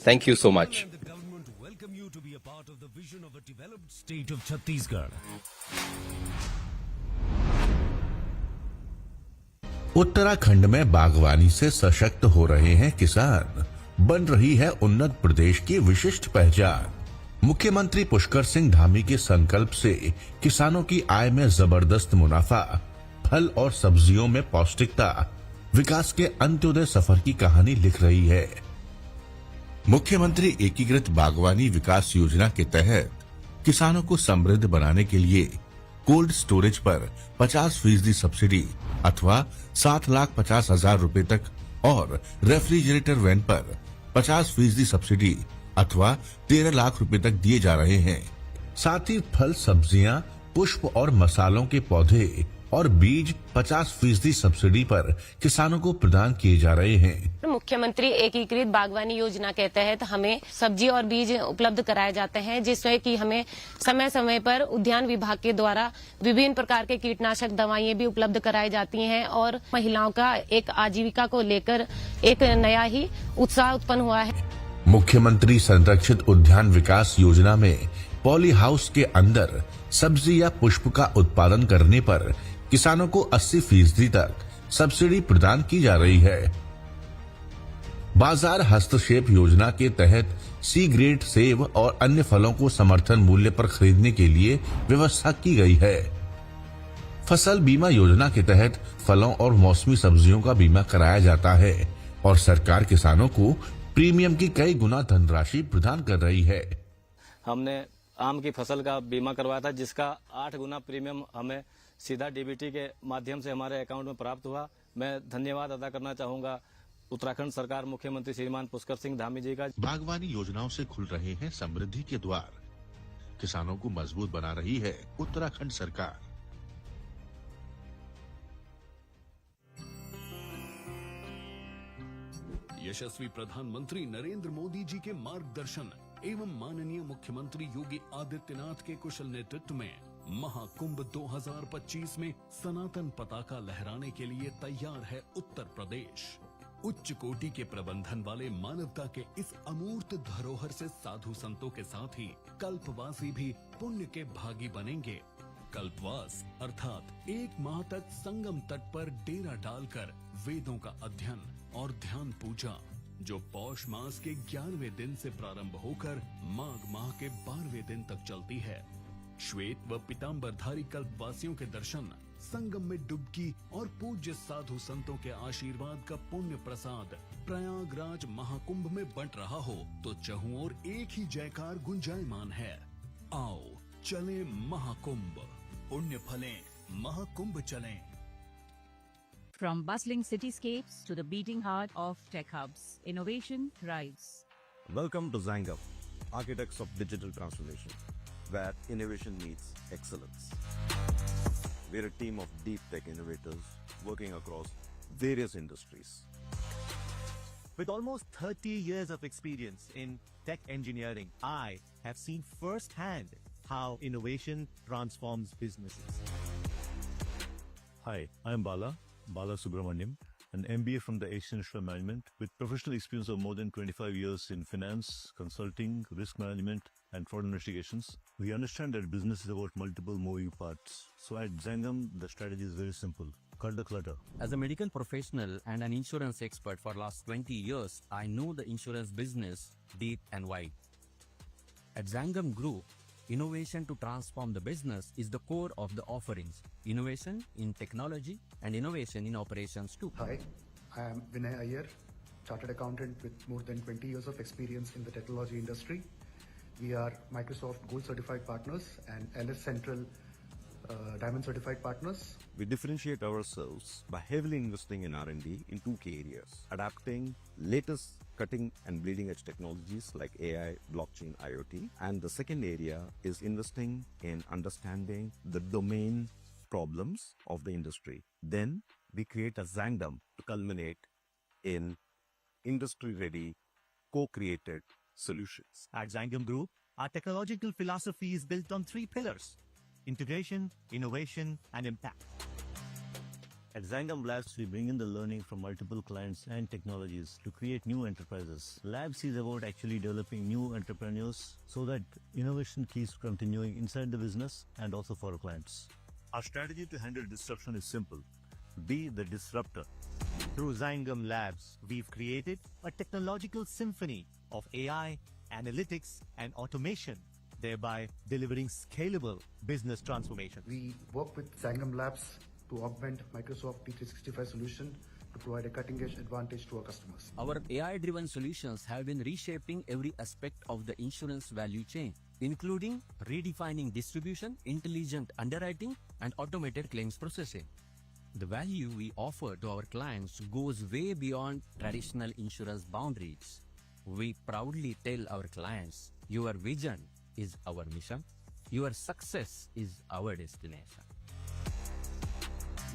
Thank you so much. And the government welcome you to be a part of the vision of a developed state of Chhattisgarh. Uttarakhand में बागवानी से सशक्त हो रहे हैं किसान, बन रही है उन्नत प्रदेश की विशिष्ट पहचान। मुख्यमंत्री पुष्कर सिंह धामी के संकल्प से किसानों की आय में जबरदस्त मुनाफा, फल और सब्जियों में पौष्टिकता, विकास के अंत्योदय सफर की कहानी लिख रही है। मुख्यमंत्री एकीकृत बागवानी विकास योजना के तहत किसानों को समृद्ध बनाने के लिए कोल्ड स्टोरेज पर 50% सब्सिडी अथवा 7,50,000 रुपए तक और रेफ्रिजरेटर वैन पर 50% सब्सिडी अथवा 13 लाख रुपए तक दिए जा रहे हैं। साथ ही फल, सब्जियां, पुष्प और मसालों के पौधे और बीज 50% सब्सिडी पर किसानों को प्रदान किए जा रहे हैं। मुख्यमंत्री एकीकृत बागवानी योजना के तहत हमें सब्जी और बीज उपलब्ध कराए जाते हैं, जिसमें कि हमें समय समय पर उद्यान विभाग के द्वारा विभिन्न प्रकार के कीटनाशक दवाइयां भी उपलब्ध कराई जाती हैं और महिलाओं का एक आजीविका को लेकर एक नया ही उत्साह उत्पन्न हुआ है। मुख्यमंत्री संरक्षित उद्यान विकास योजना में पॉली हाउस के अंदर सब्जी या पुष्प का उत्पादन करने पर किसानों को 80% तक सब्सिडी प्रदान की जा रही है। बाजार हस्तक्षेप योजना के तहत सी ग्रेड सेब और अन्य फलों को समर्थन मूल्य पर खरीदने के लिए व्यवस्था की गई है। फसल बीमा योजना के तहत फलों और मौसमी सब्जियों का बीमा कराया जाता है और सरकार किसानों को प्रीमियम की कई गुना धनराशि प्रदान कर रही है। हमने आम की फसल का बीमा करवाया था, जिसका 8 गुना प्रीमियम हमें सीधा डीबीटी के माध्यम से हमारे अकाउंट में प्राप्त हुआ। मैं धन्यवाद अदा करना चाहूंगा उत्तराखंड सरकार, मुख्यमंत्री श्रीमान पुष्कर सिंह धामी जी का। बागवानी योजनाओं से खुल रहे हैं समृद्धि के द्वार, किसानों को मजबूत बना रही है उत्तराखंड सरकार। यशस्वी प्रधानमंत्री नरेंद्र मोदी जी के मार्गदर्शन एवं माननीय मुख्यमंत्री योगी आदित्यनाथ के कुशल नेतृत्व में महाकुंभ 2025 में सनातन पताका लहराने के लिए तैयार है उत्तर प्रदेश। उच्च कोटि के प्रबंधन वाले मानवता के इस अमूर्त धरोहर से साधु संतों के साथ ही कल्पवासी भी पुण्य के भागी बनेंगे। कल्पवास अर्थात 1 माह तक संगम तट पर डेरा डालकर वेदों का अध्ययन और ध्यान पूजा, जो पौष मास के 11वें दिन से प्रारंभ होकर माघ माह के 12वें दिन तक चलती है। श्वेत व पीताम्बरधारी कल्पवासियों के दर्शन, संगम में डुबकी और पूज्य साधु संतों के आशीर्वाद का पुण्य प्रसाद प्रयागराज महाकुंभ में बंट रहा हो तो चहुं ओर एक ही जयकार गुंजायमान है। आओ चले महाकुंभ, पुण्य फलें महाकुंभ चलें। From bustling cityscapes to the beating heart of tech hubs, innovation thrives. Welcome to Zang, architects of digital transformation, where innovation meets excellence. We're a team of deep tech innovators working across various industries. With almost 30 years of experience in tech engineering, I have seen firsthand how innovation transforms businesses. Hi, I am Bala Subramaniam, an MBA from the Asian Institute of Management with professional experience of more than 25 years in finance, consulting, risk management, and fraud investigations. We understand that business is about multiple moving parts. So at Zangam, the strategy is very simple. Cut the clutter. As a medical professional and an insurance expert for last 20 years, I know the insurance business deep and wide. At Zangam Group, innovation to transform the business is the core of the offerings. Innovation in technology and innovation in operations too. Hi, I am Vinay Iyer, Chartered Accountant with more than 20 years of experience in the technology industry. We are Microsoft Gold Certified Partners and LS Central Diamond Certified Partners. We differentiate ourselves by heavily investing in R&D in 2 key areas: adapting latest cutting and bleeding edge technologies like AI, blockchain, IoT. And the second area is investing in understanding the domain problems of the industry. Then we create a Zangdom to culminate in industry-ready, co-created solutions. At Zangam Group, our technological philosophy is built on 3 pillars: integration, innovation, and impact. At Zangam Labs, we bring in the learning from multiple clients and technologies to create new enterprises. Labs is about actually developing new entrepreneurs so that innovation keeps continuing inside the business and also for our clients. Our strategy to handle disruption is simple. Be the disruptor. Through Zangam Labs, we've created a technological symphony of AI, analytics, and automation, thereby delivering scalable business transformation. We work with Zangam Labs to augment Microsoft D365 solution to provide a cutting-edge advantage to our customers. Our AI-driven solutions have been reshaping every aspect of the insurance value chain, including redefining distribution, intelligent underwriting, and automated claims processing. The value we offer to our clients goes way beyond traditional insurance boundaries. We proudly tell our clients, your vision is our mission, your success is our destination.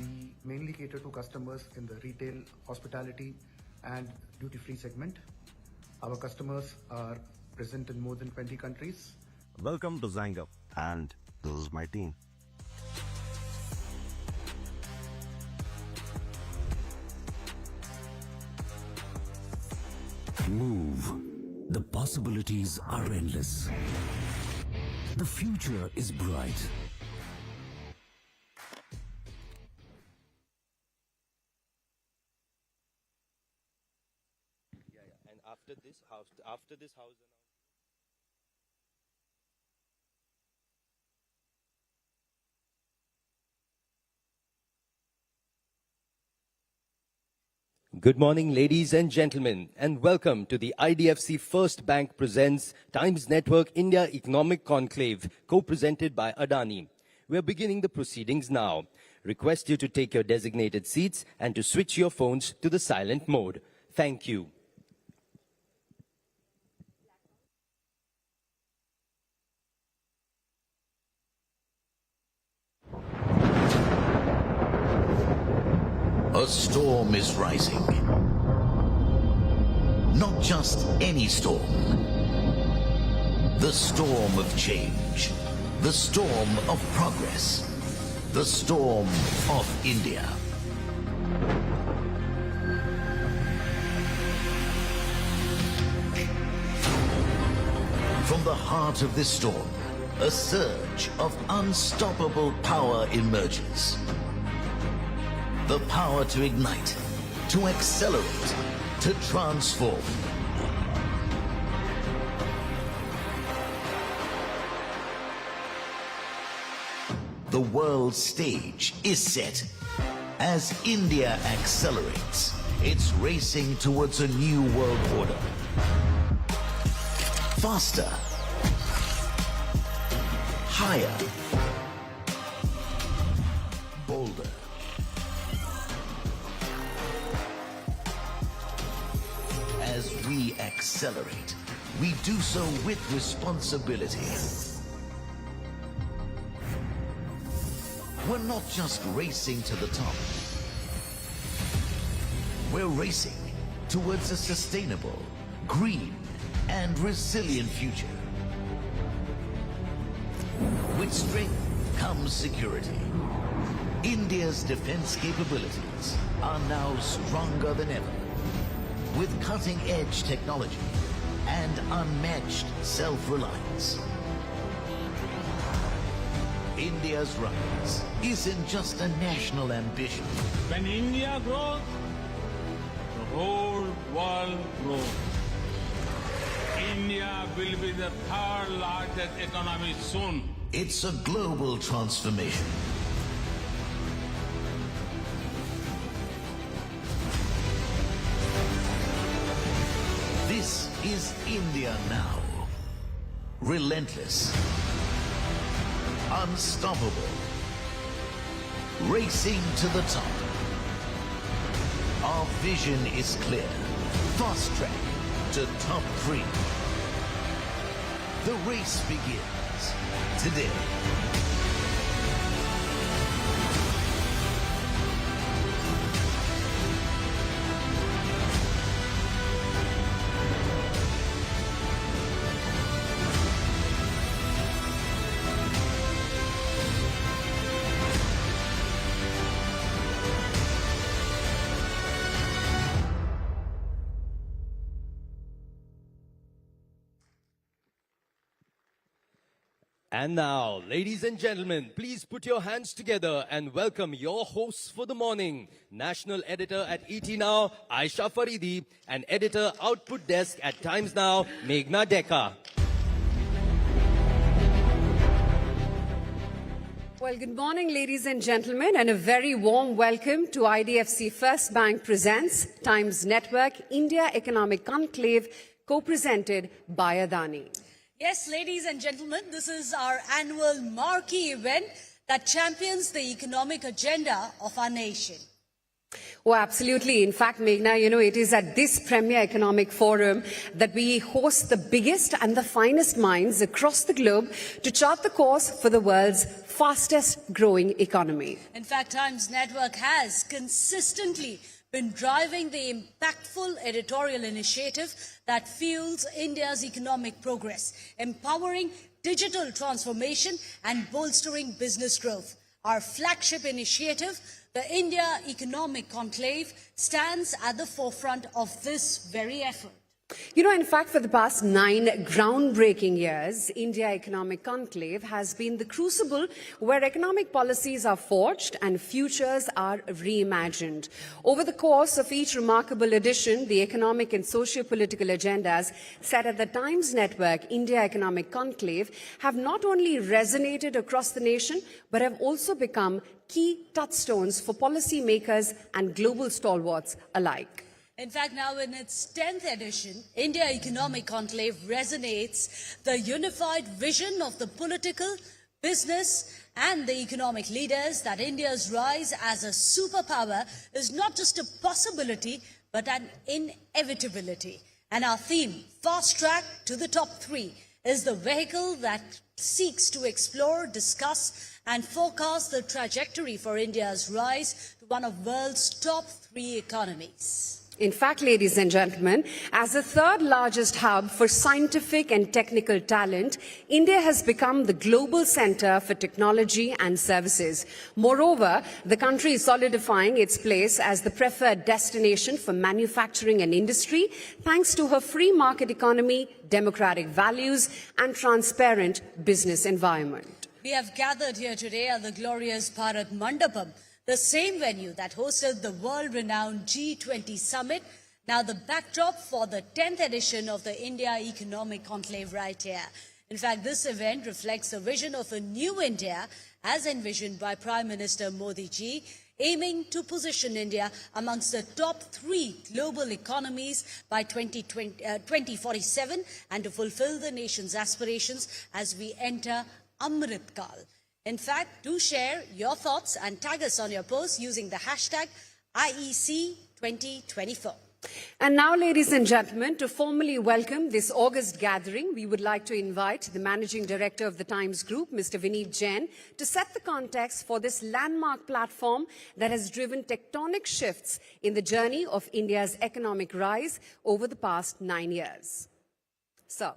We mainly cater to customers in the retail, hospitality, and duty-free segment. Our customers are present in more than 20 countries. Welcome to Zangam, and this is my team. Move. The possibilities are endless. The future is bright. And after this house Good morning, ladies and gentlemen, and welcome to the IDFC FIRST Bank presents Times Network India Economic Conclave, co-presented by Adani. We're beginning the proceedings now. Request you to take your designated seats and to switch your phones to the silent mode. Thank you. A storm is rising. Not just any storm. The storm of change. The storm of progress. The storm of India. From the heart of this storm, a surge of unstoppable power emerges. The power to ignite, to accelerate, to transform. The world stage is set. As India accelerates, it's racing towards a new world order. Faster. Higher. Bolder. As we accelerate, we do so with responsibility. We're not just racing to the top. We're racing towards a sustainable, green, and resilient future. With strength comes security. India's defense capabilities are now stronger than ever. With cutting-edge technology and unmatched self-reliance. India's rise isn't just a national ambition. When India grows, the whole world grows. India will be the third largest economy soon. It's a global transformation. This is India now. Relentless. Unstoppable. Racing to the top. Our vision is clear. Fast track to top 3. The race begins today. And now, ladies and gentlemen, please put your hands together and welcome your hosts for the morning. National editor at ET Now, Aisha Faridi, and editor Output Desk at Times Now, Meghna Dekka. Well, good morning, ladies and gentlemen, and a very warm welcome to IDFC FIRST Bank presents Times Network India Economic Conclave, co-presented by Adani. Yes, ladies and gentlemen, this is our annual marquee event that champions the economic agenda of our nation. Oh, absolutely. In fact, Meghna, it is at this premier economic forum that we host the biggest and the finest minds across the globe to chart the course for the world's fastest growing economy. In fact, Times Network has consistently been driving the impactful editorial initiative that fuels India's economic progress, empowering digital transformation and bolstering business growth. Our flagship initiative, the India Economic Conclave, stands at the forefront of this very effort. In fact, for the past 9 groundbreaking years, India Economic Conclave has been the crucible where economic policies are forged and futures are reimagined. Over the course of each remarkable edition, the economic and socio-political agendas set at the Times Network India Economic Conclave have not only resonated across the nation, but have also become key touchstones for policymakers and global stalwarts alike. In fact, now in its 10th edition, India Economic Conclave resonates the unified vision of the political, business and the economic leaders that India's rise as a superpower is not just a possibility, but an inevitability. And our theme, Fast Track to the Top 3, is the vehicle that seeks to explore, discuss and forecast the trajectory for India's rise to one of the world's top 3 economies. In fact, ladies and gentlemen, as the third largest hub for scientific and technical talent, India has become the global center for technology and services. Moreover, the country is solidifying its place as the preferred destination for manufacturing and industry, thanks to her free market economy, democratic values, and transparent business environment. We have gathered here today at the glorious Bharat Mandapam, the same venue that hosted the world-renowned G20 summit, now the backdrop for the 10th edition of the India Economic Conclave right here. In fact, this event reflects the vision of a new India as envisioned by Prime Minister Modi ji, aiming to position India amongst the top 3 global economies by 2047 and to fulfill the nation's aspirations as we enter Amrit Kal. In fact, do share your thoughts and tag us on your posts using the hashtag IEC 2024. And now, ladies and gentlemen, to formally welcome this August gathering, we would like to invite the Managing Director of the Times Group, Mr. Vineet Jain, to set the context for this landmark platform that has driven tectonic shifts in the journey of India's economic rise over the past 9 years. Sir.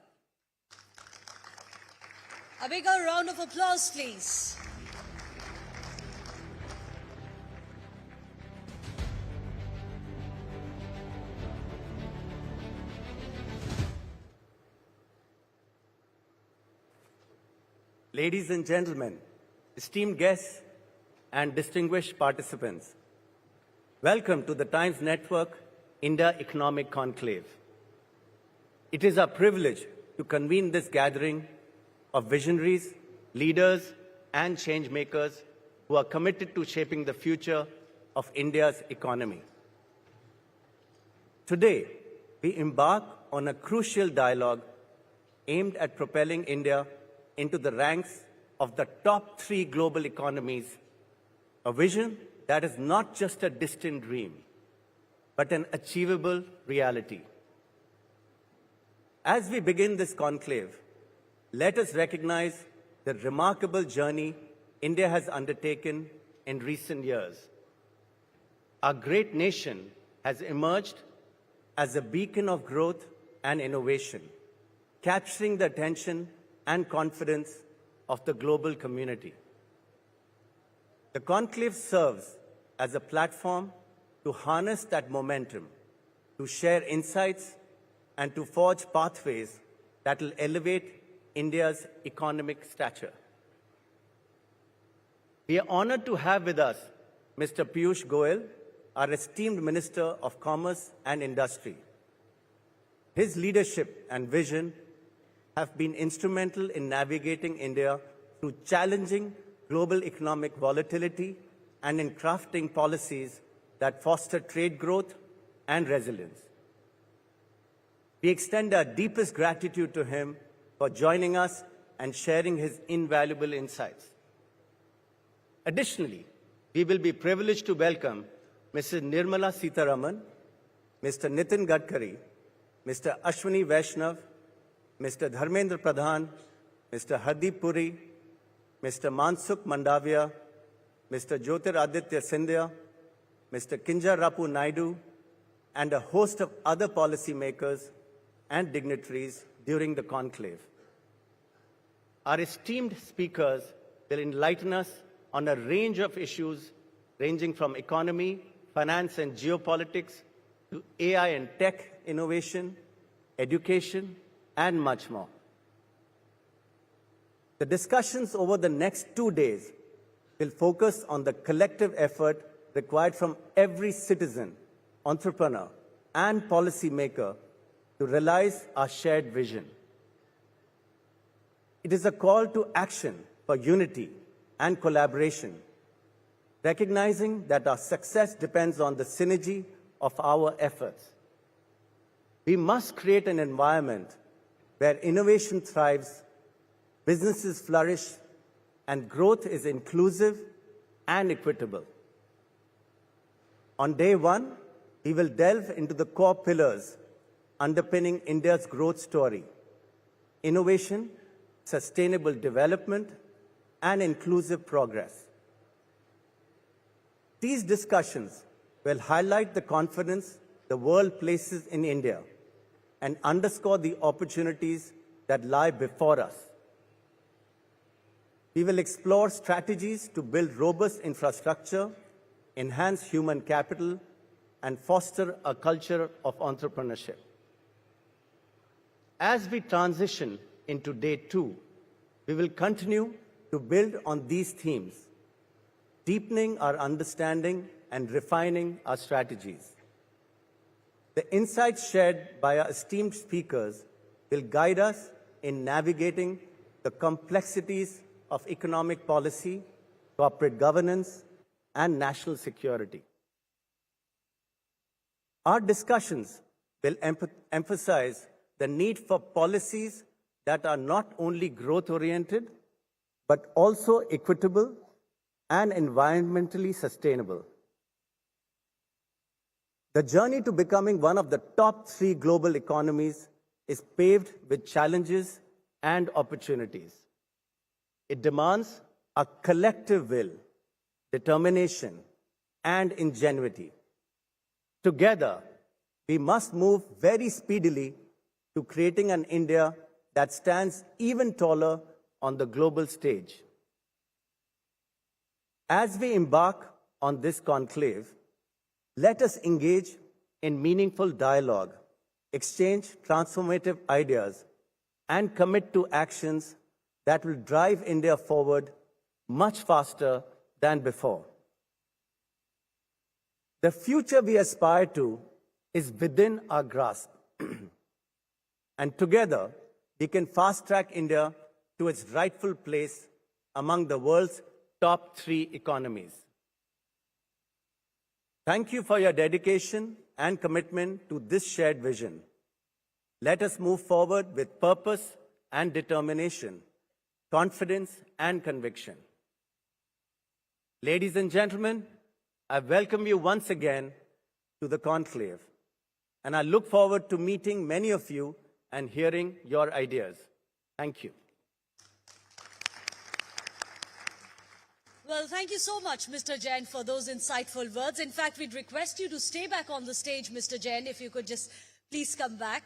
A bigger round of applause, please. Ladies and gentlemen, esteemed guests and distinguished participants, welcome to the Times Network India Economic Conclave. It is our privilege to convene this gathering of visionaries, leaders, and change makers who are committed to shaping the future of India's economy. Today, we embark on a crucial dialogue aimed at propelling India into the ranks of the top 3 global economies, a vision that is not just a distant dream, but an achievable reality. As we begin this conclave, let us recognize the remarkable journey India has undertaken in recent years. Our great nation has emerged as a beacon of growth and innovation, capturing the attention and confidence of the global community. The conclave serves as a platform to harness that momentum, to share insights, and to forge pathways that will elevate India's economic stature. We are honored to have with us Mr. Piyush Goyal, our esteemed Minister of Commerce and Industry. His leadership and vision have been instrumental in navigating India through challenging global economic volatility and in crafting policies that foster trade growth and resilience. We extend our deepest gratitude to him for joining us and sharing his invaluable insights. Additionally, we will be privileged to welcome Mrs. Nirmala Sitharaman, Mr. Nitin Gadkari, Mr. Ashwini Vaishnav, Mr. Dharmendra Pradhan, Mr. Hardeep Puri, Mr. Mansukh Mandavia, Mr. Jyotiraditya Scindia, Mr. Kinjar Rapu Naidu, and a host of other policymakers and dignitaries during the conclave. Our esteemed speakers will enlighten us on a range of issues ranging from economy, finance and geopolitics to AI and tech innovation, education, and much more. The discussions over the next 2 days will focus on the collective effort required from every citizen, entrepreneur, and policymaker to realize our shared vision. It is a call to action for unity and collaboration, recognizing that our success depends on the synergy of our efforts. We must create an environment where innovation thrives, businesses flourish, and growth is inclusive and equitable. On day one, we will delve into the core pillars underpinning India's growth story: innovation, sustainable development, and inclusive progress. These discussions will highlight the confidence the world places in India and underscore the opportunities that lie before us. We will explore strategies to build robust infrastructure, enhance human capital, and foster a culture of entrepreneurship. As we transition into day two, we will continue to build on these themes, deepening our understanding and refining our strategies. The insights shared by our esteemed speakers will guide us in navigating the complexities of economic policy, corporate governance, and national security. Our discussions will emphasize the need for policies that are not only growth-oriented, but also equitable and environmentally sustainable. The journey to becoming one of the top 3 global economies is paved with challenges and opportunities. It demands a collective will, determination, and ingenuity. Together, we must move very speedily to creating an India that stands even taller on the global stage. As we embark on this conclave, let us engage in meaningful dialogue, exchange transformative ideas, and commit to actions that will drive India forward much faster than before. The future we aspire to is within our grasp. And together, we can fast-track India to its rightful place among the world's top 3 economies. Thank you for your dedication and commitment to this shared vision. Let us move forward with purpose and determination, confidence and conviction. Ladies and gentlemen, I welcome you once again to the conclave, and I look forward to meeting many of you and hearing your ideas. Thank you. Well, thank you so much, Mr. Jain, for those insightful words. In fact, we'd request you to stay back on the stage, Mr. Jain, if you could just please come back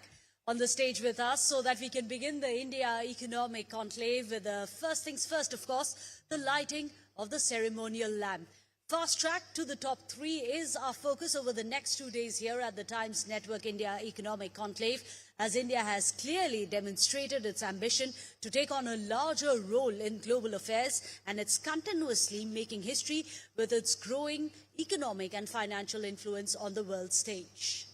on the stage with us so that we can begin the India Economic Conclave with the first things first, of course, the lighting of the ceremonial lamp. Fast track to the top 3 is our focus over the next 2 days here at the Times Network India Economic Conclave. as India has clearly demonstrated its ambition to take on a larger role in global affairs, and it's continuously making history with its growing economic and financial influence on the world stage.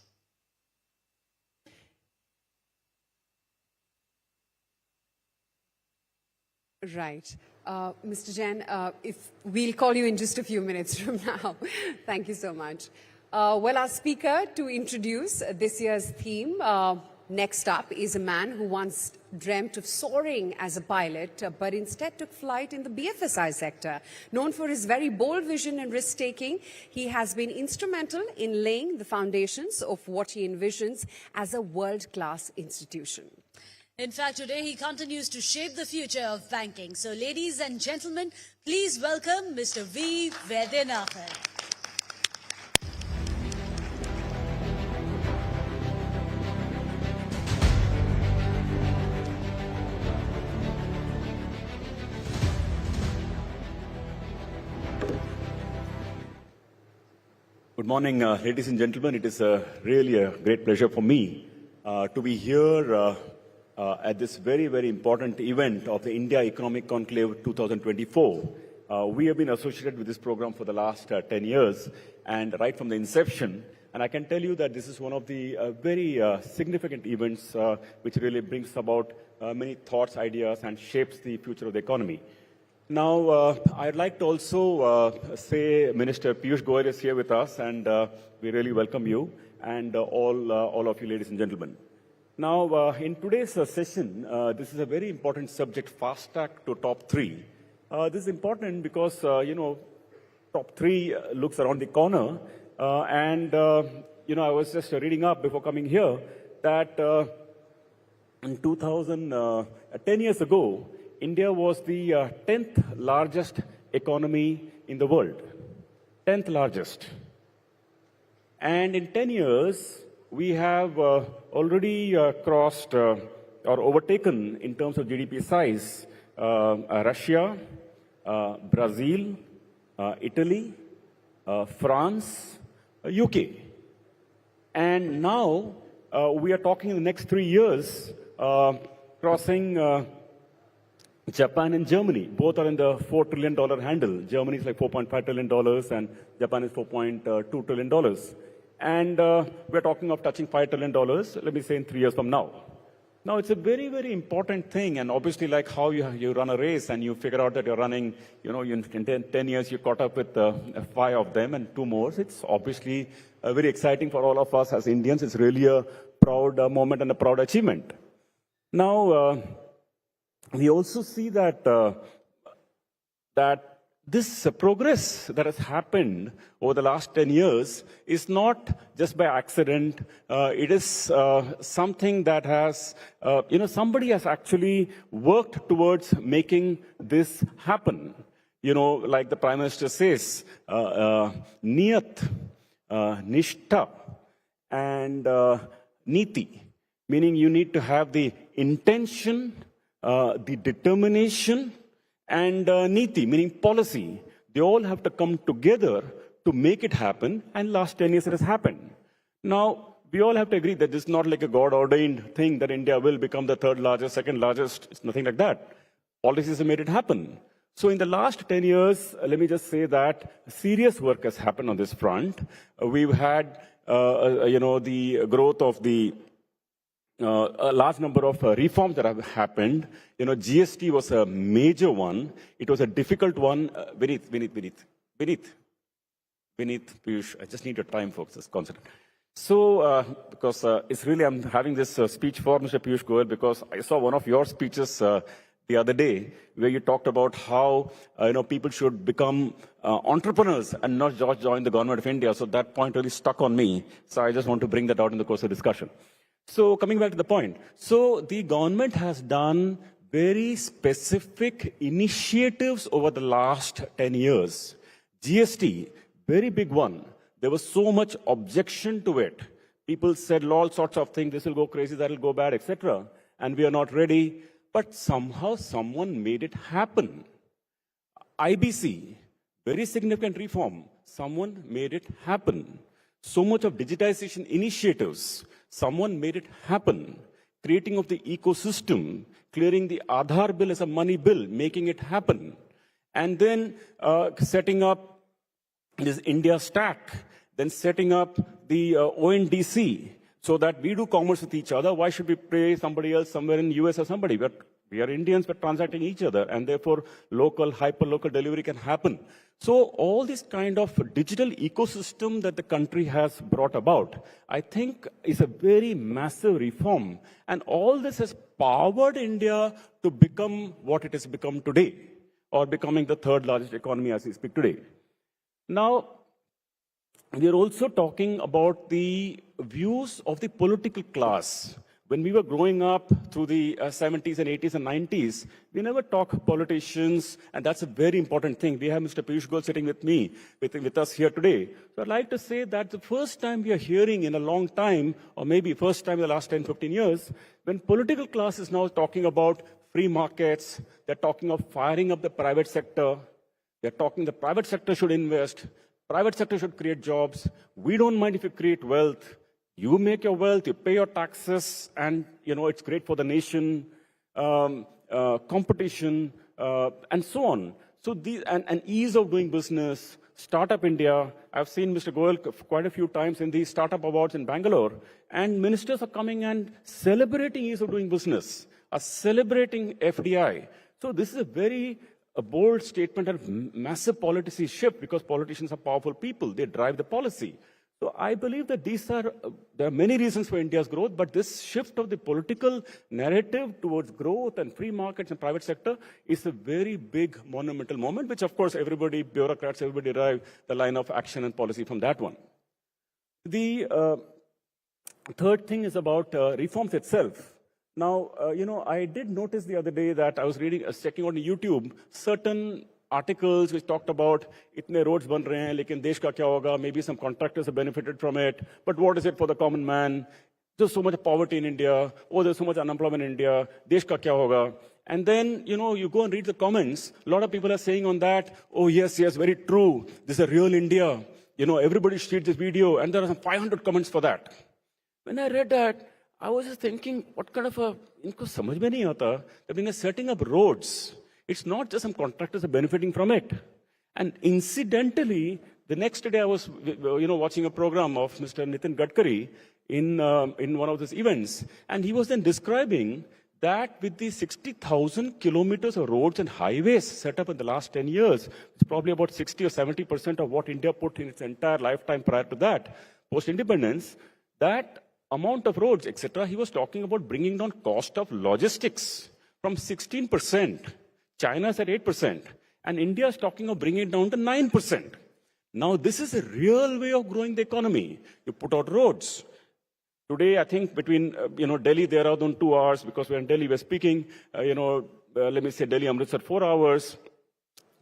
Right. Mr. Jain, if we'll call you in just a few minutes from now. Thank you so much. Well, our speaker to introduce this year's theme, next up, is a man who once dreamt of soaring as a pilot, but instead took flight in the BFSI sector. Known for his very bold vision and risk-taking, he has been instrumental in laying the foundations of what he envisions as a world-class institution. In fact, today he continues to shape the future of banking. So, ladies and gentlemen, please welcome Mr. V. Vaidyanathan. Good morning, ladies and gentlemen. It is really a great pleasure for me to be here at this very, very important event of the India Economic Conclave 2024. We have been associated with this program for the last 10 years, and right from the inception. And I can tell you that this is one of the very significant events which really brings about many thoughts, ideas, and shapes the future of the economy. Now, I'd like to also say Minister Piyush Goyal is here with us, and we really welcome you and all of you, ladies and gentlemen. Now, in today's session, this is a very important subject, fast track to top 3. This is important because, top 3 looks around the corner. I was just reading up before coming here that in 10 years ago, India was the 10th largest economy in the world. 10th largest. And in 10 years, we have already crossed or overtaken in terms of GDP size Russia, Brazil, Italy, France, UK. And now we are talking in the next 3 years crossing Japan and Germany. Both are in the $4 trillion handle. Germany is like $4.5 trillion and Japan is $4.2 trillion. And we're talking of touching $5 trillion, let me say, in 3 years from now. Now, it's a very, very important thing. And obviously, like how you run a race and you figure out that you're running, in 10 years, you caught up with 5 of them and 2 more. It's obviously very exciting for all of us as Indians. It's really a proud moment and a proud achievement. Now, we also see that this progress that has happened over the last 10 years is not just by accident. It is something that has, somebody has actually worked towards making this happen. Like the Prime Minister says, niyat, nishtha, and niti, meaning you need to have the intention, the determination, and niti, meaning policy. They all have to come together to make it happen, and last 10 years it has happened. Now, we all have to agree that this is not like a God-ordained thing that India will become the 3rd largest, 2nd largest. It's nothing like that. Policies have made it happen. So in the last 10 years, let me just say that serious work has happened on this front. We've had, the growth of the a large number of reforms that have happened. GST was a major one. It was a difficult one. Vineet, Piyush, I just need your time, folks. Just concentrate. So, because it's really, I'm having this speech for Mr. Piyush Goyal because I saw one of your speeches the other day where you talked about how, people should become entrepreneurs and not just join the government of India. So that point really stuck on me. So I just want to bring that out in the course of discussion. So coming back to the point, so the government has done very specific initiatives over the last 10 years. GST, very big one. There was so much objection to it. People said all sorts of things, this will go crazy, that will go bad, etc. And we are not ready. But somehow someone made it happen. IBC, very significant reform. Someone made it happen. So much of digitization initiatives. Someone made it happen. creating of the ecosystem, clearing the Aadhaar bill as a money bill, making it happen, and then setting up this India stack, then setting up the ONDC so that we do commerce with each other. Why should we pay somebody else somewhere in the US or somebody? We are Indians, we're transacting each other, and therefore local, hyper-local delivery can happen. So all this kind of digital ecosystem that the country has brought about, I think is a very massive reform. And all this has powered India to become what it has become today, or becoming the third largest economy as we speak today. Now, we are also talking about the views of the political class. When we were growing up through the 70s and 80s and 90s, we never talk politicians, and that's a very important thing. We have Mr. Piyush Goyal sitting with us here today. So I'd like to say that the first time we are hearing in a long time, or maybe first time in the last 10, 15 years, when political class is now talking about free markets, they're talking of firing up the private sector, they're talking the private sector should invest, private sector should create jobs, we don't mind if you create wealth, you make your wealth, you pay your taxes, and it's great for the nation, competition, and so on. So these, and ease of doing business, Startup India. I've seen Mr. Goyal quite a few times in the Startup Awards in Bangalore, and ministers are coming and celebrating ease of doing business, are celebrating FDI. So this is a bold statement and massive policy shift, because politicians are powerful people. They drive the policy. So I believe that there are many reasons for India's growth, but this shift of the political narrative towards growth and free markets and private sector is a very big monumental moment, which of course everybody, bureaucrats, everybody derive the line of action and policy from that one. The third thing is about reforms itself. Now, I did notice the other day that I was checking on YouTube, certain articles which talked about itne roads ban rahe hain, lekin desh ka kya hoga, maybe some contractors have benefited from it, but what is it for the common man? There's so much poverty in India, there's so much unemployment in India, desh ka kya hoga? And then, you go and read the comments, a lot of people are saying on that, oh yes, very true, this is a real India, everybody should see this video, and there are some 500 comments for that. When I read that, I was just thinking, what kind of inko samajh mein nahi aata, that when they're setting up roads, it's not just some contractors are benefiting from it. And incidentally, the next day I was, watching a program of Mr. Nitin Gadkari in one of these events, and he was then describing that with the 60,000 kilometers of roads and highways set up in the last 10 years, it's probably about 60 or 70% of what India put in its entire lifetime prior to that, post-independence, that amount of roads, etc., he was talking about bringing down cost of logistics from 16%. China's at 8%, and India is talking of bringing it down to 9%. Now, this is a real way of growing the economy. You put out roads. Today, I think between, Delhi, Dehradun, 2 hours, because we're in Delhi, we're speaking, let me say Delhi, Amritsar, 4 hours.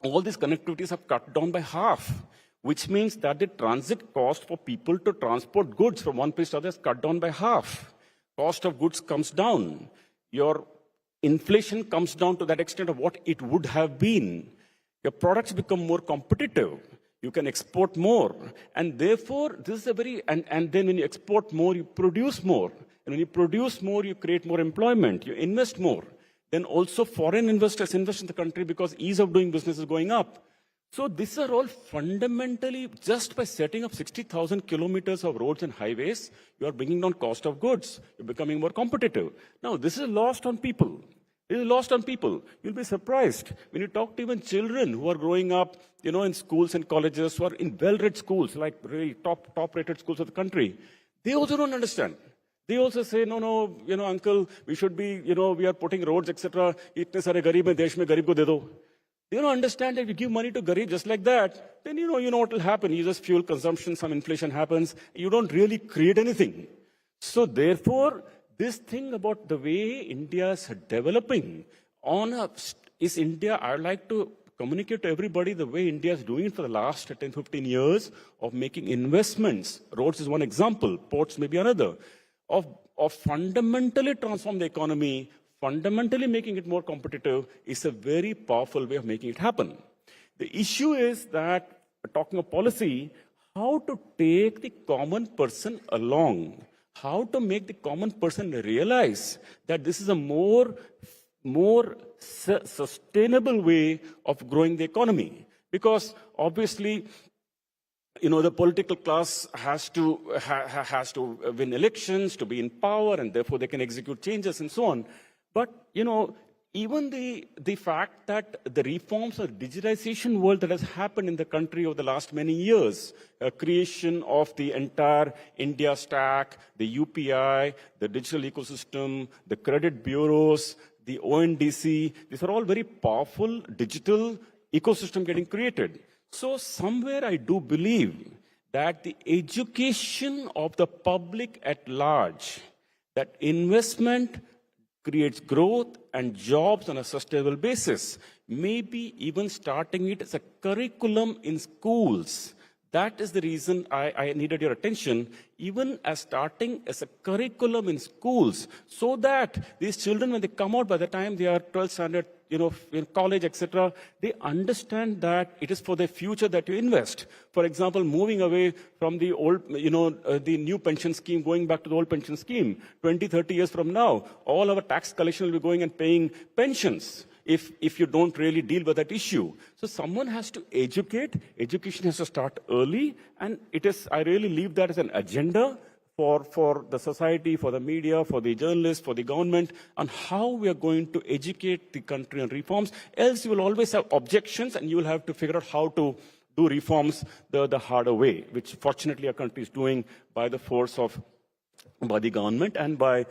All these connectivities have cut down by half, which means that the transit cost for people to transport goods from one place to other is cut down by half. Cost of goods comes down. Your inflation comes down to that extent of what it would have been. Your products become more competitive. You can export more. And therefore, this is a very, and then when you export more, you produce more. And when you produce more, you create more employment. You invest more. Then also foreign investors invest in the country because ease of doing business is going up. So these are all fundamentally, just by setting up 60,000 kilometers of roads and highways, you are bringing down cost of goods. You're becoming more competitive. Now, this is lost on people. It is lost on people. You'll be surprised when you talk to even children who are growing up, in schools and colleges, who are in well-read schools, like really top-rated schools of the country. They also don't understand. They also say, no, uncle, we should be, we are putting roads, etc. Itne sare garib mein, desh mein garib ko de do. They don't understand that if you give money to garib just like that, then you know what will happen. You just fuel consumption, some inflation happens. You don't really create anything. So therefore, this thing about the way India is developing is India, I'd like to communicate to everybody the way India is doing it for the last 10, 15 years of making investments. Roads is one example, ports may be another, of fundamentally transform the economy, fundamentally making it more competitive is a very powerful way of making it happen. The issue is that, talking of policy, how to take the common person along, how to make the common person realize that this is a more sustainable way of growing the economy. Because obviously, the political class has to win elections to be in power, and therefore they can execute changes and so on. But, even the fact that the reforms of digitization world that has happened in the country over the last many years, creation of the entire India stack, the UPI, the digital ecosystem, the credit bureaus, the ONDC, these are all very powerful digital ecosystem getting created. So somewhere I do believe that the education of the public at large, that investment creates growth and jobs on a sustainable basis, maybe even starting it as a curriculum in schools. That is the reason I needed your attention, even as starting as a curriculum in schools, so that these children, when they come out, by the time they are 12th standard, in college, etc., they understand that it is for their future that you invest. For example, moving away from the old, the new pension scheme, going back to the old pension scheme, 20, 30 years from now, all our tax collection will be going and paying pensions if you don't really deal with that issue. So someone has to educate. Education has to start early, and I really leave that as an agenda for the society, for the media, for the journalists, for the government, on how we are going to educate the country on reforms. Else you will always have objections, and you will have to figure out how to do reforms the harder way, which fortunately our country is doing by the force of by the government and by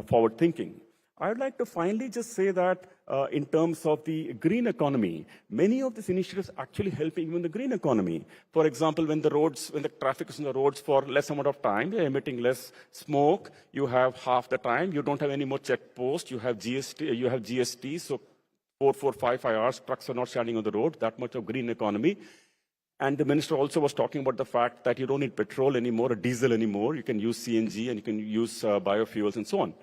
forward thinking. I would like to finally just say that in terms of the green economy, many of these initiatives actually helping even the green economy. For example, when the traffic is on the roads for less amount of time, they're emitting less smoke. You have half the time. You don't have any more checkposts. You have GST. So 5 hours, trucks are not standing on the road. That much of green economy. And the minister also was talking about the fact that you don't need petrol anymore or diesel anymore. You can use CNG and you can use biofuels and so on.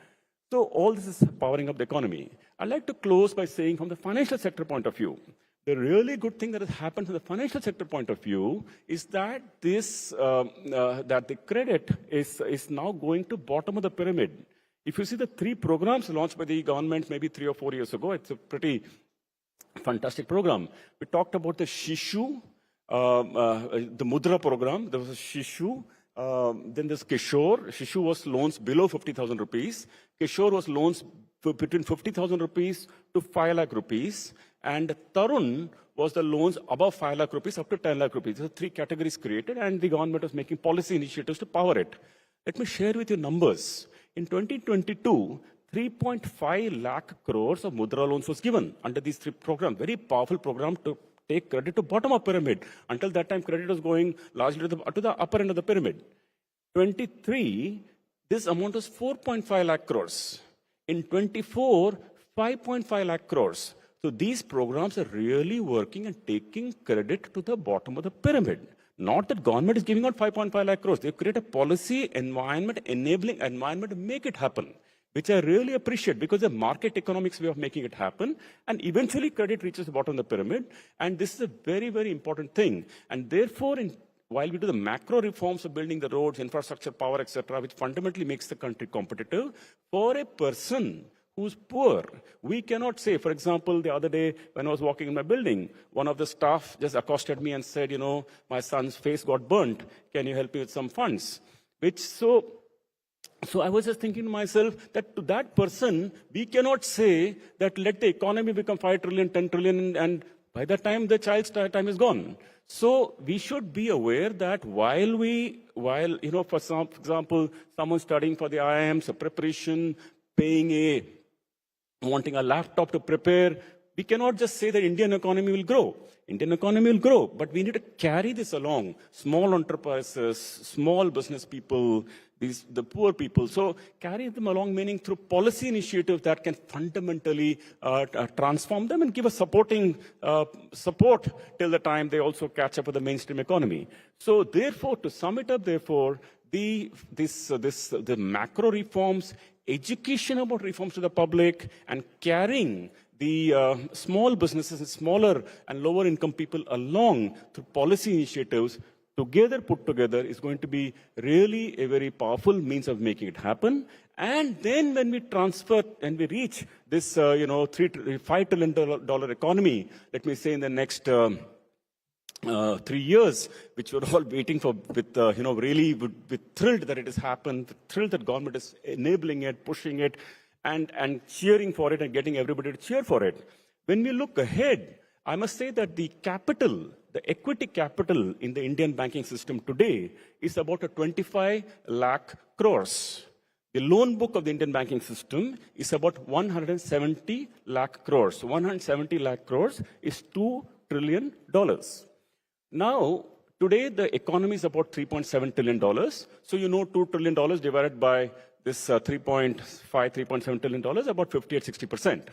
So all this is powering up the economy. I'd like to close by saying from the financial sector point of view, the really good thing that has happened from the financial sector point of view is that that the credit is now going to bottom of the pyramid. If you see the 3 programs launched by the government maybe 3 or 4 years ago, it's a pretty fantastic program. We talked about the Shishu, the Mudra program. There was a Shishu. Then there's Kishore. Shishu was loans below 50,000 rupees. Kishore was loans between 50,000 rupees to 5 lakh rupees. And Tarun was the loans above 5 lakh rupees up to 10 lakh rupees. There are 3 categories created, and the government was making policy initiatives to power it. Let me share with you numbers. In 2022, 3.5 lakh crores of Mudra loans was given under these 3 programs. Very powerful program to take credit to bottom of pyramid. Until that time, credit was going largely to the upper end of the pyramid. 23, this amount was 4.5 lakh crores. In 24, 5.5 lakh crores. So these programs are really working and taking credit to the bottom of the pyramid. Not that government is giving out 5.5 lakh crores. They create a policy environment, enabling environment to make it happen, which I really appreciate because the market economics way of making it happen, and eventually credit reaches the bottom of the pyramid. And this is a very, very important thing. And therefore, while we do the macro reforms of building the roads, infrastructure, power, etc., which fundamentally makes the country competitive, for a person who's poor, we cannot say, for example, the other day when I was walking in my building, one of the staff just accosted me and said, my son's face got burnt. Can you help me with some funds? So I was just thinking to myself that to that person, we cannot say that let the economy become 5 trillion, 10 trillion, and by the time the child's time is gone. So we should be aware that while for example, someone studying for the IIMs, a preparation, wanting a laptop to prepare, we cannot just say that Indian economy will grow. Indian economy will grow, but we need to carry this along. Small enterprises, small business people, the poor people. So carry them along, meaning through policy initiatives that can fundamentally transform them and give a supporting support till the time they also catch up with the mainstream economy. So therefore, to sum it up, the macro reforms, education about reforms to the public, and carrying the small businesses and smaller and lower income people along through policy initiatives together put together is going to be really a very powerful means of making it happen. And then when we transfer and we reach this, $5 trillion economy, let me say in the next 3 years, which we're all waiting for with, really with thrilled that it has happened, thrilled that government is enabling it, pushing it, and cheering for it and getting everybody to cheer for it. When we look ahead, I must say that the capital, the equity capital in the Indian banking system today is about 25 lakh crores. The loan book of the Indian banking system is about 170 lakh crores. 170 lakh crores is $2 trillion. Now, today the economy is about $3.7 trillion. So $2 trillion divided by this $3.7 trillion, about 50 or 60%.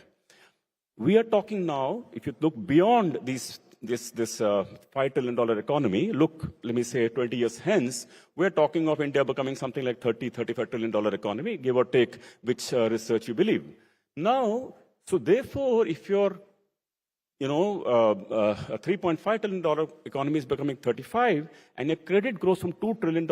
We are talking now, if you look beyond this $5 trillion economy, look, let me say 20 years hence, we're talking of India becoming something like $35 trillion economy, give or take which research you believe. Now, so therefore, if you're, a $3.5 trillion economy is becoming 35, and your credit grows from $2 trillion,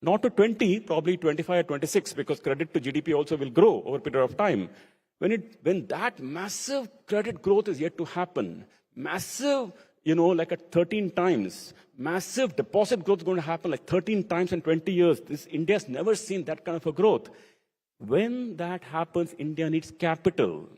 not to 20, probably 25 or 26, because credit to GDP also will grow over a period of time. When that massive credit growth is yet to happen, massive, like at 13 times, massive deposit growth is going to happen like 13 times in 20 years. India's never seen that kind of a growth. When that happens, India needs capital.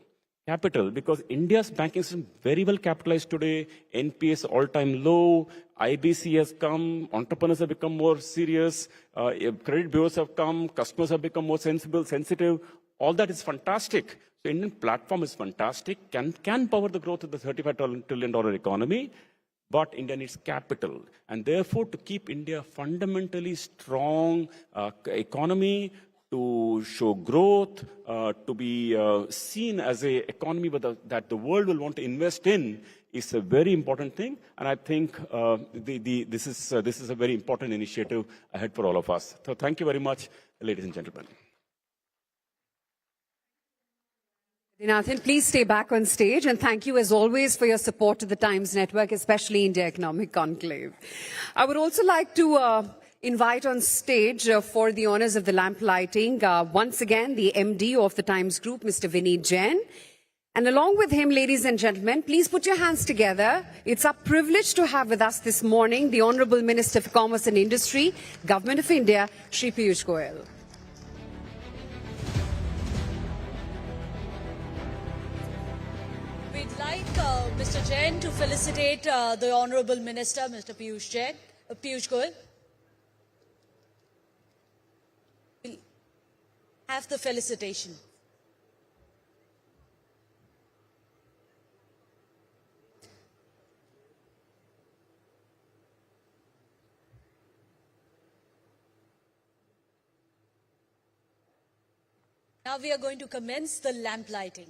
Capital, because India's banking system is very well capitalized today. NPS all-time low. IBC has come. Entrepreneurs have become more serious. Credit bureaus have come. Customers have become more sensitive. All that is fantastic. So Indian platform is fantastic, can power the growth of the $35 trillion economy, but India needs capital. And therefore, to keep India fundamentally strong economy, to show growth, to be seen as an economy that the world will want to invest in is a very important thing. And I think this is a very important initiative ahead for all of us. So thank you very much, ladies and gentlemen. Nathan, please stay back on stage, and thank you as always for your support to the Times Network, especially India Economic Conclave. I would also like to invite on stage for the honors of the lamp lighting, once again, the MD of the Times Group, Mr. Vineet Jain. And along with him, ladies and gentlemen, please put your hands together. It's our privilege to have with us this morning the Honorable Minister for Commerce and Industry, Government of India, Shri Piyush Goyal. We'd like Mr. Jain to felicitate the Honorable Minister, Mr. Piyush Goyal. We'll have the felicitation. Now we are going to commence the lamp lighting.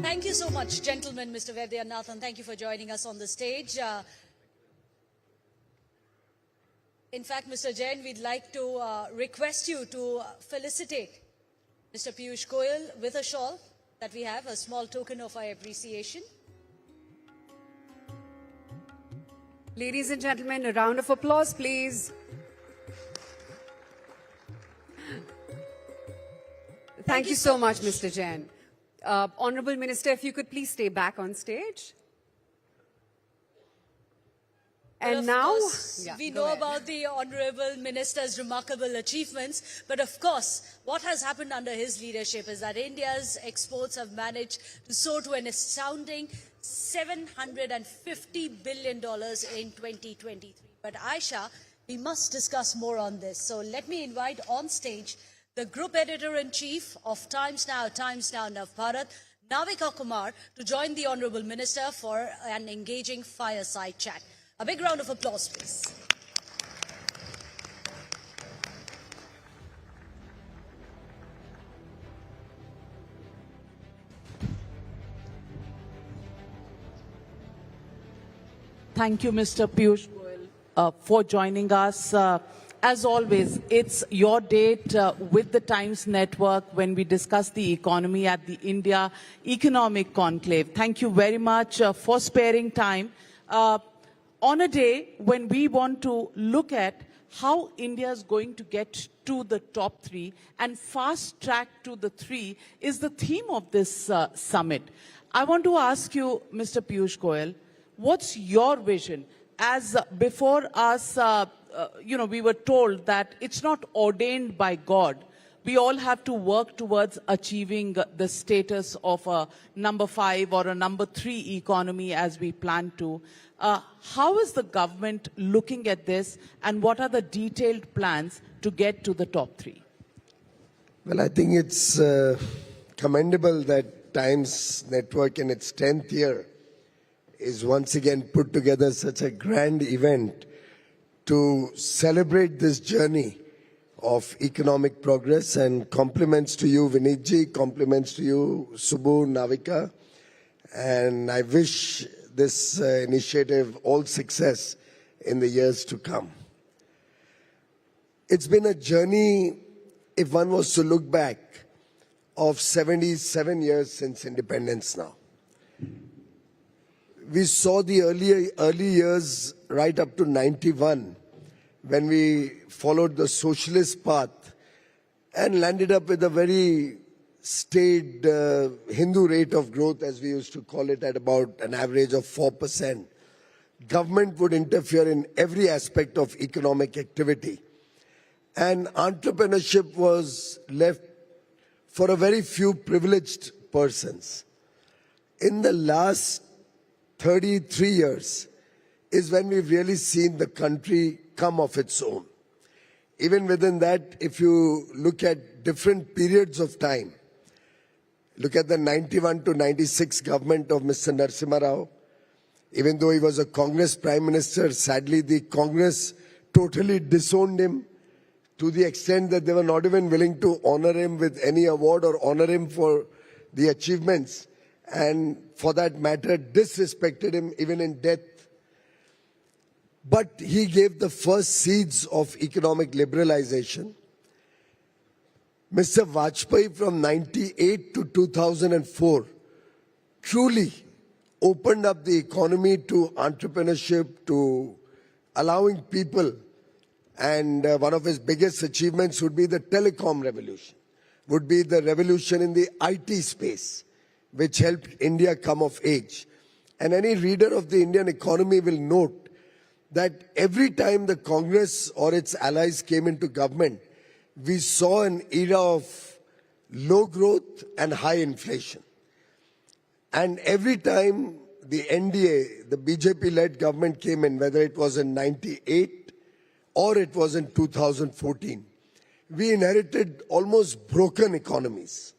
Thank you so much, gentlemen, Mr. Vaidyanathan. Thank you for joining us on the stage. In fact, Mr. Jain, we'd like to request you to felicitate Mr. Piyush Goyal with a shawl that we have, a small token of our appreciation. Ladies and gentlemen, a round of applause, please. Thank you so much, Mr. Jain. Honorable Minister, if you could please stay back on stage. And now, we know about the Honorable Minister's remarkable achievements, but of course, what has happened under his leadership is that India's exports have managed to soar to an astounding $750 billion in 2023. But Aisha, We must discuss more on this. So let me invite on stage the Group Editor-in-Chief of Times Now Navbharat, Navika Kumar, to join the Honourable Minister for an engaging fireside chat. A big round of applause, please. Thank you, Mr. Piyush Goyal, for joining us. As always, it's your date with the Times Network when we discuss the economy at the India Economic Conclave. Thank you very much for sparing time. On a day when we want to look at how India is going to get to the top 3 and fast track to the 3 is the theme of this summit. I want to ask you, Mr. Piyush Goyal, what's your vision? As before us, we were told that it's not ordained by God. We all have to work towards achieving the status of a number 5 or a number 3 economy as we plan to. How is the government looking at this, and what are the detailed plans to get to the top 3? Well, I think it's commendable that Times Network in its 10th year is once again put together such a grand event to celebrate this journey of economic progress, and compliments to you, Vinitji, compliments to you, Subbu, Navika, and I wish this initiative all success in the years to come. It's been a journey, if one was to look back, of 77 years since independence now. We saw the early years right up to 91 when we followed the socialist path and landed up with a very staid Hindu rate of growth, as we used to call it, at about an average of 4%. Government would interfere in every aspect of economic activity, and entrepreneurship was left for a very few privileged persons. In the last 33 years is when we've really seen the country come of its own. Even within that, if you look at different periods of time, look at the 91 to 96 government of Mr. Narasimha Rao. Even though he was a Congress Prime Minister, sadly the Congress totally disowned him to the extent that they were not even willing to honor him with any award or honor him for the achievements, and for that matter disrespected him even in death. But he gave the first seeds of economic liberalization. Mr. Vajpayee from 98 to 2004 truly opened up the economy to entrepreneurship, to allowing people, and one of his biggest achievements would be the telecom revolution, would be the revolution in the IT space, which helped India come of age. And any reader of the Indian economy will note that every time the Congress or its allies came into government, we saw an era of low growth and high inflation. And every time the NDA, the BJP-led government came in, whether it was in 98 or it was in 2014, we inherited almost broken economies.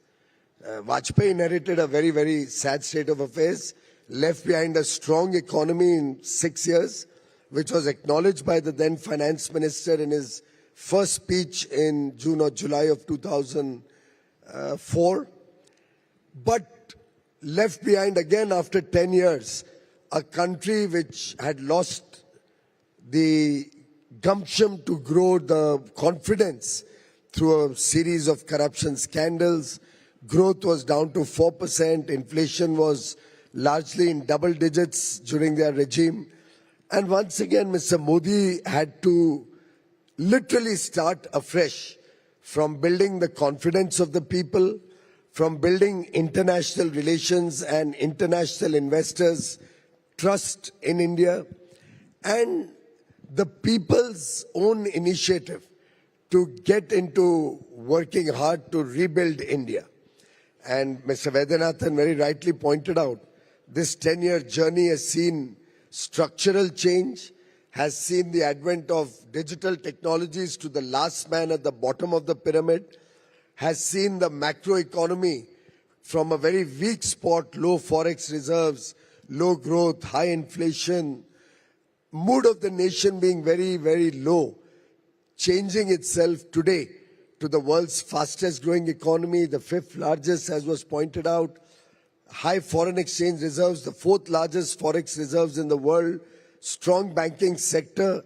Vajpayee inherited a very, very sad state of affairs, left behind a strong economy in 6 years, which was acknowledged by the then finance minister in his first speech in June or July of 2004, but left behind again after 10 years a country which had lost the gumption to grow, the confidence through a series of corruption scandals. Growth was down to 4%, inflation was largely in double digits during their regime. And once again, Mr. Modi had to literally start afresh, from building the confidence of the people, from building international relations and international investors' trust in India, and the people's own initiative to get into working hard to rebuild India. And Mr. Vaidyanathan very rightly pointed out, this 10-year journey has seen structural change, has seen the advent of digital technologies to the last man at the bottom of the pyramid, has seen the macroeconomy from a very weak spot, low forex reserves, low growth, high inflation, mood of the nation being very, very low, changing itself today to the world's fastest growing economy, the 5th largest, as was pointed out, high foreign exchange reserves, the 4th largest forex reserves in the world, strong banking sector,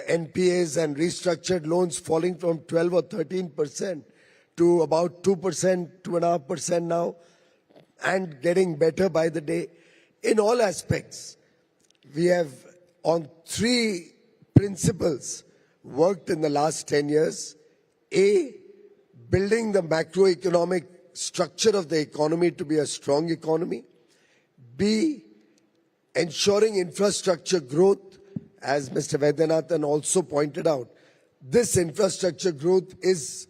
NPAs and restructured loans falling from 12 or 13% to about 2%, 2.5% now, and getting better by the day. In all aspects, we have on 3 principles worked in the last 10 years. A, building the macroeconomic structure of the economy to be a strong economy. B, ensuring infrastructure growth, as Mr. Vaidyanathan also pointed out. This infrastructure growth is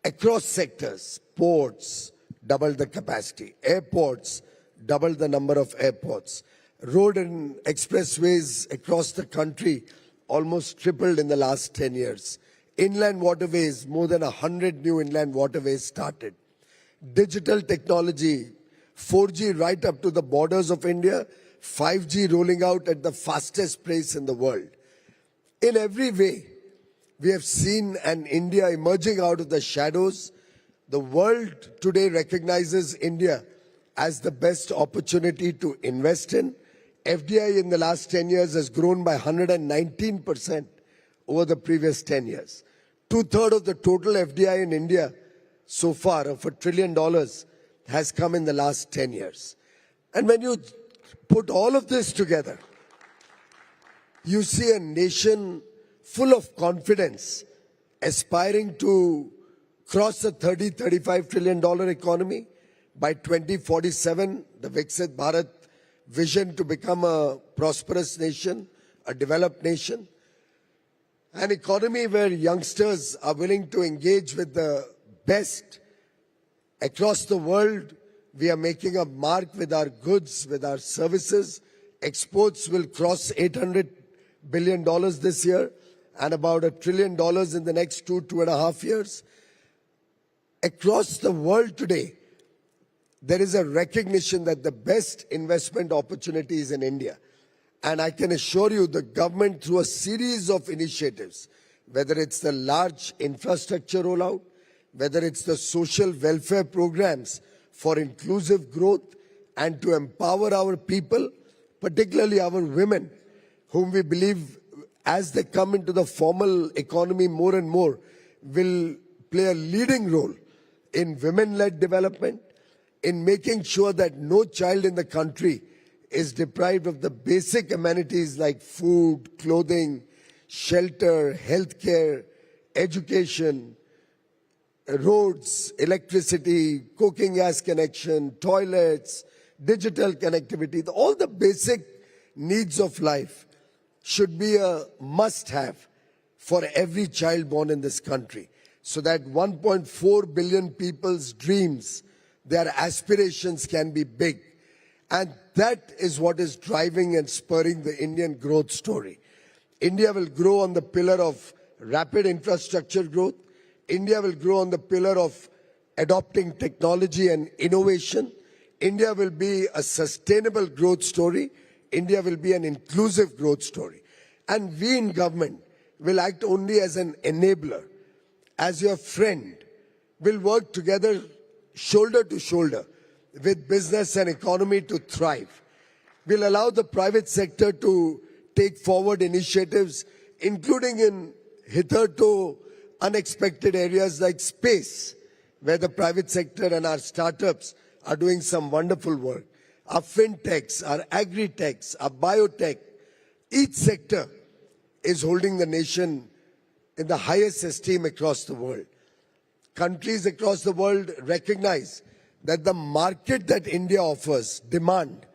across sectors. Ports, double the capacity. Airports, double the number of airports. Road and expressways across the country almost tripled in the last 10 years. Inland waterways, more than 100 new inland waterways started. Digital technology, 4G right up to the borders of India, 5G rolling out at the fastest pace in the world. In every way, we have seen an India emerging out of the shadows. The world today recognizes India as the best opportunity to invest in. FDI in the last 10 years has grown by 119% over the previous 10 years. 2/3 of the total FDI in India so far of $1 trillion has come in the last 10 years. And when you put all of this together, you see a nation full of confidence, aspiring to cross the $30-35 trillion economy by 2047, the Viksit Bharat vision to become a prosperous nation, a developed nation, an economy where youngsters are willing to engage with the best across the world. We are making a mark with our goods, with our services. Exports will cross $800 billion this year and about $1 trillion in the next 2.5 years. Across the world today, there is a recognition that the best investment opportunity is in India. And I can assure you the government, through a series of initiatives, whether it's the large infrastructure rollout, whether it's the social welfare programs for inclusive growth and to empower our people, particularly our women, whom we believe as they come into the formal economy more and more, will play a leading role in women-led development, in making sure that no child in the country is deprived of the basic amenities like food, clothing, shelter, healthcare, education, roads, electricity, cooking gas connection, toilets, digital connectivity. All the basic needs of life should be a must-have for every child born in this country, so that 1.4 billion people's dreams, their aspirations can be big. And that is what is driving and spurring the Indian growth story. India will grow on the pillar of rapid infrastructure growth. India will grow on the pillar of adopting technology and innovation. India will be a sustainable growth story. India will be an inclusive growth story. And we in government will act only as an enabler, as your friend. We'll work together shoulder to shoulder with business and economy to thrive. We'll allow the private sector to take forward initiatives, including in hitherto unexpected areas like space, where the private sector and our startups are doing some wonderful work. Our fintechs, our agri-techs, our biotech, each sector is holding the nation in the highest esteem across the world. Countries across the world recognize that the market that India offers, demand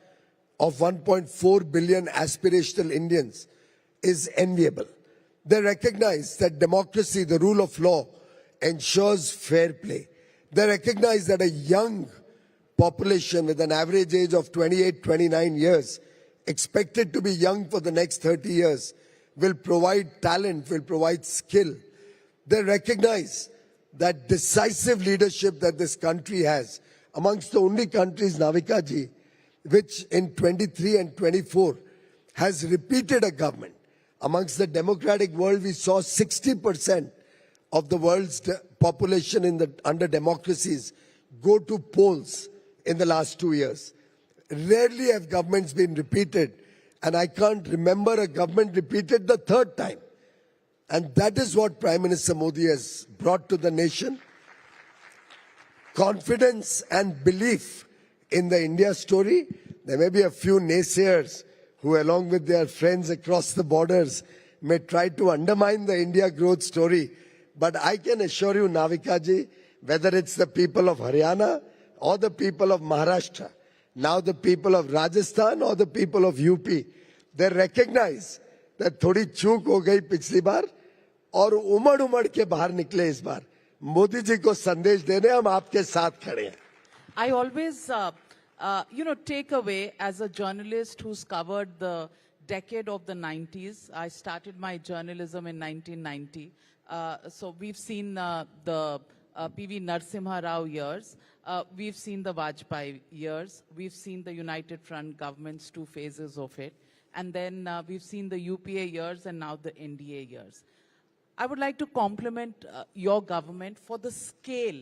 of 1.4 billion aspirational Indians, is enviable. They recognize that democracy, the rule of law, ensures fair play. They recognize that a young population with an average age of 28, 29 years expected to be young for the next 30 years, will provide talent, will provide skill. They recognize that decisive leadership that this country has, amongst the only countries, Navika ji, which in 23 and 24 has repeated a government. Amongst the democratic world, we saw 60% of the world's population under democracies go to polls in the last 2 years. Rarely have governments been repeated, and I can't remember a government repeated the third time. And that is what Prime Minister Modi has brought to the nation. Confidence and belief in the India story. There may be a few naysayers who, along with their friends across the borders, may try to undermine the India growth story. But I can assure you, Navika ji, whether it's the people of Haryana or the people of Maharashtra, now the people of Rajasthan or the people of UP, they recognize that थोड़ी चूक हो गई पिछली बार और उमड़ के बाहर निकले इस बार. मोदी जी को संदेश देने हम आपके साथ खड़े हैं. I always, take away as a journalist who's covered the decade of the 90s. I started my journalism in 1990. So we've seen the P.V. Narasimha Rao years. We've seen the Vajpayee years. We've seen the United Front government's 2 phases of it. And then we've seen the UPA years and now the NDA years. I would like to compliment your government for the scale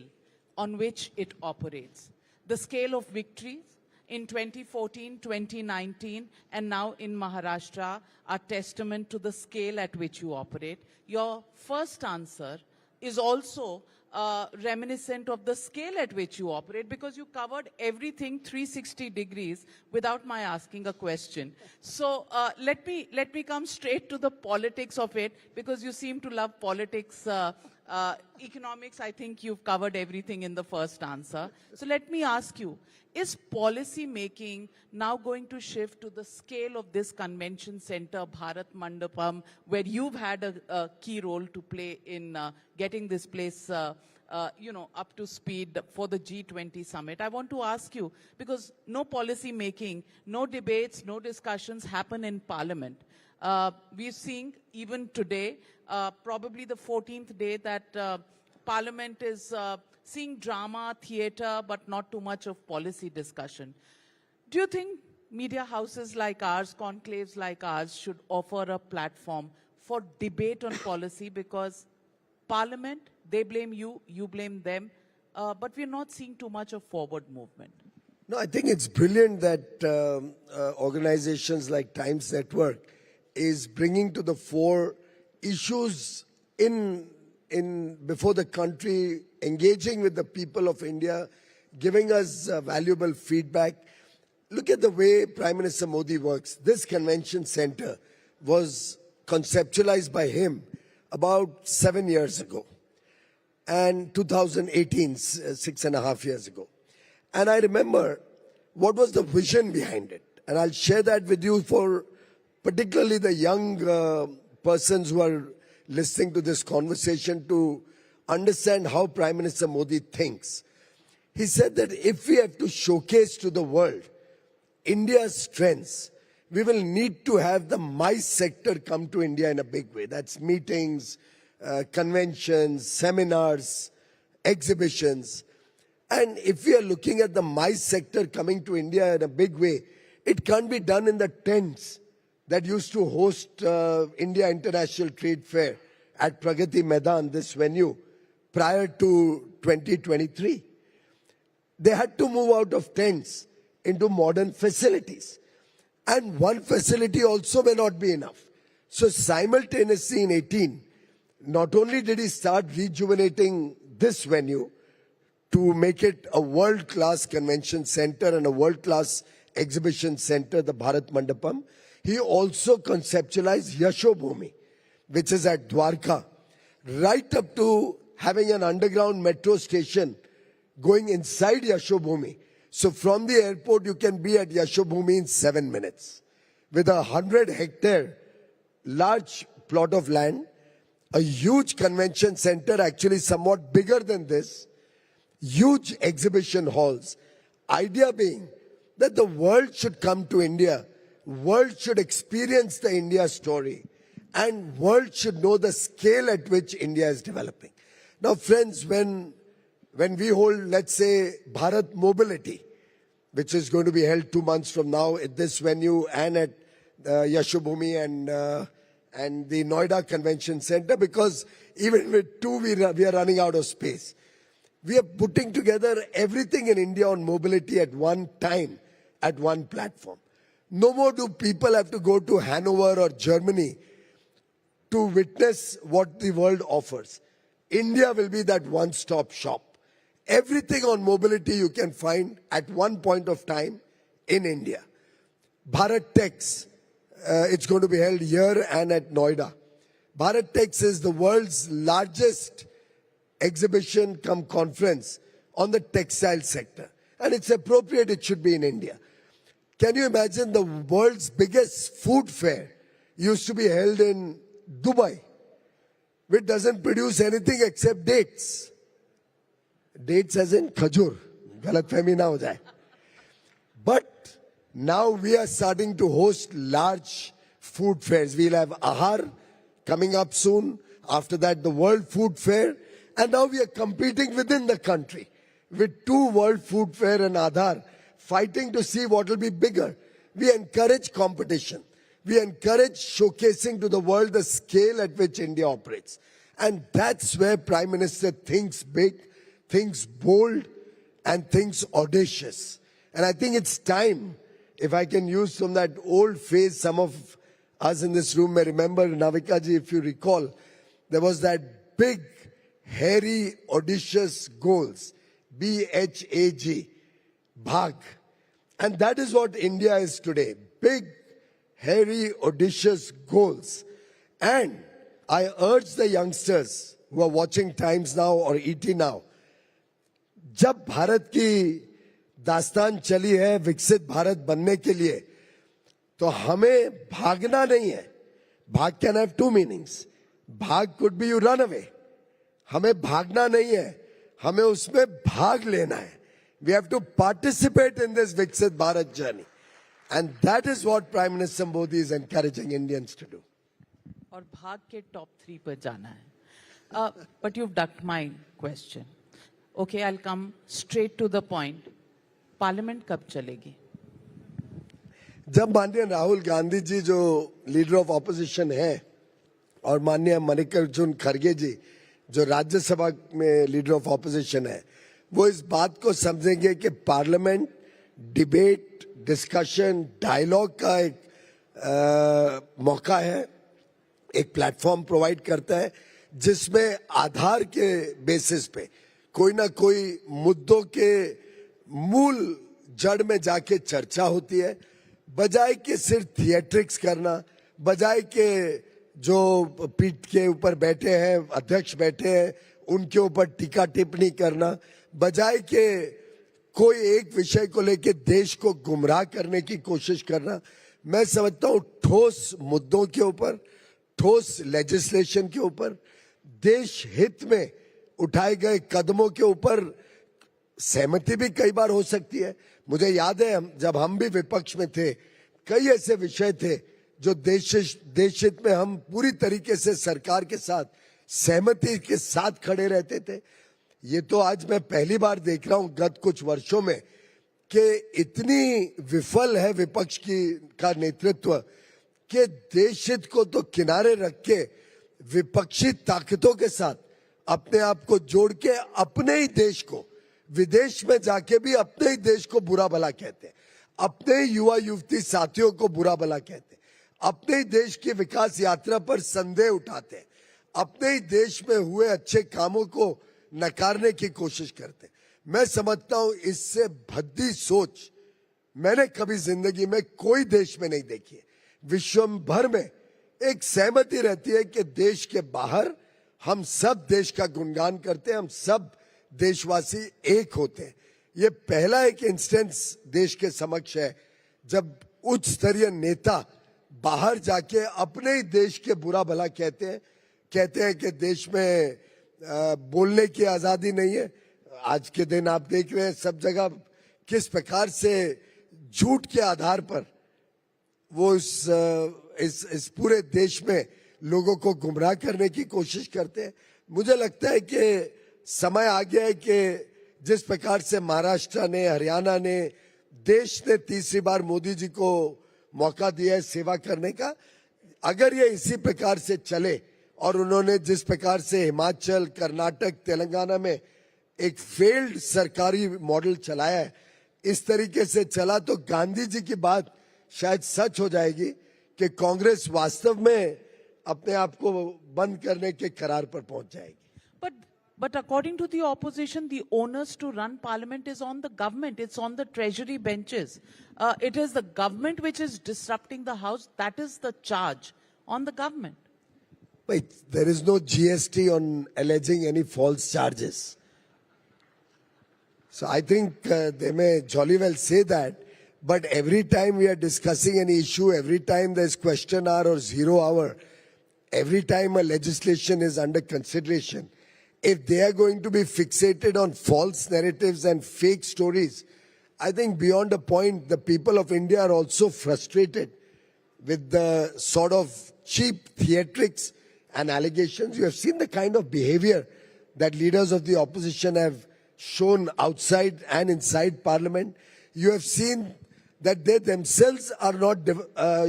on which it operates. The scale of victories in 2014, 2019, and now in Maharashtra are testament to the scale at which you operate. Your first answer is also reminiscent of the scale at which you operate, because you covered everything 360 degrees without my asking a question. So let me come straight to the politics of it, because you seem to love politics. Economics, I think you've covered everything in the first answer. So let me ask you, is policy making now going to shift to the scale of this convention center, Bharat Mandapam, where you've had a key role to play in getting this place up to speed for the G20 summit? I want to ask you, because no policy making, no debates, no discussions happen in Parliament. We're seeing even today, probably the 14th day that Parliament is seeing drama, theater, but not too much of policy discussion. Do you think media houses like ours, conclaves like ours, should offer a platform for debate on policy? Because Parliament, they blame you, you blame them, but we're not seeing too much of forward movement. No, I think it's brilliant that organizations like Times Network is bringing to the fore issues before the country, engaging with the people of India, giving us valuable feedback. Look at the way Prime Minister Modi works. This convention center was conceptualized by him about 7 years ago, and 2018, 6.5 years ago. And I remember what was the vision behind it. And I'll share that with you for particularly the young persons who are listening to this conversation to understand how Prime Minister Modi thinks. He said that if we have to showcase to the world India's strengths, we will need to have the MICE sector come to India in a big way. That's meetings, conventions, seminars, exhibitions. And if we are looking at the MICE sector coming to India in a big way, it can't be done in the tents that used to host India International Trade Fair at Pragati Maidan, this venue, prior to 2023. They had to move out of tents into modern facilities. And one facility also may not be enough. So simultaneously in 18, not only did he start rejuvenating this venue to make it a world-class convention center and a world-class exhibition center, the Bharat Mandapam, he also conceptualized Yashobhumi, which is at Dwarka, right up to having an underground metro station going inside Yashobhumi. So from the airport, you can be at Yashobhumi in 7 minutes. With 100-hectare large plot of land, a huge convention center, actually somewhat bigger than this, huge exhibition halls. Idea being that the world should come to India world should experience the India story, and world should know the scale at which India is developing. Now, friends, when we hold, let's say, Bharat Mobility, which is going to be held 2 months from now at this venue and at Yashobhumi and the Noida Convention Center, because even with two, we are running out of space. We are putting together everything in India on mobility at one time, at one platform. No more do people have to go to Hanover or Germany to witness what the world offers. India will be that one-stop shop. Everything on mobility you can find at one point of time in India. Bharat Techs, it's going to be held here and at Noida. Bharat Techs is the world's largest exhibition cum conference on the textile sector. And it's appropriate it should be in India. Can you imagine the world's biggest food fair used to be held in Dubai, which doesn't produce anything except dates. Dates as in khajur. Galatfahmi na ho jaye. But now we are starting to host large food fairs. We'll have Ahar coming up soon. After that, the World Food Fair. And now we are competing within the country with 2 World Food Fair and Aadhaar, fighting to see what will be bigger. We encourage competition. We encourage showcasing to the world the scale at which India operates. And that's where Prime Minister thinks big, thinks bold, and thinks audacious. And I think it's time, if I can use from that old phrase, some of us in this room may remember, Navika ji, if you recall, there was that big, hairy, audacious goals, BHAG, Bhag. And that is what India is today, big, hairy, audacious goals. And I urge the youngsters who are watching Times Now or ET Now, जब भारत की दास्तान चली है विकसित भारत बनने के लिए, तो हमें भागना नहीं है. भाग can have 2 meanings. भाग could be you run away. हमें भागना नहीं है, हमें उसमें भाग लेना है. We have to participate in this Viksit Bharat journey. And that is what Prime Minister Modi is encouraging Indians to do. और भाग के top 3 पर जाना है. But you've ducked my question. Okay, I'll come straight to the point. Parliament कब चलेगी? जब माननीय राहुल गांधी जी जो लीडर ऑफ ऑपोजिशन है और माननीय मल्लिकार्जुन खड़गे जी जो राज्यसभा में लीडर ऑफ ऑपोजिशन है, वो इस बात को समझेंगे कि पार्लियामेंट डिबेट, डिस्कशन, डायलॉग का एक मौका है, एक प्लेटफॉर्म प्रोवाइड करता है जिसमें आधार के बेसिस पे कोई ना कोई मुद्दों के मूल जड़ में जाके चर्चा होती है, बजाय के सिर्फ थिएट्रिक्स करना, बजाय के जो पीठ के ऊपर बैठे हैं, अध्यक्ष बैठे हैं, उनके ऊपर टीका टिप्पणी करना, बजाय के कोई एक विषय को लेके देश को गुमराह करने की कोशिश करना. मैं समझता हूं ठोस मुद्दों के ऊपर, ठोस लेजिस्लेशन के ऊपर, देश हित में उठाए गए कदमों के ऊपर सहमति भी कई बार हो सकती है. मुझे याद है जब हम भी विपक्ष में थे, कई ऐसे विषय थे जो देश हित में हम पूरी तरीके से सरकार के साथ सहमति के साथ खड़े रहते थे. ये तो आज मैं पहली बार देख रहा हूं गत कुछ वर्षों में कि इतनी विफल है विपक्ष का नेतृत्व कि देश हित को तो किनारे रख के विपक्षी ताकतों के साथ अपने आप को जोड़ के अपने ही देश को, विदेश में जाके भी अपने ही देश को बुरा भला कहते हैं, अपने ही युवा युवती साथियों को बुरा भला कहते हैं, अपने ही देश की विकास यात्रा पर संदेह उठाते हैं, अपने ही देश में हुए अच्छे कामों को नकारने की कोशिश करते हैं. मैं समझता हूं इससे भद्दी सोच मैंने कभी जिंदगी में कोई देश में नहीं देखी है. विश्व भर में एक सहमति रहती है कि देश के बाहर हम सब देश का गुणगान करते हैं, हम सब देशवासी एक होते हैं. ये पहला एक इंस्टेंस देश के समक्ष है जब उच्च स्तरीय नेता बाहर जाके अपने ही देश के बुरा भला कहते हैं कि देश में बोलने की आजादी नहीं है. आज के दिन आप देख रहे हैं सब जगह किस प्रकार से झूठ के आधार पर वो इस पूरे देश में लोगों को गुमराह करने की कोशिश करते हैं। मुझे लगता है कि समय आ गया है कि जिस प्रकार से महाराष्ट्र ने, हरियाणा ने, देश ने तीसरी बार मोदी जी को मौका दिया है सेवा करने का, अगर ये इसी प्रकार से चले और उन्होंने जिस प्रकार से हिमाचल, कर्नाटक, तेलंगाना में एक फेल्ड सरकारी मॉडल चलाया है, इस तरीके से चला तो गांधी जी की बात शायद सच हो जाएगी कि कांग्रेस वास्तव में अपने आप को बंद करने के करार पर पहुंच जाएगी। But according to the opposition, the onus to run parliament is on the government. It's on the treasury benches. It is the government which is disrupting the house. That is the charge on the government. Wait, there is no GST on alleging any false charges. So I think they may jolly well say that, but every time we are discussing any issue, every time there's question hour or 0 hour, every time a legislation is under consideration, if they are going to be fixated on false narratives and fake stories, I think beyond a point, the people of India are also frustrated with the sort of cheap theatrics and allegations. You have seen the kind of behavior that leaders of the opposition have shown outside and inside Parliament. You have seen that they themselves are not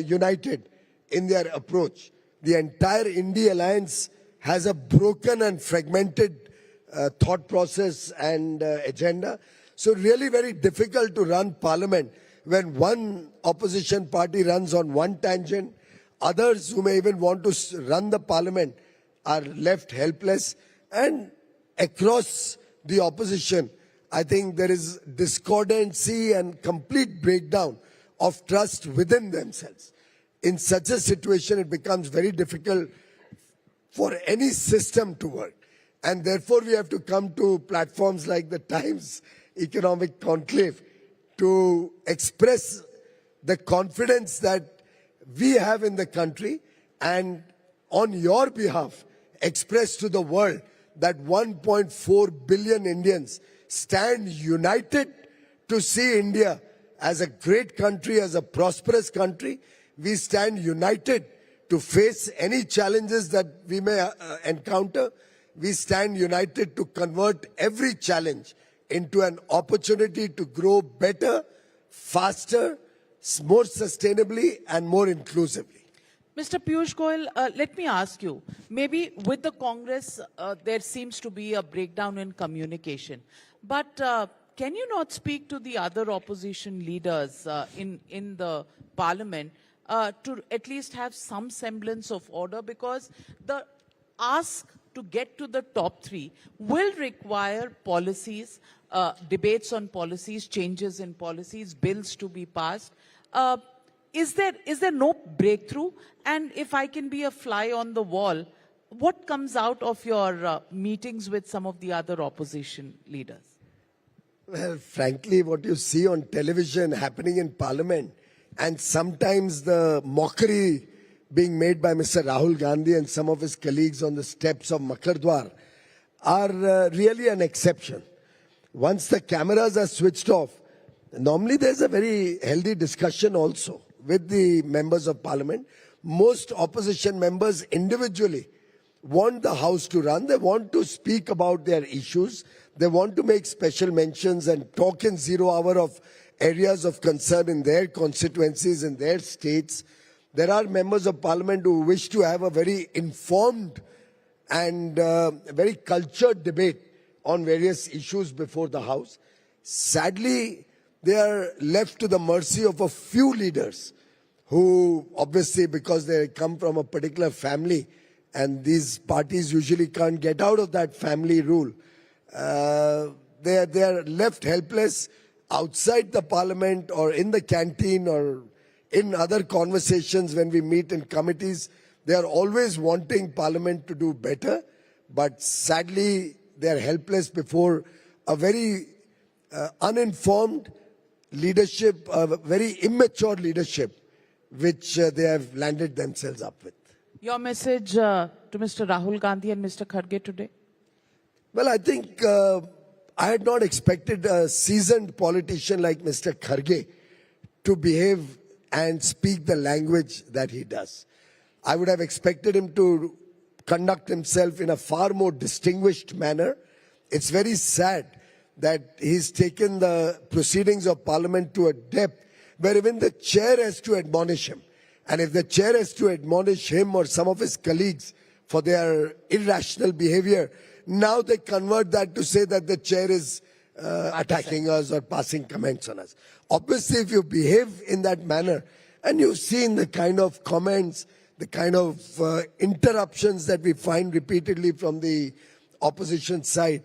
united in their approach. The entire India alliance has a broken and fragmented thought process and agenda. So really very difficult to run Parliament when one opposition party runs on one tangent, others who may even want to run the Parliament are left helpless, and across the opposition, I think there is discordancy and complete breakdown of trust within themselves. In such a situation, it becomes very difficult for any system to work. And therefore, we have to come to platforms like the Times Economic Conclave to express the confidence that we have in the country, and on your behalf, express to the world that 1.4 billion Indians stand united to see India as a great country, as a prosperous country. We stand united to face any challenges that we may encounter. We stand united to convert every challenge into an opportunity to grow better, faster, more sustainably and more inclusively. Mr. Piyush Goyal, let me ask you, maybe with the Congress, there seems to be a breakdown in communication. But can you not speak to the other opposition leaders in the Parliament to at least have some semblance of order? Because the ask to get to the top three will require policies, debates on policies, changes in policies, bills to be passed. Is there no breakthrough? And if I can be a fly on the wall, what comes out of your meetings with some of the other opposition leaders? Well, frankly, what you see on television happening in Parliament, and sometimes the mockery being made by Mr. Rahul Gandhi and some of his colleagues on the steps of Makardwar, are really an exception. Once the cameras are switched off, normally there's a very healthy discussion also with the members of Parliament. Most opposition members individually want the House to run. They want to speak about their issues. They want to make special mentions and talk in 0 hour of areas of concern in their constituencies, in their states. There are members of Parliament who wish to have a very informed and very cultured debate on various issues before the House. Sadly, they are left to the mercy of a few leaders who, obviously, because they come from a particular family, and these parties usually can't get out of that family rule, they are left helpless outside the Parliament or in the canteen or in other conversations when we meet in committees. They are always wanting Parliament to do better, but sadly they are helpless before a very uninformed leadership, a very immature leadership, which they have landed themselves up with. Your message to Mr. Rahul Gandhi and Mr. Kharge today? Well, I think I had not expected a seasoned politician like Mr. Kharge to behave and speak the language that he does. I would have expected him to conduct himself in a far more distinguished manner. It's very sad that he's taken the proceedings of Parliament to a depth where even the chair has to admonish him. And if the chair has to admonish him or some of his colleagues for their irrational behavior, now they convert that to say that the chair is attacking us or passing comments on us. Obviously, if you behave in that manner, and you've seen the kind of comments, the kind of interruptions that we find repeatedly from the opposition side,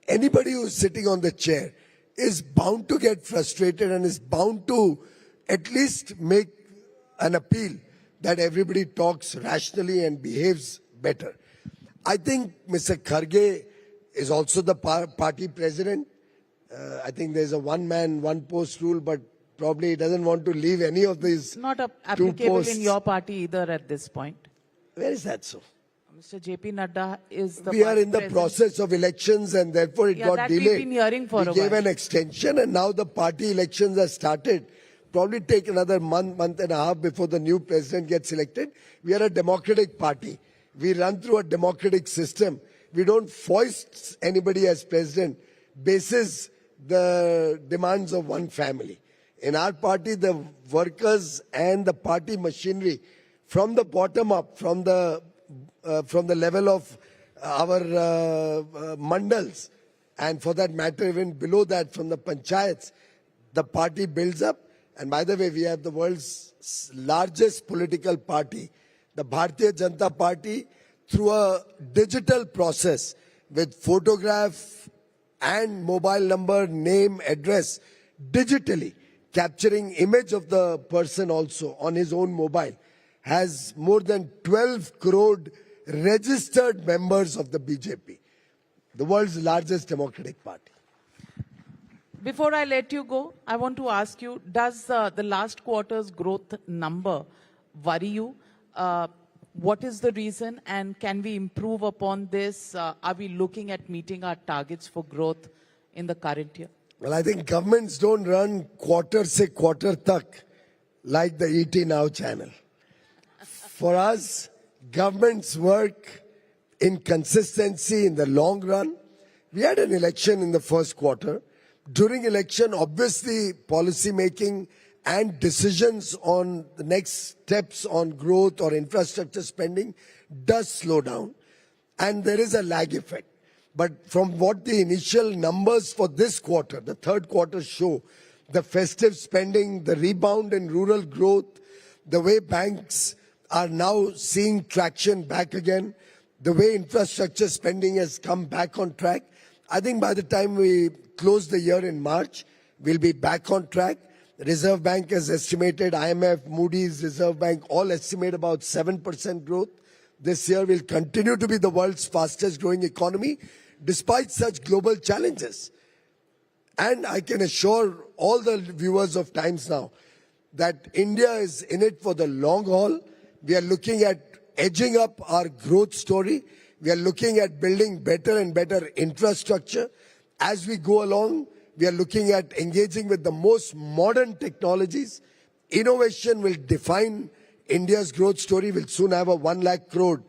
anybody who's sitting on the chair is bound to get frustrated and is bound to at least make an appeal that everybody talks rationally and behaves better. I think Mr. Kharge is also the party president. I think there's a one-man, one-post rule, but probably he doesn't want to leave any of these Not two applicable posts. in your party either at this point. Where is that so? Mr. JP Nadda is the We are party in the president. process of elections and therefore it got that delayed. we've been hearing for we a gave while. an extension and now the party elections are started. Probably take another month and a half before the new president gets elected. We are a democratic party. We run through a democratic system. We don't foist anybody as president basis the demands of one family. In our party, the workers and the party machinery, from the bottom up, from the level of our mandals, and for that matter, even below that, from the panchayats, the party builds up. And by the way, we have the world's largest political party, the Bharatiya Janata Party, through a digital process with photograph and mobile number, name, address, digitally capturing image of the person also on his own mobile, has more than 12 crore registered members of the BJP, the world's largest democratic party. Before I let you go, I want to ask you, does the last quarter's growth number worry you? What is the reason and can we improve upon this? Are we looking at meeting our targets for growth in the current year? Well, I think governments don't run quarter se quarter tak like the ET Now channel. For us, governments work in consistency in the long run. We had an election in the first quarter. During election, obviously, policy making and decisions on the next steps on growth or infrastructure spending does slow down. And there is a lag effect. But from what the initial numbers for this quarter, the third quarter show, the festive spending, the rebound in rural growth, the way banks are now seeing traction back again, the way infrastructure spending has come back on track, I think by the time we close the year in March, we'll be back on track. The Reserve Bank has estimated, IMF, Moody's, Reserve Bank, all estimate about 7% growth. This year will continue to be the world's fastest growing economy, despite such global challenges. And I can assure all the viewers of Times Now that India is in it for the long haul. We are looking at edging up our growth story. We are looking at building better and better infrastructure. As we go along, we are looking at engaging with the most modern technologies. Innovation will define India's growth story. We'll soon have a 1 lakh crore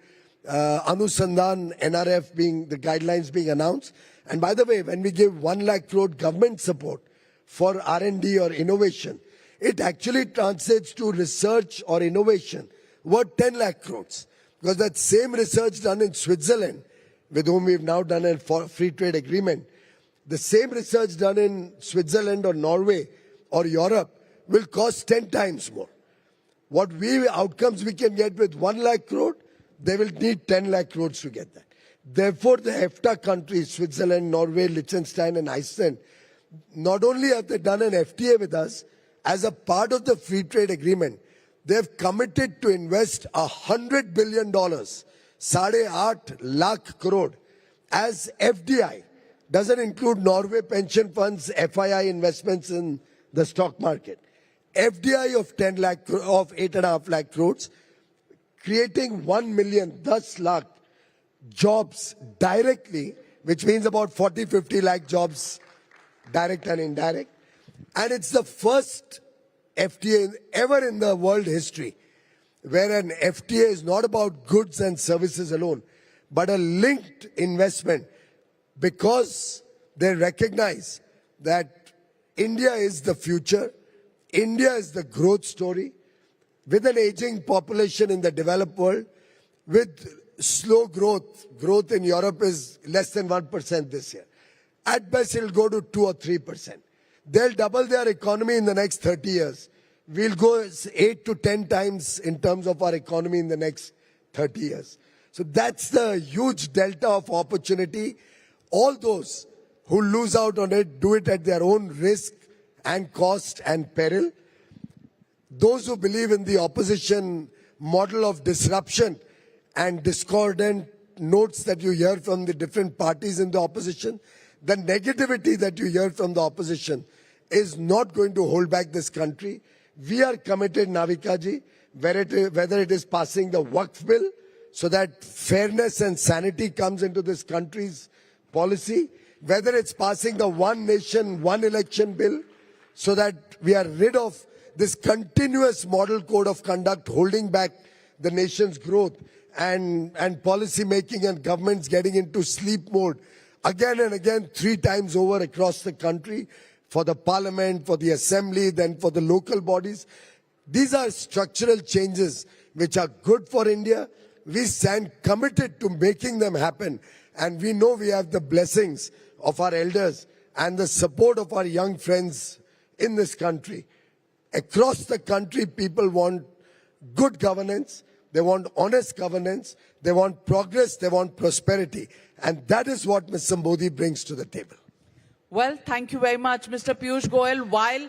Anusandhan NRF being the guidelines being announced. And by the way, when we give 1 lakh crore government support for R&D or innovation, it actually translates to research or innovation worth 10 lakh crores. Because that same research done in Switzerland, with whom we've now done a free trade agreement, the same research done in Switzerland or Norway or Europe will cost 10 times more. What outcomes we can get with 1 lakh crore, they will need 10 lakh crores to get that. Therefore, the EFTA countries, Switzerland, Norway, Liechtenstein and Iceland, not only have they done an FTA with us, as a part of the free trade agreement, they have committed to invest $100 billion, 8.5 lakh crore, as FDI. Doesn't include Norway pension funds, FII investments in the stock market. FDI of 8.5 lakh crores, creating 1 million, 10 lakh jobs directly, which means about 40-50 lakh jobs, direct and indirect. And it's the first FTA ever in the world history, where an FTA is not about goods and services alone, but a linked investment, because they recognize that India is the future, India is the growth story, with an aging population in the developed world, with slow growth. Growth in Europe is less than 1% this year. At best, it'll go to 2 or 3%. They'll double their economy in the next 30 years. We'll go 8 to 10 times in terms of our economy in the next 30 years. So that's the huge delta of opportunity. All those who lose out on it do it at their own risk and cost and peril. Those who believe in the opposition model of disruption and discordant notes that you hear from the different parties in the opposition, the negativity that you hear from the opposition is not going to hold back this country. We are committed, Navikaji, whether it is passing the Waqf bill so that fairness and sanity comes into this country's policy, whether it's passing the One Nation, One Election bill so that we are rid of this continuous model code of conduct holding back the nation's growth, and policy making and governments getting into sleep mode again and again 3 times over across the country, for the parliament, for the assembly, then for the local bodies. These are structural changes which are good for India. We stand committed to making them happen, and we know we have the blessings of our elders and the support of our young friends in this country. Across the country, people want good governance, they want honest governance, they want progress, they want prosperity. And that is what Mr. Modi brings to the table. Well, thank you very much, Mr. Piyush Goyal. While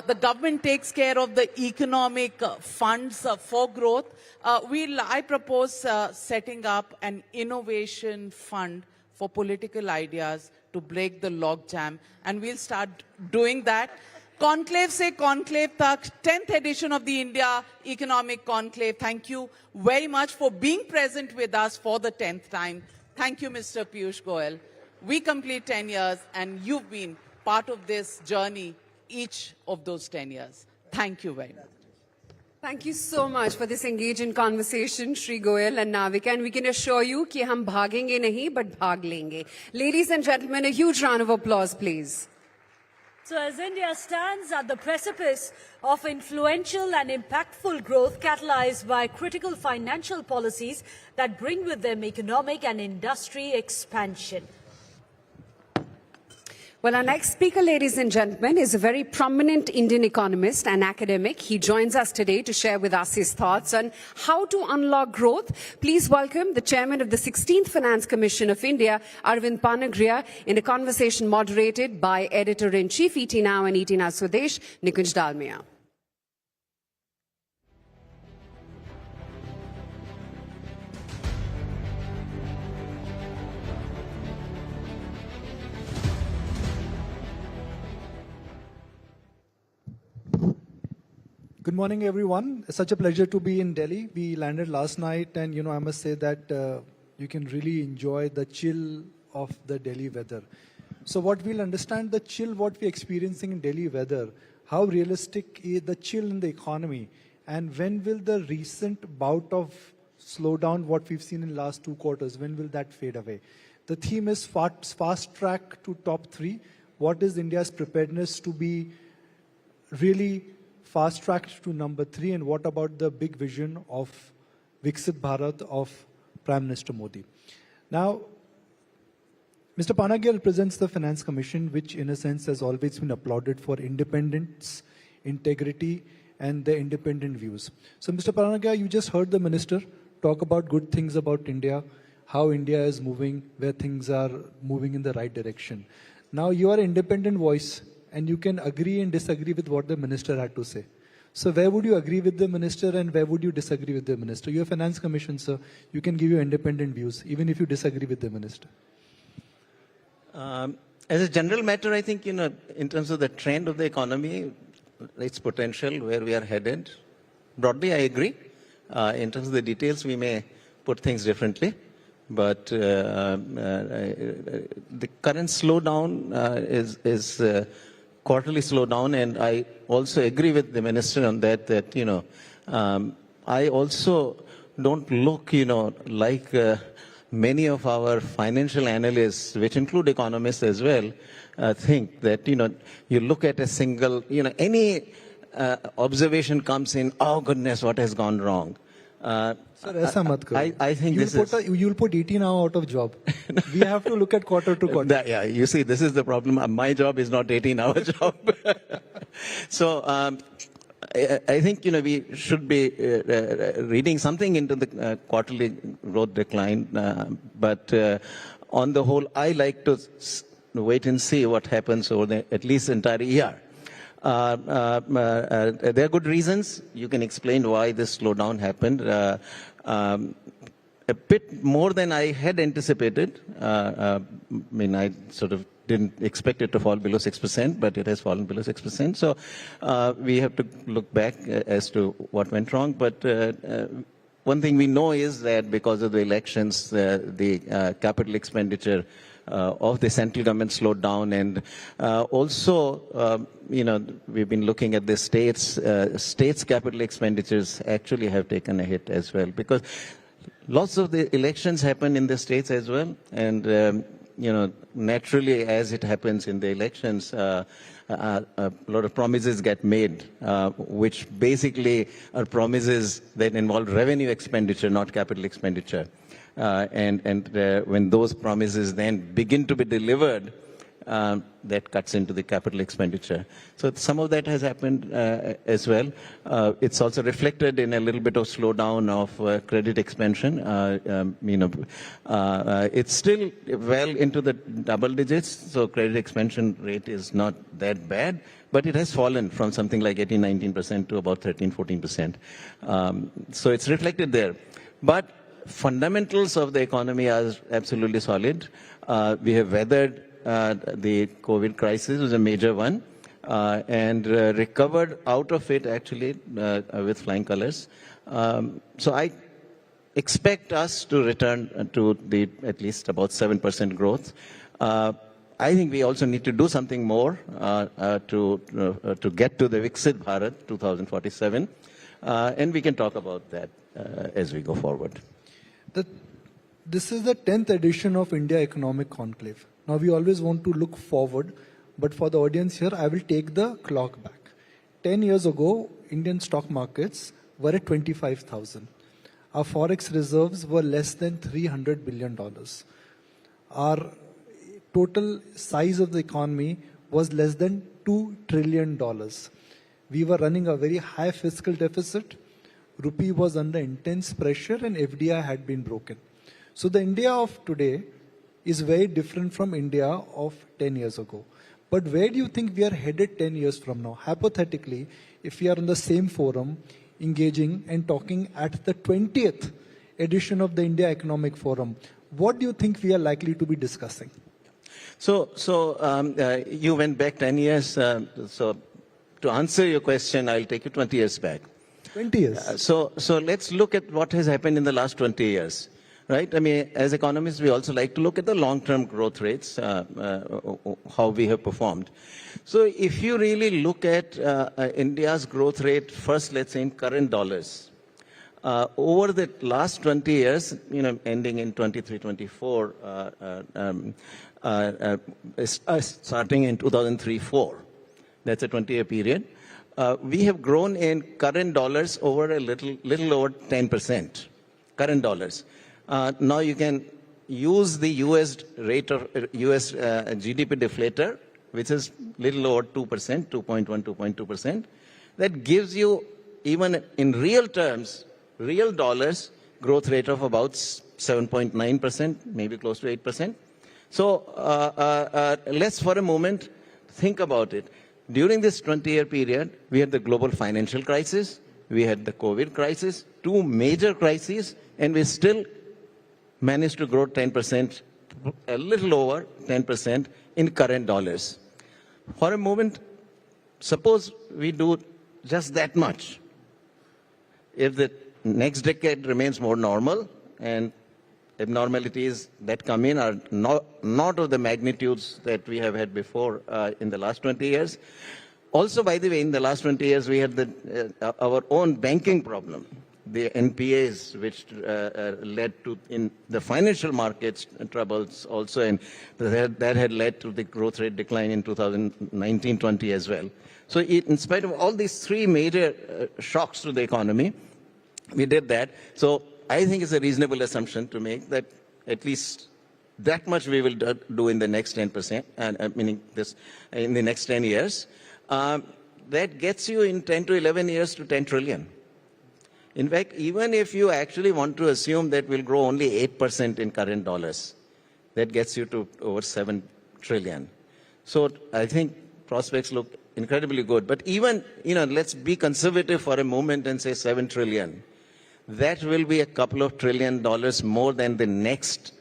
the government takes care of the economic funds for growth, I propose setting up an innovation fund for political ideas to break the logjam, and we'll start doing that. Conclave se conclave tak, 10th edition of the India Economic Conclave. Thank you very much for being present with us for the 10th time. Thank you, Mr. Piyush Goyal. We complete 10 years, and you've been part of this journey each of those 10 years. Thank you very much. Thank you so much for this engaging conversation, Shri Goyal and Navika. And we can assure you कि हम भागेंगे नहीं, but भाग लेंगे. Ladies and gentlemen, a huge round of applause, please. So as India stands at the precipice of influential and impactful growth catalyzed by critical financial policies that bring with them economic and industry expansion. Well, our next speaker, ladies and gentlemen, is a very prominent Indian economist and academic. He joins us today to share with us his thoughts on how to unlock growth. Please welcome the chairman of the 16th Finance Commission of India, Arvind Panagriya, in a conversation moderated by Editor-in-Chief ET Now and ET Now Swadesh, Nikunj Dalmia. Good morning, everyone. It's such a pleasure to be in Delhi. We landed last night, and I must say that you can really enjoy the chill of the Delhi weather. So what we'll understand, the chill what we're experiencing in Delhi weather, how realistic is the chill in the economy, and when will the recent bout of slowdown what we've seen in last 2 quarters, when will that fade away? The theme is fast track to top 3. What is India's preparedness to be really fast-tracked to number 3, and what about the big vision of Viksit Bharat of Prime Minister Modi? Now, Mr. Panagriya represents the Finance Commission, which in a sense has always been applauded for independence, integrity, and the independent views. So, Mr. Panagriya, you just heard the minister talk about good things about India, how India is moving, where things are moving in the right direction. Now, you are an independent voice, and you can agree and disagree with what the minister had to say. So where would you agree with the minister and where would you disagree with the minister? You're a finance commission, sir. You can give your independent views, even if you disagree with the minister. As a general matter, I think, in terms of the trend of the economy, its potential, where we are headed, broadly I agree. In terms of the details, we may put things differently. But the current slowdown is quarterly slowdown, and I also agree with the minister on that, I also don't look, like many of our financial analysts, which include economists as well, think that, you look at a single, any observation comes in, oh goodness, what has gone wrong? Sir, aisa mat karo. I think you'll put 18 hours out of job. We have to look at quarter to quarter. Yeah, you see, this is the problem. My job is not 18-hour job. So I think, we should be reading something into the quarterly growth decline. But on the whole, I like to wait and see what happens over the at least entire year. There are good reasons. You can explain why this slowdown happened. A bit more than I had anticipated. I sort of didn't expect it to fall below 6%, but it has fallen below 6%. So we have to look back as to what went wrong. But one thing we know is that because of the elections, the capital expenditure of the central government slowed down, and also, we've been looking at the states' capital expenditures actually have taken a hit as well, because lots of the elections happen in the states as well, and naturally, as it happens in the elections, a lot of promises get made, which basically are promises that involve revenue expenditure, not capital expenditure. And when those promises then begin to be delivered, that cuts into the capital expenditure. So some of that has happened as well. It's also reflected in a little bit of slowdown of credit expansion. It's still well into the double digits, so credit expansion rate is not that bad, but it has fallen from something like 18-19% to about 13-14%. So it's reflected there. But fundamentals of the economy are absolutely solid. We have weathered the COVID crisis, was a major one, and recovered out of it actually with flying colors. So I expect us to return to the at least about 7% growth. I think we also need to do something more to get to the Viksit Bharat 2047, and we can talk about that as we go forward. This is the 10th edition of India Economic Conclave. Now, we always want to look forward, but for the audience here, I will take the clock back. 10 years ago, Indian stock markets were at 25,000. Our forex reserves were less than $300 billion. Our total size of the economy was less than $2 trillion. We were running a very high fiscal deficit. Rupee was under intense pressure and FDI had been broken. So the India of today is very different from India of 10 years ago. But where do you think we are headed 10 years from now? Hypothetically, if we are on the same forum, engaging and talking at the 20th edition of the India Economic Forum, what do you think we are likely to be discussing? So you went back 10 years. So to answer your question, I'll take you 20 years back. 20 years. So let's look at what has happened in the last 20 years. Right? I mean, as economists, we also like to look at the long-term growth rates, how we have performed. So if you really look at India's growth rate, first, let's say in current dollars, over the last 20 years, ending in 23, 24, starting in 2003-4, that's a 20-year period, we have grown in current dollars over a little over 10%, current dollars. Now you can use the US rate of US GDP deflator, which is little over 2%, 2.1, 2.2%. That gives you, even in real terms, real dollars, growth rate of about 7.9%, maybe close to 8%. So let's for a moment think about it. During this 20-year period, we had the global financial crisis, we had the COVID crisis, two major crises, and we still managed to grow 10%, a little over 10% in current dollars. For a moment, suppose we do just that much. If the next decade remains more normal and abnormalities that come in are not of the magnitudes that we have had before in the last 20 years. Also, by the way, in the last 20 years, we had our own banking problem, the NPAs, which led to in the financial markets troubles also, and that had led to the growth rate decline in 2019-20 as well. So in spite of all these three major shocks to the economy, we did that. So I think it's a reasonable assumption to make that at least that much we will do in the next 10%, and meaning this in the next 10 years. That gets you in 10 to 11 years to 10 trillion. In fact, even if you actually want to assume that we'll grow only 8% in current dollars, that gets you to over 7 trillion. So I think prospects look incredibly good. But even, let's be conservative for a moment and say 7 trillion. That will be a couple of $1 trillion more than the next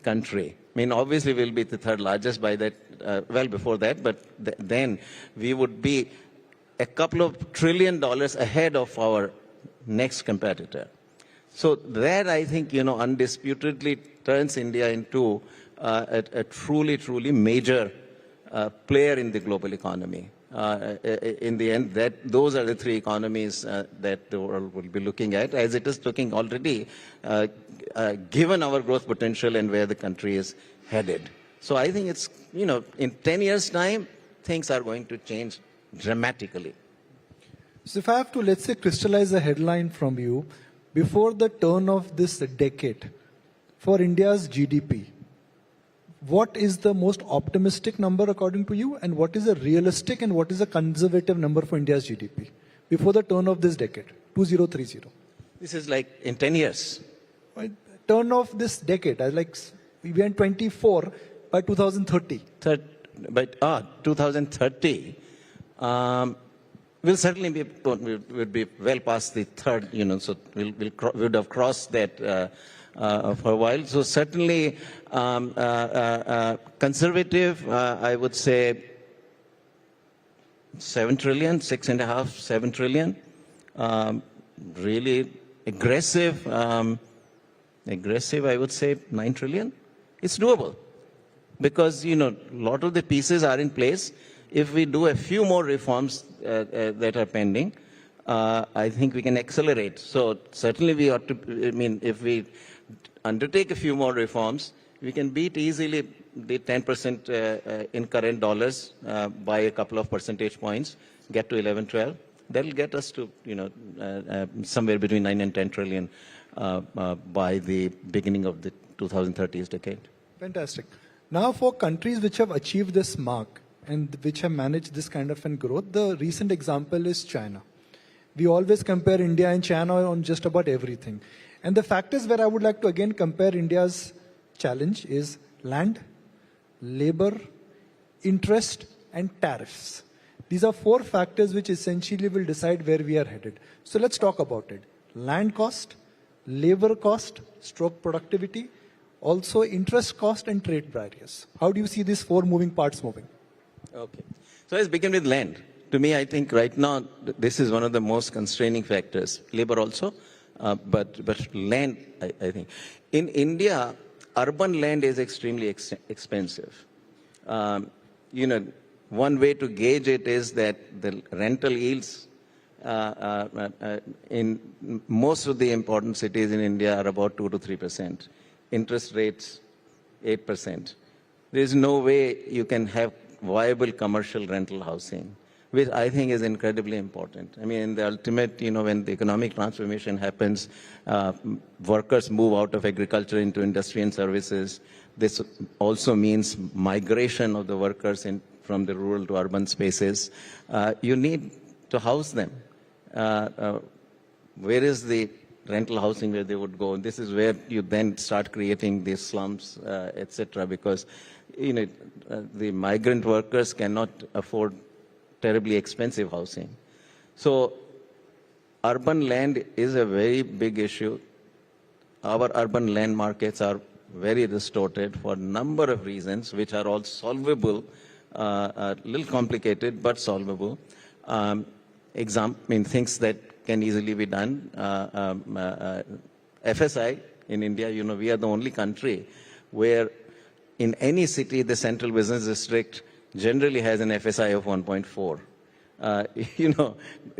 country. I mean, obviously we'll be the third largest by that, well before that, but then we would be a couple of $1 trillion ahead of our next competitor. So that, I think, undisputedly turns India into a truly, truly major player in the global economy. In the end, those are the three economies that the world will be looking at, as it is looking already, given our growth potential and where the country is headed. So I think it's, in 10 years' time, things are going to change dramatically. So if I have to, let's say, crystallize a headline from you, before the turn of this decade, for India's GDP, what is the most optimistic number according to you, and what is a realistic and what is a conservative number for India's GDP before the turn of this decade, 2030? This is like in 10 years. Turn of this decade, we went 24 by 2030. By 2030, we'll certainly we'll be well past the third, so we would have crossed that for a while. So certainly conservative, I would say 7 trillion, 6.5, 7 trillion. Really aggressive, I would say 9 trillion. It's doable because, a lot of the pieces are in place. If we do a few more reforms that are pending, I think we can accelerate. So certainly we ought to, if we undertake a few more reforms, we can beat easily the 10% in current dollars by a couple of percentage points, get to 11, 12. That'll get us to, somewhere between 9 and 10 trillion by the beginning of the 2030s decade. Fantastic. Now for countries which have achieved this mark and which have managed this kind of growth, the recent example is China. We always compare India and China on just about everything. And the factors where I would like to again compare India's challenge is land, labor, interest, and tariffs. These are four factors which essentially will decide where we are headed. So let's talk about it. Land cost, labor cost, stroke productivity, also interest cost and trade barriers. How do you see these four moving parts moving? Okay. So let's begin with land. To me, I think right now, this is one of the most constraining factors. Labor also, but land, I think. In India, urban land is extremely expensive. One way to gauge it is that the rental yields in most of the important cities in India are about 2 to 3%. Interest rates, 8%. There is no way you can have viable commercial rental housing, which I think is incredibly important. In the ultimate, when the economic transformation happens, workers move out of agriculture into industry and services. This also means migration of the workers from the rural to urban spaces. You need to house them. Where is the rental housing where they would go? And this is where you then start creating these slums, etc. Because the migrant workers cannot afford terribly expensive housing. So urban land is a very big issue. Our urban land markets are very distorted for a number of reasons, which are all solvable, a little complicated, but solvable. Things that can easily be done. FSI in India. You know, we are the only country where in any city, the central business district generally has an FSI of 1.4. You know,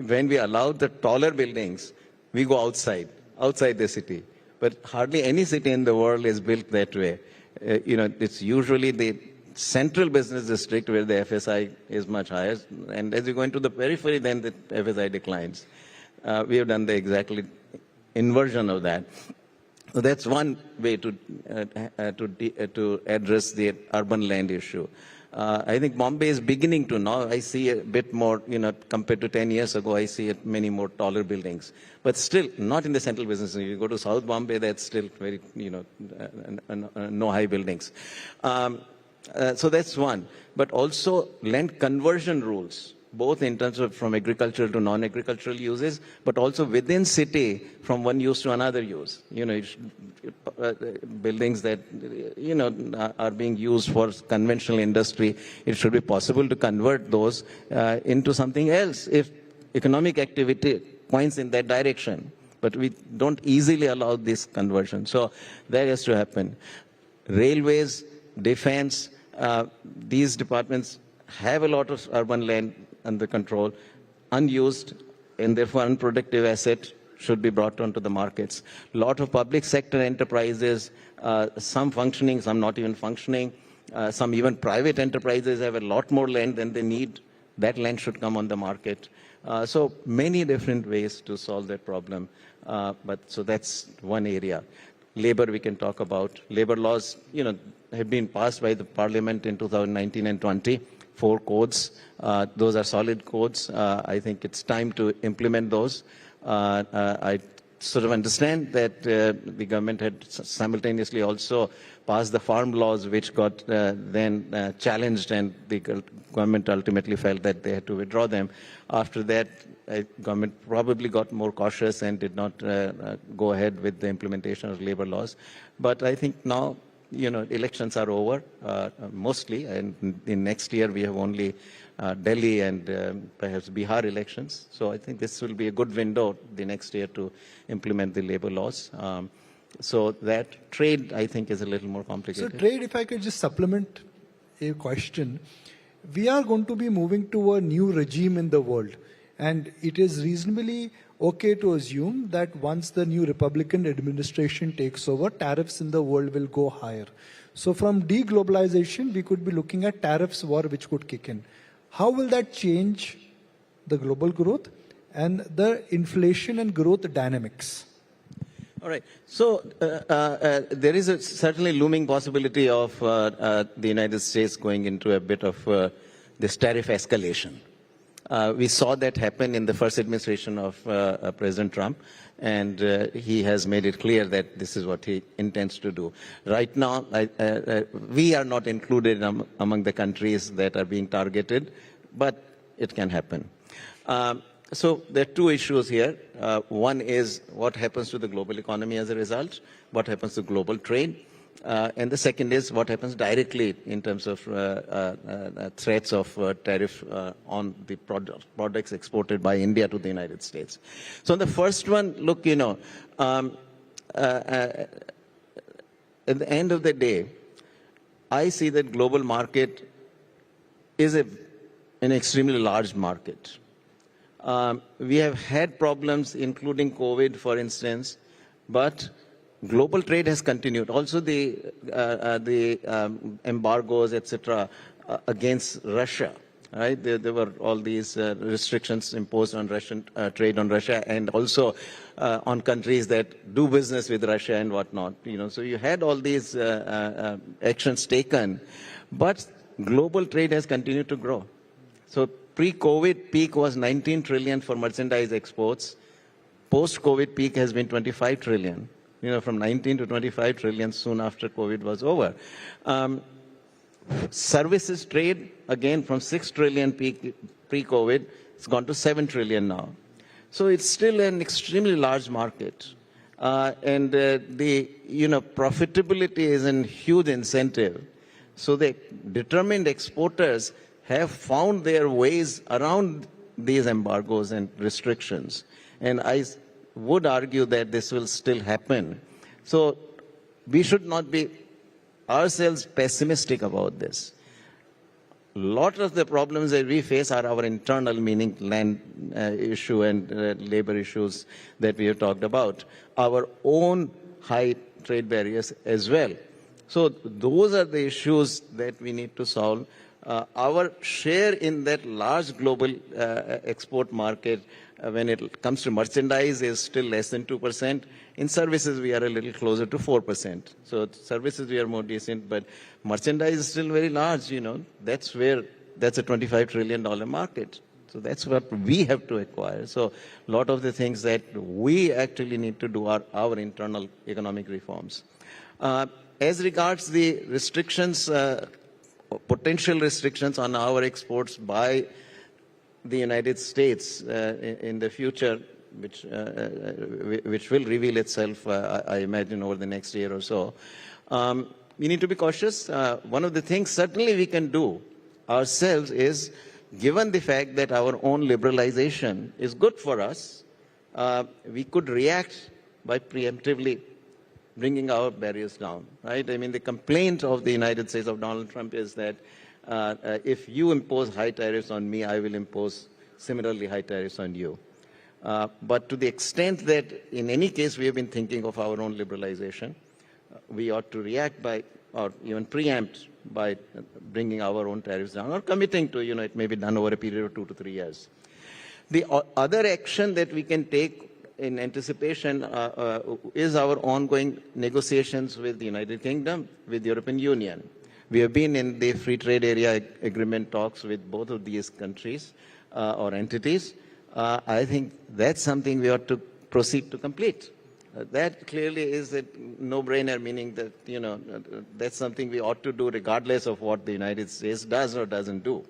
when we allow the taller buildings, we go outside the city. But hardly any city in the world is built that way. You know, it's usually the central business district where the FSI is much higher. And as you go into the periphery, then the FSI declines. We have done the exactly inversion of that. So that's one way to address the urban land issue. I think Bombay is beginning to now. I see a bit more, you know, compared to 10 years ago, I see many more taller buildings. But still, not in the central business. You go to South Bombay, that's still very, you know, no high buildings. So that's one. But also land conversion rules, both in terms of from agricultural to non-agricultural uses, but also within city from one use to another use. You know, buildings that, you know, are being used for conventional industry, it should be possible to convert those into something else if economic activity points in that direction. But we don't easily allow this conversion. So that has to happen. Railways, defense, these departments have a lot of urban land under control, unused and therefore unproductive asset should be brought onto the markets. A lot of public sector enterprises, some functioning, some not even functioning, some even private enterprises have a lot more land than they need. That land should come on the market. So many different ways to solve that problem. So that's one area. Labor we can talk about. Labor laws, you know, have been passed by the Parliament in 2019 and 20. 4 codes. Those are solid codes. I think it's time to implement those. I sort of understand that the government had simultaneously also passed the farm laws, which got then challenged, and the government ultimately felt that they had to withdraw them. After that, government probably got more cautious and did not go ahead with the implementation of labor laws. But I think now, you know, elections are over, mostly, and in next year we have only Delhi and perhaps Bihar elections. So I think this will be a good window the next year to implement the labor laws. So that trade, I think, is a little more complicated. So trade, if I could just supplement a question. We are going to be moving to a new regime in the world. And it is reasonably okay to assume that once the new Republican administration takes over, tariffs in the world will go higher. So from deglobalization, we could be looking at tariffs war which could kick in. How will that change the global growth and the inflation and growth dynamics? All right. So there is a certainly looming possibility of the United States going into a bit of this tariff escalation. We saw that happen in the first administration of President Trump, and he has made it clear that this is what he intends to do. Right now, we are not included among the countries that are being targeted, but it can happen. So there are 2 issues here. One is what happens to the global economy as a result, what happens to global trade. And the second is what happens directly in terms of threats of tariff on the products exported by India to the United States. So the first one, look, you know, at the end of the day, I see that global market is an extremely large market. We have had problems, including COVID, for instance, but global trade has continued. Also, the embargoes, etc., against Russia. Right? There were all these restrictions imposed on Russian trade on Russia, and also on countries that do business with Russia and whatnot. You know, so you had all these actions taken, but global trade has continued to grow. So pre-COVID peak was 19 trillion for merchandise exports. Post-COVID peak has been 25 trillion. You know, from 19 to 25 trillion soon after COVID was over. Services trade, again, from 6 trillion peak pre-COVID, it's gone to 7 trillion now. So it's still an extremely large market. And the, you know, profitability is a huge incentive. So the determined exporters have found their ways around these embargoes and restrictions. And I would argue that this will still happen So we should not be ourselves pessimistic about this. A lot of the problems that we face are our internal, meaning land issue and labor issues that we have talked about, our own high trade barriers as well. So those are the issues that we need to solve. Our share in that large global export market when it comes to merchandise is still less than 2%. In services, we are a little closer to 4%. So services, we are more decent, but merchandise is still very large, you know. That's a $25 trillion market. So that's what we have to acquire. So a lot of the things that we actually need to do are our internal economic reforms. As regards the restrictions, potential restrictions on our exports by the United States in the future, which will reveal itself, I imagine, over the next year or so. We need to be cautious. One of the things certainly we can do ourselves is, given the fact that our own liberalization is good for us, we could react by preemptively bringing our barriers down, right? I mean, the complaint of the United States of Donald Trump is that if you impose high tariffs on me, I will impose similarly high tariffs on you. But to the extent that in any case we have been thinking of our own liberalization, we ought to react by, or even preempt by bringing our own tariffs down or committing to, you know, it may be done over a period of 2 to 3 years. The other action that we can take in anticipation is our ongoing negotiations with the United Kingdom, with the European Union. We have been in the free trade area agreement talks with both of these countries or entities. I think that's something we ought to proceed to complete. That clearly is a no-brainer, meaning that, you know, that's something we ought to do regardless of what the United States does or doesn't do.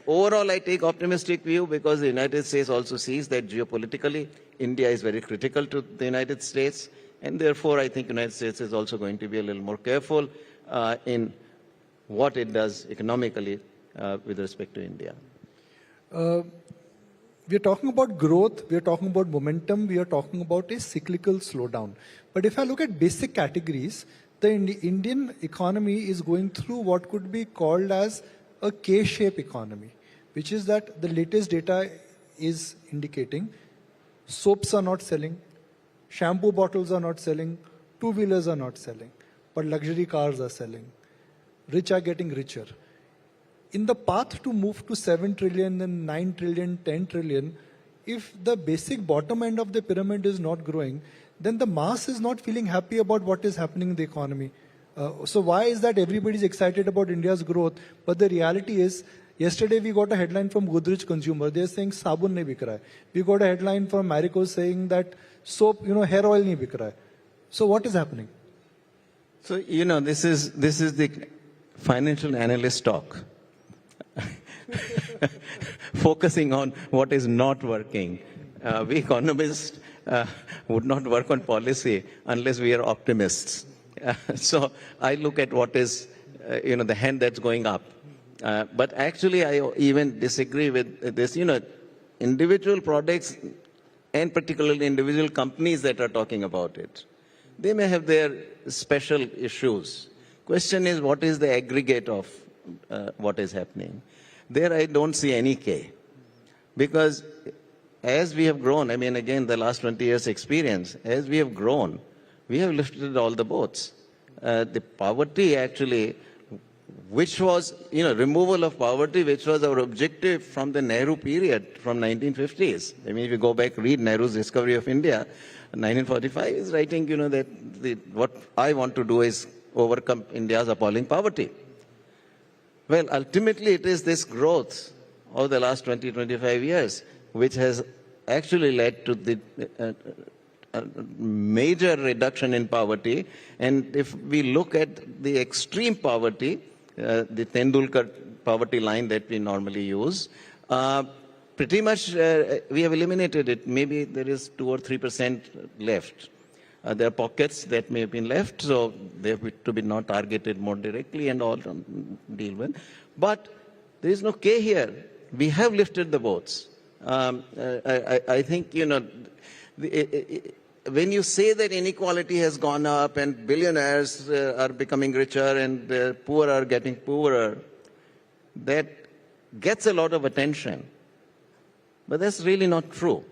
Overall, I take optimistic view because the United States also sees that geopolitically, India is very critical to the United States, and therefore I think the United States is also going to be a little more careful in what it does economically with respect to India. We are talking about growth, we are talking about momentum, we are talking about a cyclical slowdown. But if I look at basic categories, the Indian economy is going through what could be called as a K-shaped economy, which is that the latest data is indicating soaps are not selling, shampoo bottles are not selling, two-wheelers are not selling, but luxury cars are selling. Rich are getting richer. In the path to move to 7 trillion and 9 trillion, 10 trillion, if the basic bottom end of the pyramid is not growing, then the mass is not feeling happy about what is happening in the economy. So why is that everybody is excited about India's growth, but the reality is, yesterday we got a headline from Godrej Consumer. They're saying sabun nahi bik raha hai. We got a headline from Marico saying that soap, hair oil nahi bik raha hai. So what is happening? So, this is the financial analyst talk. Focusing on what is not working. We economists would not work on policy unless we are optimists. So I look at what is, the hand that's going up. But actually, I even disagree with this. Individual products and particularly individual companies that are talking about it, they may have their special issues. Question is, what is the aggregate of what is happening? There I don't see any K. Because as we have grown, again, the last 20 years experience, as we have grown, we have lifted all the boats. The poverty actually, which was, removal of poverty, which was our objective from the Nehru period, from 1950s. If you go back, read Nehru's Discovery of India, 1945 is writing, that what I want to do is overcome India's appalling poverty. Well, ultimately it is this growth of the last 20, 25 years, which has actually led to the major reduction in poverty. And if we look at the extreme poverty, the Tendulkar poverty line that we normally use, pretty much we have eliminated it. Maybe there is 2 or 3% left. There are pockets that may have been left, so they have to be not targeted more directly and all deal with. But there is no K here. We have lifted the boats. I think, when you say that inequality has gone up and billionaires are becoming richer and the poor are getting poorer, that gets a lot of attention. But that's really not true.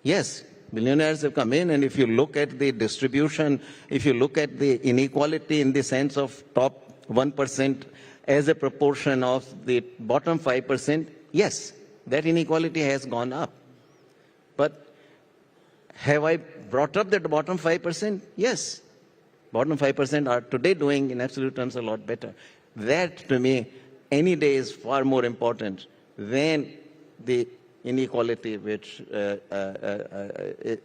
Yes, billionaires have come in, and if you look at the distribution, if you look at the inequality in the sense of top 1% as a proportion of the bottom 5%, yes, that inequality has gone up. But have I brought up the bottom 5%? Yes. Bottom 5% are today doing, in absolute terms, a lot better. That, to me, any day is far more important than the inequality which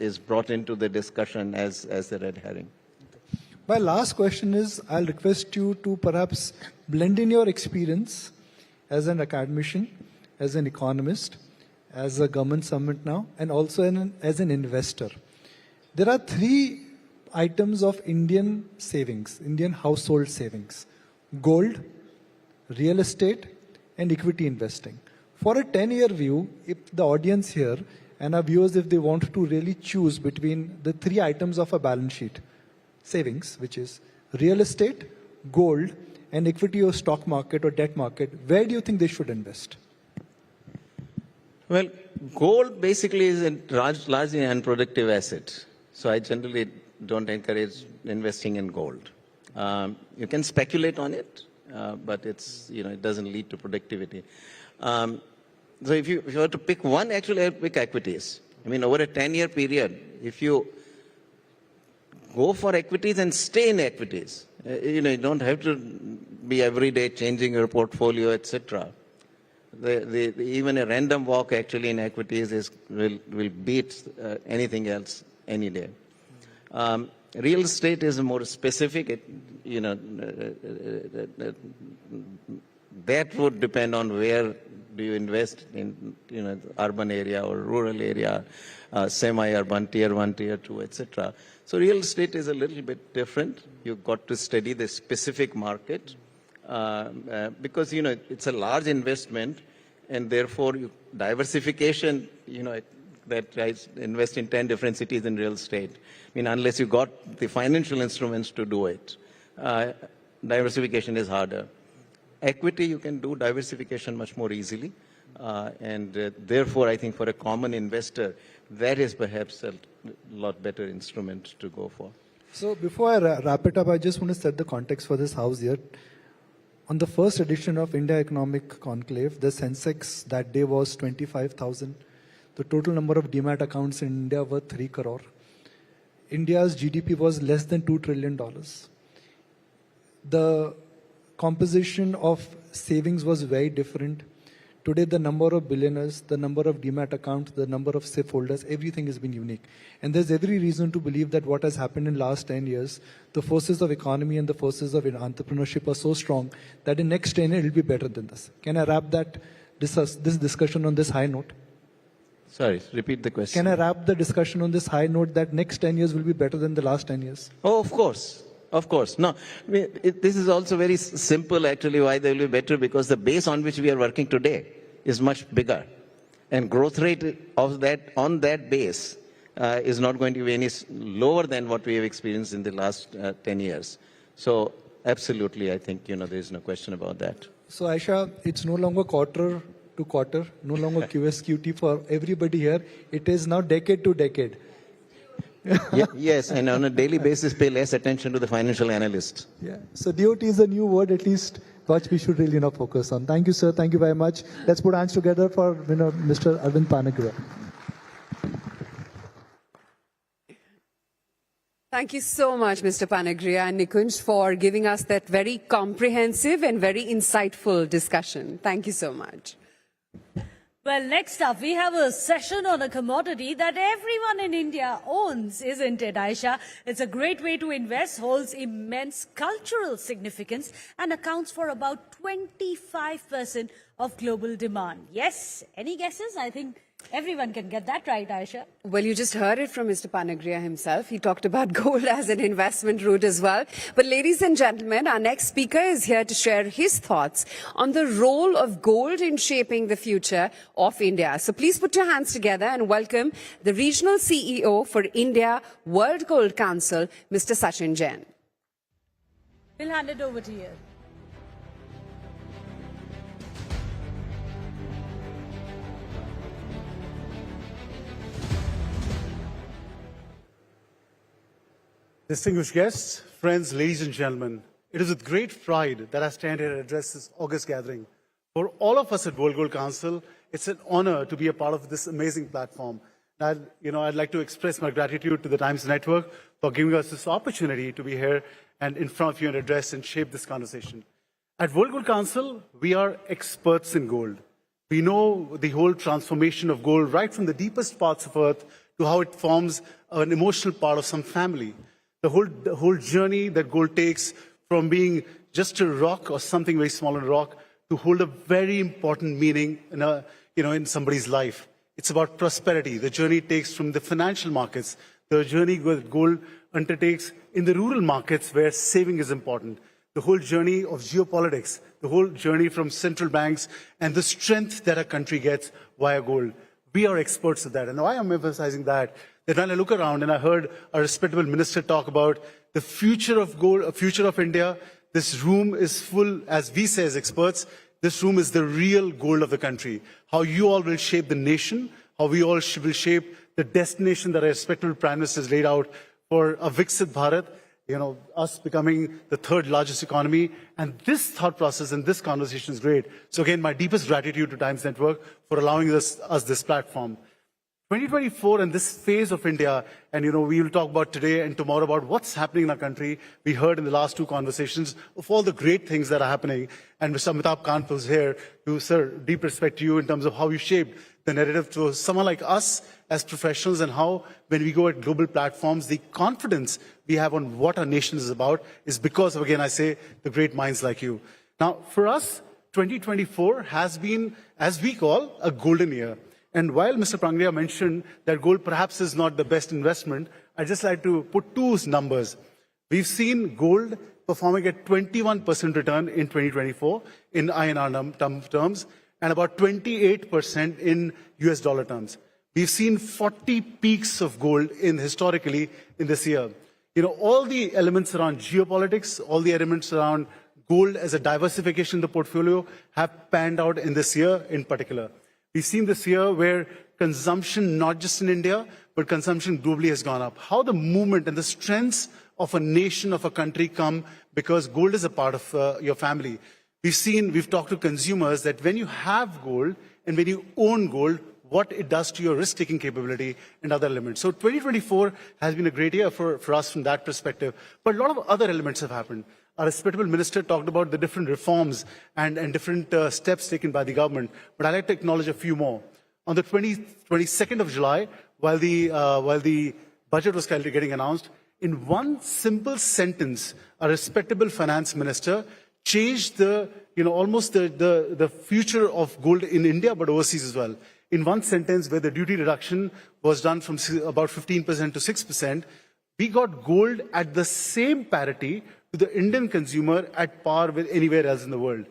is brought into the discussion as the red herring. My last question is, I'll request you to perhaps blend in your experience as an academician, as an economist, as a government summit now, and also as an investor. There are 3 items of Indian savings, Indian household savings: gold, real estate, and equity investing. For a 10-year view, if the audience here and our viewers, if they want to really choose between the 3 items of a balance sheet, savings, which is real estate, gold, and equity or stock market or debt market, where do you think they should invest? Well, gold basically is a largely unproductive asset. So I generally don't encourage investing in gold. You can speculate on it, but it's, it doesn't lead to productivity. So if you were to pick one, actually I would pick equities. I mean, over a 10-year period, if you go for equities and stay in equities, you don't have to be every day changing your portfolio, etc. Even a random walk actually in equities will beat anything else any day. Real estate is more specific. That would depend on where do you invest in, urban area or rural area, semi-urban, tier 1, tier 2, etc. So real estate is a little bit different. You've got to study the specific market because, it's a large investment, and therefore diversification, that I invest in 10 different cities in real estate. I mean, unless you got the financial instruments to do it, diversification is harder. Equity, you can do diversification much more easily. And therefore, I think for a common investor, that is perhaps a lot better instrument to go for. So before I wrap it up, I just want to set the context for this house here. On the first edition of India Economic Conclave, the Sensex that day was 25,000. The total number of demat accounts in India were 3 crore. India's GDP was less than $2 trillion. The composition of savings was very different. Today, the number of billionaires, the number of demat accounts, the number of SIF holders, everything has been unique. And there's every reason to believe that what has happened in the last 10 years, the forces of economy and the forces of entrepreneurship are so strong that in next 10 years, it will be better than this. Can I wrap this discussion on this high note? Sorry, repeat the question. Can I wrap the discussion on this high note that next 10 years will be better than the last 10 years? Oh, of course. Of course. No, this is also very simple, actually, why they will be better, because the base on which we are working today is much bigger. And growth rate of that on that base is not going to be any lower than what we have experienced in the last 10 years. So absolutely, I think, there is no question about that. So Aisha, it's no longer quarter to quarter, no longer QSQT for everybody here. It is now decade to decade. Yes, and on a daily basis, pay less attention to the financial analyst. Yeah. So DOT is a new word, at least, which we should really focus on. Thank you, sir. Thank you very much. Let's put hands together for Mr. Arvind Panagra. Thank you so much, Mr. Panagria and Nikunj, for giving us that very comprehensive and very insightful discussion. Thank you so much. Well, next up, we have a session on a commodity that everyone in India owns, isn't it, Aisha? It's a great way to invest, holds immense cultural significance, and accounts for about 25% of global demand. Yes? Any guesses? I think Everyone can get that right, Aisha. Well, you just heard it from Mr. Panagria himself. He talked about gold as an investment route as well. But ladies and gentlemen, our next speaker is here to share his thoughts on the role of gold in shaping the future of India. So please put your hands together and welcome the Regional CEO for India World Gold Council, Mr. Sachin Jain. We'll hand it over to you. Distinguished guests, friends, ladies and gentlemen, it is with great pride that I stand here and address this August gathering. For all of us at World Gold Council, it's an honor to be a part of this amazing platform. I'd like to express my gratitude to the Times Network for giving us this opportunity to be here and in front of you and address and shape this conversation. At World Gold Council, we are experts in gold. We know the whole transformation of gold right from the deepest parts of Earth to how it forms an emotional part of some family. The whole journey that gold takes from being just a rock or something very small in a rock to hold a very important meaning in somebody's life. It's about prosperity. The journey it takes from the financial markets, the journey that gold undertakes in the rural markets where saving is important, the whole journey of geopolitics, the whole journey from central banks and the strength that a country gets via gold. We are experts at that. And why I'm emphasizing that when I look around and I heard a respectable minister talk about the future of gold, a future of India, this room is full, as we say as experts, this room is the real gold of the country. How you all will shape the nation, how we all will shape the destination that our respectable Prime Minister has laid out for a Viksit Bharat, us becoming the third largest economy. And this thought process and this conversation is great. So again, my deepest gratitude to Times Network for allowing us this platform. 2024 and this phase of India, and we will talk about today and tomorrow about what's happening in our country. We heard in the last two conversations of all the great things that are happening. And Mr. Amitabh Kant was here to, sir, deep respect to you in terms of how you shaped the narrative to someone like us as professionals and how, when we go at global platforms, the confidence we have on what our nation is about is because of, again, I say, the great minds like you. Now, for us, 2024 has been, as we call, a golden year. And while Mr. Panagria mentioned that gold perhaps is not the best investment, I'd just like to put two numbers. We've seen gold performing at 21% return in 2024 in INR terms and about 28% in US dollar terms. We've seen 40 peaks of gold historically in this year. All the elements around geopolitics, all the elements around gold as a diversification in the portfolio have panned out in this year in particular. We've seen this year where consumption, not just in India, but consumption globally has gone up. How the movement and the strengths of a nation, of a country come because gold is a part of your family. We've talked to consumers that when you have gold and when you own gold, what it does to your risk-taking capability and other elements. So 2024 has been a great year for us from that perspective. But a lot of other elements have happened. Our respectable minister talked about the different reforms and different steps taken by the government. But I'd like to acknowledge a few more. On the 22nd of July, while the budget was currently getting announced, in one simple sentence, a respectable finance minister changed almost the future of gold in India, but overseas as well. In one sentence, where the duty reduction was done from about 15% to 6%, we got gold at the same parity to the Indian consumer at par with anywhere else in the world.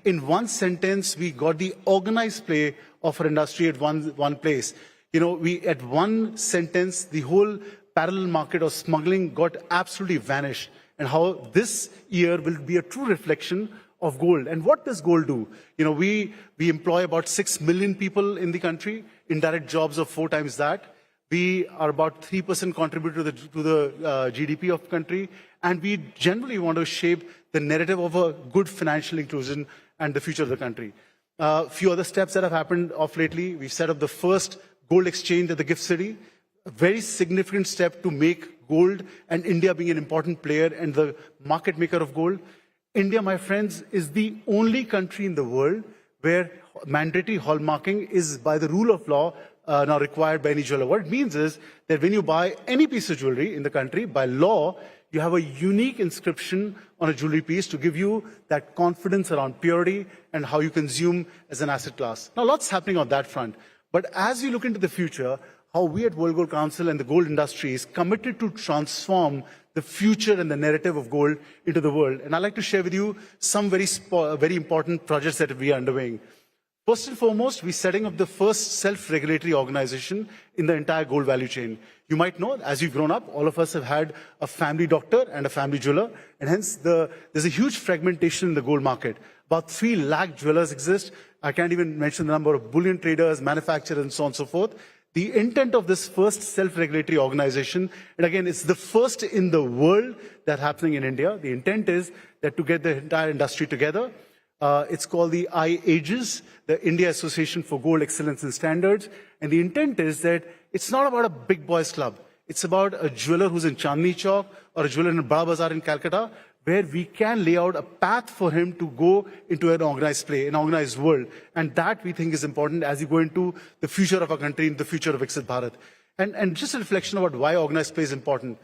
In one sentence, we got the organized play of our industry at one place. At one sentence, the whole parallel market of smuggling got absolutely vanished. And how this year will be a true reflection of gold. And what does gold do? We employ about 6 million people in the country, indirect jobs of 4 times that. We are about 3% contributor to the GDP of the country. And we generally want to shape the narrative of a good financial inclusion and the future of the country. A few other steps that have happened of lately. We've set up the first gold exchange at the Gift City. A very significant step to make gold and India being an important player and the market maker of gold. India, my friends, is the only country in the world where mandatory hallmarking is, by the rule of law, now required by any jeweler. What it means is that when you buy any piece of jewelry in the country, by law, you have a unique inscription on a jewelry piece to give you that confidence around purity and how you consume as an asset class. Now, lots happening on that front. But as we look into the future, how we at World Gold Council and the gold industry is committed to transform the future and the narrative of gold into the world. And I'd like to share with you some very important projects that we are undergoing. First and foremost, we're setting up the first self-regulatory organization in the entire gold value chain. You might know, as you've grown up, all of us have had a family doctor and a family jeweler, and hence there's a huge fragmentation in the gold market. About 3 lakh jewelers exist. I can't even mention the number of bullion traders, manufacturers, and so on and so forth. The intent of this first self-regulatory organization, and again, it's the first in the world that's happening in India. The intent is that to get the entire industry together. It's called the IAGES, the India Association for Gold Excellence and Standards. And the intent is that it's not about a big boys club. It's about a jeweler who's in Chandni Chowk or a jeweler in Bada Bazaar in Calcutta, where we can lay out a path for him to go into an organized play, an organized world. And that we think is important as we go into the future of our country, the future of Viksit Bharat. And just a reflection about why organized play is important.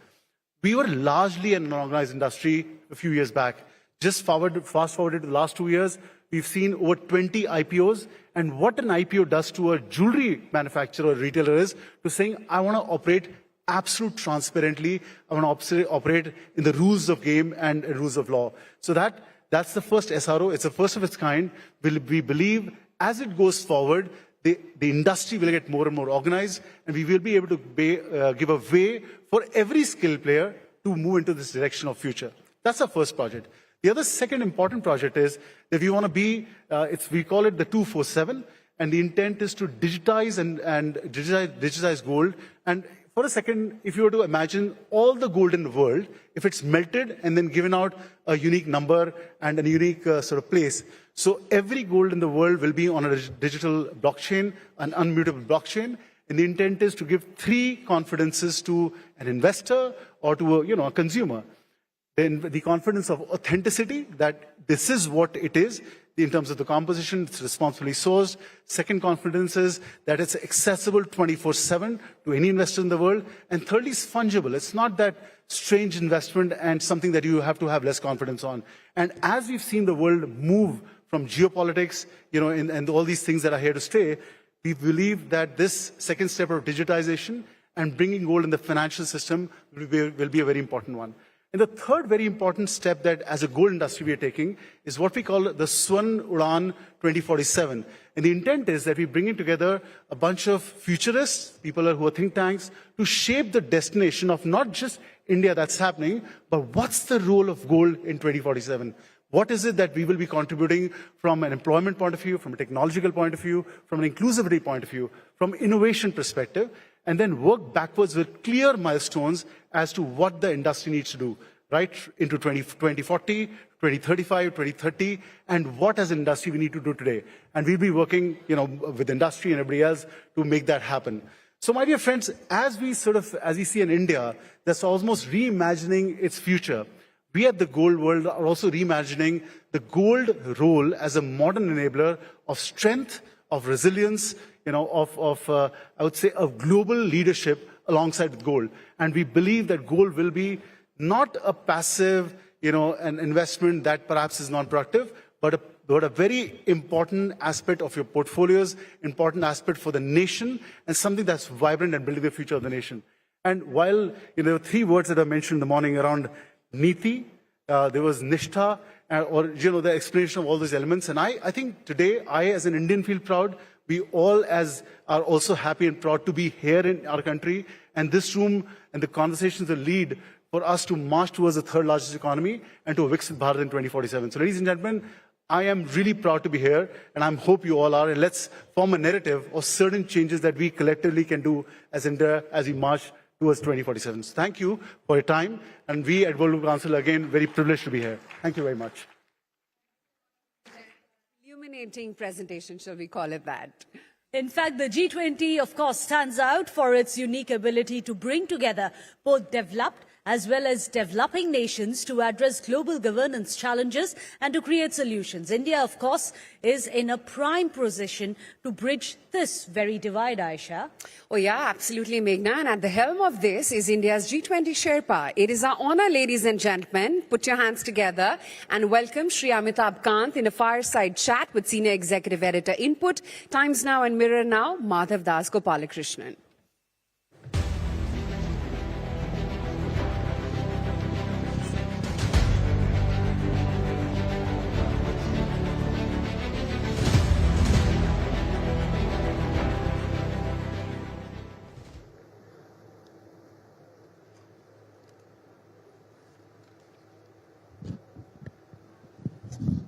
We were largely an unorganized industry a few years back. Just fast forwarded to the last 2 years, we've seen over 20 IPOs. And what an IPO does to a jewelry manufacturer or retailer is to saying, I want to operate absolute transparently. I want to operate in the rules of game and rules of law. So that's the first SRO. It's the first of its kind. We believe as it goes forward, the industry will get more and more organized, and we will be able to give a way for every skilled player to move into this direction of future. That's our first project. The other second important project is that we want to be, we call it the 247, and the intent is to digitize and digitize gold. And for a second, if you were to imagine all the gold in the world, if it's melted and then given out a unique number and a unique sort of place, so every gold in the world will be on a digital blockchain, an unmutable blockchain. And the intent is to give 3 confidences to an investor or to a consumer. Then the confidence of authenticity, that this is what it is, in terms of the composition, it's responsibly sourced. Second confidence is that it's accessible 24/7 to any investor in the world. And thirdly, it's fungible. It's not that strange investment and something that you have to have less confidence on. And as we've seen the world move from geopolitics, and all these things that are here to stay, we believe that this second step of digitization and bringing gold in the financial system will be a very important one. And the third very important step that as a gold industry we are taking is what we call the Swan Udan 2047. And the intent is that we bring in together a bunch of futurists, people who are think tanks, to shape the destination of not just India that's happening, but what's the role of gold in 2047? What is it that we will be contributing from an employment point of view, from a technological point of view, from an inclusivity point of view, from innovation perspective, and then work backwards with clear milestones as to what the industry needs to do, right into 2040, 2035, 2030, and what as an industry we need to do today. And we'll be working, with industry and everybody else to make that happen. So my dear friends, as we see an India that's almost reimagining its future, we at the gold world are also reimagining the gold role as a modern enabler of strength, of resilience, I would say, of global leadership alongside with gold. And we believe that gold will be not a passive, an investment that perhaps is non-productive, but a very important aspect of your portfolios, important aspect for the nation, and something that's vibrant and building the future of the nation. And while, there were 3 words that I mentioned in the morning around Niti, there was Nishtha, or, the explanation of all those elements. And I think today, I as an Indian feel proud. We all are also happy and proud to be here in our country. And this room and the conversations will lead for us to march towards the 3rd largest economy and to Viksit Bharat in 2047. So ladies and gentlemen, I am really proud to be here, and I hope you all are. And let's form a narrative of certain changes that we collectively can do as India as we march towards 2047. So thank you for your time. And we at World Gold Council, again, very privileged to be here. Thank you very much. Illuminating presentation, shall we call it that? In fact, the G20, of course, stands out for its unique ability to bring together both developed as well as developing nations to address global governance challenges and to create solutions. India, of course, is in a prime position to bridge this very divide, Aisha. Oh yeah, absolutely, Meghna. And at the helm of this is India's G20 Sherpa. It is our honor, ladies and gentlemen. Put your hands together and welcome Shri Amitabh Kant in a fireside chat with Senior Executive Editor Input, Times Now and Mirror Now, Madhav Das Gopalakrishnan.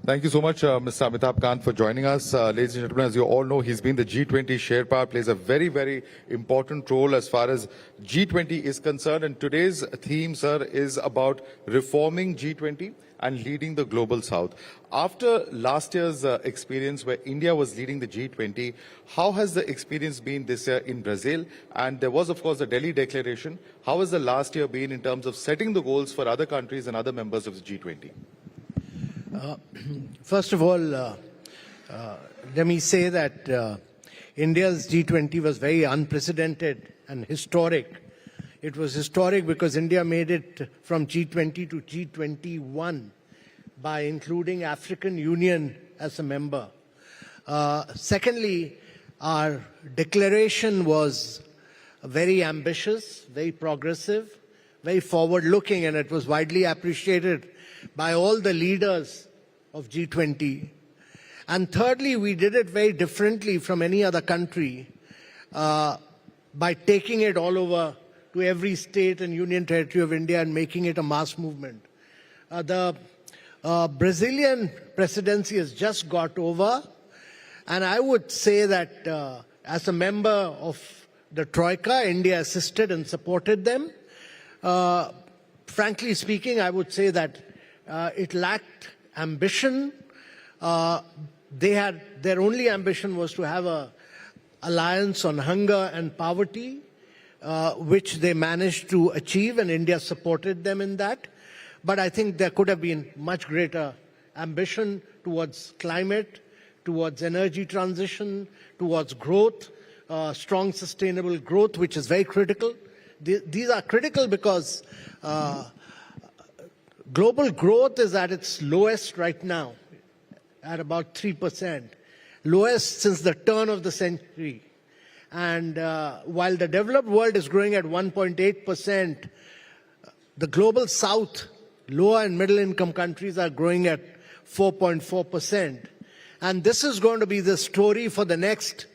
Thank you so much, Mr. Amitabh Kant, for joining us. Ladies and gentlemen, as you all know, he's been the G20 Sherpa, plays a very, very important role as far as G20 is concerned. And today's theme, sir, is about reforming G20 and leading the Global South. After last year's experience where India was leading the G20, how has the experience been this year in Brazil? And there was, of course, the Delhi Declaration. How has the last year been in terms of setting the goals for other countries and other members of the G20? First of all, let me say that India's G20 was very unprecedented and historic. It was historic because India made it from G20 to G21 by including African Union as a member. Secondly, our declaration was very ambitious, very progressive, very forward-looking, and it was widely appreciated by all the leaders of G20. And thirdly, we did it very differently from any other country by taking it all over to every state and union territory of India and making it a mass movement. The Brazilian presidency has just got over, and I would say that as a member of the Troika, India assisted and supported them. Frankly speaking, I would say that it lacked ambition. Their only ambition was to have an alliance on hunger and poverty, which they managed to achieve, and India supported them in that. But I think there could have been much greater ambition towards climate, towards energy transition, towards growth, strong sustainable growth, which is very critical. These are critical because global growth is at its lowest right now, at about 3%, lowest since the turn of the century. And while the developed world is growing at 1.8%, the global south, lower and middle income countries are growing at 4.4%. And this is going to be the story for the next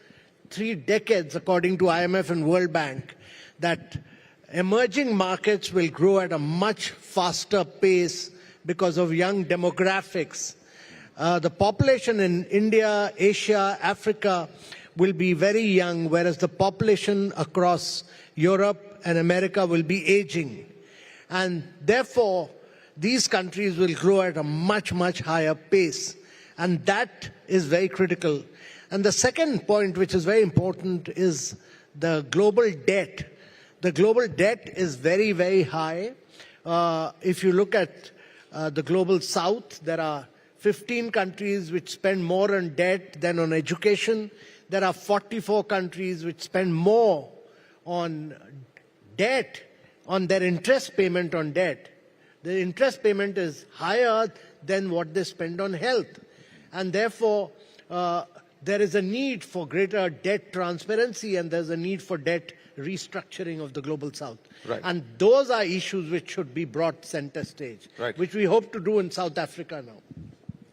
3 decades, according to IMF and World Bank, that emerging markets will grow at a much faster pace because of young demographics. The population in India, Asia, Africa will be very young, whereas the population across Europe and America will be aging. And therefore, these countries will grow at a much, much higher pace. And that is very critical. And the second point, which is very important, is the global debt. The global debt is very, very high. If you look at the global south, there are 15 countries which spend more on debt than on education. There are 44 countries which spend more on debt, on their interest payment on debt. The interest payment is higher than what they spend on health. And therefore, there is a need for greater debt transparency, and there's a need for debt restructuring of the global south. Right. And those are issues which should be brought center stage, which we hope to do in South Africa now.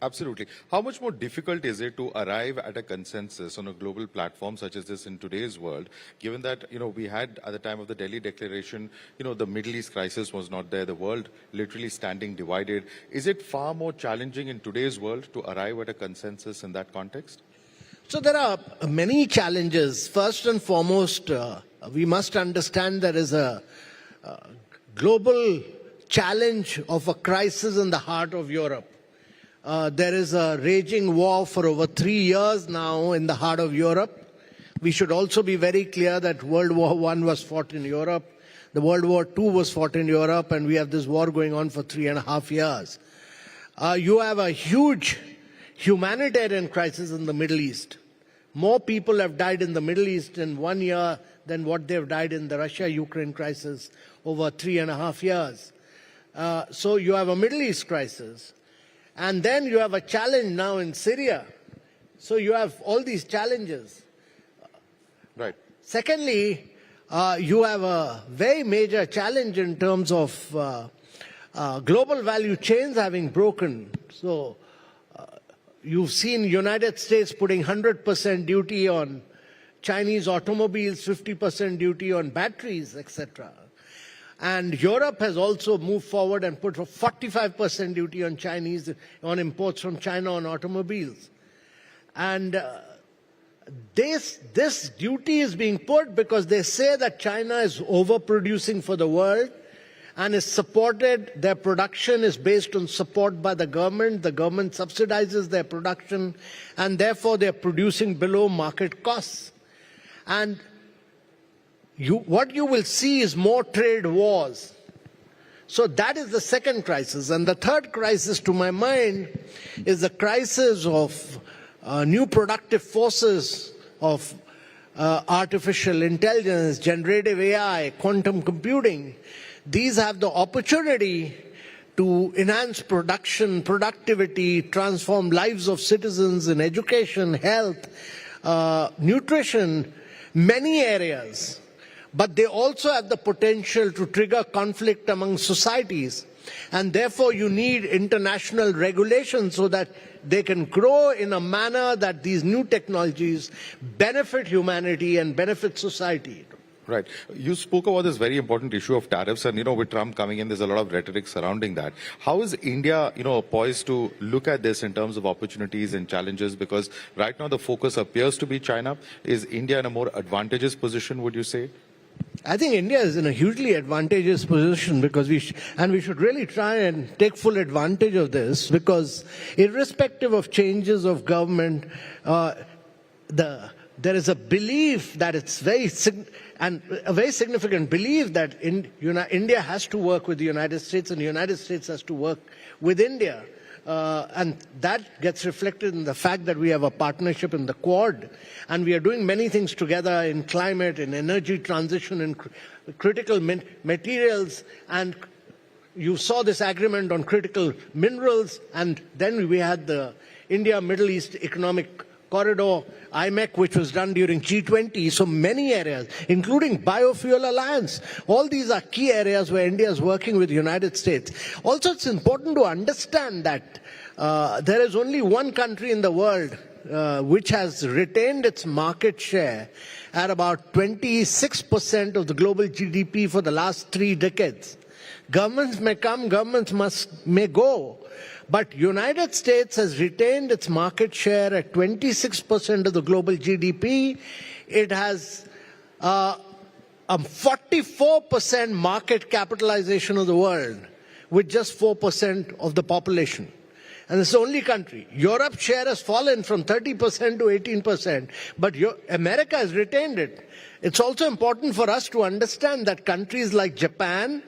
Absolutely. How much more difficult is it to arrive at a consensus on a global platform such as this in today's world, given that, we had at the time of the Delhi Declaration, the Middle East crisis was not there, the world literally standing divided. Is it far more challenging in today's world to arrive at a consensus in that context? So there are many challenges. First and foremost, we must understand there is a global challenge of a crisis in the heart of Europe. There is a raging war for over 3 years now in the heart of Europe. We should also be very clear that World War I was fought in Europe. The World War II was fought in Europe, and we have this war going on for 3.5 years. You have a huge humanitarian crisis in the Middle East. More people have died in the Middle East in 1 year than what they've died in the Russia-Ukraine crisis over 3.5 years. So you have a Middle East crisis. And then you have a challenge now in Syria. So you have all these challenges. Right. Secondly, you have a very major challenge in terms of global value chains having broken. So you've seen United States putting 100% duty on Chinese automobiles, 50% duty on batteries, etc. And Europe has also moved forward and put a 45% duty on imports from China on automobiles. And this duty is being put because they say that China is overproducing for the world and is supported, their production is based on support by the government subsidizes their production, and therefore they're producing below market costs. And what you will see is more trade wars. So that is the second crisis. And the third crisis, to my mind, is the crisis of new productive forces of artificial intelligence, generative AI, quantum computing. These have the opportunity to enhance production, productivity, transform lives of citizens in education, health, nutrition, many areas. But they also have the potential to trigger conflict among societies. And therefore you need international regulation so that they can grow in a manner that these new technologies benefit humanity and benefit society. Right. You spoke about this very important issue of tariffs, and, with Trump coming in, there's a lot of rhetoric surrounding that. How is India, poised to look at this in terms of opportunities and challenges? Because right now the focus appears to be China. Is India in a more advantageous position, would you say? I think India is in a hugely advantageous position because we should really try and take full advantage of this, because irrespective of changes of government, there is a belief that it's a very significant belief that India has to work with the United States and the United States has to work with India. And that gets reflected in the fact that we have a partnership in the Quad, and we are doing many things together in climate, in energy transition, in critical materials, and you saw this agreement on critical minerals, and then we had the India-Middle East Economic Corridor, IMEC, which was done during G20. So many areas, including Biofuel Alliance. All these are key areas where India is working with the United States. Also, it's important to understand that there is only one country in the world which has retained its market share at about 26% of the global GDP for the last 3 decades. Governments may come, governments may go. But United States has retained its market share at 26% of the global GDP. It has a 44% market capitalization of the world with just 4% of the population. And it's the only country. Europe's share has fallen from 30% to 18%, but America has retained it. It's also important for us to understand that countries like Japan,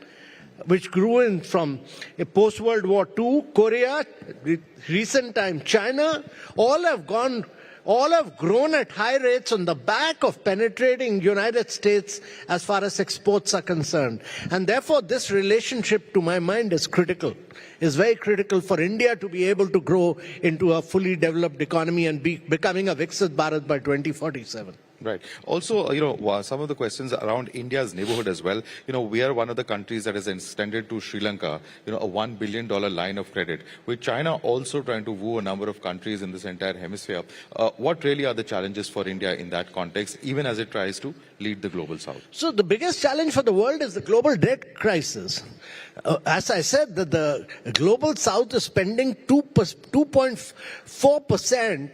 which grew from a post-World War II, Korea, recent time China, all have grown at high rates on the back of penetrating United States as far as exports are concerned. And therefore this relationship, to my mind, is critical. Is very critical for India to be able to grow into a fully developed economy and becoming a Viksit Bharat by 2047. Right. Also, some of the questions around India's neighborhood as well. We are one of the countries that has extended to Sri Lanka, a $1 billion line of credit, with China also trying to woo a number of countries in this entire hemisphere. What really are the challenges for India in that context, even as it tries to lead the global south? So the biggest challenge for the world is the global debt crisis. As I said, that the global south is spending 2.4%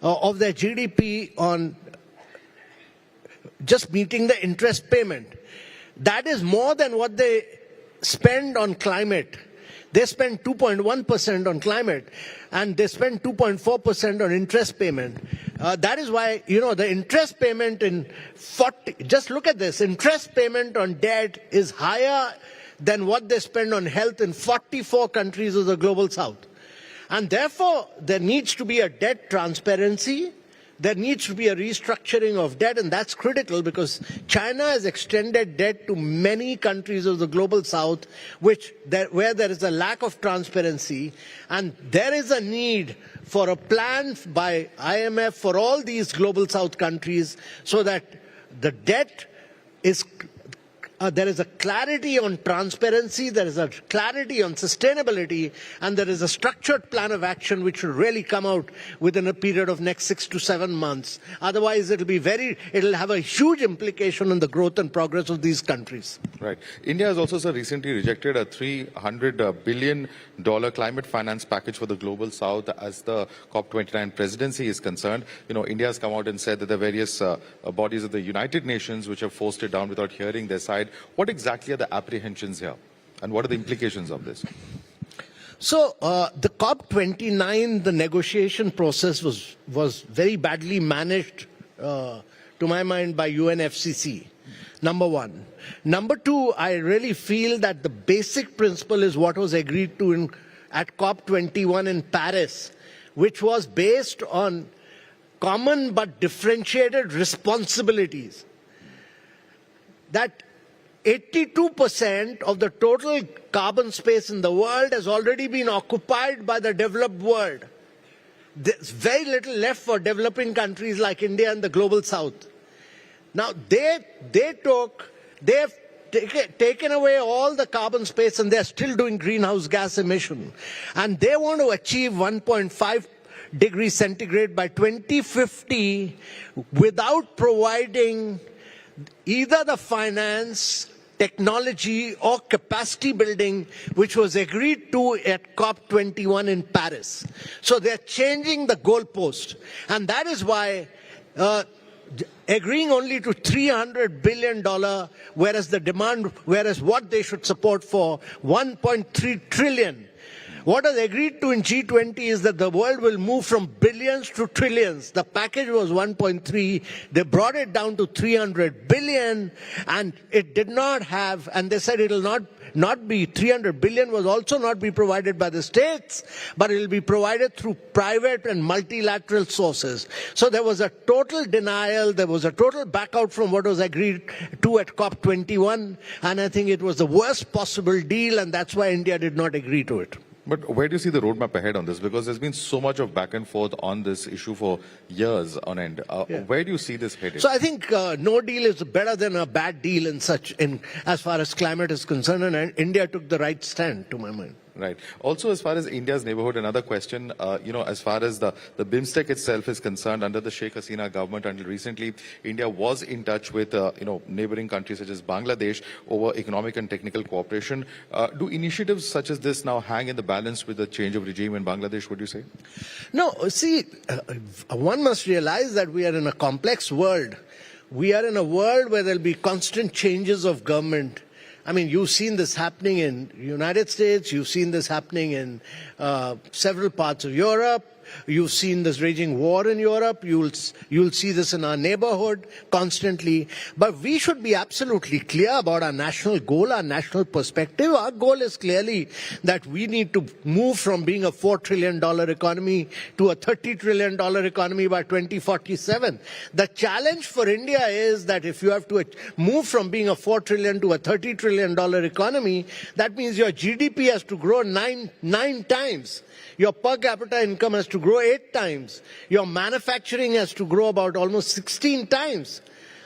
of their GDP on just meeting the interest payment. That is more than what they spend on climate. They spend 2.1% on climate, and they spend 2.4% on interest payment. That is why, the interest payment just look at this, interest payment on debt is higher than what they spend on health in 44 countries of the global south. And therefore, there needs to be a debt transparency. There needs to be a restructuring of debt, and that's critical because China has extended debt to many countries of the global south, where there is a lack of transparency, and there is a need for a plan by IMF for all these global south countries so that the debt is there is a clarity on transparency, there is a clarity on sustainability, and there is a structured plan of action which should really come out within a period of next 6 to 7 months. Otherwise, it'll have a huge implication on the growth and progress of these countries. Right. India has also, sir, recently rejected a $300 billion climate finance package for the global south as the COP29 presidency is concerned. India has come out and said that the various bodies of the United Nations which have forced it down without hearing their side. What exactly are the apprehensions here? And what are the implications of this? So the COP29, the negotiation process was very badly managed, to my mind, by UNFCCC, number one. Number two, I really feel that the basic principle is what was agreed to at COP21 in Paris, which was based on common but differentiated responsibilities. That 82% of the total carbon space in the world has already been occupied by the developed world. There's very little left for developing countries like India and the global south. Now, they've taken away all the carbon space and they're still doing greenhouse gas emission. And they want to achieve 1.5 degrees centigrade by 2050 without providing either the finance, technology or capacity building which was agreed to at COP21 in Paris. So they're changing the goalpost. And that is why agreeing only to $300 billion, whereas what they should support for 1.3 trillion. What is agreed to in G20 is that the world will move from billions to trillions. The package was 1.3. They brought it down to 300 billion, and it did not have, and they said it will not be 300 billion was also not be provided by the states, but it will be provided through private and multilateral sources. So there was a total denial, there was a total back out from what was agreed to at COP21, and I think it was the worst possible deal, and that's why India did not agree to it. But where do you see the roadmap ahead on this? Because there's been so much of back and forth on this issue for years on end. Where do you see this headed? So I think no deal is better than a bad deal as far as climate is concerned, and India took the right stand, to my mind. Right. Also, as far as India's neighborhood, another question, as far as the BIMSTEC itself is concerned, under the Sheikh Hasina government until recently, India was in touch with, neighboring countries such as Bangladesh over economic and technical cooperation. Do initiatives such as this now hang in the balance with the change of regime in Bangladesh, would you say? No, see, one must realize that we are in a complex world. We are in a world where there will be constant changes of government. I mean, you've seen this happening in the United States, you've seen this happening in several parts of Europe, you've seen this raging war in Europe, you'll see this in our neighborhood constantly. But we should be absolutely clear about our national goal, our national perspective. Our goal is clearly that we need to move from being a $4 trillion economy to a $30 trillion economy by 2047. The challenge for India is that if you have to move from being a $4 trillion to a $30 trillion economy, that means your GDP has to grow nine times. Your per capita income has to grow 8 times. Your manufacturing has to grow about almost 16 times.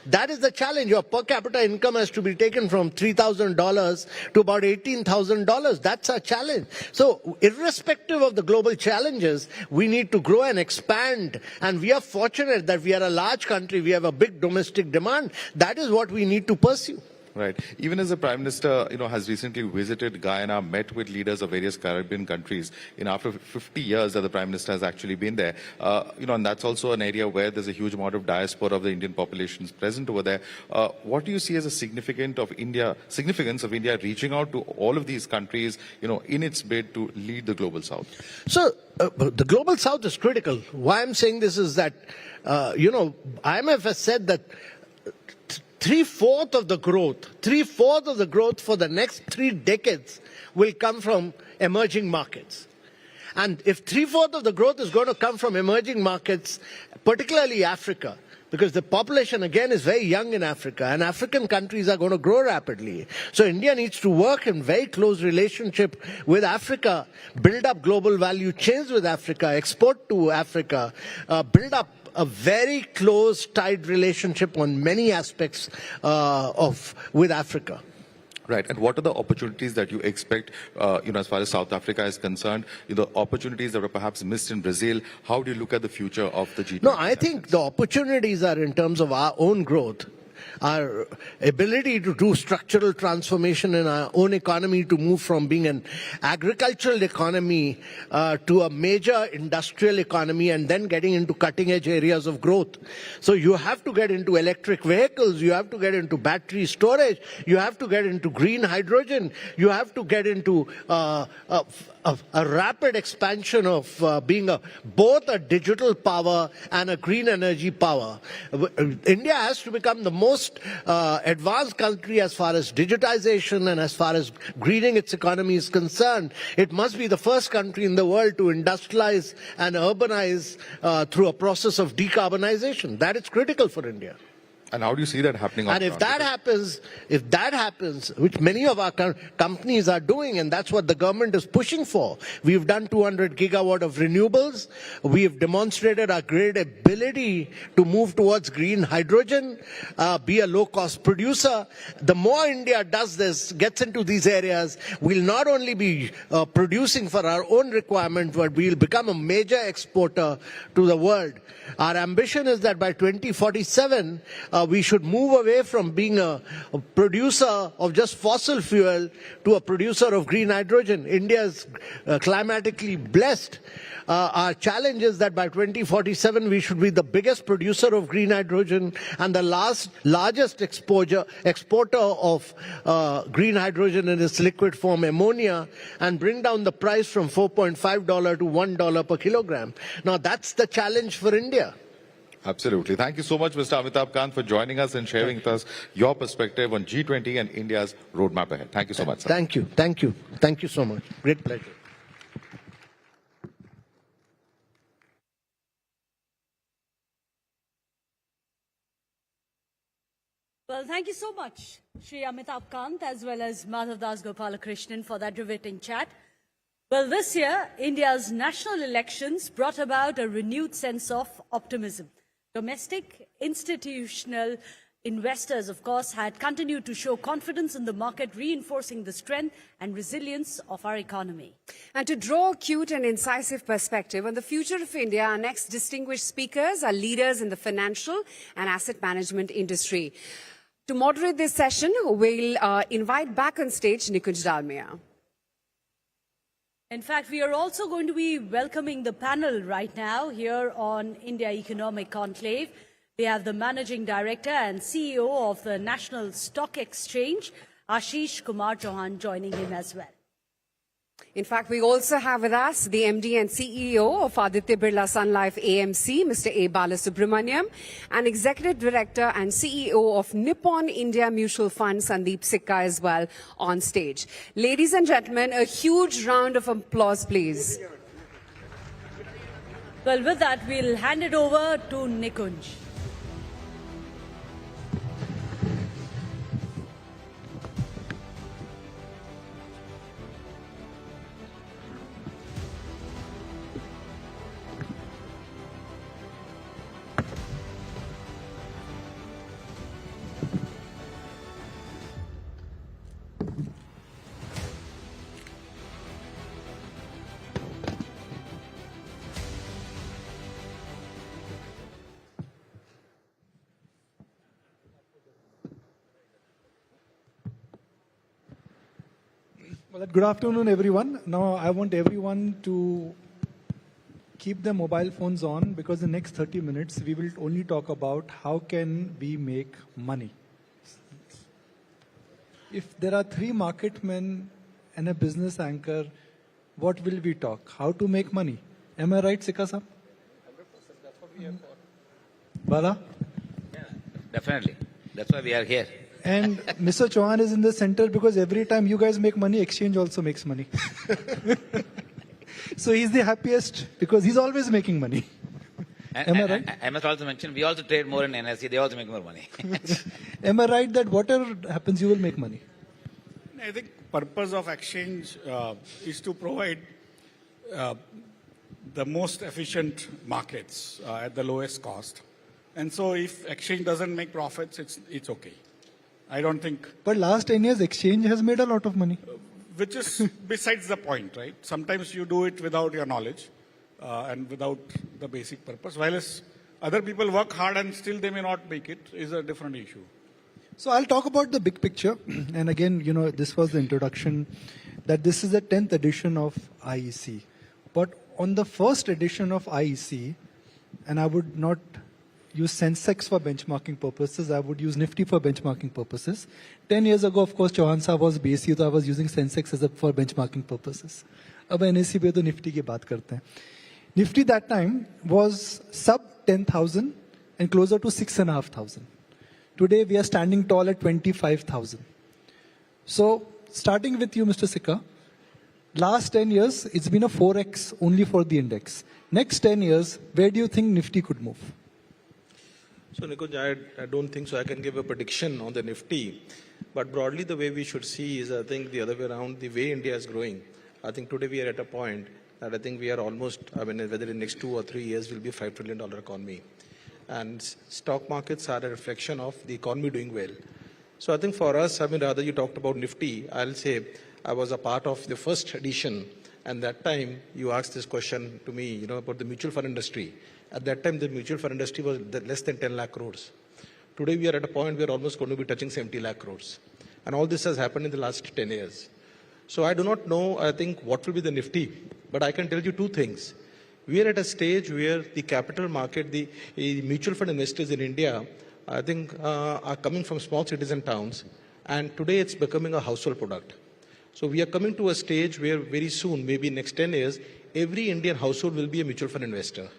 That is the challenge. Your per capita income has to be taken from $3,000 to about $18,000. That's our challenge. So irrespective of the global challenges, we need to grow and expand. And we are fortunate that we are a large country. We have a big domestic demand. That is what we need to pursue. Right. Even as the Prime Minister, has recently visited Guyana, met with leaders of various Caribbean countries, after 50 years that the Prime Minister has actually been there, and that's also an area where there's a huge amount of diaspora of the Indian populations present over there. What do you see as a significance of India reaching out to all of these countries, in its bid to lead the Global South? So the Global South is critical. Why I'm saying this is that, IMF has said that three-fourths of the growth for the next 3 decades will come from emerging markets. And if three-fourths of the growth is going to come from emerging markets, particularly Africa, because the population again is very young in Africa and African countries are going to grow rapidly. So India needs to work in very close relationship with Africa, build up global value chains with Africa, export to Africa, build up a very close, tight relationship on many aspects with Africa. Right. And what are the opportunities that you expect, as far as South Africa is concerned, the opportunities that were perhaps missed in Brazil? How do you look at the future of the G20? No, I think the opportunities are in terms of our own growth. Our ability to do structural transformation in our own economy, to move from being an agricultural economy to a major industrial economy, and then getting into cutting-edge areas of growth. So you have to get into electric vehicles, you have to get into battery storage, you have to get into green hydrogen, you have to get into a rapid expansion of being both a digital power and a green energy power. India has to become the most advanced country as far as digitization and as far as greening its economy is concerned. It must be the first country in the world to industrialize and urbanize through a process of decarbonization. That is critical for India. And how do you see that happening? And if that happens, which many of our companies are doing, and that's what the government is pushing for. We've done 200 gigawatt of renewables. We've demonstrated our great ability to move towards green hydrogen, be a low-cost producer. The more India does this, gets into these areas, we'll not only be producing for our own requirement, but we'll become a major exporter to the world. Our ambition is that by 2047, we should move away from being a producer of just fossil fuel to a producer of green hydrogen. India is climatically blessed. Our challenge is that by 2047 we should be the biggest producer of green hydrogen and the largest exporter of green hydrogen in its liquid form, ammonia, and bring down the price from $4.5 to $1 per kilogram. Now that's the challenge for India. Absolutely. Thank you so much, Mr. Amitabh Kant, for joining us and sharing with us your perspective on G20 and India's roadmap ahead. Thank you so much, sir. Thank you. Thank you. Thank you so much. Great pleasure. Well, thank you so much, Shri Amitabh Kant, as well as Madhav Das Gopalakrishnan, for that riveting chat. Well, this year, India's national elections brought about a renewed sense of optimism. Domestic, institutional investors, of course, had continued to show confidence in the market, reinforcing the strength and resilience of our economy. And to draw a acute and incisive perspective on the future of India, our next distinguished speakers are leaders in the financial and asset management industry. To moderate this session, we'll invite back on stage Nikunj Dalmia. In fact, we are also going to be welcoming the panel right now here on India Economic Conclave. We have the Managing Director and CEO of the National Stock Exchange, Ashish Kumar Chauhan, joining him as well. In fact, we also have with us the MD and CEO of Aditya Birla Sun Life AMC, Mr. A. Balasubramaniam, and Executive Director and CEO of Nippon India Mutual Fund, Sandeep Sikka, as well on stage. Ladies and gentlemen, a huge round of applause, please. Well, with that, we'll hand it over to Nikunj. Well, good afternoon, everyone. Now, I want everyone to keep their mobile phones on because the next 30 minutes, we will only talk about how can we make money. If there are 3 market men and a business anchor, what will we talk? How to make money. Am I right, Sikha sir? 100%. That's what we are for. Bala? Yeah, definitely. That's why we are here. And Mr. Chauhan is in the center because every time you guys make money, exchange also makes money. So he's the happiest because he's always making money. Am I right? I must also mention, we also trade more in NSE. They also make more money. Am I right that whatever happens, you will make money? I think purpose of exchange is to provide the most efficient markets at the lowest cost. And so if exchange doesn't make profits, it's okay. I don't think. But last 10 years, exchange has made a lot of money. Which is besides the point, right? Sometimes you do it without your knowledge and without the basic purpose. While other people work hard and still they may not make it, is a different issue. So I'll talk about the big picture. And again, you know, this was the introduction that this is the 10th edition of IEC. But on the first edition of IEC, and I would not use Sensex for benchmarking purposes, I would use Nifty for benchmarking purposes. 10 years ago, of course, Chauhan Saab was BSE, so I was using Sensex for benchmarking purposes. Ab NSE pe to Nifty ki baat karte hain. Nifty that time was sub 10,000 and closer to 6,500. Today, we are standing tall at 25,000. So, starting with you, Mr. Sikha, last 10 years, it's been a 4x only for the index. Next 10 years, where do you think Nifty could move? So, Nikunj, I don't think so. I can give a prediction on the Nifty. But broadly, the way we should see is, I think, the other way around, the way India is growing. I think today we are at a point that I think we are almost, I mean, whether in the next 2 or 3 years, we'll be a $5 trillion economy. And stock markets are a reflection of the economy doing well. So I think for us, I mean, rather you talked about Nifty, I'll say I was a part of the first edition. And that time, you asked this question to me, you know, about the mutual fund industry. At that time, the mutual fund industry was less than 10 lakh crores. Today, we are at a point where almost going to be touching 70 lakh crores. And all this has happened in the last 10 years. So I do not know, I think, what will be the Nifty. But I can tell you 2 things. We are at a stage where the capital market, the mutual fund investors in India, I think, are coming from small cities and towns. And today, it's becoming a household product. So we are coming to a stage where very soon, maybe next 10 years, every Indian household will be a mutual fund investor.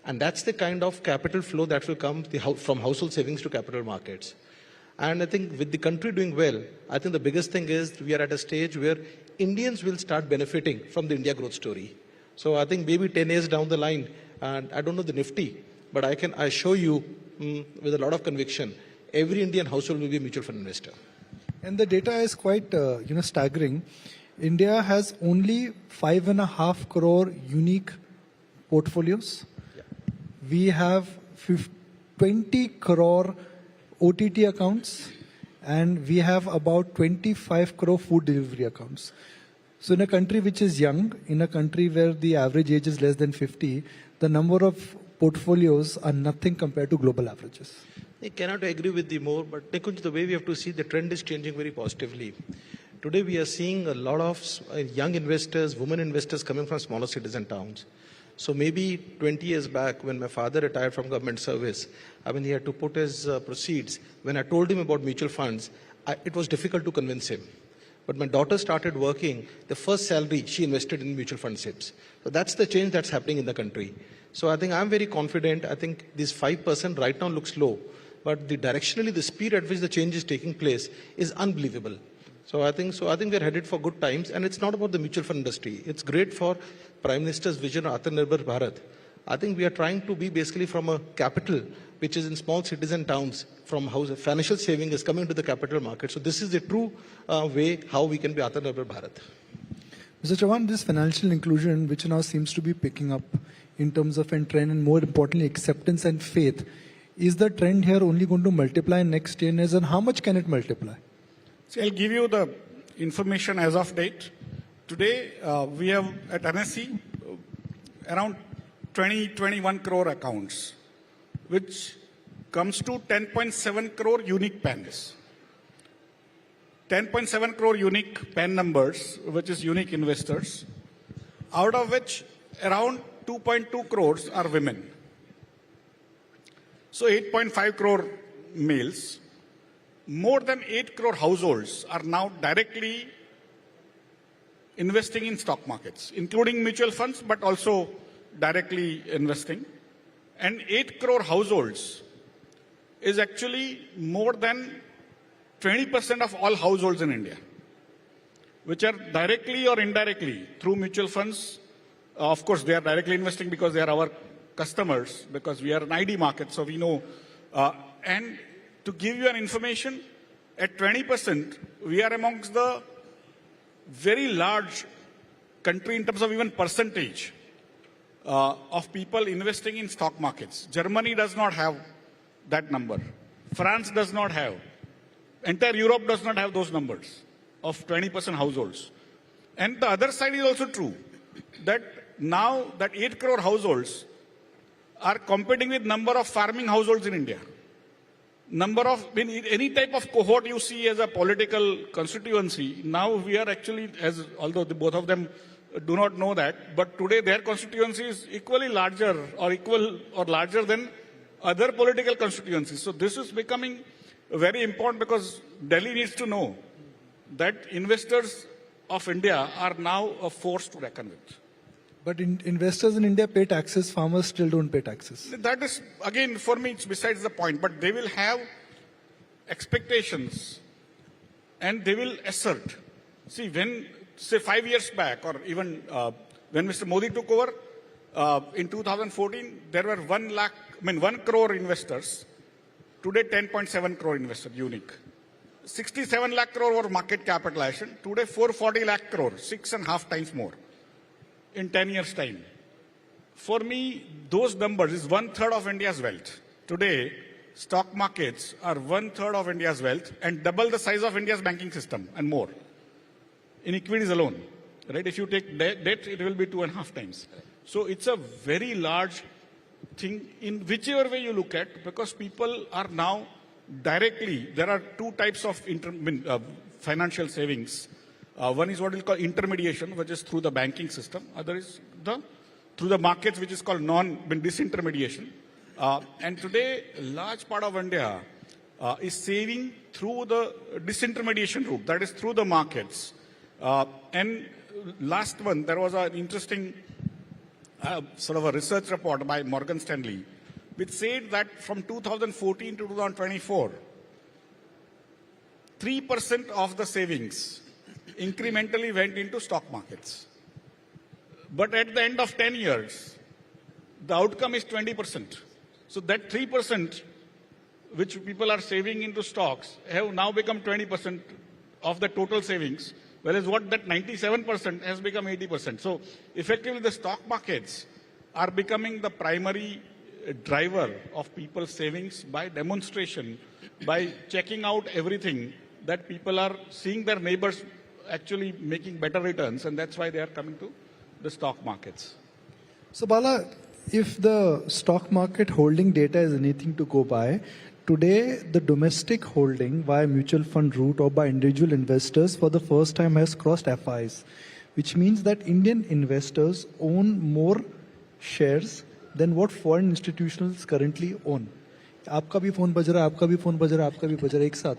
And that's the kind of capital flow that will come from household savings to capital markets. And I think with the country doing well, I think the biggest thing is we are at a stage where Indians will start benefiting from the India growth story. So I think maybe 10 years down the line, and I don't know the Nifty, but I can assure you with a lot of conviction, every Indian household will be a mutual fund investor. And the data is quite, staggering. India has only 5.5 crore unique portfolios. Yeah. We have 20 crore OTT accounts, and we have about 25 crore food delivery accounts. So in a country which is young, in a country where the average age is less than 50, the number of portfolios are nothing compared to global averages. I cannot agree with you more, but Nikunj, the way we have to see the trend is changing very positively. Today we are seeing a lot of young investors, women investors coming from smaller cities and towns. So maybe 20 years back when my father retired from government service, I mean he had to put his proceeds. When I told him about mutual funds, it was difficult to convince him. But my daughter started working, the first salary she invested in mutual fund SIPs. So that's the change that's happening in the country. So I think I'm very confident. I think this 5% right now looks low, but directionally the speed at which the change is taking place is unbelievable. So I think we're headed for good times, and it's not about the mutual fund industry. It's great for Prime Minister's vision of Atmanirbhar Bharat. I think we are trying to be basically from a capital which is in small cities and towns, from how financial saving is coming to the capital market. So this is the true way how we can be Atmanirbhar Bharat. Mr. Chauhan, this financial inclusion, which now seems to be picking up in terms of a trend and more importantly acceptance and faith, is the trend here only going to multiply in next 10 years, and how much can it multiply? So I'll give you the information as of date. Today, we have at NSE around 21 crore accounts, which comes to 10.7 crore unique PANs. 10.7 crore unique PAN numbers, which is unique investors, out of which around 2.2 crores are women. So 8.5 crore males. More than 8 crore households are now directly investing in stock markets, including mutual funds, but also directly investing. And 8 crore households is actually more than 20% of all households in India, which are directly or indirectly through mutual funds. Of course, they are directly investing because they are our customers, because we are an ID market, so we know. And to give you an information, at 20%, we are amongst the very large country in terms of even percentage of people investing in stock markets. Germany does not have that number. France does not have. Entire Europe does not have those numbers of 20% households. And the other side is also true, that now that 8 crore households are competing with number of farming households in India. Number of, in any type of cohort you see as a political constituency, now we are actually, although both of them do not know that, but today their constituency is equally larger or equal or larger than other political constituencies. So this is becoming very important because Delhi needs to know that investors of India are now a force to reckon with. But investors in India pay taxes, farmers still don't pay taxes. That is, again, for me, it's besides the point, but they will have expectations and they will assert. See, when, say, 5 years back, or even when Mr. Modi took over in 2014, there were 1 crore investors. Today, 10.7 crore investors, unique. 67 lakh crore were market capitalization. Today, 440 lakh crore, 6.5 times more in 10 years' time. For me, those numbers is 1/3 of India's wealth. Today, stock markets are 1/3 of India's wealth and double the size of India's banking system and more. In equities alone, right? If you take debt, it will be 2.5 times. So it's a very large thing in whichever way you look at, because people are now directly, there are two types of financial savings. One is what we call intermediation, which is through the banking system. Other is through the markets, which is called disintermediation. And today, a large part of India is saving through the disintermediation route, that is through the markets. And last month, there was an interesting sort of a research report by Morgan Stanley, which said that from 2014 to 2024, 3% of the savings incrementally went into stock markets. But at the end of 10 years, the outcome is 20%. So that 3%, which people are saving into stocks, have now become 20% of the total savings, whereas what that 97% has become 80%. So effectively, the stock markets are becoming the primary driver of people's savings by demonstration, by checking out everything that people are seeing their neighbors actually making better returns, and that's why they are coming to the stock markets. So Bala, if the stock market holding data is anything to go by, today the domestic holding via mutual fund route or by individual investors for the first time has crossed FIs, which means that Indian investors own more shares than what foreign institutions currently own. आपका भी phone बज रहा है, आपका भी phone बज रहा है, आपका भी बज रहा है एक साथ.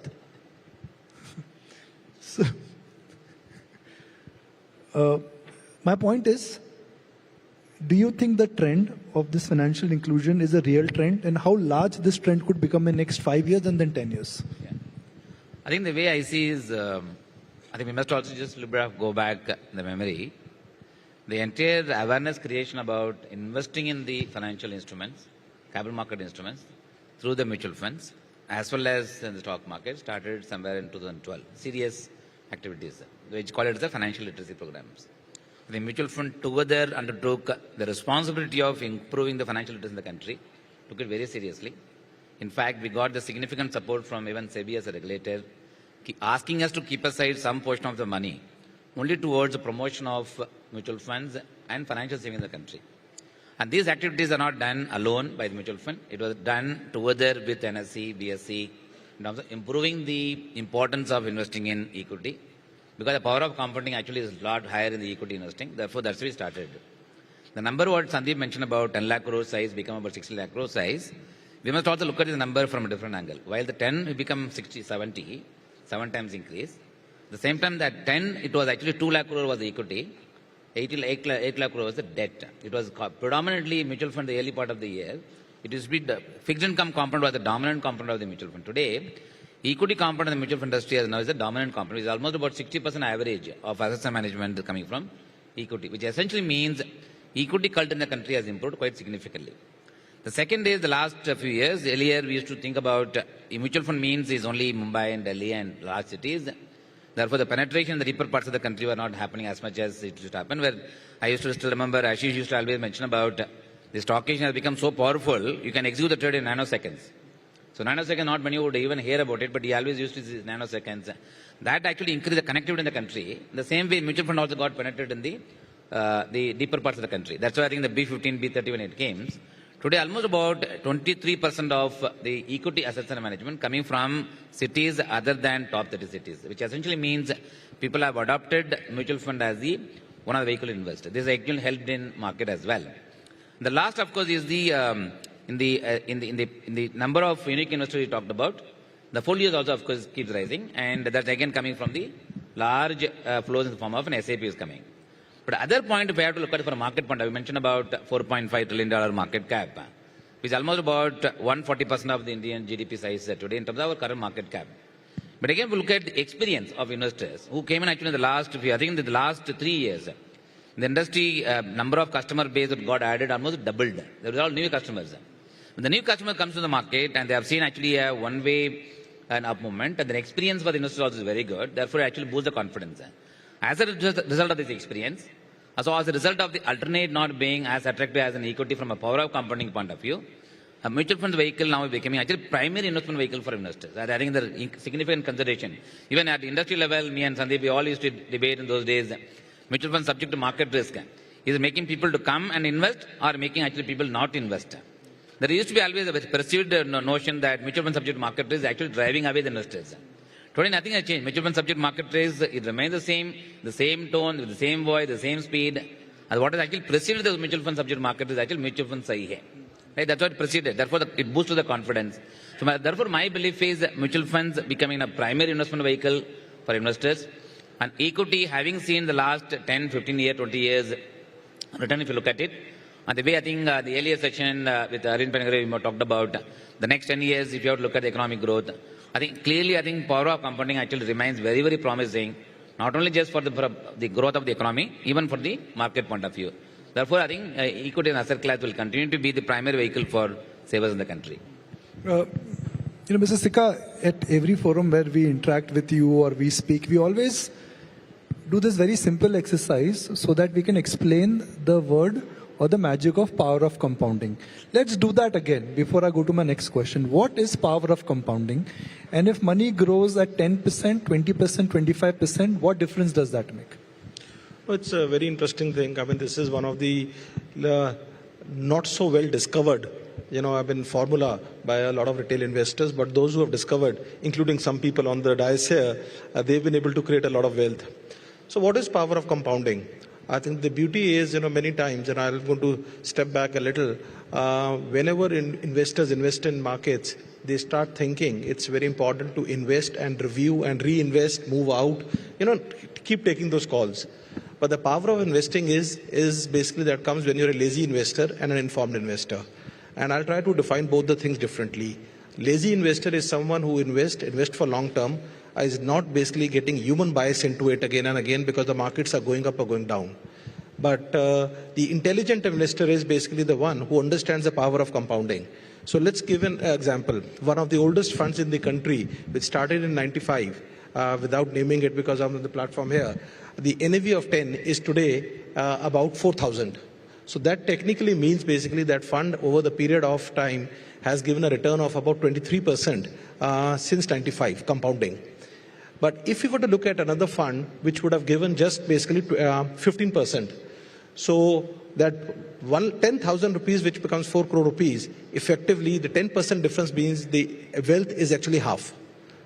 My point is, do you think the trend of this financial inclusion is a real trend, and how large this trend could become in the next 5 years and then 10 years? Yeah. I think the way I see is, I think we must also just go back the memory. The entire awareness creation about investing in the financial instruments, capital market instruments, through the mutual funds, as well as in the stock market, started somewhere in 2012. Serious activities, which call it the financial literacy programs. The mutual fund together undertook the responsibility of improving the financial literacy in the country, took it very seriously. In fact, we got the significant support from even SEBI as a regulator, asking us to keep aside some portion of the money only towards the promotion of mutual funds and financial saving in the country. And these activities are not done alone by the mutual fund. It was done together with NSE, BSE, in terms of improving the importance of investing in equity, because the power of compounding actually is a lot higher in the equity investing. Therefore, that's why we started. The number what Sandeep mentioned about 10 lakh crore size become about 60 lakh crore size, we must also look at the number from a different angle. While the 10 will become 60, 70, 7 times increase. At the same time that 10, it was actually 2 lakh crore was the equity, 8 lakh crore was the debt. It was predominantly mutual fund the early part of the year. It used to be the fixed income component was the dominant component of the mutual fund. Today, equity component in the mutual fund industry now is the dominant component. It's almost about 60% average of assets and management coming from equity, which essentially means equity cult in the country has improved quite significantly. The second is the last few years. Earlier, we used to think about mutual fund means is only Mumbai and Delhi and large cities. Therefore, the penetration in the deeper parts of the country were not happening as much as it used to happen. Where I used to still remember, Ashish used to always mention about the stock exchange has become so powerful, you can execute the trade in nanoseconds. So nanoseconds, not many would even hear about it, but he always used to use nanoseconds. That actually increased the connectivity in the country. In the same way, mutual fund also got penetrated in the deeper parts of the country. That's why I think the B15, B30 when it came. Today, almost about 23% of the equity assets under management coming from cities other than top 30 cities, which essentially means people have adopted mutual fund as the one of the vehicle investors. This actually helped in market as well. The last, of course, is the in the number of unique investors we talked about. The folios also, of course, keeps rising, and that's again coming from the large flows in the form of an SAP is coming. But other point, if we have to look at it from a market point, I mentioned about $4.5 trillion market cap, which is almost about 140% of the Indian GDP size today in terms of our current market cap. But again, we look at the experience of investors who came in actually in the last, I think in the last 3 years, the industry number of customer base that got added almost doubled. They were all new customers. When the new customer comes to the market and they have seen actually a one-way and up movement, and the experience for the investors also is very good. Therefore, it actually boosts the confidence. As a result of this experience, so as a result of the alternate not being as attractive as an equity from a power of compounding point of view, a mutual fund vehicle now is becoming actually primary investment vehicle for investors. I think the significant consideration. Even at the industry level, me and Sandeep, we all used to debate in those days, mutual fund subject to market risk. Is it making people to come and invest or making actually people not invest? There used to be always a perceived notion that mutual fund subject to market risk is actually driving away the investors. Today, nothing has changed. Mutual fund subject to market risk, it remains the same tone, with the same voice, the same speed. And what is actually preceded the mutual fund subject to market is actually mutual fund sahi hai. Right? That's what it preceded. Therefore, it boosts the confidence. So, therefore, my belief is mutual funds becoming a primary investment vehicle for investors. And equity, having seen the last 10, 15 years, 20 years return, if you look at it, and the way I think the earlier section with Aryan Panagare we talked about the next 10 years, if you have to look at the economic growth, I think clearly, I think power of compounding actually remains very, very promising, not only just for the growth of the economy, even for the market point of view. Therefore, I think equity and asset class will continue to be the primary vehicle for savers in the country. Mr. Sikka, at every forum where we interact with you or we speak, we always do this very simple exercise so that we can explain the word or the magic of power of compounding. Let's do that again before I go to my next question. What is power of compounding? And if money grows at 10%, 20%, 25%, what difference does that make? Well, it's a very interesting thing. I mean, this is one of the not so well discovered, formula by a lot of retail investors, but those who have discovered, including some people on the dais here, they've been able to create a lot of wealth. So what is power of compounding? I think the beauty is, many times, and I'm going to step back a little, whenever investors invest in markets, they start thinking it's very important to invest and review and reinvest, move out, keep taking those calls. But the power of investing is basically that comes when you're a lazy investor and an informed investor. And I'll try to define both the things differently. Lazy investor is someone who invest for long term, is not basically getting human bias into it again and again because the markets are going up or going down. But the intelligent investor is basically the one who understands the power of compounding. So let's give an example. One of the oldest funds in the country, which started in 95, without naming it because I'm on the platform here, the NAV of 10 is today about 4,000. So that technically means basically that fund over the period of time has given a return of about 23% since 95, compounding. But if you were to look at another fund, which would have given just basically 15%, so that 10,000 rupees, which becomes 4 crore rupees, effectively the 10% difference means the wealth is actually half.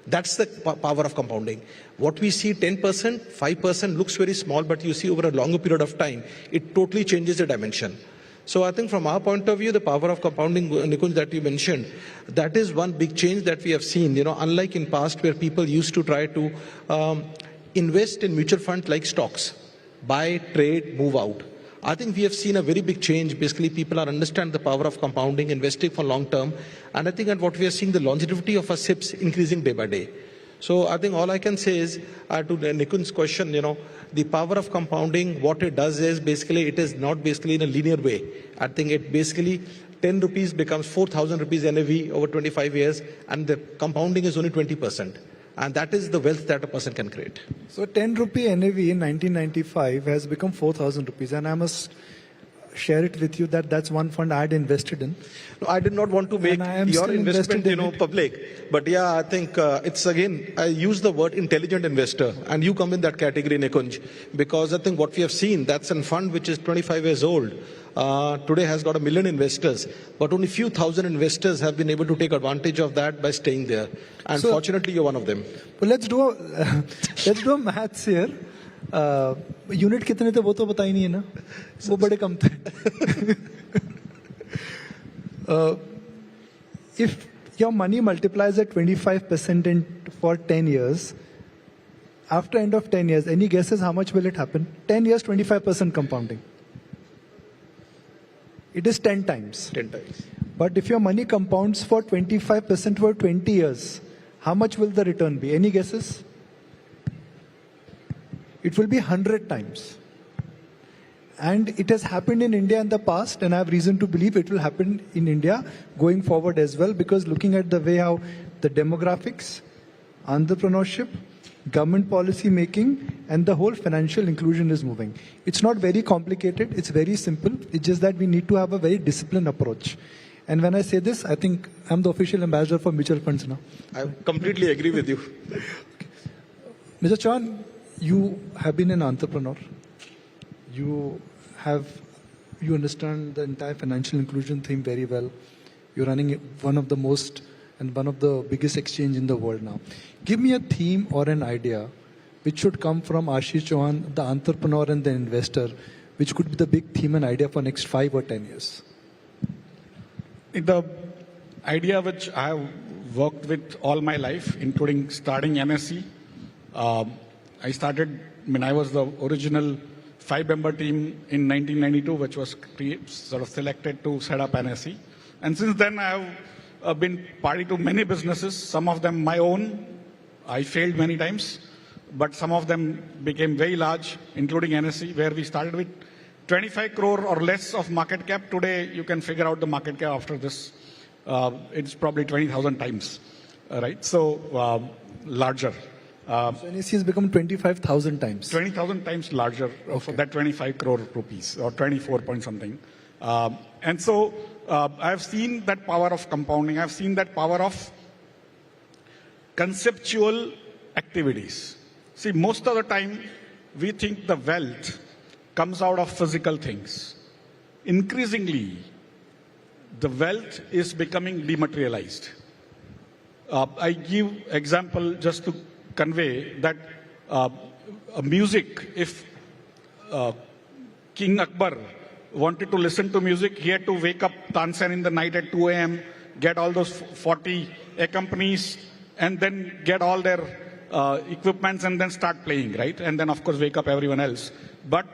That's the power of compounding. What we see 10%, 5% looks very small, but you see over a longer period of time, it totally changes the dimension. So I think from our point of view, the power of compounding, Nikunj, that you mentioned, that is one big change that we have seen. Unlike in past where people used to try to invest in mutual funds like stocks, buy, trade, move out. I think we have seen a very big change. Basically, people are understand the power of compounding, investing for long term. And I think that what we are seeing, the longevity of our SIPs increasing day by day. So I think all I can say is to Nikunj's question, the power of compounding, what it does is basically it is not basically in a linear way. I think it basically 10 rupees becomes 4,000 rupees NAV over 25 years, and the compounding is only 20%. And that is the wealth that a person can create. So 10 rupee NAV in 1995 has become 4,000 rupees. And I must share it with you that that's one fund I had invested in. No, I did not want to make your investment, public. But yeah, I think it's again, I use the word intelligent investor. And you come in that category, Nikunj. Because I think what we have seen, that's a fund which is 25 years old. Today has got 1 million investors, but only few thousand investors have been able to take advantage of that by staying there. And so, fortunately, you're one of them. Well, let's do a maths here. Unit कितने थे वो तो बता ही नहीं है ना, वो बड़े कम थे. If your money multiplies at 25% for 10 years, after end of 10 years, any guesses how much will it happen? 10 years, 25% compounding. It is 10 times. 10 times. But if your money compounds for 25% for 20 years, how much will the return be? Any guesses? It will be 100 times. And it has happened in India in the past, and I have reason to believe it will happen in India going forward as well, because looking at the way how the demographics, entrepreneurship, government policy making, and the whole financial inclusion is moving. It's not very complicated, it's very simple. It's just that we need to have a very disciplined approach. And when I say this, I think I'm the official ambassador for mutual funds now. I completely agree with you. Mr. Chauhan, you have been an entrepreneur. You understand the entire financial inclusion theme very well. You're running one of the most and one of the biggest exchange in the world now. Give me a theme or an idea which should come from Ashish Chauhan, the entrepreneur and the investor, which could be the big theme and idea for next 5 or 10 years. The idea which I have worked with all my life, including starting NSE. I started when I was the original 5-member team in 1992, which was sort of selected to set up NSE. And since then, I have been party to many businesses, some of them my own. I failed many times, but some of them became very large, including NSE, where we started with 25 crore or less of market cap. Today, you can figure out the market cap after this. It's probably 20,000 times, right? So larger. So NSE has become 25,000 times. 20,000 times larger for that 25 crore rupees or 24 point something. And so I have seen that power of compounding. I have seen that power of conceptual activities. See, most of the time we think the wealth comes out of physical things. Increasingly, the wealth is becoming dematerialized. I give example just to convey that music, if King Akbar wanted to listen to music, he had to wake up Tansen in the night at 2 a.m., get all those 40 accompanies, and then get all their equipments and then start playing, right? And then, of course, wake up everyone else. But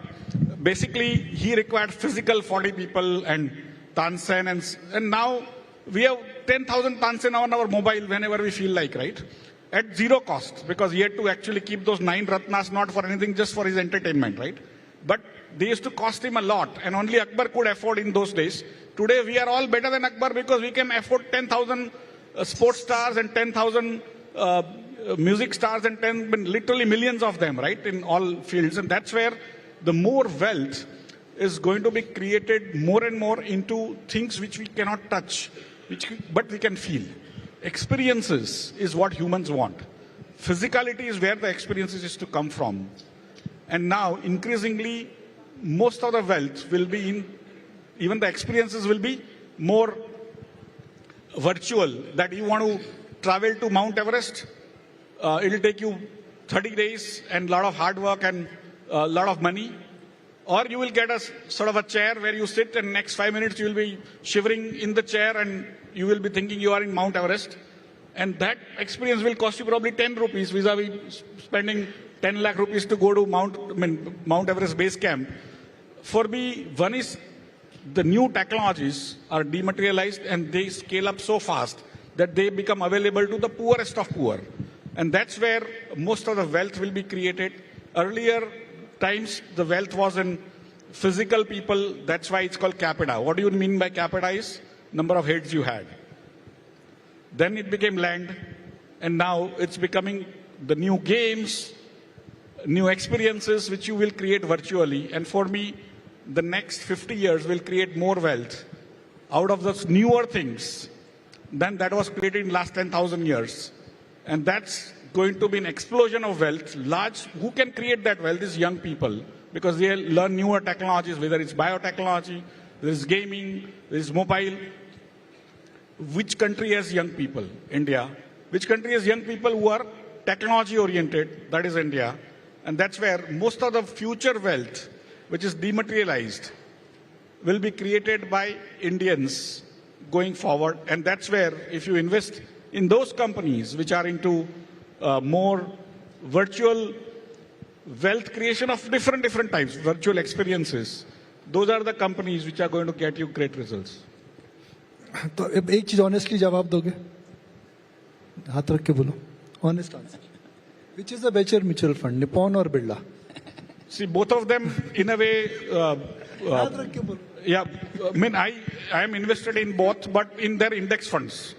basically, he required physical 40 people and Tansen, and now we have 10,000 Tansen on our mobile whenever we feel like, right? At zero cost, because he had to actually keep those 9 Ratnas not for anything, just for his entertainment, right? But they used to cost him a lot, and only Akbar could afford in those days. Today, we are all better than Akbar because we can afford 10,000 sports stars and 10,000 music stars and literally millions of them, right, in all fields. And that's where the more wealth is going to be created more and more into things which we cannot touch, but we can feel. Experiences is what humans want. Physicality is where the experiences is to come from. And now, increasingly, most of the wealth will be in, even the experiences will be more virtual. That you want to travel to Mount Everest, it'll take you 30 days and a lot of hard work and a lot of money. Or you will get a sort of a chair where you sit and next 5 minutes you will be shivering in the chair and you will be thinking you are in Mount Everest. And that experience will cost you probably 10 rupees vis-a-vis spending 10 lakh rupees to go to Mount Everest base camp. For me, one is the new technologies are dematerialized and they scale up so fast that they become available to the poorest of poor. And that's where most of the wealth will be created. Earlier times, the wealth was in physical people. That's why it's called capita. What do you mean by capita is number of heads you had. Then it became land. And now it's becoming the new games, new experiences which you will create virtually. And for me, the next 50 years will create more wealth out of those newer things than that was created in the last 10,000 years. And that's going to be an explosion of wealth. Who can create that wealth is young people, because they learn newer technologies, whether it's biotechnology, there is gaming, there is mobile. Which country has young people? India. Which country has young people who are technology oriented? That is India. And that's where most of the future wealth, which is dematerialized, will be created by Indians going forward. And that's where, if you invest in those companies which are into more virtual wealth creation of different types, virtual experiences, those are the companies which are going to get you great results. तो अब एक चीज honestly जवाब दोगे, हाथ रख के बोलो, honest answer. Which is a better mutual fund, Nippon or Birla? See, both of them in a way, yeah, I mean, I am invested in both, but in their index funds.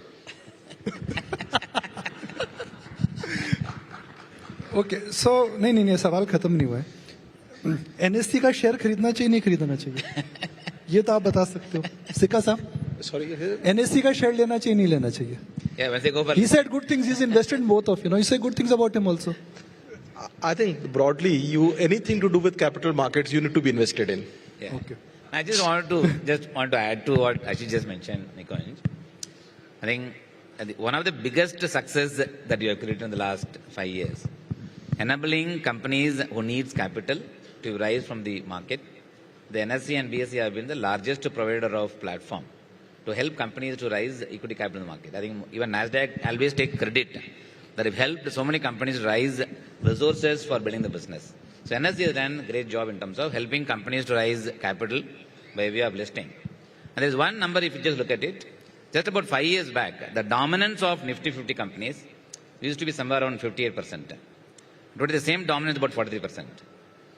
Okay so नहीं सवाल खत्म नहीं हुआ है. NSC का share खरीदना चाहिए नहीं खरीदना चाहिए, ये तो आप बता सकते हो. सिक्का साहब, Sorry, एनएससी का शेयर लेना चाहिए नहीं लेना चाहिए? Yeah, when they go for... He said good things. He's invested in both of you. You say good things about him also. I think broadly, anything to do with capital markets, you need to be invested in. Yeah. Okay. I just want to add to what Ashish just mentioned, Nikunj. I think one of the biggest success that you have created in the last 5 years, enabling companies who needs capital to rise from the market. The NSE and BSE have been the largest provider of platform to help companies to rise equity capital in the market. I think even NASDAQ always take credit that have helped so many companies rise resources for building the business. So NSE has done a great job in terms of helping companies to rise capital by way of listing. And there's one number, if you just look at it, just about 5 years back, the dominance of Nifty 50 companies used to be somewhere around 58%. Today the same dominance is about 43%.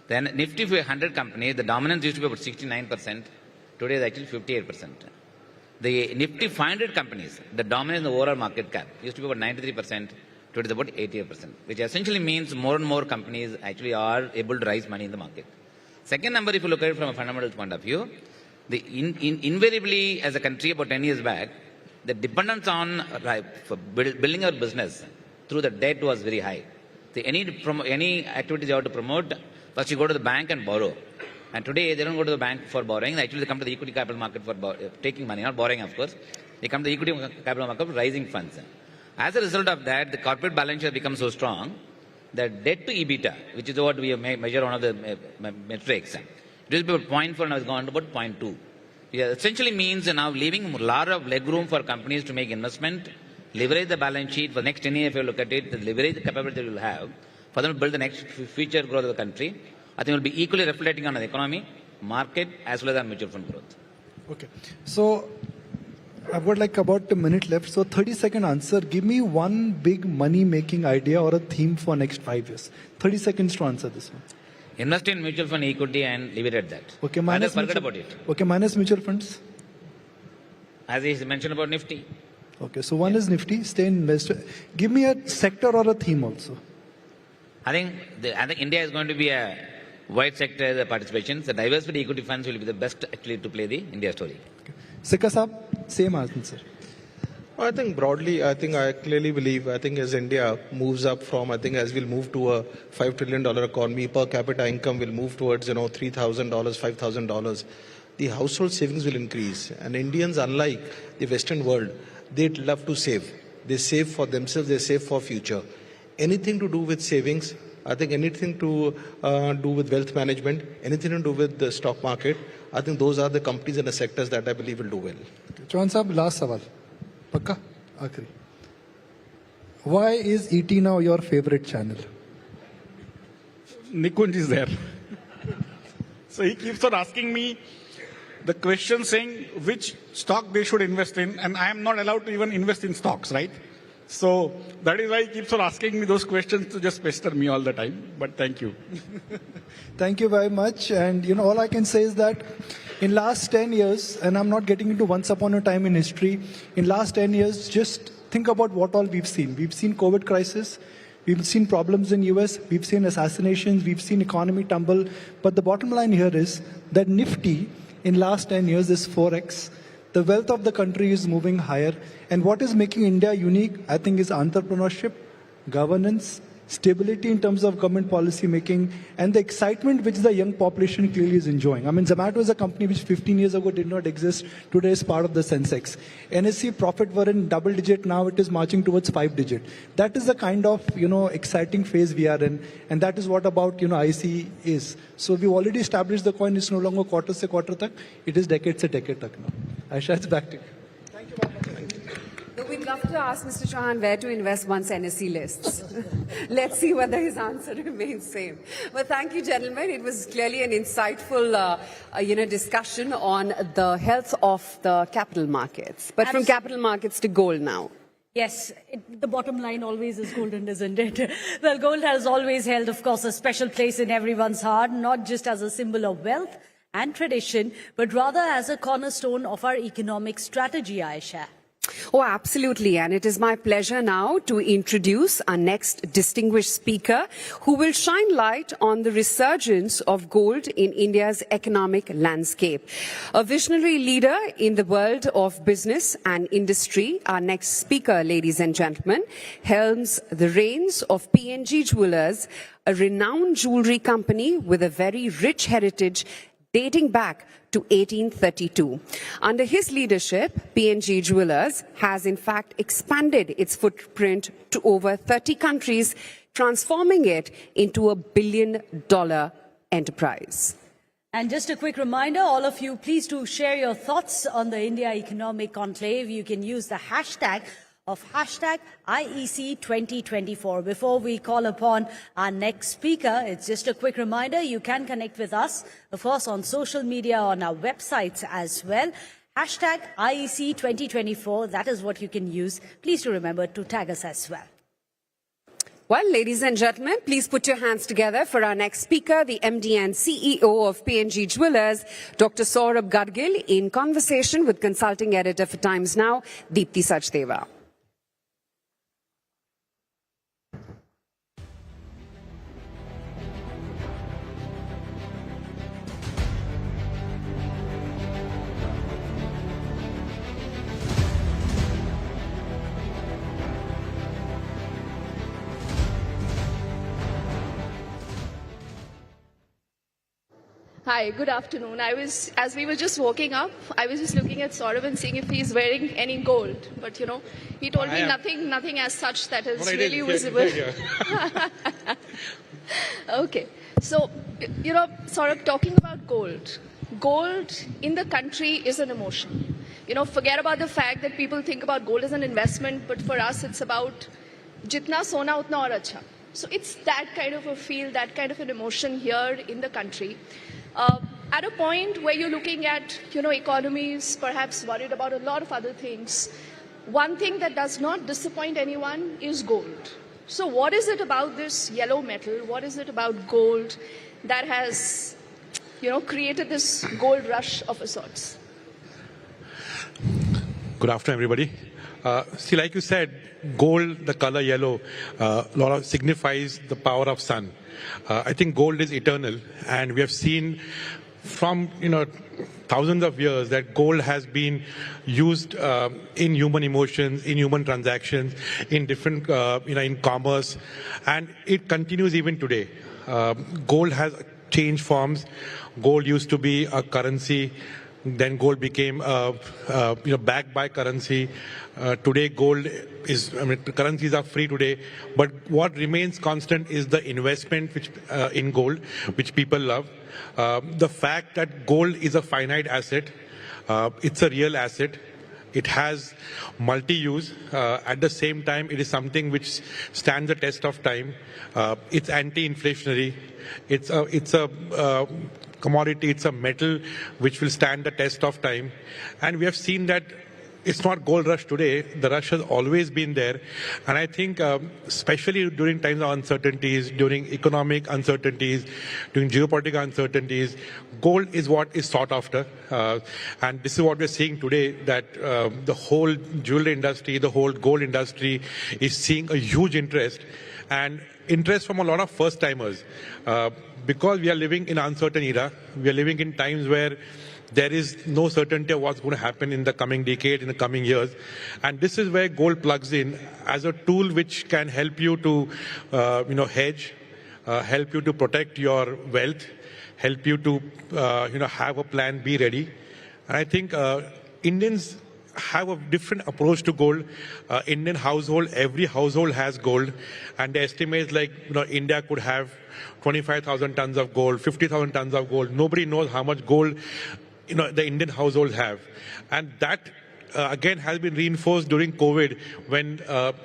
Then Nifty 100 companies, the dominance used to be about 69%. Today is actually 58%. The Nifty 500 companies, the dominance in the overall market cap used to be about 93%. Today is about 88%, which essentially means more and more companies actually are able to raise money in the market. Second number, if you look at it from a fundamental point of view, invariably as a country about 10 years back, the dependence on building our business through the debt was very high. Any activities you have to promote, first you go to the bank and borrow. And today they don't go to the bank for borrowing. Actually they come to the equity capital market for taking money, not borrowing of course. They come to the equity capital market for raising funds. As a result of that, the corporate balance sheet has become so strong that debt to EBITDA, which is what we measure one of the metrics, it used to be about 0.4 and has gone to about 0.2. It essentially means now leaving a lot of leg room for companies to make investment, leverage the balance sheet for the next 10 years. If you look at it, the leverage the capability they will have for them to build the next future growth of the country, I think will be equally reflecting on the economy, market, as well as on mutual fund growth. Okay. So I've got like about a minute left. So 30-second answer. Give me one big money-making idea or a theme for next 5 years. 30 seconds to answer this one. Invest in mutual fund equity and leave it at that. Okay, minus forget about it. Okay, minus mutual funds. As he mentioned about Nifty. Okay, so one is Nifty, stay invested. Give me a sector or a theme also. I think India is going to be a wide sector participation. The diversified equity funds will be the best actually to play the India story. Okay. Sikka Saab, same answer. I think broadly, I clearly believe, as India moves up from, as we'll move to a $5 trillion economy, per capita income will move towards, $3,000, $5,000. The household savings will increase. And Indians, unlike the Western world, they love to save. They save for themselves, they save for future. anything to do with savings, I think anything to do with wealth management, anything to do with the stock market, I think those are the companies and the sectors that I believe will do well. Chauhan Sahab, last sawal. Pakka? Akhri. Why is ET Now your favorite channel? Nikunj is there. So he keeps on asking me the question saying which stock they should invest in, and I am not allowed to even invest in stocks, right? So that is why he keeps on asking me those questions to just pester me all the time. But thank you. Thank you very much. And all I can say is that in last 10 years, and I'm not getting into once upon a time in history, in last 10 years, just think about what all we've seen. We've seen COVID crisis. We've seen problems in US. We've seen assassinations. We've seen economy tumble. But the bottom line here is that Nifty in last 10 years is 4x. The wealth of the country is moving higher. And what is making India unique, I think, is entrepreneurship, governance, stability in terms of government policy making, and the excitement which the young population clearly is enjoying. I mean, Zomato is a company which 15 years ago did not exist. Today is part of the Sensex. NSE profit were in double digit. Now it is marching towards 5 digit. That is the kind of, exciting phase we are in. And that is what about, IEC is. So we've already established the coin is no longer quarter se quarter tak. It is decade se decade tak now. Aisha, it's back to you. Thank you very much. We'd love to ask Mr. Chauhan where to invest once NSE lists. Let's see whether his answer remains same. But thank you, gentlemen. It was clearly an insightful, discussion on the health of the capital markets. But from capital markets to gold now. Yes, the bottom line always is golden, isn't it? Well, gold has always held, of course, a special place in everyone's heart, not just as a symbol of wealth and tradition, but rather as a cornerstone of our economic strategy, Aisha. Oh, absolutely. And it is my pleasure now to introduce our next distinguished speaker who will shine light on the resurgence of gold in India's economic landscape. A visionary leader in the world of business and industry, our next speaker, ladies and gentlemen, helms the reins of PNG Jewellers, a renowned jewelry company with a very rich heritage dating back to 1832. Under his leadership, PNG Jewellers has in fact expanded its footprint to over 30 countries, transforming it into a billion-dollar enterprise. And just a quick reminder, all of you, please do share your thoughts on the India Economic Conclave. You can use the hashtag of IEC 2024. Before we call upon our next speaker, it's just a quick reminder, you can connect with us, of course, on social media, on our websites as well. Hashtag IEC 2024, that is what you can use. Please do remember to tag us as well. Well, ladies and gentlemen, please put your hands together for our next speaker, the MD and CEO of PNG Jewellers, Dr. Saurabh Gadgil, in conversation with consulting editor for Times Now, Deepthi Sachdeva. Hi, good afternoon. As we were just walking up, I was just looking at Saurabh and seeing if he's wearing any gold. But, he told me nothing as such that is really visible. Okay. So, Saurabh, talking about gold. Gold in the country is an emotion. Forget about the fact that people think about gold as an investment, but for us it's about jitna sona utna aur acha. So it's that kind of a feel, that kind of an emotion here in the country. At a point where you're looking at, economies perhaps worried about a lot of other things, one thing that does not disappoint anyone is gold. So what is it about this yellow metal? What is it about gold that has, created this gold rush of a sorts? Good afternoon, everybody. See, like you said, gold, the color yellow, signifies the power of sun. I think gold is eternal, and we have seen from thousands of years that gold has been used in human emotions, in human transactions, in different in commerce, and it continues even today. Gold has changed forms. Gold used to be a currency. Then gold became backed by currency. Today gold is, currencies are free today, but what remains constant is the investment in gold, which people love. The fact that gold is a finite asset, it's a real asset. It has multi-use. At the same time, it is something which stands the test of time. It's anti-inflationary. It's a commodity. It's a metal which will stand the test of time. And we have seen that it's not gold rush today. The rush has always been there. And I think especially during times of uncertainties, during economic uncertainties, during geopolitical uncertainties, gold is what is sought after. And this is what we're seeing today, that the whole jewelry industry, the whole gold industry is seeing a huge interest, and interest from a lot of first-timers. Because we are living in an uncertain era, we are living in times where there is no certainty of what's going to happen in the coming decade, in the coming years. And this is where gold plugs in as a tool which can help you to, hedge, help you to protect your wealth, help you to, have a plan B ready. And I think Indians have a different approach to gold. Indian household, every household has gold, and they estimate India could have 25,000 tons of gold, 50,000 tons of gold. Nobody knows how much gold the Indian households have. And that again has been reinforced during COVID, when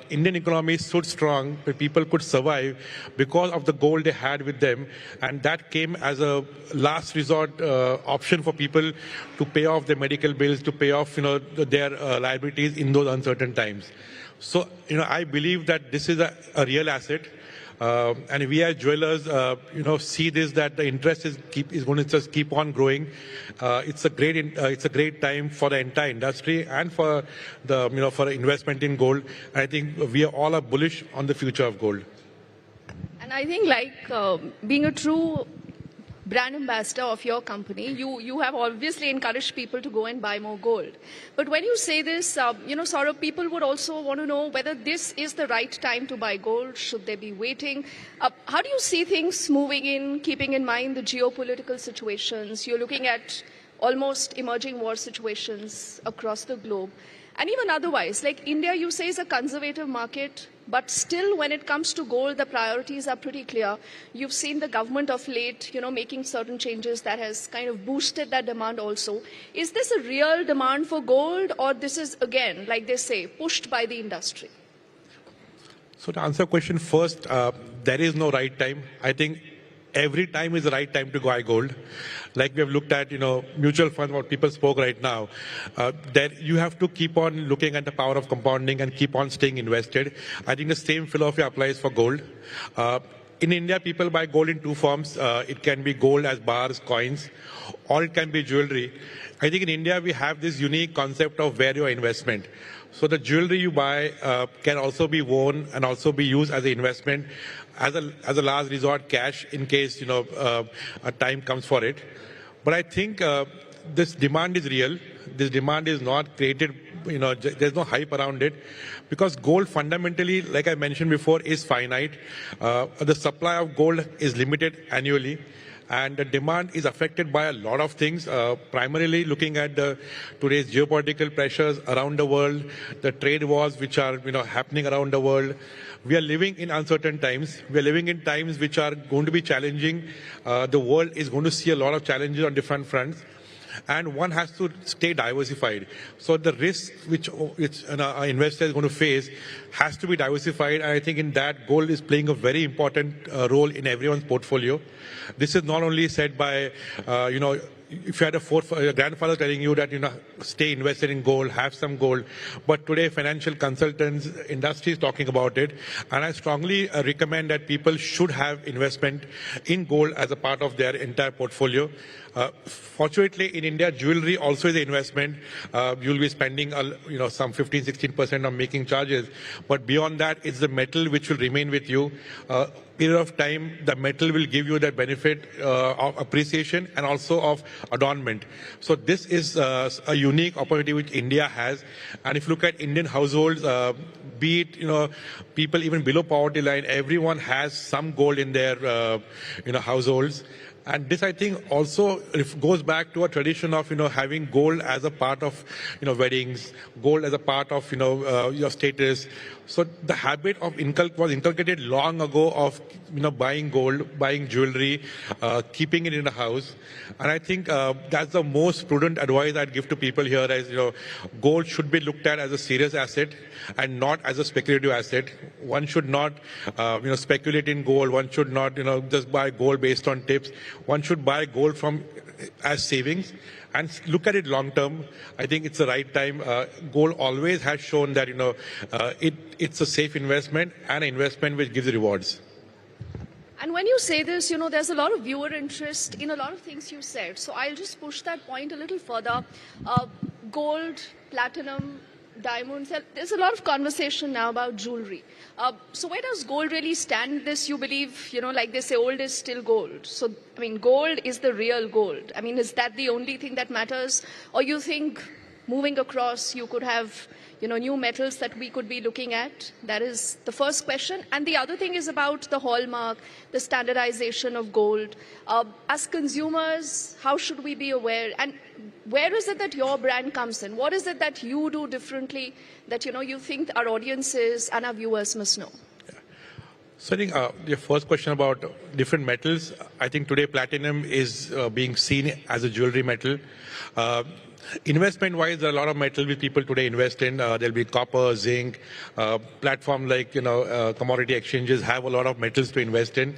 Indian economy stood strong, where people could survive because of the gold they had with them. And that came as a last resort option for people to pay off their medical bills, to pay off their liabilities in those uncertain times. So I believe that this is a real asset. And we as jewelers, see this, that the interest is going to just keep on growing. It's a great time for the entire industry and for the for investment in gold. And I think we all are bullish on the future of gold. And I think being a true brand ambassador of your company, you have obviously encouraged people to go and buy more gold. But when you say this, sort of people would also want to know whether this is the right time to buy gold. Should they be waiting? How do you see things moving in, keeping in mind the geopolitical situations? You're looking at almost emerging war situations across the globe. And even otherwise, like India, you say, is a conservative market, but still when it comes to gold, the priorities are pretty clear. You've seen the government of late, making certain changes that has kind of boosted that demand also. Is this a real demand for gold, or this is, again, like they say, pushed by the industry? So to answer your question first, there is no right time. I think every time is the right time to buy gold. Like we have looked at, mutual funds, what people spoke right now, that you have to keep on looking at the power of compounding and keep on staying invested. I think the same philosophy applies for gold. In India, people buy gold in two forms. It can be gold as bars, coins, or it can be jewelry. I think in India, we have this unique concept of value investment. So the jewelry you buy can also be worn and also be used as an investment, as a last resort cash in case, a time comes for it. But I think this demand is real. This demand is not created, there's no hype around it, because gold fundamentally, like I mentioned before, is finite. The supply of gold is limited annually, and the demand is affected by a lot of things, primarily looking at today's geopolitical pressures around the world, the trade wars which are happening around the world. We are living in uncertain times. We are living in times which are going to be challenging. The world is going to see a lot of challenges on different fronts, and one has to stay diversified. So the risk which an investor is going to face has to be diversified. And I think in that, gold is playing a very important role in everyone's portfolio. This is not only said by, if you had a grandfather telling you that, stay invested in gold, have some gold. But today, financial consultants, industry is talking about it. And I strongly recommend that people should have investment in gold as a part of their entire portfolio. Fortunately, in India, jewelry also is an investment. You'll be spending, some 15-16% on making charges. But beyond that, it's the metal which will remain with you. Period of time, the metal will give you that benefit of appreciation and also of adornment. So this is a unique opportunity which India has. And if you look at Indian households, be it people even below poverty line, everyone has some gold in their households. And this, I think, also goes back to a tradition of, having gold as a part of, weddings, gold as a part of, your status. So the habit of was inculcated long ago of, buying gold, buying jewelry, keeping it in the house. And I think that's the most prudent advice I'd give to people here as, gold should be looked at as a serious asset and not as a speculative asset. One should not, speculate in gold. One should not, just buy gold based on tips. One should buy gold from as savings and look at it long term. I think it's the right time. Gold always has shown that, it's a safe investment and an investment which gives rewards. And when you say this, there's a lot of viewer interest in a lot of things you said. So I'll just push that point a little further. Gold, platinum, diamonds, there's a lot of conversation now about jewelry. So where does gold really stand this? You believe, like they say, old is still gold. So, gold is the real gold. Is that the only thing that matters? Or you think moving across, you could have, new metals that we could be looking at? That is the first question. And the other thing is about the hallmark, the standardization of gold. As consumers, how should we be aware? And where is it that your brand comes in? What is it that you do differently that, you think our audiences and our viewers must know? So I think your first question about different metals, I think today platinum is being seen as a jewelry metal. Investment-wise, there are a lot of metals which people today invest in. There'll be copper, zinc, platform like, commodity exchanges have a lot of metals to invest in.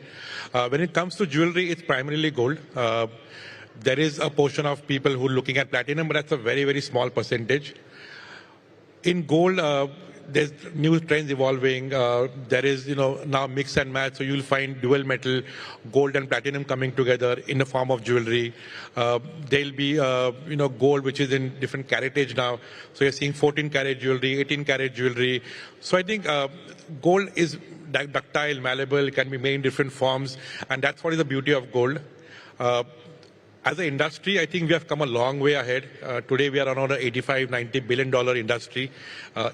When it comes to jewelry, it's primarily gold. There is a portion of people who are looking at platinum, but that's a very, very small percentage. In gold, there's new trends evolving. There is, now mix and match. So you'll find dual metal, gold and platinum coming together in the form of jewelry. There'll be, gold, which is in different caratage now. So you're seeing 14 karat jewelry, 18 karat jewelry. So I think gold is ductile, malleable, it can be made in different forms. And that's what is the beauty of gold. As an industry, I think we have come a long way ahead. Today, we are around an $85–90 billion industry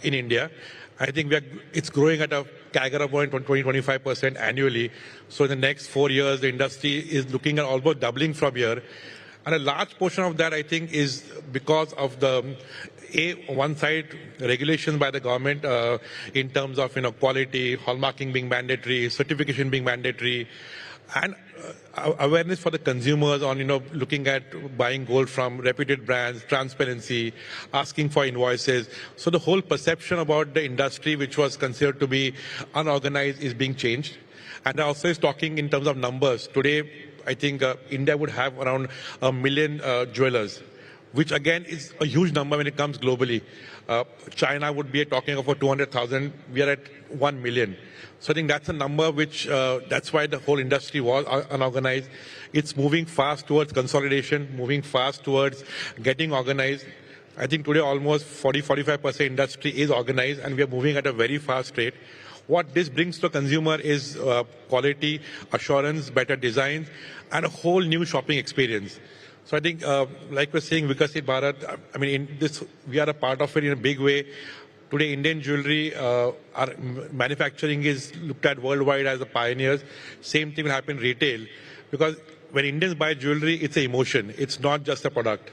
in India. I think it's growing at a CAGR of 20–25% annually. So in the next 4 years, the industry is looking at almost doubling from here. And a large portion of that, I think, is because of the one side regulations by the government in terms of quality, hallmarking being mandatory, certification being mandatory, and awareness for the consumers on looking at buying gold from reputed brands, transparency, asking for invoices. So the whole perception about the industry, which was considered to be unorganized, is being changed. And also is talking in terms of numbers. Today, I think India would have around 1 million jewelers, which again is a huge number when it comes globally. China would be talking about 200,000. We are at 1 million. So I think that's a number which, that's why the whole industry was unorganized. It's moving fast towards consolidation, moving fast towards getting organized. I think today almost 40–45% industry is organized and we are moving at a very fast rate. What this brings to the consumer is quality, assurance, better designs, and a whole new shopping experience. So I think, like we're saying, Vikasit Bharat, in this, we are a part of it in a big way. Today, Indian jewelry, our manufacturing is looked at worldwide as the pioneers. Same thing will happen in retail. Because when Indians buy jewelry, it's an emotion. It's not just a product.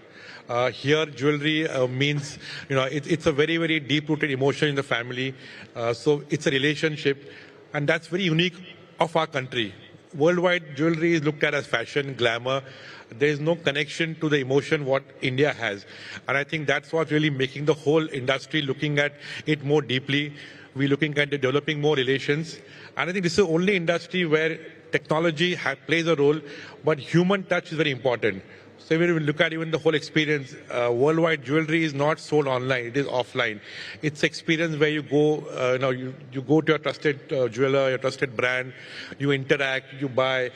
Here, jewelry means, it's a very, very deep-rooted emotion in the family. So it's a relationship. And that's very unique of our country. Worldwide, jewelry is looked at as fashion, glamour. There is no connection to the emotion what India has. And I think that's what's really making the whole industry looking at it more deeply. We're looking at developing more relations. And I think this is the only industry where technology plays a role, but human touch is very important. So when we look at even the whole experience, worldwide jewelry is not sold online, it is offline. It's experience where you go, you go to your trusted jeweler, your trusted brand, you interact, you buy.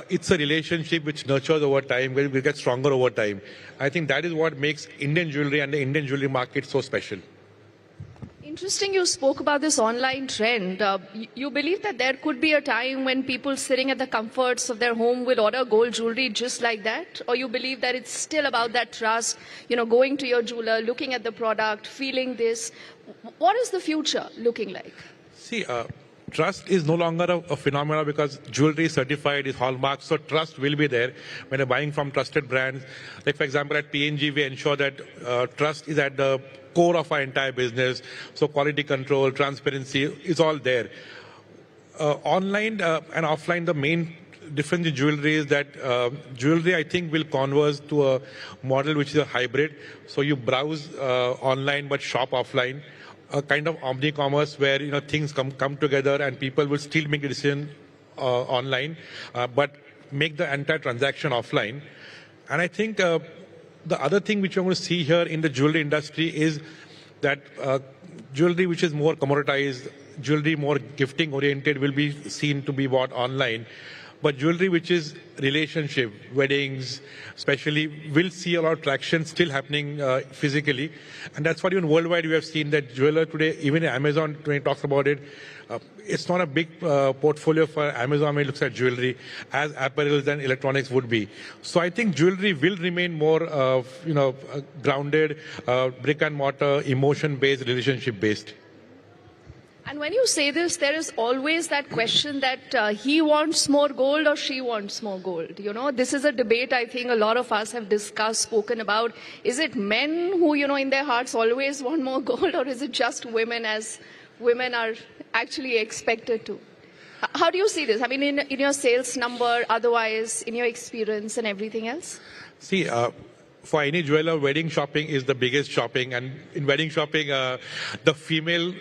It's a relationship which nurtures over time, where we get stronger over time. I think that is what makes Indian jewelry and the Indian jewelry market so special. Interesting you spoke about this online trend. You believe that there could be a time when people sitting at the comforts of their home will order gold jewelry just like that? Or you believe that it's still about that trust, going to your jeweler, looking at the product, feeling this? What is the future looking like? See, trust is no longer a phenomenon because jewelry is certified, is hallmarked, so trust will be there when you're buying from trusted brands. Like, for example, at PNG, we ensure that trust is at the core of our entire business. So quality control, transparency is all there. Online and offline, the main difference in jewelry is that jewelry, I think, will converge to a model which is a hybrid. So you browse online but shop offline. A kind of omni-commerce where things come together and people will still make a decision online, but make the entire transaction offline. And I think the other thing which we're going to see here in the jewelry industry is that jewelry which is more commoditized, jewelry more gifting oriented will be seen to be bought online. But jewelry which is relationship, weddings, especially, will see a lot of traction still happening physically. And that's what even worldwide we have seen that jeweler today, even Amazon, when it talks about it, it's not a big portfolio for Amazon when it looks at jewelry as apparels and electronics would be. So I think jewelry will remain more, grounded, brick and mortar, emotion-based, relationship-based. And when you say this, there is always that question that he wants more gold or she wants more gold. This is a debate I think a lot of us have discussed, spoken about. Is it men who, in their hearts always want more gold, or is it just women, as women are actually expected to? How do you see this? I mean, in your sales number, otherwise, in your experience and everything else? See, for any jeweler, wedding shopping is the biggest shopping, and in wedding shopping, the female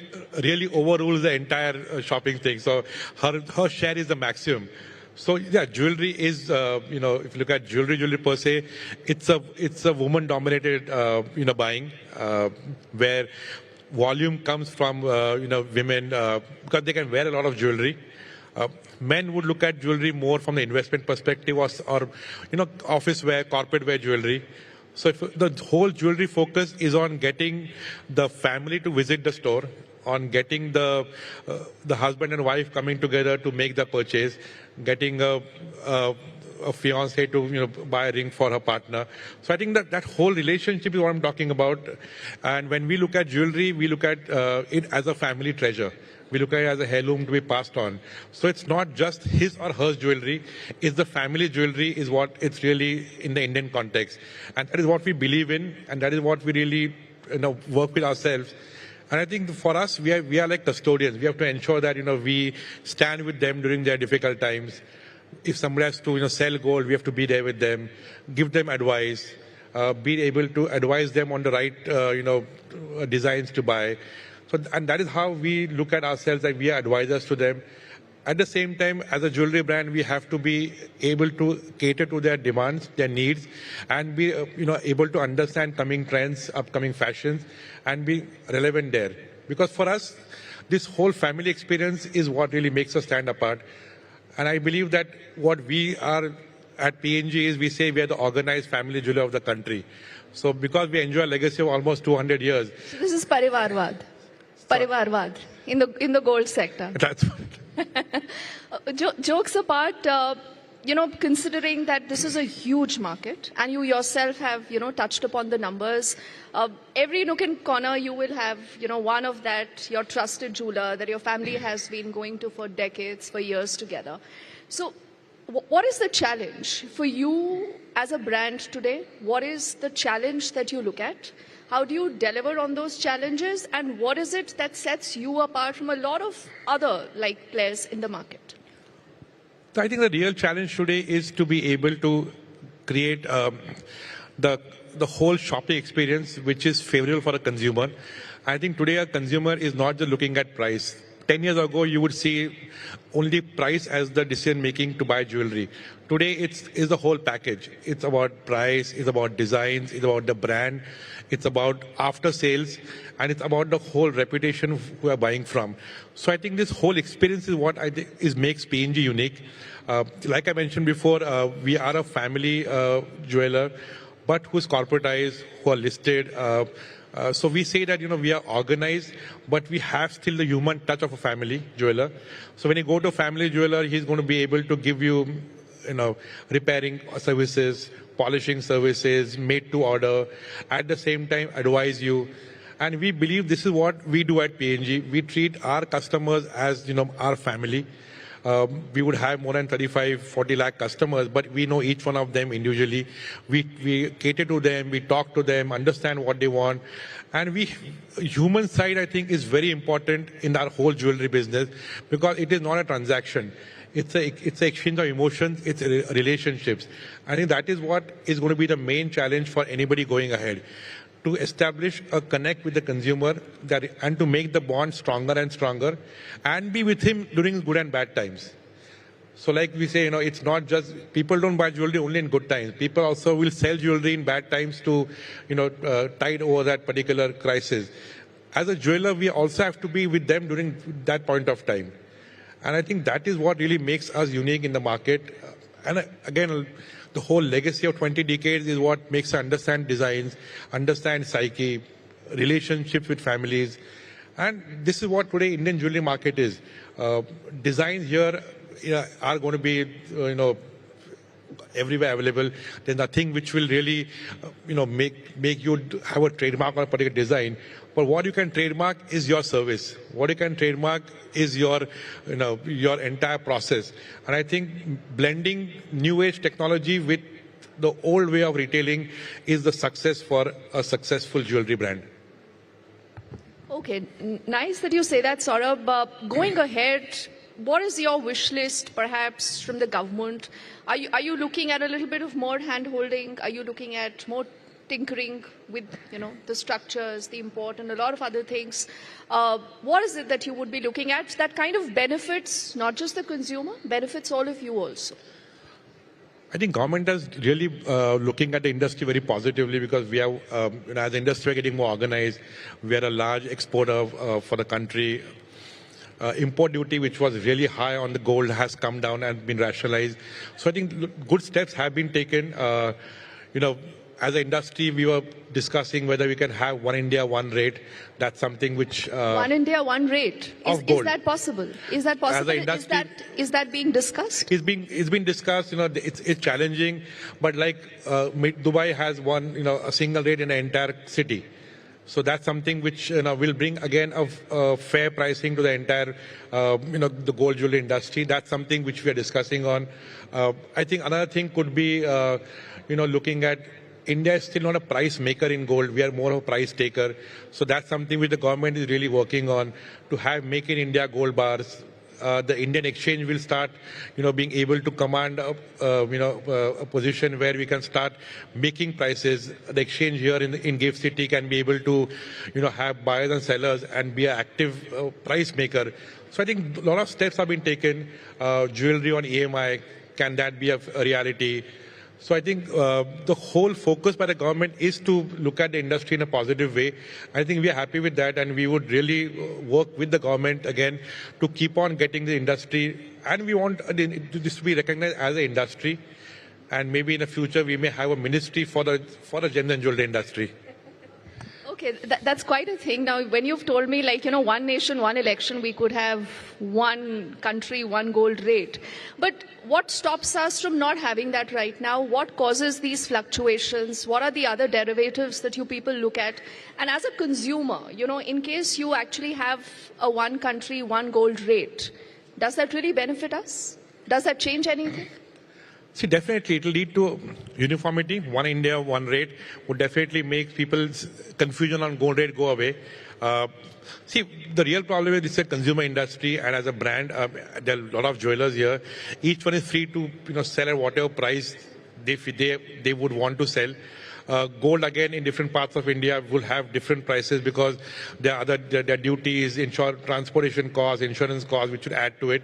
really overrules the entire shopping thing. So her share is the maximum. So yeah, jewelry is, if you look at jewelry per se, it's a woman-dominated, buying, where volume comes from, women, because they can wear a lot of jewelry. Men would look at jewelry more from the investment perspective, or office wear, corporate wear jewelry. So if the whole jewelry focus is on getting the family to visit the store, on getting the husband and wife coming together to make the purchase, getting a fiancé to buy a ring for her partner. So I think that whole relationship is what I'm talking about. And when we look at jewelry, we look at it as a family treasure. We look at it as a heirloom to be passed on. So it's not just his or her jewelry, it's the family jewelry is what it's really in the Indian context. And that is what we believe in, and that is what we really work with ourselves. And I think for us, we are like custodians. We have to ensure that we stand with them during their difficult times. If somebody has to sell gold, we have to be there with them, give them advice, be able to advise them on the right designs to buy. So, and that is how we look at ourselves, that we are advisors to them. At the same time, as a jewelry brand, we have to be able to cater to their demands, their needs, and be able to understand coming trends, upcoming fashions, and be relevant there. Because for us, this whole family experience is what really makes us stand apart. And I believe that what we are at PNG is, we say we are the organized family jeweler of the country. So because we enjoy a legacy of almost 200 years. So this is Parivarvad. Parivarvad in the gold sector. That's right. Jokes apart, considering that this is a huge market, and you yourself have, touched upon the numbers, every nook and corner you will have, one of that, your trusted jeweler that your family has been going to for decades, for years together. So what is the challenge for you as a brand today? What is the challenge that you look at? How do you deliver on those challenges? And what is it that sets you apart from a lot of other players in the market? I think the real challenge today is to be able to create the whole shopping experience which is favorable for a consumer. I think today a consumer is not just looking at price. 10 years ago, you would see only price as the decision making to buy jewelry. Today, it's the whole package. It's about price, it's about designs, it's about the brand, it's about after sales, and it's about the whole reputation who are buying from. So I think this whole experience is what I think makes PNG unique. Like I mentioned before, we are a family jeweler, but who's corporatized, who are listed. So we say that, we are organized, but we have still the human touch of a family jeweler. So when you go to a family jeweler, he's going to be able to give you, repairing services, polishing services, made to order, at the same time advise you. And we believe this is what we do at PNG. We treat our customers as, our family. We would have more than 35, 40 lakh customers, but we know each one of them individually. We cater to them, we talk to them, understand what they want. And human side, I think, is very important in our whole jewelry business because it is not a transaction. It's an exchange of emotions, it's relationships. I think that is what is going to be the main challenge for anybody going ahead. To establish a connect with the consumer and to make the bond stronger and stronger and be with him during good and bad times. So like we say, it's not just, people don't buy jewelry only in good times. People also will sell jewelry in bad times to, tide over that particular crisis. As a jeweler, we also have to be with them during that point of time. And I think that is what really makes us unique in the market. And again, the whole legacy of 20 decades is what makes us understand designs, understand psyche, relationships with families. And this is what today Indian jewelry market is. Designs here are going to be, everywhere available. There's nothing which will really, make you have a trademark on a particular design. But what you can trademark is your service. What you can trademark is your entire process. And I think blending new age technology with the old way of retailing is the success for a successful jewelry brand. Okay, nice that you say that, Saurabh. Going ahead, what is your wish list, perhaps, from the government? Are you looking at a little bit of more hand-holding? Are you looking at more tinkering with, the structures, the import, and a lot of other things? What is it that you would be looking at that kind of benefits not just the consumer, benefits all of you also? I think government is really looking at the industry very positively because we have, as the industry, we're getting more organized. We are a large exporter for the country. Import duty, which was really high on the gold, has come down and been rationalized. So I think good steps have been taken. As an industry, we were discussing whether we can have one India, one rate. That's something which... one India, one rate. Is that possible? Is that possible? Is that being discussed? It's been discussed. It's challenging. But like Dubai has one, a single rate in the entire city. So that's something which will bring again a fair pricing to the entire, the gold jewelry industry. That's something which we are discussing on. I think another thing could be, looking at India is still not a price maker in gold. We are more of a price taker. So that's something which the government is really working on to have Make in India gold bars. The Indian exchange will start, being able to command, a position where we can start making prices. The exchange here in Gift City can be able to, have buyers and sellers and be an active price maker. So I think a lot of steps have been taken. Jewelry on EMI, can that be a reality? So I think the whole focus by the government is to look at the industry in a positive way. I think we are happy with that, and we would really work with the government again to keep on getting the industry. And we want this to be recognized as an industry. And maybe in the future we may have a ministry for the gems and jewelry industry. Okay, that's quite a thing. Now, when you've told me, one nation, one election, we could have one country, one gold rate. But what stops us from not having that right now? What causes these fluctuations? What are the other derivatives that you people look at? And as a consumer, in case you actually have a one country, one gold rate, does that really benefit us? Does that change anything? See, definitely it will lead to uniformity. One India, one rate would definitely make people's confusion on gold rate go away. See, the real problem is it's a consumer industry, and as a brand, there are a lot of jewelers here. Each one is free to sell at whatever price they would want to sell. Gold, again, in different parts of India will have different prices because there are their duties, transportation costs, insurance costs, which would add to it.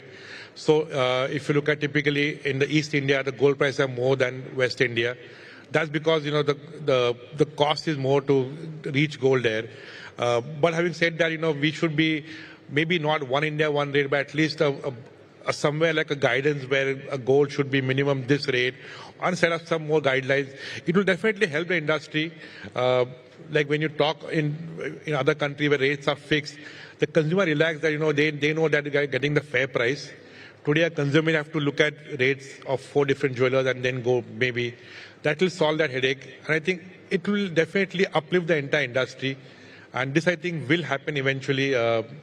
So if you look at typically in the East India, the gold prices are more than West India. That's because the cost is more to reach gold there. But having said that, we should be maybe not one India, one rate, but at least somewhere like a guidance where a gold should be minimum this rate, and set up some more guidelines. It will definitely help the industry. Like when you talk in other countries where rates are fixed, the consumer relax that they know that they're getting the fair price. Today, a consumer have to look at rates of 4 different jewelers and then go maybe. That will solve that headache. And I think it will definitely uplift the entire industry. And this, I think, will happen eventually.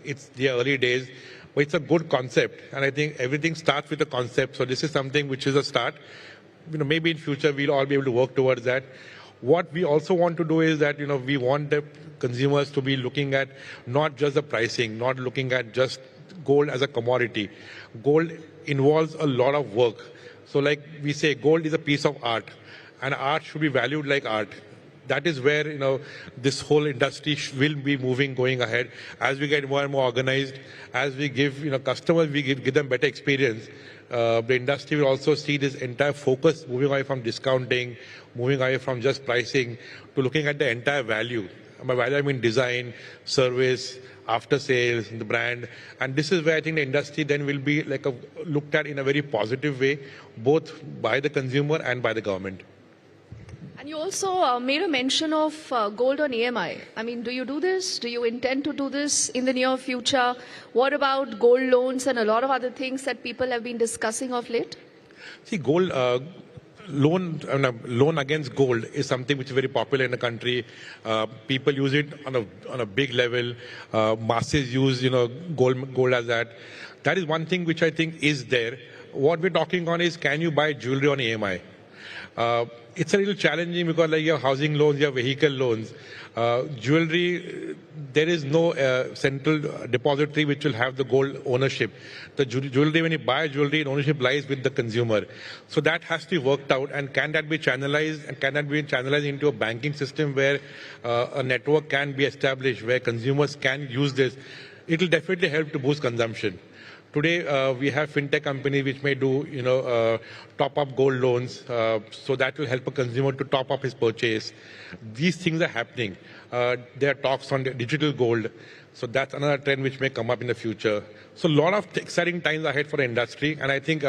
It's the early days, but it's a good concept. And I think everything starts with a concept. So this is something which is a start. Maybe in future, we'll all be able to work towards that. What we also want to do is that, we want the consumers to be looking at not just the pricing, not looking at just gold as a commodity. Gold involves a lot of work. So like we say, gold is a piece of art, and art should be valued like art. That is where, this whole industry will be moving going ahead. As we get more and more organized, as we give, customers, we give them better experience. The industry will also see this entire focus moving away from discounting, moving away from just pricing to looking at the entire value. By value, I mean design, service, after sales, the brand. And this is where I think the industry then will be looked at in a very positive way, both by the consumer and by the government. And you also made a mention of gold on EMI. I mean, do you do this? Do you intend to do this in the near future? What about gold loans and a lot of other things that people have been discussing of late? See, gold loan against gold is something which is very popular in the country. People use it on a big level. Masses use gold as that. That is one thing which I think is there. What we're talking on is, can you buy jewelry on EMI? It's a little challenging because you have housing loans, you have vehicle loans. Jewelry, there is no central depository which will have the gold ownership. The jewelry, when you buy jewelry, ownership lies with the consumer. So that has to be worked out, and can that be channelized, and can that be channelized into a banking system where a network can be established, where consumers can use this? It will definitely help to boost consumption. Today, we have Fintech companies which may do, top-up gold loans, so that will help a consumer to top up his purchase. These things are happening. There are talks on digital gold, so that's another trend which may come up in the future. So a lot of exciting times ahead for the industry, and I think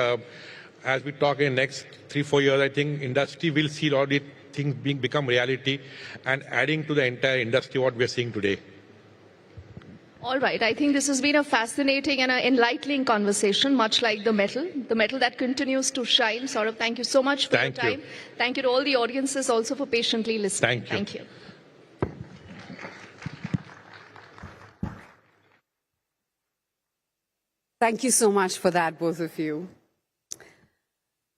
as we talk in the next 3-4 years, I think industry will see all these things become reality and adding to the entire industry what we are seeing today. All right. I think this has been a fascinating and an enlightening conversation, much like the metal that continues to shine. Saurabh, thank you so much for your time. Thank you to all the audiences also for patiently listening. Thank you. Thank you so much for that, both of you.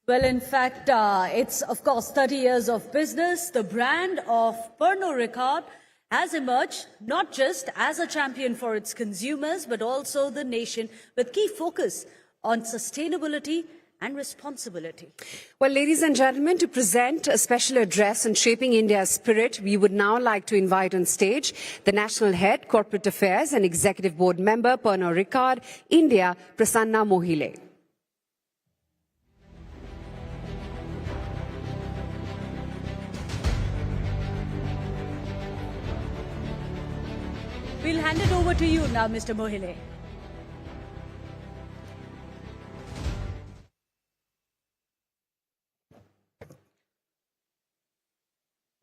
Well, in fact, it's, of course, 30 years of business. The brand of Pernod Ricard has emerged not just as a champion for its consumers, but also the nation, with key focus on sustainability and responsibility. Well, ladies and gentlemen, to present a special address on shaping India's spirit, we would now like to invite on stage the National Head, Corporate Affairs and Executive Board Member, Pernod Ricard, India, Prasanna Mohile. We'll hand it over to you now, Mr. Mohile.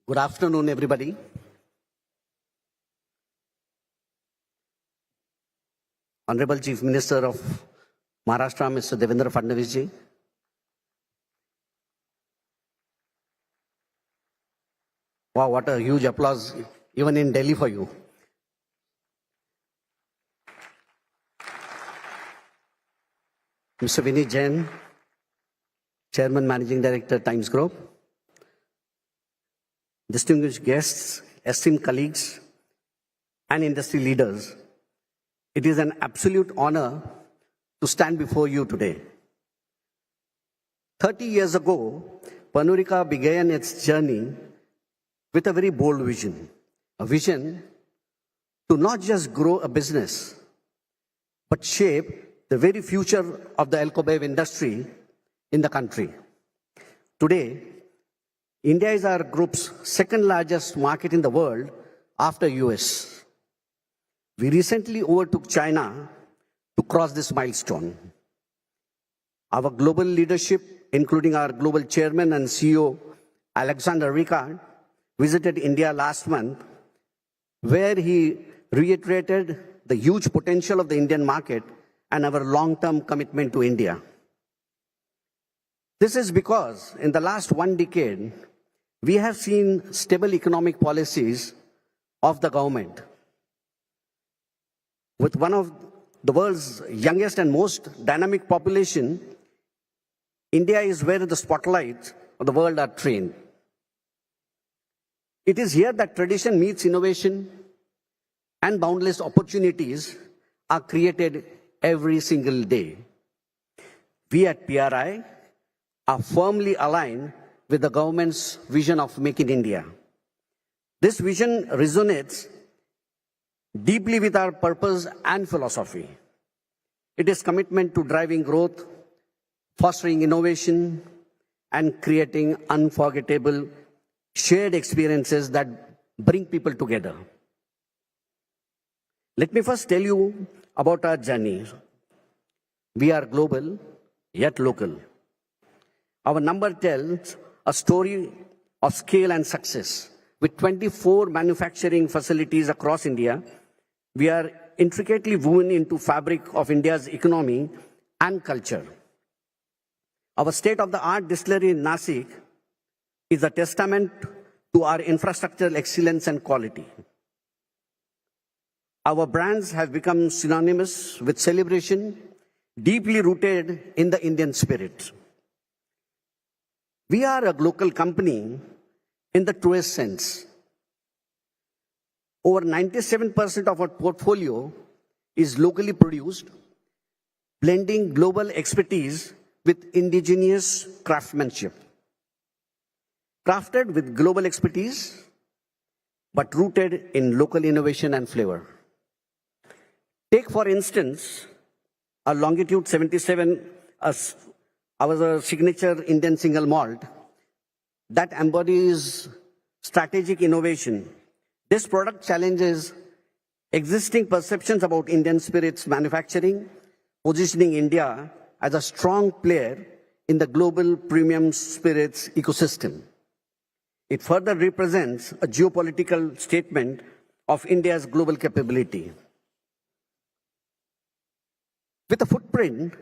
Good afternoon, everybody. Honorable Chief Minister of Maharashtra, Mr. Devendra Fadnavis ji. Wow, what a huge applause, even in Delhi for you. Mr. Vinit Jain, Chairman, Managing Director, Times Group. Distinguished guests, esteemed colleagues, and industry leaders, it is an absolute honor to stand before you today. 30 years ago, Pernod Ricard began its journey with a very bold vision. A vision to not just grow a business, but shape the very future of the alcohol industry in the country. Today, India is our group's second largest market in the world after US. We recently overtook China to cross this milestone. Our global leadership, including our global chairman and CEO, Alexander Ricard, visited India last month, where he reiterated the huge potential of the Indian market and our long-term commitment to India. This is because in the last 1 decade, we have seen stable economic policies of the government. With one of the world's youngest and most dynamic population, India is where the spotlights of the world are trained. It is here that tradition meets innovation and boundless opportunities are created every single day. We at PRI are firmly aligned with the government's vision of Make in India. This vision resonates deeply with our purpose and philosophy. It is commitment to driving growth, fostering innovation, and creating unforgettable shared experiences that bring people together. Let me first tell you about our journey. We are global, yet local. Our number tells a story of scale and success. With 24 manufacturing facilities across India, we are intricately woven into fabric of India's economy and culture. Our state-of-the-art distillery in Nashik is a testament to our infrastructural excellence and quality. Our brands have become synonymous with celebration, deeply rooted in the Indian spirit. We are a local company in the truest sense. Over 97% of our portfolio is locally produced, blending global expertise with indigenous craftsmanship. Crafted with global expertise, but rooted in local innovation and flavor. Take, for instance, a Longitude 77, our signature Indian single malt that embodies strategic innovation. This product challenges existing perceptions about Indian spirits manufacturing, positioning India as a strong player in the global premium spirits ecosystem. It further represents a geopolitical statement of India's global capability. With a footprint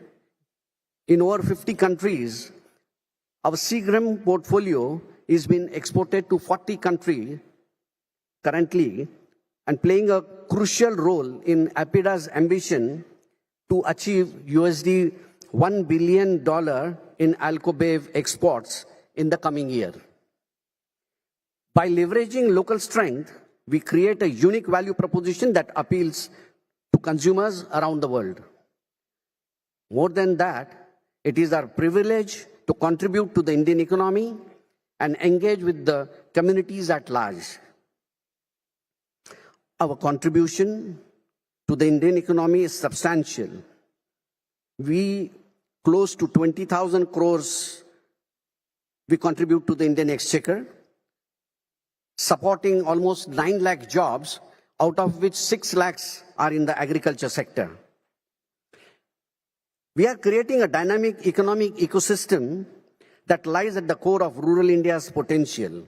in over 50 countries, our Seagram portfolio is being exported to 40 countries currently and playing a crucial role in APIDA's ambition to achieve $1 billion in Alcobev exports in the coming year. By leveraging local strength, we create a unique value proposition that appeals to consumers around the world. More than that, it is our privilege to contribute to the Indian economy and engage with the communities at large. Our contribution to the Indian economy is substantial. We close to 20,000 crores we contribute to the Indian exchequer, supporting almost 9 lakh jobs, out of which 6 lakhs are in the agriculture sector. We are creating a dynamic economic ecosystem that lies at the core of rural India's potential.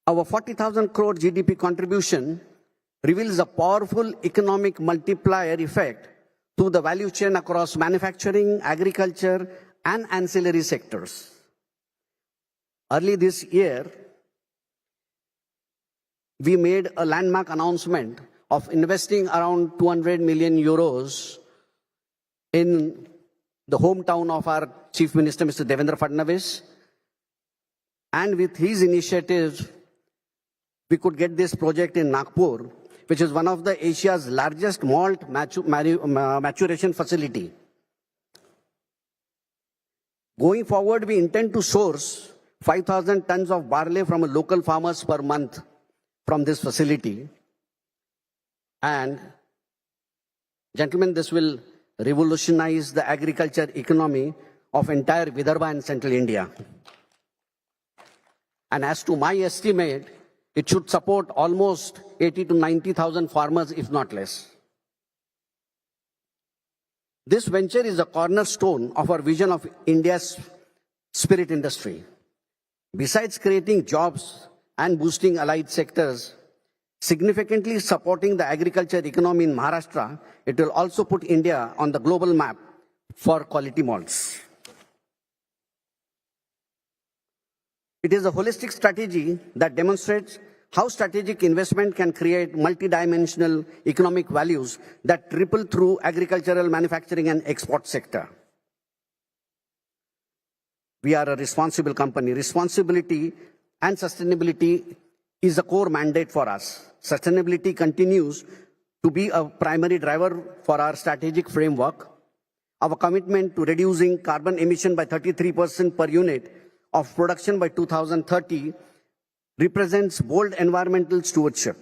Our 40,000 crore GDP contribution reveals a powerful economic multiplier effect through the value chain across manufacturing, agriculture, and ancillary sectors. Early this year, we made a landmark announcement of investing around 200 million euros in the hometown of our Chief Minister, Mr. Devendra Fadnavis. And with his initiatives, we could get this project in Nagpur, which is one of the Asia's largest malt maturation facility. Going forward, we intend to source 5,000 tons of barley from local farmers per month from this facility. And, gentlemen, this will revolutionize the agriculture economy of entire Vidarbha and central India. And as to my estimate, it should support almost 80 to 90,000 farmers, if not less. This venture is a cornerstone of our vision of India's spirit industry. Besides creating jobs and boosting allied sectors, significantly supporting the agriculture economy in Maharashtra, it will also put India on the global map for quality malts. It is a holistic strategy that demonstrates how strategic investment can create multidimensional economic values that ripple through agricultural, manufacturing, and export sector. We are a responsible company. Responsibility and sustainability is a core mandate for us. Sustainability continues to be a primary driver for our strategic framework. Our commitment to reducing carbon emission by 33% per unit of production by 2030 represents bold environmental stewardship.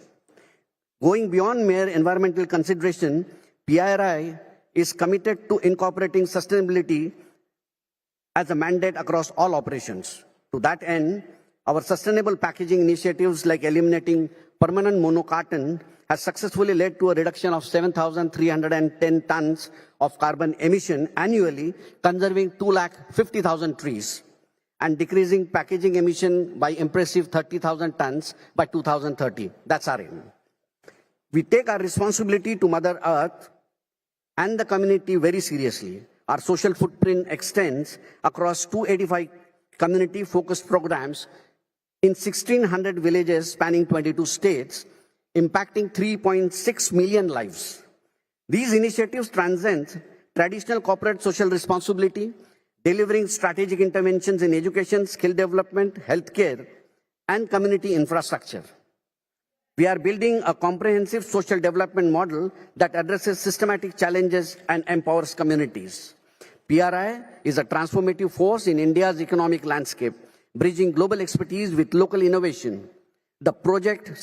Going beyond mere environmental consideration, PRI is committed to incorporating sustainability as a mandate across all operations. To that end, our sustainable packaging initiatives like eliminating permanent monocarton has successfully led to a reduction of 7,310 tons of carbon emission annually, conserving 250,000 trees, and decreasing packaging emission by impressive 30,000 tons by 2030. That's our aim. We take our responsibility to Mother Earth and the community very seriously. Our social footprint extends across 285 community-focused programs in 1,600 villages spanning 22 states, impacting 3.6 million lives. These initiatives transcend traditional corporate social responsibility, delivering strategic interventions in education, skill development, healthcare, and community infrastructure. We are building a comprehensive social development model that addresses systematic challenges and empowers communities. PRI is a transformative force in India's economic landscape, bridging global expertise with local innovation. The projected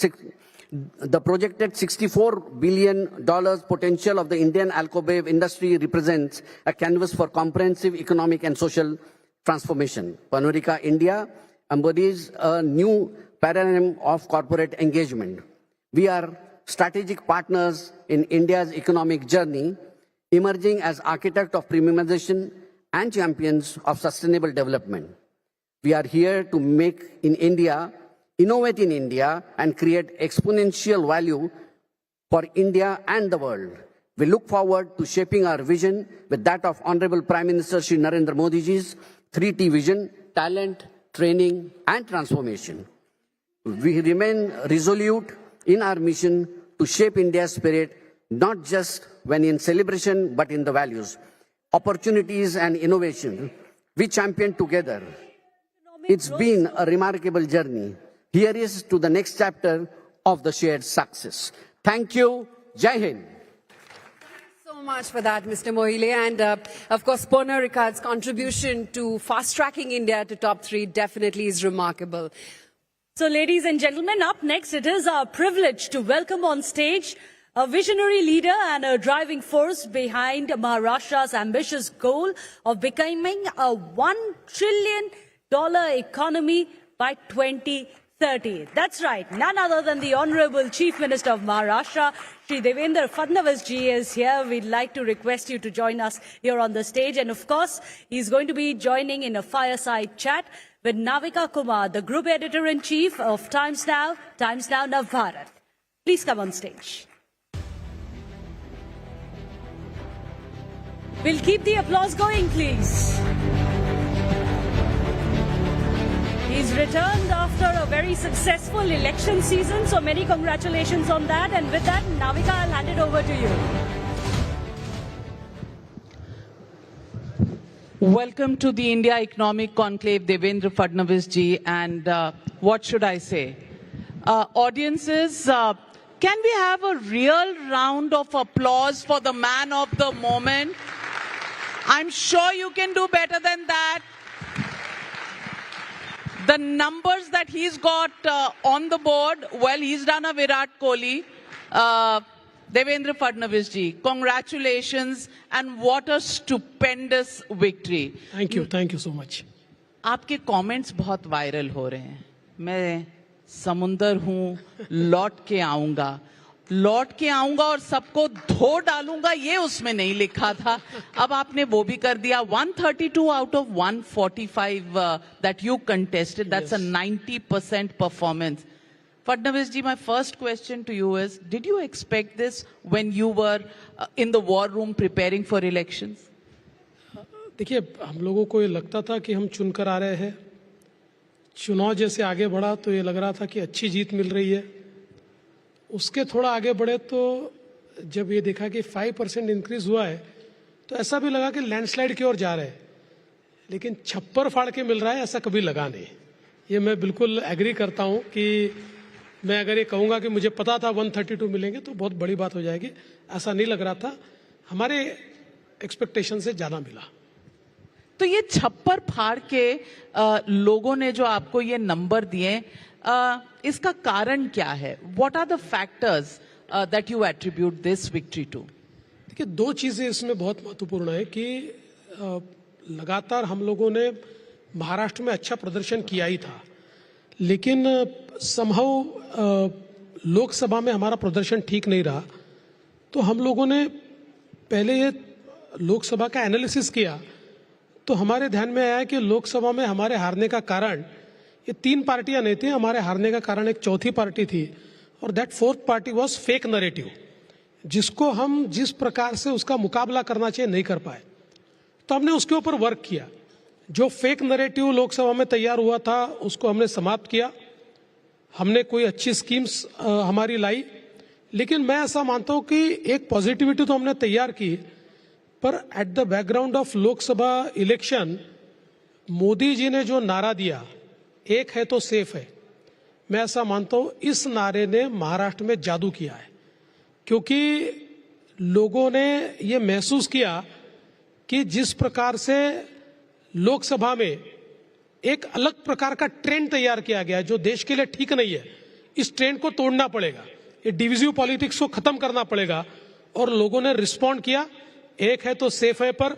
$64 billion potential of the Indian alcohol industry represents a canvas for comprehensive economic and social transformation. Pernod Ricard India embodies a new paradigm of corporate engagement. We are strategic partners in India's economic journey, emerging as architects of premiumization and champions of sustainable development. We are here to make in India, innovate in India, and create exponential value for India and the world. We look forward to shaping our vision with that of Honorable Prime Minister Shri Narendra Modi's 3T vision: talent, training, and transformation. We remain resolute in our mission to shape India's spirit, not just when in celebration, but in the values, opportunities, and innovation we champion together. It's been a remarkable journey. Here is to the next chapter of the shared success. Thank you. Jai Hind. So much for that, Mr. Mohile. And of course, Pernod Ricard's contribution to fast-tracking India to top 3 definitely is remarkable. So, ladies and gentlemen, up next, it is our privilege to welcome on stage a visionary leader and a driving force behind Maharashtra's ambitious goal of becoming a $1 trillion economy by 2030. That's right, none other than the Honorable Chief Minister of Maharashtra, Shri Devendra Fadnavis ji, is here. We'd like to request you to join us here on the stage. And of course, he's going to be joining in a fireside chat with Navika Kumar, the Group Editor-in-Chief of Times Now Navbharat. Please come on stage. We'll keep the applause going, please. He's returned after a very successful election season, so many congratulations on that. And with that, Navika, I'll hand it over to you. Welcome to the India Economic Conclave, Devendra Fadnavis ji. And what should I say? Audiences, can we have a real round of applause for the man of the moment? I'm sure you can do better than that. The numbers that he's got on the board, well, he's done a Virat Kohli. Devendra Fadnavis ji, congratulations, and what a stupendous victory. Thank you so much. आपके comments बहुत viral हो रहे हैं. मैं समुंदर हूँ, लौट के आऊँगा और सबको धो डालूंगा, ये उसमें नहीं लिखा था. अब आपने वो भी कर दिया. 132 out of 145 that you contested, that's a 90% performance. Fadnavis ji, my first question to you is, did you expect this when you were in the war room preparing for elections? देखिए, हम लोगों को ये लगता था कि हम चुनकर आ रहे हैं चुनाव जैसे आगे बढ़ा तो ये लग रहा था कि अच्छी जीत मिल रही है। उसके थोड़ा आगे बढ़े तो जब ये देखा कि 5% इंक्रीज हुआ है तो ऐसा भी लगा कि लैंडस्लाइड की ओर जा रहे हैं, लेकिन छप्पर फाड़ के मिल रहा है ऐसा कभी लगा नहीं। ये मैं बिल्कुल एग्री करता हूं कि मैं अगर ये कहूंगा कि मुझे पता था 132 मिलेंगे तो बहुत बड़ी बात हो जाएगी। ऐसा नहीं लग रहा था, हमारे एक्सपेक्टेशन से ज्यादा मिला। तो ये छप्पर फाड़ के लोगों ने जो आपको ये नंबर दिए, इसका कारण क्या है? What are the factors that you attribute this victory to? देखिए, दो चीजें इसमें बहुत महत्वपूर्ण है कि लगातार हम लोगों ने महाराष्ट्र में अच्छा प्रदर्शन किया ही था, लेकिन समहाउ लोकसभा में हमारा प्रदर्शन ठीक नहीं रहा। तो हम लोगों ने पहले ये लोकसभा का एनालिसिस किया तो हमारे ध्यान में आया कि लोकसभा में हमारे हारने का कारण ये 3 पार्टियां नहीं थी, हमारे हारने का कारण एक चौथी पार्टी थी, और that fourth party was fake narrative, जिसको हम जिस प्रकार से उसका मुकाबला करना चाहिए नहीं कर पाए। तो हमने उसके ऊपर वर्क किया। जो फेक नैरेटिव लोकसभा में तैयार हुआ था उसको हमने समाप्त किया। हमने कोई अच्छी स्कीम्स हमारी लाई, लेकिन मैं ऐसा मानता हूं कि एक पॉजिटिविटी तो हमने तैयार की, पर at the background of Lok Sabha election Modi ji ने जो नारा दिया, एक है तो सेफ है, मैं ऐसा मानता हूं इस नारे ने महाराष्ट्र में जादू किया है। क्योंकि लोगों ने ये महसूस किया कि जिस प्रकार से लोकसभा में एक अलग प्रकार का ट्रेंड तैयार किया गया है जो देश के लिए ठीक नहीं है, इस ट्रेंड को तोड़ना पड़ेगा, ये डिविजिव पॉलिटिक्स को खत्म करना पड़ेगा। और लोगों ने रिस्पॉन्ड किया, एक है तो सेफ है पर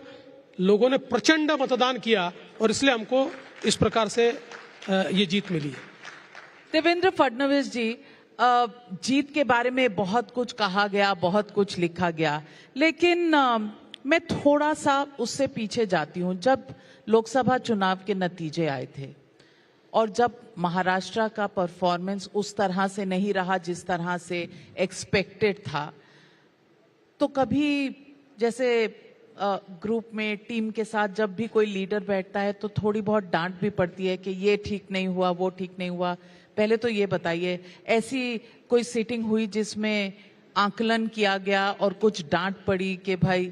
लोगों ने प्रचंड मतदान किया और इसलिए हमको इस प्रकार से ये जीत मिली है। देवेंद्र फडणवीस जी, जीत के बारे में बहुत कुछ कहा गया, बहुत कुछ लिखा गया, लेकिन मैं थोड़ा सा उससे पीछे जाती हूं। जब लोकसभा चुनाव के नतीजे आए थे और जब महाराष्ट्र का परफॉर्मेंस उस तरह से नहीं रहा जिस तरह से एक्सपेक्टेड था, तो कभी जैसे ग्रुप में टीम के साथ जब भी कोई लीडर बैठता है तो थोड़ी बहुत डांट भी पड़ती है कि ये ठीक नहीं हुआ, वो ठीक नहीं हुआ। पहले तो ये बताइए, ऐसी कोई सीटिंग हुई जिसमें आकलन किया गया और कुछ डांट पड़ी कि भाई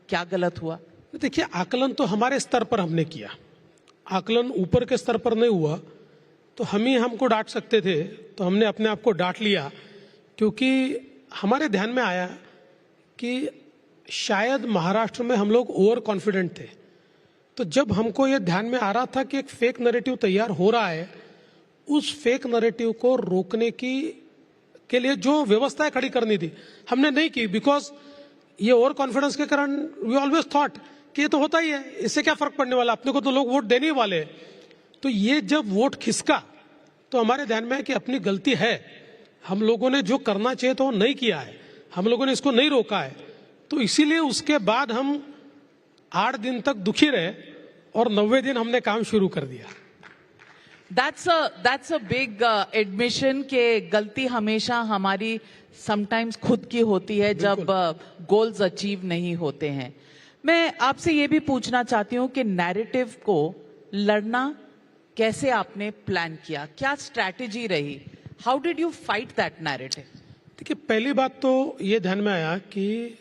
क्या गलत हुआ? देखिए, आकलन तो हमारे स्तर पर हमने किया, आकलन ऊपर के स्तर पर नहीं हुआ। तो हम ही हमको डांट सकते थे, तो हमने अपने आप को डांट लिया, क्योंकि हमारे ध्यान में आया कि शायद महाराष्ट्र में हम लोग ओवर कॉन्फिडेंट थे। तो जब हमको ये ध्यान में आ रहा था कि एक फेक नैरेटिव तैयार हो रहा है, उस फेक नैरेटिव को रोकने के लिए जो व्यवस्थाएं खड़ी करनी थी हमने नहीं की, बिकॉज ये ओवर कॉन्फिडेंस के कारण वी ऑलवेज थॉट कि ये तो होता ही है, इससे क्या फर्क पड़ने वाला, अपने को तो लोग वोट देने ही वाले हैं। तो ये जब वोट खिसका तो हमारे ध्यान में है कि अपनी गलती है, हम लोगों ने जो करना चाहिए तो वो नहीं किया है, हम लोगों ने इसको नहीं रोका है। तो इसीलिए उसके बाद हम 8 दिन तक दुखी रहे और 90 दिन हमने काम शुरू कर दिया। That's a big admission कि गलती हमेशा हमारी sometimes खुद की होती है जब गोल्स अचीव नहीं होते हैं। मैं आपसे ये भी पूछना चाहती हूँ कि नैरेटिव को लड़ना कैसे आपने प्लान किया, क्या स्ट्रैटेजी रही? How did you fight that narrative? देखिए, पहली बात तो ये ध्यान में आया कि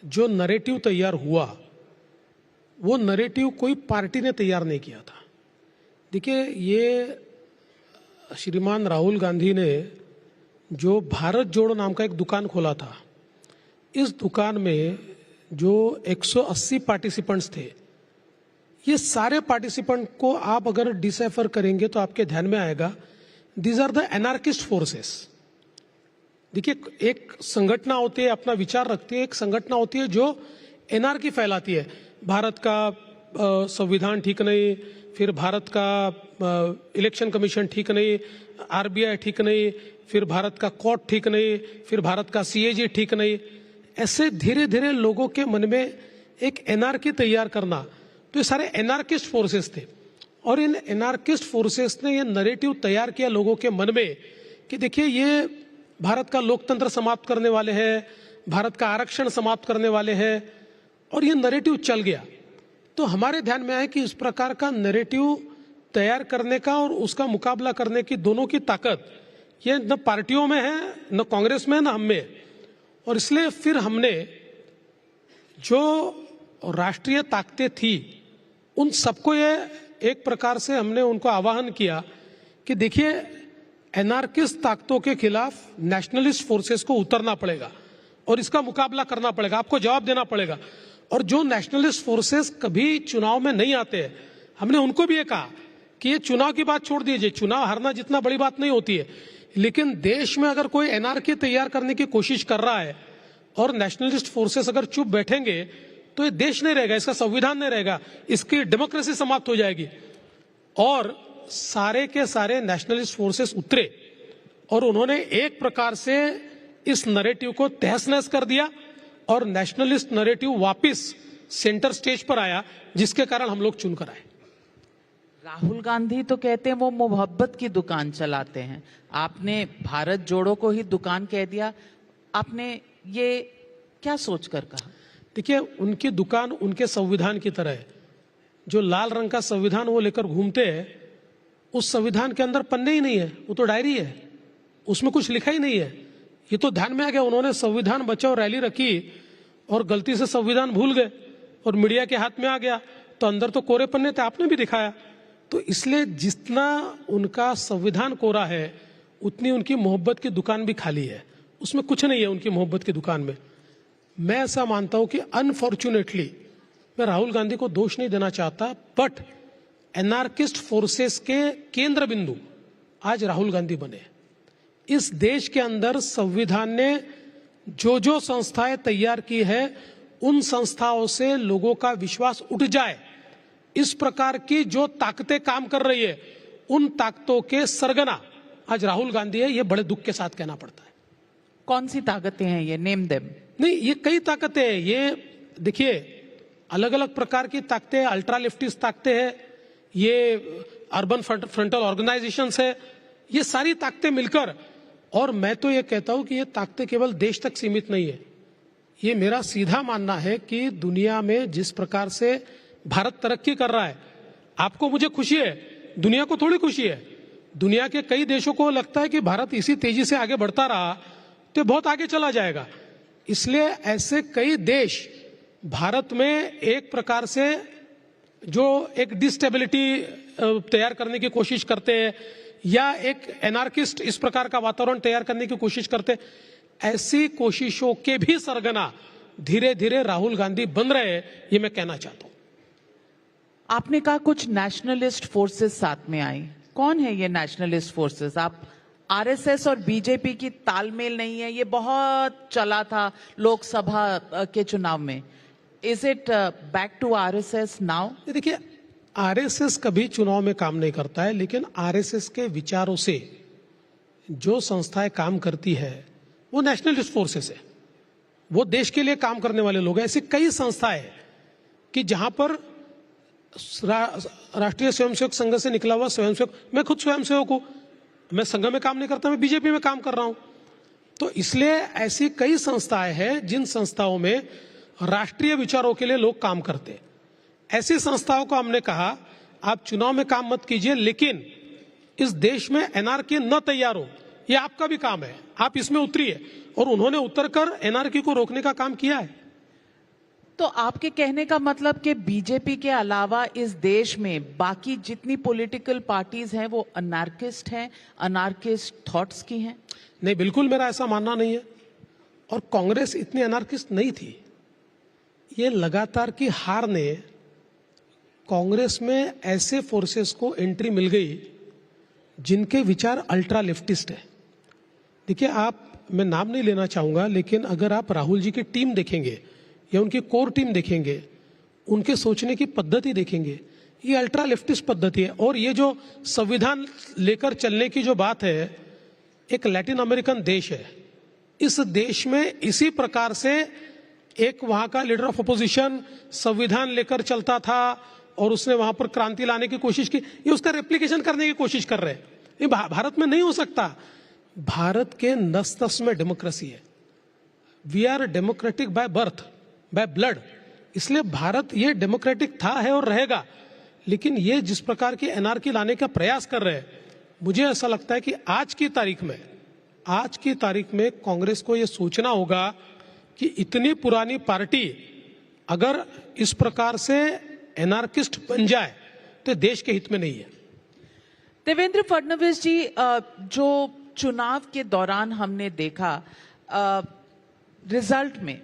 जो नैरेटिव तैयार हुआ वो नैरेटिव कोई पार्टी ने तैयार नहीं किया था। देखिए, ये श्रीमान राहुल गांधी ने जो भारत जोड़ो नाम का एक दुकान खोला था, इस दुकान में जो 180 पार्टिसिपेंट्स थे, ये सारे पार्टिसिपेंट को आप अगर डिसाइफर करेंगे तो आपके ध्यान में आएगा these are the anarchist forces. देखिए, एक संगठन होती है, अपना विचार रखती है, एक संगठन होती है जो एनार्की फैलाती है। भारत का संविधान ठीक नहीं, फिर भारत का इलेक्शन कमीशन ठीक नहीं, आरबीआई ठीक नहीं, फिर भारत का कोर्ट ठीक नहीं, फिर भारत का सीएजी ठीक नहीं। ऐसे धीरे धीरे लोगों के मन में एक एनार्की तैयार करना, तो ये सारे एनार्किस्ट फोर्सेस थे। और इन एनार्किस्ट फोर्सेस ने ये नैरेटिव तैयार किया लोगों के मन में कि देखिए, ये भारत का लोकतंत्र समाप्त करने वाले हैं, भारत का आरक्षण समाप्त करने वाले हैं, और ये नैरेटिव चल गया। तो हमारे ध्यान में आया कि इस प्रकार का नैरेटिव तैयार करने का और उसका मुकाबला करने की दोनों की ताकत ये न पार्टियों में है, न कांग्रेस में, न हम में। और इसलिए फिर हमने जो राष्ट्रीय ताकतें थी उन सबको ये एक प्रकार से हमने उनको आह्वान किया कि देखिए एनार्किस्ट ताकतों के खिलाफ नेशनलिस्ट फोर्सेस को उतरना पड़ेगा और इसका मुकाबला करना पड़ेगा, आपको जवाब देना पड़ेगा। और जो नेशनलिस्ट फोर्सेस कभी चुनाव में नहीं आते हैं, हमने उनको भी ये कहा कि ये चुनाव की बात छोड़ दीजिए, चुनाव हारना जितना बड़ी बात नहीं होती है, लेकिन देश में अगर कोई एनआरकी तैयार करने की कोशिश कर रहा है और नेशनलिस्ट फोर्सेस अगर चुप बैठेंगे तो ये देश नहीं रहेगा, इसका संविधान नहीं रहेगा, इसकी डेमोक्रेसी समाप्त हो जाएगी। और सारे के सारे नेशनलिस्ट फोर्सेस उतरे और उन्होंने एक प्रकार से इस नैरेटिव को तहस नहस कर दिया और नेशनलिस्ट नैरेटिव वापस सेंटर स्टेज पर आया, जिसके कारण हम लोग चुनकर आए। राहुल गांधी तो कहते हैं वो मोहब्बत की दुकान चलाते हैं, आपने भारत जोड़ो को ही दुकान कह दिया, आपने ये क्या सोचकर कहा? देखिए, उनकी दुकान उनके संविधान की तरह है। जो लाल रंग का संविधान वो लेकर घूमते हैं, उस संविधान के अंदर पन्ने ही नहीं है, वो तो डायरी है, उसमें कुछ लिखा ही नहीं है। ये तो ध्यान में आ गया, उन्होंने संविधान बचाओ रैली रखी और गलती से संविधान भूल गए और मीडिया के हाथ में आ गया, तो अंदर तो कोरे पन्ने थे, आपने भी दिखाया। तो इसलिए जितना उनका संविधान कोरा है उतनी उनकी मोहब्बत की दुकान भी खाली है, उसमें कुछ नहीं है उनकी मोहब्बत की दुकान में। मैं ऐसा मानता हूं कि अनफॉर्चुनेटली, मैं राहुल गांधी को दोष नहीं देना चाहता, बट एनार्किस्ट फोर्सेस के केंद्र बिंदु आज राहुल गांधी बने। इस देश के अंदर संविधान ने जो जो संस्थाएं तैयार की है, उन संस्थाओं से लोगों का विश्वास उठ जाए, इस प्रकार की जो ताकतें काम कर रही है, उन ताकतों के सरगना आज राहुल गांधी है, ये बड़े दुख के साथ कहना पड़ता है। कौन सी ताकतें हैं ये? Name them. नहीं, ये कई ताकतें हैं। ये देखिए, अलग अलग प्रकार की ताकतें, अल्ट्रा लेफ्टिस्ट ताकतें हैं, ये अर्बन फ्रंटल ऑर्गेनाइजेशंस है, ये सारी ताकतें मिलकर। और मैं तो ये कहता हूं कि ये ताकतें केवल देश तक सीमित नहीं है। ये मेरा सीधा मानना है कि दुनिया में जिस प्रकार से भारत तरक्की कर रहा है, आपको मुझे खुशी है, दुनिया को थोड़ी खुशी है। दुनिया के कई देशों को लगता है कि भारत इसी तेजी से आगे बढ़ता रहा तो बहुत आगे चला जाएगा। इसलिए ऐसे कई देश भारत में एक प्रकार से जो एक डिस्टेबिलिटी तैयार करने की कोशिश करते हैं या एक एनार्किस्ट इस प्रकार का वातावरण तैयार करने की कोशिश करते, ऐसी कोशिशों के भी सरगना धीरे धीरे राहुल गांधी बन रहे हैं, ये मैं कहना चाहता हूं। आपने कहा कुछ नेशनलिस्ट फोर्सेस साथ में आई, कौन है ये नेशनलिस्ट फोर्सेस? आप आरएसएस और बीजेपी की तालमेल नहीं है, ये बहुत चला था लोकसभा के चुनाव में। Is it back to RSS now? देखिए, आरएसएस कभी चुनाव में काम नहीं करता है, लेकिन आरएसएस के विचारों से जो संस्थाएं काम करती है वो नेशनलिस्ट फोर्सेस है, वो देश के लिए काम करने वाले लोग हैं। ऐसी कई संस्थाएं हैं कि जहां पर राष्ट्रीय स्वयंसेवक संघ से निकला हुआ स्वयंसेवक, मैं खुद स्वयंसेवक हूं, मैं संघ में काम नहीं करता, मैं बीजेपी में काम कर रहा हूं। तो इसलिए ऐसी कई संस्थाएं हैं जिन संस्थाओं में राष्ट्रीय विचारों के लिए लोग काम करते हैं। ऐसी संस्थाओं को हमने कहा आप चुनाव में काम मत कीजिए, लेकिन इस देश में एनआरकी न तैयार हो, ये आपका भी काम है, आप इसमें उतरिए। और उन्होंने उतरकर एनआरकी को रोकने का काम किया है। तो आपके कहने का मतलब कि बीजेपी के अलावा इस देश में बाकी जितनी पॉलिटिकल पार्टीज हैं वो अनार्किस्ट हैं, अनार्किस्ट थॉट्स की हैं? नहीं, बिल्कुल मेरा ऐसा मानना नहीं है। और कांग्रेस इतनी अनार्किस्ट नहीं थी। ये लगातार की हार ने कांग्रेस में ऐसे फोर्सेस को एंट्री मिल गई जिनके विचार अल्ट्रा लेफ्टिस्ट है। देखिए, मैं नाम नहीं लेना चाहूंगा, लेकिन अगर आप राहुल जी की टीम देखेंगे या उनकी कोर टीम देखेंगे, उनके सोचने की पद्धति देखेंगे, ये अल्ट्रा लेफ्टिस्ट पद्धति है। और ये जो संविधान लेकर चलने की जो बात है, एक लैटिन अमेरिकन देश है, इस देश में इसी प्रकार से एक वहां का लीडर ऑफ अपोजिशन संविधान लेकर चलता था और उसने वहां पर क्रांति लाने की कोशिश की। ये उसका रेप्लिकेशन करने की कोशिश कर रहे हैं। ये भारत में नहीं हो सकता। भारत के नस नस में डेमोक्रेसी है। We are democratic by birth, by blood. इसलिए भारत ये डेमोक्रेटिक था, है और रहेगा। लेकिन ये जिस प्रकार की एनार्की लाने का प्रयास कर रहे हैं, मुझे ऐसा लगता है कि आज की तारीख में कांग्रेस को ये सोचना होगा कि इतनी पुरानी पार्टी अगर इस प्रकार से एनार्किस्ट बन जाए तो देश के हित में नहीं है। देवेंद्र फडणवीस जी, जो चुनाव के दौरान हमने देखा, रिजल्ट में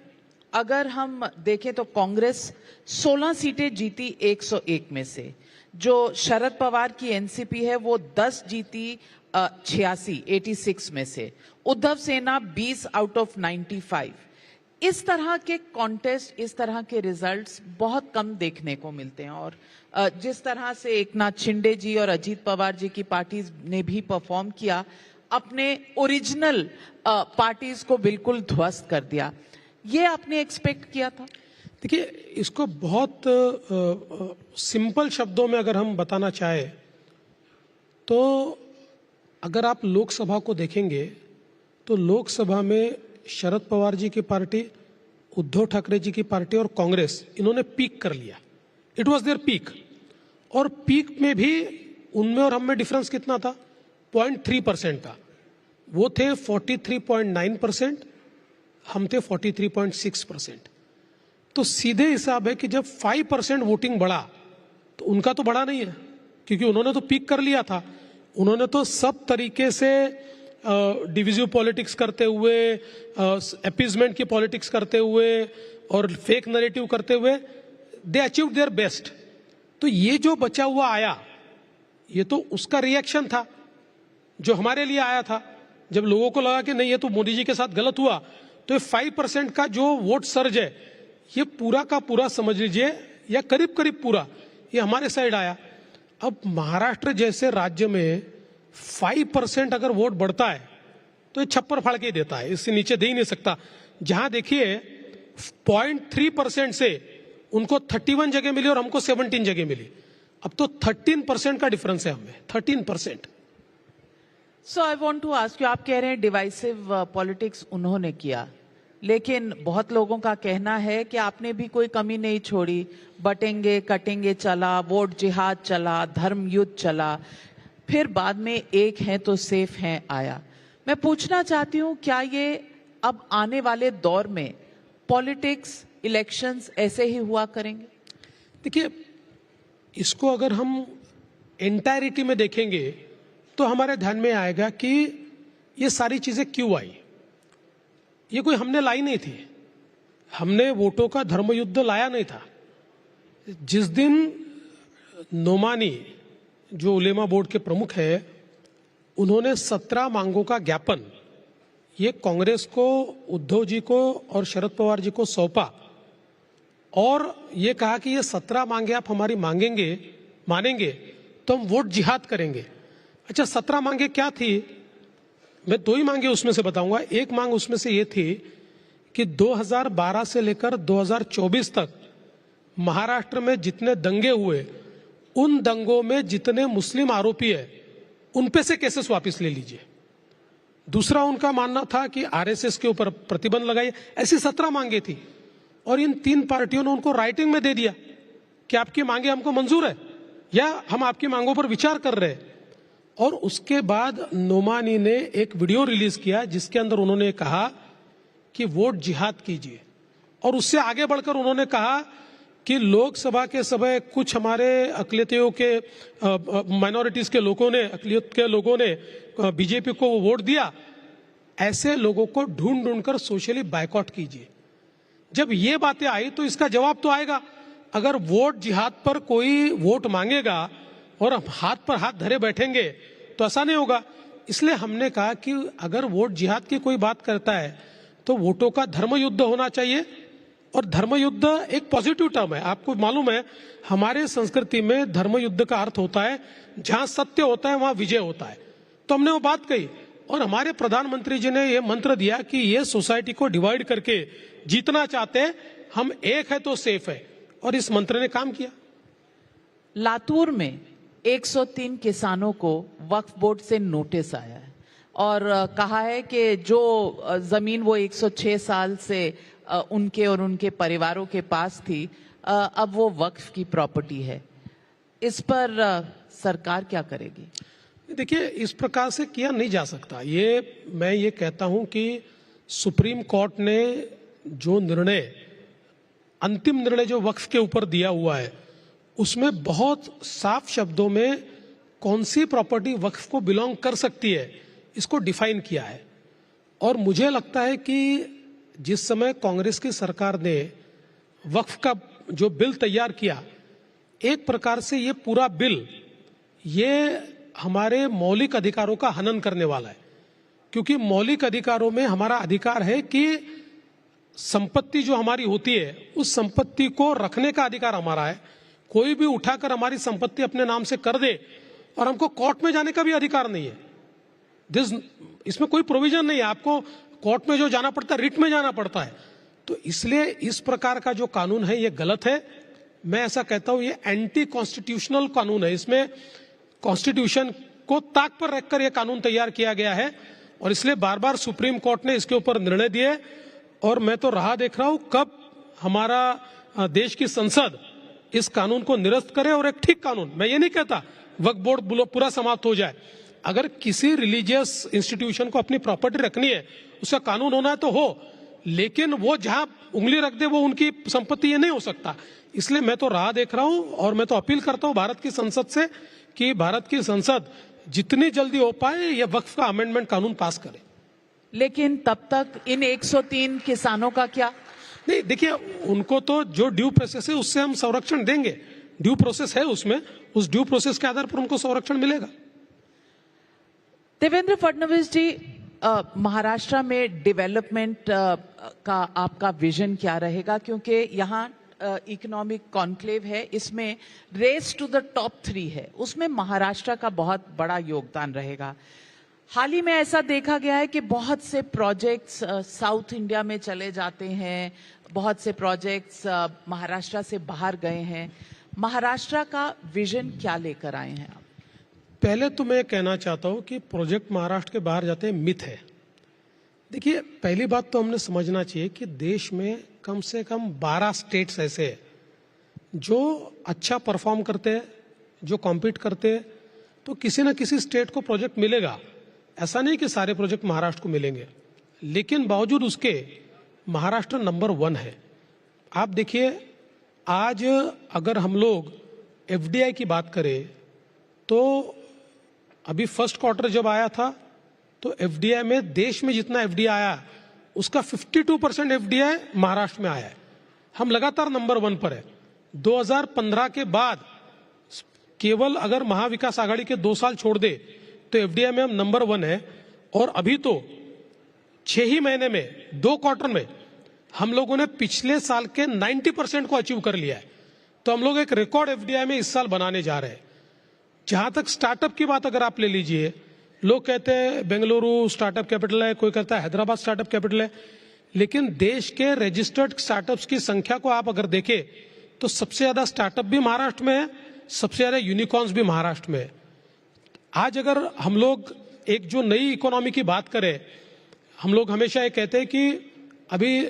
अगर हम देखें तो कांग्रेस 16 सीटें जीती 101 में से, जो शरद पवार की एनसीपी है वो 10 जीती 86 में से, उद्धव सेना 20 आउट ऑफ 95। इस तरह के कॉन्टेस्ट, इस तरह के रिजल्ट्स बहुत कम देखने को मिलते हैं। और जिस तरह से एकनाथ शिंदे जी और अजीत पवार जी की पार्टीज ने भी परफॉर्म किया, अपने ओरिजिनल पार्टीज को बिल्कुल ध्वस्त कर दिया, ये आपने एक्सपेक्ट किया था? देखिए, इसको बहुत सिंपल शब्दों में अगर हम बताना चाहे तो अगर आप लोकसभा को देखेंगे तो लोकसभा में शरद पवार जी की पार्टी, उद्धव ठाकरे जी की पार्टी और कांग्रेस, इन्होंने पीक कर लिया। It was there peak. और पीक में भी उनमें और हम में डिफरेंस कितना था? 0.3% का। वो थे 43.9%, हम थे 43.6%। तो सीधे हिसाब है कि जब 5% वोटिंग बढ़ा तो उनका तो बढ़ा नहीं है, क्योंकि उन्होंने तो पीक कर लिया था। उन्होंने तो सब तरीके से डिविजिव पॉलिटिक्स करते हुए, अपीजमेंट की पॉलिटिक्स करते हुए और फेक नैरेटिव करते हुए दे अचीव्ड देयर बेस्ट। तो ये जो बचा हुआ आया, ये तो उसका रिएक्शन था जो हमारे लिए आया था। जब लोगों को लगा कि नहीं, ये तो मोदी जी के साथ गलत हुआ, तो ये 5% का जो वोट सर्ज है, ये पूरा का पूरा समझ लीजिए, या करीब करीब पूरा, ये हमारे साइड आया। अब महाराष्ट्र जैसे राज्य में 5% अगर वोट बढ़ता है तो ये छप्पर फाड़ के देता है, इससे नीचे दे ही नहीं सकता। जहां देखिए 0.3% से उनको 31 जगह मिली और हमको 17 जगह मिली। अब तो 13% का डिफरेंस है हमें, 13%। So I want to ask you, आप कह रहे हैं डिवाइसिव पॉलिटिक्स उन्होंने किया, लेकिन बहुत लोगों का कहना है कि आपने भी कोई कमी नहीं छोड़ी। बटेंगे कटेंगे चला, वोट जिहाद चला, धर्म युद्ध चला, फिर बाद में एक है तो सेफ है आया। मैं पूछना चाहती हूं, क्या ये अब आने वाले दौर में पॉलिटिक्स, इलेक्शंस ऐसे ही हुआ करेंगे? देखिए, इसको अगर हम एंटायरिटी में देखेंगे तो हमारे ध्यान में आएगा कि ये सारी चीजें क्यों आई। ये कोई हमने लाई नहीं थी, हमने वोटों का धर्मयुद्ध लाया नहीं था। जिस दिन नोमानी, जो उलेमा बोर्ड के प्रमुख है, उन्होंने 17 मांगों का ज्ञापन ये कांग्रेस को, उद्धव जी को और शरद पवार जी को सौंपा और ये कहा कि ये 17 मांगे आप हमारी मानेंगे तो हम वोट जिहाद करेंगे। अच्छा, 17 मांगे क्या थी? मैं 2 ही मांगे उसमें से बताऊंगा। एक मांग उसमें से ये थी कि 2012 से लेकर 2024 तक महाराष्ट्र में जितने दंगे हुए, उन दंगों में जितने मुस्लिम आरोपी है उन पे से केसेस वापस ले लीजिए। दूसरा उनका मानना था कि आरएसएस के ऊपर प्रतिबंध लगाइए। ऐसी 17 मांगे थी और इन 3 पार्टियों ने उनको राइटिंग में दे दिया कि आपकी मांगे हमको मंजूर है या हम आपकी मांगों पर विचार कर रहे हैं। और उसके बाद नोमानी ने एक वीडियो रिलीज किया जिसके अंदर उन्होंने कहा कि वोट जिहाद कीजिए, और उससे आगे बढ़कर उन्होंने कहा कि लोकसभा के समय कुछ हमारे अकलियतियों के माइनॉरिटीज के लोगों ने, अकलियत के लोगों ने बीजेपी को वोट दिया, ऐसे लोगों को ढूंढ ढूंढकर सोशली बायकॉट कीजिए। जब ये बातें आई तो इसका जवाब तो आएगा। अगर वोट जिहाद पर कोई वोट मांगेगा और हम हाथ पर हाथ धरे बैठेंगे तो ऐसा नहीं होगा। इसलिए हमने कहा कि अगर वोट जिहाद की कोई बात करता है तो वोटों का धर्मयुद्ध होना चाहिए। और धर्मयुद्ध एक पॉजिटिव टर्म है। आपको मालूम है, हमारे संस्कृति में धर्मयुद्ध का अर्थ होता है जहां सत्य होता है वहां विजय होता है। तो हमने वो बात कही और हमारे प्रधानमंत्री जी ने ये मंत्र दिया कि ये सोसाइटी को डिवाइड करके जीतना चाहते हैं, हम एक है तो सेफ है, और इस मंत्र ने काम किया। लातूर में 103 किसानों को वक्फ बोर्ड से नोटिस आया है और कहा है कि जो जमीन वो 106 साल से उनके और उनके परिवारों के पास थी, अब वो वक्फ की प्रॉपर्टी है। इस पर सरकार क्या करेगी? देखिए, इस प्रकार से किया नहीं जा सकता। मैं ये कहता हूं कि सुप्रीम कोर्ट ने जो निर्णय, अंतिम निर्णय जो वक्फ के ऊपर दिया हुआ है, उसमें बहुत साफ शब्दों में कौन सी प्रॉपर्टी वक्फ को बिलोंग कर सकती है, इसको डिफाइन किया है। और मुझे लगता है कि जिस समय कांग्रेस की सरकार ने वक्फ का जो बिल तैयार किया, एक प्रकार से ये पूरा बिल ये हमारे मौलिक अधिकारों का हनन करने वाला है। क्योंकि मौलिक अधिकारों में हमारा अधिकार है कि संपत्ति जो हमारी होती है, उस संपत्ति को रखने का अधिकार हमारा है। कोई भी उठाकर हमारी संपत्ति अपने नाम से कर दे और हमको कोर्ट में जाने का भी अधिकार नहीं है। इसमें कोई प्रोविजन नहीं है, आपको कोर्ट में जो जाना पड़ता है, रिट में जाना पड़ता है। तो इसलिए इस प्रकार का जो कानून है ये गलत है। मैं ऐसा कहता हूं ये एंटी कॉन्स्टिट्यूशनल कानून है। इसमें कॉन्स्टिट्यूशन को ताक पर रखकर यह कानून तैयार किया गया है और इसलिए बार बार सुप्रीम कोर्ट ने इसके ऊपर निर्णय दिए। और मैं तो राह देख रहा हूं कब हमारा देश की संसद इस कानून को निरस्त करे और एक ठीक कानून, मैं ये नहीं कहता वक्फ बोर्ड पूरा समाप्त हो जाए। अगर किसी रिलीजियस इंस्टीट्यूशन को अपनी प्रॉपर्टी रखनी है, उसका कानून होना है तो हो, लेकिन वो जहां उंगली रख दे वो उनकी संपत्ति, ये नहीं हो सकता। इसलिए मैं तो राह देख रहा हूं और मैं तो अपील करता हूं भारत की संसद से कि भारत की संसद जितनी जल्दी हो पाए ये वक्फ का अमेंडमेंट कानून पास करे। लेकिन तब तक इन 103 किसानों का क्या? नहीं, देखिए, उनको तो जो ड्यू प्रोसेस है उससे हम संरक्षण देंगे। ड्यू प्रोसेस है उसमें, उस ड्यू प्रोसेस के आधार पर उनको संरक्षण मिलेगा। देवेंद्र फडणवीस जी, महाराष्ट्र में डेवलपमेंट का आपका विजन क्या रहेगा? क्योंकि यहाँ इकोनॉमिक कॉन्क्लेव है, इसमें रेस टू द टॉप 3 है, उसमें महाराष्ट्र का बहुत बड़ा योगदान रहेगा। हाल ही में ऐसा देखा गया है कि बहुत से प्रोजेक्ट्स साउथ इंडिया में चले जाते हैं, बहुत से प्रोजेक्ट्स महाराष्ट्र से बाहर गए हैं। महाराष्ट्र का विजन क्या लेकर आए हैं आप? पहले तो मैं कहना चाहता हूं कि प्रोजेक्ट महाराष्ट्र के बाहर जाते हैं मिथ है। देखिए, पहली बात तो हमने समझना चाहिए कि देश में कम से कम 12 स्टेट्स ऐसे हैं जो अच्छा परफॉर्म करते हैं, जो कॉम्पीट करते हैं, तो किसी न किसी स्टेट को प्रोजेक्ट मिलेगा। ऐसा नहीं कि सारे प्रोजेक्ट महाराष्ट्र को मिलेंगे, लेकिन बावजूद उसके महाराष्ट्र नंबर 1 है। आप देखिए, आज अगर हम लोग एफडीआई की बात करें तो अभी फर्स्ट क्वार्टर जब आया था तो एफडीआई में, देश में जितना एफडीआई आया उसका 52% एफडीआई महाराष्ट्र में आया है। हम लगातार नंबर 1 पर है। 2015 के बाद केवल अगर महाविकास आघाड़ी के 2 साल छोड़ दे तो एफडीआई में हम नंबर 1 है। और अभी तो 6 ही महीने में, 2 क्वार्टर में हम लोगों ने पिछले साल के 90% को अचीव कर लिया है। तो हम लोग एक रिकॉर्ड एफडीआई में इस साल बनाने जा रहे हैं। जहां तक स्टार्टअप की बात अगर आप ले लीजिए, लोग कहते हैं बेंगलुरु स्टार्टअप कैपिटल है, कोई कहता है हैदराबाद स्टार्टअप कैपिटल है, लेकिन देश के रजिस्टर्ड स्टार्टअप्स की संख्या को आप अगर देखें तो सबसे ज्यादा स्टार्टअप भी महाराष्ट्र में है, सबसे ज्यादा यूनिकॉर्न्स भी महाराष्ट्र में है। आज अगर हम लोग एक जो नई इकोनॉमी की बात करें, हम लोग हमेशा ये कहते हैं कि अभी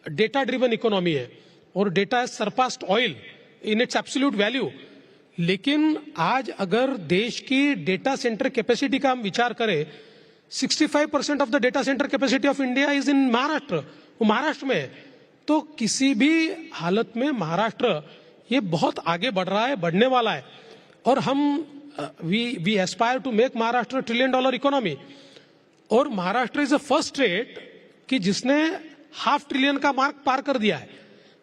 डेटा ड्रिवन इकोनॉमी है और data has surpassed oil in its absolute value. लेकिन आज अगर देश की डेटा सेंटर कैपेसिटी का हम विचार करें, 65% of the data centre capacity of India is in Maharashtra, वो महाराष्ट्र में है। तो किसी भी हालत में महाराष्ट्र ये बहुत आगे बढ़ रहा है, बढ़ने वाला है। और हम we aspire to make Maharashtra $1 trillion economy. और Maharashtra is the first state कि जिसने $500 बिलियन का मार्क पार कर दिया है।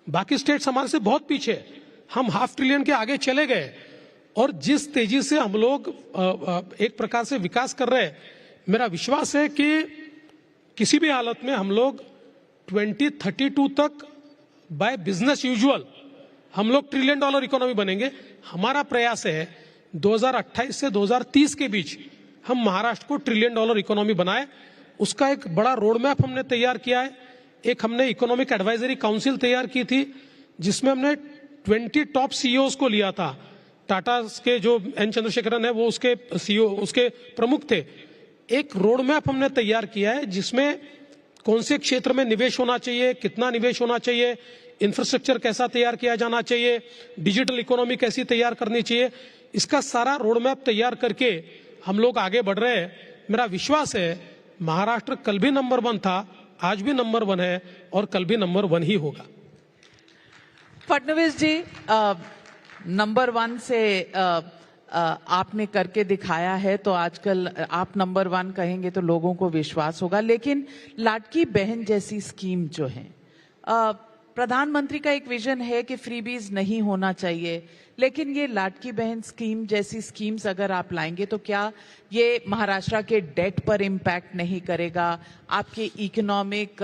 बाकी स्टेट्स हमारे से बहुत पीछे, हम $500 बिलियन के आगे चले गए। और जिस तेजी से हम लोग एक प्रकार से विकास कर रहे हैं, मेरा विश्वास है कि किसी भी हालत में हम लोग 2032 तक बाय बिजनेस यूजुअल हम लोग $1 ट्रिलियन इकोनॉमी बनेंगे। हमारा प्रयास है 2028 से 2030 के बीच हम महाराष्ट्र को $1 ट्रिलियन इकोनॉमी बनाए। उसका एक बड़ा रोड मैप हमने तैयार किया है। एक हमने इकोनॉमिक एडवाइजरी काउंसिल तैयार की थी जिसमें हमने 20 टॉप सीईओज को लिया था। टाटा के जो एन चंद्रशेखरन है वो उसके सीईओ, उसके प्रमुख थे। एक रोड मैप हमने तैयार किया है जिसमें कौन से क्षेत्र में निवेश होना चाहिए, कितना निवेश होना चाहिए, इंफ्रास्ट्रक्चर कैसा तैयार किया जाना चाहिए, डिजिटल इकोनॉमी कैसी तैयार करनी चाहिए, इसका सारा रोड मैप तैयार करके हम लोग आगे बढ़ रहे हैं। मेरा विश्वास है महाराष्ट्र कल भी नंबर 1 था, आज भी नंबर 1 है और कल भी नंबर 1 ही होगा। फडणवीस जी, नंबर 1 से आपने करके दिखाया है, तो आजकल आप नंबर 1 कहेंगे तो लोगों को विश्वास होगा। लेकिन लाडकी बहन जैसी स्कीम जो है, प्रधानमंत्री का एक विजन है कि फ्रीबीज नहीं होना चाहिए, लेकिन ये लाडकी बहन स्कीम जैसी स्कीम्स अगर आप लाएंगे तो क्या ये महाराष्ट्र के डेट पर इम्पैक्ट नहीं करेगा, आपके इकोनॉमिक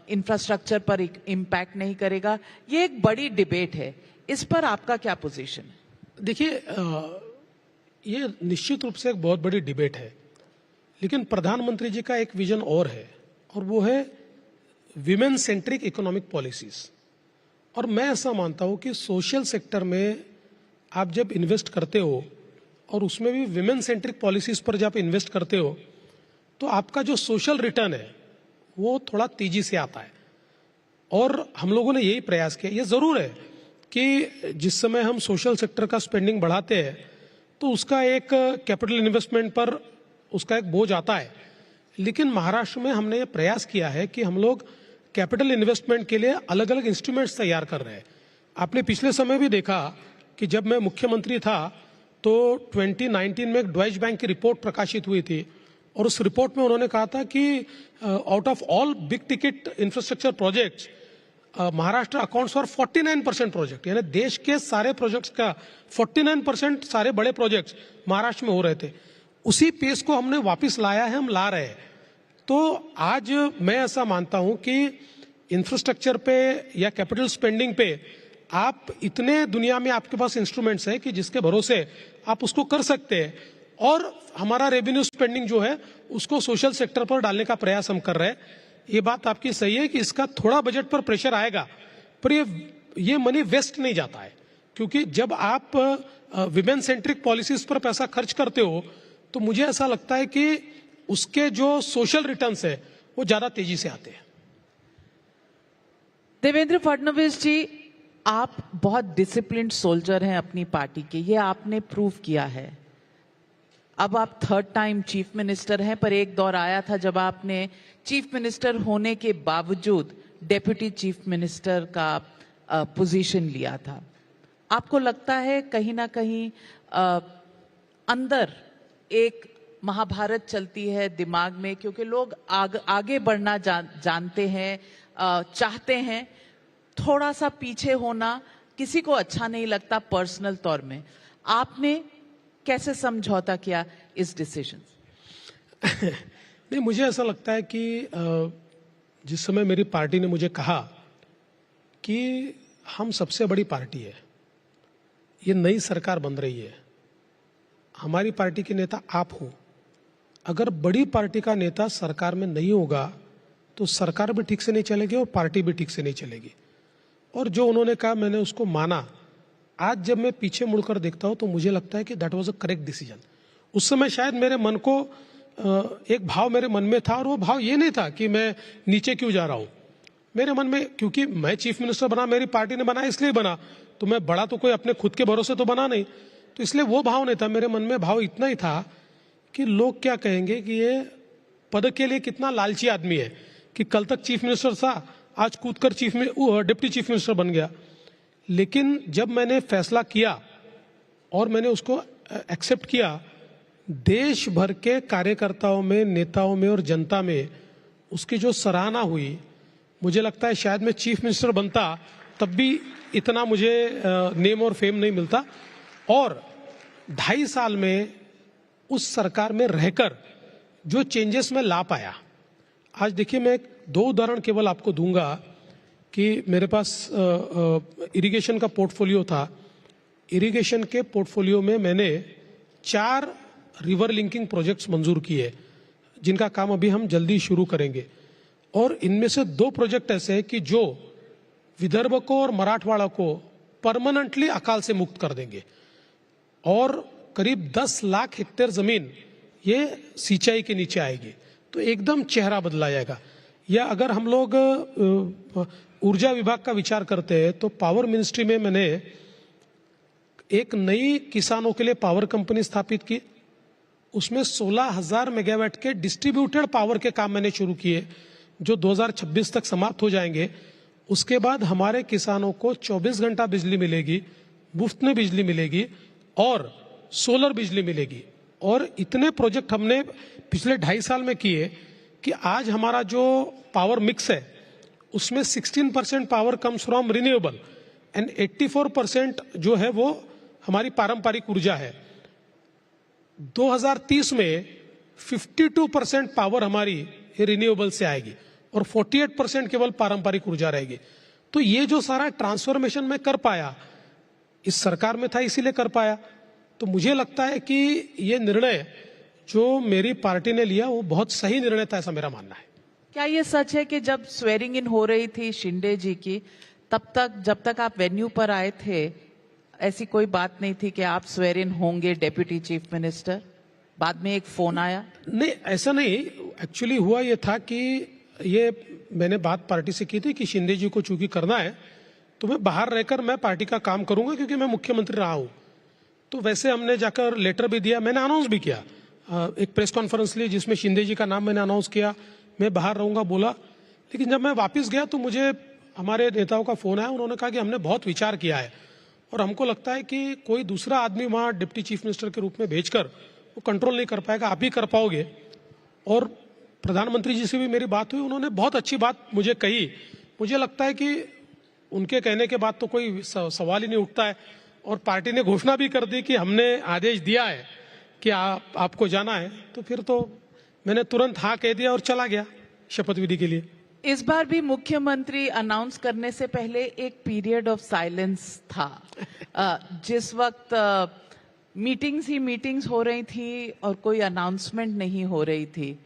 इंफ्रास्ट्रक्चर पर इम्पैक्ट नहीं करेगा? ये एक बड़ी डिबेट है, इस पर आपका क्या पोजीशन है? देखिए, ये निश्चित रूप से एक बहुत बड़ी डिबेट है, लेकिन प्रधानमंत्री जी का एक विजन और है, और वो है विमेन सेंट्रिक इकोनॉमिक पॉलिसीज। और मैं ऐसा मानता हूं कि सोशल सेक्टर में आप जब इन्वेस्ट करते हो और उसमें भी विमेन सेंट्रिक पॉलिसीज पर जब इन्वेस्ट करते हो तो आपका जो सोशल रिटर्न है वो थोड़ा तेजी से आता है। और हम लोगों ने यही प्रयास किया। ये जरूर है कि जिस समय हम सोशल सेक्टर का स्पेंडिंग बढ़ाते हैं तो उसका एक कैपिटल इन्वेस्टमेंट पर उसका एक बोझ आता है, लेकिन महाराष्ट्र में हमने ये प्रयास किया है कि हम लोग कैपिटल इन्वेस्टमेंट के लिए अलग अलग इंस्ट्रूमेंट्स तैयार कर रहे हैं। आपने पिछले समय भी देखा कि जब मैं मुख्यमंत्री था तो 2019 में एक डॉइच बैंक की रिपोर्ट प्रकाशित हुई थी, और उस रिपोर्ट में उन्होंने कहा था कि out of all big ticket infrastructure projects Maharashtra accounts for 49% project, यानी देश के सारे प्रोजेक्ट्स का 49% सारे बड़े प्रोजेक्ट्स महाराष्ट्र में हो रहे थे। उसी पेस को हमने वापस लाया है, हम ला रहे हैं। तो आज मैं ऐसा मानता हूं कि इंफ्रास्ट्रक्चर पे या कैपिटल स्पेंडिंग पे आप इतने दुनिया में आपके पास इंस्ट्रूमेंट्स है कि जिसके भरोसे आप उसको कर सकते हैं, और हमारा रेवेन्यू स्पेंडिंग जो है उसको सोशल सेक्टर पर डालने का प्रयास हम कर रहे हैं। ये बात आपकी सही है कि इसका थोड़ा बजट पर प्रेशर आएगा, पर ये मनी वेस्ट नहीं जाता है, क्योंकि जब आप विमेन सेंट्रिक पॉलिसीज पर पैसा खर्च करते हो तो मुझे ऐसा लगता है कि उसके जो सोशल रिटर्न्स है वो ज्यादा तेजी से आते हैं। देवेंद्र फडणवीस जी, आप बहुत डिसिप्लिन्ड सोल्जर हैं अपनी पार्टी के, ये आपने प्रूव किया है। अब आप 3rd टाइम चीफ मिनिस्टर हैं, पर एक दौर आया था जब आपने चीफ मिनिस्टर होने के बावजूद डेप्यूटी चीफ मिनिस्टर का पोजीशन लिया था। आपको लगता है कहीं ना कहीं अंदर एक महाभारत चलती है दिमाग में, क्योंकि लोग आगे बढ़ना जानते हैं, चाहते हैं, थोड़ा सा पीछे होना किसी को अच्छा नहीं लगता पर्सनल तौर में। आपने कैसे समझौता किया इस डिसीजन? नहीं, मुझे ऐसा लगता है कि जिस समय मेरी पार्टी ने मुझे कहा कि हम सबसे बड़ी पार्टी है, ये नई सरकार बन रही है, हमारी पार्टी के नेता आप हो, अगर बड़ी पार्टी का नेता सरकार में नहीं होगा तो सरकार भी ठीक से नहीं चलेगी और पार्टी भी ठीक से नहीं चलेगी। और जो उन्होंने कहा मैंने उसको माना। आज जब मैं पीछे मुड़कर देखता हूं तो मुझे लगता है कि that was a correct decision. उस समय शायद मेरे मन को एक भाव मेरे मन में था, और वो भाव ये नहीं था कि मैं नीचे क्यों जा रहा हूं। मेरे मन में, क्योंकि मैं चीफ मिनिस्टर बना, मेरी पार्टी ने बना, इसलिए बना, तो मैं बड़ा तो कोई अपने खुद के भरोसे तो बना नहीं, तो इसलिए वो भाव नहीं था। मेरे मन में भाव इतना ही था कि लोग क्या कहेंगे कि ये पद के लिए कितना लालची आदमी है कि कल तक चीफ मिनिस्टर था, आज कूदकर डिप्टी चीफ मिनिस्टर बन गया। लेकिन जब मैंने फैसला किया और मैंने उसको एक्सेप्ट किया, देश भर के कार्यकर्ताओं में, नेताओं में और जनता में उसकी जो सराहना हुई, मुझे लगता है शायद मैं चीफ मिनिस्टर बनता तब भी इतना मुझे नेम और फेम नहीं मिलता। और 2.5 साल में उस सरकार में रहकर जो चेंजेस मैं ला पाया, आज देखिए मैं 2 उदाहरण केवल आपको दूंगा कि मेरे पास इरिगेशन का पोर्टफोलियो था। इरिगेशन के पोर्टफोलियो में मैंने 4 रिवर लिंकिंग प्रोजेक्ट्स मंजूर किए, जिनका काम अभी हम जल्दी शुरू करेंगे। और इनमें से 2 प्रोजेक्ट ऐसे हैं कि जो विदर्भ को और मराठवाड़ा को परमानेंटली अकाल से मुक्त कर देंगे, और करीब 10 लाख हेक्टेयर जमीन ये सिंचाई के नीचे आएगी, तो एकदम चेहरा बदला जाएगा। या अगर हम लोग ऊर्जा विभाग का विचार करते हैं तो पावर मिनिस्ट्री में मैंने एक नई किसानों के लिए पावर कंपनी स्थापित की। उसमें 16,000 मेगावाट के डिस्ट्रीब्यूटेड पावर के काम मैंने शुरू किए, जो 2026 तक समाप्त हो जाएंगे। उसके बाद हमारे किसानों को 24 घंटा बिजली मिलेगी, मुफ्त में बिजली मिलेगी और सोलर बिजली मिलेगी। और इतने प्रोजेक्ट हमने पिछले 2.5 साल में किए कि आज हमारा जो पावर मिक्स है उसमें 16% power comes from renewable and 84% जो है वो हमारी पारंपरिक ऊर्जा है। 2030 में 52% पावर हमारी रिन्यूएबल से आएगी और 48% केवल पारंपरिक ऊर्जा रहेगी। तो ये जो सारा ट्रांसफॉर्मेशन मैं कर पाया, इस सरकार में था इसीलिए कर पाया। तो मुझे लगता है कि ये निर्णय जो मेरी पार्टी ने लिया वो बहुत सही निर्णय था, ऐसा मेरा मानना है। क्या ये सच है कि जब स्वेरिंग इन हो रही थी शिंदे जी की, तब तक जब तक आप वेन्यू पर आए थे ऐसी कोई बात नहीं थी कि आप स्वेर इन होंगे डेप्यूटी चीफ मिनिस्टर? बाद में एक फोन आया? नहीं, ऐसा नहीं। एक्चुअली हुआ ये था कि ये मैंने बात पार्टी से की थी कि शिंदे जी को चूंकि करना है तो मैं बाहर रहकर मैं पार्टी का काम करूंगा क्योंकि मैं मुख्यमंत्री रहा हूं। तो वैसे हमने जाकर लेटर भी दिया, मैंने अनाउंस भी किया, एक प्रेस कॉन्फ्रेंस ली जिसमें शिंदे जी का नाम मैंने अनाउंस किया, मैं बाहर रहूंगा बोला। लेकिन जब मैं वापस गया तो मुझे हमारे नेताओं का फोन आया, उन्होंने कहा कि हमने बहुत विचार किया है और हमको लगता है कि कोई दूसरा आदमी वहां डिप्टी चीफ मिनिस्टर के रूप में भेजकर वो कंट्रोल नहीं कर पाएगा, आप ही कर पाओगे। और प्रधानमंत्री जी से भी मेरी बात हुई, उन्होंने बहुत अच्छी बात मुझे कही। मुझे लगता है कि उनके कहने के बाद तो कोई सवाल ही नहीं उठता है। और पार्टी ने घोषणा भी कर दी कि हमने आदेश दिया है कि आपको जाना है, तो फिर तो मैंने तुरंत हाँ कह दिया और चला गया शपथ विधि के लिए। इस बार भी मुख्यमंत्री अनाउंस करने से पहले एक पीरियड ऑफ साइलेंस था, जिस वक्त मीटिंग्स ही मीटिंग्स हो रही थी और कोई अनाउंसमेंट नहीं हो रही थी।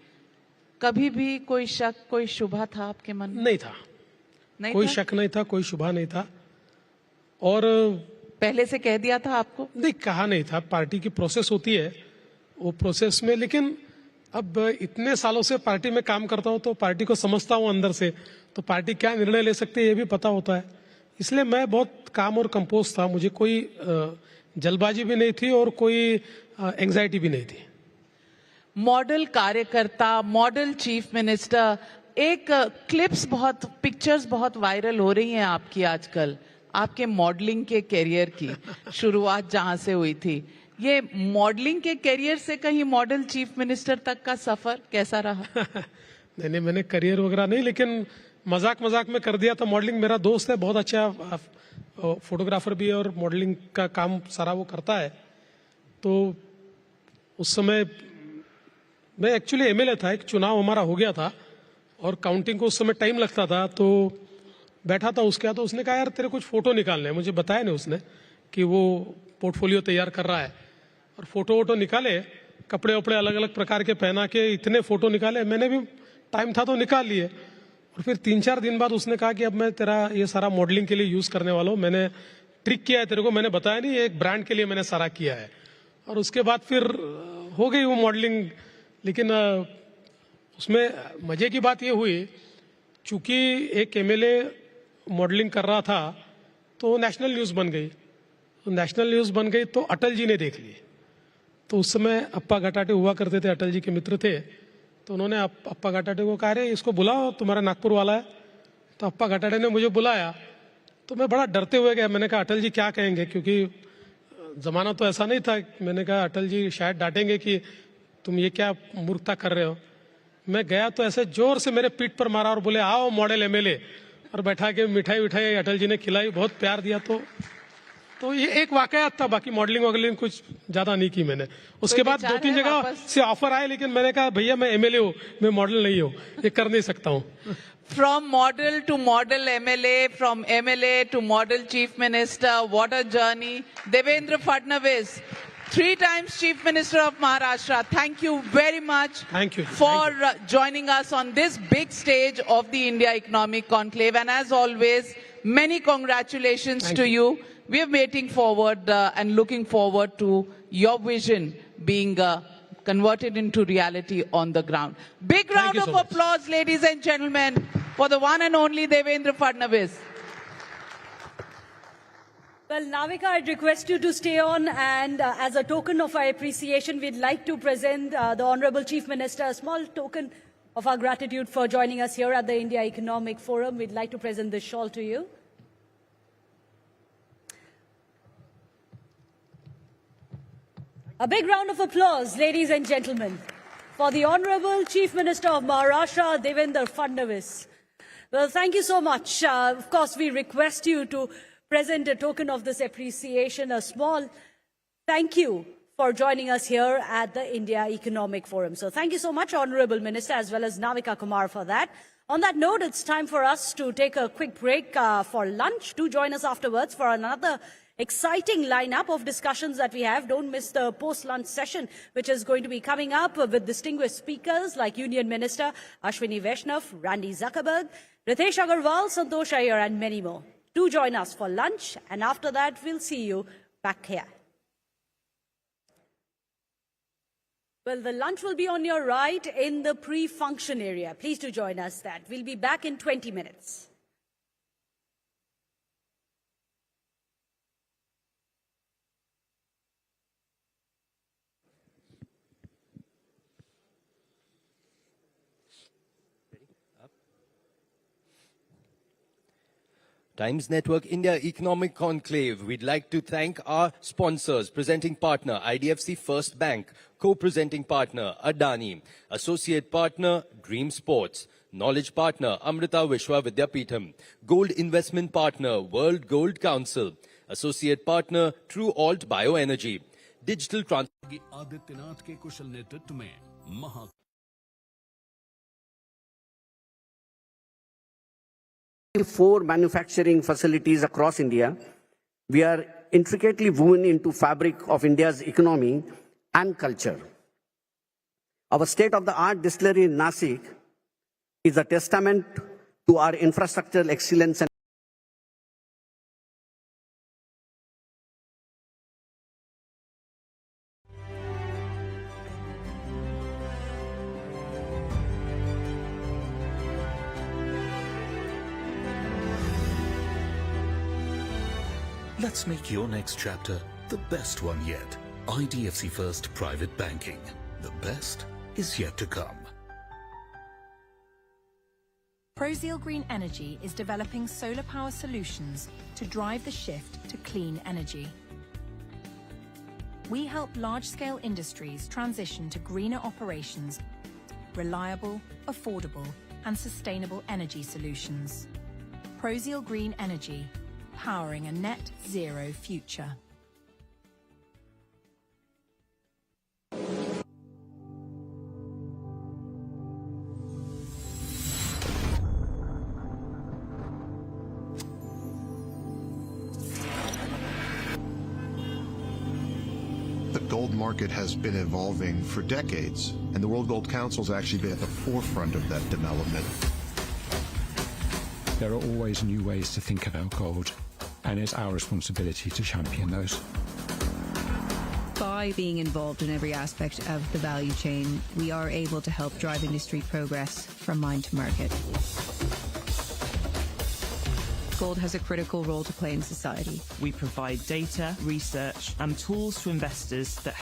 कभी भी कोई शक, कोई शुभा था आपके मन में? नहीं था, नहीं कोई शक नहीं था, कोई शुभा नहीं था। और पहले से कह दिया था आपको? नहीं, कहा नहीं था। पार्टी की प्रोसेस होती है, वो प्रोसेस में, लेकिन अब इतने सालों से पार्टी में काम करता हूं तो पार्टी को समझता हूं अंदर से, तो पार्टी क्या निर्णय ले सकती है ये भी पता होता है। इसलिए मैं बहुत काम और कंपोज था, मुझे कोई जल्दबाजी भी नहीं थी और कोई एंजाइटी भी नहीं थी। मॉडल कार्यकर्ता, मॉडल चीफ मिनिस्टर, एक क्लिप्स बहुत, पिक्चर्स बहुत वायरल हो रही हैं आपकी आजकल, आपके मॉडलिंग के करियर की शुरुआत जहां से हुई थी। ये मॉडलिंग के करियर से कहीं मॉडल चीफ मिनिस्टर तक का सफर कैसा रहा? नहीं, मैंने करियर वगैरह नहीं, लेकिन मजाक में कर दिया था। मॉडलिंग मेरा दोस्त है, बहुत अच्छा फोटोग्राफर भी है और मॉडलिंग का काम सारा वो करता है। तो उस समय मैं एक्चुअली एमएलए था, एक चुनाव हमारा हो गया था और काउंटिंग को उस समय टाइम लगता था, तो बैठा था उसके, तो उसने कहा यार तेरे कुछ फोटो निकालने हैं। मुझे बताया नहीं उसने कि वो पोर्टफोलियो तैयार कर रहा है। और फोटो वोटो निकाले, कपड़े वपड़े अलग अलग प्रकार के पहना के इतने फोटो निकाले, मैंने भी टाइम था तो निकाल लिए। और फिर 3-4 दिन बाद उसने कहा कि अब मैं तेरा ये सारा मॉडलिंग के लिए यूज करने वाला हूँ, मैंने ट्रिक किया है तेरे को, मैंने बताया नहीं, एक ब्रांड के लिए मैंने सारा किया है। और उसके बाद फिर हो गई वो मॉडलिंग। लेकिन उसमें मजे की बात ये हुई, चूंकि एक एमएलए मॉडलिंग कर रहा था तो नेशनल न्यूज बन गई। तो नेशनल न्यूज बन गई तो अटल जी ने देख ली। तो उस समय अप्पा गटाटे हुआ करते थे, अटल जी के मित्र थे, तो उन्होंने अप्पा गटाटे को कहा, अरे इसको बुलाओ, तुम्हारा नागपुर वाला है। तो अप्पा गटाटे ने मुझे बुलाया, तो मैं बड़ा डरते हुए गया। मैंने कहा अटल जी क्या कहेंगे, क्योंकि जमाना तो ऐसा नहीं था। मैंने कहा अटल जी शायद डांटेंगे कि तुम ये क्या मूर्खता कर रहे हो। मैं गया तो ऐसे जोर से मेरे पीठ पर मारा और बोले आओ मॉडल एमएलए, और बैठा के मिठाई विठाई अटल जी ने खिलाई, बहुत प्यार दिया। तो ये एक वाकया था, बाकी मॉडलिंग वगैरह कुछ ज्यादा नहीं की मैंने। उसके बाद 2-3 जगह से ऑफर आए, लेकिन मैंने कहा भैया मैं एमएलए हूँ, मैं मॉडल नहीं हूँ, ये कर नहीं सकता हूँ। From model to model MLA, from MLA to model chief minister, what a journey. Devendra Fadnavis, 3 times Chief Minister of Maharashtra, thank you very much. Thank you for joining us on this big stage of the India Economic Conclave. And as always, many congratulations to you. We are waiting forward and looking forward to your vision being converted into reality on the ground. Big round of applause, ladies and gentlemen. for the one and only Devendra Fadnavis. Well, Navika, I'd request you to stay on, and as a token of our appreciation, we'd like to present the Honorable Chief Minister a small token of our gratitude for joining us here at the India Economic Forum. We'd like to present this shawl to you. A big round of applause, ladies and gentlemen, for the Honorable Chief Minister of Maharashtra, Devendra Fadnavis. Well, thank you so much. Of course, we request you to present a token of this appreciation, a small thank you for joining us here at the India Economic Forum. So thank you so much, Honorable Minister, as well as Navika Kumar, for that. On that note, it's time for us to take a quick break for lunch. Do join us afterwards for another exciting lineup of discussions that we have. Don't miss the post-lunch session, which is going to be coming up with distinguished speakers like Union Minister Ashwini Vaishnav, Randy Zuckerberg, Ritesh Agarwal, Santosh Iyer, and many more. Do join us for lunch, and after that, we'll see you back here. Well, the lunch will be on your right in the pre-function area. Please do join us that. We'll be back in 20 minutes. Times Network India Economic Conclave. We'd like to thank our sponsors, presenting partner IDFC FIRST Bank, co-presenting partner Adani, associate partner Dream Sports, knowledge partner Amrita Vishwa Vidyapeetham, gold investment partner World Gold Council, associate partner True Alt Bioenergy, digital Adityanath के कुशल नेतृत्व में महा 4 manufacturing facilities across India. We are intricately woven into fabric of India's economy and culture. Our state-of-the-art distillery in Nashik is a testament to our infrastructural excellence. Let's make your next chapter the best one yet. IDFC FIRST Private Banking. The best is yet to come. Prozeal Green Energy is developing solar power solutions to drive the shift to clean energy. We help large-scale industries transition to greener operations, reliable, affordable, and sustainable energy solutions. Prozeal Green Energy, powering a net zero future. The gold market has been evolving for decades, and the World Gold Council has actually been at the forefront of that development. There are always new ways to think about gold, and it's our responsibility to champion those. By being involved in every aspect of the value chain, we are able to help drive industry progress from mine to market. Gold has a critical role to play in society. We provide data, research, and tools to investors that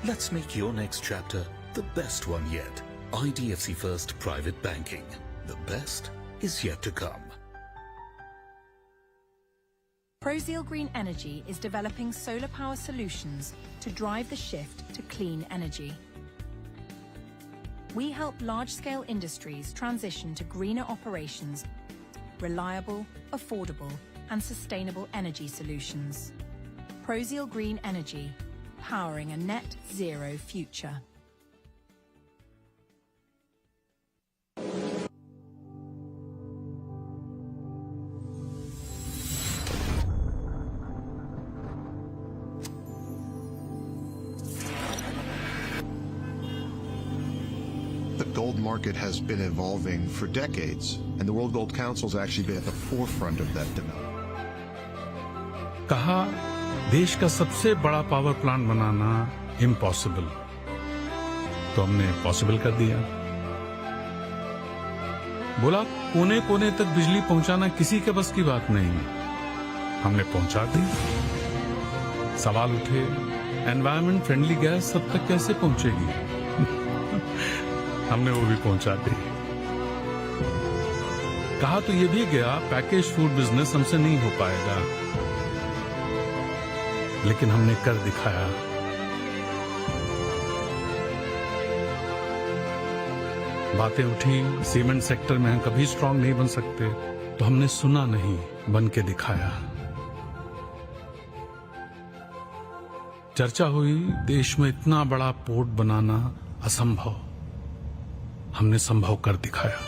Let's make your next chapter the best one yet. IDFC FIRST Private Banking. The best is yet to come. Prozeal Green Energy is developing solar power solutions to drive the shift to clean energy. We help large-scale industries transition to greener operations, reliable, affordable, and sustainable energy solutions. Prozeal Green Energy, powering a net zero future. The gold market has been evolving for decades, and the World Gold Council has actually been at the forefront of that development. कहा देश का सबसे बड़ा power plant बनाना impossible, तो हमने possible कर दिया। बोला कोने कोने तक बिजली पहुंचाना किसी के बस की बात नहीं, हमने पहुंचा दी। सवाल उठे एनवायरमेंट फ्रेंडली गैस सब तक कैसे पहुंचेगी? हमने वो भी पहुंचा दी। कहा तो ये भी गया पैकेज फूड बिजनेस हमसे नहीं हो पाएगा, लेकिन हमने कर दिखाया। बातें उठी सीमेंट सेक्टर में हम कभी स्ट्रांग नहीं बन सकते, तो हमने सुना नहीं, बन के दिखाया। चर्चा हुई देश में इतना बड़ा पोर्ट बनाना असंभव, हमने संभव कर दिखाया।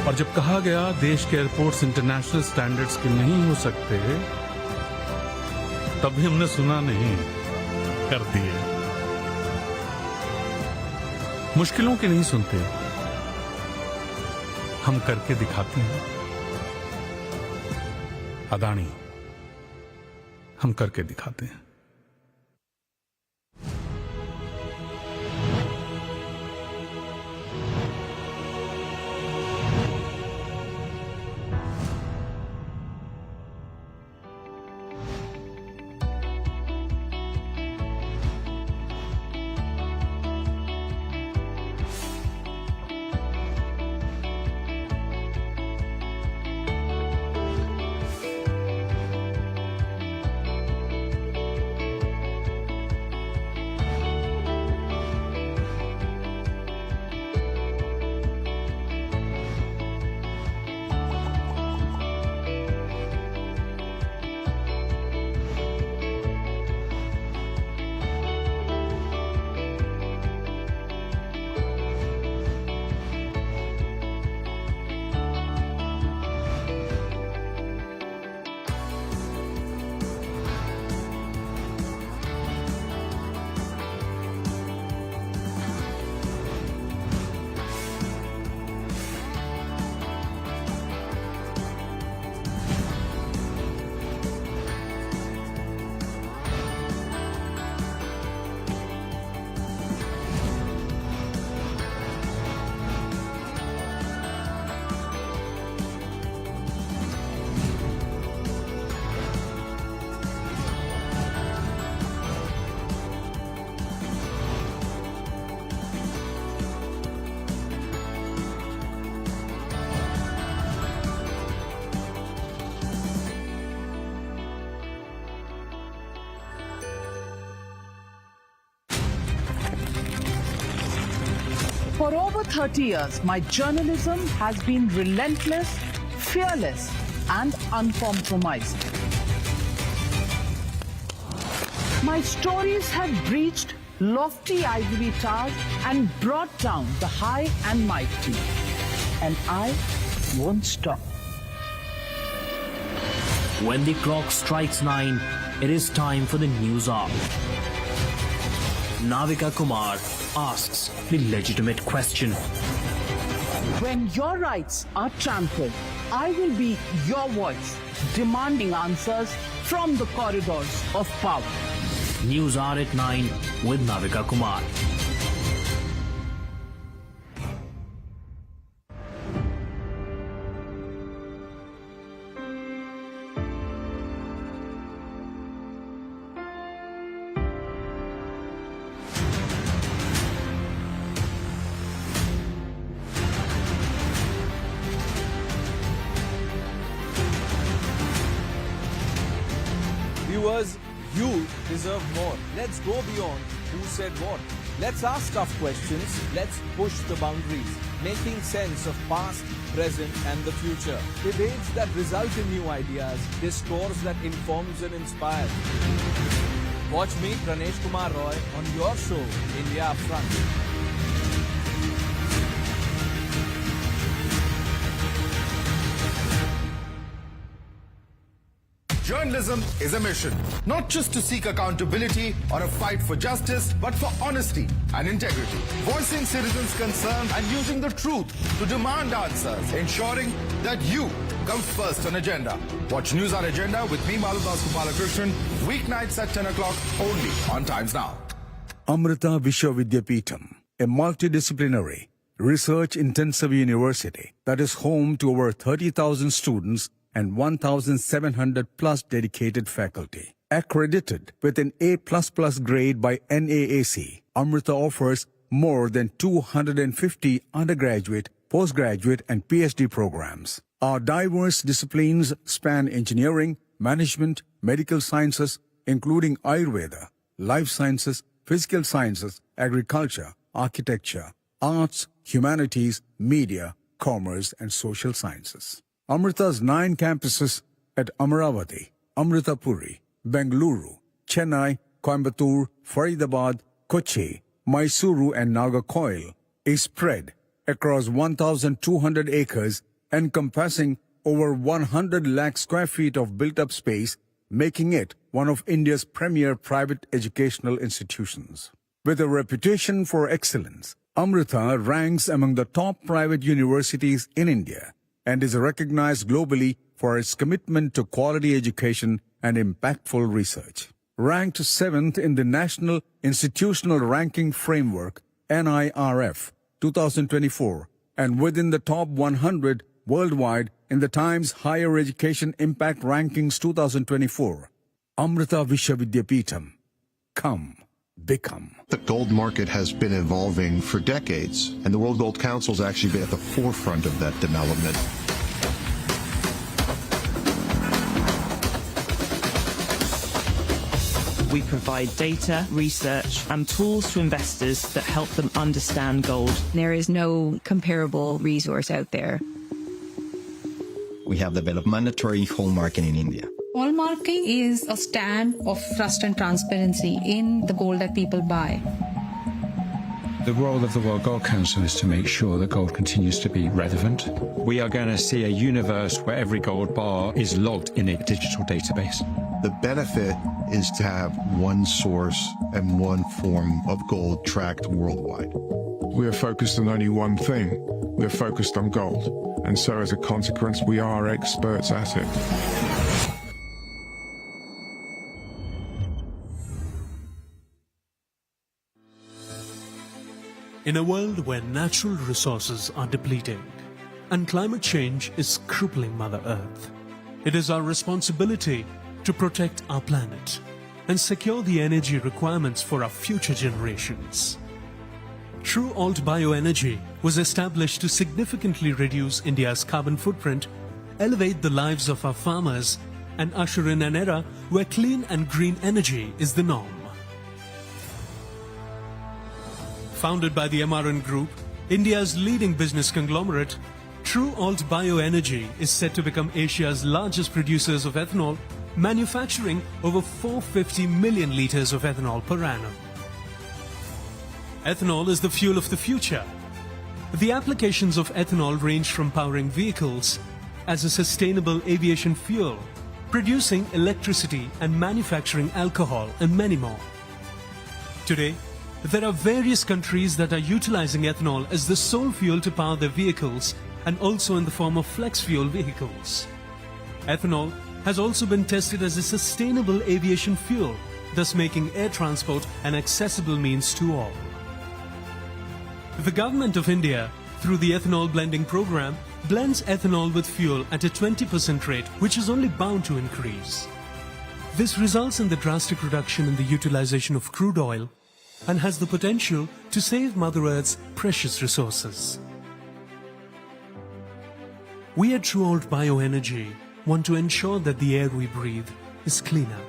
और जब कहा गया देश के एयरपोर्ट्स इंटरनेशनल स्टैंडर्ड्स के नहीं हो सकते, तब भी हमने सुना नहीं, कर दिए। मुश्किलों की नहीं सुनते, हम करके दिखाते हैं। अदानी, हम करके दिखाते हैं। For over 30 years, my journalism has been relentless, fearless, and uncompromising. My stories have breached lofty ivory towers and brought down the high and mighty. And I won't stop. When the clock strikes 9, it is time for the news hour. Navika Kumar asks the legitimate question. When your rights are trampled, I will be your voice, demanding answers from the corridors of power. News Hour at 9 with Navika Kumar. Viewers, you deserve more. Let's go beyond who said what. Let's ask tough questions. Let's push the boundaries, making sense of past, present and the future. Debates that result in new ideas. Discourse that informs and inspires. Watch me, Pranesh Kumar Roy, on your show, India Upfront. Journalism is a mission, not just to seek accountability or a fight for justice, but for honesty and integrity. Voicing citizens' concerns and using the truth to demand answers, ensuring that you come first on agenda. Watch News on Agenda with me, Maludas Gopalakrishnan, weeknights at 10 o'clock only on Times Now. Amrita Vishwavidyapeetham, a multidisciplinary, research-intensive university that is home to over 30,000 students and 1,700 plus dedicated faculty. Accredited with an A++ grade by NAAC, Amrita offers more than 250 undergraduate, postgraduate, and PhD programs. Our diverse disciplines span engineering, management, medical sciences, including Ayurveda, life sciences, physical sciences, agriculture, architecture, arts, humanities, media, commerce, and social sciences. Amrita's 9 campuses at Amaravati, Amritapuri, Bengaluru, Chennai, Coimbatore, Faridabad, Kochi, Mysuru, and Nagercoil is spread across 1,200 acres encompassing over 100 lakh square feet of built-up space, making it one of India's premier private educational institutions. With a reputation for excellence, Amrita ranks among the top private universities in India and is recognized globally for its commitment to quality education and impactful research. Ranked 7th in the National Institutional Ranking Framework, NIRF, 2024, and within the top 100 worldwide in the Times Higher Education Impact Rankings 2024. Amrita Vishwavidyapeetham. Come, become. The gold market has been evolving for decades, and the World Gold Council has actually been at the forefront of that development. We provide data, research, and tools to investors that help them understand gold. There is no comparable resource out there. We have developed mandatory hallmarking in India. Hallmarking is a stand of trust and transparency in the gold that people buy. The role of the World Gold Council is to make sure that gold continues to be relevant. We are going to see a universe where every gold bar is logged in a digital database. The benefit is to have one source and one form of gold tracked worldwide. We are focused on only one thing. We are focused on gold. And so as a consequence, we are experts at it. In a world where natural resources are depleting and climate change is crippling Mother Earth, it is our responsibility to protect our planet and secure the energy requirements for our future generations. True Alt Bioenergy was established to significantly reduce India's carbon footprint, elevate the lives of our farmers, and usher in an era where clean and green energy is the norm. Founded by the MRN Group, India's leading business conglomerate, True Alt Bioenergy is set to become Asia's largest producers of ethanol, manufacturing over 450 million litres of ethanol per annum. Ethanol is the fuel of the future. The applications of ethanol range from powering vehicles as a sustainable aviation fuel, producing electricity and manufacturing alcohol, and many more. Today, there are various countries that are utilizing ethanol as the sole fuel to power their vehicles and also in the form of flex fuel vehicles. Ethanol has also been tested as a sustainable aviation fuel, thus making air transport an accessible means to all. The Government of India, through the ethanol blending program, blends ethanol with fuel at a 20% rate, which is only bound to increase. This results in the drastic reduction in the utilization of crude oil and has the potential to save Mother Earth's precious resources. We at True Alt Bioenergy want to ensure that the air we breathe is cleaner.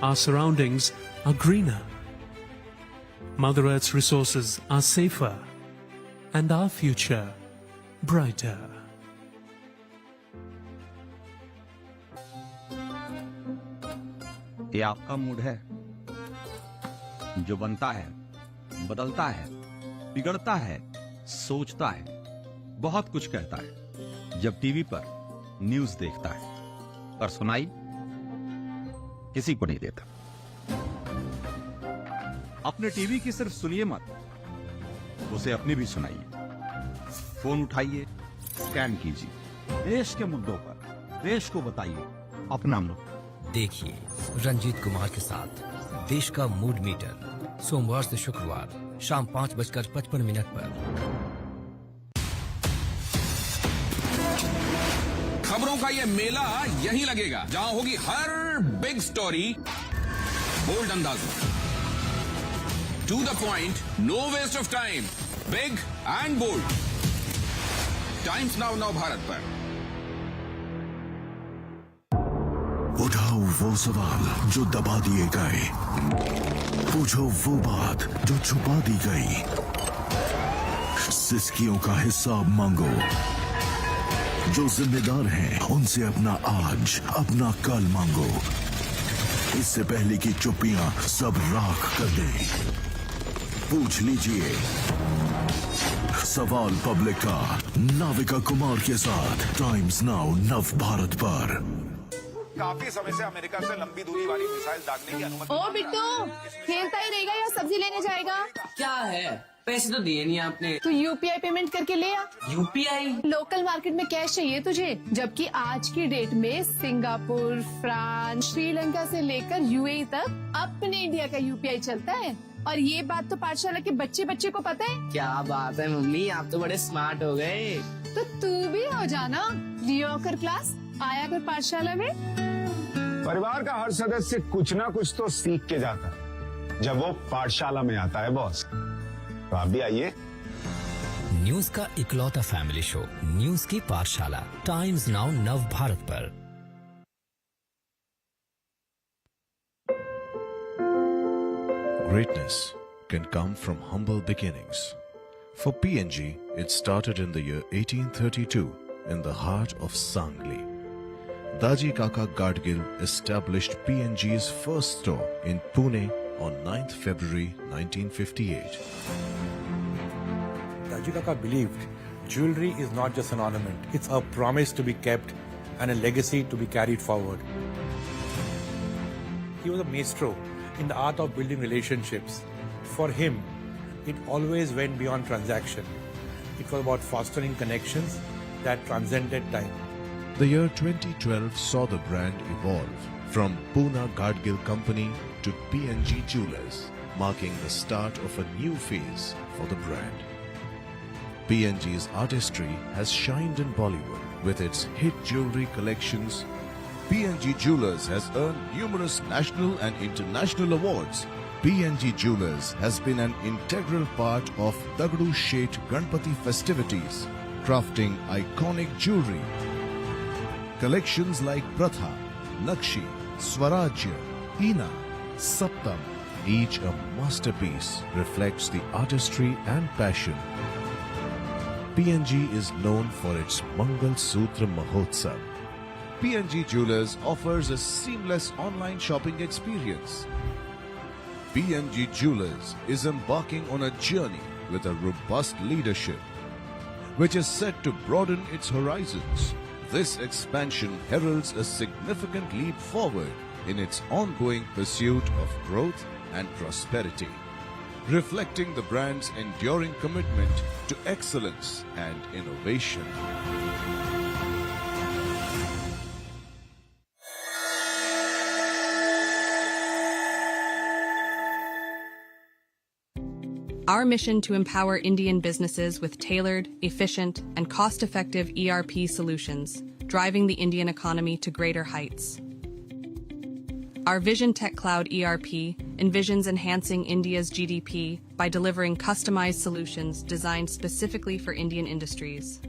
Our surroundings are greener. Mother Earth's resources are safer, and our future brighter. ये आपका mood है जो बनता है, बदलता है, बिगड़ता है, सोचता है, बहुत कुछ कहता है जब टीवी पर न्यूज़ देखता है। पर सुनाई किसी को नहीं देता। अपने टीवी की सिर्फ सुनिए मत, उसे अपनी भी सुनाइए। फोन उठाइए, स्कैन कीजिए, देश के मुद्दों पर देश को बताइए अपना मुद्दा। देखिए रंजीत कुमार के साथ देश का मूड मीटर, सोमवार से शुक्रवार शाम 5:55 पर। खबरों का ये मेला यहीं लगेगा, जहां होगी हर बिग स्टोरी बोल्ड अंदाज में, to the point, no waste of time, big and bold. Times Now Navbharat पर। उठाओ वो सवाल जो दबा दिए गए, पूछो वो बात जो छुपा दी गई, सिस्कियों का हिसाब मांगो। जो जिम्मेदार हैं उनसे अपना आज, अपना कल मांगो, इससे पहले कि चुप्पियां सब राख कर दें। पूछ लीजिए सवाल पब्लिक का नाविका कुमार के साथ टाइम्स नाउ नव भारत पर। काफी समय से अमेरिका से लंबी दूरी वाली मिसाइल दागने की अनुमति। ओ बिट्टू, खेलता ही रहेगा या सब्जी लेने जाएगा? क्या है, पैसे तो दिए नहीं आपने। तो यूपीआई पेमेंट करके ले आ। यूपीआई? लोकल मार्केट में कैश चाहिए तुझे, जबकि आज की डेट में सिंगापुर, फ्रांस, श्रीलंका से लेकर यूएई तक अपने इंडिया का यूपीआई चलता है। और ये बात तो पाठशाला के बच्चे बच्चे को पता है। क्या बात है मम्मी, आप तो बड़े स्मार्ट हो गए। तो तू भी हो जाना, लियोकर क्लास आया कर पाठशाला में। परिवार का हर सदस्य कुछ ना कुछ तो सीख के जाता है जब वो पाठशाला में आता है बॉस। तो आप भी आइए। न्यूज का इकलौता फैमिली शो, न्यूज की पाठशाला, टाइम्स नाउ नव भारत पर। Greatness can come from humble beginnings. For PNG, it started in the year 1832 in the heart of Sangli. Daji Kaka Gadgil established PNG's first store in Pune on 9th February 1958. Daji Kaka believed jewelry is not just an ornament, it's a promise to be kept and a legacy to be carried forward. He was a maestro in the art of building relationships. For him, it always went beyond transaction. It was about fostering connections that transcended time. The year 2012 saw the brand evolve from Pune Gadgil Company to PNG Jewelers, marking the start of a new phase for the brand. PNG's artistry has shined in Bollywood with its hit jewelry collections. PNG Jewelers has earned numerous national and international awards. PNG Jewelers has been an integral part of Dagdu Shet Ganpati festivities, crafting iconic jewelry. Collections like Pratha, Nakshi, Swarajya, Hina, Saptam, each a masterpiece, reflects the artistry and passion. PNG is known for its Mangal Sutra Mahotsav. PNG Jewelers offers a seamless online shopping experience. PNG Jewelers is embarking on a journey with a robust leadership, which is set to broaden its horizons. This expansion heralds a significant leap forward in its ongoing pursuit of growth and prosperity, reflecting the brand's enduring commitment to excellence and innovation. Our mission to empower Indian businesses with tailored, efficient, and cost-effective ERP solutions, driving the Indian economy to greater heights. Our Vision Tech Cloud ERP envisions enhancing India's GDP by delivering customized solutions designed specifically for Indian industries.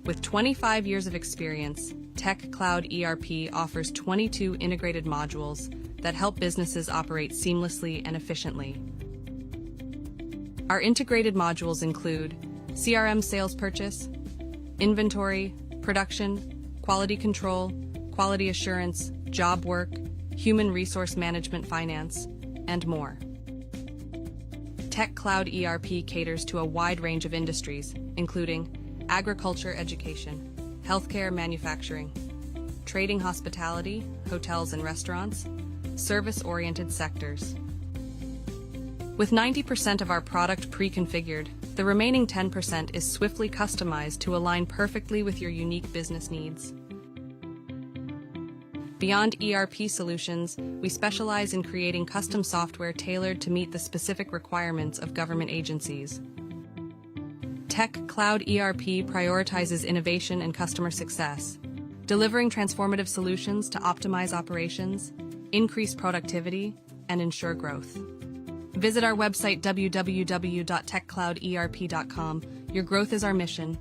With 25 years of experience, Tech Cloud ERP offers 22 integrated modules that help businesses operate seamlessly and efficiently. Our integrated modules include CRM sales purchase, inventory, production, quality control, quality assurance, job work, human resource management finance, and more. Tech Cloud ERP caters to a wide range of industries, including agriculture education, healthcare manufacturing, trading, hospitality, hotels and restaurants, service-oriented sectors. With 90% of our product pre-configured, the remaining 10% is swiftly customized to align perfectly with your unique business needs. Beyond ERP solutions, we specialize in creating custom software tailored to meet the specific requirements of government agencies. Tech Cloud ERP prioritizes innovation and customer success, delivering transformative solutions to optimize operations, increase productivity, and ensure growth. Visit our website www.techclouderp.com. Your growth is our mission.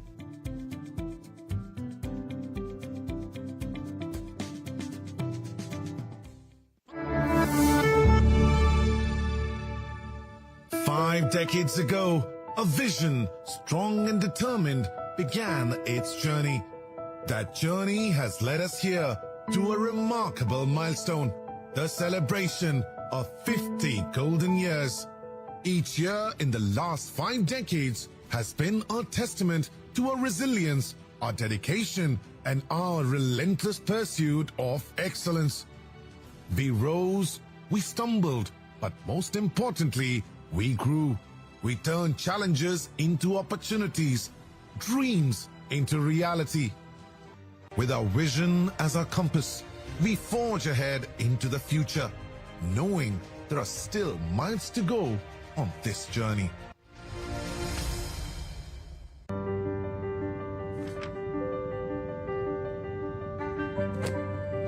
Five decades ago, a vision, strong and determined, began its journey. That journey has led us here to a remarkable milestone, the celebration of 50 golden years. Each year in the last 5 decades has been a testament to our resilience, our dedication, and our relentless pursuit of excellence. We rose, we stumbled, but most importantly, we grew. We turned challenges into opportunities, dreams into reality. With our vision as our compass, we forge ahead into the future, knowing there are still miles to go on this journey.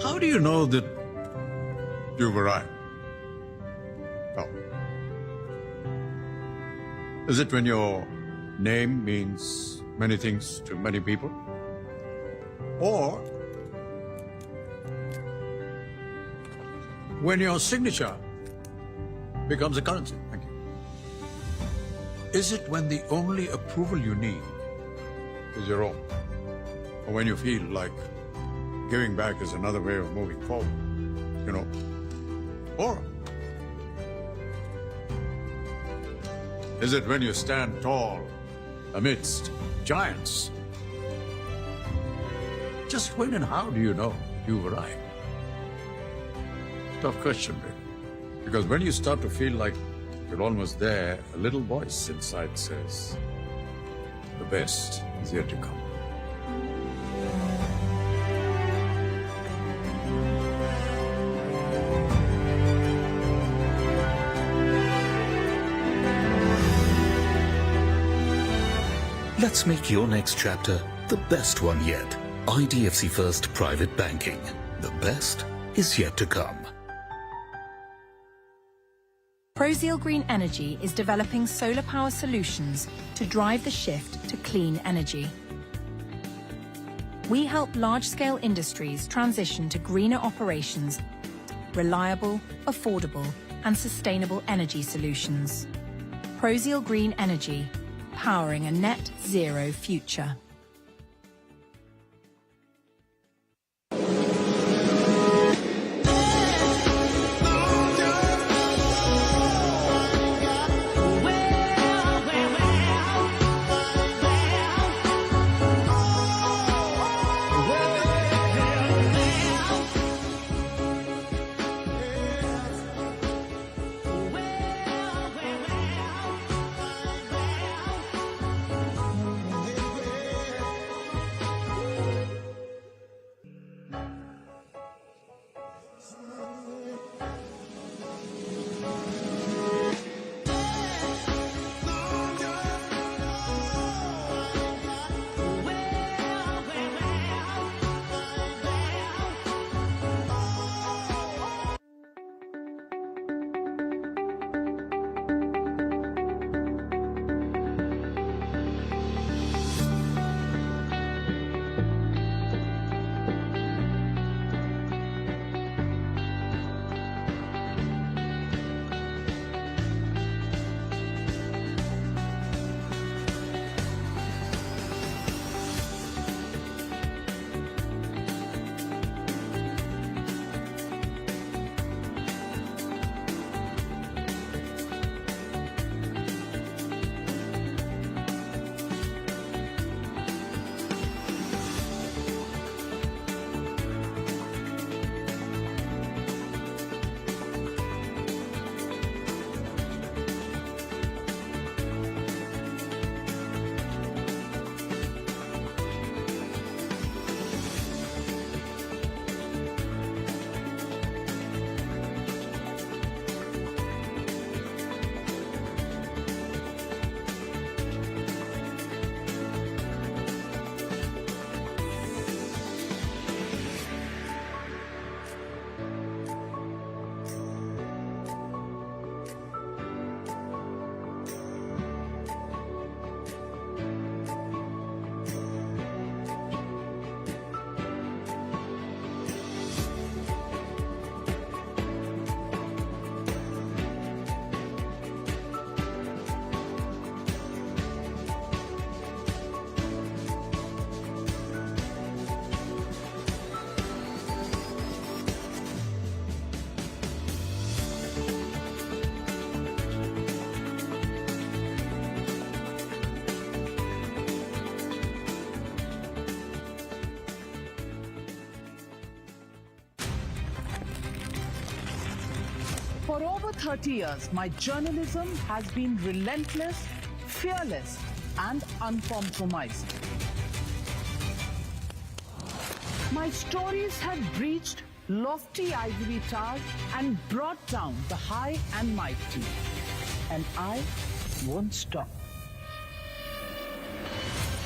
How do you know that you've arrived? Oh. Is it when your name means many things to many people? Or when your signature becomes a currency? Thank you. Is it when the only approval you need is your own? Or when you feel like giving back is another way of moving forward? You know? Or is it when you stand tall amidst giants? Just when and how do you know you've arrived? Tough question, really. Because when you start to feel like you're almost there, a little voice inside says, the best is yet to come. Let's make your next chapter the best one yet. IDFC FIRST Private Banking. The best is yet to come. Prozeal Green Energy is developing solar power solutions to drive the shift to clean energy. We help large-scale industries transition to greener operations, reliable, affordable, and sustainable energy solutions. Prozeal Green Energy, powering a net zero future. For over 30 years, my journalism has been relentless, fearless, and uncompromising. My stories have breached lofty ivory towers and brought down the high and mighty. And I won't stop.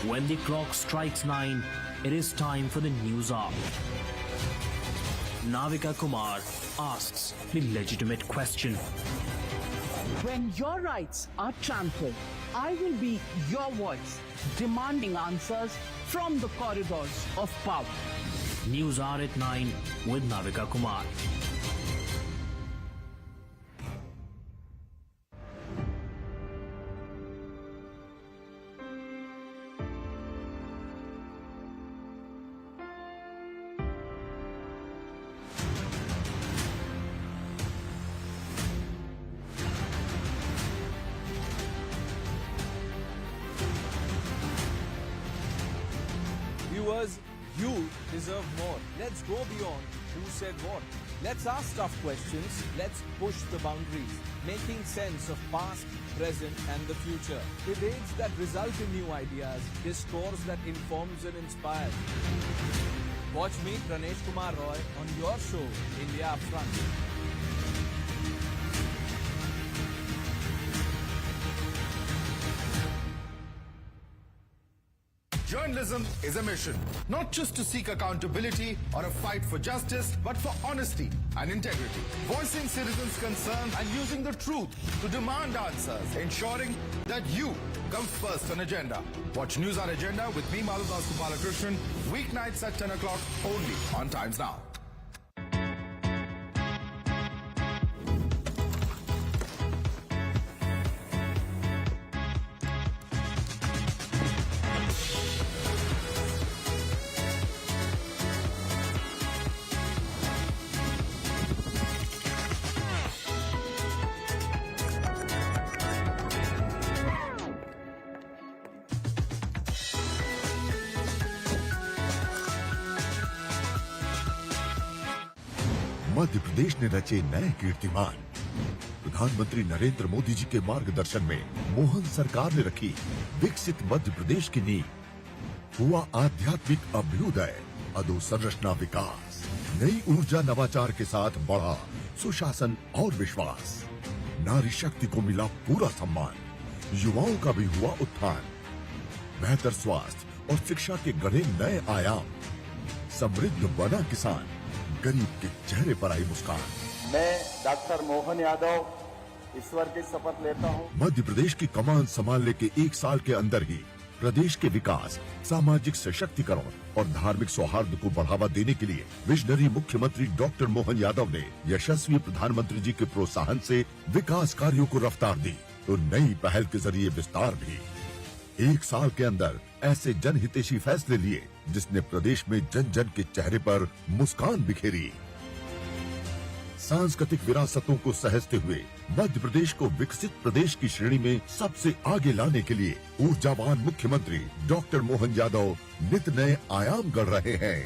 When the clock strikes 9, it is time for the news hour. Navika Kumar asks the legitimate question. When your rights are trampled, I will be your voice, demanding answers from the corridors of power. News Hour at 9 with Navika Kumar. Viewers, you deserve more. Let's go beyond who said what. Let's ask tough questions. Let's push the boundaries, making sense of past, present and the future. Debates that result in new ideas. Discourse that informs and inspires. Watch me, Pranesh Kumar Roy, on your show, India Upfront. Journalism is a mission, not just to seek accountability or a fight for justice, but for honesty and integrity. Voicing citizens' concerns and using the truth to demand answers, ensuring that you come first on agenda. Watch News on Agenda with me, Madhudas Gopalakrishnan, weeknights at 10 o'clock only on Times Now. Madhya Pradesh ने रचे नए कीर्तिमान। प्रधानमंत्री नरेंद्र मोदी जी के मार्गदर्शन में मोहन सरकार ने रखी विकसित मध्य प्रदेश की नींव। हुआ आध्यात्मिक अभ्युदय, अधोसंरचना विकास, नई ऊर्जा नवाचार के साथ बढ़ा सुशासन और विश्वास। नारी शक्ति को मिला पूरा सम्मान, युवाओं का भी हुआ उत्थान। बेहतर स्वास्थ्य और शिक्षा के गढ़े नए आयाम। समृद्ध बना किसान, गरीब के चेहरे पर आई मुस्कान। मैं डॉक्टर मोहन यादव ईश्वर की शपथ लेता हूं। मध्य प्रदेश की कमान संभालने के 1 साल के अंदर ही प्रदेश के विकास, सामाजिक सशक्तिकरण और धार्मिक सौहार्द को बढ़ावा देने के लिए विजनरी मुख्यमंत्री डॉक्टर मोहन यादव ने यशस्वी प्रधानमंत्री जी के प्रोत्साहन से विकास कार्यों को रफ्तार दी, तो नई पहल के जरिए विस्तार भी। 1 साल के अंदर ऐसे जनहितैषी फैसले लिए जिसने प्रदेश में जन जन के चेहरे पर मुस्कान बिखेरी। सांस्कृतिक विरासतों को सहेजते हुए मध्य प्रदेश को विकसित प्रदेश की श्रेणी में सबसे आगे लाने के लिए ऊर्जावान मुख्यमंत्री डॉक्टर मोहन यादव नित नए आयाम गढ़ रहे हैं।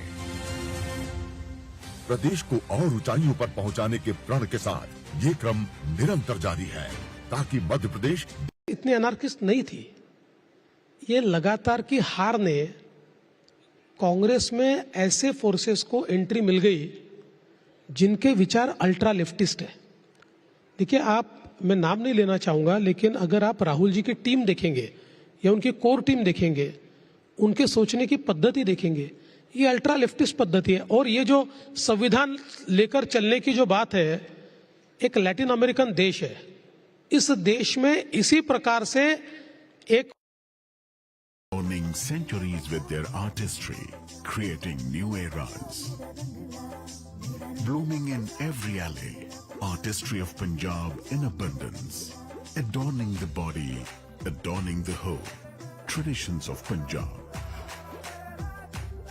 प्रदेश को और ऊंचाइयों पर पहुंचाने के प्रण के साथ ये क्रम निरंतर जारी है, ताकि मध्य प्रदेश इतनी अनार्किस्ट नहीं थी। ये लगातार की हार ने कांग्रेस में ऐसे फोर्सेस को एंट्री मिल गई जिनके विचार अल्ट्रा लेफ्टिस्ट है। देखिए, मैं नाम नहीं लेना चाहूंगा, लेकिन अगर आप राहुल जी की टीम देखेंगे या उनकी कोर टीम देखेंगे, उनके सोचने की पद्धति देखेंगे, ये अल्ट्रा लेफ्टिस्ट पद्धति है। और ये जो संविधान लेकर चलने की जो बात है, एक लैटिन अमेरिकन देश है, इस देश में इसी प्रकार से एक Owning centuries with their artistry, creating new eras. Blooming in every alley, artistry of Punjab in abundance. Adorning the body, adorning the whole, traditions of Punjab.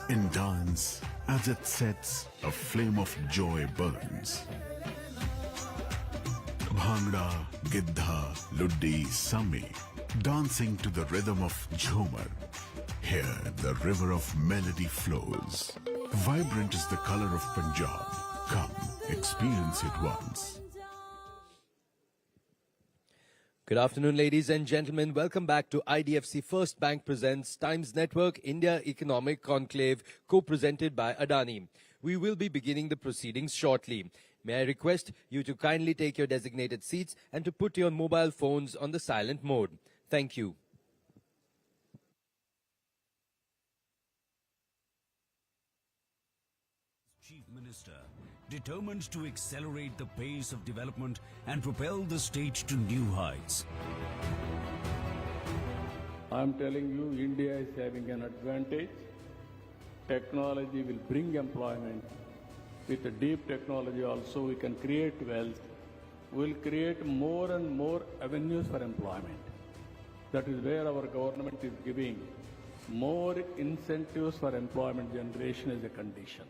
In dance, as it sets, a flame of joy burns. Bhangra, Giddha, Luddi, Sami, dancing to the rhythm of Jhumar. Here, the river of melody flows. Vibrant is the color of Punjab. Come, experience it once. Good afternoon, ladies and gentlemen. Welcome back to IDFC FIRST Bank presents Times Network India Economic Conclave, co-presented by Adani. We will be beginning the proceedings shortly. May I request you to kindly take your designated seats and to put your mobile phones on the silent mode. Thank you. Chief Minister, determined to accelerate the pace of development and propel the state to new heights. I'm telling you, India is having an advantage. Technology will bring employment. With the deep technology also, we can create wealth. We'll create more and more avenues for employment. That is where our government is giving more incentives for employment generation as a condition.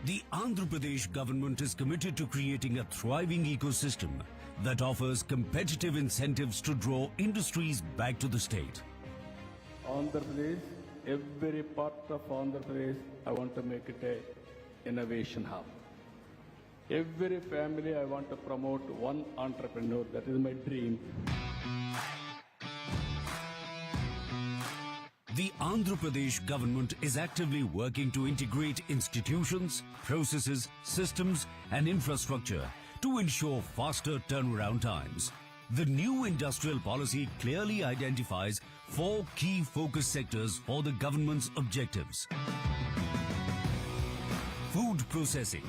The Andhra Pradesh government is committed to creating a thriving ecosystem that offers competitive incentives to draw industries back to the state. Andhra Pradesh, every part of Andhra Pradesh, I want to make it an innovation hub. Every family, I want to promote one entrepreneur. That is my dream. The Andhra Pradesh government is actively working to integrate institutions, processes, systems and infrastructure to ensure faster turnaround times. The new industrial policy clearly identifies 4 key focus sectors for the government's objectives: food processing,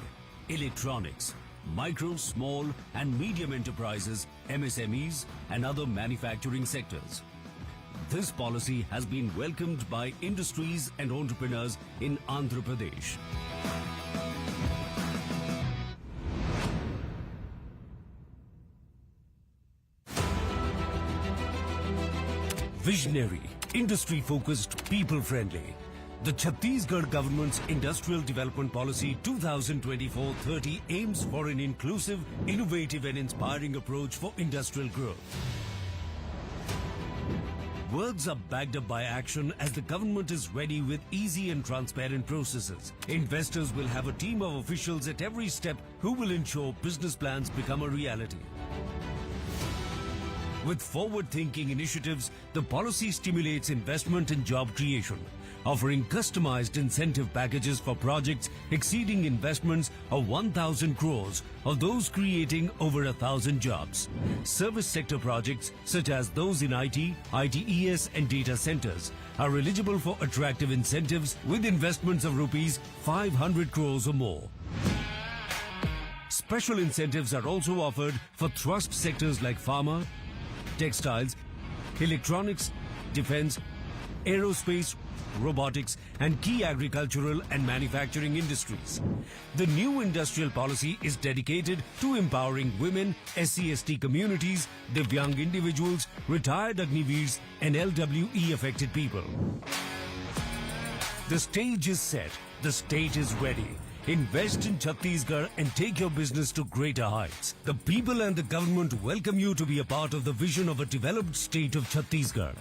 electronics, micro, small and medium enterprises, MSMEs and other manufacturing sectors. This policy has been welcomed by industries and entrepreneurs in Andhra Pradesh. Visionary, industry-focused, people-friendly. The Chhattisgarh government's Industrial Development Policy 2024-30 aims for an inclusive, innovative and inspiring approach for industrial growth. Words are backed up by action as the government is ready with easy and transparent processes. Investors will have a team of officials at every step who will ensure business plans become a reality. With forward-thinking initiatives, the policy stimulates investment and job creation, offering customized incentive packages for projects exceeding investments of 1,000 crores or those creating over 1,000 jobs. Service sector projects such as those in IT, ITES and data centers are eligible for attractive incentives with investments of rupees 500 crores or more. Special incentives are also offered for thrust sectors like pharma, textiles, electronics, defense, aerospace, robotics and key agricultural and manufacturing industries. The new industrial policy is dedicated to empowering women, SC/ST communities, Divyang individuals, retired Agniveers and LWE affected people. The stage is set. The state is ready. Invest in Chhattisgarh and take your business to greater heights. The people and the government welcome you to be a part of the vision of a developed state of Chhattisgarh.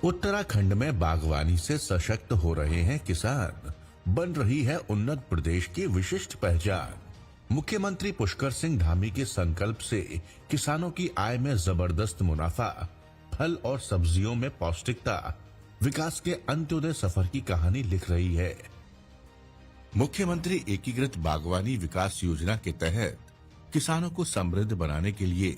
Uttarakhand में बागवानी से सशक्त हो रहे हैं किसान, बन रही है उन्नत प्रदेश की विशिष्ट पहचान। मुख्यमंत्री पुष्कर सिंह धामी के संकल्प से किसानों की आय में जबरदस्त मुनाफा, फल और सब्जियों में पौष्टिकता, विकास के अंत्योदय सफर की कहानी लिख रही है। मुख्यमंत्री एकीकृत बागवानी विकास योजना के तहत किसानों को समृद्ध बनाने के लिए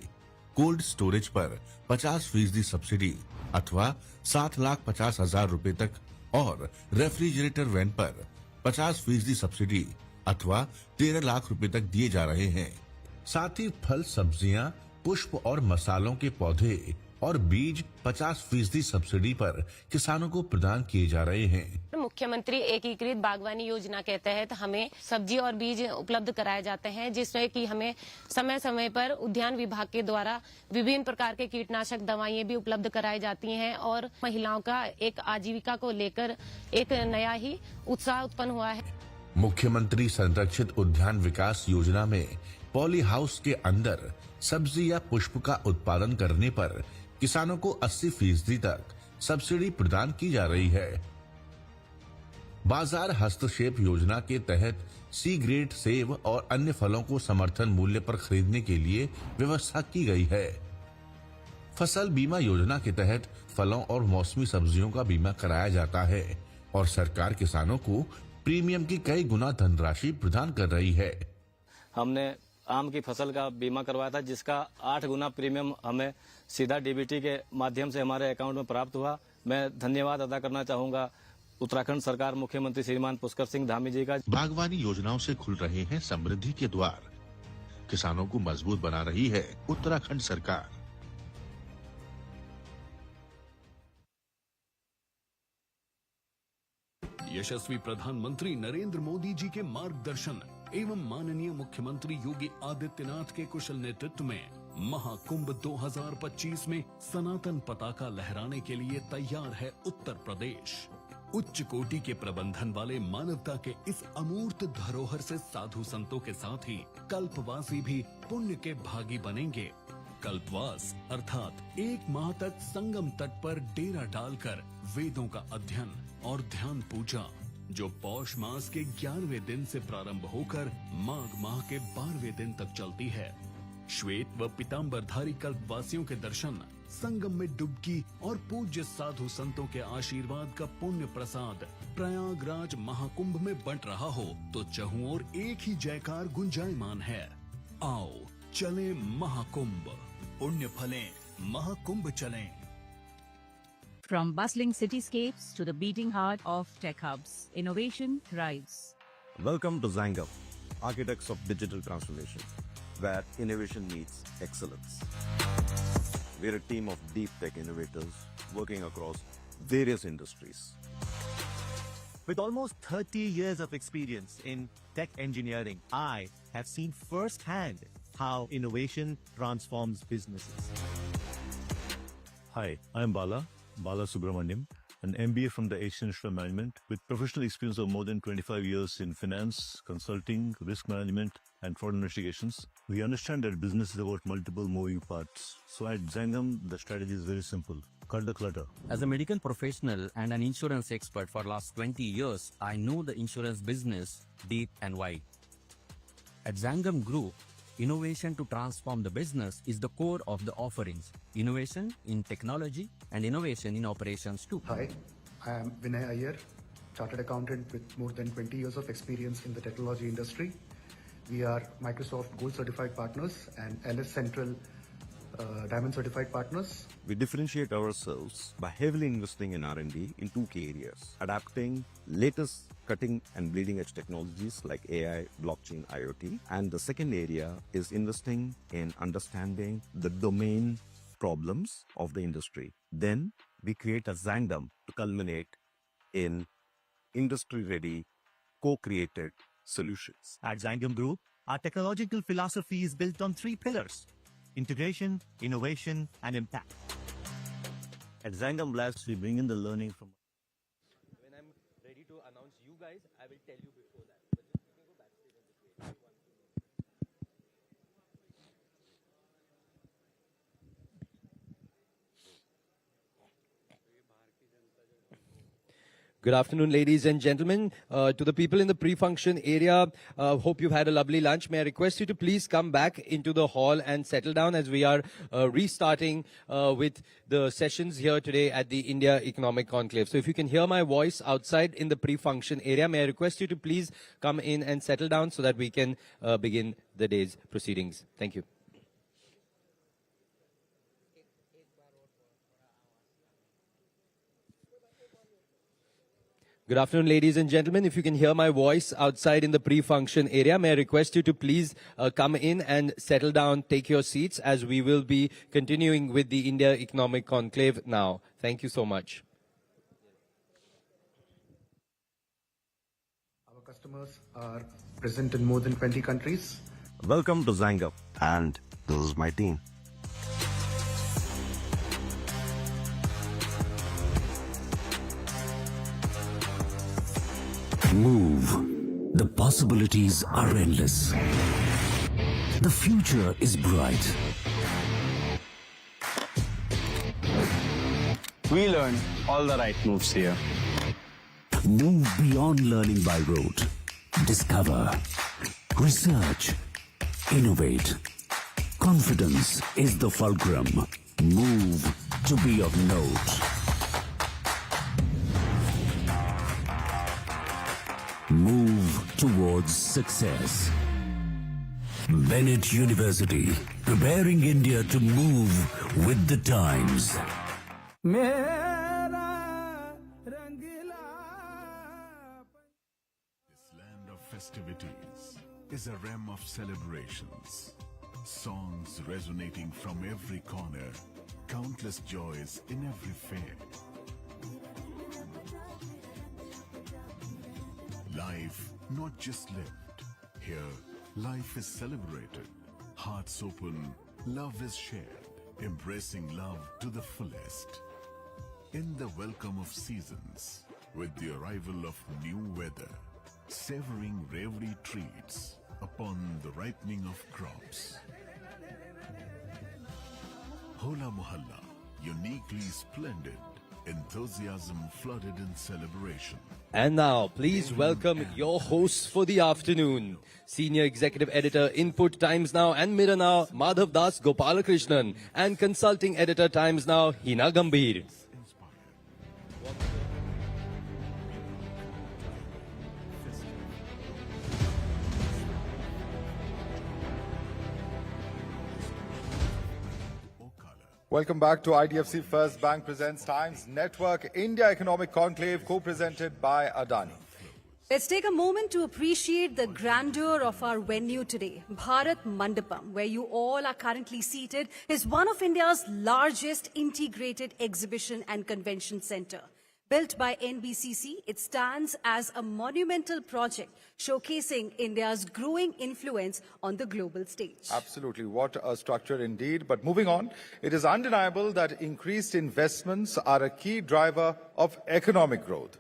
कोल्ड स्टोरेज पर 50% सब्सिडी अथवा 7,50,000 रुपए तक और रेफ्रिजरेटर वैन पर 50% सब्सिडी अथवा 13 लाख रुपए तक दिए जा रहे हैं। साथ ही फल, सब्जियां, पुष्प और मसालों के पौधे और बीज 50% सब्सिडी पर किसानों को प्रदान किए जा रहे हैं। मुख्यमंत्री एकीकृत बागवानी योजना के तहत हमें सब्जी और बीज उपलब्ध कराए जाते हैं, जिसमें कि हमें समय समय पर उद्यान विभाग के द्वारा विभिन्न प्रकार के कीटनाशक दवाइयां भी उपलब्ध कराई जाती हैं और महिलाओं का एक आजीविका को लेकर एक नया ही उत्साह उत्पन्न हुआ है। मुख्यमंत्री संरक्षित उद्यान विकास योजना में पॉली हाउस के अंदर सब्जी या पुष्प का उत्पादन करने पर किसानों को 80% तक सब्सिडी प्रदान की जा रही है। बाजार हस्तक्षेप योजना के तहत सी ग्रेड सेब और अन्य फलों को समर्थन मूल्य पर खरीदने के लिए व्यवस्था की गई है। फसल बीमा योजना के तहत फलों और मौसमी सब्जियों का बीमा कराया जाता है और सरकार किसानों को प्रीमियम की कई गुना धनराशि प्रदान कर रही है। हमने आम की फसल का बीमा करवाया था, जिसका 8 गुना प्रीमियम हमें सीधा डीबीटी के माध्यम से हमारे अकाउंट में प्राप्त हुआ। मैं धन्यवाद अदा करना चाहूंगा उत्तराखंड सरकार, मुख्यमंत्री श्रीमान पुष्कर सिंह धामी जी का। बागवानी योजनाओं से खुल रहे हैं समृद्धि के द्वार, किसानों को मजबूत बना रही है उत्तराखंड सरकार। यशस्वी प्रधानमंत्री नरेंद्र मोदी जी के मार्गदर्शन एवं माननीय मुख्यमंत्री योगी आदित्यनाथ के कुशल नेतृत्व में महाकुंभ 2025 में सनातन पताका लहराने के लिए तैयार है उत्तर प्रदेश। उच्च कोटि के प्रबंधन वाले मानवता के इस अमूर्त धरोहर से साधु संतों के साथ ही कल्पवासी भी पुण्य के भागी बनेंगे। कल्पवास अर्थात 1 माह तक संगम तट पर डेरा डालकर वेदों का अध्ययन और ध्यान पूजा, जो पौष मास के 11वें दिन से प्रारंभ होकर माघ माह के 12वें दिन तक चलती है। श्वेत व पीताम्बरधारी कल्पवासियों के दर्शन, संगम में डुबकी और पूज्य साधु संतों के आशीर्वाद का पुण्य प्रसाद प्रयागराज महाकुंभ में बंट रहा हो तो चहुं ओर एक ही जयकार गुंजायमान है। आओ चले महाकुंभ, पुण्य फलें महाकुंभ चलें। From bustling cityscapes to the beating heart of tech hubs, innovation thrives. Welcome to Zang, architects of digital transformation, where innovation meets excellence. We're a team of deep tech innovators working across various industries. With almost 30 years of experience in tech engineering, I have seen firsthand how innovation transforms businesses. Hi, I'm Bala Subramaniam, an MBA from the Asian Institute of Management with professional experience of more than 25 years in finance, consulting, risk management, and fraud investigations. We understand that business is about multiple moving parts. So at Zangam, the strategy is very simple. Cut the clutter. As a medical professional and an insurance expert for last 20 years, I know the insurance business deep and wide. At Zangam Group, innovation to transform the business is the core of the offerings. Innovation in technology and innovation in operations too. Hi, I am Vinay Iyer, Chartered Accountant with more than 20 years of experience in the technology industry. We are Microsoft Gold Certified Partners and LS Central Diamond Certified Partners. We differentiate ourselves by heavily investing in R&D in 2 key areas: adapting latest cutting and bleeding edge technologies like AI, blockchain, IoT. And the second area is investing in understanding the domain problems of the industry. Then we create a Zangam to culminate in industry-ready, co-created solutions. At Zangam Group, our technological philosophy is built on 3 pillars: integration, innovation, and impact. At Zangam Labs, we bring in the learning from... When I'm ready to announce you guys, I will tell you before that. But just you can go backstage and just wait. Good afternoon, ladies and gentlemen. To the people in the pre-function area, hope you've had a lovely lunch. May I request you to please come back into the hall and settle down as we are restarting with the sessions here today at the India Economic Conclave. So if you can hear my voice outside in the pre-function area, may I request you to please come in and settle down so that we can begin the day's proceedings. Thank you. Good afternoon, ladies and gentlemen. If you can hear my voice outside in the pre-function area, may I request you to please come in and settle down, take your seats, as we will be continuing with the India Economic Conclave now. Thank you so much. Our customers are present in more than 20 countries. Welcome to Zangam, and this is my team. Move. The possibilities are endless. The future is bright. We learned all the right moves here. Move beyond learning by rote. Discover. Research. Innovate. Confidence is the fulcrum. Move to be of note. Move towards success. Bennett University, preparing India to move with the times. This land of festivities is a realm of celebrations. Songs resonating from every corner, countless joys in every fair. Life not just lived. Here, life is celebrated. Hearts open, love is shared. Embracing love to the fullest. In the welcome of seasons, with the arrival of new weather, savoring revelry treats upon the ripening of crops. Hola Mohalla, uniquely splendid, enthusiasm flooded in celebration. And now, please welcome your hosts for the afternoon. Senior Executive Editor, Input Times Now and Mirror Now, Madhav Das Gopalakrishnan, and Consulting Editor, Times Now, Hina Gambhir. Welcome back to IDFC FIRST Bank presents Times Network India Economic Conclave, co-presented by Adani. Let's take a moment to appreciate the grandeur of our venue today. Bharat Mandapam, where you all are currently seated, is one of India's largest integrated exhibition and convention center. Built by NBCC, it stands as a monumental project showcasing India's growing influence on the global stage. Absolutely. What a structure indeed. But moving on, it is undeniable that increased investments are a key driver of economic growth.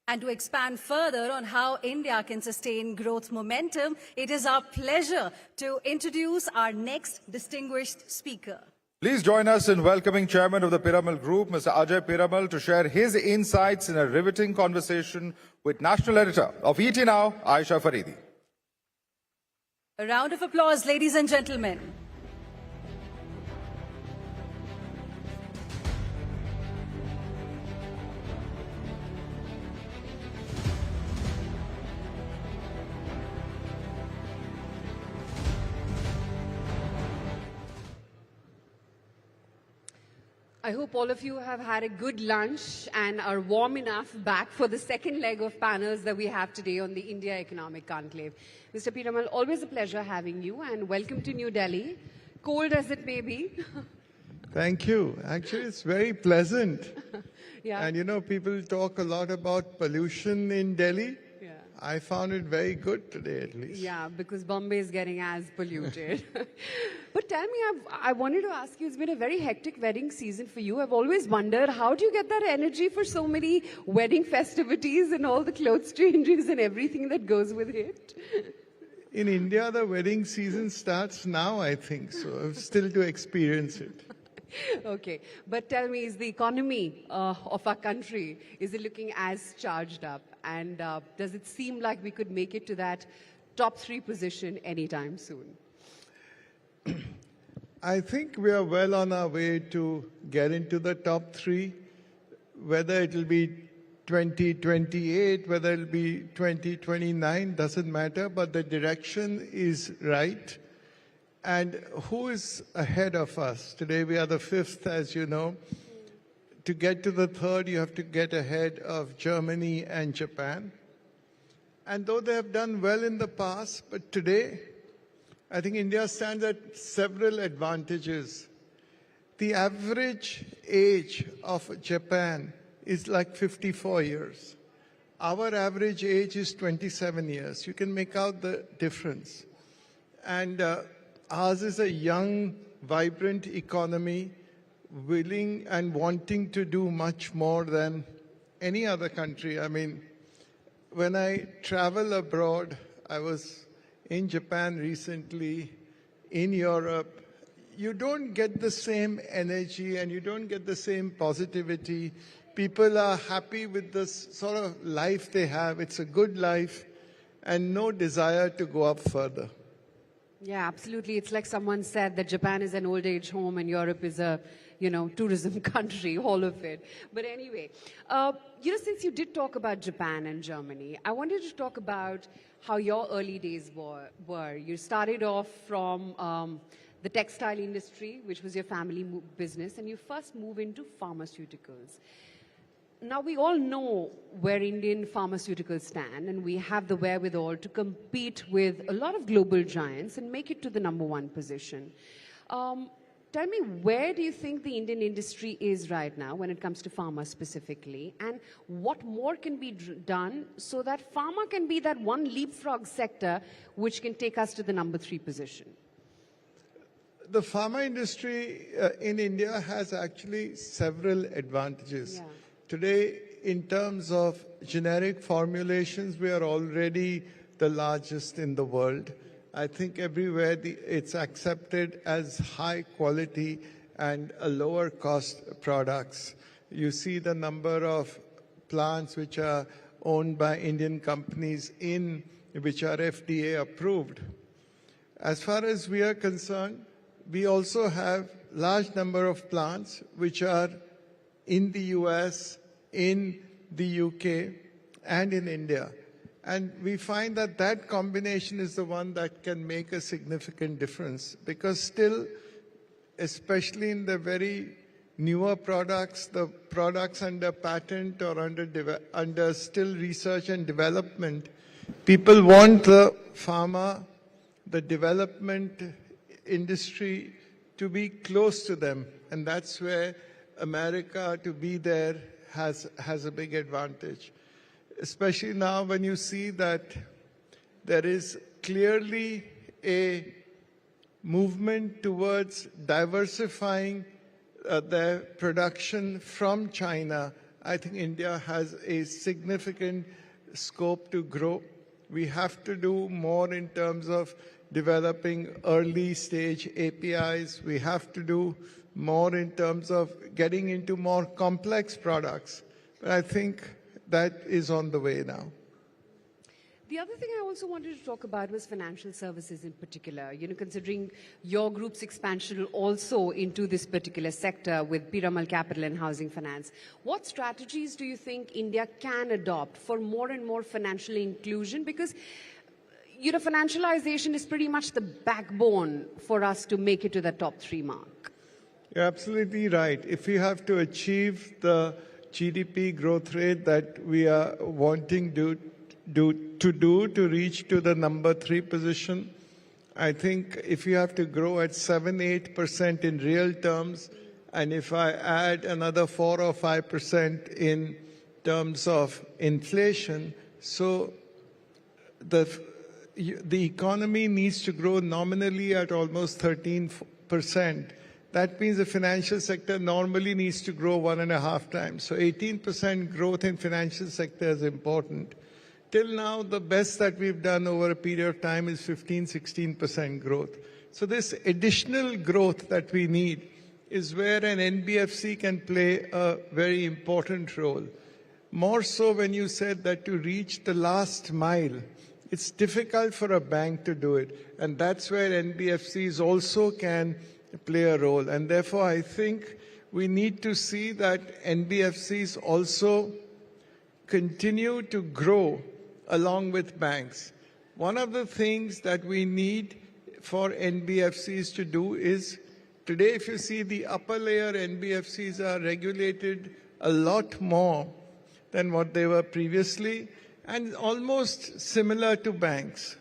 And to expand further on how India can sustain growth momentum, it is our pleasure to introduce our next distinguished speaker. Please join us in welcoming Chairman of the Piramal Group, Mr. Ajay Piramal, to share his insights in a riveting conversation with National Editor of ET Now, Aisha Faridi. A round of applause, ladies and gentlemen. I hope all of you have had a good lunch and are warm enough back for the second leg of panels that we have today on the India Economic Conclave. Mr. Piramal, always a pleasure having you and welcome to New Delhi, cold as it may be. Thank you. Actually, it's very pleasant. Yeah. And you know, people talk a lot about pollution in Delhi. Yeah. I found it very good today, at least. Yeah, because Bombay is getting as polluted. But tell me, I wanted to ask you, it's been a very hectic wedding season for you. I've always wondered, how do you get that energy for so many wedding festivities and all the clothes changes and everything that goes with it? In India, the wedding season starts now, I think, so I'm still to experience it. Okay, but tell me, is the economy of our country, is it looking as charged up? And does it seem like we could make it to that top 3 position anytime soon? I think we are well on our way to get into the top 3. Whether it will be 2028, whether it will be 2029, doesn't matter, but the direction is right. And who is ahead of us? Today we are the 5th, as you know. To get to the 3rd, you have to get ahead of Germany and Japan. And though they have done well in the past, but today, I think India stands at several advantages. The average age of Japan is like 54 years. Our average age is 27 years. You can make out the difference. And ours is a young, vibrant economy, willing and wanting to do much more than any other country. I mean, when I travel abroad, I was in Japan recently, in Europe, you don't get the same energy and you don't get the same positivity. people are happy with the sort of life they have. It's a good life and no desire to go up further. Yeah, absolutely. It's like someone said that Japan is an old age home and Europe is a, tourism country, all of it. But anyway, since you did talk about Japan and Germany, I wanted to talk about how your early days were. You started off from the textile industry, which was your family business, and you first moved into pharmaceuticals. Now, we all know where Indian pharmaceuticals stand, and we have the wherewithal to compete with a lot of global giants and make it to the #1 position. Tell me, where do you think the Indian industry is right now when it comes to pharma specifically, and what more can be done so that pharma can be that one leapfrog sector which can take us to the #3 position? The pharma industry in India has actually several advantages. Yeah. Today, in terms of generic formulations, we are already the largest in the world. I think everywhere it's accepted as high quality and a lower cost products. You see the number of plants which are owned by Indian companies which are FDA approved. As far as we are concerned, we also have large number of plants which are in the US, in the UK, and in India. And we find that that combination is the one that can make a significant difference, because still, especially in the very newer products, the products under patent or under still research and development, people want the pharma, the development industry to be close to them. And that's where America, to be there, has a big advantage. Especially now when you see that there is clearly a movement towards diversifying their production from China. I think India has a significant scope to grow. We have to do more in terms of developing early stage APIs. We have to do more in terms of getting into more complex products. But I think that is on the way now. The other thing I also wanted to talk about was financial services in particular. Considering your group's expansion also into this particular sector with Piramal Capital and Housing Finance, what strategies do you think India can adopt for more and more financial inclusion? Because financialization is pretty much the backbone for us to make it to the top 3 mark. You're absolutely right. If we have to achieve the GDP growth rate that we are wanting to reach to the #3 position, I think if you have to grow at 7-8% in real terms, and if I add another 4 or 5% in terms of inflation, so the economy needs to grow nominally at almost 13%. That means the financial sector normally needs to grow 1.5 times. So 18% growth in financial sector is important. Till now, the best that we've done over a period of time is 15-16% growth. So this additional growth that we need is where an NBFC can play a very important role. More so when you said that to reach the last mile, it's difficult for a bank to do it. And that's where NBFCs also can play a role. And therefore, I think we need to see that NBFCs also continue to grow along with banks. One of the things that we need for NBFCs to do is, today if you see the upper layer NBFCs are regulated a lot more than what they were previously, and almost similar to banks.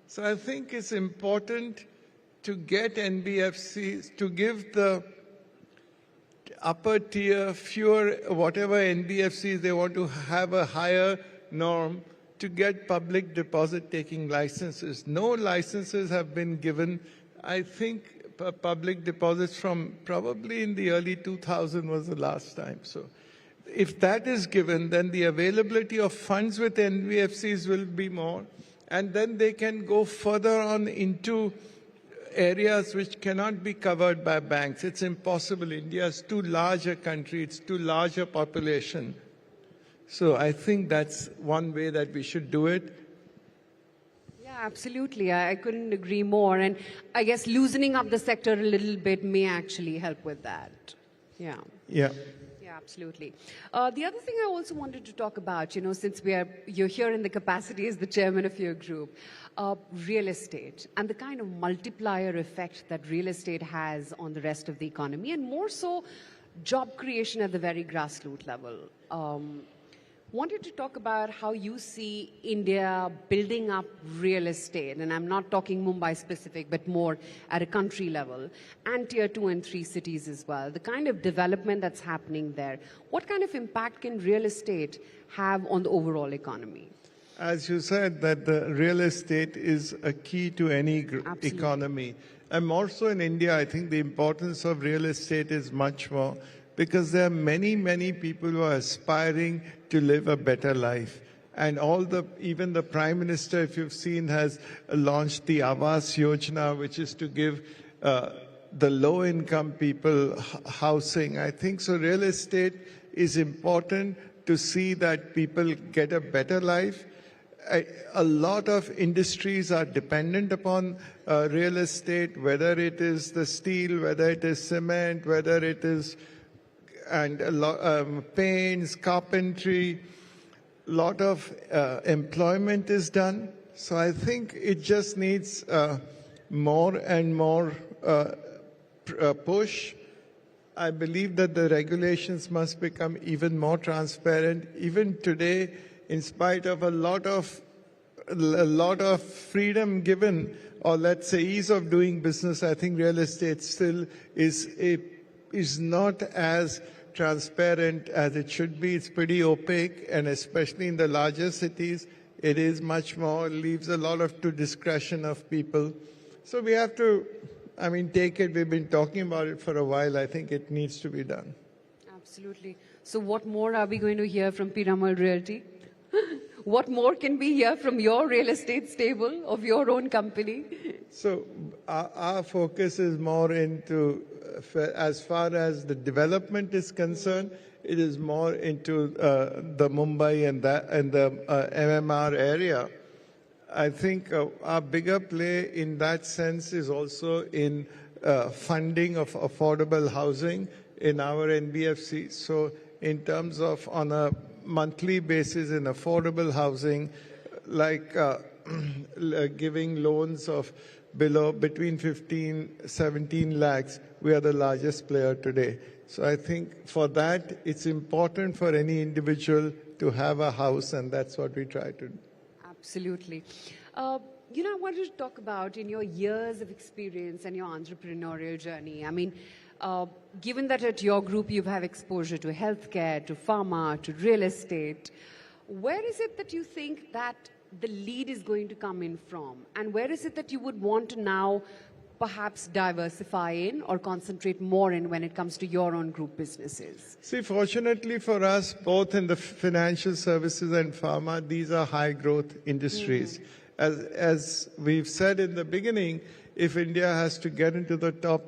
So I think it's important to get NBFCs to give the upper tier, whatever NBFCs they want to have a higher norm to get public deposit taking licenses. No licenses have been given. I think public deposits from probably in the early 2000 was the last time. So if that is given, then the availability of funds with NBFCs will be more, and then they can go further on into areas which cannot be covered by banks. It's impossible. India is too large a country. It's too large a population. So I think that's one way that we should do it. Yeah, absolutely. I couldn't agree more. And I guess loosening up the sector a little bit may actually help with that. Yeah. Yeah. Yeah, absolutely. The other thing I also wanted to talk about, since you're here in the capacity as the chairman of your group, real estate and the kind of multiplier effect that real estate has on the rest of the economy, and more so job creation at the very grassroots level. Wanted to talk about how you see India building up real estate, and I'm not talking Mumbai specific, but more at a country level, and tier 2 and 3 cities as well. The kind of development that's happening there. What kind of impact can real estate have on the overall economy? As you said, that the real estate is a key to any economy. And more so in India, I think the importance of real estate is much more, because there are many, many people who are aspiring to live a better life. And even the Prime Minister, if you've seen, has launched the Awas Yojana, which is to give the low-income people housing. I think so real estate is important to see that people get a better life. A lot of industries are dependent upon real estate, whether it is the steel, whether it is cement, whether it is paints, carpentry. A lot of employment is done. So I think it just needs more and more push. I believe that the regulations must become even more transparent. Even today, in spite of a lot of freedom given, or let's say ease of doing business, I think real estate still is not as transparent as it should be. It's pretty opaque, and especially in the larger cities, it is much more, leaves a lot to discretion of people. So we have to, take it. We've been talking about it for a while. I think it needs to be done. Absolutely. So what more are we going to hear from Piramal Realty? What more can we hear from your real estate stable of your own company? So our focus is more into, as far as the development is concerned, it is more into the Mumbai and the MMR area. I think our bigger play in that sense is also in funding of affordable housing in our NBFC. So in terms of on a monthly basis in affordable housing, like giving loans of between 15-17 lakhs, we are the largest player today. So I think for that, it's important for any individual to have a house, and that's what we try to do. Absolutely. I wanted to talk about in your years of experience and your entrepreneurial journey. Given that at your group you have exposure to healthcare, to pharma, to real estate, where is it that you think that the lead is going to come in from? And where is it that you would want to now perhaps diversify in or concentrate more in when it comes to your own group businesses? See, fortunately for us, both in the financial services and pharma, these are high growth industries. As we've said in the beginning, if India has to get into the top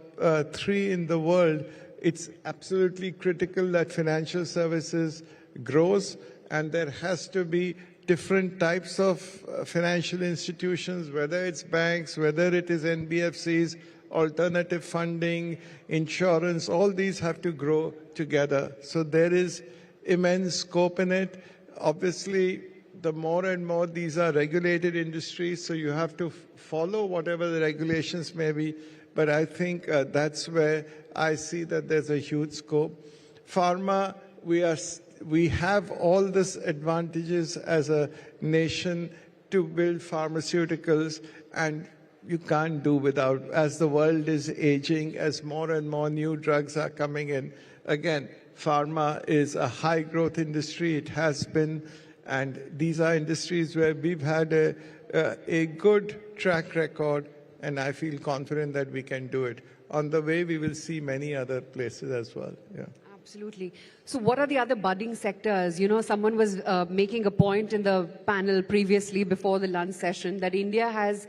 3 in the world, it's absolutely critical that financial services grows, and there has to be different types of financial institutions, whether it's banks, whether it is NBFCs, alternative funding, insurance, all these have to grow together. So there is immense scope in it. Obviously, the more and more these are regulated industries, so you have to follow whatever the regulations may be. But I think that's where I see that there's a huge scope. Pharma, we have all these advantages as a nation to build pharmaceuticals, and you can't do without. As the world is aging, as more and more new drugs are coming in, again, pharma is a high growth industry. It has been. And these are industries where we've had a good track record, and I feel confident that we can do it. On the way, we will see many other places as well. Yeah. Absolutely. So what are the other budding sectors? Someone was making a point in the panel previously before the lunch session that India has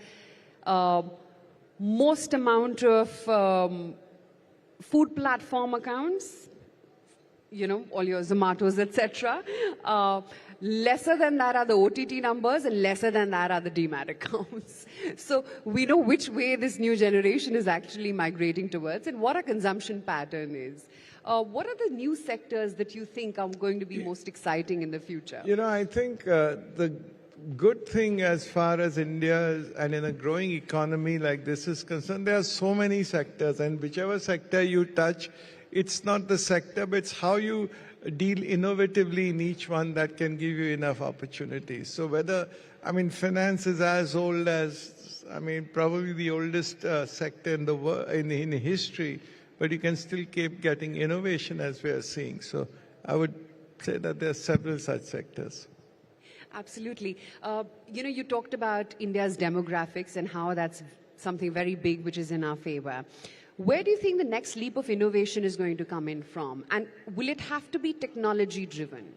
most amount of food platform accounts, you know, all your Zomatos, etc. Lesser than that are the OTT numbers, and lesser than that are the demat accounts. So we know which way this new generation is actually migrating towards and what our consumption pattern is. What are the new sectors that you think are going to be most exciting in the future? You know, I think the good thing as far as India is, and in a growing economy like this is concerned, there are so many sectors, and whichever sector you touch, it's not the sector, but it's how you deal innovatively in each one that can give you enough opportunities. So whether, I mean, finance is as old as, I mean, probably the oldest sector in the world, in history, but you can still keep getting innovation as we are seeing. So I would say that there are several such sectors. Absolutely. You know, you talked about India's demographics and how that's something very big which is in our favor. Where do you think the next leap of innovation is going to come in from? And will it have to be technology driven?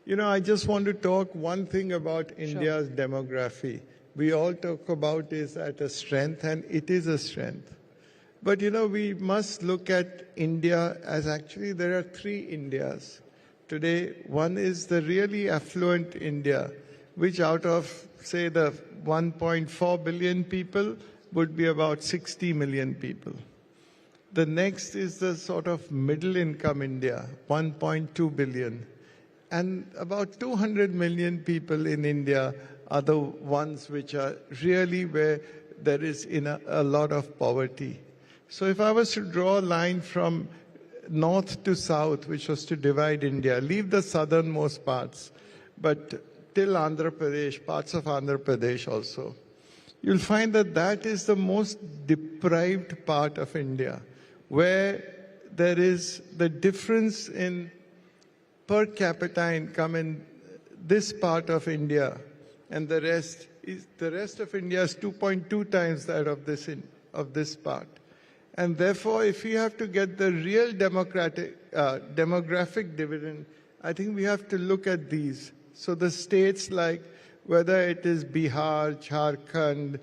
You know, I just want to talk one thing about India's demography. We all talk about is at a strength, and it is a strength. But, you know, we must look at India as actually there are three Indias. Today, one is the really affluent India, which out of, say, the 1.4 billion people, would be about 60 million people. The next is the sort of middle income India, 1.2 billion. And about 200 million people in India are the ones which are really where there is a lot of poverty. So if I was to draw a line from north to south, which was to divide India, leave the southernmost parts, but till Andhra Pradesh, parts of Andhra Pradesh also, you'll find that that is the most deprived part of India, where there is the difference in per capita income in this part of India, and the rest of India is 2.2 times that of this part. And therefore, if we have to get the real demographic dividend, I think we have to look at these. So the states like, whether it is Bihar, Jharkhand,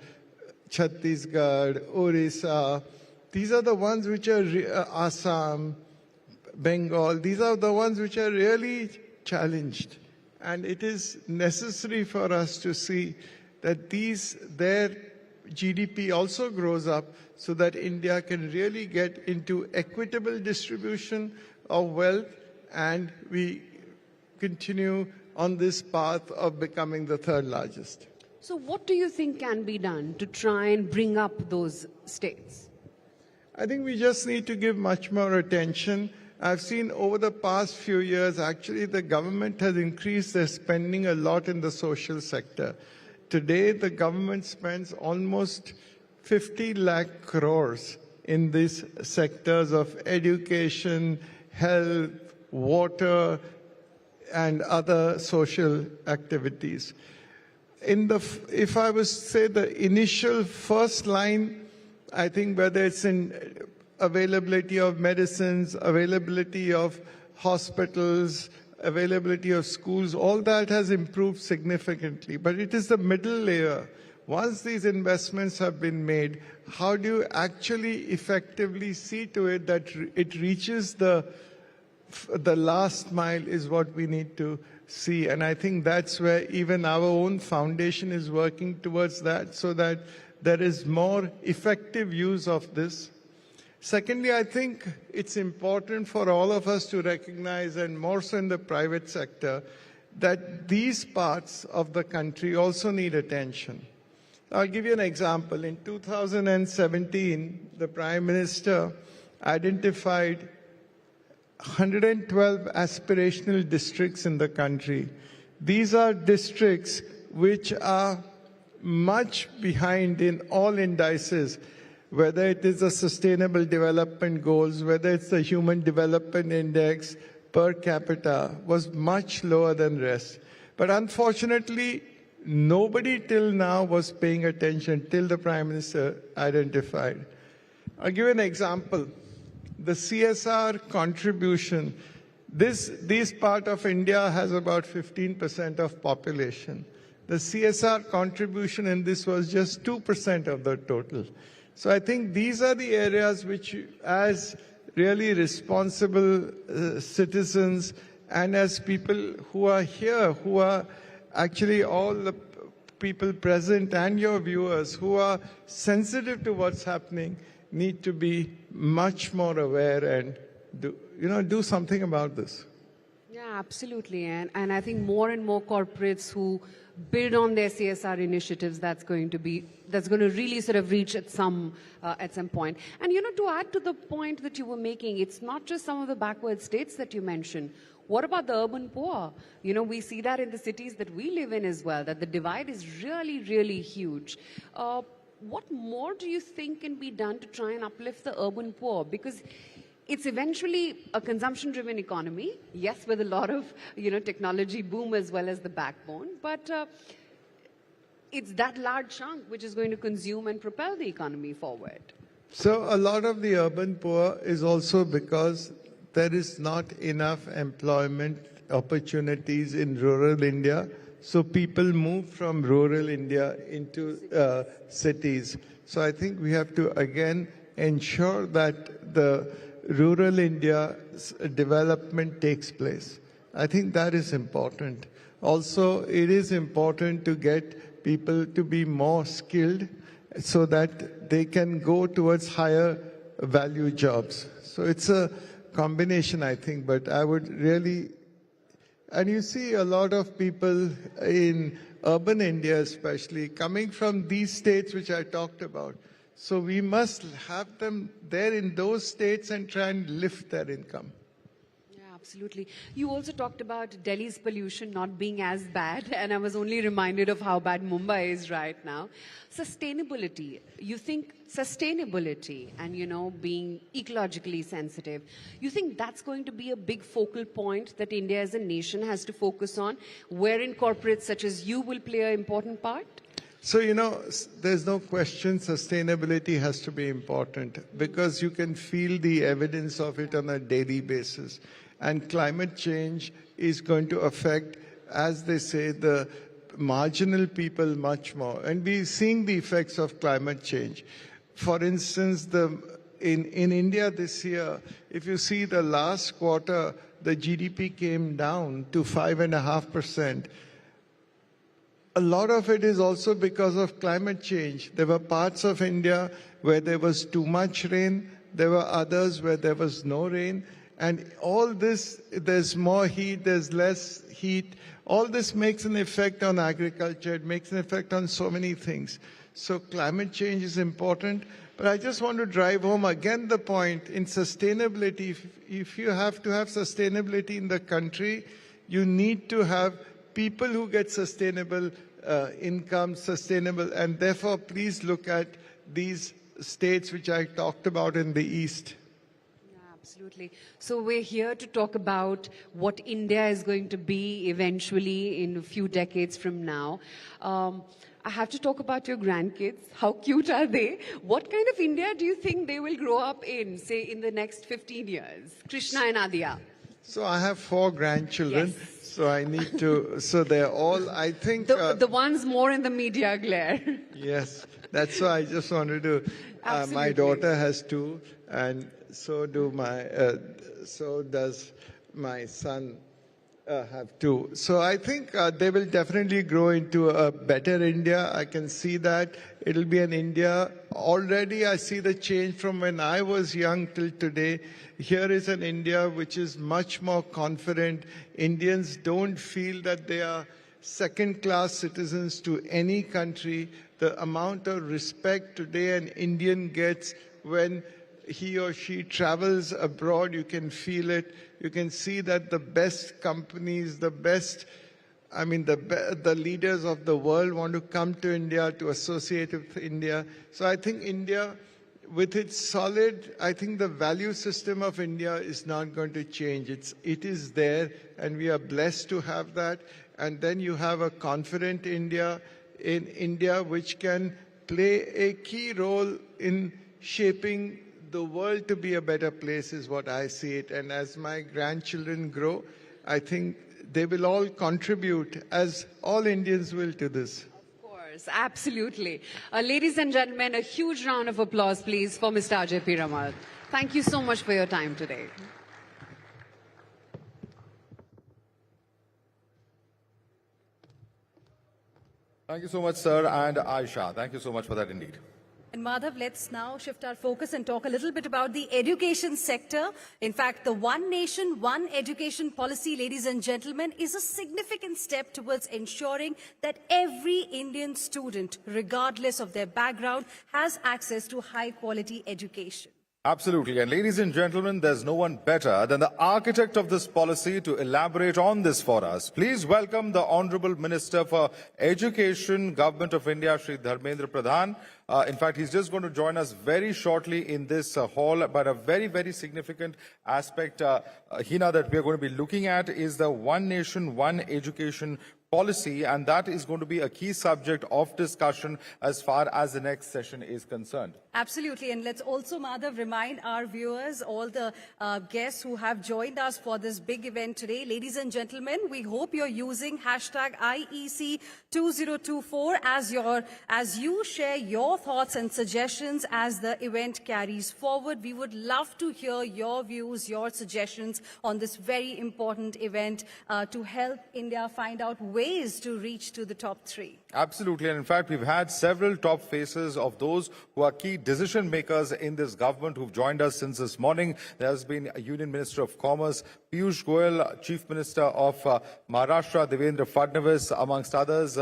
Chhattisgarh, Orissa, these are the ones which are Assam, Bengal, these are the ones which are really challenged. And it is necessary for us to see that their GDP also grows up so that India can really get into equitable distribution of wealth, and we continue on this path of becoming the third largest. So what do you think can be done to try and bring up those states? I think we just need to give much more attention. I've seen over the past few years, actually, the government has increased their spending a lot in the social sector. Today, the government spends almost 50 lakh crores in these sectors of education, health, water, and other social activities. If I was to say the initial first line, I think whether it's in availability of medicines, availability of hospitals, availability of schools, all that has improved significantly. But it is the middle layer. Once these investments have been made, how do you actually effectively see to it that it reaches the last mile is what we need to see. And I think that's where even our own foundation is working towards that, so that there is more effective use of this. Secondly, I think it's important for all of us to recognize, and more so in the private sector, that these parts of the country also need attention. I'll give you an example. In 2017, the Prime Minister identified 112 aspirational districts in the country. These are districts which are much behind in all indices, whether it is the Sustainable Development Goals, whether it's the Human Development Index, per capita was much lower than rest. But unfortunately, nobody till now was paying attention till the Prime Minister identified. I'll give an example. The CSR contribution, this part of India has about 15% of population. The CSR contribution in this was just 2% of the total. So I think these are the areas which, as really responsible citizens and as people who are here, who are actually all the people present and your viewers who are sensitive to what's happening, need to be much more aware and do something about this. Yeah, absolutely. And I think more and more corporates who build on their CSR initiatives, that's going to really sort of reach at some point. And to add to the point that you were making, it's not just some of the backward states that you mentioned. What about the urban poor? We see that in the cities that we live in as well, that the divide is really, really huge. What more do you think can be done to try and uplift the urban poor? Because it's eventually a consumption-driven economy, yes, with a lot of, technology boom as well as the backbone, but it's that large chunk which is going to consume and propel the economy forward. So a lot of the urban poor is also because there is not enough employment opportunities in rural India. So people move from rural India into cities. So I think we have to again ensure that the rural India's development takes place. I think that is important. Also, it is important to get people to be more skilled so that they can go towards higher value jobs. So it's a combination, I think, but I would really, and you see a lot of people in urban India especially coming from these states which I talked about. So we must have them there in those states and try and lift their income. Yeah, absolutely. You also talked about Delhi's pollution not being as bad, and I was only reminded of how bad Mumbai is right now. Sustainability. You think sustainability and, being ecologically sensitive, you think that's going to be a big focal point that India as a nation has to focus on, wherein corporates such as you will play an important part? So, there's no question sustainability has to be important because you can feel the evidence of it on a daily basis. And climate change is going to affect, as they say, the marginal people much more. And we're seeing the effects of climate change. For instance, in India this year, if you see the last quarter, the GDP came down to 5.5%. A lot of it is also because of climate change. There were parts of India where there was too much rain. There were others where there was no rain. And all this, there's more heat, there's less heat. All this makes an effect on agriculture. It makes an effect on so many things. So climate change is important. But I just want to drive home again the point in sustainability. If you have to have sustainability in the country, you need to have people who get sustainable income, sustainable, and therefore please look at these states which I talked about in the East. Yeah, absolutely. So we're here to talk about what India is going to be eventually in a few decades from now. I have to talk about your grandkids. How cute are they? What kind of India do you think they will grow up in, say, in the next 15 years? Krishna and Adia. So I have 4 grandchildren. Yes. So I need to, so they're all, I think... The ones more in the media glare. Yes, that's why I just wanted to, my daughter has 2 and so does my son have 2. So I think they will definitely grow into a better India. I can see that. It'll be an India. Already I see the change from when I was young till today. Here is an India which is much more confident. Indians don't feel that they are second-class citizens to any country. The amount of respect today an Indian gets when he or she travels abroad, you can feel it. You can see that the best companies, the leaders of the world want to come to India, to associate with India. So I think India, with its solid, I think the value system of India is not going to change. It is there, and we are blessed to have that. And then you have a confident India, in India which can play a key role in shaping the world to be a better place is what I see it. And as my grandchildren grow, I think they will all contribute, as all Indians will, to this. Of course, absolutely. Ladies and gentlemen, a huge round of applause, please, for Mr. Ajay Piramal. Thank you so much for your time today. Thank you so much, sir, and Aisha. Thank you so much for that indeed. And Madhav, let's now shift our focus and talk a little bit about the education sector. In fact, the One Nation, One Education policy, ladies and gentlemen, is a significant step towards ensuring that every Indian student, regardless of their background, has access to high-quality education. Absolutely. And ladies and gentlemen, there's no one better than the architect of this policy to elaborate on this for us. Please welcome the Honorable Minister for Education, Government of India, Shri Dharmendra Pradhan. In fact, he's just going to join us very shortly in this hall. But a very, very significant aspect, Hina, that we're going to be looking at is the One Nation, One Education policy, and that is going to be a key subject of discussion as far as the next session is concerned. Absolutely, and let's also, Madhav, remind our viewers, all the guests who have joined us for this big event today. Ladies and gentlemen, we hope you're using hashtag IEC 2024 as you share your thoughts and suggestions as the event carries forward. We would love to hear your views, your suggestions on this very important event to help India find out ways to reach to the top 3. Absolutely, and in fact, we've had several top faces of those who are key decision makers in this government who've joined us since this morning. There's been a Union Minister of Commerce, Piyush Goyal, Chief Minister of Maharashtra, Devendra Fadnavis, amongst others,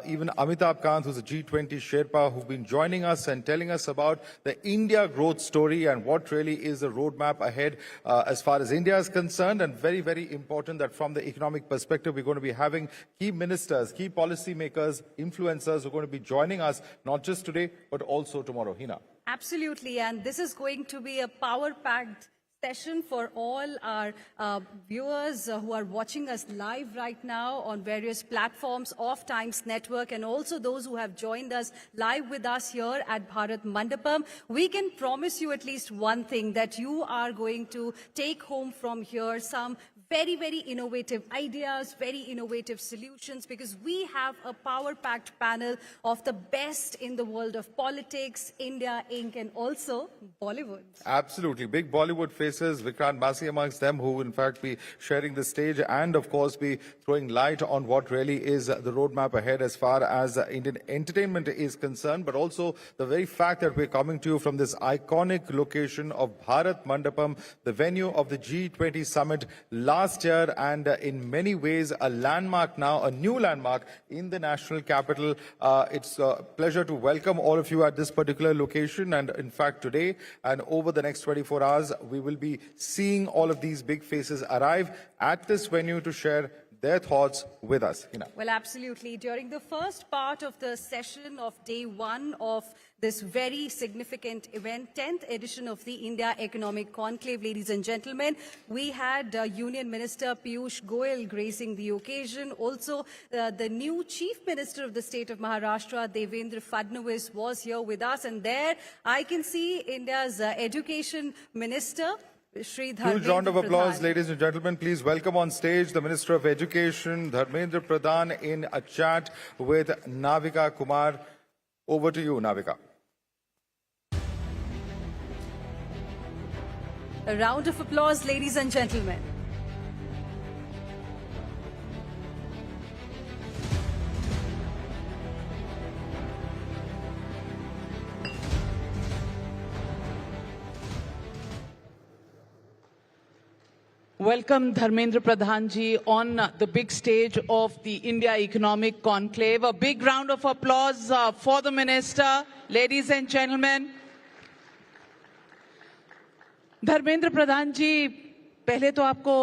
even Amitabh Kant, who's a G20 Sherpa, who've been joining us and telling us about the India growth story and what really is the roadmap ahead as far as India is concerned. And very, very important that from the economic perspective, we're going to be having key ministers, key policy makers, influencers who are going to be joining us, not just today, but also tomorrow. Hina. Absolutely, and this is going to be a power-packed session for all our viewers who are watching us live right now on various platforms of Times Network, and also those who have joined us live with us here at Bharat Mandapam. We can promise you at least one thing, that you are going to take home from here some very, very innovative ideas, very innovative solutions, because we have a power-packed panel of the best in the world of politics, India, Inc., and also Bollywood. Absolutely. Big Bollywood faces, Vikrant Basi amongst them, who will in fact be sharing the stage and, of course, be throwing light on what really is the roadmap ahead as far as Indian entertainment is concerned, but also the very fact that we're coming to you from this iconic location of Bharat Mandapam, the venue of the G20 summit last year, and in many ways a landmark now, a new landmark in the national capital. It's a pleasure to welcome all of you at this particular location, and in fact today and over the next 24 hours we will be seeing all of these big faces arrive at this venue to share their thoughts with us. Hina. Well, absolutely. During the first part of the session of day 1 of this very significant event, 10th edition of the India Economic Conclave, ladies and gentlemen, we had Union Minister Piyush Goyal gracing the occasion. Also, the new Chief Minister of the state of Maharashtra, Devendra Fadnavis, was here with us. And there I can see India's Education Minister, Shri Dharmendra Huge round of applause, Pradhan. ladies and gentlemen. Please welcome on stage the Minister of Education, Dharmendra Pradhan, in a chat with Navika Kumar. Over to you, Navika. A round of applause, ladies and gentlemen. Welcome Dharmendra Pradhan ji on the big stage of the India Economic Conclave. A big round of applause for the Minister, ladies and gentlemen. Dharmendra Pradhan जी, पहले तो आपको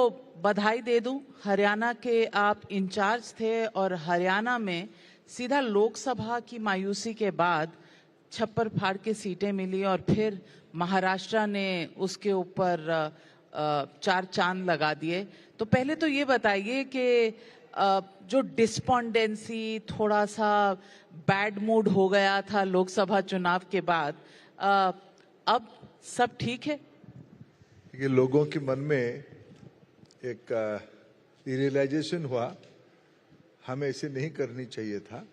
बधाई दे दूं, हरियाणा के आप in charge थे और हरियाणा में सीधा लोकसभा की मायूसी के बाद छप्पर फाड़ के सीटें मिली और फिर महाराष्ट्र ने उसके ऊपर 4 चांद लगा दिए। तो पहले तो ये बताइए कि जो डिस्पोंडेंसी, थोड़ा सा बैड मूड हो गया था लोकसभा चुनाव के बाद, अब सब ठीक है? कि लोगों के मन में एक रियलाइजेशन हुआ हमें ऐसे नहीं करनी चाहिए था।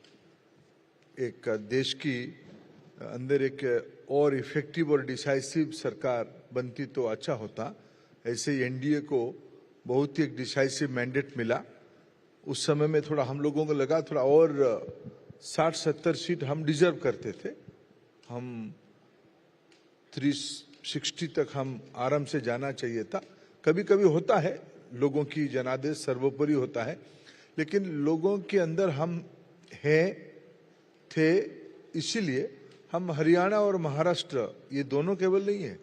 एक देश की अंदर एक और इफेक्टिव और डिसाइसिव सरकार बनती तो अच्छा होता। ऐसे ही एनडीए को बहुत ही एक डिसाइसिव मैंडेट मिला। उस समय में थोड़ा हम लोगों को लगा थोड़ा और 60-70 सीट हम डिजर्व करते थे। हम 360 तक हम आराम से जाना चाहिए था। कभी कभी होता है, लोगों की जनादेश सर्वोपरि होता है, लेकिन लोगों के अंदर हम थे, इसीलिए हम हरियाणा और महाराष्ट्र ये दोनों केवल नहीं है,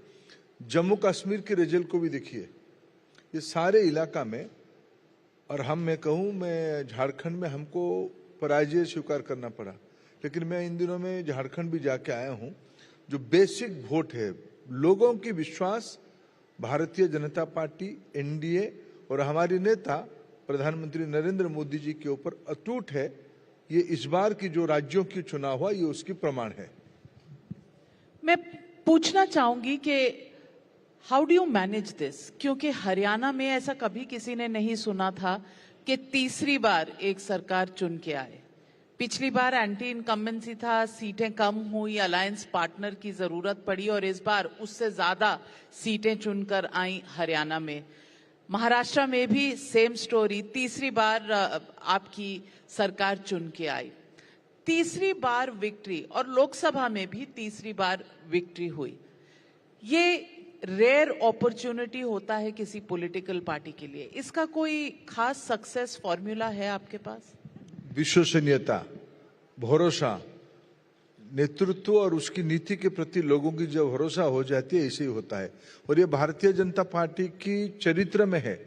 जम्मू कश्मीर के रिजल्ट को भी देखिए। ये सारे इलाका में, और मैं कहूँ मैं झारखंड में हमको पराजय स्वीकार करना पड़ा, लेकिन मैं इन दिनों में झारखंड भी जाके आया हूँ। जो बेसिक वोट है, लोगों की विश्वास भारतीय जनता पार्टी, एनडीए और हमारी नेता प्रधानमंत्री नरेंद्र मोदी जी के ऊपर अटूट है। ये इस बार की जो राज्यों की चुनाव हुआ ये उसकी प्रमाण है। मैं पूछना चाहूंगी कि how do you manage this, क्योंकि हरियाणा में ऐसा कभी किसी ने नहीं सुना था कि तीसरी बार एक सरकार चुन के आए। पिछली बार एंटी इनकम्बेंसी था, सीटें कम हुई, अलायंस पार्टनर की जरूरत पड़ी और इस बार उससे ज्यादा सीटें चुनकर आई हरियाणा में। महाराष्ट्र में भी सेम स्टोरी, तीसरी बार आपकी सरकार चुन के आई, तीसरी बार विक्ट्री, और लोकसभा में भी तीसरी बार विक्ट्री हुई। ये रेयर अपॉर्चुनिटी होता है किसी पॉलिटिकल पार्टी के लिए। इसका कोई खास सक्सेस फॉर्मूला है आपके पास? विश्वसनीयता, भरोसा, नेतृत्व और उसकी नीति के प्रति लोगों की जब भरोसा हो जाती है, ऐसे ही होता है। और ये भारतीय जनता पार्टी की चरित्र में है।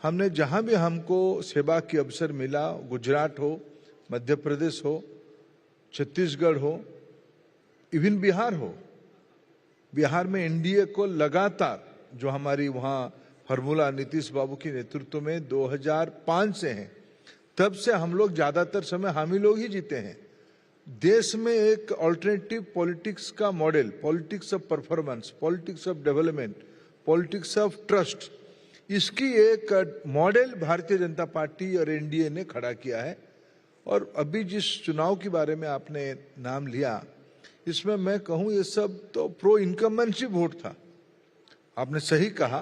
हमने जहां भी हमको सेवा की अवसर मिला, गुजरात हो, मध्य प्रदेश हो, छत्तीसगढ़ हो, इवन बिहार हो, बिहार में एनडीए को लगातार जो हमारी वहां फॉर्मूला नीतीश बाबू के नेतृत्व में 2005 से है, तब से हम लोग ज्यादातर समय हम ही लोग ही जीते हैं। देश में एक अल्टरनेटिव पॉलिटिक्स का model, politics of performance, politics of development, politics of trust, इसकी एक मॉडल भारतीय जनता पार्टी और एनडीए ने खड़ा किया है। और अभी जिस चुनाव के बारे में आपने नाम लिया, इसमें मैं कहूं ये सब तो प्रो इनकम्बेंसी वोट था। आपने सही कहा,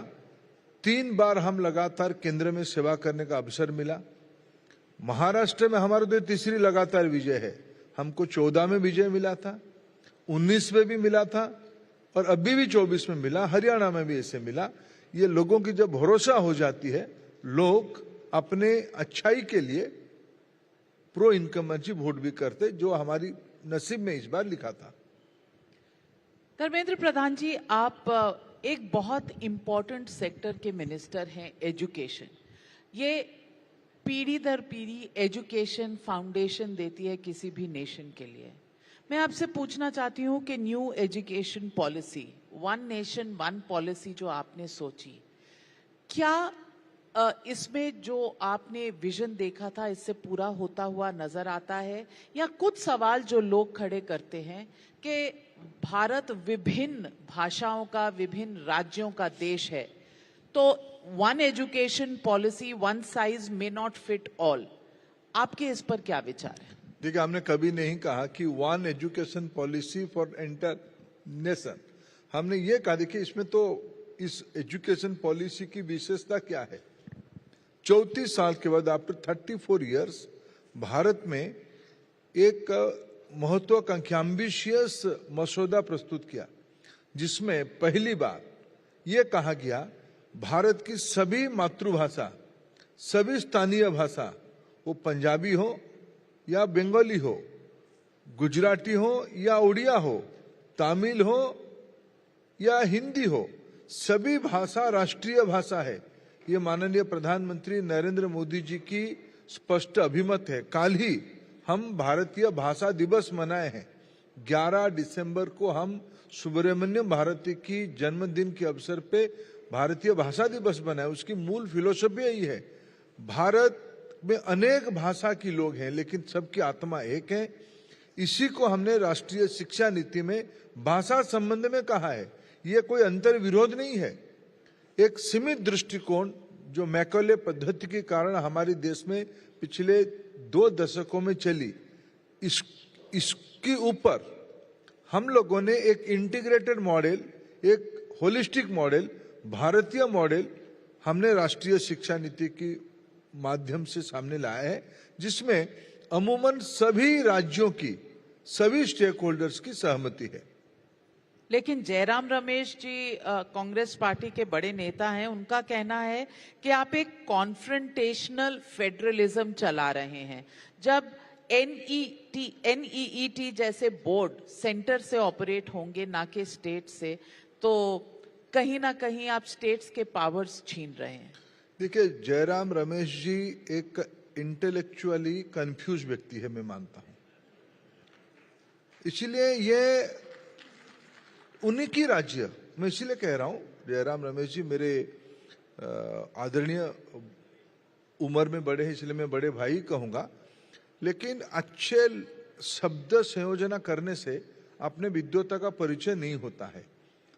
3 बार हम लगातार केंद्र में सेवा करने का अवसर मिला। महाराष्ट्र में हमारा तो तीसरी लगातार विजय है। हमको 14 में विजय मिला था, 19 में भी मिला था और अभी भी 24 में मिला, हरियाणा में भी ऐसे मिला। ये लोगों की जब भरोसा हो जाती है, लोग अपने अच्छाई के लिए प्रो इनकम्बेंसी वोट भी करते, जो हमारी नसीब में इस बार लिखा था। धर्मेंद्र प्रधान जी, आप एक बहुत इंपॉर्टेंट सेक्टर के मिनिस्टर हैं, एजुकेशन। ये पीढ़ी दर पीढ़ी एजुकेशन फाउंडेशन देती है किसी भी नेशन के लिए। मैं आपसे पूछना चाहती हूँ कि new education policy, one nation one policy जो आपने सोची, क्या इसमें जो आपने विजन देखा था इससे पूरा होता हुआ नजर आता है? या कुछ सवाल जो लोग खड़े करते हैं कि भारत विभिन्न भाषाओं का, विभिन्न राज्यों का देश है, तो one education policy, one size may not fit all. आपके इस पर क्या विचार है? देखिए, हमने कभी नहीं कहा कि one education policy for entire nation. हमने ये कहा, देखिए इसमें तो इस एजुकेशन पॉलिसी की विशेषता क्या है। 34 साल के बाद, आफ्टर 34 इयर्स, भारत में एक महत्वाकांक्षी एम्बिशियस मसौदा प्रस्तुत किया, जिसमें पहली बार ये कहा गया भारत की सभी मातृभाषा, सभी स्थानीय भाषा, वो पंजाबी हो या बंगाली हो, गुजराती हो या उड़िया हो, तमिल हो या हिंदी हो, सभी भाषा राष्ट्रीय भाषा है। ये माननीय प्रधानमंत्री नरेंद्र मोदी जी की स्पष्ट अभिमत है। कल ही हम भारतीय भाषा दिवस मनाए हैं। 11 दिसंबर को हम सुब्रमण्यम भारती की जन्मदिन के अवसर पे भारतीय भाषा दिवस बनाए। उसकी मूल फिलोसफी यही है, भारत में अनेक भाषा की लोग हैं लेकिन सबकी आत्मा एक है। इसी को हमने राष्ट्रीय शिक्षा नीति में भाषा संबंध में कहा है। ये कोई अंतर विरोध नहीं है। एक सीमित दृष्टिकोण जो मैकॉले पद्धति के कारण हमारे देश में पिछले 2 दशकों में चली, इसके ऊपर हम लोगों ने एक इंटीग्रेटेड मॉडल, एक होलिस्टिक मॉडल, भारतीय मॉडल हमने राष्ट्रीय शिक्षा नीति के माध्यम से सामने लाया है, जिसमें अमूमन सभी राज्यों की, सभी स्टेक होल्डर्स की सहमति है। लेकिन जयराम रमेश जी कांग्रेस पार्टी के बड़े नेता हैं, उनका कहना है कि आप एक कॉन्फ्रंटेशनल फेडरलिज्म चला रहे हैं। जब NEET जैसे बोर्ड सेंटर से ऑपरेट होंगे ना कि स्टेट से, तो कहीं ना कहीं आप स्टेट्स के पावर्स छीन रहे हैं। देखिए, जयराम रमेश जी एक इंटेलेक्चुअली कंफ्यूज व्यक्ति है, मैं मानता हूं। इसलिए ये उन्हीं की राज्य, मैं इसीलिए कह रहा हूं, जयराम रमेश जी मेरे आदरणीय उम्र में बड़े हैं, इसलिए मैं बड़े भाई कहूंगा, लेकिन अच्छे शब्द संयोजना करने से अपने विद्वता का परिचय नहीं होता है।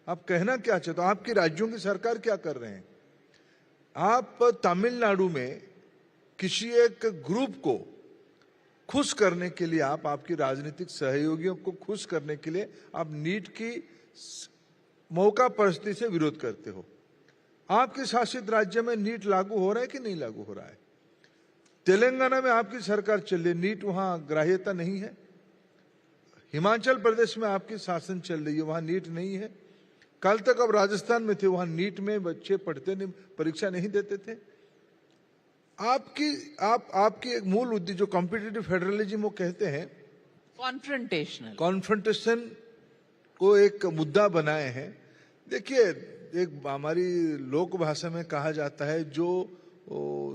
आप कहना क्या चाहते हो? आपकी राज्यों की सरकार क्या कर रहे हैं? आप तमिलनाडु में किसी एक ग्रुप को खुश करने के लिए, आप आपकी राजनीतिक सहयोगियों को खुश करने के लिए आप नीट की मौका परिस्थिति से विरोध करते हो। आपके शासित राज्य में नीट लागू हो रहा है कि नहीं लागू हो रहा है? तेलंगाना में आपकी सरकार चल रही है, नीट वहां ग्राह्यता नहीं है। हिमाचल प्रदेश में आपकी शासन चल रही है, वहां नीट नहीं है। कल तक अब राजस्थान में थे, वहां नीट में बच्चे पढ़ते नहीं, परीक्षा नहीं देते थे। आपकी एक मूल उद्देश्य जो कॉम्पिटिटिव फेडरलिज्म वो कहते हैं, कॉन्फ्रंटेशन को एक मुद्दा बनाए हैं। देखिए, एक हमारी लोक भाषा में कहा जाता है, जो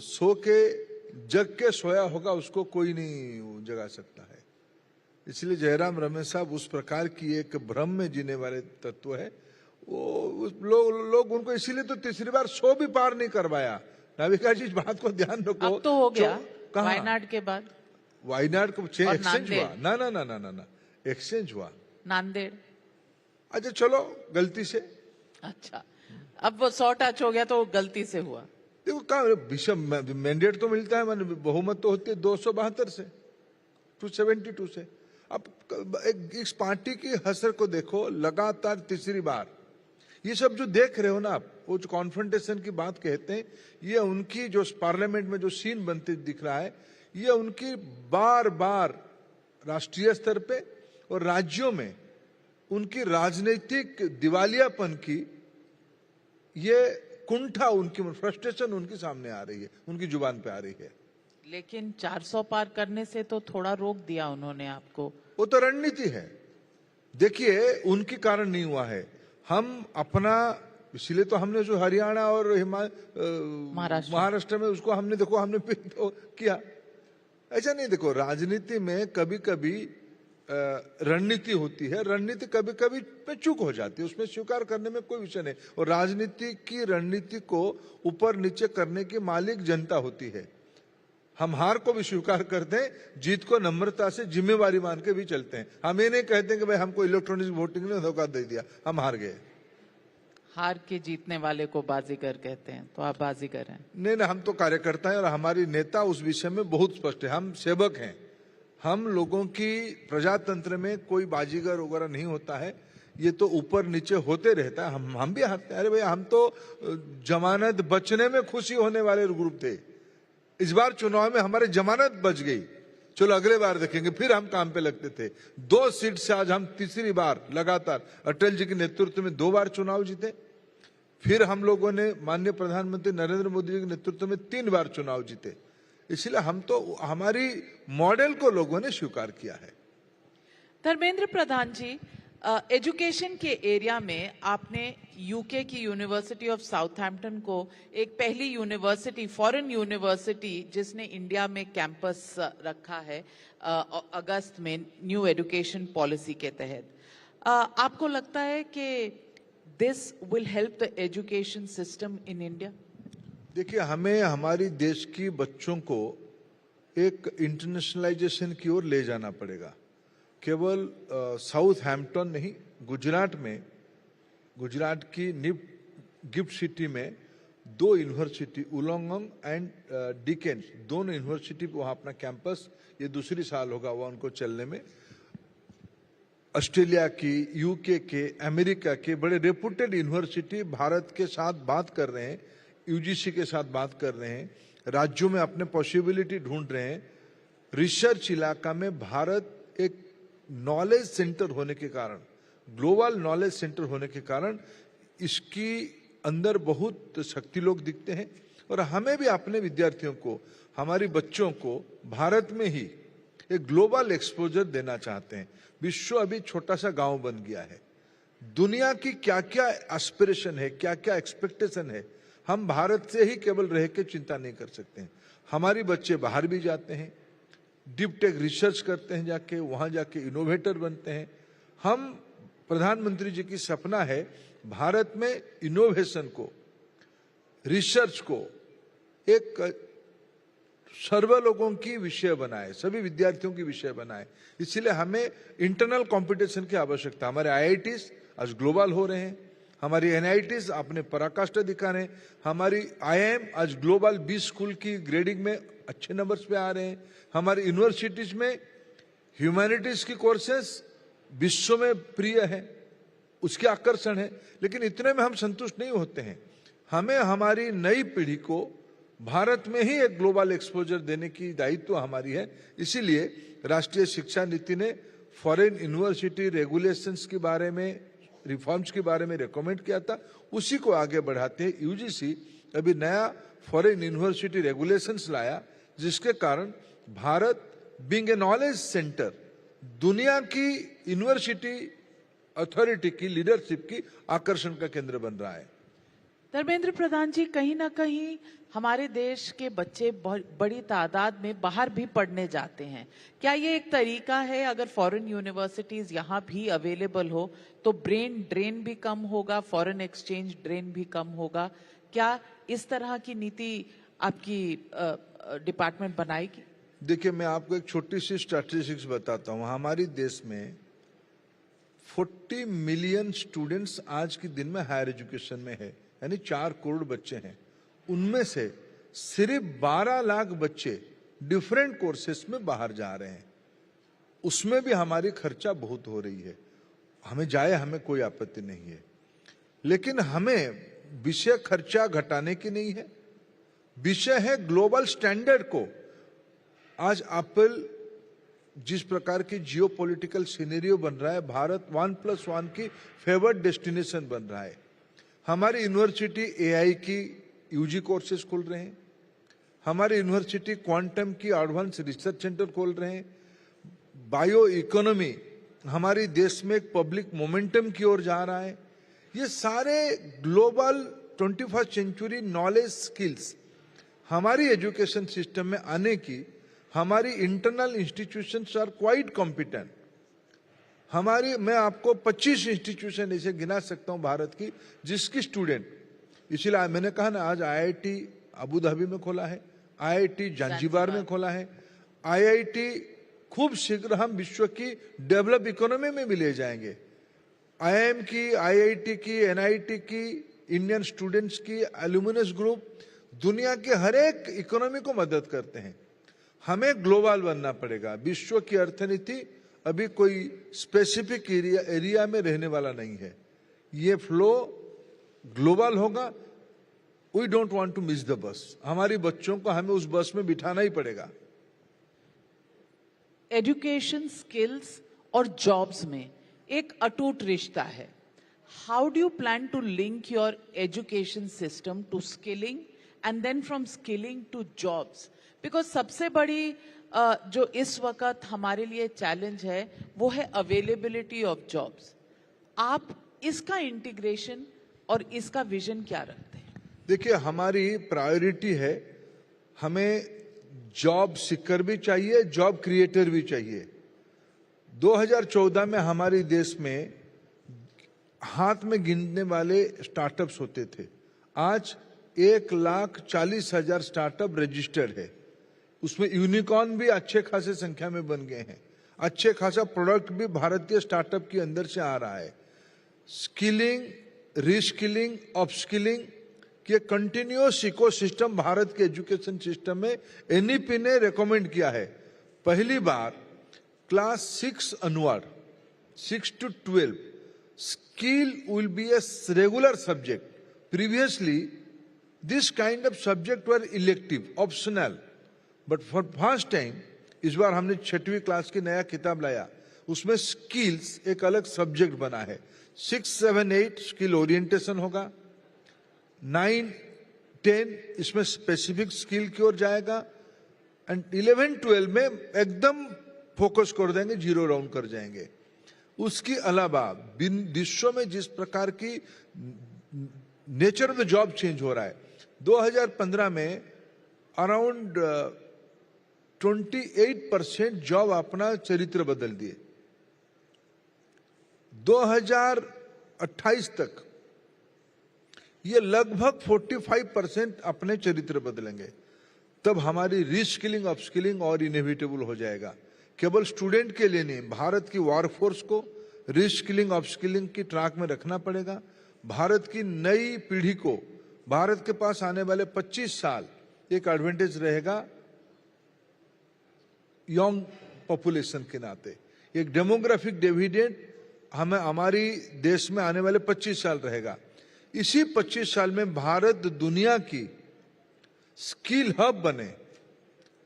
सो के जग के सोया होगा उसको कोई नहीं जगा सकता है। इसलिए जयराम रमेश साहब उस प्रकार की एक भ्रम में जीने वाले तत्व है। वो लोग उनको इसीलिए तो तीसरी बार 100 भी पार नहीं करवाया। नाविका जी, इस बात को ध्यान रखो। अब तो हो गया वायनाड के बाद। वायनाड को एक्सचेंज हुआ ना, एक्सचेंज हुआ नांदेड़। अच्छा चलो, गलती से। अच्छा, अब वो 100 टच हो गया तो गलती से हुआ। देखो, कहा मैंडेट तो मिलता है, बहुमत तो होती है 272 से, 272 से। अब इस पार्टी की हसर को देखो, लगातार तीसरी बार। ये सब जो देख रहे हो ना आप, वो जो कॉन्फ्रंटेशन की बात कहते हैं, ये उनकी जो पार्लियामेंट में जो सीन बनते दिख रहा है, ये उनकी बार बार राष्ट्रीय स्तर पे और राज्यों में उनकी राजनीतिक दिवालियापन की ये कुंठा, उनकी फ्रस्ट्रेशन उनके सामने आ रही है, उनकी जुबान पे आ रही है। लेकिन 400 पार करने से तो थोड़ा रोक दिया उन्होंने आपको। वो तो रणनीति है। देखिए, उनके कारण नहीं हुआ है। हम अपना, इसलिए तो हमने जो हरियाणा और महाराष्ट्र में उसको हमने देखो, हमने तो किया। ऐसा नहीं, देखो राजनीति में कभी कभी रणनीति होती है, रणनीति कभी कभी पे चूक हो जाती है, उसमें स्वीकार करने में कोई विषय नहीं। और राजनीति की रणनीति को ऊपर नीचे करने की मालिक जनता होती है। हम हार को भी स्वीकार करते हैं, जीत को नम्रता से जिम्मेवारी मान के भी चलते हैं। हम ये नहीं कहते कि भाई हमको इलेक्ट्रॉनिक वोटिंग ने धोखा दे दिया, हम हार गए। हार के जीतने वाले को बाजीगर कहते हैं, तो आप बाजीगर हैं। नहीं, हम तो कार्यकर्ता हैं और हमारी नेता उस विषय में बहुत स्पष्ट है। हम सेवक हैं। हम लोगों की प्रजातंत्र में कोई बाजीगर वगैरह नहीं होता है, ये तो ऊपर नीचे होते रहता है। हम भी हारते हैं। अरे भाई, हम तो जमानत बचने में खुशी होने वाले ग्रुप थे। इस बार चुनाव में हमारे जमानत बच गई, चलो अगले बार देखेंगे, फिर हम काम पे लगते थे। 2 सीट से आज हम तीसरी बार लगातार अटल जी के नेतृत्व में 2 बार चुनाव जीते। फिर हम लोगों ने माननीय प्रधानमंत्री नरेंद्र मोदी जी के नेतृत्व में 3 बार चुनाव जीते। इसलिए हम तो, हमारी मॉडल को लोगों ने स्वीकार किया है। धर्मेंद्र प्रधान जी, एजुकेशन के एरिया में आपने यूके की यूनिवर्सिटी ऑफ साउथहैम्पटन को एक पहली यूनिवर्सिटी, फॉरेन यूनिवर्सिटी जिसने इंडिया में कैंपस रखा है अगस्त में न्यू एजुकेशन पॉलिसी के तहत, आपको लगता है कि this will help the education system in India? देखिए, हमें हमारी देश की बच्चों को एक इंटरनेशनलाइजेशन की ओर ले जाना पड़ेगा। केवल साउथहैम्पटन नहीं, गुजरात में, गुजरात की गिफ्ट सिटी में 2 यूनिवर्सिटी उलोंगम एंड डिकेन, दोनों यूनिवर्सिटी पे वहाँ अपना कैंपस, ये दूसरी साल होगा वहाँ उनको चलने में। ऑस्ट्रेलिया की, यूके के, अमेरिका के बड़े रेपुटेड यूनिवर्सिटी भारत के साथ बात कर रहे हैं, यूजीसी के साथ बात कर रहे हैं, राज्यों में अपने पॉसिबिलिटी ढूंढ रहे हैं। रिसर्च इलाका में भारत एक नॉलेज सेंटर होने के कारण, ग्लोबल नॉलेज सेंटर होने के कारण इसकी अंदर बहुत शक्ति लोग दिखते हैं। और हमें भी अपने विद्यार्थियों को, हमारी बच्चों को भारत में ही एक ग्लोबल एक्सपोजर देना चाहते हैं। विश्व अभी छोटा सा गांव बन गया है। दुनिया की क्या क्या एस्पिरेशन है, क्या क्या एक्सपेक्टेशन है, हम भारत से ही केवल रह के चिंता नहीं कर सकते हैं। हमारी बच्चे बाहर भी जाते हैं, डीप टेक रिसर्च करते हैं, जाके वहां जाके इनोवेटर बनते हैं। हम, प्रधानमंत्री जी की सपना है भारत में इनोवेशन को, रिसर्च को एक सर्व लोगों की विषय बनाए, सभी विद्यार्थियों की विषय बनाए। इसलिए हमें इंटरनल कंपटीशन की आवश्यकता। हमारे आईआईटीज आज ग्लोबल हो रहे हैं, हमारी एनआईटीज अपने पराकाष्ठा दिखा रहे हैं, हमारी आईआईएम आज ग्लोबल 20 स्कूल की ग्रेडिंग में अच्छे नंबर्स पे आ रहे हैं, हमारी यूनिवर्सिटीज में ह्यूमैनिटीज की कोर्सेस विश्व में प्रिय है, उसके आकर्षण है। लेकिन इतने में हम संतुष्ट नहीं होते हैं। हमें हमारी नई पीढ़ी को भारत में ही एक ग्लोबल एक्सपोजर देने की दायित्व हमारी है। इसीलिए राष्ट्रीय शिक्षा नीति ने फॉरेन यूनिवर्सिटी रेगुलेशंस के बारे में, रिफॉर्म्स के बारे में रेकमेंड किया था, उसी को आगे बढ़ाते हैं यूजीसी अभी नया फॉरेन यूनिवर्सिटी रेगुलेशंस लाया, जिसके कारण Bharat being a knowledge centre, दुनिया की यूनिवर्सिटी अथॉरिटी की, लीडरशिप की आकर्षण का केंद्र बन रहा है। धर्मेंद्र प्रधान जी, कहीं ना कहीं हमारे देश के बच्चे बड़ी तादाद में बाहर भी पढ़ने जाते हैं। क्या ये एक तरीका है, अगर फॉरेन यूनिवर्सिटीज यहाँ भी अवेलेबल हो तो ब्रेन ड्रेन भी कम होगा, फॉरेन एक्सचेंज ड्रेन भी कम होगा? क्या इस तरह की नीति आपकी डिपार्टमेंट बनाएगी? देखिए, मैं आपको एक छोटी सी स्टैटिस्टिक्स बताता हूँ। हमारे देश में 40 मिलियन स्टूडेंट्स आज के दिन में हायर एजुकेशन में है, यानी 4 करोड़ बच्चे हैं। उनमें से सिर्फ 12 लाख बच्चे डिफरेंट कोर्सेस में बाहर जा रहे हैं। उसमें भी हमारी खर्चा बहुत हो रही है। हमें जाए, हमें कोई आपत्ति नहीं है, लेकिन हमें विषय खर्चा घटाने की नहीं है। विषय है ग्लोबल स्टैंडर्ड को। आज एप्पल जिस प्रकार की जियोपॉलिटिकल सिनेरियो बन रहा है, भारत 1+1 की फेवर्ड डेस्टिनेशन बन रहा है। हमारी यूनिवर्सिटी एआई की यूजी कोर्सेज खोल रहे हैं, हमारी यूनिवर्सिटी क्वांटम की एडवांस रिसर्च सेंटर खोल रहे हैं। बायो इकोनॉमी हमारे देश में एक पब्लिक मोमेंटम की ओर जा रहा है। ये सारे global 21st century knowledge skills हमारी एजुकेशन सिस्टम में आने की हमारी internal institutions are quite competent. मैं आपको 25 इंस्टीट्यूशन ऐसे गिना सकता हूं भारत की जिसकी स्टूडेंट, इसीलिए मैंने कहा ना, आज आईआईटी अबू धाबी में खोला है, आईआईटी जांजिबार में खोला है, आईआईटी खूब शीघ्र हम विश्व की डेवलप इकोनॉमी में भी ले जाएंगे। आईआईएम की, आईआईटी की, एनआईटी की, इंडियन स्टूडेंट्स की, एल्यूमिनस ग्रुप दुनिया के हर एक इकोनॉमी को मदद करते हैं। हमें ग्लोबल बनना पड़ेगा। विश्व की अर्थनीति अभी कोई स्पेसिफिक एरिया में रहने वाला नहीं है। ये फ्लो ग्लोबल होगा। We don't want to miss the bus. हमारी बच्चों को हमें उस बस में बिठाना ही पड़ेगा। एजुकेशन, स्किल्स और जॉब्स में एक अटूट रिश्ता है। How do you plan to link your education system to skilling and then from skilling to jobs? Because सबसे बड़ी जो इस वक्त हमारे लिए चैलेंज है वो है अवेलेबिलिटी ऑफ जॉब्स। आप इसका इंटीग्रेशन और इसका विजन क्या रखते हैं? देखिए, हमारी प्रायोरिटी है, हमें जॉब सीकर भी चाहिए, जॉब क्रिएटर भी चाहिए। 2014 में हमारे देश में हाथ में गिनने वाले स्टार्टअप्स होते थे। आज 1,40,000 स्टार्टअप रजिस्टर्ड है। उसमें यूनिकॉर्न भी अच्छे खासे संख्या में बन गए हैं। अच्छे खासा प्रोडक्ट भी भारतीय स्टार्टअप के अंदर से आ रहा है। स्किलिंग, रीस्किलिंग, अपस्किलिंग कि कंटिन्यूअस इकोसिस्टम भारत के एजुकेशन सिस्टम में एनईपी ने रेकमेंड किया है। पहली बार class 6 onward, 6 to 12, skill will be a regular subject. Previously, this kind of subject were elective, optional. But for first time, इस बार हमने 6वीं क्लास की नया किताब लाया, उसमें स्किल्स एक अलग सब्जेक्ट बना है। 6, 7, 8 स्किल ओरिएंटेशन होगा, 9, 10 इसमें स्पेसिफिक स्किल की ओर जाएगा, एंड 11, 12 में एकदम फोकस कर देंगे, जीरो राउंड कर जाएंगे। उसके अलावा विश्व में जिस प्रकार की nature of the job change हो रहा है, 2015 में अराउंड 28% जॉब अपना चरित्र बदल दिए। 2028 तक ये लगभग 45% अपने चरित्र बदलेंगे। तब हमारी रीस्किलिंग, अपस्किलिंग और इनएविटेबल हो जाएगा। केवल स्टूडेंट के लिए नहीं, भारत की वर्कफोर्स को रीस्किलिंग, अपस्किलिंग की ट्रैक में रखना पड़ेगा। भारत की नई पीढ़ी को, भारत के पास आने वाले 25 साल एक एडवांटेज रहेगा यंग पॉपुलेशन के नाते। एक डेमोग्राफिक डिविडेंड हमें हमारी देश में आने वाले 25 साल रहेगा। इसी 25 साल में भारत दुनिया की स्किल हब बने।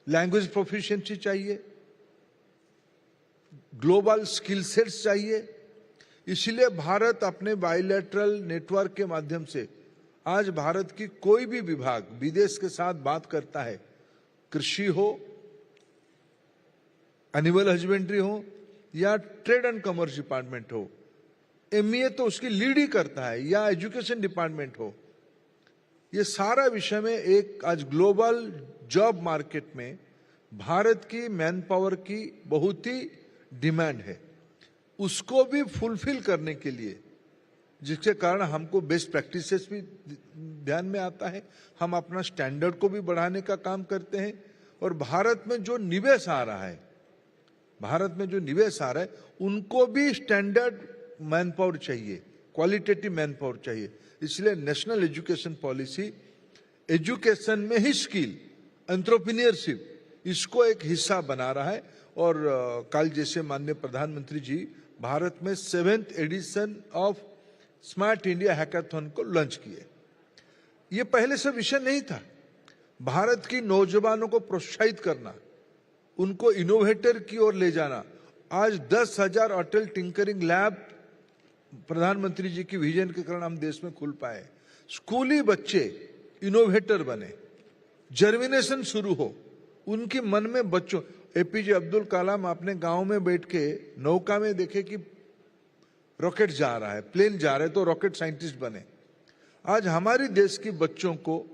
लैंग्वेज प्रोफिशिएंसी चाहिए, ग्लोबल स्किल सेट्स चाहिए। इसलिए भारत अपने बायलैटरल नेटवर्क के माध्यम से आज भारत की कोई भी विभाग विदेश के साथ बात करता है, कृषि हो, एनिमल हस्बेंड्री हो या ट्रेड एंड कॉमर्स डिपार्टमेंट हो, एमईए तो उसकी लीड ही करता है, या एजुकेशन डिपार्टमेंट हो, ये सारा विषय में एक आज ग्लोबल जॉब मार्केट में भारत की मैन पावर की बहुत ही डिमांड है। उसको भी फुलफिल करने के लिए, जिसके कारण हमको बेस्ट प्रैक्टिसेस भी ध्यान में आता है, हम अपना स्टैंडर्ड को भी बढ़ाने का काम करते हैं। और भारत में जो निवेश आ रहा है, उनको भी स्टैंडर्ड मैन पावर चाहिए, क्वालिटेटिव मैन पावर चाहिए। इसलिए नेशनल एजुकेशन पॉलिसी एजुकेशन में ही स्किल, एंटरप्रेन्योरशिप, इसको एक हिस्सा बना रहा है। और कल जैसे माननीय प्रधानमंत्री जी भारत में 7th edition of smart India hackathon को लॉन्च किए। ये पहले से विषय नहीं था। भारत की नौजवानों को प्रोत्साहित करना, उनको इनोवेटर की ओर ले जाना। आज 10,000 अटल टिंकरिंग लैब प्रधानमंत्री जी की विजन के कारण हम देश में खुल पाए। स्कूली बच्चे इनोवेटर बने, जर्मिनेशन शुरू हो उनके मन में। बच्चों, एपीजे अब्दुल कलाम अपने गांव में बैठ के नौका में देखे कि रॉकेट जा रहा है, प्लेन जा रहा है, तो रॉकेट साइंटिस्ट बने। आज हमारे देश के बच्चों को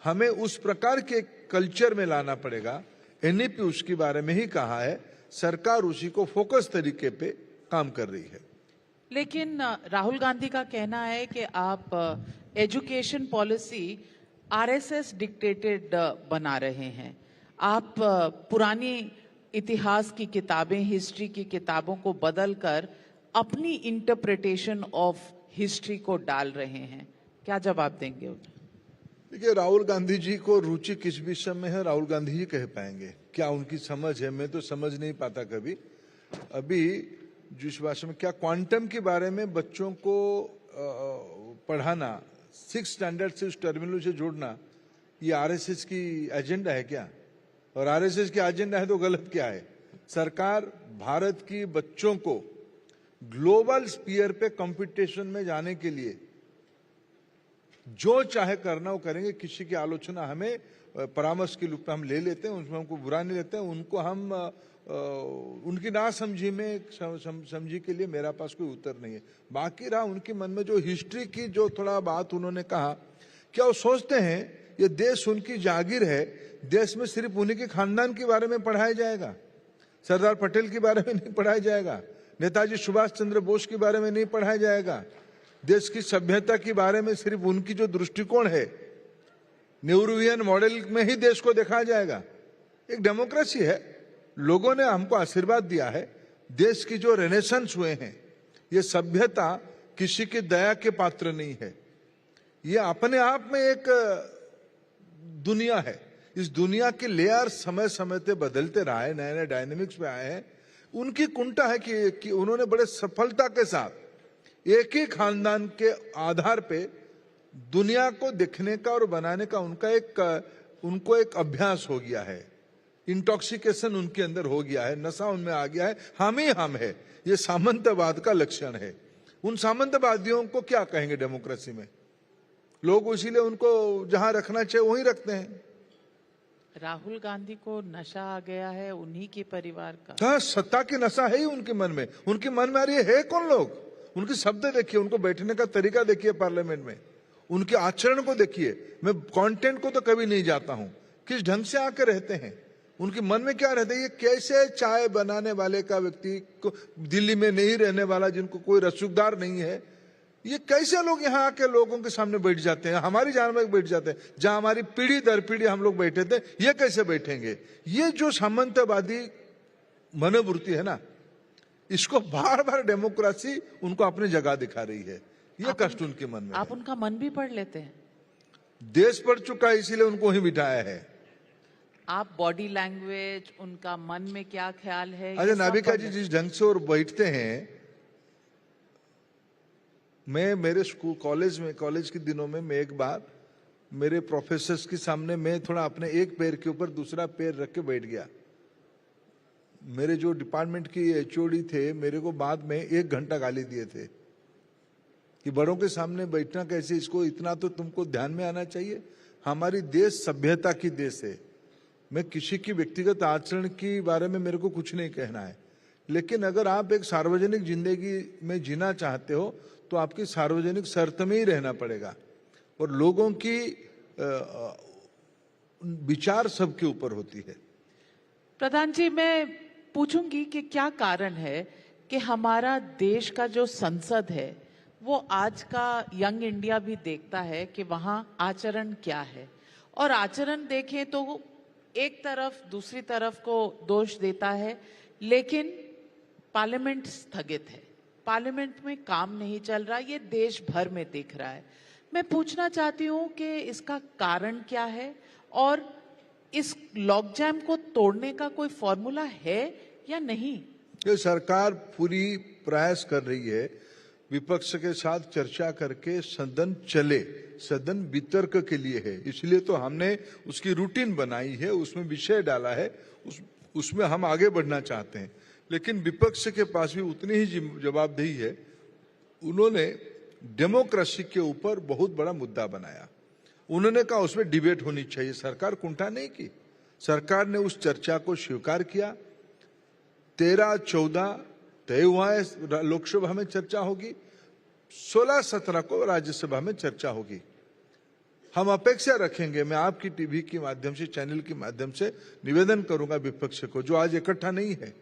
हमें उस प्रकार के कल्चर में लाना पड़ेगा। एनईपी उसके बारे में ही कहा है, सरकार उसी को फोकस तरीके पे काम कर रही है। लेकिन राहुल गांधी का कहना है कि आप एजुकेशन पॉलिसी आरएसएस डिक्टेटेड बना रहे हैं। आप पुरानी इतिहास की किताबें, हिस्ट्री की किताबों को बदलकर अपनी इंटरप्रिटेशन ऑफ हिस्ट्री को डाल रहे हैं। क्या जवाब देंगे उन्हें? देखिए, राहुल गांधी जी को रुचि किस विषय में है, राहुल गांधी जी कह पाएंगे। क्या उनकी समझ है, मैं तो समझ नहीं पाता कभी। अभी जिस भाषा में, क्या क्वांटम के बारे में बच्चों को पढ़ाना, 6th स्टैंडर्ड से उस टर्मिनोलॉजी से जोड़ना, ये आरएसएस की एजेंडा है क्या? और आरएसएस की एजेंडा है तो गलत क्या है? सरकार भारत की बच्चों को ग्लोबल स्पीयर पे कंपटीशन में जाने के लिए जो चाहे करना वो करेंगे। किसी की आलोचना हमें परामर्श के रूप में हम ले लेते हैं, उसमें हमको बुरा नहीं लेते हैं। उनको हम उनकी ना समझी में समझी के लिए मेरा पास कोई उत्तर नहीं है। बाकी रहा उनके मन में जो हिस्ट्री की जो थोड़ा बात उन्होंने कहा, क्या वो सोचते हैं ये देश उनकी जागीर है, देश में सिर्फ उन्हीं के खानदान के बारे में पढ़ाया जाएगा, सरदार पटेल के बारे में नहीं पढ़ाया जाएगा, नेताजी सुभाष चंद्र बोस के बारे में नहीं पढ़ाया जाएगा, देश की सभ्यता के बारे में सिर्फ उनकी जो दृष्टिकोण है नेहरूवियन मॉडल में ही देश को दिखाया जाएगा। एक डेमोक्रेसी है, लोगों ने हमको आशीर्वाद दिया है। देश की जो रेनेसांस हुए हैं, ये सभ्यता किसी की दया के पात्र नहीं है। ये अपने आप में एक दुनिया है। इस दुनिया के लेयर समय समय पे बदलते रहा है, नए नए डायनेमिक्स पे आए हैं। उनकी कुंठा है कि उन्होंने बड़े सफलता के साथ एक ही खानदान के आधार पे दुनिया को देखने का और बनाने का उनको एक अभ्यास हो गया है। इंटॉक्सिकेशन उनके अंदर हो गया है, नशा उनमें आ गया है, हम ही हम है। ये सामंतवाद का लक्षण है। उन सामंतवादियों को क्या कहेंगे डेमोक्रेसी में? लोग इसीलिए उनको जहां रखना चाहिए वहीं रखते हैं। राहुल गांधी को नशा आ गया है उन्हीं के परिवार का। हाँ, सत्ता की नशा है ही उनके मन में। उनके मन में आ रही है कौन लोग? उनके शब्द देखिए, उनको बैठने का तरीका देखिए पार्लियामेंट में, उनके आचरण को देखिए। मैं कंटेंट को तो कभी नहीं जाता हूं, किस ढंग से आकर रहते हैं, उनके मन में क्या रहता है। ये कैसे चाय बनाने वाले का व्यक्ति को, दिल्ली में नहीं रहने वाला, जिनको कोई रसूखदार नहीं है, ये कैसे लोग यहाँ आके लोगों के सामने बैठ जाते हैं, हमारी जान में बैठ जाते हैं, जहां हमारी पीढ़ी दर पीढ़ी हम लोग बैठे थे, ये कैसे बैठेंगे? ये जो सामंतवादी मनोवृत्ति है ना, इसको बार बार डेमोक्रेसी उनको अपनी जगह दिखा रही है। ये कष्ट उनके मन में। आप उनका मन भी पढ़ लेते हैं? देश पढ़ चुका है, इसीलिए उनको ही बिठाया है। आप बॉडी लैंग्वेज, उनका मन में क्या ख्याल है? अरे नाभिका जी, जिस ढंग से और बैठते हैं, मैं मेरे स्कूल कॉलेज के दिनों में मैं एक बार मेरे प्रोफेसर्स के सामने मैं थोड़ा अपने एक पैर के ऊपर दूसरा पैर रख के बैठ गया। मेरे जो डिपार्टमेंट की एचओडी थे, मेरे को बाद में 1 घंटा गाली दिए थे कि बड़ों के सामने बैठना कैसे, इसको इतना तो तुमको ध्यान में आना चाहिए। हमारी देश सभ्यता की देश है। मैं किसी की व्यक्तिगत आचरण के बारे में मेरे को कुछ नहीं कहना है, लेकिन अगर आप एक सार्वजनिक जिंदगी में जीना चाहते हो तो आपकी सार्वजनिक शर्त में ही रहना पड़ेगा, और लोगों की विचार सबके ऊपर होती है। प्रधान जी, मैं पूछूंगी कि क्या कारण है कि हमारा देश का जो संसद है वो आज का यंग इंडिया भी देखता है कि वहाँ आचरण क्या है, और आचरण देखें तो एक तरफ दूसरी तरफ को दोष देता है, लेकिन पार्लियामेंट स्थगित है, पार्लियामेंट में काम नहीं चल रहा, ये देश भर में दिख रहा है। मैं पूछना चाहती हूँ कि इसका कारण क्या है, और इस लॉकजैम को तोड़ने का कोई फॉर्मूला है या नहीं? ये सरकार पूरी प्रयास कर रही है विपक्ष के साथ चर्चा करके सदन चले, सदन वितर्क के लिए है, इसलिए तो हमने उसकी रूटीन बनाई है, उसमें विषय डाला है, उसमें हम आगे बढ़ना चाहते हैं। लेकिन विपक्ष के पास भी उतनी ही जवाबदेही है। उन्होंने डेमोक्रेसी के ऊपर बहुत बड़ा मुद्दा बनाया। उन्होंने कहा उसमें डिबेट होनी चाहिए, सरकार कुंठा नहीं की। सरकार ने उस चर्चा को स्वीकार किया। 13-14 तय हुआ है लोकसभा में चर्चा होगी, 16-17 को राज्यसभा में चर्चा होगी। हम अपेक्षा रखेंगे, मैं आपकी टीवी के माध्यम से, चैनल के माध्यम से निवेदन करूंगा विपक्ष को, जो आज इकट्ठा नहीं है,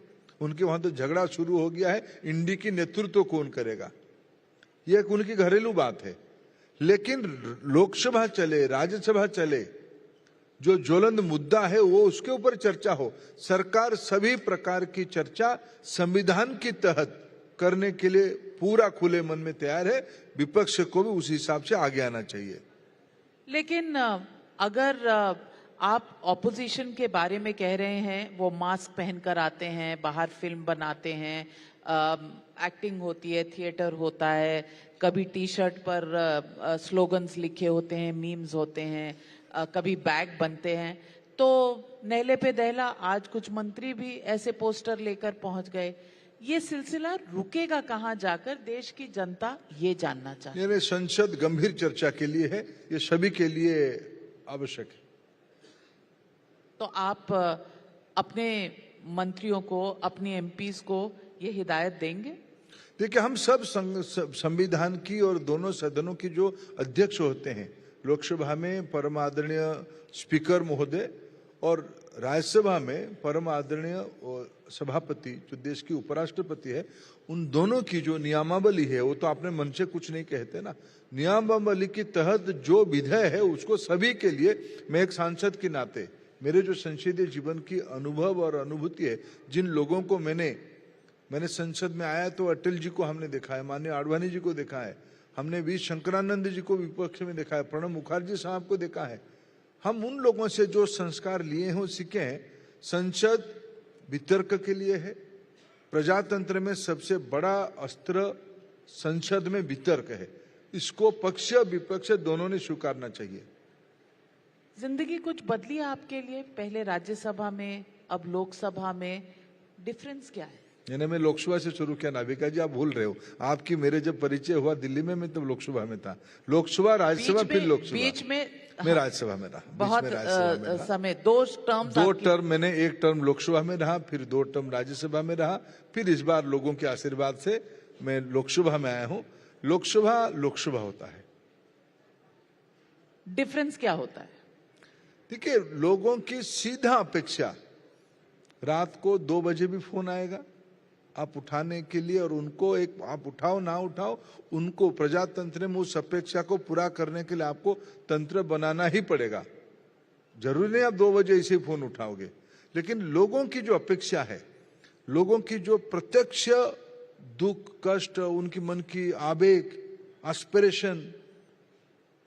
उनके वहां तो झगड़ा शुरू हो गया है, इंडी की नेतृत्व कौन करेगा, ये एक उनकी घरेलू बात है। लेकिन लोकसभा चले, राज्यसभा चले, जो ज्वलंत मुद्दा है वो उसके ऊपर चर्चा हो। सरकार सभी प्रकार की चर्चा संविधान के तहत करने के लिए पूरा खुले मन में तैयार है। विपक्ष को भी उस हिसाब से आगे आना चाहिए। लेकिन अगर आप ऑपोजिशन के बारे में कह रहे हैं, वो मास्क पहनकर आते हैं, बाहर फिल्म बनाते हैं, एक्टिंग होती है, थिएटर होता है, कभी टी शर्ट पर स्लोगन्स लिखे होते हैं, मीम्स होते हैं, कभी बैग बनते हैं, तो नेले पे दहला आज कुछ मंत्री भी ऐसे पोस्टर लेकर पहुंच गए। ये सिलसिला रुकेगा कहां जाकर, देश की जनता ये जानना चाहती है। संसद गंभीर चर्चा के लिए है, ये सभी के लिए आवश्यक है। तो आप अपने मंत्रियों को, अपने एमपीज को ये हिदायत देंगे? देखिए, हम सब संविधान की और दोनों सदनों की जो अध्यक्ष होते हैं, लोकसभा में परम आदरणीय स्पीकर महोदय और राज्यसभा में परम आदरणीय सभापति जो देश की उपराष्ट्रपति है, उन दोनों की जो नियमावली है, वो तो अपने मन से कुछ नहीं कहते ना। नियमावली के तहत जो विधेय है उसको सभी के लिए, मैं एक सांसद के नाते, मेरे जो संसदीय जीवन की अनुभव और अनुभूति है, जिन लोगों को मैंने संसद में आया तो अटल जी को हमने देखा है, माननीय आडवाणी जी को देखा है, हमने वी शंकरानंद जी को विपक्ष में देखा है, प्रणब मुखर्जी साहब को देखा है। हम उन लोगों से जो संस्कार लिए हैं सीखे हैं। संसद वितर्क के लिए है। प्रजातंत्र में सबसे बड़ा अस्त्र संसद में वितर्क है। इसको पक्ष विपक्ष दोनों ने स्वीकारना चाहिए। जिंदगी कुछ बदली है आपके लिए? पहले राज्यसभा में, अब लोकसभा में, डिफरेंस क्या है? यानी मैं लोकसभा से शुरू किया, नाविका जी आप भूल रहे हो। आपकी मेरे जब परिचय हुआ दिल्ली में, मैं तब लोकसभा में था। लोकसभा, राज्यसभा, फिर लोकसभा। बीच में मैं राज्यसभा में रहा। बहुत समय, 2 टर्म मैंने 1 टर्म लोकसभा में रहा, फिर 2 टर्म राज्यसभा में रहा, फिर इस बार लोगों के आशीर्वाद से मैं लोकसभा में आया हूं। लोकसभा होता है। डिफरेंस क्या होता है? देखिए, लोगों की सीधा अपेक्षा, रात को 2 बजे भी फोन आएगा आप उठाने के लिए, और उनको आप उठाओ ना उठाओ, उनको प्रजातंत्र में उस अपेक्षा को पूरा करने के लिए आपको तंत्र बनाना ही पड़ेगा। जरूरी नहीं आप 2 बजे इसे फोन उठाओगे, लेकिन लोगों की जो अपेक्षा है, लोगों की जो प्रत्यक्ष दुख कष्ट, उनकी मन की आवेग, एस्पिरेशन,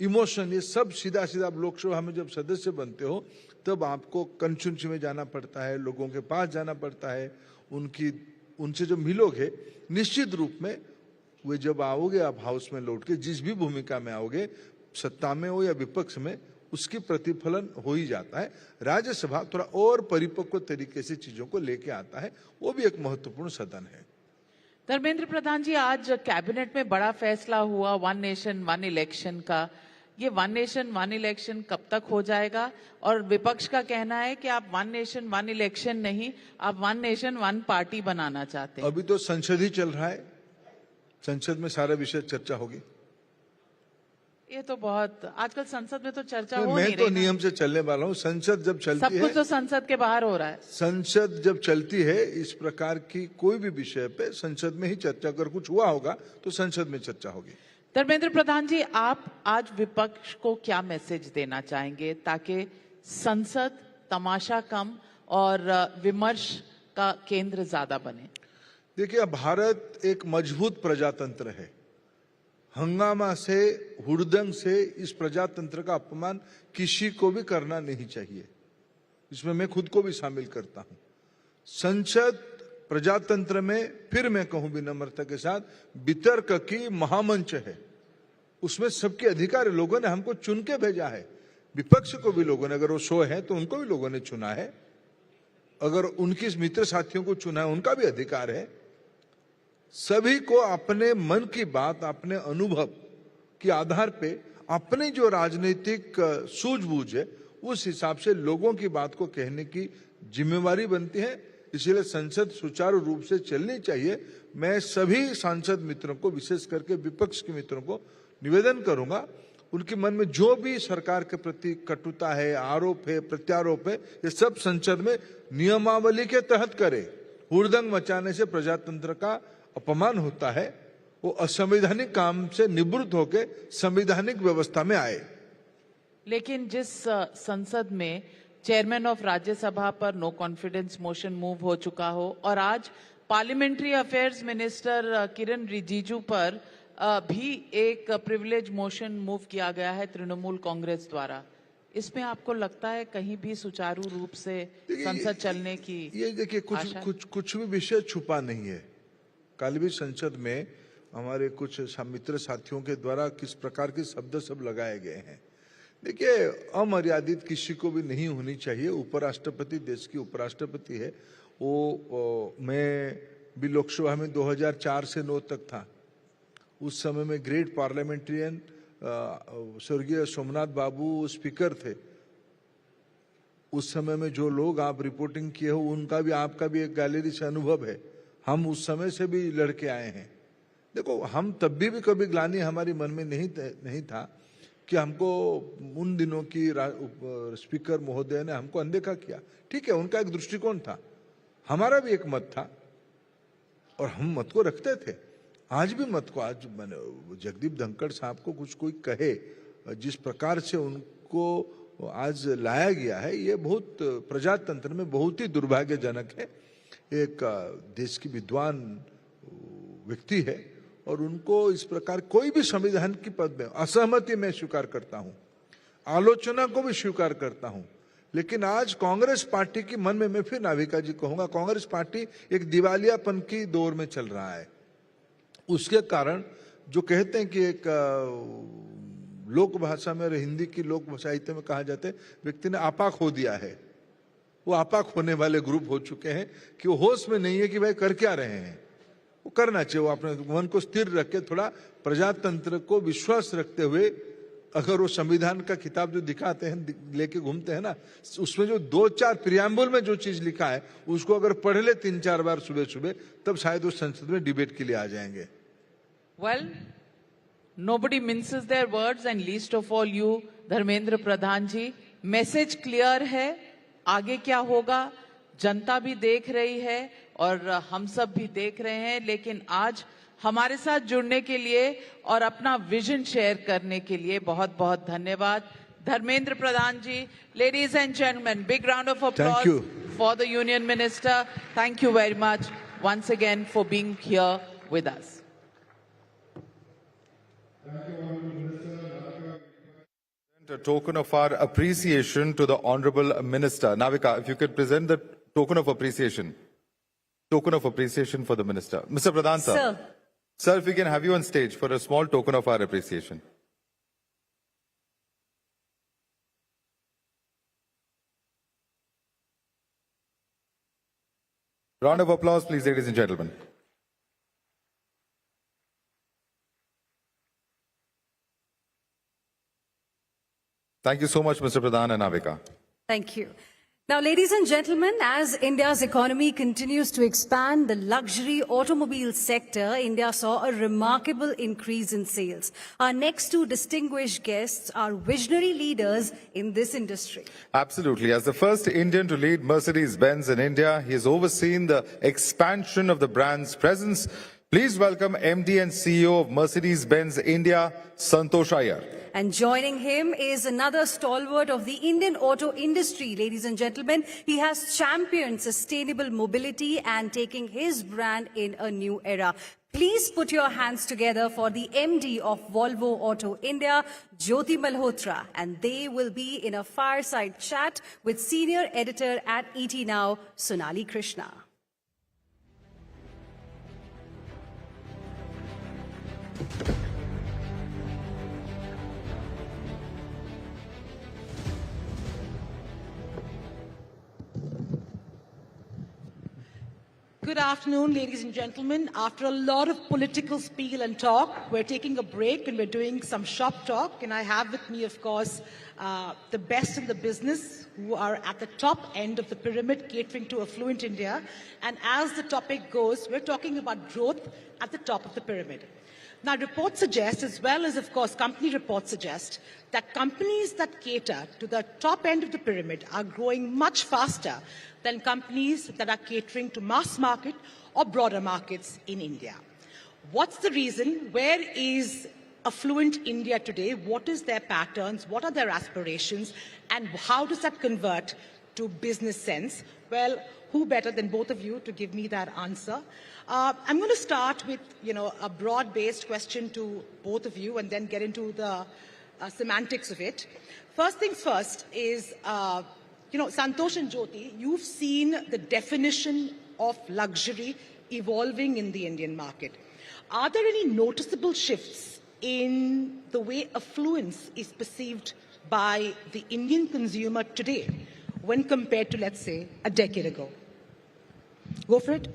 इमोशन, ये सब सीधा आप लोकसभा में जब सदस्य बनते हो तब आपको कंस्टिट्यूंसी में जाना पड़ता है, लोगों के पास जाना पड़ता है, उनसे जो मिलोगे, निश्चित रूप में वे जब आओगे आप हाउस में लौट के, जिस भी भूमिका में आओगे, सत्ता में हो या विपक्ष में, उसकी प्रतिफलन हो ही जाता है। राज्यसभा थोड़ा और परिपक्व तरीके से चीजों को लेके आता है, वो भी एक महत्वपूर्ण सदन है। धर्मेंद्र प्रधान जी, आज कैबिनेट में बड़ा फैसला हुआ 1 नेशन 1 इलेक्शन का। ये 1 नेशन 1 इलेक्शन कब तक हो जाएगा? और विपक्ष का कहना है कि आप 1 नेशन 1 इलेक्शन नहीं, आप 1 नेशन 1 पार्टी बनाना चाहते हैं। अभी तो संसद ही चल रहा है, संसद में सारा विषय चर्चा होगी। ये तो बहुत, आजकल संसद में तो चर्चा हो नहीं मैं रही। तो नियम से चलने वाला हूँ। संसद जब चलती सब कुछ तो संसद के बाहर हो रहा है। संसद जब चलती है, इस प्रकार की कोई भी विषय पे संसद में ही चर्चा, अगर कुछ हुआ होगा तो संसद में चर्चा होगी। धर्मेंद्र प्रधान जी, आप आज विपक्ष को क्या मैसेज देना चाहेंगे ताकि संसद तमाशा कम और विमर्श का केंद्र ज्यादा बने? देखिए, भारत एक मजबूत प्रजातंत्र है। हंगामा से, हुड़दंग से इस प्रजातंत्र का अपमान किसी को भी करना नहीं चाहिए। इसमें मैं खुद को भी शामिल करता हूं। संसद प्रजातंत्र में, फिर मैं कहूं विनम्रता के साथ, वितर्क की महामंच है। उसमें सबके अधिकार है। लोगों ने हमको चुन के भेजा है। विपक्ष को भी लोगों ने, अगर वो 100 है तो उनको भी लोगों ने चुना है। अगर उनकी मित्र साथियों को चुना है, उनका भी अधिकार है। सभी को अपने मन की बात, अपने अनुभव के आधार पे, अपनी जो राजनीतिक सूझबूझ है, उस हिसाब से लोगों की बात को कहने की जिम्मेवारी बनती है। इसलिए संसद सुचारू रूप से चलनी चाहिए। मैं सभी सांसद मित्रों को, विशेष करके विपक्ष के मित्रों को निवेदन करूंगा, उनके मन में जो भी सरकार के प्रति कटुता है, आरोप है, प्रत्यारोप है, ये सब संसद में नियमावली के तहत करे। हुड़दंग मचाने से प्रजातंत्र का अपमान होता है। वो असंवैधानिक काम से निवृत्त होकर संवैधानिक व्यवस्था में आए। लेकिन जिस संसद में चेयरमैन ऑफ राज्यसभा पर नो कॉन्फिडेंस मोशन मूव हो चुका हो, और आज पार्लियामेंट्री अफेयर्स मिनिस्टर किरण रिजिजू पर भी एक प्रिविलेज मोशन मूव किया गया है तृणमूल कांग्रेस द्वारा, इसमें आपको लगता है कहीं भी सुचारू रूप से संसद चलने की? ये देखिए, कुछ भी विषय छुपा नहीं है। कल भी संसद में हमारे कुछ मित्र साथियों के द्वारा किस प्रकार के शब्द सब लगाए गए हैं। देखिए, अमर्यादित किसी को भी नहीं होनी चाहिए। उपराष्ट्रपति देश की उपराष्ट्रपति है। मैं भी लोकसभा में 2004 से 9 तक था। उस समय में ग्रेट पार्लियामेंट्रियन स्वर्गीय सोमनाथ बाबू स्पीकर थे। उस समय में जो लोग आप रिपोर्टिंग किए हो, उनका भी आपका भी एक गैलरी से अनुभव है। हम उस समय से भी लड़के आए हैं। देखो, हम तब भी कभी ग्लानि हमारी मन में नहीं था कि हमको उन दिनों की स्पीकर महोदय ने हमको अनदेखा किया। ठीक है, उनका एक दृष्टिकोण था, हमारा भी एक मत था और हम मत को रखते थे। आज भी मत को, आज जगदीप धनखड़ साहब को कुछ कोई कहे, जिस प्रकार से उनको आज लाया गया है, ये बहुत प्रजातंत्र में बहुत ही दुर्भाग्यजनक है। एक देश की विद्वान व्यक्ति है, और उनको इस प्रकार कोई भी संविधान की पद में असहमति मैं स्वीकार करता हूं, आलोचना को भी स्वीकार करता हूं। लेकिन आज कांग्रेस पार्टी की मन में, मैं फिर नाविका जी कहूंगा, कांग्रेस पार्टी एक दिवालियापन की दौर में चल रहा है। उसके कारण जो कहते हैं कि एक लोक भाषा में और हिंदी की लोक साहित्य में कहा जाता है, व्यक्ति ने आपा खो दिया है। वो आपा खोने वाले ग्रुप हो चुके हैं कि वो होश में नहीं है कि भाई कर क्या रहे हैं। वो करना चाहिए, वो अपने मन को स्थिर रख के थोड़ा प्रजातंत्र को विश्वास रखते हुए, अगर वो संविधान का किताब जो दिखाते हैं, लेके घूमते हैं ना, उसमें जो 2-4 प्रियम्बल में जो चीज लिखा है उसको अगर पढ़ ले 3-4 बार सुबह सुबह, तब शायद वो संसद में डिबेट के लिए आ जाएंगे। Well, nobody minces their words and least of all you, Dharmendra Pradhan ji. Message clear है, आगे क्या होगा जनता भी देख रही है और हम सब भी देख रहे हैं। लेकिन आज हमारे साथ जुड़ने के लिए और अपना विजन शेयर करने के लिए बहुत बहुत धन्यवाद Dharmendra Pradhan ji. Ladies and gentleman, big round of applause for the union minister. Thank you very much once again for being here with us. A token of our appreciation to the Honorable Minister. Navika, if you could present the token of appreciation. Token of appreciation for the Minister. Mr. Pradhan, sir. Sir. Sir, if we can have you on stage for a small token of our appreciation. Round of applause, please, ladies and gentlemen. Thank you so much, Mr. Pradhan and Navika. Thank you. Now, ladies and gentlemen, as India's economy continues to expand, the luxury automobile sector, India saw a remarkable increase in sales. Our next two distinguished guests are visionary leaders in this industry. Absolutely. As the first Indian to lead Mercedes-Benz in India, he has overseen the expansion of the brand's presence. Please welcome MD and CEO of Mercedes-Benz India, Santosh Iyer. And joining him is another stalwart of the Indian auto industry. Ladies and gentlemen, he has championed sustainable mobility and taking his brand in a new era. Please put your hands together for the MD of Volvo Auto India, Jyoti Malhotra. And they will be in a fireside chat with senior editor at ET Now, Sonali Krishna. Good afternoon, ladies and gentlemen. After a lot of political spiel and talk, we're taking a break and we're doing some shop talk. And I have with me, of course, the best in the business who are at the top end of the pyramid catering to affluent India. And as the topic goes, we're talking about growth at the top of the pyramid. Now, reports suggest, as well as, of course, company reports suggest, that companies that cater to the top end of the pyramid are growing much faster than companies that are catering to mass market or broader markets in India. What's the reason? Where is affluent India today? What is their patterns? What are their aspirations? And how does that convert to business sense? Well, who better than both of you to give me that answer? I'm going to start with, a broad-based question to both of you and then get into the semantics of it. First things first is, Santosh and Jyoti, you've seen the definition of luxury evolving in the Indian market. Are there any noticeable shifts in the way affluence is perceived by the Indian consumer today when compared to, let's say, a decade ago? Go for it.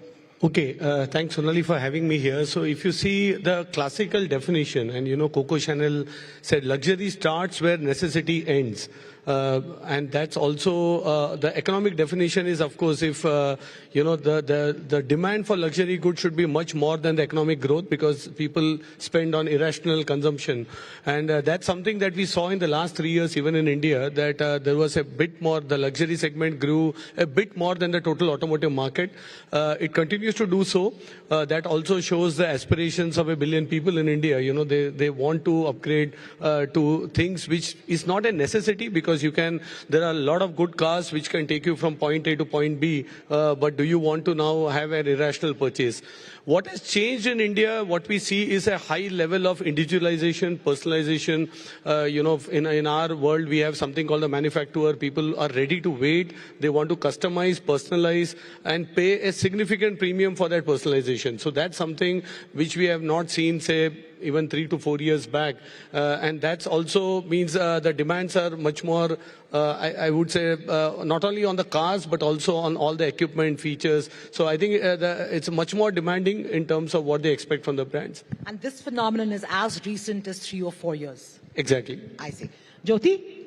Okay, thanks Sonali for having me here. So if you see the classical definition, and Coco Chanel said luxury starts where necessity ends. And that's also the economic definition is, of course, if the demand for luxury goods should be much more than the economic growth because people spend on irrational consumption. And that's something that we saw in the last 3 years, even in India, that there was a bit more, the luxury segment grew a bit more than the total automotive market. It continues to do so. That also shows the aspirations of 1 billion people in India. They want to upgrade to things which is not a necessity because because there are a lot of good cars which can take you from point A to point B, but do you want to now have an irrational purchase? What has changed in India, what we see is a high level of individualization, personalization. In our world, we have something called the manufacturer. People are ready to wait. They want to customize, personalize, and pay a significant premium for that personalization. So that's something which we have not seen, say, even 3 to 4 years back. And that also means the demands are much more, I would say, not only on the cars, but also on all the equipment features. So I think it's much more demanding in terms of what they expect from the brands. And this phenomenon is as recent as 3 or 4 years. Exactly. I see. Jyoti?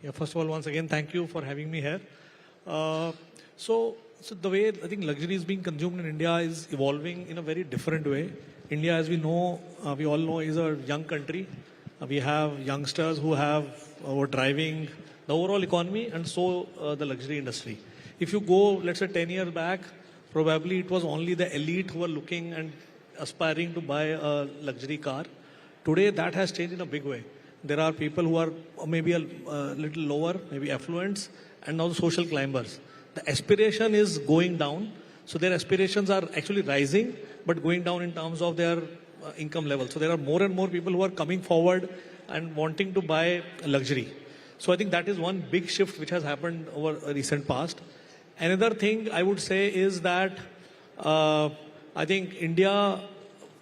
Yeah, first of all, once again, thank you for having me here. So the way I think luxury is being consumed in India is evolving in a very different way. India, as we know, we all know, is a young country. We have youngsters who are driving the overall economy and so the luxury industry. If you go, let's say 10 years back, probably it was only the elite who were looking and aspiring to buy a luxury car. Today, that has changed in a big way. There are people who are maybe a little lower, maybe affluents, and now the social climbers. The aspiration is going down. So their aspirations are actually rising, but going down in terms of their income level. So there are more and more people who are coming forward and wanting to buy luxury. So I think that is one big shift which has happened over a recent past. Another thing I would say is that I think India,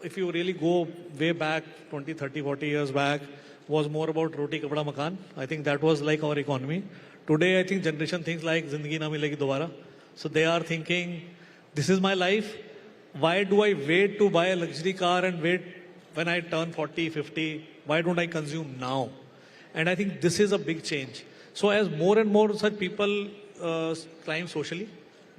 if you really go way back, 20, 30, 40 years back, was more about roti, kapda, makan. I think that was like our economy. Today, I think generation thinks like zindagi na milegi dobara. So they are thinking, this is my life. Why do I wait to buy a luxury car and wait when I turn 40, 50? Why don't I consume now? And I think this is a big change. So as more and more such people climb socially,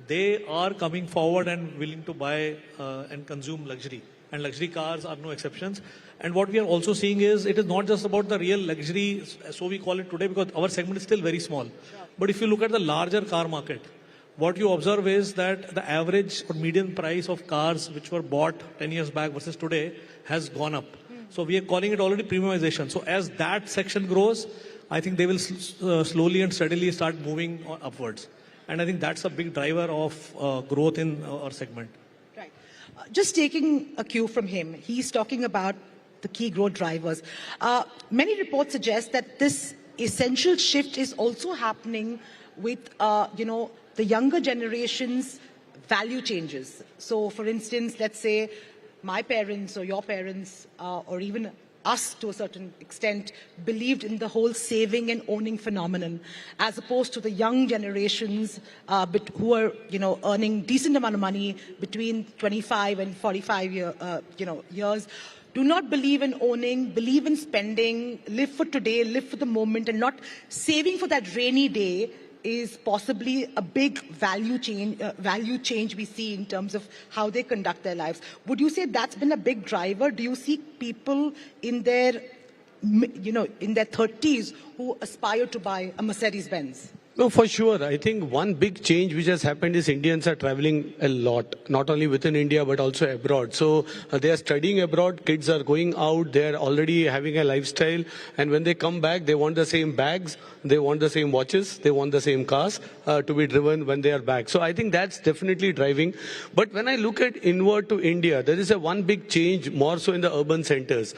they are coming forward and willing to buy and consume luxury. And luxury cars are no exceptions. And what we are also seeing is it is not just about the real luxury, so we call it today, because our segment is still very small. But if you look at the larger car market, what you observe is that the average or median price of cars which were bought 10 years back versus today has gone up. So we are calling it already premiumization. So as that section grows, I think they will slowly and steadily start moving upwards. And I think that's a big driver of growth in our segment. Right. Just taking a cue from him, he's talking about the key growth drivers. Many reports suggest that this essential shift is also happening with, the younger generation's value changes. So, for instance, let's say my parents or your parents or even us to a certain extent believed in the whole saving and owning phenomenon, as opposed to the young generations who are, earning decent amount of money between 25 and 45 years. Do not believe in owning, believe in spending, live for today, live for the moment, and not saving for that rainy day is possibly a big value change we see in terms of how they conduct their lives. Would you say that's been a big driver? Do you see people in their, in their 30s who aspire to buy a Mercedes-Benz? No, for sure. I think one big change which has happened is Indians are traveling a lot, not only within India, but also abroad. So they are studying abroad, kids are going out, they are already having a lifestyle. And when they come back, they want the same bags, they want the same watches, they want the same cars to be driven when they are back. So I think that's definitely driving. But when I look at inward to India, there is one big change more so in the urban centers.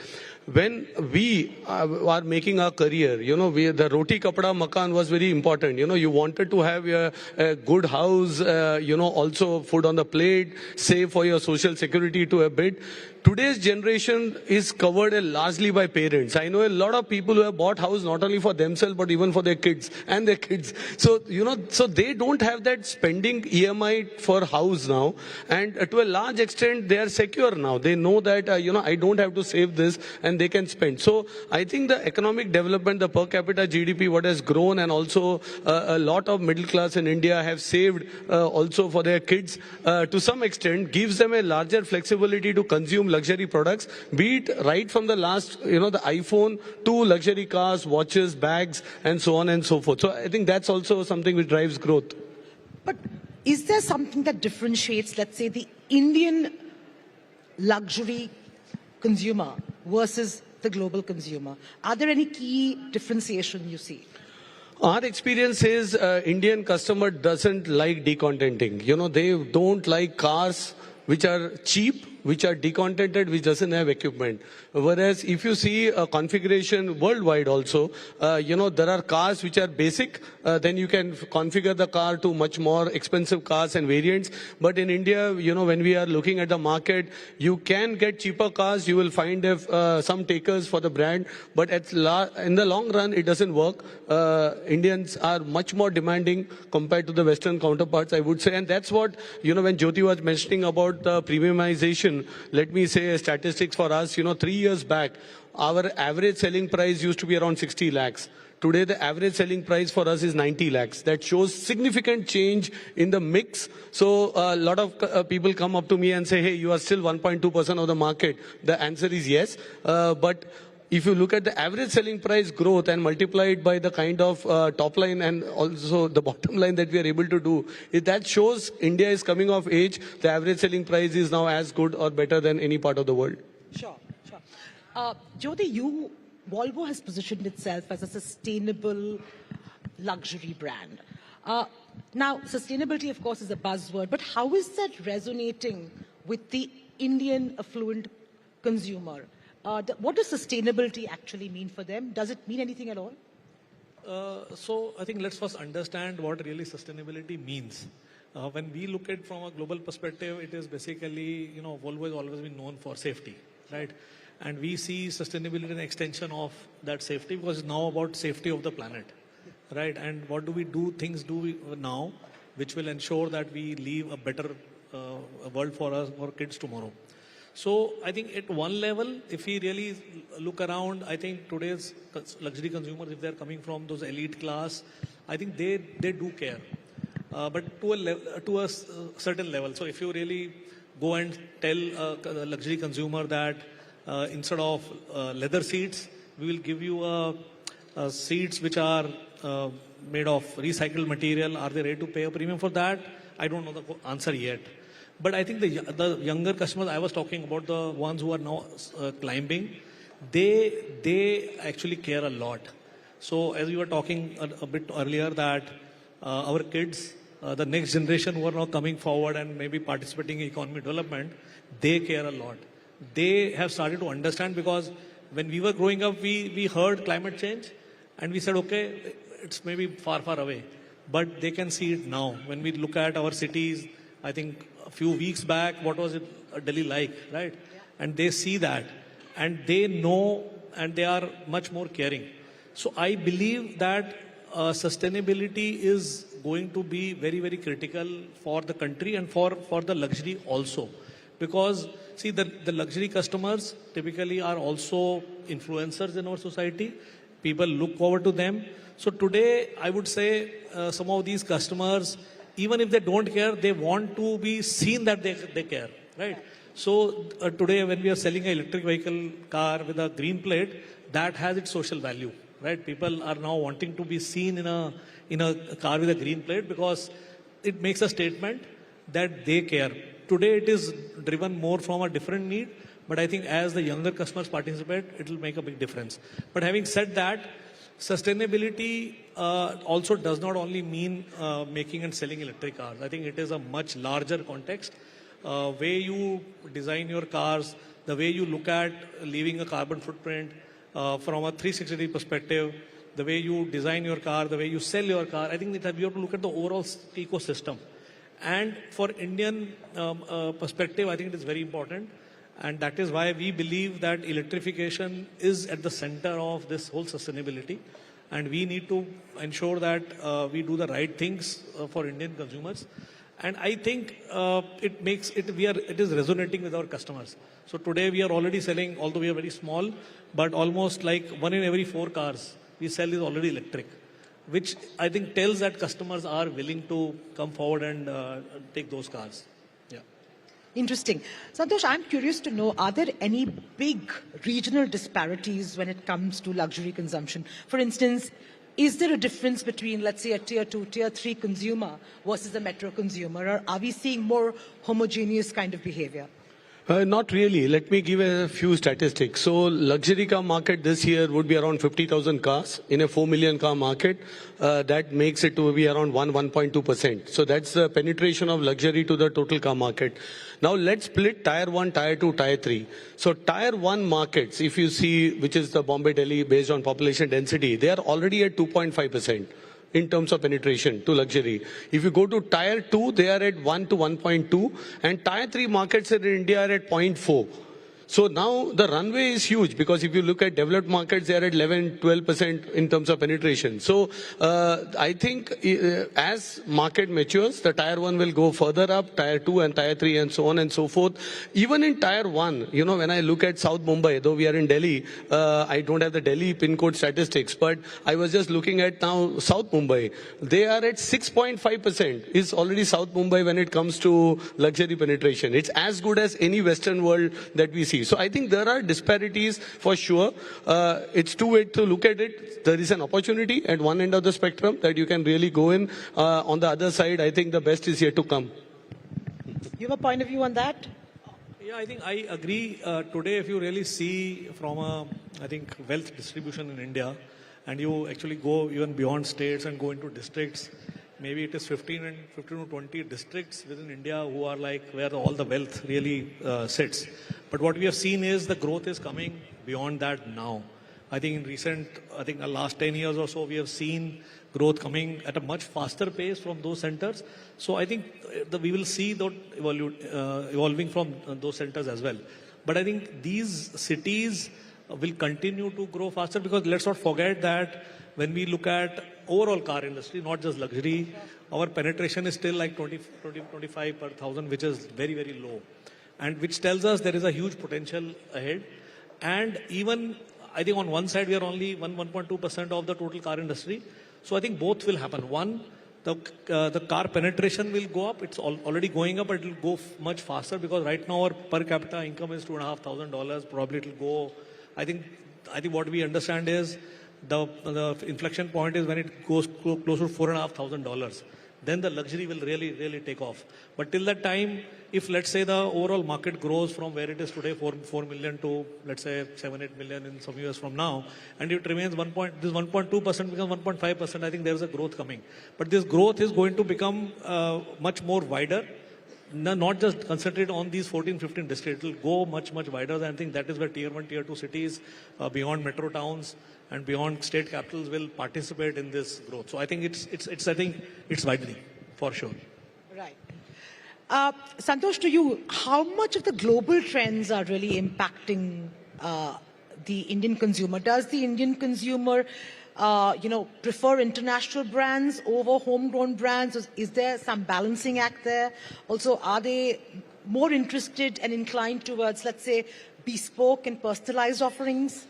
When we are making our career, the roti, kapda, makan was very important. You wanted to have a good house, also food on the plate, save for your social security to a bit. Today's generation is covered largely by parents. I know a lot of people who have bought house not only for themselves, but even for their kids and their kids. So, so they don't have that spending EMI for house now. And to a large extent, they are secure now. They know that, I don't have to save this and they can spend. So I think the economic development, the per capita GDP, what has grown, and also a lot of middle class in India have saved also for their kids to some extent, gives them a larger flexibility to consume luxury products, be it right from the last, the iPhone to luxury cars, watches, bags, and so on and so forth. So I think that's also something which drives growth. But is there something that differentiates, let's say, the Indian luxury consumer versus the global consumer? Are there any key differentiation you see? Our experience is Indian customer doesn't like decontenting. You know, they don't like cars which are cheap, which are decontented, which doesn't have equipment. Whereas if you see a configuration worldwide also, you know, there are cars which are basic, then you can configure the car to much more expensive cars and variants. But in India, you know, when we are looking at the market, you can get cheaper cars, you will find some takers for the brand, but in the long run, it doesn't work. Indians are much more demanding compared to the Western counterparts, I would say. And that's what, you know, when Jyoti was mentioning about the premiumization, let me say statistics for us, you know, 3 years back, our average selling price used to be around 60 lakhs. Today, the average selling price for us is 90 lakhs. That shows significant change in the mix. So a lot of people come up to me and say, hey, you are still 1.2% of the market. The answer is yes. But if you look at the average selling price growth and multiply it by the kind of top line and also the bottom line that we are able to do, that shows India is coming of age. The average selling price is now as good or better than any part of the world. Sure, sure. Jyoti, Volvo has positioned itself as a sustainable luxury brand. Now, sustainability, of course, is a buzzword, but how is that resonating with the Indian affluent consumer? What does sustainability actually mean for them? Does it mean anything at all? So I think let's first understand what really sustainability means. When we look at from a global perspective, it is basically, you know, Volvo has always been known for safety, right? And we see sustainability an extension of that safety because it's now about safety of the planet, right? And what do we now which will ensure that we leave a better world for us, for kids tomorrow. So I think at one level, if we really look around, I think today's luxury consumers, if they're coming from those elite class, I think they do care, but to a certain level. So if you really go and tell a luxury consumer that instead of leather seats, we will give you seats which are made of recycled material, are they ready to pay a premium for that? I don't know the answer yet. But I think the younger customers I was talking about, the ones who are now climbing, they actually care a lot. So as we were talking a bit earlier that our kids, the next generation who are now coming forward and maybe participating in economic development, they care a lot. They have started to understand because when we were growing up, we heard climate change and we said, okay, it's maybe far, far away. But they can see it now. When we look at our cities, I think a few weeks back, what was it Delhi like, right? Yeah. And they see that and they know and they are much more caring. So I believe that sustainability is going to be very, very critical for the country and for the luxury also. Because see, the luxury customers typically are also influencers in our society. People look forward to them. So today, I would say some of these customers, even if they don't care, they want to be seen that they care, right? So today, when we are selling an electric vehicle car with a green plate, that has its social value, right? People are now wanting to be seen in a car with a green plate because it makes a statement that they care. Today, it is driven more from a different need, but I think as the younger customers participate, it will make a big difference. But having said that, sustainability also does not only mean making and selling electric cars. I think it is a much larger context. Way you design your cars, the way you look at leaving a carbon footprint from a 360 perspective, the way you design your car, the way you sell your car, I think that we have to look at the overall ecosystem. And for Indian perspective, I think it is very important. And that is why we believe that electrification is at the center of this whole sustainability. And we need to ensure that we do the right things for Indian consumers. And I think it is resonating with our customers. So today we are already selling, although we are very small, but almost like 1 in every 4 cars we sell is already electric, which I think tells that customers are willing to come forward and take those cars. Interesting. Santosh, I'm curious to know, are there any big regional disparities when it comes to luxury consumption? For instance, is there a difference between, let's say, a tier 2, tier 3 consumer versus a metro consumer? Or are we seeing more homogeneous kind of behavior? Not really. Let me give a few statistics. So luxury car market this year would be around 50,000 cars. In a 4 million car market, that makes it to be around 1.2%. So that's the penetration of luxury to the total car market. Now let's split tier 1, tier 2, tier 3. So tier 1 markets, if you see, which is the Bombay, Delhi, based on population density, they are already at 2.5%. In terms of penetration to luxury. If you go to tier 2, they are at 1 to 1.2, and tier 3 markets in India are at 0.4. So now the runway is huge, because if you look at developed markets, they are at 11, 12% in terms of penetration. So I think as market matures, the tier 1 will go further up, tier 2 and tier 3 and so on and so forth. Even in tier 1, you know, when I look at South Mumbai, though we are in Delhi, I don't have the Delhi pin code statistics, but I was just looking at now South Mumbai. They are at 6.5% is already South Mumbai when it comes to luxury penetration. It's as good as any Western world that we see. So I think there are disparities for sure. It's too late to look at it. There is an opportunity at one end of the spectrum that you can really go in. On the other side, I think the best is yet to come. You have a point of view on that? Yeah, I think I agree. Today, if you really see from I think wealth distribution in India, and you actually go even beyond states and go into districts, maybe it is 15 to 20 districts within India who are like where all the wealth really sits. But what we have seen is the growth is coming beyond that now. I think in the last 10 years or so, we have seen growth coming at a much faster pace from those centers. So I think we will see that evolving from those centers as well. But I think these cities will continue to grow faster, because let's not forget that when we look at overall car industry, not just luxury, our penetration is still like 25 per thousand, which is very, very low. And which tells us there is a huge potential ahead. And even, I think on one side, we are only 1.2% of the total car industry. So I think both will happen. One, the car penetration will go up. It's already going up, but it will go much faster, because right now our per capita income is $2,500. Probably it will go, I think what we understand is the inflection point is when it goes close to $4,500. Then the luxury will really, really take off. But till that time, if let's say the overall market grows from where it is today, 4 million to let's say 7-8 million in some years from now, and it remains 1.2% becomes 1.5%, I think there is a growth coming. But this growth is going to become much more wider, not just concentrated on these 14, 15 districts. It will go much, much wider. And I think that is where tier 1, tier 2 cities beyond metro towns and beyond state capitals will participate in this growth. So I think it's widening for sure. Right. Santosh, to you, how much of the global trends are really impacting the Indian consumer? Does the Indian consumer, prefer international brands over homegrown brands? Is there some balancing act there? Also, are they more interested and inclined towards, let's say, bespoke and personalized offerings?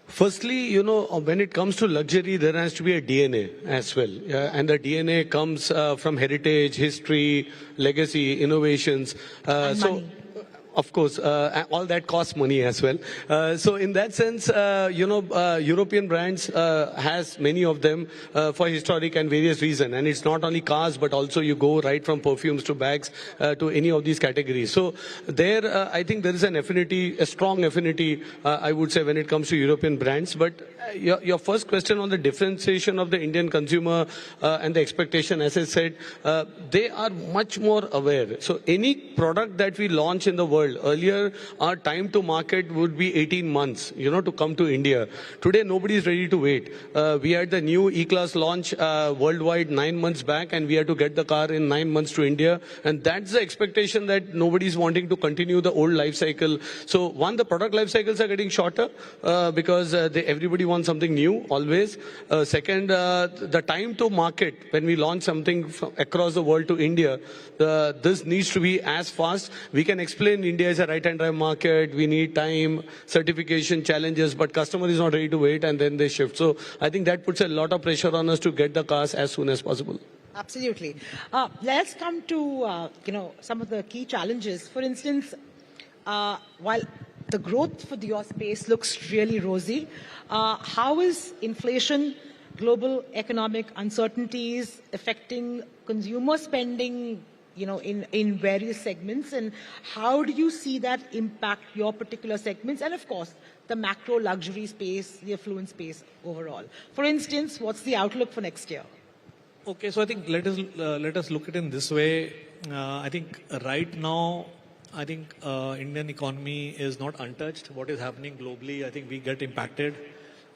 Firstly, when it comes to luxury, there has to be a DNA as well. And the DNA comes from heritage, history, legacy, innovations. Money. Of course, all that costs money as well. So in that sense, European brands has many of them for historic and various reasons. And it's not only cars, but also you go right from perfumes to bags to any of these categories. So there, I think there is an affinity, a strong affinity, I would say, when it comes to European brands. But your first question on the differentiation of the Indian consumer and the expectation, as I said, they are much more aware. So any product that we launch in the world, earlier, our time to market would be 18 months, to come to India. Today, nobody is ready to wait. We had the new E-Class launch worldwide 9 months back, and we had to get the car in 9 months to India. And that's the expectation, that nobody is wanting to continue the old life cycle. So one, the product life cycles are getting shorter because everybody wants something new always. Second, the time to market, when we launch something across the world to India, this needs to be as fast. We can explain India is a right-hand drive market. We need time, certification challenges, but customer is not ready to wait, and then they shift. So I think that puts a lot of pressure on us to get the cars as soon as possible. Absolutely. Let's come to some of the key challenges. For instance, while the growth for your space looks really rosy, how is inflation, global economic uncertainties affecting consumer spending in various segments, and how do you see that impact your particular segments, and of course, the macro luxury space, the affluent space overall? For instance, what's the outlook for next year? Okay, so I think let us look at it in this way. I think right now, I think Indian economy is not untouched. What is happening globally, I think we get impacted.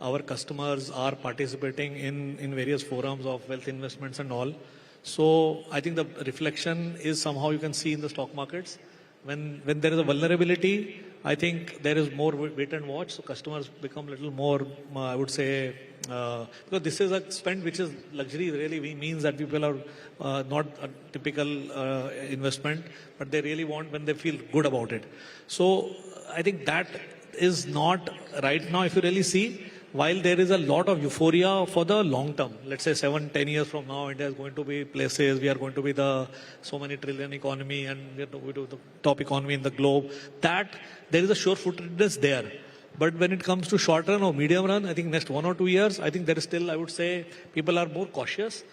Our customers are participating in various forums of wealth investments and all. So I think the reflection is somehow you can see in the stock markets. When there is a vulnerability, I think there is more wait and watch. So customers become a little more, I would say, because this is a spend which is luxury, really means that people are not a typical investment, but they really want when they feel good about it. So I think that is not right now, if you really see, while there is a lot of euphoria for the long term, let's say 7-10 years from now, India is going to be places, we are going to be the so many trillion economy and we are the top economy in the globe, that there is a sure-footedness there. But when it comes to short run or medium run, I think next 1 or 2 years, I think there is still, I would say, people are more cautious.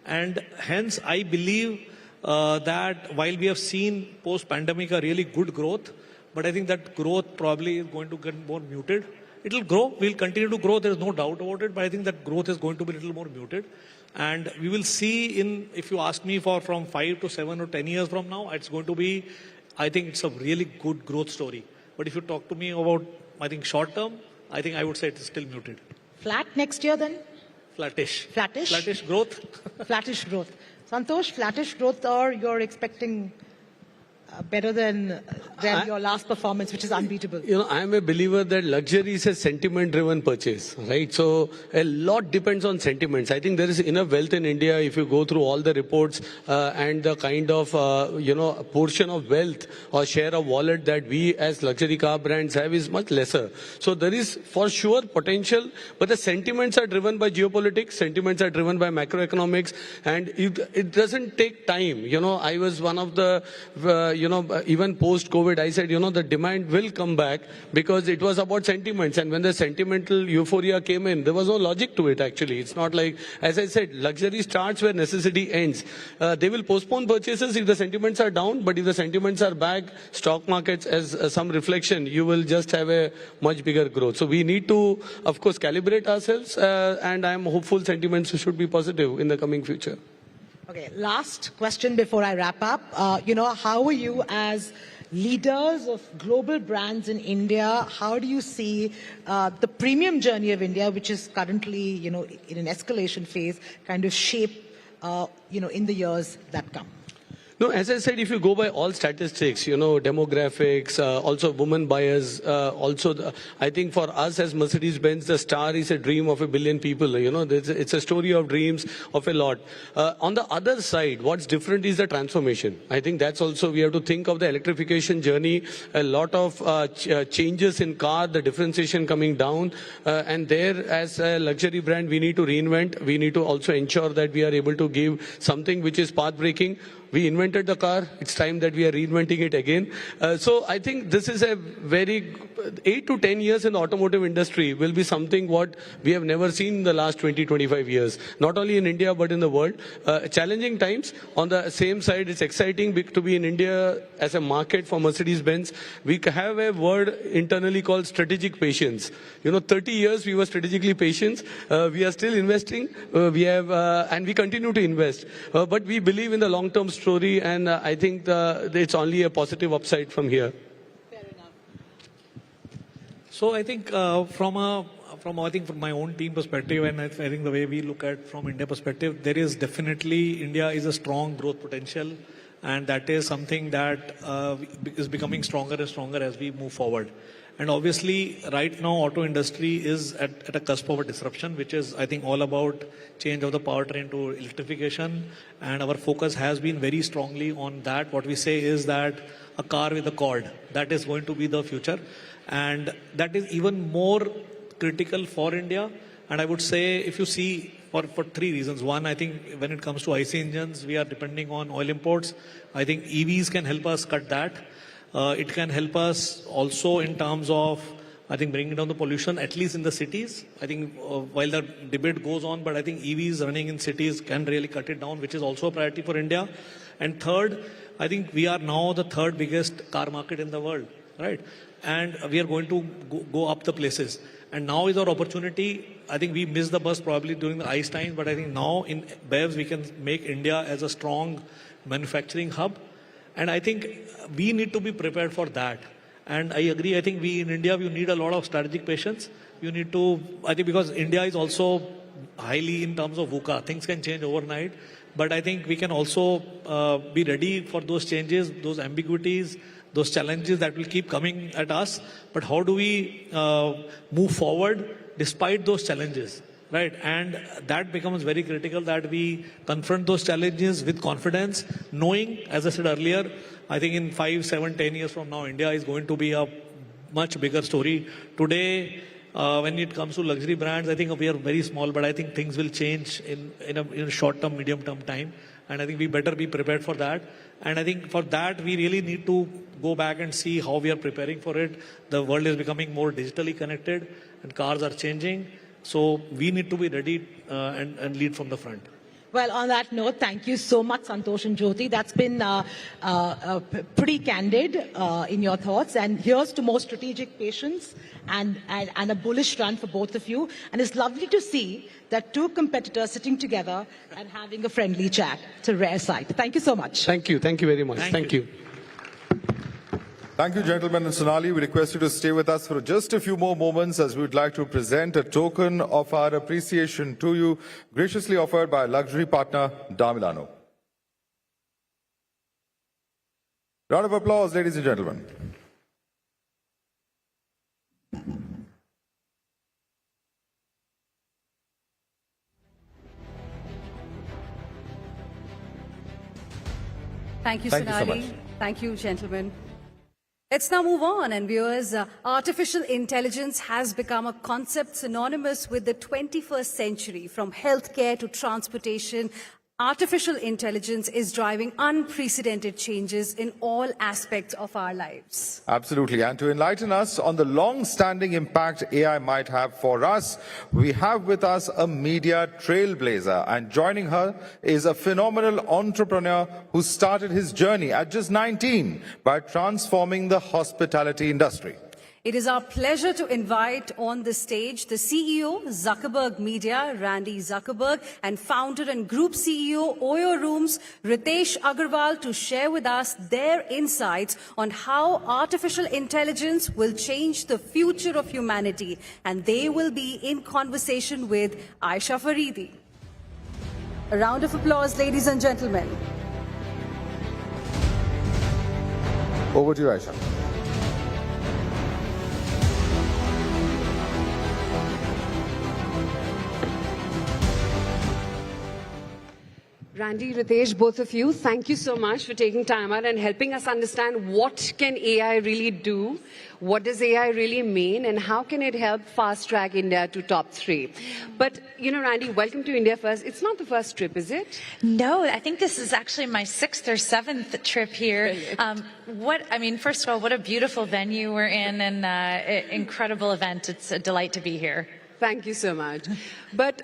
And hence, I believe that while we have seen post-pandemic a really good growth, but I think that growth probably is going to get more muted. It will grow, we'll continue to grow, there is no doubt about it, but I think that growth is going to be a little more muted. And we will see if you ask me from 5 to 7 or 10 years from now, it's going to be, I think it's a really good growth story. But if you talk to me about, I think short term, I think I would say it is still muted. Flat next year then? Flattish. Flattish? Flattish growth. Flattish growth. Santosh, flattish growth, or you're expecting better than your last performance, which is unbeatable? I am a believer that luxury is a sentiment-driven purchase, right? So a lot depends on sentiments. I think there is enough wealth in India if you go through all the reports and the kind of, portion of wealth or share of wallet that we as luxury car brands have is much lesser. So there is for sure potential, but the sentiments are driven by geopolitics, sentiments are driven by macroeconomics, and it doesn't take time. I was one of the, even post-COVID, I said, the demand will come back because it was about sentiments. And when the sentimental euphoria came in, there was no logic to it, actually. It's not like, as I said, luxury starts where necessity ends. They will postpone purchases if the sentiments are down, but if the sentiments are back, stock markets, as some reflection, you will just have a much bigger growth. So we need to, of course, calibrate ourselves, and I'm hopeful sentiments should be positive in the coming future. Okay, last question before I wrap up. How are you as leaders of global brands in India, how do you see the premium journey of India, which is currently, in an escalation phase, kind of shape, in the years that come? No, as I said, if you go by all statistics, demographics, also women buyers, I think for us as Mercedes-Benz, the star is a dream of 1 billion people. It's a story of dreams of a lot. On the other side, what's different is the transformation. I think that's also, we have to think of the electrification journey, a lot of changes in car, the differentiation coming down. And there, as a luxury brand, we need to reinvent. We need to also ensure that we are able to give something which is path-breaking. We invented the car. It's time that we are reinventing it again. So I think this is a very 8 to 10 years in the automotive industry will be something what we have never seen in the last 20-25 years. Not only in India, but in the world. Challenging times. On the same side, it's exciting to be in India as a market for Mercedes-Benz. We have a word internally called strategic patience. 30 years we were strategically patient. We are still investing. And we continue to invest. But we believe in the long-term story, and I think it's only a positive upside from here. Fair enough. So I think from my own team perspective, and I think the way we look at from India perspective, there is definitely India is a strong growth potential, and that is something that is becoming stronger and stronger as we move forward. And obviously, right now, auto industry is at a cusp of a disruption, which is, I think, all about change of the powertrain to electrification. And our focus has been very strongly on that. What we say is that a car with a cord, that is going to be the future. And that is even more critical for India. And I would say, if you see, for 3 reasons. One, I think when it comes to IC engines, we are depending on oil imports. I think EVs can help us cut that. It can help us also in terms of I think bringing down the pollution, at least in the cities. I think while the debate goes on, but I think EVs running in cities can really cut it down, which is also a priority for India. And third, I think we are now the third biggest car market in the world, right? And we are going to go up the places. And now is our opportunity. I think we missed the bus probably during the ICE times, but I think now in BEVs we can make India as a strong manufacturing hub. And I think we need to be prepared for that. And I agree, I think we in India, we need a lot of strategic patience. You need to, I think because India is also highly in terms of VUCA, things can change overnight. But I think we can also be ready for those changes, those ambiguities, those challenges that will keep coming at us. But how do we move forward despite those challenges, right? And that becomes very critical, that we confront those challenges with confidence, knowing, as I said earlier, I think in 5, 7, 10 years from now, India is going to be a much bigger story. Today, when it comes to luxury brands, I think we are very small, but I think things will change in a short-term, medium-term time. And I think we better be prepared for that. And I think for that, we really need to go back and see how we are preparing for it. The world is becoming more digitally connected and cars are changing. So we need to be ready and lead from the front. Well, on that note, thank you so much, Santosh and Jyoti. That's been pretty candid in your thoughts. And here's to more strategic patience and a bullish run for both of you. And it's lovely to see that two competitors sitting together and having a friendly chat. It's a rare sight. Thank you so much. Thank you. Thank you very much. Thank you. Thank you, gentlemen. And Sonali, we request you to stay with us for just a few more moments as we would like to present a token of our appreciation to you, graciously offered by luxury partner Damilano. Round of applause, ladies and gentlemen. Thank you, Thank you so Sonali. much. Thank you, gentlemen. Let's now move on, and viewers, artificial intelligence has become a concept synonymous with the 21st century. From healthcare to transportation, artificial intelligence is driving unprecedented changes in all aspects of our lives. Absolutely. And to enlighten us on the long-standing impact AI might have for us, we have with us a media trailblazer. And joining her is a phenomenal entrepreneur who started his journey at just 19 by transforming the hospitality industry. It is our pleasure to invite on the stage the CEO, Zuckerberg Media, Randy Zuckerberg, and founder and group CEO, Oyo Rooms, Ritesh Agarwal, to share with us their insights on how artificial intelligence will change the future of humanity. And they will be in conversation with Aisha Faridi. A round of applause, ladies and gentlemen. Over to you, Aisha. Randy, Ritesh, both of you, thank you so much for taking time out and helping us understand what can AI really do, what does AI really mean, and how can it help fast-track India to top 3. But, you know, Randy, welcome to India First. It's not the first trip, is it? No, I think this is actually my 6th or 7th trip here. First of all, what a beautiful venue we're in, and incredible event. It's a delight to be here. Thank you so much. But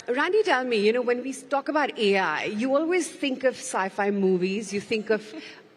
Randy, tell me, you know, when we talk about AI, you always think of sci-fi movies, you think of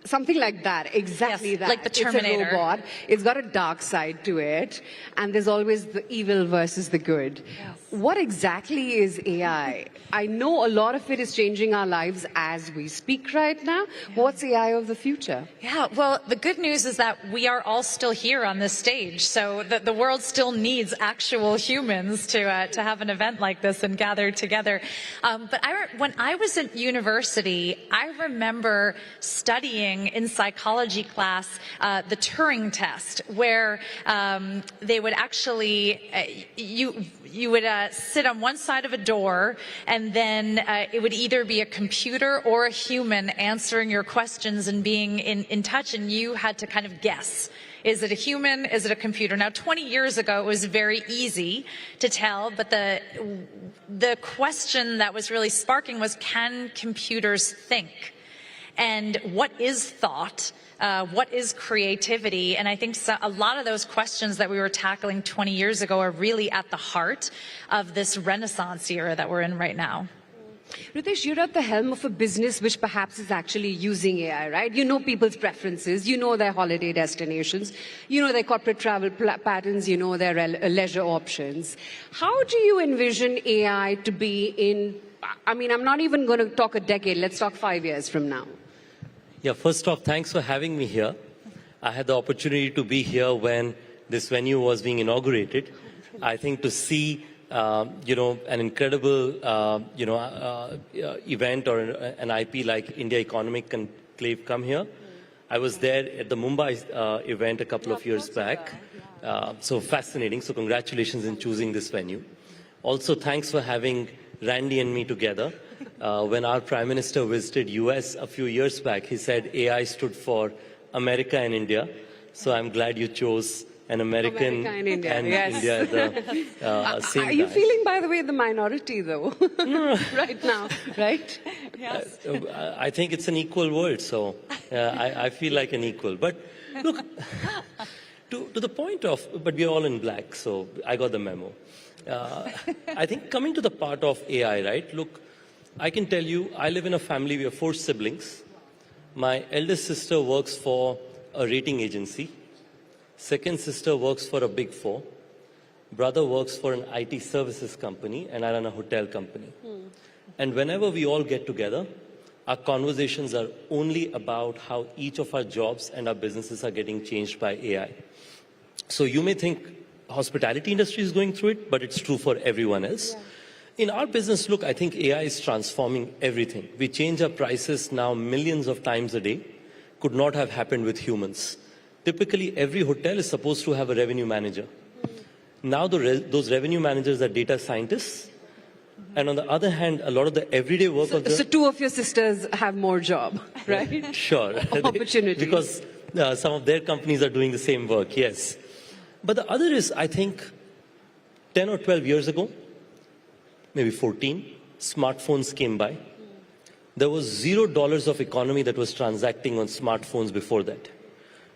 something like that, exactly yes, that. Like the Terminator. It's a robot, it's got a dark side to it, and there's always the evil versus the good. Yes. What exactly is AI? I know a lot of it is changing our lives as we speak right now. Yeah. What's AI of the future? Yeah, well, the good news is that we are all still here on this stage, so the world still needs actual humans to have an event like this and gather together. But when I was at university, I remember studying in psychology class the Turing test, where they would actually, you would sit on one side of a door, and then it would either be a computer or a human answering your questions and being in touch, and you had to kind of guess. Is it a human? Is it a computer? Now, 20 years ago, it was very easy to tell, but the question that was really sparking was, can computers think? and what is thought, what is creativity. And I think a lot of those questions that we were tackling 20 years ago are really at the heart of this Renaissance era that we're in right now. Ritesh, you're at the helm of a business which perhaps is actually using AI, right? You know people's preferences, you know their holiday destinations, you know their corporate travel patterns, you know their leisure options. How do you envision AI to be in, I mean, I'm not even going to talk a decade, let's talk 5 years from now. Yeah, first off, thanks for having me here. I had the opportunity to be here when this venue was being inaugurated. I think to see an incredible, event or an IP like India Economic Conclave come here. I was there at the Mumbai event a couple of years back. So fascinating. So congratulations in choosing this venue. Also, thanks for having Randy and me together. When our Prime Minister visited US a few years back, he said AI stood for America and India. So I'm glad you chose an American and India, India at the same Are you time. feeling, by the way, the minority, though, right now, right? Yes. I think it's an equal world, so I feel like an equal. But look, to the point of, but we're all in black, so I got the memo. I think coming to the part of AI, right? Look, I can tell you, I live in a family, we have 4 siblings. My eldest sister works for a rating agency. Second sister works for a Big 4. Brother works for an IT services company, and I run a hotel company. And whenever we all get together, our conversations are only about how each of our jobs and our businesses are getting changed by AI. So you may think hospitality industry is going through it, but it's true for everyone else. Yeah. In our business, look, I think AI is transforming everything. We change our prices now millions of times a day. Could not have happened with humans. Typically, every hotel is supposed to have a revenue manager. Now, those revenue managers are data scientists. And on the other hand, a lot of the everyday work of the... So 2 of your sisters have more job, right? Sure. Opportunities. Because some of their companies are doing the same work, yes. But the other is, I think, 10 or 12 years ago, maybe 14, smartphones came by. There was $0 of economy that was transacting on smartphones before that.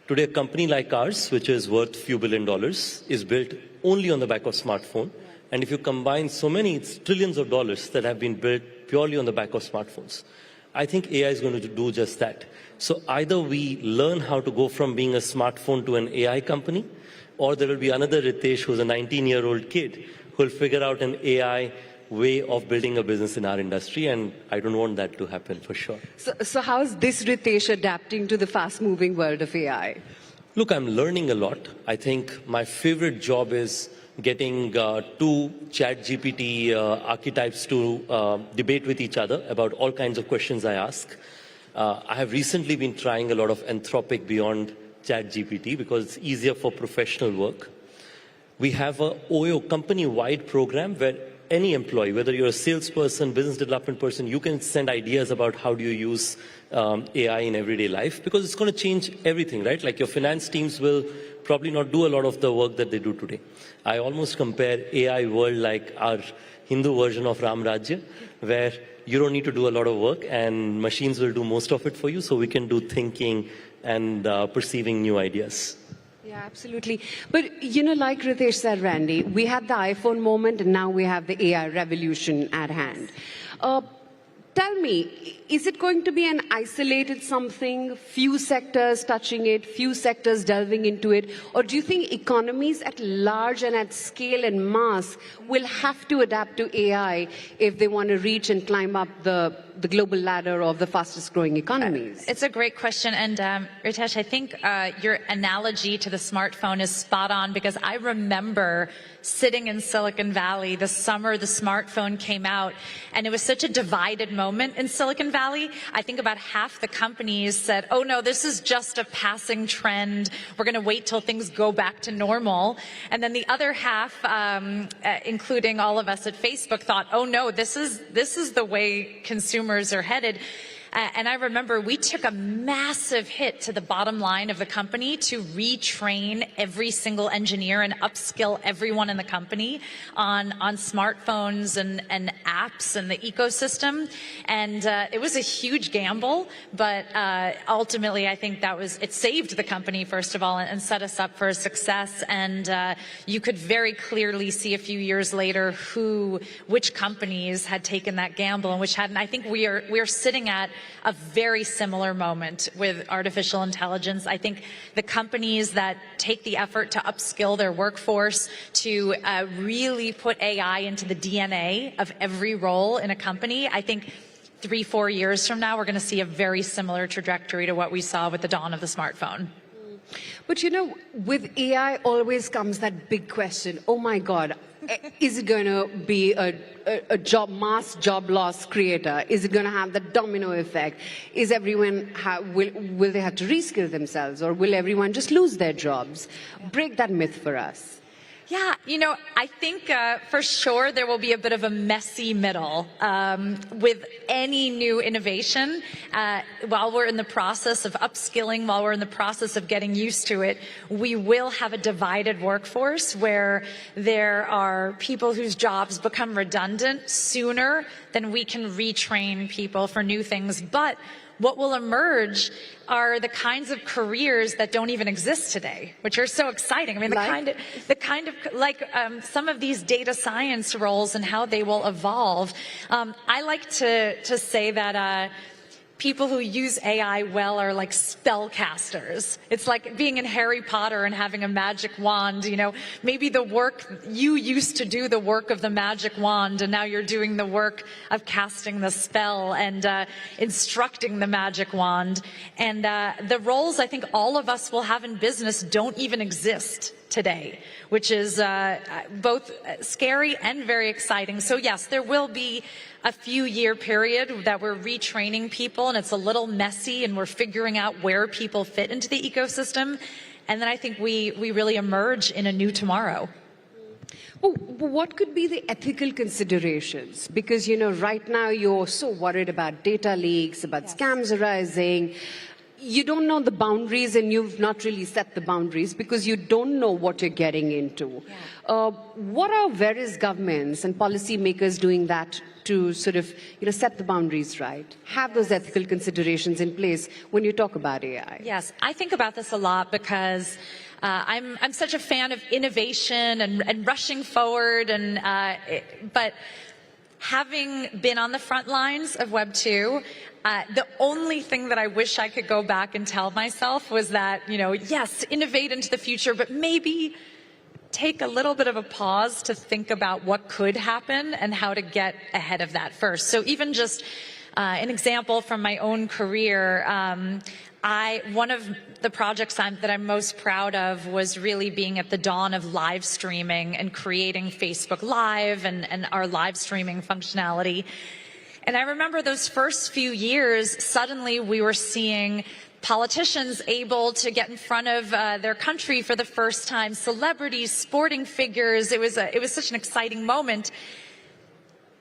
Today, a company like ours, which is worth a few $1 billion, is built only on the back of smartphone. And if you combine so many, it's trillions of dollars that have been built purely on the back of smartphones. I think AI is going to do just that. So either we learn how to go from being a smartphone to an AI company, or there will be another Ritesh who's a 19-year-old kid who will figure out an AI way of building a business in our industry, and I don't want that to happen for sure. So how is this Ritesh adapting to the fast-moving world of AI? Look, I'm learning a lot. I think my favorite job is getting 2 ChatGPT archetypes to debate with each other about all kinds of questions I ask. I have recently been trying a lot of Anthropic beyond ChatGPT because it's easier for professional work. We have a OYO company-wide program where any employee, whether you're a salesperson, business development person, you can send ideas about how do you use AI in everyday life, because it's going to change everything, right? Like your finance teams will probably not do a lot of the work that they do today. I almost compare AI world like our Hindu version of Ram Rajya, where you don't need to do a lot of work and machines will do most of it for you, so we can do thinking and perceiving new ideas. Yeah, absolutely. But, you know, like Ritesh said, Randy, we had the iPhone moment and now we have the AI revolution at hand. Tell me, is it going to be an isolated something, few sectors touching it, few sectors delving into it, or do you think economies at large and at scale and mass will have to adapt to AI if they want to reach and climb up the global ladder of the fastest growing economies? It's a great question. And Ritesh, I think your analogy to the smartphone is spot on, because I remember sitting in Silicon Valley the summer the smartphone came out, and it was such a divided moment in Silicon Valley. I think about half the companies said, oh no, this is just a passing trend. We're going to wait till things go back to normal. And then the other half, including all of us at Facebook, thought, oh no, this is the way consumers are headed. And I remember we took a massive hit to the bottom line of the company to retrain every single engineer and upskill everyone in the company on smartphones and apps and the ecosystem. And it was a huge gamble, but ultimately I think it saved the company, first of all, and set us up for success. And you could very clearly see a few years later which companies had taken that gamble and which hadn't. I think we are sitting at a very similar moment with artificial intelligence. I think the companies that take the effort to upskill their workforce, to really put AI into the DNA of every role in a company, I think 3-4 years from now, we're going to see a very similar trajectory to what we saw with the dawn of the smartphone. But you know, with AI always comes that big question, oh my God, is it going to be a mass job loss creator? Is it going to have the domino effect? Is everyone, will they have to reskill themselves, or will everyone just lose their jobs? Break that myth for us. Yeah, you know, I think for sure there will be a bit of a messy middle with any new innovation. While we're in the process of upskilling, while we're in the process of getting used to it, we will have a divided workforce where there are people whose jobs become redundant sooner than we can retrain people for new things. But what will emerge are the kinds of careers that don't even exist today, which are so exciting. I mean, some of these data science roles and how they will evolve. I like to say that people who use AI well are like spellcasters. It's like being in Harry Potter and having a magic wand. You know, maybe the work you used to do, the work of the magic wand, and now you're doing the work of casting the spell and instructing the magic wand. And the roles I think all of us will have in business don't even exist today, which is both scary and very exciting. So yes, there will be a few-year period that we're retraining people, and it's a little messy, and we're figuring out where people fit into the ecosystem. And then I think we really emerge in a new tomorrow. Well, what could be the ethical considerations? Because, you know, right now you're so worried about data leaks, about scams arising. You don't know the boundaries, and you've not really set the boundaries because you don't know what you're getting into. Yeah. What are various governments and policymakers doing that to sort of, you know, set the boundaries right? Have those ethical considerations in place when you talk about AI? Yes, I think about this a lot because I'm such a fan of innovation and rushing forward, but having been on the front lines of Web 2, the only thing that I wish I could go back and tell myself was that, you know, yes, innovate into the future, but maybe take a little bit of a pause to think about what could happen and how to get ahead of that first. So even just an example from my own career, one of the projects that I'm most proud of was really being at the dawn of live streaming and creating Facebook Live and our live streaming functionality. And I remember those first few years, suddenly we were seeing politicians able to get in front of their country for the first time, celebrities, sporting figures. It was such an exciting moment.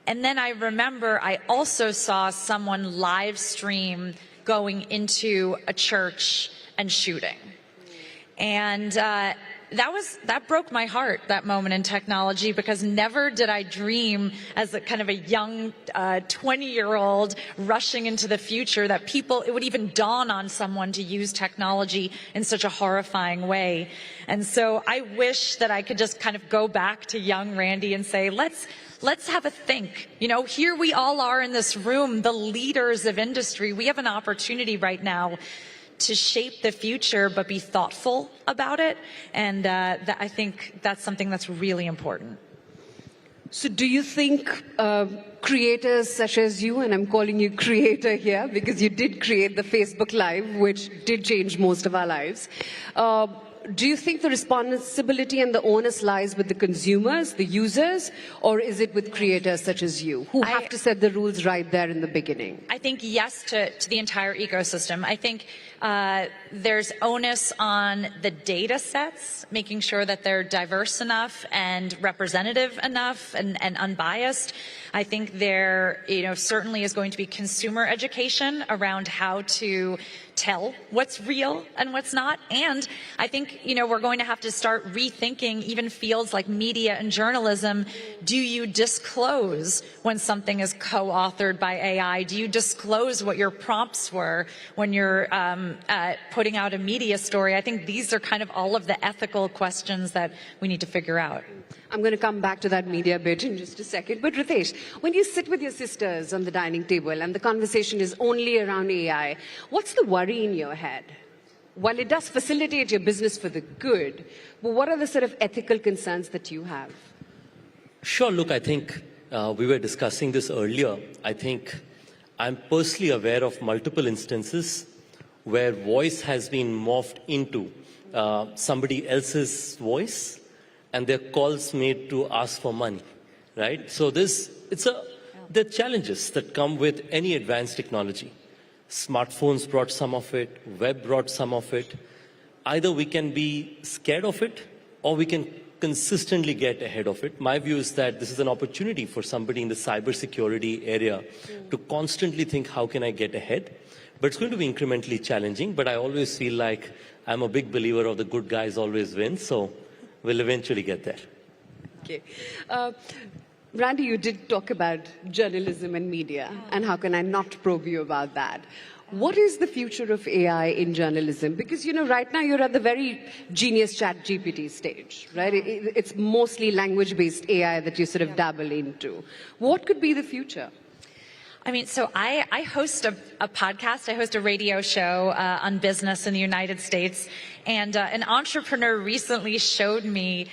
And then I remember I also saw someone live stream going into a church and shooting. And that broke my heart, that moment in technology, because never did I dream as a kind of a young 20-year-old rushing into the future that it would even dawn on someone to use technology in such a horrifying way. And so I wish that I could just kind of go back to young Randy and say, let's have a think. You know, here we all are in this room, the leaders of industry. We have an opportunity right now to shape the future, but be thoughtful about it. And I think that's something that's really important. So do you think creators such as you, and I'm calling you creator here because you did create the Facebook Live, which did change most of our lives, do you think the responsibility and the onus lies with the consumers, the users, or is it with creators such as you, who have to set the rules right there in the beginning? I think yes to the entire ecosystem. I think there's onus on the data sets, making sure that they're diverse enough and representative enough and unbiased. I think there, certainly is going to be consumer education around how to tell what's real and what's not. And I think, we're going to have to start rethinking even fields like media and journalism. Do you disclose when something is co-authored by AI? Do you disclose what your prompts were when you're putting out a media story? I think these are kind of all of the ethical questions that we need to figure out. I'm going to come back to that media bit in just a second. But Ritesh, when you sit with your sisters on the dining table and the conversation is only around AI, what's the worry in your head? While it does facilitate your business for the good, but what are the sort of ethical concerns that you have? Sure, look, I think we were discussing this earlier. I think I'm personally aware of multiple instances where voice has been morphed into somebody else's voice, and there are calls made to ask for money, right? So there are challenges that come with any advanced technology. Smartphones brought some of it, web brought some of it. Either we can be scared of it, or we can consistently get ahead of it. My view is that this is an opportunity for somebody in the cybersecurity area to constantly think, how can I get ahead? But it's going to be incrementally challenging, but I always feel like I'm a big believer of the good guys always win, so we'll eventually get there. Okay. Randy, you did talk about journalism and media, and how can I not probe you about that? What is the future of AI in journalism? Because, right now you're at the very genius chat GPT stage, right? It's mostly language-based AI that you sort of dabble into. What could be the future? I mean, so I host a podcast. I host a radio show on business in the United States. And an entrepreneur recently showed me,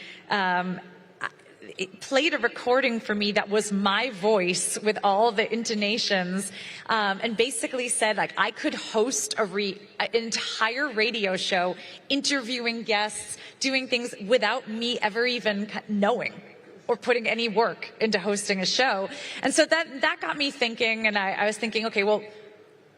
it played a recording for me that was my voice with all the intonations, and basically said, like, I could host an entire radio show, interviewing guests, doing things without me ever even knowing or putting any work into hosting a show. And so that got me thinking, and I was thinking, okay, well,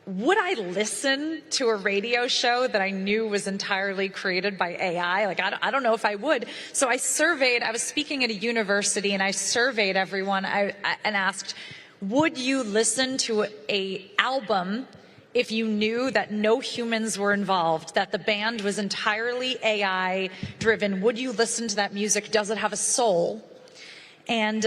would I listen to a radio show that I knew was entirely created by AI? Like, I don't know if I would. So I was speaking at a university, and I surveyed everyone and asked, would you listen to an album if you knew that no humans were involved, that the band was entirely AI driven? Would you listen to that music? Does it have a soul? And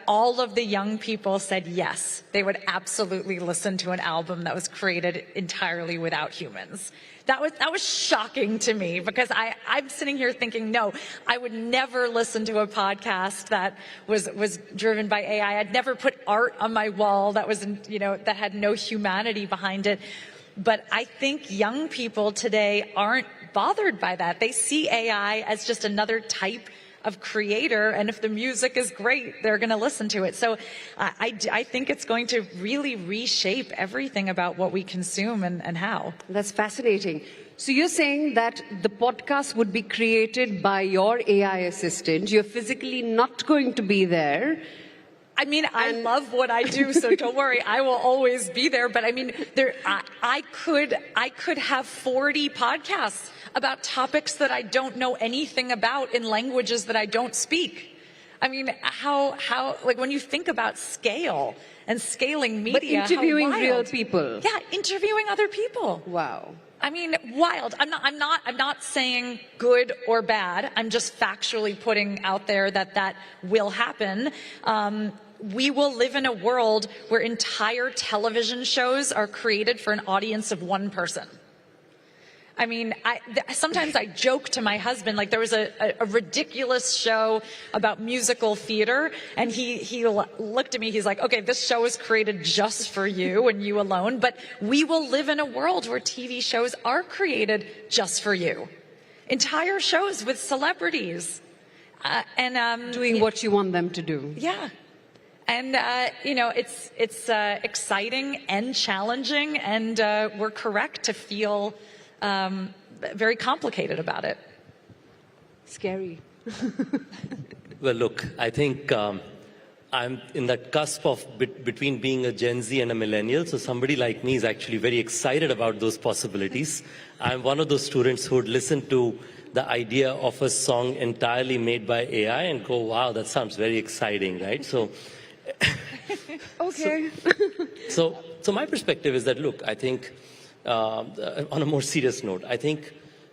all of the young people said yes, they would absolutely listen to an album that was created entirely without humans. That was shocking to me, because I'm sitting here thinking, no, I would never listen to a podcast that was driven by AI. I'd never put art on my wall that was, that had no humanity behind it. But I think young people today aren't bothered by that. They see AI as just another type of creator, and if the music is great, they're going to listen to it. So I think it's going to really reshape everything about what we consume and how. That's fascinating. So you're saying that the podcast would be created by your AI assistant. You're physically not going to be there. I mean, I love what I do, so don't worry, I will always be there. But I mean, I could have 40 podcasts about topics that I don't know anything about in languages that I don't speak. I mean, how like, when you think about scale and scaling media, but interviewing real people. Yeah, interviewing other people. Wow. I mean, wild. I'm not saying good or bad. I'm just factually putting out there that will happen. We will live in a world where entire television shows are created for an audience of one person. I mean, sometimes I joke to my husband, like, there was a ridiculous show about musical theater, and he looked at me, he's like, okay, this show is created just for you and you alone, but we will live in a world where TV shows are created just for you. Entire shows with celebrities. Doing what you want them to do. Yeah. And, it's exciting and challenging, and we're correct to feel very complicated about it. Scary. Well, look, I think I'm in that cusp of between being a Gen Z and a millennial, so somebody like me is actually very excited about those possibilities. I'm one of those students who would listen to the idea of a song entirely made by AI and go, wow, that sounds very exciting, right? So, okay. so my perspective is that, look, I think, on a more serious note, I think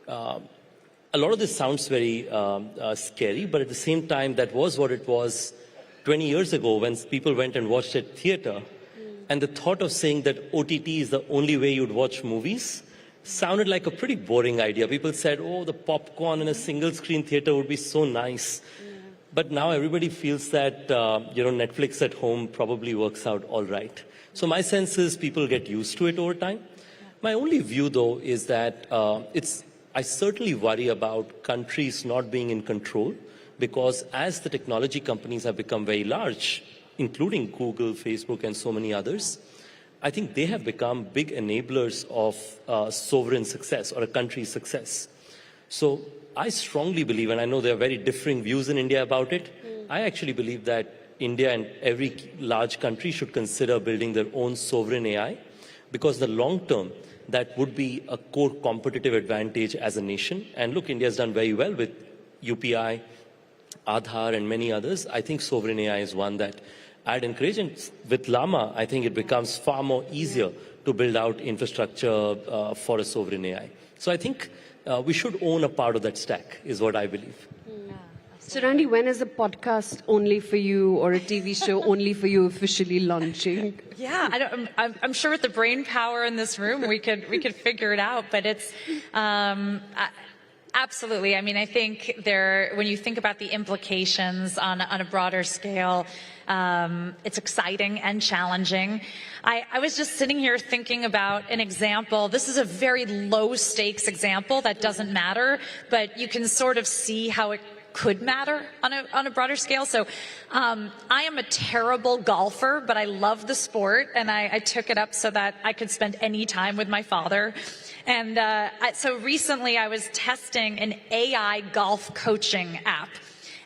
a lot of this sounds very scary, but at the same time, that was what it was 20 years ago when people went and watched at theater. And the thought of saying that OTT is the only way you'd watch movies sounded like a pretty boring idea. People said, oh, the popcorn in a single screen theater would be so nice. But now everybody feels that, Netflix at home probably works out all right. So my sense is people get used to it over time. My only view, though, is that I certainly worry about countries not being in control, because as the technology companies have become very large, including Google, Facebook, and so many others, I think they have become big enablers of sovereign success or a country's success. So I strongly believe, and I know there are very differing views in India about it, I actually believe that India and every large country should consider building their own sovereign AI, because in the long term, that would be a core competitive advantage as a nation. And look, India has done very well with UPI, Aadhaar, and many others. I think sovereign AI is one that I'd encourage. And with Llama, I think it becomes far more easier to build out infrastructure for a sovereign AI. So I think we should own a part of that stack, is what I believe. So Randy, when is a podcast only for you or a TV show only for you officially launching? Yeah, I'm sure with the brain power in this room, we could figure it out. But it's absolutely. I mean, I think when you think about the implications on a broader scale, it's exciting and challenging. I was just sitting here thinking about an example. This is a very low stakes example that doesn't matter, but you can sort of see how it could matter on a broader scale. So I am a terrible golfer, but I love the sport, and I took it up so that I could spend any time with my father. And so recently I was testing an AI golf coaching app.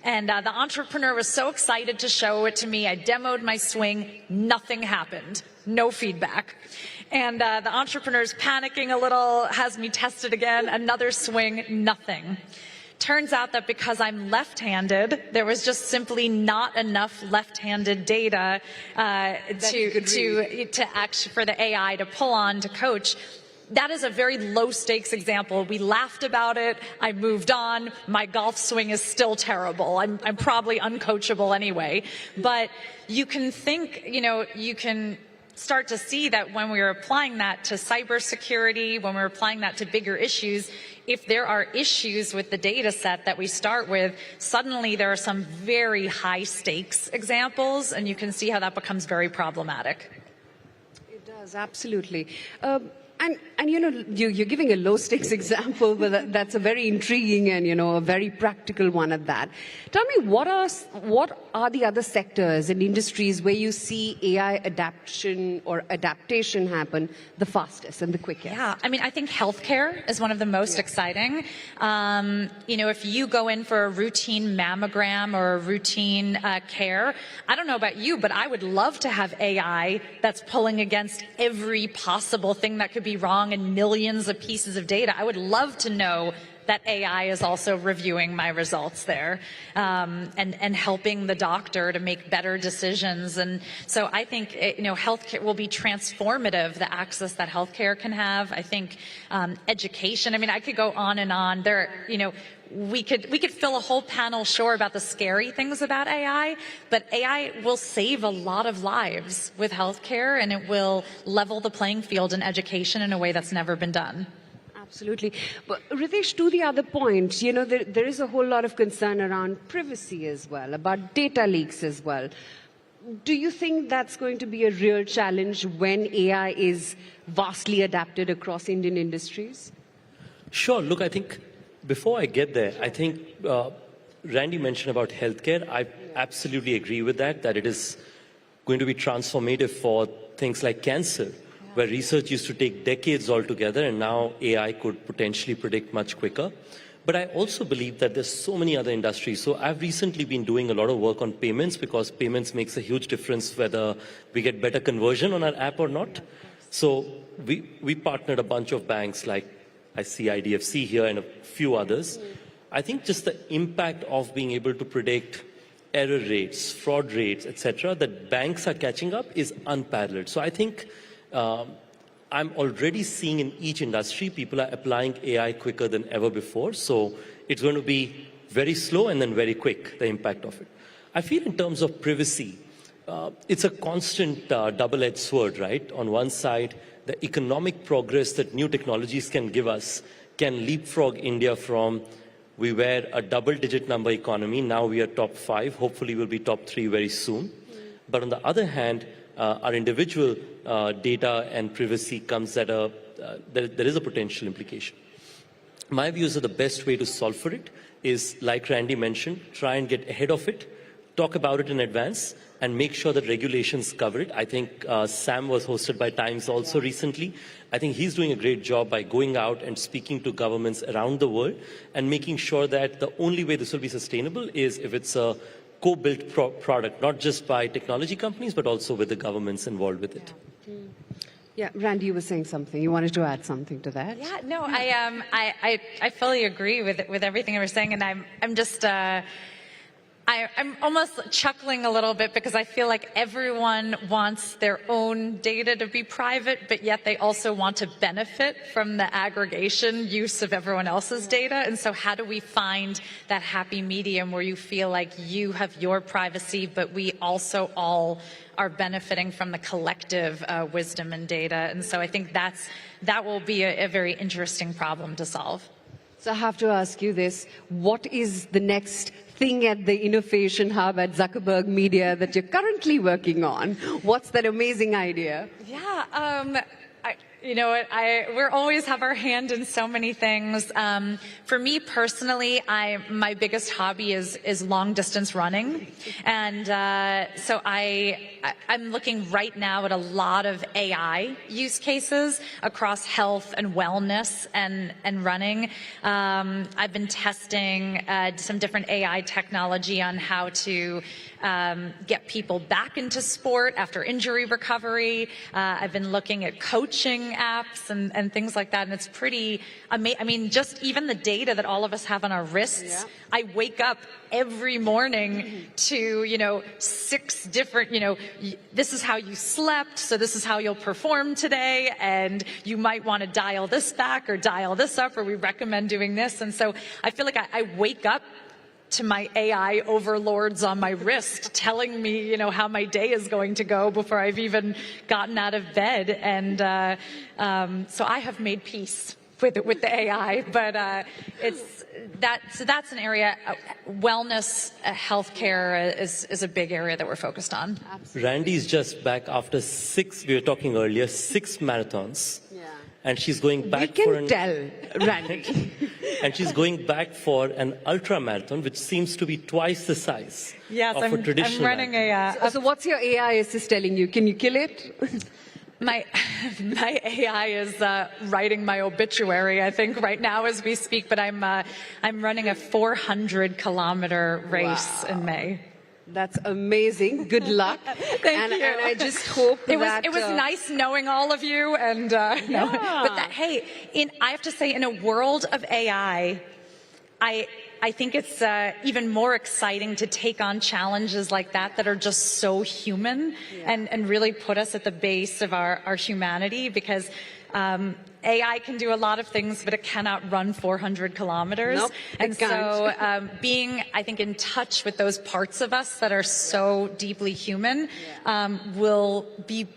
And the entrepreneur was so excited to show it to me. I demoed my swing. Nothing happened. No feedback. And the entrepreneur's panicking a little, has me test it again. Another swing, nothing. Turns out that because I'm left-handed, there was just simply not enough left-handed data to actually for the AI to pull on to coach. That is a very low-stakes example. We laughed about it. I moved on. My golf swing is still terrible. I'm probably uncoachable anyway. But you can think, you can start to see that when we are applying that to cybersecurity, when we're applying that to bigger issues, if there are issues with the data set that we start with, suddenly there are some very high stakes examples, and you can see how that becomes very problematic. It does, absolutely. And you're giving a low stakes example, but that's a very intriguing and, a very practical one at that. Tell me, what are the other sectors and industries where you see AI adaptation happen the fastest and the quickest? Yeah, I mean, I think healthcare is one of the most exciting. If you go in for a routine mammogram or a routine care, I don't know about you, but I would love to have AI that's pulling against every possible thing that could be wrong and millions of pieces of data. I would love to know that AI is also reviewing my results there and helping the doctor to make better decisions. And so I think healthcare will be transformative, the access that healthcare can have. I think education. I mean, I could go on and on. We could fill a whole panel, sure, about the scary things about AI, but AI will save a lot of lives with healthcare, and it will level the playing field in education in a way that's never been done. Absolutely. But Ritesh, to the other point, there is a whole lot of concern around privacy as well, about data leaks as well. Do you think that's going to be a real challenge when AI is vastly adapted across Indian industries? Sure. Look, I think before I get there, I think Randy mentioned about healthcare. I absolutely agree with that it is going to be transformative for things like cancer, where research used to take decades altogether, and now AI could potentially predict much quicker. But I also believe that there's so many other industries. So I've recently been doing a lot of work on payments, because payments makes a huge difference whether we get better conversion on our app or not. So we partnered a bunch of banks, like I see IDFC here and a few others. I think just the impact of being able to predict error rates, fraud rates, etc., that banks are catching up is unparalleled. So I think I'm already seeing in each industry people are applying AI quicker than ever before. So it's going to be very slow and then very quick, the impact of it. I feel in terms of privacy, it's a constant double-edged sword, right? On one side, the economic progress that new technologies can give us can leapfrog India from we were a double-digit number economy, now we are top 5, hopefully we'll be top 3 very soon. But on the other hand, our individual data and privacy comes at there is a potential implication. My view is that the best way to solve for it is, like Randy mentioned, try and get ahead of it, talk about it in advance, and make sure that regulations cover it. I think Sam was hosted by Times also recently. I think he's doing a great job by going out and speaking to governments around the world and making sure that the only way this will be sustainable is if it's a co-built product, not just by technology companies, but also with the governments involved with it. Yeah, Randy, you were saying something. You wanted to add something to that? Yeah, no, I fully agree with everything you were saying, and I'm just I'm almost chuckling a little bit because I feel like everyone wants their own data to be private, but yet they also want to benefit from the aggregation use of everyone else's data. And so how do we find that happy medium where you feel like you have your privacy, but we also all are benefiting from the collective wisdom and data? And so I think that will be a very interesting problem to solve. So I have to ask you this. What is the next thing at the Innovation Hub at Zuckerberg Media that you're currently working on? What's that amazing idea? Yeah, you know what, we always have our hand in so many things. For me personally, my biggest hobby is long distance running. And so I'm looking right now at a lot of AI use cases across health and wellness and running. I've been testing some different AI technology on how to get people back into sport after injury recovery. I've been looking at coaching apps and things like that, and it's pretty amazing. I mean, just even the data that all of us have on our wrists. Yeah. I wake up every morning to, 6 different, this is how you slept, so this is how you'll perform today, and you might want to dial this back or dial this up, or we recommend doing this. And so I feel like I wake up to my AI overlords on my wrist telling me, how my day is going to go before I've even gotten out of bed. And so I have made peace with the AI, but so that's an area. Wellness, healthcare is a big area that we're focused on. Absolutely. Randy's just back after 6, we were talking earlier, 6 marathons. Yeah. And she's going back for an... tell, Randy. And she's going back for an ultra marathon, which seems to be twice the size of a traditional. I'm running a... So what's your AI assist telling you? Can you kill it? My AI is writing my obituary, I think, right now as we speak. But I'm running a 400-kilometer race in May. That's amazing. Good luck. Thank you. And I just hope it was nice knowing all of you. And but I have to say, in a world of AI, I think it's even more exciting to take on challenges like that are just so human and really put us at the base of our humanity, because AI can do a lot of things, but it cannot run 400 kilometers. Nope, and so being, I think, in touch with those parts of us that are so deeply human will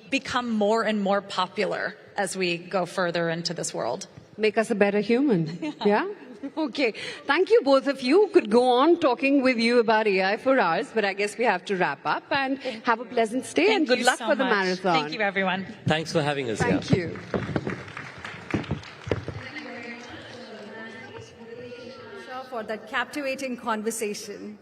become more and more popular as we go further into this world. Make us a better human. Yeah? Okay. Thank you, both of you. Could go on talking with you about AI for hours, but I guess we have to wrap up, and have a pleasant stay and good luck for the marathon. Thank you, everyone. Thanks for having us. Thank you. For that captivating conversation.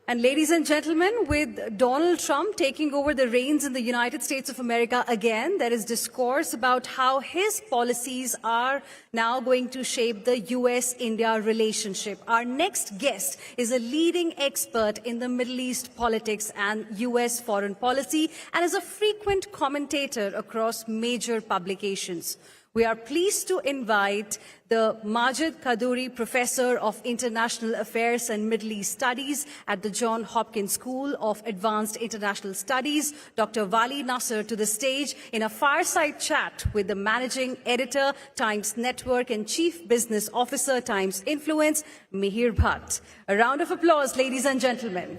And ladies and gentlemen, with Donald Trump taking over the reins in the United States of America again, there is discourse about how his policies are now going to shape the US-India relationship. Our next guest is a leading expert in the Middle East politics and US foreign policy and is a frequent commentator across major publications. We are pleased to invite the Majid Kaduri Professor of International Affairs and Middle East Studies at the Johns Hopkins School of Advanced International Studies, Dr. Wali Nasser, to the stage in a fireside chat with the Managing Editor, Times Network, and Chief Business Officer, Times Influence, Mihir Bhatt. A round of applause, ladies and gentlemen.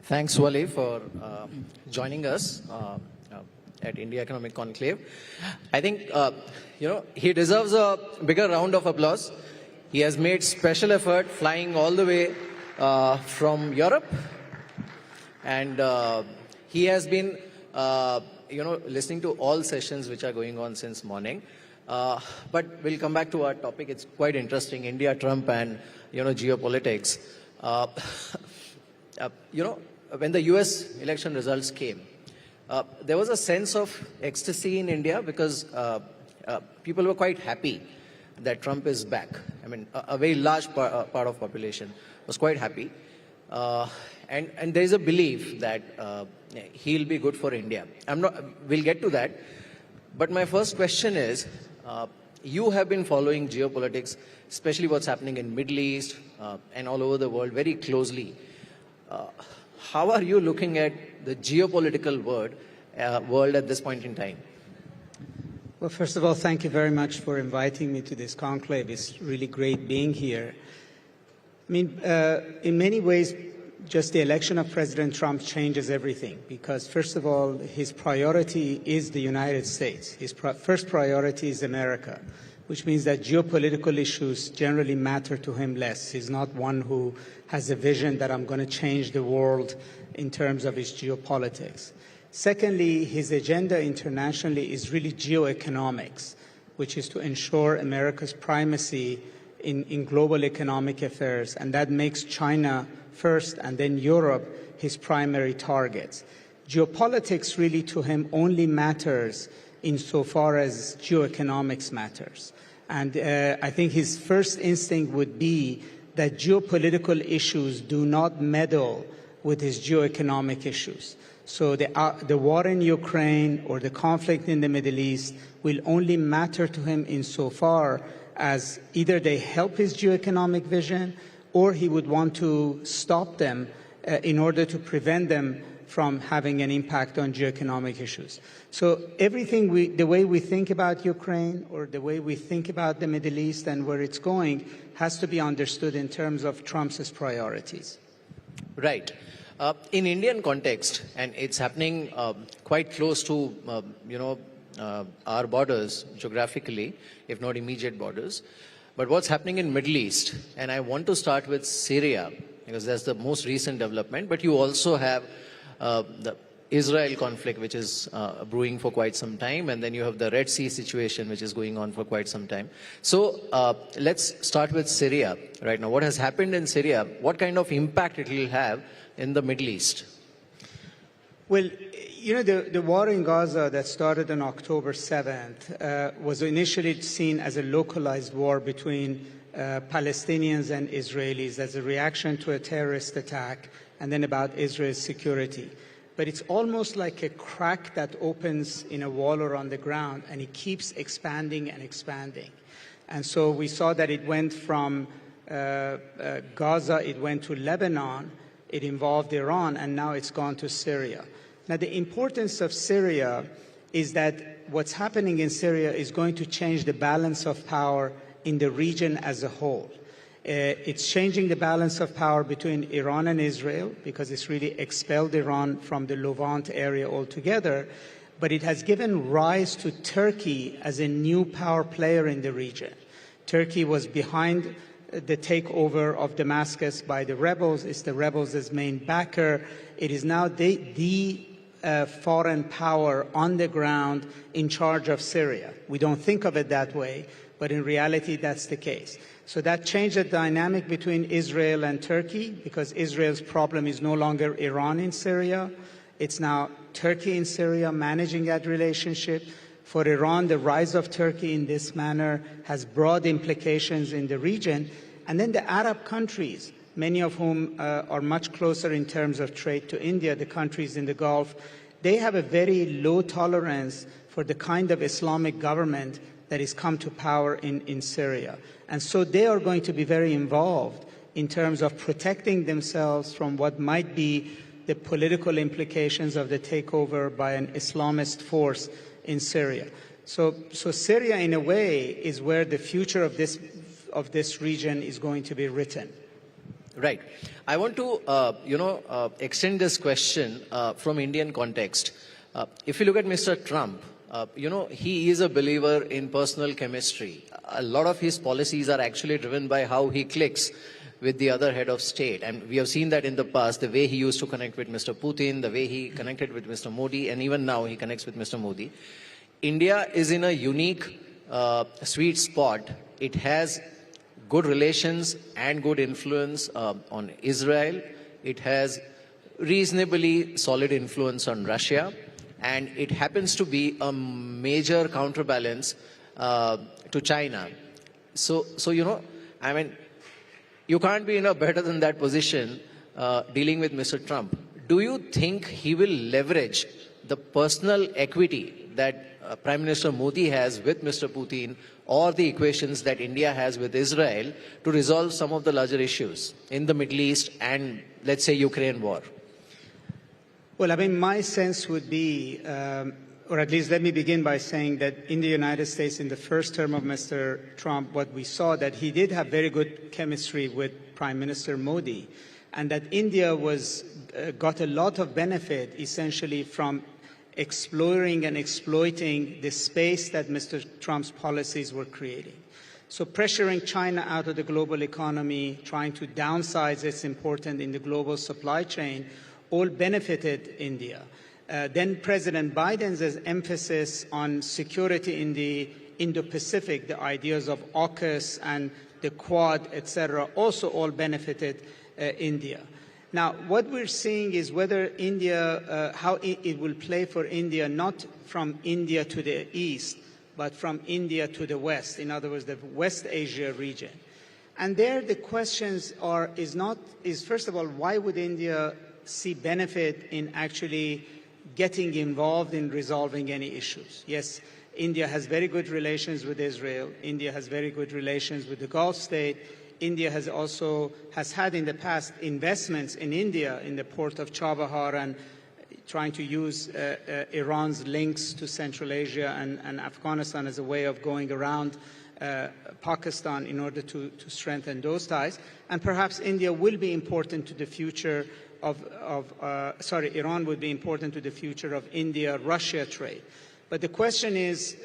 Thanks, Wali, for joining us at India Economic Conclave. I think, he deserves a bigger round of applause. He has made special effort flying all the way from Europe. And he has been, listening to all sessions which are going on since morning. But we'll come back to our topic. It's quite interesting, India, Trump, and, geopolitics. When the US election results came, there was a sense of ecstasy in India because people were quite happy that Trump is back. I mean, a very large part of population was quite happy. And there is a belief that he'll be good for India. We'll get to that. But my first question is, you have been following geopolitics, especially what's happening in Middle East and all over the world very closely. How are you looking at the geopolitical world at this point in time? Well, first of all, thank you very much for inviting me to this conclave. It's really great being here. I mean, in many ways, just the election of President Trump changes everything because, first of all, his priority is the United States. His first priority is America, which means that geopolitical issues generally matter to him less. He's not one who has a vision that I'm going to change the world in terms of his geopolitics. Secondly, his agenda internationally is really geoeconomics, which is to ensure America's primacy in global economic affairs, and that makes China first and then Europe his primary targets. Geopolitics really to him only matters insofar as geoeconomics matters. And I think his first instinct would be that geopolitical issues do not meddle with his geoeconomic issues. So the war in Ukraine or the conflict in the Middle East will only matter to him insofar as either they help his geoeconomic vision or he would want to stop them in order to prevent them from having an impact on geoeconomic issues. So everything the way we think about Ukraine or the way we think about the Middle East and where it's going has to be understood in terms of Trump's priorities. Right. In Indian context, and it's happening quite close to, our borders geographically, if not immediate borders. But what's happening in Middle East, and I want to start with Syria, because that's the most recent development, but you also have the Israel conflict, which is brewing for quite some time, and then you have the Red Sea situation, which is going on for quite some time. So let's start with Syria right now. What has happened in Syria? What kind of impact it will have in the Middle East? Well, the war in Gaza that started on October 7th was initially seen as a localized war between Palestinians and Israelis as a reaction to a terrorist attack and then about Israel's security. But it's almost like a crack that opens in a wall or on the ground, and it keeps expanding and expanding. And so we saw that it went from Gaza, it went to Lebanon, it involved Iran, and now it's gone to Syria. Now, the importance of Syria is that what's happening in Syria is going to change the balance of power in the region as a whole. It's changing the balance of power between Iran and Israel because it's really expelled Iran from the Levant area altogether, but it has given rise to Turkey as a new power player in the region. Turkey was behind the takeover of Damascus by the rebels. It's the rebels' main backer. It is now the foreign power on the ground in charge of Syria. We don't think of it that way, but in reality that's the case. So that changed the dynamic between Israel and Turkey, because Israel's problem is no longer Iran in Syria. It's now Turkey in Syria managing that relationship. For Iran, the rise of Turkey in this manner has broad implications in the region. And then the Arab countries, many of whom are much closer in terms of trade to India, the countries in the Gulf, they have a very low tolerance for the kind of Islamic government that has come to power in Syria. And so they are going to be very involved in terms of protecting themselves from what might be the political implications of the takeover by an Islamist force in Syria. So Syria, in a way, is where the future of this region is going to be written. Right. I want to, extend this question from Indian context. If you look at Mr. Trump, he is a believer in personal chemistry. A lot of his policies are actually driven by how he clicks with the other head of state. And we have seen that in the past, the way he used to connect with Mr. Putin, the way he connected with Mr. Modi, and even now he connects with Mr. Modi. India is in a unique sweet spot. It has good relations and good influence on Israel. It has reasonably solid influence on Russia. And it happens to be a major counterbalance to China. So, I mean, you can't be in a better than that position dealing with Mr. Trump. Do you think he will leverage the personal equity that Prime Minister Modi has with Mr. Putin, or the equations that India has with Israel, to resolve some of the larger issues in the Middle East and, let's say, Ukraine war? Well, I mean, my sense would be, or at least let me begin by saying that in the United States, in the first term of Mr. Trump, what we saw that he did have very good chemistry with Prime Minister Modi, and that India got a lot of benefit essentially from exploring and exploiting the space that Mr. Trump's policies were creating. So pressuring China out of the global economy, trying to downsize its importance in the global supply chain, all benefited India. Then President Biden's emphasis on security in the Indo-Pacific, the ideas of AUKUS and the Quad, etc., also all benefited India. Now, what we're seeing is whether India, how it will play for India, not from India to the east, but from India to the west, in other words, the West Asia region. And there the questions is first of all, why would India see benefit in actually getting involved in resolving any issues? Yes, India has very good relations with Israel. India has very good relations with the Gulf state. India has had in the past investments in India, in the port of Chabahar, and trying to use Iran's links to Central Asia and Afghanistan as a way of going around Pakistan in order to strengthen those ties. And perhaps India will be important to the future Iran would be important to the future of India-Russia trade. But the question is,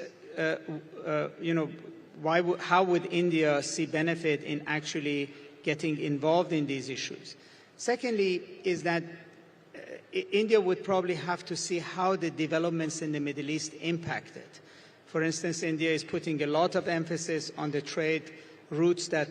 how would India see benefit in actually getting involved in these issues? Secondly, is that India would probably have to see how the developments in the Middle East impact it. For instance, India is putting a lot of emphasis on the trade routes that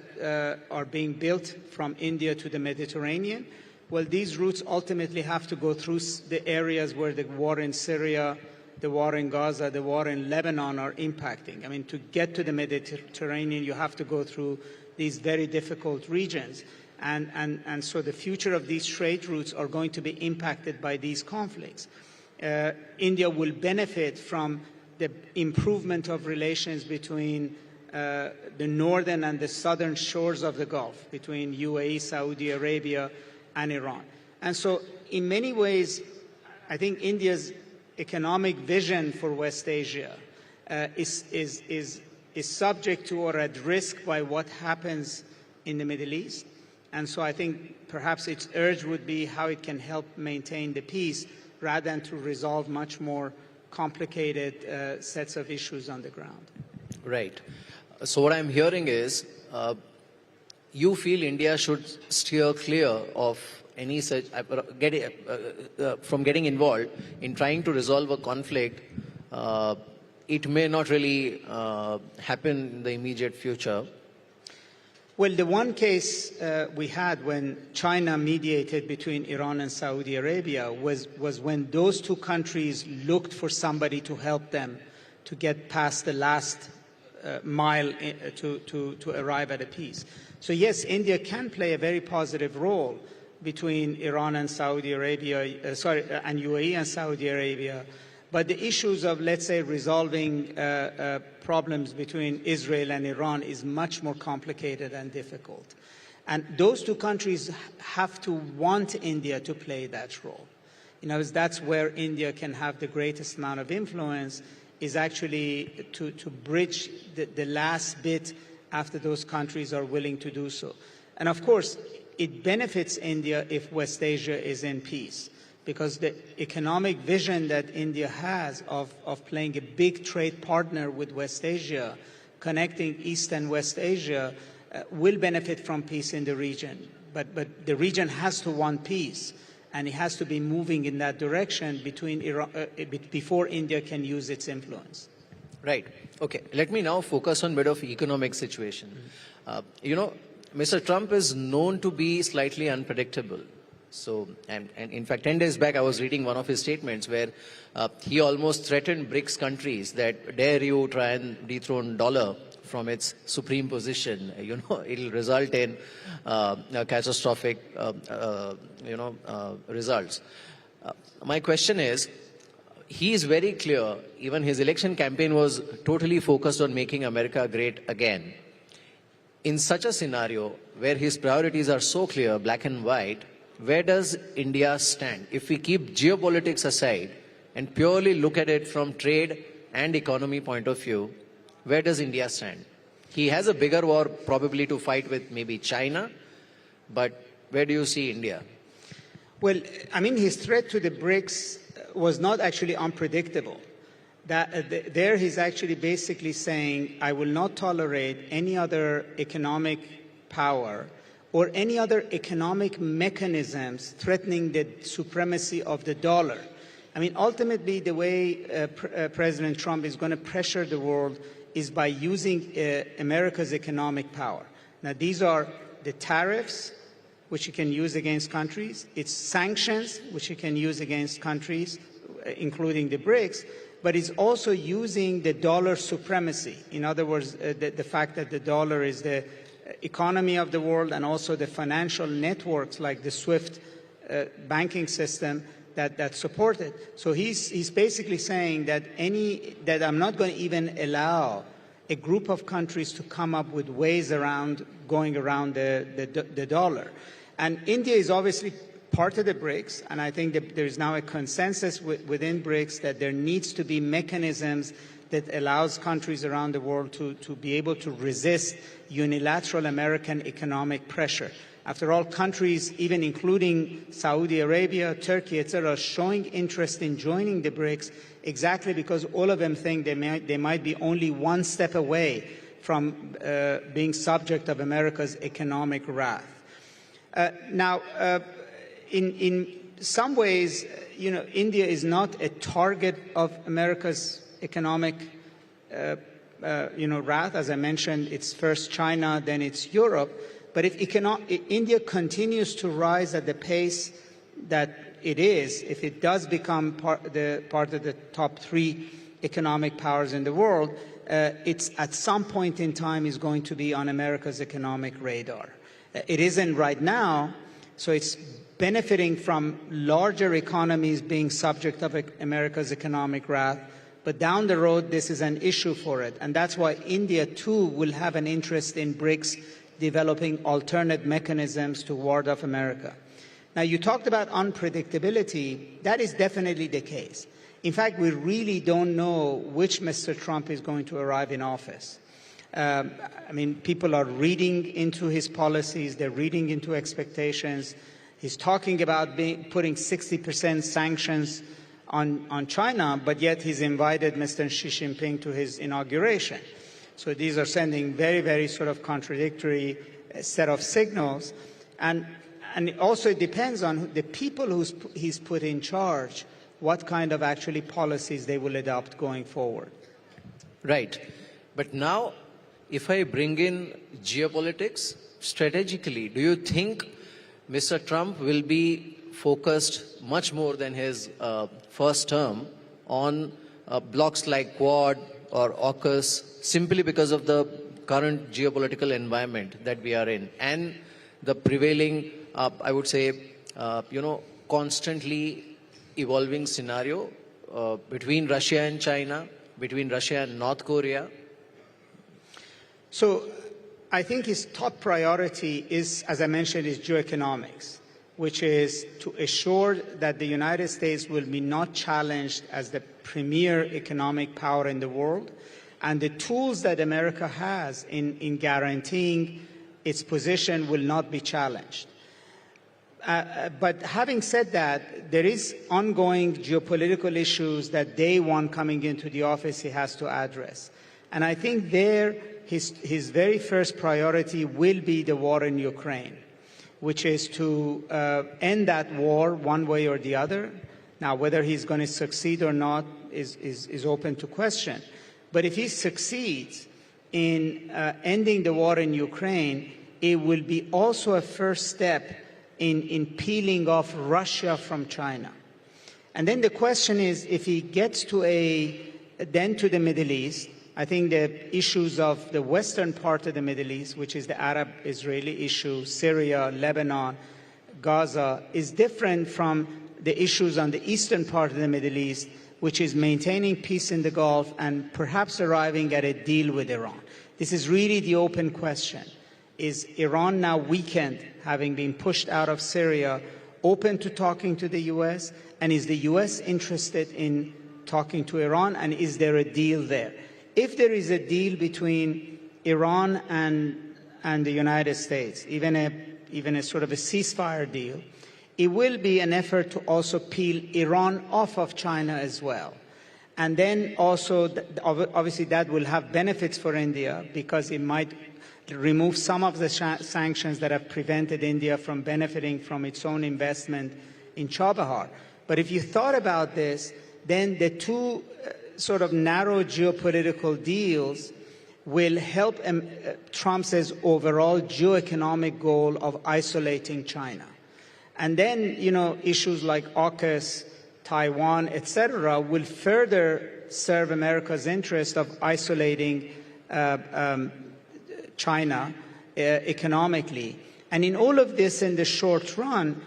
are being built from India to the Mediterranean. Well, these routes ultimately have to go through the areas where the war in Syria, the war in Gaza, the war in Lebanon are impacting. I mean, to get to the Mediterranean, you have to go through these very difficult regions. And so the future of these trade routes are going to be impacted by these conflicts. India will benefit from the improvement of relations between the northern and the southern shores of the Gulf, between UAE, Saudi Arabia, and Iran. And so in many ways, I think India's economic vision for West Asia is subject to or at risk by what happens in the Middle East. And so I think perhaps its urge would be how it can help maintain the peace rather than to resolve much more complicated sets of issues on the ground. Right. So what I'm hearing is you feel India should steer clear of any such from getting involved in trying to resolve a conflict, it may not really happen in the immediate future. Well, the one case we had when China mediated between Iran and Saudi Arabia was when those two countries looked for somebody to help them to get past the last mile to arrive at a peace. So yes, India can play a very positive role between Iran and Saudi Arabia, and UAE and Saudi Arabia. But the issues of, let's say, resolving problems between Israel and Iran is much more complicated and difficult. And those two countries have to want India to play that role. You know, that's where India can have the greatest amount of influence, is actually to bridge the last bit after those countries are willing to do so. And of course, it benefits India if West Asia is in peace, because the economic vision that India has of playing a big trade partner with West Asia, connecting East and West Asia, will benefit from peace in the region. But the region has to want peace, and it has to be moving in that direction before India can use its influence. Right. Okay. Let me now focus on a bit of economic situation. You know, Mr. Trump is known to be slightly unpredictable. So, and in fact, 10 days back, I was reading one of his statements where he almost threatened BRICS countries that dare you try and dethrone dollar from its supreme position. You know, it'll result in catastrophic, results. My question is, he is very clear, even his election campaign was totally focused on making America great again. In such a scenario where his priorities are so clear, black and white, where does India stand? If we keep geopolitics aside and purely look at it from trade and economy point of view, where does India stand? He has a bigger war probably to fight with maybe China, but where do you see India? Well, I mean, his threat to the BRICS was not actually unpredictable. There he's actually basically saying, I will not tolerate any other economic power or any other economic mechanisms threatening the supremacy of the dollar. I mean, ultimately, the way President Trump is going to pressure the world is by using America's economic power. Now, these are the tariffs, which he can use against countries. It's sanctions, which he can use against countries, including the BRICS. But it's also using the dollar supremacy. In other words, the fact that the dollar is the economy of the world, and also the financial networks like the SWIFT banking system that support it. So he's basically saying that I'm not going to even allow a group of countries to come up with ways around going around the dollar. And India is obviously part of the BRICS, and I think that there is now a consensus within BRICS that there needs to be mechanisms that allows countries around the world to be able to resist unilateral American economic pressure. After all, countries, even including Saudi Arabia, Turkey, etc., are showing interest in joining the BRICS exactly because all of them think they might be only one step away from being subject of America's economic wrath. Now, in some ways, you know, India is not a target of America's economic wrath. As I mentioned, it's first China, then it's Europe. But if India continues to rise at the pace that it is, if it does become part of the top 3 economic powers in the world, it's at some point in time is going to be on America's economic radar. It isn't right now, so it's benefiting from larger economies being subject of America's economic wrath. But down the road, this is an issue for it. And that's why India, too, will have an interest in BRICS developing alternate mechanisms to ward off America. Now, you talked about unpredictability. That is definitely the case. In fact, we really don't know which Mr. Trump is going to arrive in office. I mean, people are reading into his policies. They're reading into expectations. He's talking about putting 60% sanctions on China, but yet he's invited Mr. Xi Jinping to his inauguration. So these are sending very, very sort of contradictory set of signals. And and also it depends on the people he's put in charge, what kind of actually policies they will adopt going forward. Right. But now, if I bring in geopolitics, strategically, do you think Mr. Trump will be focused much more than his first term on blocks like Quad or AUKUS, simply because of the current geopolitical environment that we are in and the prevailing, I would say, constantly evolving scenario between Russia and China, between Russia and North Korea? So I think his top priority is, as I mentioned, is geoeconomics, which is to assure that the United States will be not challenged as the premier economic power in the world, and the tools that America has in guaranteeing its position will not be challenged. But having said that, there is ongoing geopolitical issues that day one coming into the office he has to address. And I think there his very first priority will be the war in Ukraine, which is to end that war one way or the other. Now, whether he's going to succeed or not is open to question. But if he succeeds in ending the war in Ukraine, it will be also a first step in peeling off Russia from China. And then the question is, if he gets to the Middle East, I think the issues of the western part of the Middle East, which is the Arab-Israeli issue, Syria, Lebanon, Gaza, is different from the issues on the eastern part of the Middle East, which is maintaining peace in the Gulf and perhaps arriving at a deal with Iran. This is really the open question. Is Iran now weakened, having been pushed out of Syria, open to talking to the U.S.? And is the U.S. interested in talking to Iran? And is there a deal there? If there is a deal between Iran and the United States, even a sort of a ceasefire deal, it will be an effort to also peel Iran off of China as well. And then also, obviously, that will have benefits for India because it might remove some of the sanctions that have prevented India from benefiting from its own investment in Chabahar. But if you thought about this, then the two sort of narrow geopolitical deals will help Trump's overall geoeconomic goal of isolating China. And then, issues like AUKUS, Taiwan, etc., will further serve America's interest of isolating China economically. And in all of this, in the short run,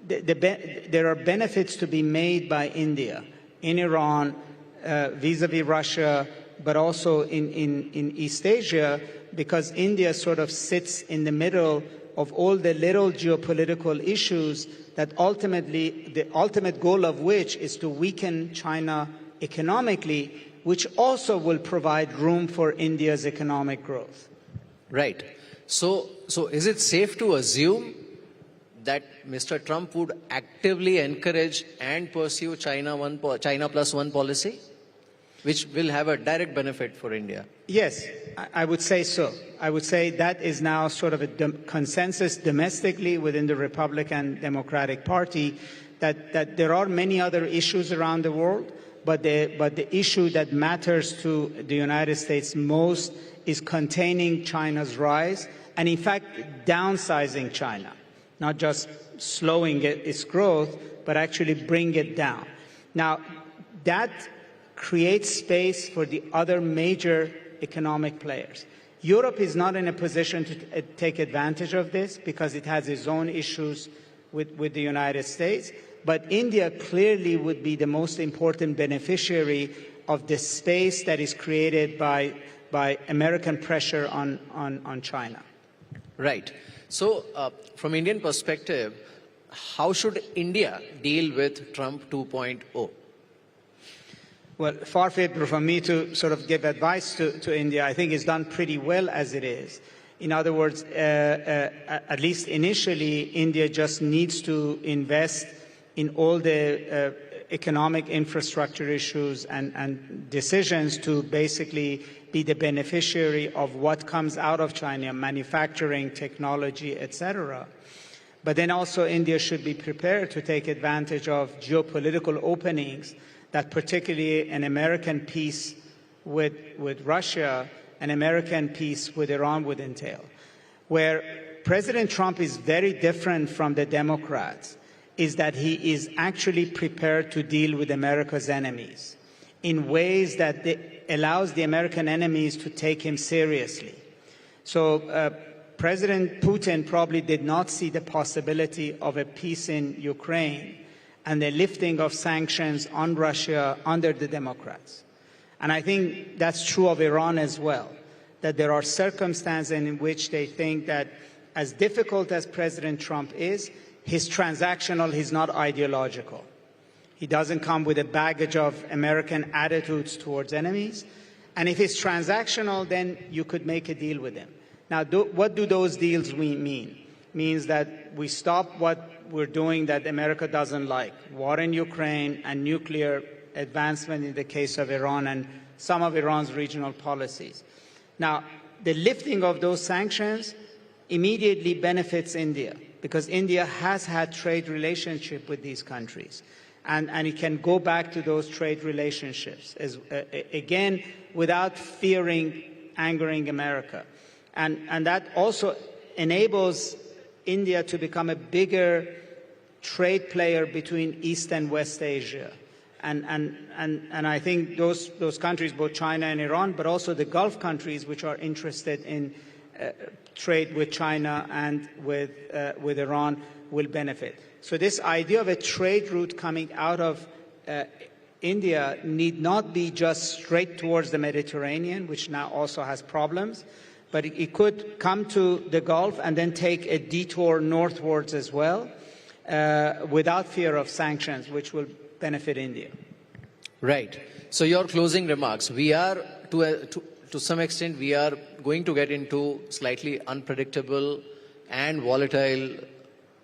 there are benefits to be made by India in Iran, vis-a-vis Russia, but also in East Asia, because India sort of sits in the middle of all the little geopolitical issues that ultimately, the ultimate goal of which is to weaken China economically, which also will provide room for India's economic growth. Right. So is it safe to assume that Mr. Trump would actively encourage and pursue China plus one policy, which will have a direct benefit for India? Yes, I would say so. I would say that is now sort of a consensus domestically within the Republican Democratic Party that there are many other issues around the world, but the issue that matters to the United States most is containing China's rise and, in fact, downsizing China, not just slowing its growth, but actually bring it down. Now, that creates space for the other major economic players. Europe is not in a position to take advantage of this because it has its own issues with the United States, but India clearly would be the most important beneficiary of the space that is created by American pressure on China. Right. So, from Indian perspective, how should India deal with Trump 2.0? Well, far from me to sort of give advice to India. I think it's done pretty well as it is. In other words, at least initially, India just needs to invest in all the economic infrastructure issues and decisions to basically be the beneficiary of what comes out of China, manufacturing, technology, etc. But then also India should be prepared to take advantage of geopolitical openings that particularly an American peace with Russia, an American peace with Iran would entail. Where President Trump is very different from the Democrats is that he is actually prepared to deal with America's enemies in ways that allows the American enemies to take him seriously. So President Putin probably did not see the possibility of a peace in Ukraine and the lifting of sanctions on Russia under the Democrats. And I think that's true of Iran as well, that there are circumstances in which they think that as difficult as President Trump is, he's transactional, he's not ideological. He doesn't come with a baggage of American attitudes towards enemies. And if it's transactional, then you could make a deal with him. Now, what do those deals mean? Means that we stop what we're doing that America doesn't like, war in Ukraine and nuclear advancement in the case of Iran and some of Iran's regional policies. Now, the lifting of those sanctions immediately benefits India because India has had trade relationship with these countries. And it can go back to those trade relationships, again, without fearing angering America. And that also enables India to become a bigger trade player between East and West Asia. And I think those countries, both China and Iran, but also the Gulf countries which are interested in trade with China and with Iran will benefit. So this idea of a trade route coming out of India need not be just straight towards the Mediterranean, which now also has problems, but it could come to the Gulf and then take a detour northwards as well, without fear of sanctions, which will benefit India. Right. So your closing remarks. We are, to some extent, we are going to get into slightly unpredictable and volatile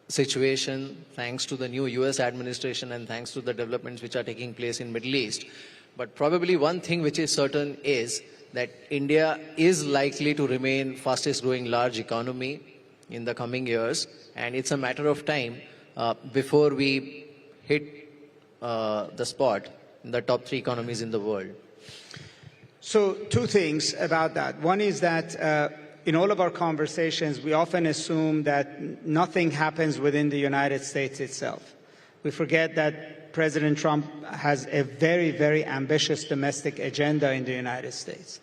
situation thanks to the new US administration and thanks to the developments which are taking place in Middle East. But probably one thing which is certain is that India is likely to remain fastest growing large economy in the coming years, and it's a matter of time before we hit the spot in the top 3 economies in the world. So 2 things about that. One is that in all of our conversations, we often assume that nothing happens within the United States itself. We forget that President Trump has a very, very ambitious domestic agenda in the United States.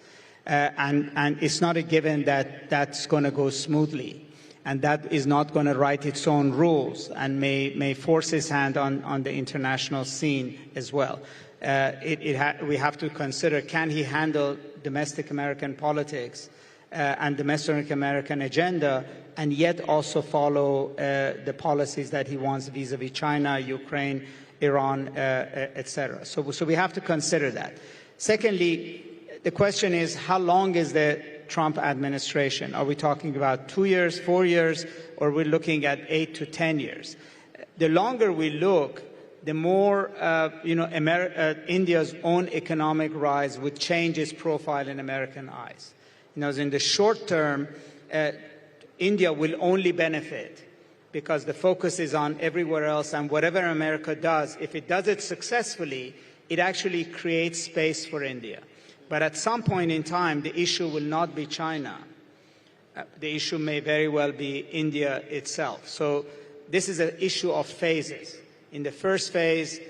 And it's not a given that that's going to go smoothly. And that is not going to write its own rules and may force his hand on the international scene as well. We have to consider, can he handle domestic American politics and domestic American agenda, and yet also follow the policies that he wants vis-a-vis China, Ukraine, Iran, etc. So we have to consider that. Secondly, the question is, how long is the Trump administration? Are we talking about 2 years, 4 years, or we're looking at 8 to 10 years? The longer we look, the more India's own economic rise would change its profile in American eyes. In the short term, India will only benefit because the focus is on everywhere else, and whatever America does, if it does it successfully, it actually creates space for India. But at some point in time, the issue will not be China. The issue may very well be India itself. So this is an issue of phases. In the first phase,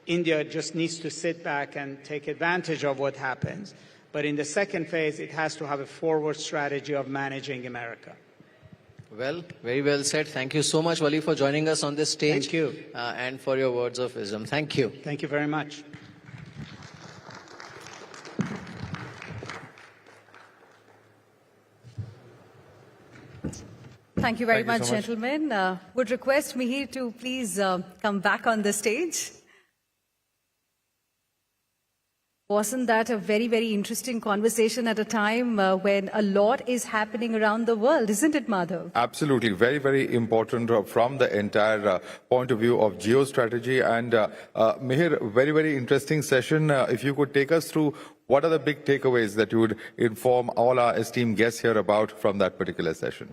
India just needs to sit back and take advantage of what happens. But in the second phase, it has to have a forward strategy of managing America. Well, very well said. Thank you so much, Wali, for joining us on this stage. Thank you. And for your words of wisdom. Thank you. Thank you very much. Thank you very much, gentlemen. Would request Mihir to please come back on the stage. Wasn't that a very, very interesting conversation at a time when a lot is happening around the world, isn't it, Madhav? Absolutely. Very, very important from the entire point of view of geostrategy. And Mihir, very, very interesting session. If you could take us through what are the big takeaways that you would inform all our esteemed guests here about from that particular session?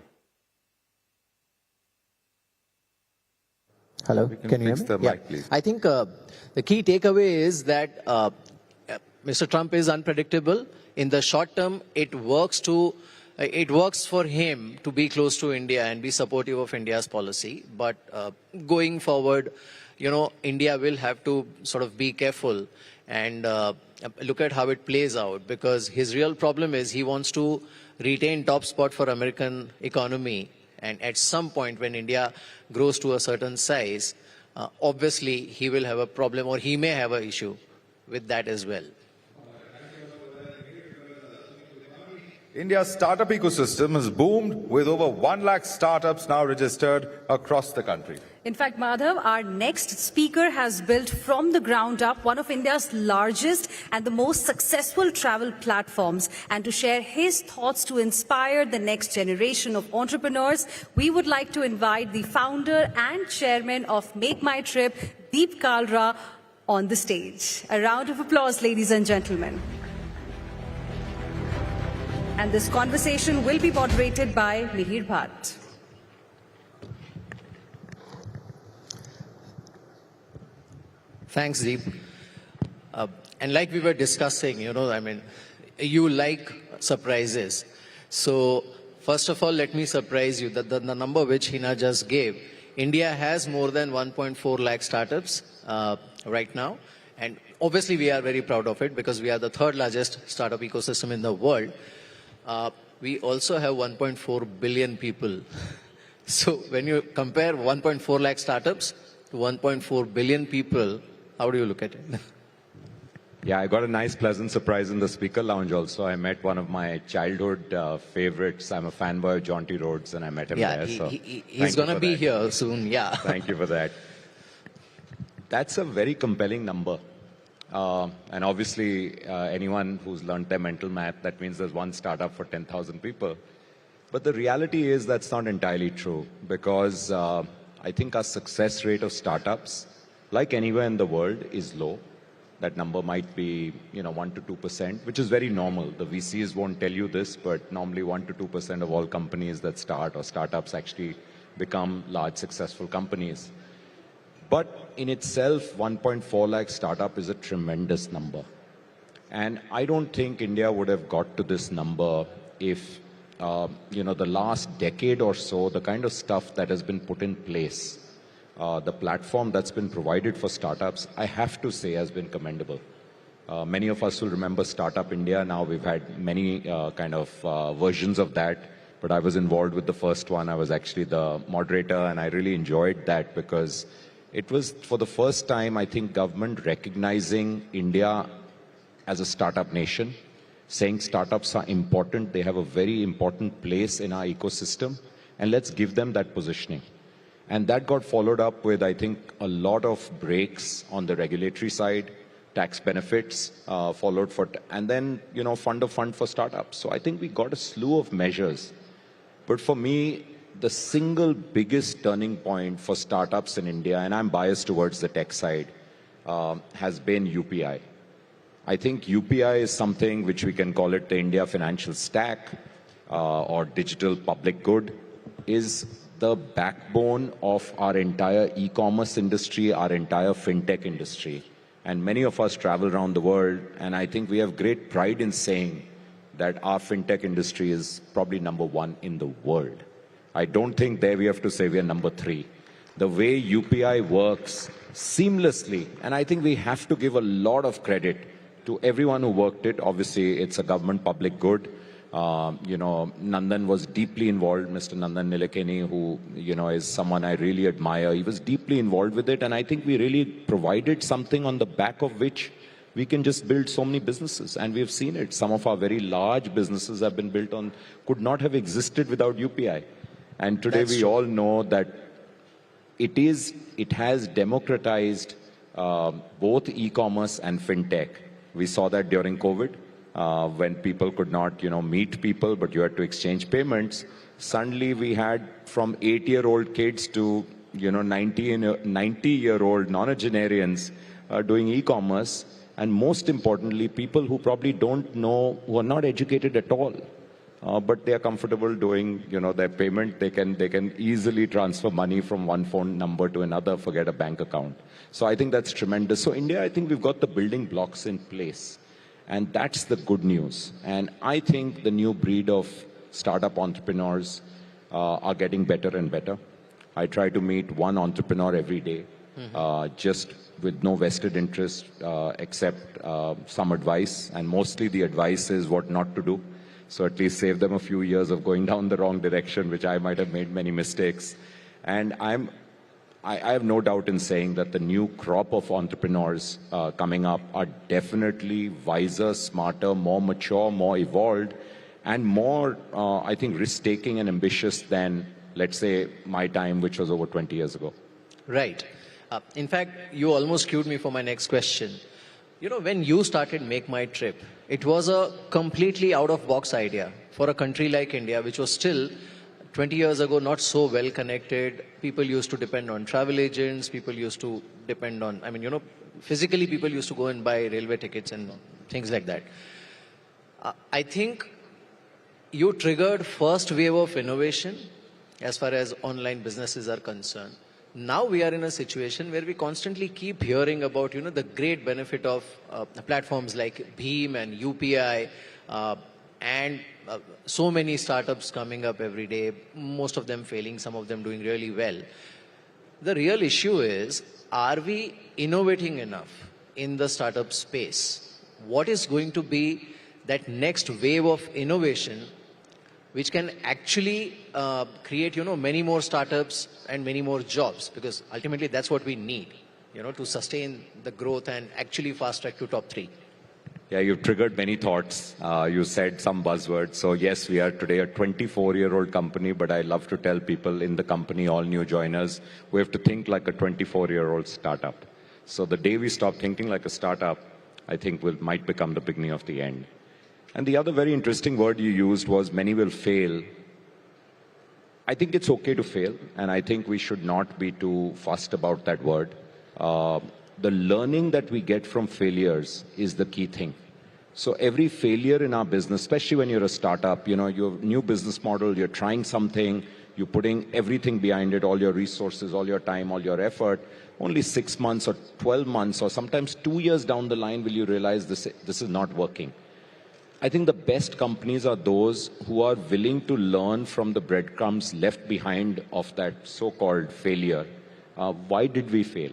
Hello, can you hear me? The mic, please. I think the key takeaway is that Mr. Trump is unpredictable. In the short term, it works for him to be close to India and be supportive of India's policy. But going forward, India will have to sort of be careful and look at how it plays out, because his real problem is he wants to retain top spot for American economy. And at some point when India grows to a certain size, obviously he will have a problem, or he may have an issue with that as well. India's startup ecosystem has boomed with over 1 lakh startups now registered across the country. In fact, Madhav, our next speaker has built from the ground up one of India's largest and the most successful travel platforms. And to share his thoughts to inspire the next generation of entrepreneurs, we would like to invite the founder and chairman of Make My Trip, Deep Kalra, on the stage. A round of applause, ladies and gentlemen. And this conversation will be moderated by Mihir Bhatt. Thanks, Deep. And like we were discussing, you like surprises. So first of all, let me surprise you that the number which Hina just gave, India has more than 1.4 lakh startups right now. And obviously we are very proud of it because we are the third largest startup ecosystem in the world. We also have 1.4 billion people. So when you compare 1.4 lakh startups to 1.4 billion people, how do you look at it? Yeah, I got a nice, pleasant surprise in the speaker lounge also. I met one of my childhood favorites. I'm a fanboy of John T. Rhodes, and I met him there. He's going to be here soon, yeah. Thank you for that. That's a very compelling number. And obviously, anyone who's learned their mental math, that means there's one startup for 10,000 people. But the reality is that's not entirely true, because I think our success rate of startups, like anywhere in the world, is low. That number might be, 1 to 2%, which is very normal. The VCs won't tell you this, but normally 1 to 2% of all companies that start or startups actually become large, successful companies. But in itself, 1.4 lakh startup is a tremendous number. And I don't think India would have got to this number if, the last decade or so, the kind of stuff that has been put in place, the platform that's been provided for startups, I have to say has been commendable. Many of us will remember Startup India. Now we've had many versions of that, but I was involved with the first one. I was actually the moderator, and I really enjoyed that because it was, for the first time, I think, government recognizing India as a startup nation, saying startups are important, they have a very important place in our ecosystem, and let's give them that positioning. And that got followed up with, I think, a lot of breaks on the regulatory side, tax benefits followed for, and then, fund of fund for startups. So I think we got a slew of measures. But for me, the single biggest turning point for startups in India, and I'm biased towards the tech side, has been UPI. I think UPI is something which we can call it the India financial stack or digital public good, is the backbone of our entire e-commerce industry, our entire fintech industry. And many of us travel around the world, and I think we have great pride in saying that our fintech industry is probably #1 in the world. I don't think there we have to say we are #3. The way UPI works seamlessly, and I think we have to give a lot of credit to everyone who worked it. Obviously, it's a government public good. Nandan was deeply involved, Mr. Nandan Nilekani, who, is someone I really admire. He was deeply involved with it, and I think we really provided something on the back of which we can just build so many businesses, and we've seen it. Some of our very large businesses have been built on, could not have existed without UPI. And today we all know that it has democratized both e-commerce and fintech. We saw that during COVID. When people could not, meet people, but you had to exchange payments. Suddenly we had from 8-year-old kids to, 90-year-old nonagenarians doing e-commerce. And most importantly, people who probably don't know, who are not educated at all. but they are comfortable doing, their payment. They can easily transfer money from one phone number to another, forget a bank account. So I think that's tremendous. So India, I think we've got the building blocks in place, and that's the good news. And I think the new breed of startup entrepreneurs are getting better and better. I try to meet one entrepreneur every day, just with no vested interest except some advice, and mostly the advice is what not to do. So at least save them a few years of going down the wrong direction, which I might have made many mistakes. And I have no doubt in saying that the new crop of entrepreneurs coming up are definitely wiser, smarter, more mature, more evolved, and more, I think, risk-taking and ambitious than, let's say, my time, which was over 20 years ago. Right. In fact, you almost cued me for my next question. When you started Make My Trip, it was a completely out-of-box idea for a country like India, which was still, 20 years ago, not so well connected. People used to depend on travel agents. People used to depend on, physically people used to go and buy railway tickets and things like that. I think you triggered first wave of innovation as far as online businesses are concerned. Now we are in a situation where we constantly keep hearing about, the great benefit of platforms like Bheem and UPI, and so many startups coming up every day, most of them failing, some of them doing really well. The real issue is, are we innovating enough in the startup space? What is going to be that next wave of innovation which can actually create, many more startups and many more jobs? Because ultimately that's what we need, to sustain the growth and actually fast track to top 3. Yeah, you've triggered many thoughts. You said some buzzwords. So yes, we are today a 24-year-old company, but I love to tell people in the company, all new joiners, we have to think like a 24-year-old startup. So the day we stop thinking like a startup, I think might become the beginning of the end. And the other very interesting word you used was many will fail. I think it's okay to fail, and I think we should not be too fussed about that word. The learning that we get from failures is the key thing. So every failure in our business, especially when you're a startup, you have a new business model, you're trying something, you're putting everything behind it, all your resources, all your time, all your effort. Only 6 months or 12 months or sometimes 2 years down the line will you realize this is not working. I think the best companies are those who are willing to learn from the breadcrumbs left behind of that so-called failure. Why did we fail?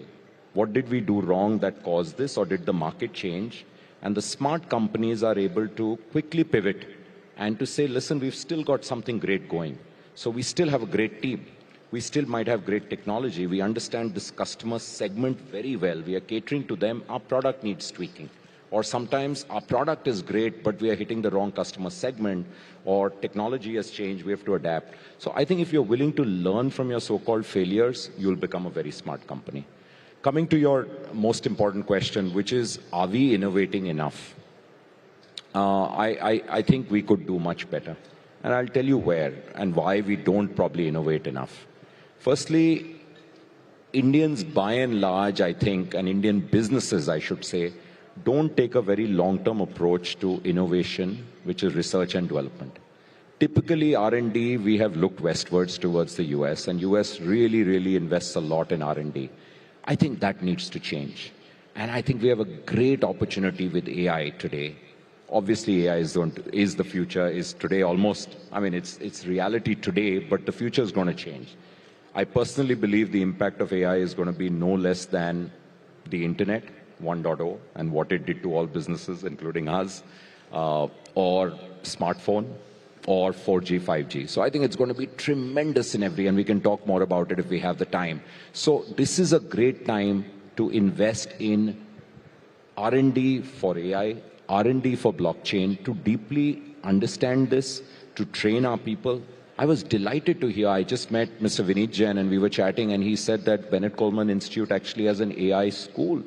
What did we do wrong that caused this, or did the market change? And the smart companies are able to quickly pivot and to say, listen, we've still got something great going. So we still have a great team. We still might have great technology. We understand this customer segment very well. We are catering to them. Our product needs tweaking. Or sometimes our product is great, but we are hitting the wrong customer segment, or technology has changed, we have to adapt. So I think if you're willing to learn from your so-called failures, you'll become a very smart company. Coming to your most important question, which is, are we innovating enough? I think we could do much better. And I'll tell you where and why we don't probably innovate enough. Firstly, Indians by and large, I think, and Indian businesses, I should say, don't take a very long-term approach to innovation, which is research and development. Typically, R&D, we have looked westwards towards the US, and US really, really invests a lot in R&D. I think that needs to change. And I think we have a great opportunity with AI today. Obviously, AI is the future, is today almost, it's reality today, but the future is going to change. I personally believe the impact of AI is going to be no less than the internet 1.0 and what it did to all businesses, including us, or smartphone, or 4G, 5G. So I think it's going to be tremendous in and we can talk more about it if we have the time. So this is a great time to invest in R&D for AI, R&D for blockchain, to deeply understand this, to train our people. I was delighted to hear, I just met Mr. Vineet Jain and we were chatting, and he said that Bennett Coleman Institute actually has an AI school.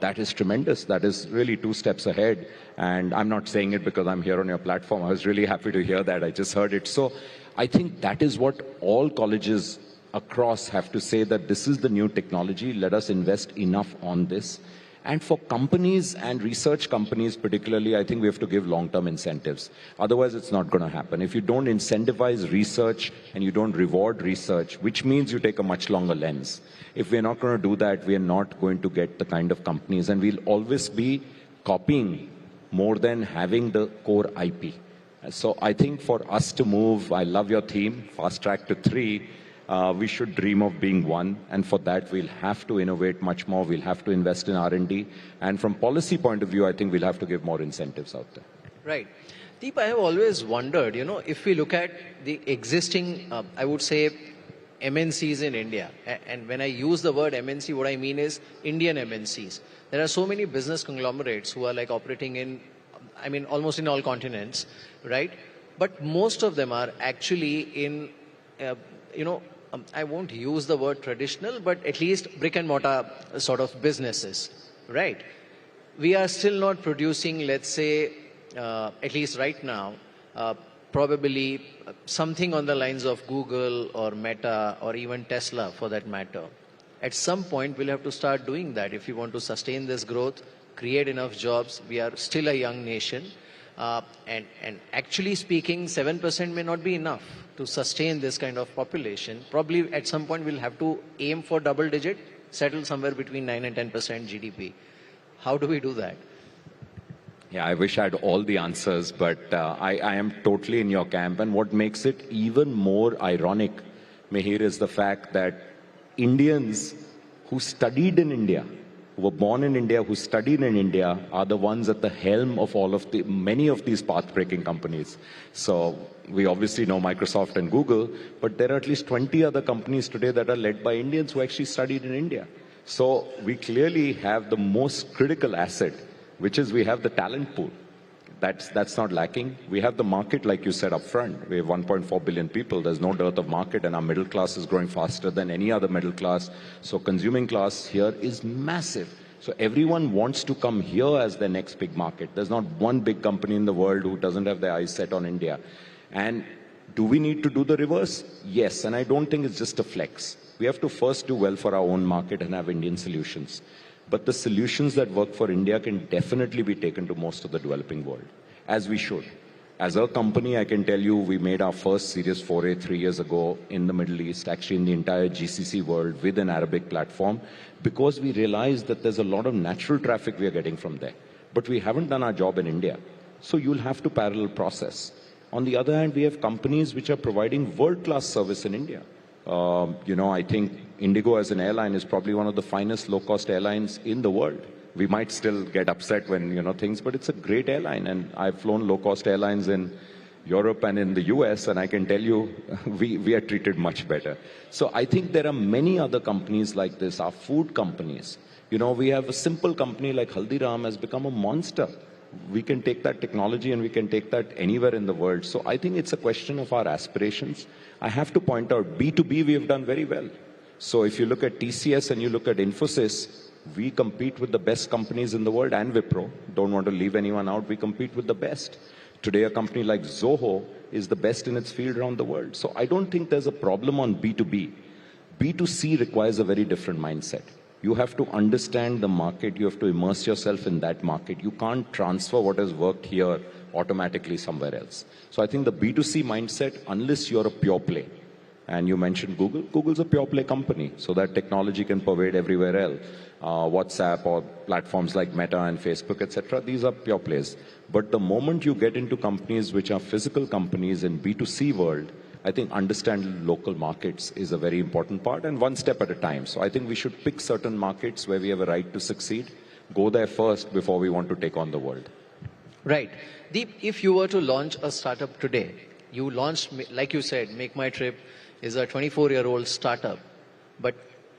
That is tremendous. That is really 2 steps ahead. And I'm not saying it because I'm here on your platform. I was really happy to hear that. I just heard it. So I think that is what all colleges across have to say, that this is the new technology. Let us invest enough on this. And for companies and research companies particularly, I think we have to give long-term incentives. Otherwise, it's not going to happen. If you don't incentivize research and you don't reward research, which means you take a much longer lens. If we're not going to do that, we are not going to get the kind of companies, and we'll always be copying more than having the core IP. So I think for us to move, I love your theme, fast track to 3. We should dream of being 1, and for that we'll have to innovate much more. We'll have to invest in R&D, and from policy point of view, I think we'll have to give more incentives out there. Right. Deep, I have always wondered, if we look at the existing, I would say, MNCs in India, and when I use the word MNC, what I mean is Indian MNCs. There are so many business conglomerates who are like operating in, almost in all continents, right? But most of them are actually in, I won't use the word traditional, but at least brick and mortar sort of businesses, right? We are still not producing, let's say, at least right now, probably something on the lines of Google or Meta or even Tesla for that matter. At some point, we'll have to start doing that if we want to sustain this growth, create enough jobs. We are still a young nation. And actually speaking, 7% may not be enough to sustain this kind of population. Probably at some point we'll have to aim for double digit, settle somewhere between 9 and 10% GDP. How do we do that? Yeah, I wish I had all the answers, but I am totally in your camp. And what makes it even more ironic, Mihir, is the fact that Indians who studied in India, who were born in India, who studied in India, are the ones at the helm of many of these path-breaking companies. So we obviously know Microsoft and Google, but there are at least 20 other companies today that are led by Indians who actually studied in India. So we clearly have the most critical asset, which is we have the talent pool. That's not lacking. We have the market, like you said up front. We have 1.4 billion people. There's no dearth of market, and our middle class is growing faster than any other middle class. So consuming class here is massive. So everyone wants to come here as their next big market. There's not one big company in the world who doesn't have their eyes set on India. And do we need to do the reverse? Yes, and I don't think it's just a flex. We have to first do well for our own market and have Indian solutions. But the solutions that work for India can definitely be taken to most of the developing world, as we should. As a company, I can tell you we made our first serious foray 3 years ago in the Middle East, actually in the entire GCC world with an Arabic platform, because we realized that there's a lot of natural traffic we are getting from there. But we haven't done our job in India. So you'll have to parallel process. On the other hand, we have companies which are providing world-class service in India. I think Indigo as an airline is probably one of the finest low-cost airlines in the world. We might still get upset when, things, but it's a great airline. And I've flown low-cost airlines in Europe and in the US, and I can tell you, we are treated much better. So I think there are many other companies like this, our food companies. We have a simple company like Haldiram has become a monster. We can take that technology and we can take that anywhere in the world. So I think it's a question of our aspirations. I have to point out, B2B we have done very well. So if you look at TCS and you look at Infosys, we compete with the best companies in the world, and Wipro. Don't want to leave anyone out. We compete with the best. Today, a company like Zoho is the best in its field around the world. So I don't think there's a problem on B2B. B2C requires a very different mindset. You have to understand the market. You have to immerse yourself in that market. You can't transfer what has worked here automatically somewhere else. So I think the B2C mindset, unless you're a pure play, and you mentioned Google, Google's a pure play company, so that technology can pervade everywhere else. WhatsApp or platforms like Meta and Facebook, etc. These are pure plays. But the moment you get into companies which are physical companies in B2C world, I think understand local markets is a very important part, and one step at a time. So I think we should pick certain markets where we have a right to succeed, go there first before we want to take on the world. Right. Deep, if you were to launch a startup today, you launched, like you said, Make My Trip is a 24-year-old startup. But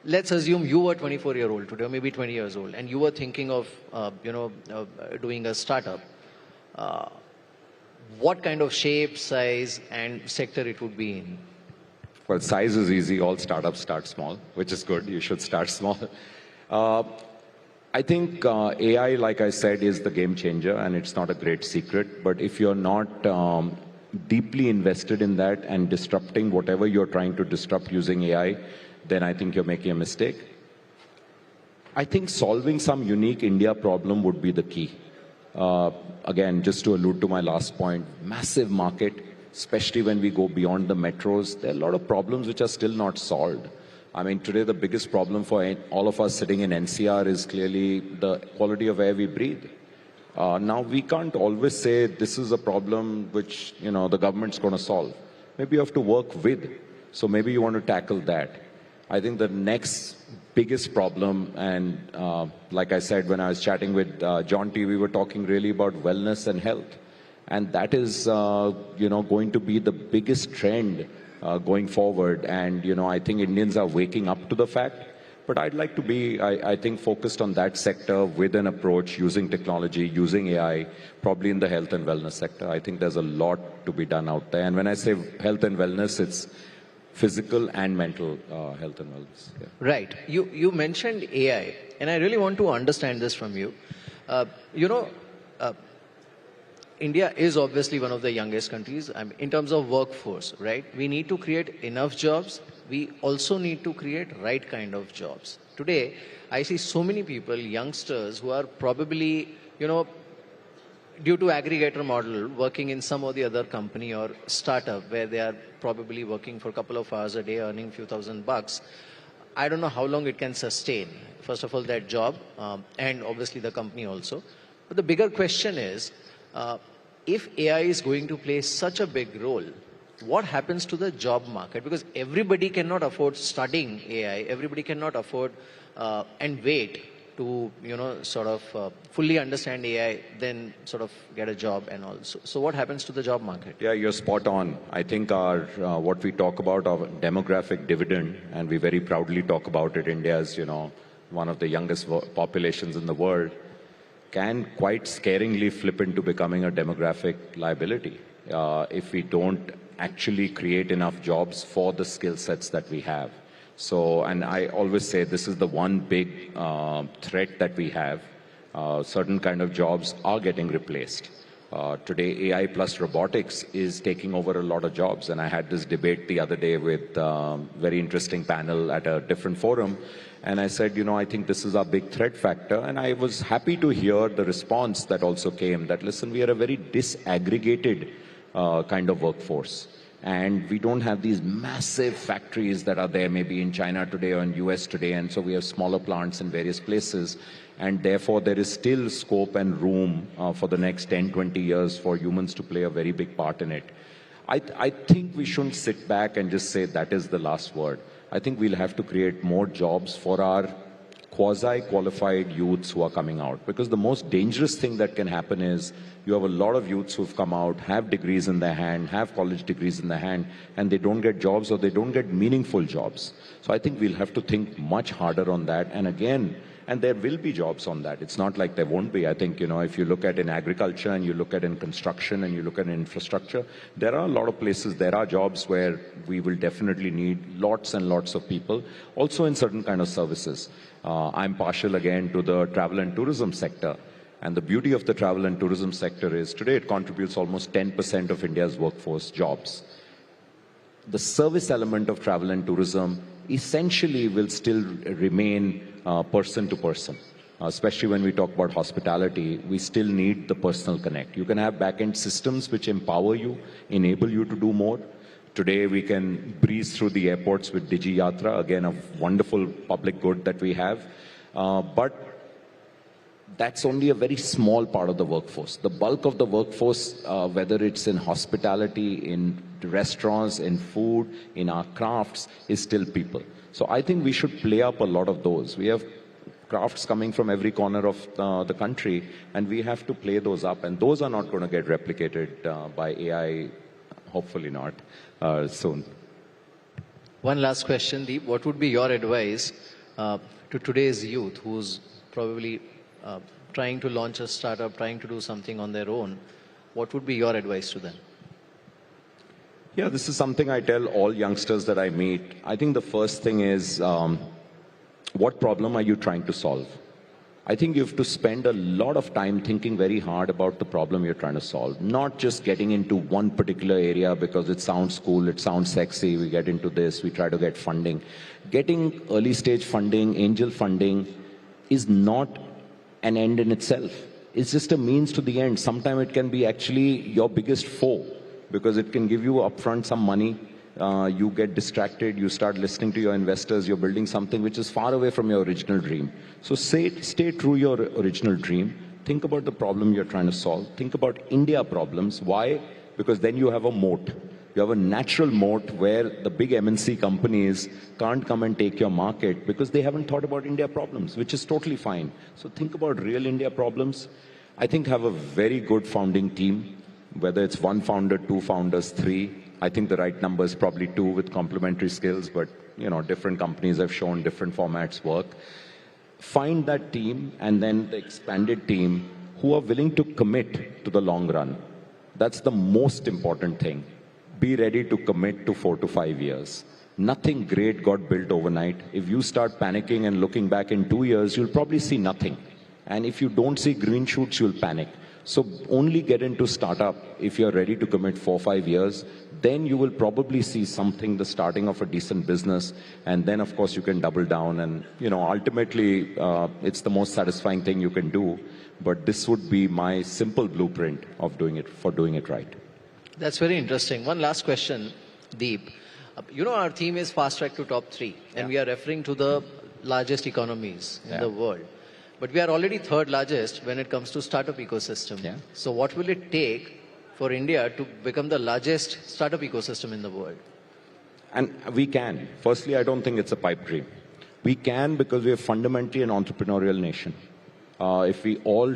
let's assume you were 24-year-old today, or maybe 20 years old, and you were thinking of, doing a startup. What kind of shape, size, and sector it would be in? Well, size is easy. All startups start small, which is good. You should start small. I think AI, like I said, is the game changer, and it's not a great secret. But if you're not deeply invested in that and disrupting whatever you're trying to disrupt using AI, then I think you're making a mistake. I think solving some unique India problem would be the key. Again, just to allude to my last point, massive market, especially when we go beyond the metros, there are a lot of problems which are still not solved. I mean, today the biggest problem for all of us sitting in NCR is clearly the quality of air we breathe. Now, we can't always say this is a problem which, the government's going to solve. Maybe you have to work with. So maybe you want to tackle that. I think the next biggest problem, and like I said, when I was chatting with John T, we were talking really about wellness and health. And that is, going to be the biggest trend going forward. And, I think Indians are waking up to the fact. But I'd like to be, I think, focused on that sector with an approach using technology, using AI, probably in the health and wellness sector. I think there's a lot to be done out there. And when I say health and wellness, it's physical and mental health and wellness. Yeah. Right. You mentioned AI, and I really want to understand this from you. India is obviously one of the youngest countries in terms of workforce, right? We need to create enough jobs. We also need to create right kind of jobs. Today, I see so many people, youngsters, who are probably, due to aggregator model, working in some or the other company or startup where they are probably working for a couple of hours a day, earning a few $1,000s. I don't know how long it can sustain. First of all, that job, and obviously the company also. But the bigger question is, if AI is going to play such a big role, what happens to the job market? Because everybody cannot afford studying AI. Everybody cannot afford and wait to, fully understand AI, then sort of get a job and all. So what happens to the job market? Yeah, you're spot on. I think our what we talk about, our demographic dividend, and we very proudly talk about it, India's, one of the youngest populations in the world, can quite scaringly flip into becoming a demographic liability if we don't actually create enough jobs for the skill sets that we have. So, and I always say this is the one big threat that we have. Certain kind of jobs are getting replaced. Today, AI plus robotics is taking over a lot of jobs. And I had this debate the other day with a very interesting panel at a different forum. And I said, I think this is our big threat factor. And I was happy to hear the response that also came that, listen, we are a very disaggregated kind of workforce. And we don't have these massive factories that are there maybe in China today or in US today. And so we have smaller plants in various places. And therefore, there is still scope and room for the next 10, 20 years for humans to play a very big part in it. I think we shouldn't sit back and just say that is the last word. I think we'll have to create more jobs for our quasi-qualified youths who are coming out. Because the most dangerous thing that can happen is you have a lot of youths who've come out, have degrees in their hand, have college degrees in their hand, and they don't get jobs or they don't get meaningful jobs. So I think we'll have to think much harder on that. And again, and there will be jobs on that. It's not like there won't be. I think, if you look at in agriculture and you look at in construction and you look at in infrastructure, there are a lot of places, there are jobs where we will definitely need lots and lots of people, also in certain kind of services. I'm partial again to the travel and tourism sector. And the beauty of the travel and tourism sector is today it contributes almost 10% of India's workforce jobs. The service element of travel and tourism essentially will still remain person to person. Especially when we talk about hospitality, we still need the personal connect. You can have back-end systems which empower you, enable you to do more. Today we can breeze through the airports with Digi Yatra, again a wonderful public good that we have. But that's only a very small part of the workforce. The bulk of the workforce, whether it's in hospitality, in restaurants, in food, in our crafts, is still people. So I think we should play up a lot of those. We have crafts coming from every corner of the country, and we have to play those up. And those are not going to get replicated by AI, hopefully not, soon. One last question, Deep. What would be your advice to today's youth who's probably trying to launch a startup, trying to do something on their own? What would be your advice to them? Yeah, this is something I tell all youngsters that I meet. I think the first thing is, what problem are you trying to solve? I think you have to spend a lot of time thinking very hard about the problem you're trying to solve, not just getting into one particular area because it sounds cool, it sounds sexy, we get into this, we try to get funding. Getting early stage funding, angel funding, is not an end in itself. It's just a means to the end. Sometimes it can be actually your biggest foe because it can give you upfront some money. You get distracted, you start listening to your investors, you're building something which is far away from your original dream. So stay true to your original dream. Think about the problem you're trying to solve. Think about India problems. Why? Because then you have a moat. You have a natural moat where the big MNC companies can't come and take your market because they haven't thought about India problems, which is totally fine. So think about real India problems. I think have a very good founding team, whether it's one founder, two founders, three. I think the right number is probably two with complementary skills, but different companies have shown different formats work. Find that team and then the expanded team who are willing to commit to the long run. That's the most important thing. Be ready to commit to 4 to 5 years. Nothing great got built overnight. If you start panicking and looking back in 2 years, you'll probably see nothing. And if you don't see green shoots, you'll panic. So only get into startup if you're ready to commit 4 or 5 years. Then you will probably see something, the starting of a decent business. And then, of course, you can double down. And, ultimately, it's the most satisfying thing you can do. But this would be my simple blueprint of doing it right. That's very interesting. One last question, Deep. Our theme is fast track to top 3. And we are referring to the largest economies in the world. But we are already third largest when it comes to startup ecosystem. Yeah. So what will it take for India to become the largest startup ecosystem in the world? And we can. Firstly, I don't think it's a pipe dream. We can because we are fundamentally an entrepreneurial nation. If we all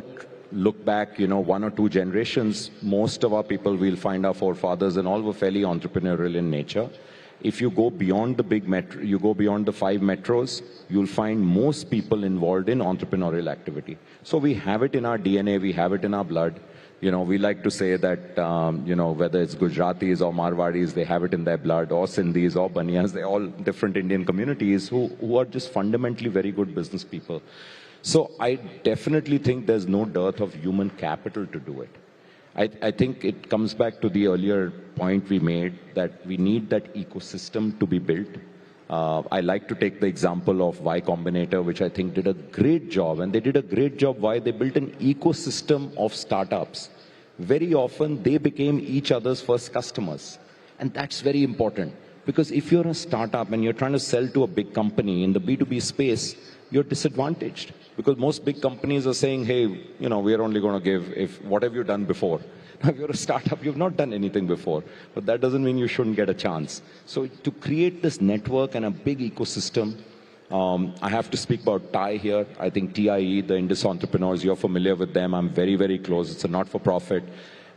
look back, 1 or 2 generations, most of our people, we'll find our forefathers and all were fairly entrepreneurial in nature. If you go beyond the big metro, you go beyond the 5 metros, you'll find most people involved in entrepreneurial activity. So we have it in our DNA, we have it in our blood. We like to say that, whether it's Gujaratis or Marwadis, they have it in their blood, or Sindhis or Baniyas, they're all different Indian communities who are just fundamentally very good business people. So I definitely think there's no dearth of human capital to do it. I think it comes back to the earlier point we made that we need that ecosystem to be built. I like to take the example of Y Combinator, which I think did a great job. And they did a great job. Why? They built an ecosystem of startups. Very often, they became each other's first customers. And that's very important. Because if you're a startup and you're trying to sell to a big company in the B2B space, you're disadvantaged. Because most big companies are saying, hey, we are only going to give what have you done before? If you're a startup, you've not done anything before. But that doesn't mean you shouldn't get a chance. So to create this network and a big ecosystem, I have to speak about TIE here. I think TIE, the Indus Entrepreneurs, you're familiar with them. I'm very, very close. It's a not-for-profit.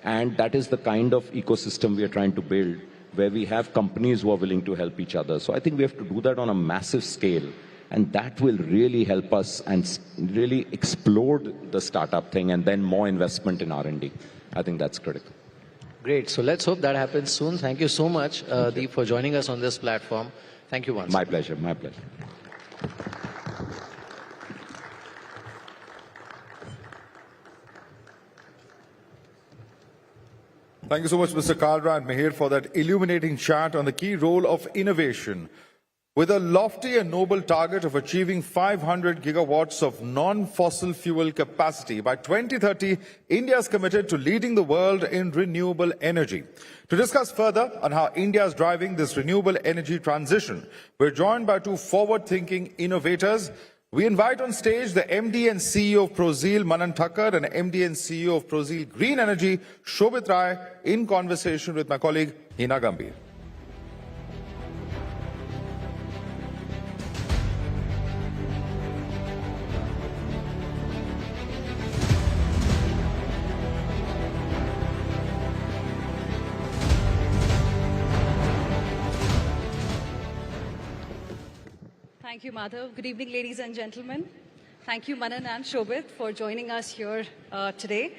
And that is the kind of ecosystem we are trying to build, where we have companies who are willing to help each other. So I think we have to do that on a massive scale. And that will really help us and really explode the startup thing and then more investment in R&D. I think that's critical. Great. So let's hope that happens soon. Thank you so much, Deep, for joining us on this platform. Thank you once. My pleasure. My pleasure. Thank you so much, Mr. Kalra and Mihir, for that illuminating chat on the key role of innovation. With a lofty and noble target of achieving 500 gigawatts of non-fossil fuel capacity by 2030, India is committed to leading the world in renewable energy. To discuss further on how India is driving this renewable energy transition, we're joined by 2 forward-thinking innovators. We invite on stage the MD and CEO of Prozeel, Manan Thakkar, and MD and CEO of Prozeel Green Energy, Shobhit Rai, in conversation with my colleague, Hina Gambhir. Thank you, Madhav. Good evening, ladies and gentlemen. Thank you, Manan and Shobhit, for joining us here today.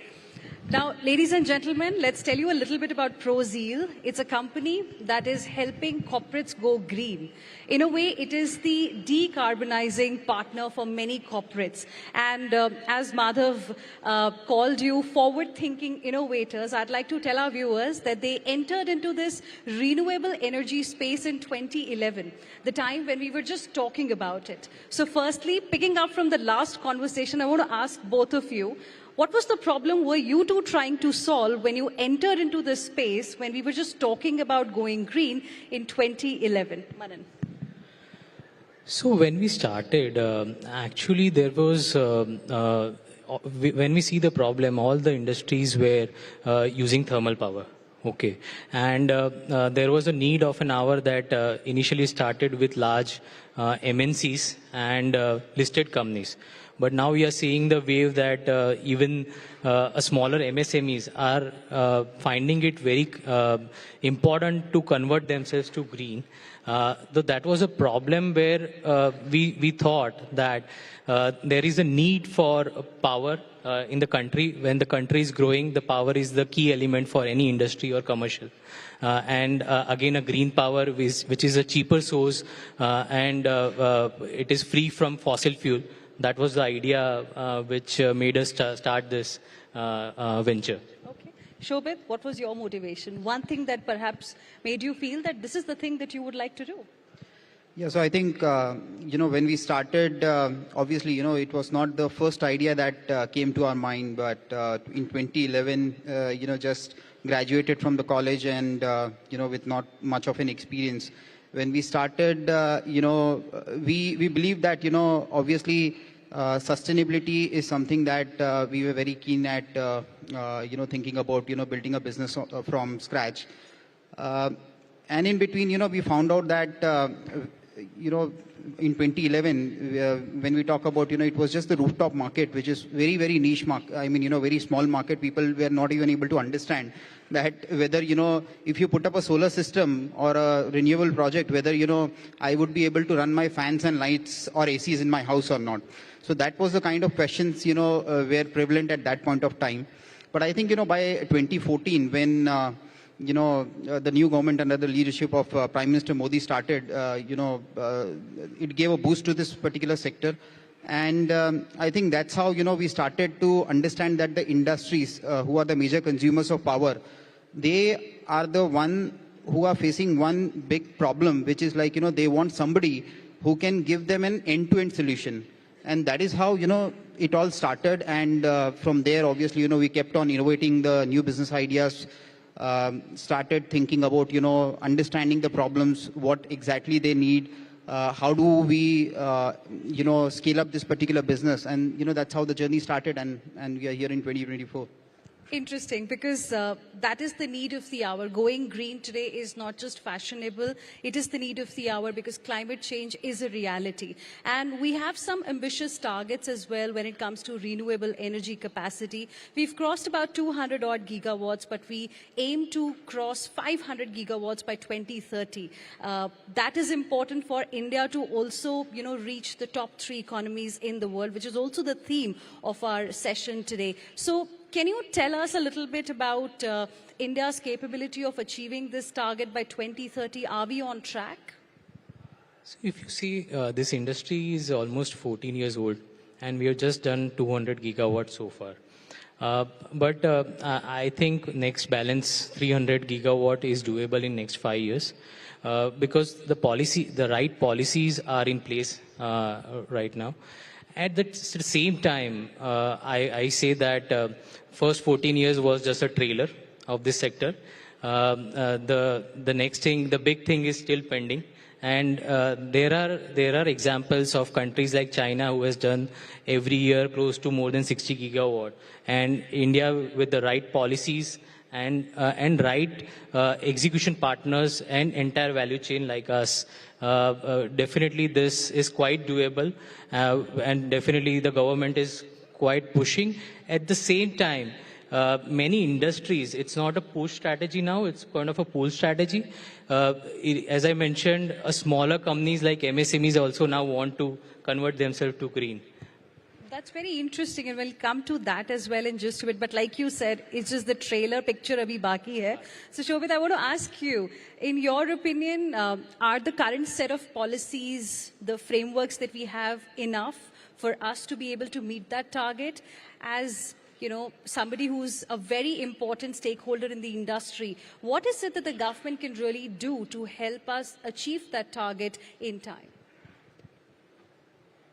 Now, ladies and gentlemen, let's tell you a little bit about ProZeal. It's a company that is helping corporates go green. In a way, it is the decarbonizing partner for many corporates. And as Madhav called you forward-thinking innovators, I'd like to tell our viewers that they entered into this renewable energy space in 2011, the time when we were just talking about it. So firstly, picking up from the last conversation, I want to ask both of you, what was the problem were you two trying to solve when you entered into this space when we were just talking about going green in 2011? Manan. So when we started, actually there was, when we see the problem, all the industries were using thermal power. Okay. And there was a need of an hour that initially started with large MNCs and listed companies. But now we are seeing the wave that even a smaller MSMEs are finding it very important to convert themselves to green. Though that was a problem where we thought that there is a need for power in the country. When the country is growing, the power is the key element for any industry or commercial. And again, a green power which is a cheaper source and it is free from fossil fuel. That was the idea which made us start this venture. Okay. Shobit, what was your motivation? One thing that perhaps made you feel that this is the thing that you would like to do? Yeah, so I think, when we started, obviously, it was not the first idea that came to our mind, but in 2011, just graduated from the college and, with not much of an experience. When we started, we believe that, obviously, sustainability is something that we were very keen at, thinking about, building a business from scratch. And in between, we found out that, in 2011, when we talk about, it was just the rooftop market, which is very, very niche market. I mean, very small market. People were not even able to understand that whether, if you put up a solar system or a renewable project, whether, I would be able to run my fans and lights or ACs in my house or not. So that was the kind of questions, were prevalent at that point of time. But I think, by 2014, when, the new government under the leadership of Prime Minister Modi started, it gave a boost to this particular sector. And I think that's how, we started to understand that the industries who are the major consumers of power, they are the one who are facing one big problem, which is like, they want somebody who can give them an end-to-end solution. And that is how, it all started. And from there, obviously, we kept on innovating the new business ideas, started thinking about, understanding the problems, what exactly they need, how do we, scale up this particular business. And, that's how the journey started. And we are here in 2024. Interesting, because that is the need of the hour. Going green today is not just fashionable, it is the need of the hour because climate change is a reality. And we have some ambitious targets as well when it comes to renewable energy capacity. We've crossed about 200 odd gigawatts, but we aim to cross 500 gigawatts by 2030. That is important for India to also, reach the top 3 economies in the world, which is also the theme of our session today. So, can you tell us a little bit about India's capability of achieving this target by 2030? Are we on track? So if you see, this industry is almost 14 years old, and we have just done 200 gigawatts so far. But I think next balance 300 gigawatt is doable in next 5 years because the right policies are in place right now. At the same time, I say that first 14 years was just a trailer of this sector. The next thing, the big thing is still pending. And there are examples of countries like China who has done every year close to more than 60 gigawatt. And India with the right policies and right execution partners and entire value chain like us, definitely this is quite doable, and definitely the government is quite pushing. At the same time, many industries, it's not a push strategy now, it's kind of a pull strategy. As I mentioned, smaller companies like MSMEs also now want to convert themselves to green. That's very interesting, and we'll come to that as well in just a bit. But like you said, it's just the trailer picture abhi baki hai. So Shobhit, I want to ask you, in your opinion, are the current set of policies, the frameworks that we have, enough for us to be able to meet that target? As you know, somebody who's a very important stakeholder in the industry, what is it that the government can really do to help us achieve that target in time?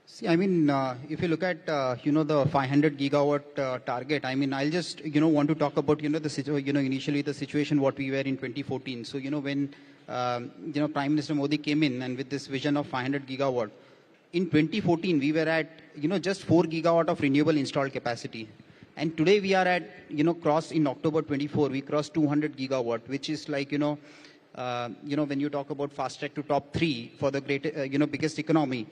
See, I mean, if you look at, the 500 gigawatt target, I mean, I'll just, want to talk about, initially the situation what we were in 2014. So, when, Prime Minister Modi came in and with this vision of 500 gigawatt, in 2014, we were at, just 4 gigawatt of renewable installed capacity. And today we are at, crossed in October 24, we crossed 200 gigawatt, which is like, when you talk about fast track to top 3 for the biggest economy.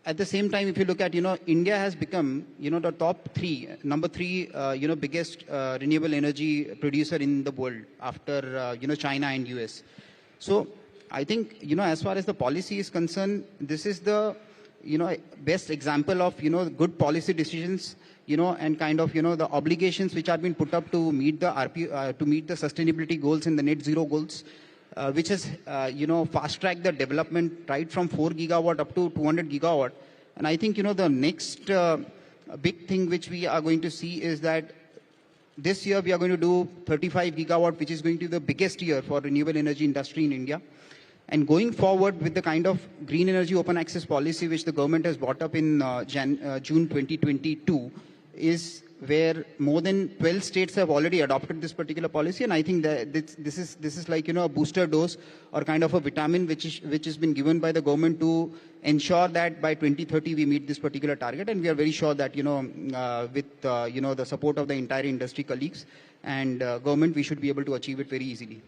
At the same time, if you look at, India has become, the top 3, number 3, biggest renewable energy producer in the world after, China and US. So I think, as far as the policy is concerned, this is the, best example of, good policy decisions, and kind of, the obligations which have been put up to meet the to meet the sustainability goals and the net zero goals. Which has, fast-tracked the development right from 4 gigawatt up to 200 gigawatt. And I think, the next big thing which we are going to see is that this year we are going to do 35 gigawatt, which is going to be the biggest year for renewable energy industry in India. And going forward with the kind of green energy open access policy which the government has brought up in June 2022 is where more than 12 states have already adopted this particular policy, and I think that this is like a booster dose or kind of a vitamin which has been given by the government to ensure that by 2030 we meet this particular target, and we are very sure that with the support of the entire industry colleagues and government, we should be able to achieve it very easily.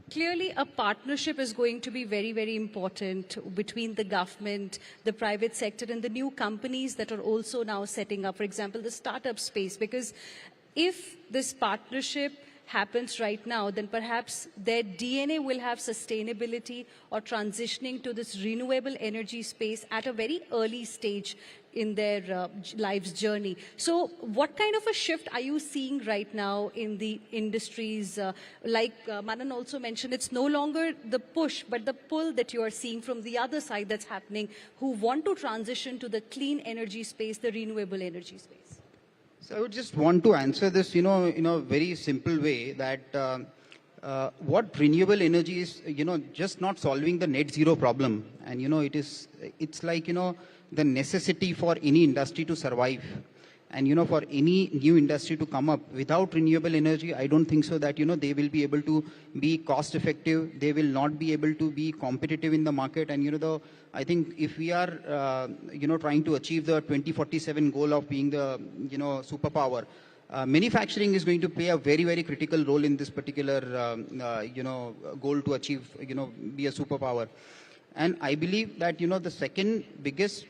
Clearly, a partnership is going to be very, very important between the government, the private sector, and the new companies that are also now setting up, for example, the startup space. Because if this partnership happens right now, then perhaps their DNA will have sustainability or transitioning to this renewable energy space at a very early stage in their life's journey. So what kind of a shift are you seeing right now in the industries? Like Manan also mentioned, it's no longer the push, but the pull that you are seeing from the other side that's happening, who want to transition to the clean energy space, the renewable energy space. So I would just want to answer this, in a very simple way that what renewable energy is, just not solving the net zero problem. And, it's like, the necessity for any industry to survive. And, for any new industry to come up without renewable energy, I don't think so that, they will be able to be cost effective. They will not be able to be competitive in the market. And, I think if we are, trying to achieve the 2047 goal of being the, superpower, manufacturing is going to play a very, very critical role in this particular, goal to achieve, be a superpower. And I believe that, the second biggest,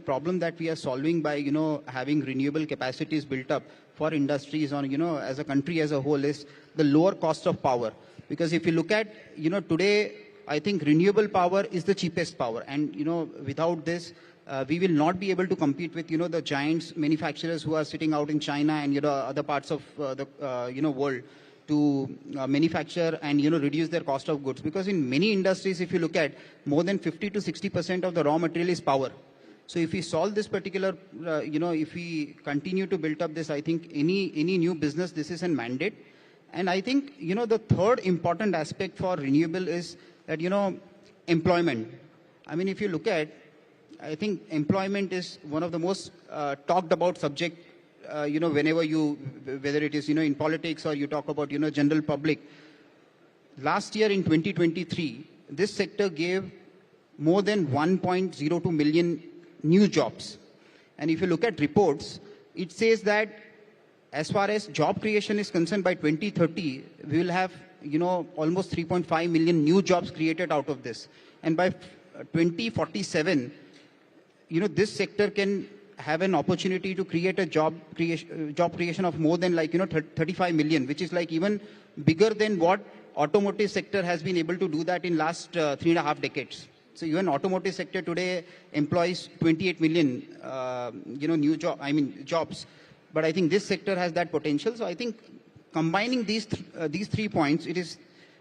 problem that we are solving by, having renewable capacities built up for industries on, as a country as a whole is the lower cost of power. Because if you look at, today, I think renewable power is the cheapest power. And, without this, we will not be able to compete with, the giants manufacturers who are sitting out in China and, other parts of the, world to manufacture and, reduce their cost of goods. Because in many industries, if you look at, more than 50 to 60% of the raw material is power. So if we solve this particular, if we continue to build up this, I think any new business, this is a mandate. And I think, the third important aspect for renewable is that, employment. I mean, if you look at, I think employment is one of the most talked about subject, whenever whether it is, in politics or you talk about, general public. Last year in 2023, this sector gave more than 1.02 million new jobs. And if you look at reports, it says that as far as job creation is concerned, by 2030, we will have, almost 3.5 million new jobs created out of this. And by 2047, this sector can have an opportunity to create a job creation of more than 35 million, which is like even bigger than what automotive sector has been able to do that in last 3.5 decades. So even automotive sector today employs 28 million, new jobs. But I think this sector has that potential. So I think combining these 3 points, it is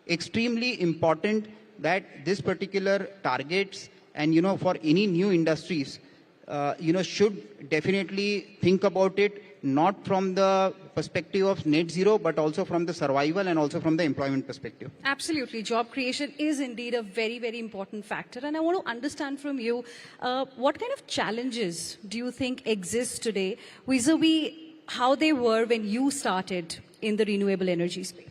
extremely important that this particular targets and, for any new industries, should definitely think about it, not from the perspective of net zero, but also from the survival and also from the employment perspective. Absolutely. Job creation is indeed a very, very important factor. And I want to understand from you, what kind of challenges do you think exist today vis-a-vis how they were when you started in the renewable energy space?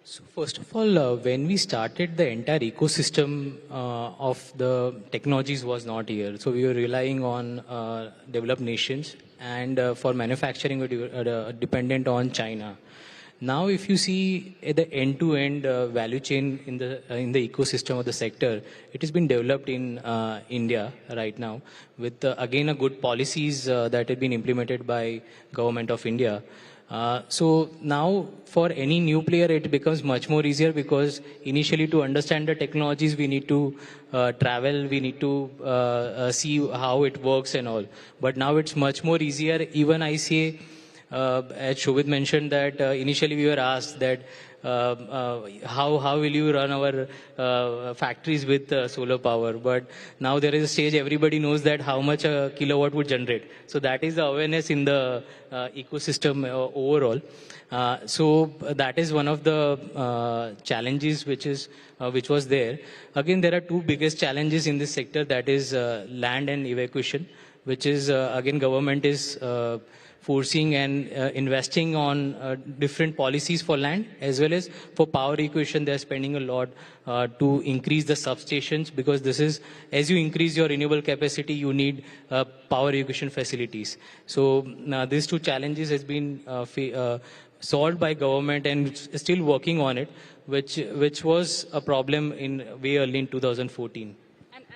So first of all, when we started, the entire ecosystem of the technologies was not here. So we were relying on developed nations, and for manufacturing we were dependent on China. Now if you see the end-to-end value chain in the ecosystem of the sector, it has been developed in India right now with again a good policies that have been implemented by Government of India. So now for any new player it becomes much more easier, because initially to understand the technologies we need to travel, we need to see how it works and all. But now it's much more easier. Even I say, as Shobit mentioned, that initially we were asked that how will you run our factories with solar power, but now there is a stage everybody knows that how much a kilowatt would generate. So that is the awareness in the ecosystem overall. So that is one of the challenges which was there. Again, there are two biggest challenges in this sector, that is land and evacuation, which is again government is forcing and investing on different policies for land as well as for power equation. They're spending a lot to increase the substations, because this is, as you increase your renewable capacity, you need power equation facilities. So these two challenges has been solved by government and still working on it, which was a problem in way early in 2014.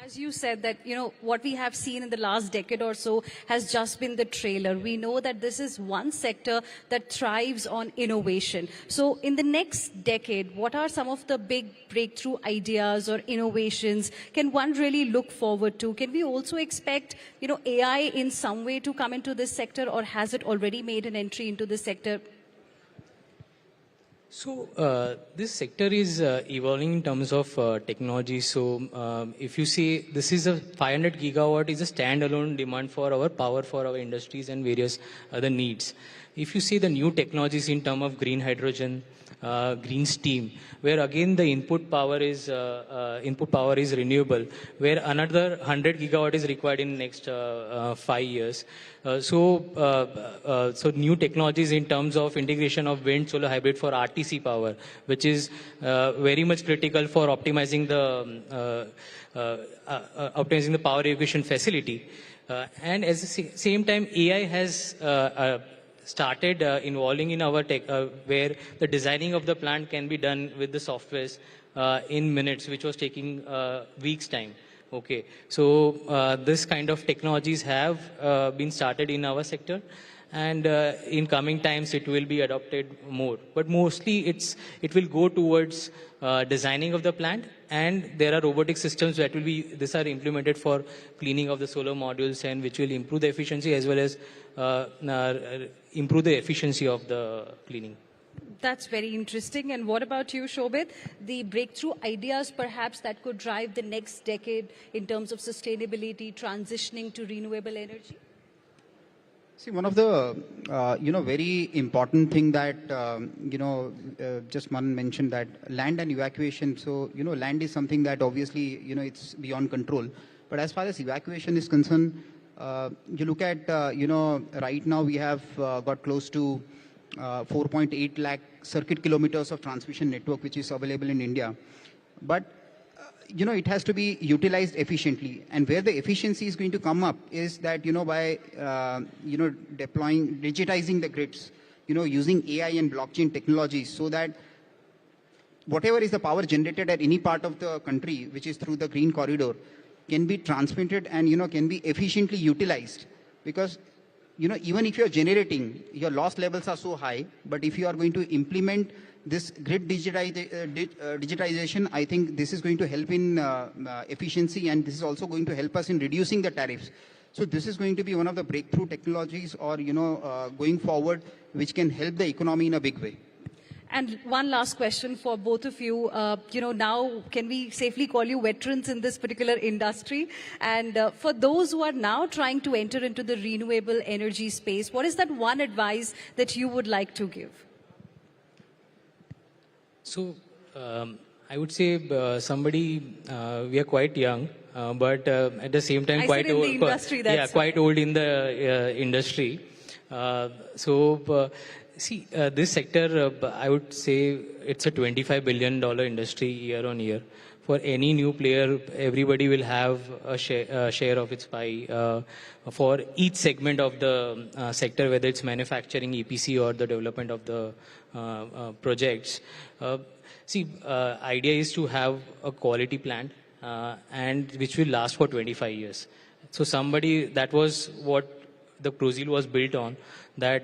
As you said that, what we have seen in the last decade or so has just been the trailer. We know that this is one sector that thrives on innovation. So in the next decade, what are some of the big breakthrough ideas or innovations can one really look forward to? Can we also expect, AI in some way to come into this sector, or has it already made an entry into this sector? So this sector is evolving in terms of technology. So if you see, this is a 500 gigawatt is a standalone demand for our power for our industries and various other needs. If you see the new technologies in terms of green hydrogen, green steam, where again the input power is renewable, where another 100 gigawatt is required in next 5 years. So new technologies in terms of integration of wind, solar, hybrid for RTC power, which is very much critical for optimizing the power evacuation facility. And at the same time, AI has started involving in our tech, where the designing of the plant can be done with the softwares in minutes, which was taking weeks time. Okay, so this kind of technologies have been started in our sector, and in coming times it will be adopted more. But mostly it will go towards designing of the plant, and there are robotic systems that will be, these are implemented for cleaning of the solar modules, and which will improve the efficiency as well as improve the efficiency of the cleaning. That's very interesting. And what about you, Shobit? The breakthrough ideas perhaps that could drive the next decade in terms of sustainability, transitioning to renewable energy? See, one of the, very important thing that, just Manan mentioned, that land and evacuation. So, land is something that obviously, it's beyond control. But as far as evacuation is concerned, you look at, right now we have got close to 4.8 lakh circuit kilometers of transmission network, which is available in India. But, it has to be utilized efficiently. And where the efficiency is going to come up is that, by, digitizing the grids, using AI and blockchain technologies, so that whatever is the power generated at any part of the country, which is through the green corridor, can be transmitted and, can be efficiently utilized. Because, even if you're generating, your loss levels are so high, but if you are going to implement this grid digitization, I think this is going to help in efficiency, and this is also going to help us in reducing the tariffs. So this is going to be one of the breakthrough technologies or, going forward, which can help the economy in a big way. And one last question for both of you. Now can we safely call you veterans in this particular industry? And for those who are now trying to enter into the renewable energy space, what is that one advice that you would like to give? So I would say we are quite young, but at the same time quite old. Quite old in the industry. See, this sector, I would say it's a $25 billion industry year on year. For any new player, everybody will have a share of its pie for each segment of the sector, whether it's manufacturing, EPC, or the development of the projects. Idea is to have a quality plant and which will last for 25 years. So that was what the Prozil was built on, that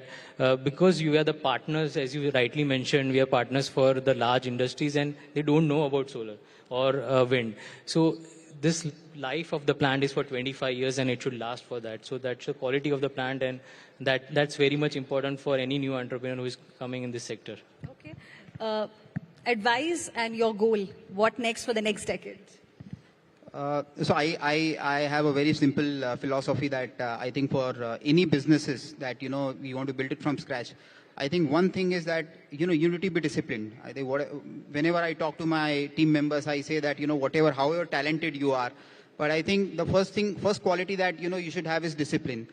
because you are the partners, as you rightly mentioned, we are partners for the large industries and they don't know about solar or wind. So this life of the plant is for 25 years and it should last for that. So that's the quality of the plant, and that's very much important for any new entrepreneur who is coming in this sector. Okay. Advice and your goal. What next for the next decade? So I have a very simple philosophy that I think for any businesses that, we want to build it from scratch. I think one thing is that, you need to be disciplined. I think whenever I talk to my team members, I say that, however talented you are, but I think the first quality that, you should have is discipline.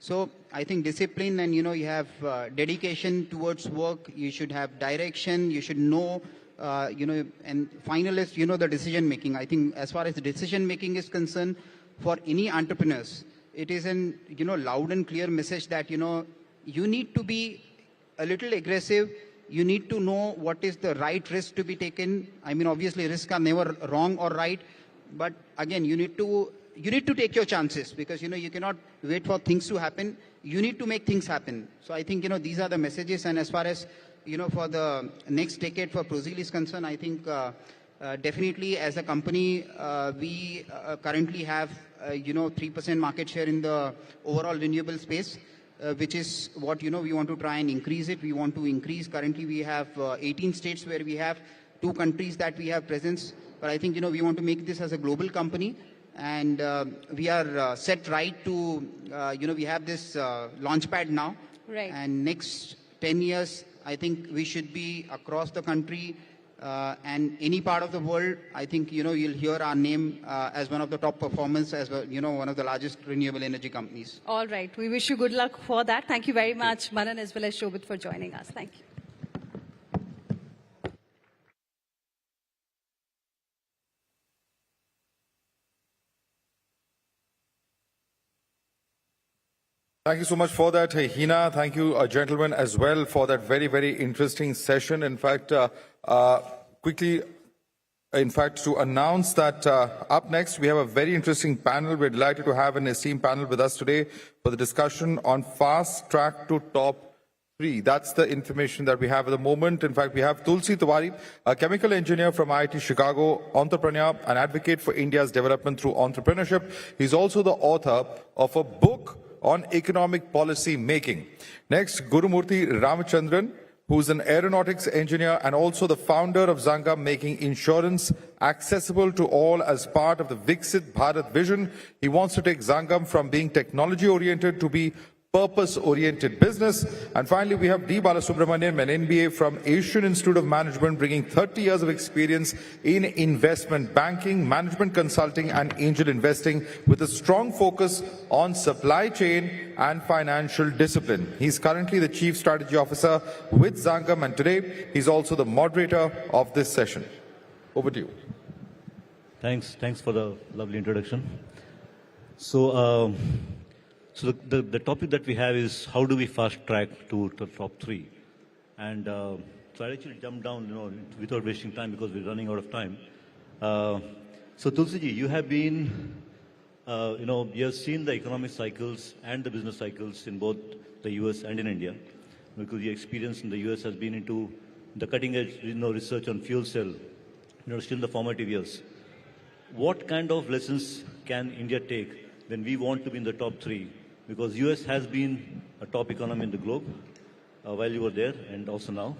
So I think discipline, and, you have dedication towards work, you should have direction, you should know, and final is, the decision making. I think as far as the decision making is concerned, for any entrepreneurs, it is an, loud and clear message that, you need to be a little aggressive. You need to know what is the right risk to be taken. I mean, obviously risks are never wrong or right, but again, you need to take your chances, because, you cannot wait for things to happen. You need to make things happen. So I think, these are the messages. And as far as, for the next decade for Prozil is concerned, I think definitely as a company, we currently have, 3% market share in the overall renewable space, which is what, we want to try and increase it. We want to increase. Currently, we have 18 states where we have 2 countries that we have presence. But I think, we want to make this as a global company. And we are set right to, we have this launch pad now. Right. And next 10 years, I think we should be across the country and any part of the world. I think, you'll hear our name as one of the top performers, as well, one of the largest renewable energy companies. All right. We wish you good luck for that. Thank you very much, Manan, as well as Shobit, for joining us. Thank you. Thank you so much for that, Hina. Thank you, gentlemen, as well, for that very, very interesting session. In fact, quickly, to announce that up next, we have a very interesting panel. We're delighted to have an esteemed panel with us today for the discussion on fast track to top 3. That's the information that we have at the moment. In fact, we have Tulsi Tiwari, a chemical engineer from IIT Chicago, entrepreneur and advocate for India's development through entrepreneurship. He's also the author of a book on economic policy making. Next, Gurumurthy Ramachandran, who's an aeronautics engineer and also the founder of Zang, making insurance accessible to all as part of the Viksit Bharat vision. He wants to take Zangam from being technology-oriented to be purpose-oriented business. And finally, we have D. Balasubramaniam, an MBA from Asian Institute of Management, bringing 30 years of experience in investment banking, management consulting, and angel investing, with a strong focus on supply chain and financial discipline. He's currently the Chief Strategy Officer with Zangam, and today he's also the moderator of this session. Over to you. Thanks for the lovely introduction. So the topic that we have is how do we fast track to the top 3, and so I actually jump down, without wasting time because we're running out of time. So Tulsi ji, you have been, you have seen the economic cycles and the business cycles in both the US and in India, because your experience in the US has been into the cutting edge, research on fuel cell, still in the formative years. What kind of lessons can India take when we want to be in the top 3? Because US has been a top economy in the globe while you were there and also now.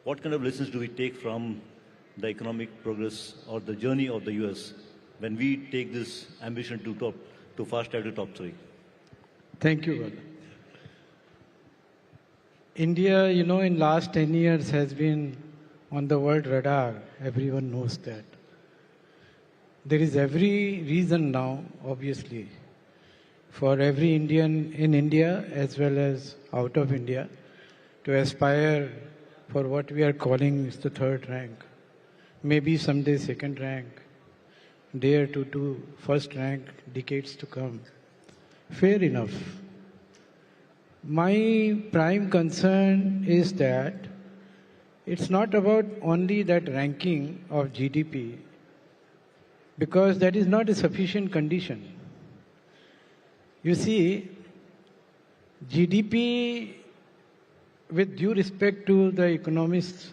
What kind of lessons do we take from the economic progress or the journey of the US when we take this ambition to fast track to top 3? Thank you, brother. India, in last 10 years has been on the world radar. Everyone knows that. There is every reason now, obviously, for every Indian in India as well as out of India to aspire for what we are calling is the 3rd rank. Maybe someday 2nd rank, dare to do 1st rank, decades to come. Fair enough. My prime concern is that it's not about only that ranking of GDP, because that is not a sufficient condition. You see, GDP, with due respect to the economists,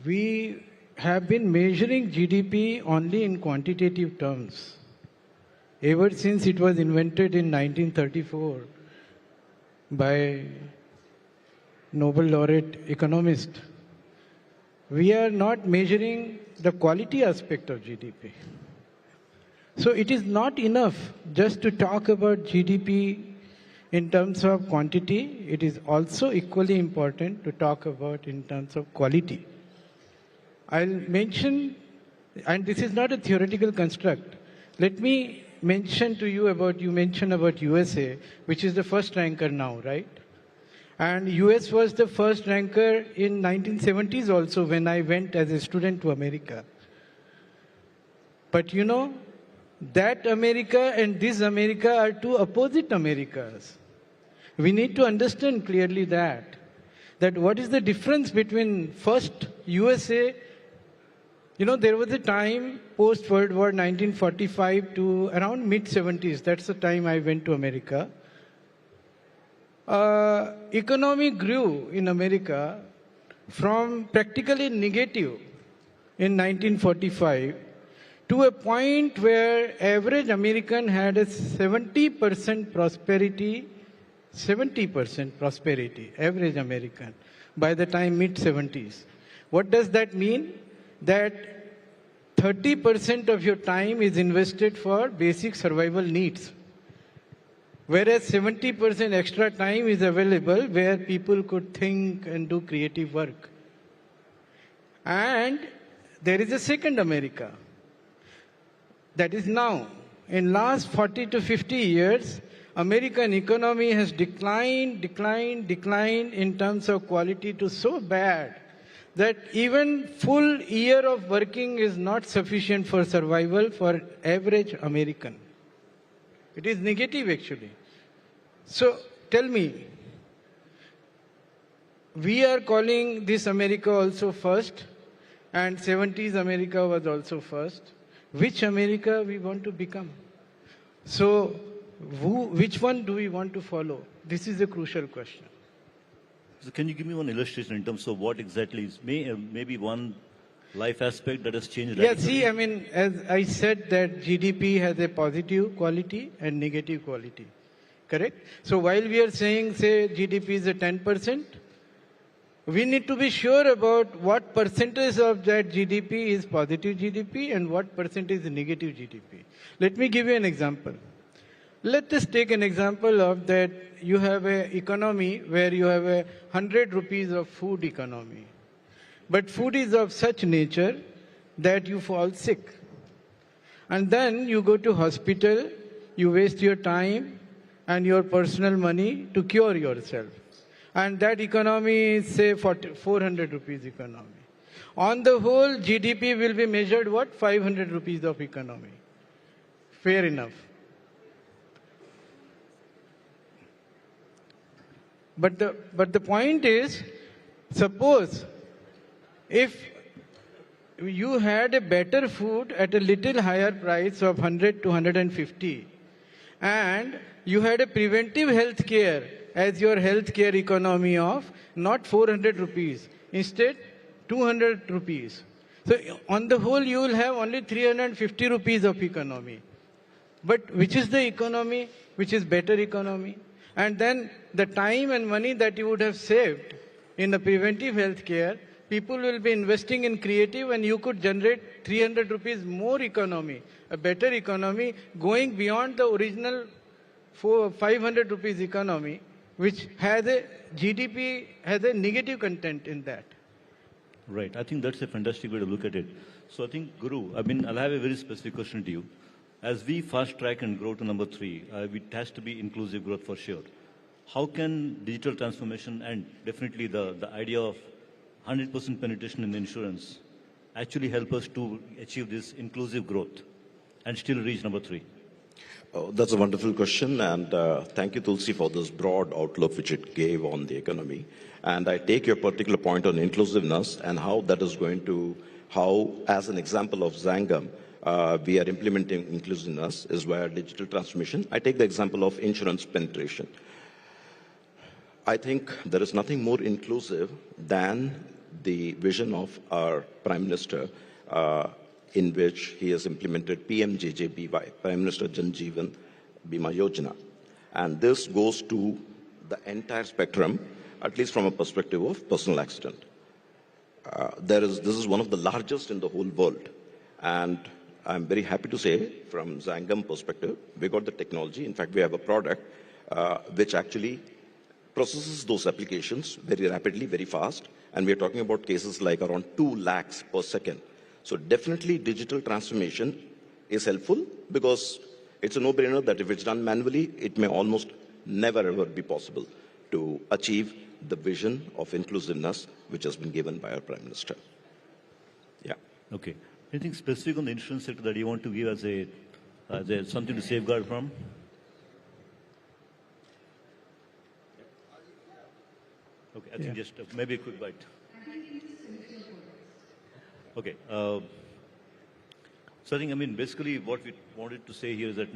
we have been measuring GDP only in quantitative terms. Ever since it was invented in 1934 by Nobel laureate economist, we are not measuring the quality aspect of GDP. So it is not enough just to talk about GDP in terms of quantity. It is also equally important to talk about in terms of quality. I'll mention, and this is not a theoretical construct, let me mention to you about, you mentioned about USA, which is the 1st ranker now, right? And US was the 1st ranker in 1970s also when I went as a student to America. But that America and this America are two opposite Americas. We need to understand clearly that what is the difference between first USA. There was a time post-World War 1945 to around mid-70s. That's the time I went to America. Economy grew in America from practically negative in 1945 to a point where average American had a 70% prosperity, average American, by the time mid-70s. What does that mean? That 30% of your time is invested for basic survival needs, whereas 70% extra time is available where people could think and do creative work. And there is a second America. That is now. In last 40 to 50 years, American economy has declined in terms of quality to so bad that even full year of working is not sufficient for survival for average American. It is negative actually. So tell me, we are calling this America also first, and 70s America was also first. Which America we want to become? So which one do we want to follow? This is a crucial question. So can you give me one illustration in terms of what exactly is maybe one life aspect that has changed? Yeah, see, as I said that GDP has a positive quality and negative quality, correct? So while we are saying, say, GDP is a 10%, we need to be sure about what percentage of that GDP is positive GDP and what percentage is negative GDP. Let me give you an example. Let us take an example of that you have an economy where you have 100 rupees of food economy. But food is of such nature that you fall sick. And then you go to hospital, you waste your time and your personal money to cure yourself. And that economy is, say, 400 rupees economy. On the whole, GDP will be measured what? 500 rupees of economy. Fair enough. But the point is, suppose if you had a better food at a little higher price of 100 to 150, and you had a preventive health care as your healthcare economy of not 400 rupees, instead 200 rupees. So on the whole, you will have only 350 rupees of economy. But which is the economy which is better economy? And then the time and money that you would have saved in the preventive health care, people will be investing in creative, and you could generate 300 rupees more economy, a better economy, going beyond the original 500 rupees economy, which has a GDP, has a negative content in that. Right. I think that's a fantastic way to look at it. So I think, Guru, I'll have a very specific question to you. As we fast track and grow to number 3, it has to be inclusive growth for sure. How can digital transformation and definitely the idea of 100% penetration in insurance actually help us to achieve this inclusive growth and still reach number 3? Oh, that's a wonderful question, and thank you, Tulsi, for this broad outlook which it gave on the economy. And I take your particular point on inclusiveness and how that is going to, as an example of Zangam, we are implementing inclusiveness is via digital transformation. I take the example of insurance penetration. I think there is nothing more inclusive than the vision of our Prime Minister, in which he has implemented PMJJBY, Prime Minister Jan Jeevan Bima Yojana. And this goes to the entire spectrum, at least from a perspective of personal accident. This is one of the largest in the whole world. And I'm very happy to say, from Zangam perspective, we got the technology. In fact, we have a product which actually processes those applications very rapidly, very fast. And we're talking about cases like around 2 lakhs per second. So definitely digital transformation is helpful, because it's a no-brainer that if it's done manually, it may almost never ever be possible to achieve the vision of inclusiveness which has been given by our Prime Minister. Yeah. Okay. Anything specific on the insurance sector that you want to give as a something to safeguard from? Okay, I think just maybe a quick bite. Okay. So I think, basically what we wanted to say here is that,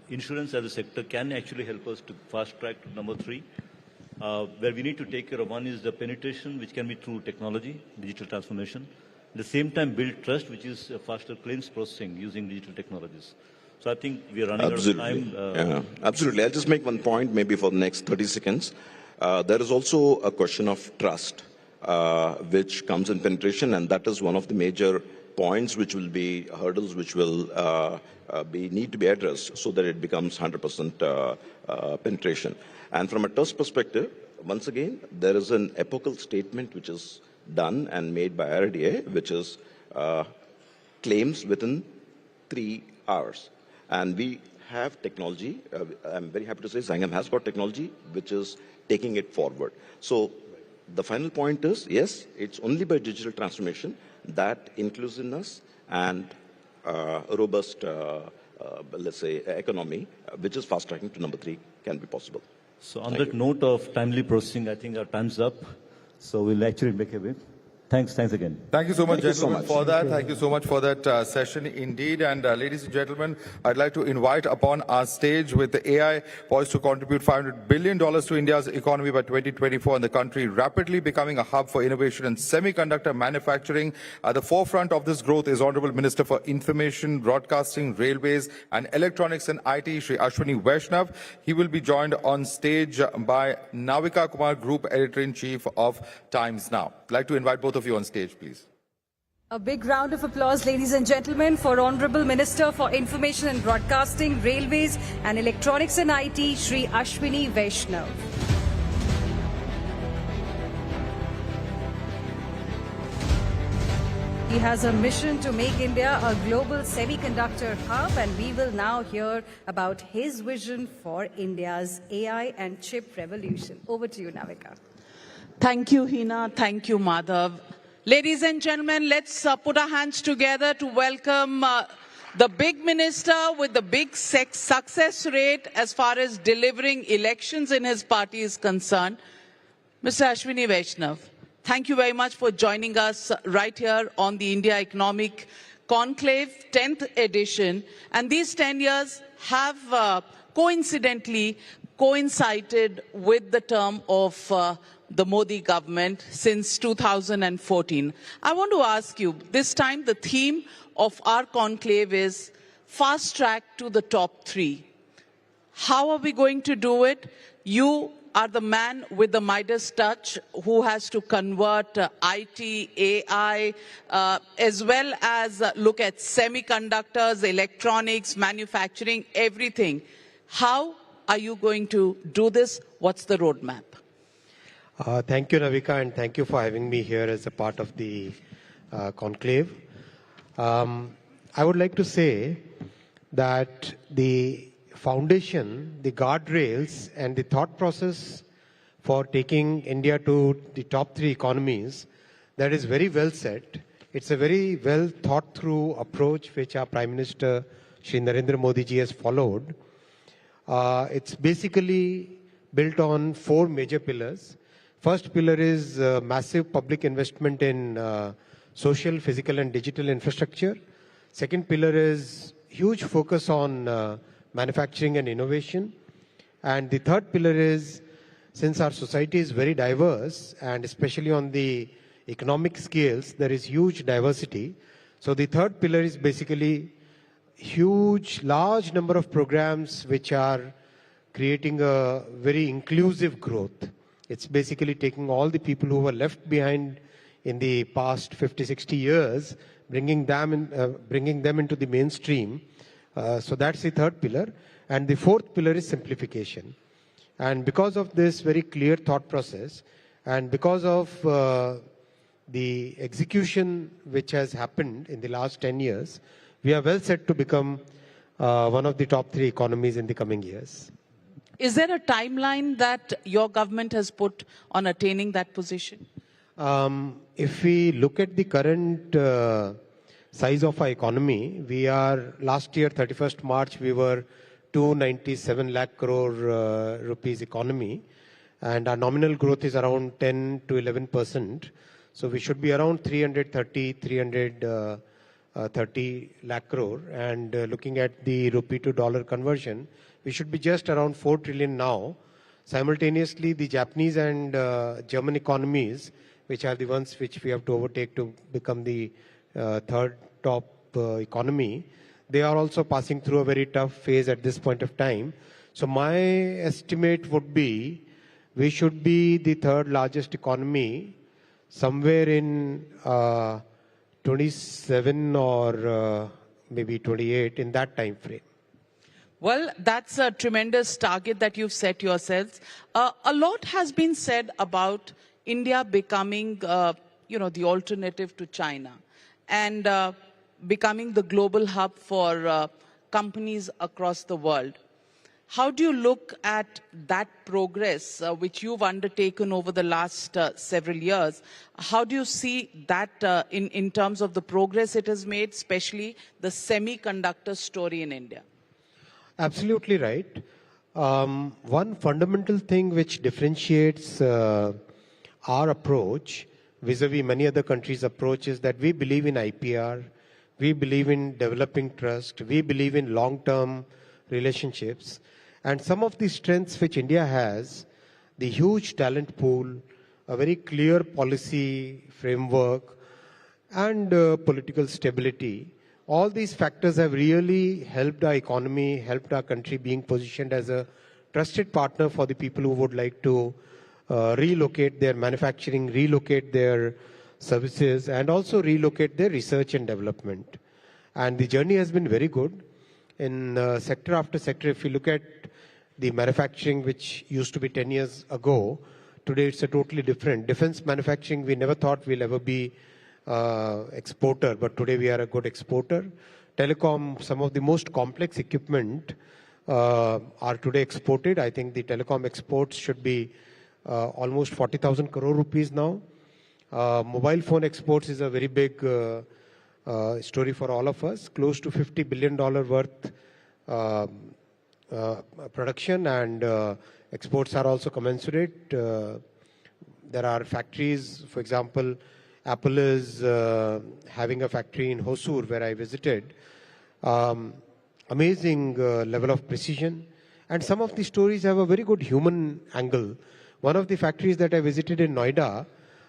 insurance as a sector can actually help us to fast track to number 3, where we need to take care of. One is the penetration, which can be through technology, digital transformation. At the same time, build trust, which is faster claims processing using digital technologies. So I think we are running out of time. Yeah, absolutely. I'll just make one point, maybe for the next 30 seconds. There is also a question of trust, which comes in penetration, and that is one of the major points which will be hurdles which will need to be addressed so that it becomes 100% penetration. And from a trust perspective, once again, there is an epochal statement which is done and made by RDA, which is claims within 3 hours. And we have technology. I'm very happy to say Zangam has got technology which is taking it forward. So the final point is, yes, it's only by digital transformation that inclusiveness and robust, let's say, economy, which is fast tracking to number 3, can be possible. So on that note of timely processing, I think our time's up. So we'll actually make a way. Thanks again. Thank you so much, gentlemen, for that. Thank you so much for that session indeed. And ladies and gentlemen, I'd like to invite upon our stage with the AI poised to contribute $500 billion to India's economy by 2024, and the country rapidly becoming a hub for innovation and semiconductor manufacturing. At the forefront of this growth is Honorable Minister for Information, Broadcasting, Railways and Electronics and IT, Shri Ashwini Vaishnav. He will be joined on stage by Navika Kumar, Group Editor-in-Chief of Times Now. I'd like to invite both of you on stage, please. A big round of applause, ladies and gentlemen, for Honorable Minister for Information and Broadcasting, Railways and Electronics and IT, Shri Ashwini Vaishnav. He has a mission to make India a global semiconductor hub, and we will now hear about his vision for India's AI and chip revolution. Over to you, Navika. Thank you, Hina. Thank you, Madhav. Ladies and gentlemen, let's put our hands together to welcome the big minister with the big success rate as far as delivering elections in his party is concerned, Mr. Ashwini Vaishnav. Thank you very much for joining us right here on the India Economic Conclave 10th edition. And these 10 years have coincidentally coincided with the term of the Modi government since 2014. I want to ask you, this time the theme of our conclave is fast track to the top 3. How are we going to do it? You are the man with the Midas touch who has to convert IT, AI, as well as look at semiconductors, electronics, manufacturing, everything. How are you going to do this? What's the roadmap? Thank you, Navika, and thank you for having me here as a part of the conclave. I would like to say that the foundation, the guardrails, and the thought process for taking India to the top 3 economies, that is very well set. It's a very well thought through approach which our Prime Minister, Shri Narendra Modi ji, has followed. It's basically built on 4 major pillars. First pillar is massive public investment in social, physical, and digital infrastructure. Second pillar is huge focus on manufacturing and innovation. And the third pillar is, since our society is very diverse, and especially on the economic scales, there is huge diversity. So the third pillar is basically large number of programs which are creating a very inclusive growth. It's basically taking all the people who were left behind in the past 50, 60 years, bringing them into the mainstream. So that's the third pillar. And the fourth pillar is simplification. And because of this very clear thought process, and because of the execution which has happened in the last 10 years, we are well set to become one of the top 3 economies in the coming years. Is there a timeline that your government has put on attaining that position? If we look at the current size of our economy, we are, last year, 31st March, we were 297 lakh crore rupees economy, and our nominal growth is around 10 to 11%. So we should be around 330 lakh crore. And looking at the rupee to dollar conversion, we should be just around 4 trillion now. Simultaneously, the Japanese and German economies, which are the ones which we have to overtake to become the third top economy, they are also passing through a very tough phase at this point of time. So my estimate would be, we should be the third largest economy somewhere in 27 or maybe 28, in that time frame. Well, that's a tremendous target that you've set yourselves. A lot has been said about India becoming, the alternative to China, and becoming the global hub for companies across the world. How do you look at that progress which you've undertaken over the last several years? How do you see that in terms of the progress it has made, especially the semiconductor story in India? Absolutely right. One fundamental thing which differentiates our approach vis-a-vis many other countries' approach is that we believe in IPR, we believe in developing trust, we believe in long-term relationships. And some of the strengths which India has, the huge talent pool, a very clear policy framework, and political stability, all these factors have really helped our economy, helped our country being positioned as a trusted partner for the people who would like to relocate their manufacturing, relocate their services, and also relocate their research and development. And the journey has been very good. In sector after sector, if you look at the manufacturing which used to be 10 years ago, today it's a totally different. Defense manufacturing, we never thought we'll ever be exporter, but today we are a good exporter. Telecom, some of the most complex equipment are today exported. I think the telecom exports should be almost 40,000 crore rupees now. Mobile phone exports is a very big story for all of us. Close to $50 billion worth production, and exports are also commensurate. There are factories, for example, Apple is having a factory in Hosur where I visited. Amazing level of precision. And some of the stories have a very good human angle. One of the factories that I visited in Noida,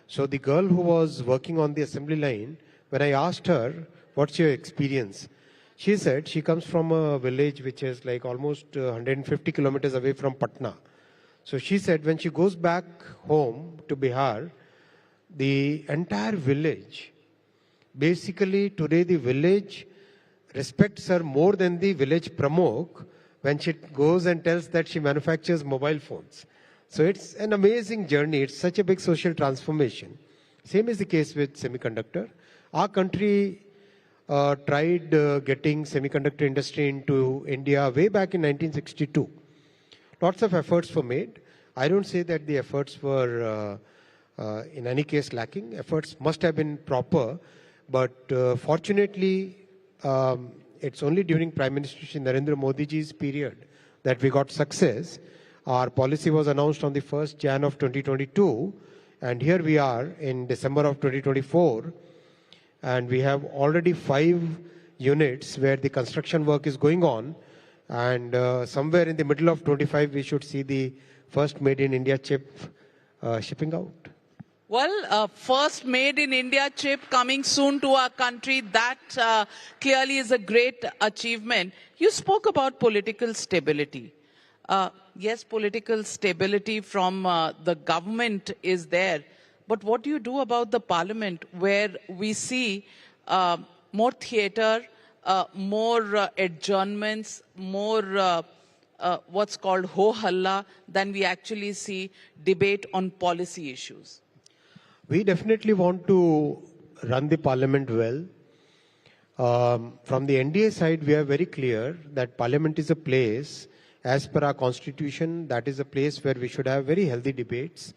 so the girl who was working on the assembly line, when I asked her, what's your experience? She said she comes from a village which is like almost 150 kilometers away from Patna. So she said when she goes back home to Bihar, the entire village, basically today the village respects her more than the village pramok when she goes and tells that she manufactures mobile phones. So it's an amazing journey. It's such a big social transformation. Same is the case with semiconductor. Our country tried getting semiconductor industry into India way back in 1962. Lots of efforts were made. I don't say that the efforts were in any case lacking. Efforts must have been proper, but fortunately, it's only during Prime Minister Shri Narendra Modi ji's period that we got success. Our policy was announced on the 1st Jan of 2022, and here we are in December of 2024, and we have already 5 units where the construction work is going on, and somewhere in the middle of 25 we should see the first made in India chip shipping out. Well, first made in India chip coming soon to our country, that clearly is a great achievement. You spoke about political stability. Yes, political stability from the government is there. But what do you do about the parliament where we see more theatre, more adjournments, more what's called ho-halla than we actually see debate on policy issues? We definitely want to run the parliament well. From the NDA side, we are very clear that parliament is a place, as per our constitution, that is a place where we should have very healthy debates,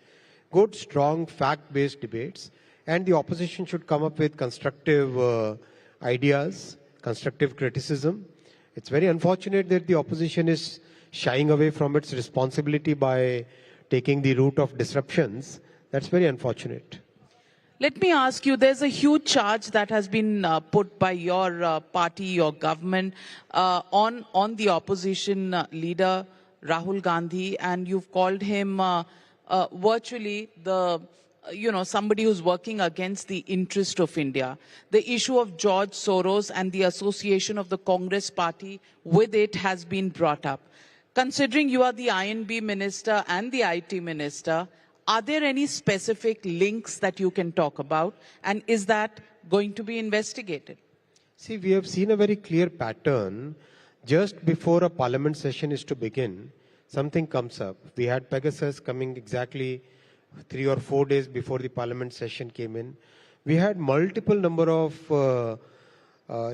good, strong, fact-based debates, and the opposition should come up with constructive ideas, constructive criticism. It's very unfortunate that the opposition is shying away from its responsibility by taking the route of disruptions. That's very unfortunate. Let me ask you, there's a huge charge that has been put by your party, your government, on the opposition leader, Rahul Gandhi, and you've called him virtually somebody who's working against the interest of India. The issue of George Soros and the association of the Congress party with it has been brought up. Considering you are the INB minister and the IT minister, are there any specific links that you can talk about? And is that going to be investigated? See, we have seen a very clear pattern. Just before a parliament session is to begin, something comes up. We had Pegasus coming exactly 3 or 4 days before the parliament session came in. We had multiple number of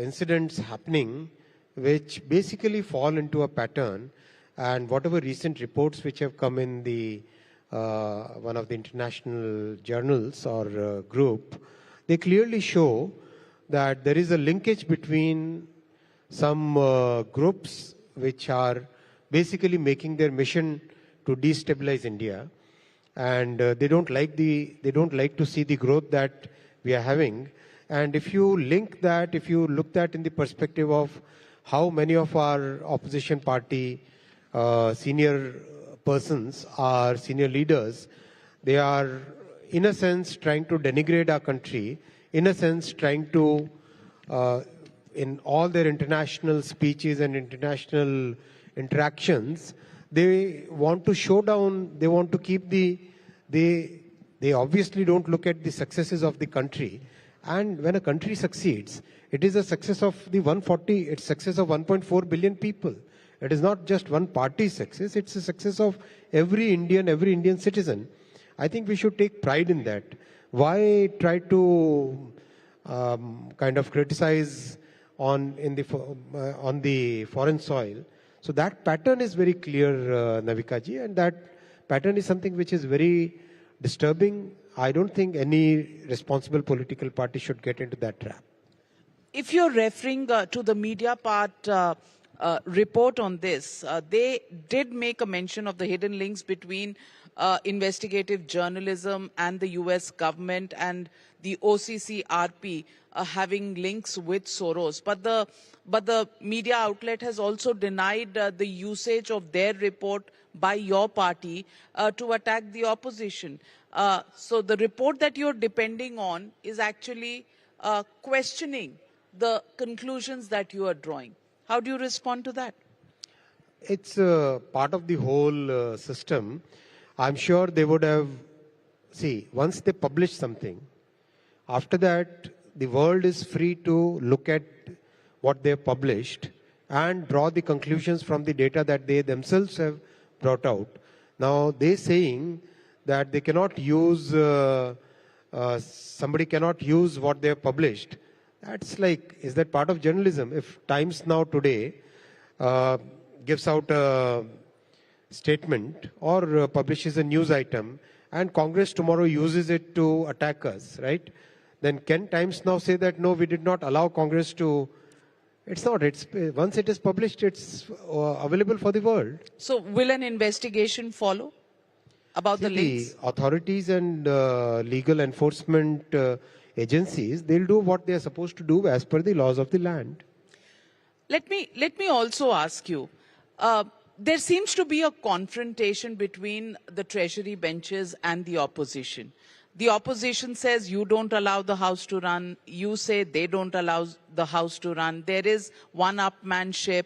incidents happening which basically fall into a pattern, and whatever recent reports which have come in the one of the international journals or group, they clearly show that there is a linkage between some groups which are basically making their mission to destabilize India, and they don't like to see the growth that we are having. And if you link that, if you look that in the perspective of how many of our opposition party senior persons are senior leaders, they are in a sense trying to denigrate our country, in a sense trying to in all their international speeches and international interactions, they want to show down, they want to keep they obviously don't look at the successes of the country. And when a country succeeds, it is a success of it's success of 1.4 billion people. It is not just one party's success, it's a success of every Indian citizen. I think we should take pride in that. Why try to kind of criticize on the foreign soil? So that pattern is very clear, Navika ji, and that pattern is something which is very disturbing. I don't think any responsible political party should get into that trap. If you're referring to the media part, report on this, they did make a mention of the hidden links between investigative journalism and the US government and the OCCRP having links with Soros. But the media outlet has also denied the usage of their report by your party to attack the opposition. So the report that you're depending on is actually questioning the conclusions that you are drawing. How do you respond to that? It's part of the whole system. I'm sure they would have, once they publish something, after that, the world is free to look at what they have published and draw the conclusions from the data that they themselves have brought out. Now, they're saying that they cannot use, somebody cannot use what they have published. That's like, is that part of journalism? If Times Now today gives out a statement or publishes a news item and Congress tomorrow uses it to attack us, right? Then can Times Now say that, no, we did not allow Congress to? It's not. It's once it is published, it's available for the world. So will an investigation follow about the links? The authorities and legal enforcement agencies, they'll do what they are supposed to do as per the laws of the land. Let me also ask you, there seems to be a confrontation between the Treasury benches and the opposition. The opposition says you don't allow the House to run. You say they don't allow the House to run. There is one-upmanship.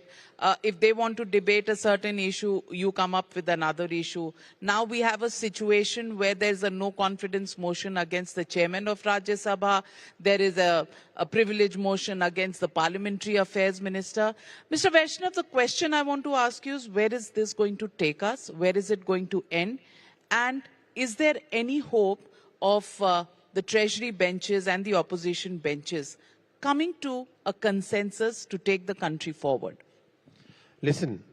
If they want to debate a certain issue, you come up with another issue. Now we have a situation where there's a no-confidence motion against the chairman of Rajya Sabha. There is a privilege motion against the Parliamentary Affairs Minister. Mr. Vaishnav, the question I want to ask you is, where is this going to take us? Where is it going to end? And is there any hope of the Treasury benches and the opposition benches coming to a consensus to take the country forward? Listen,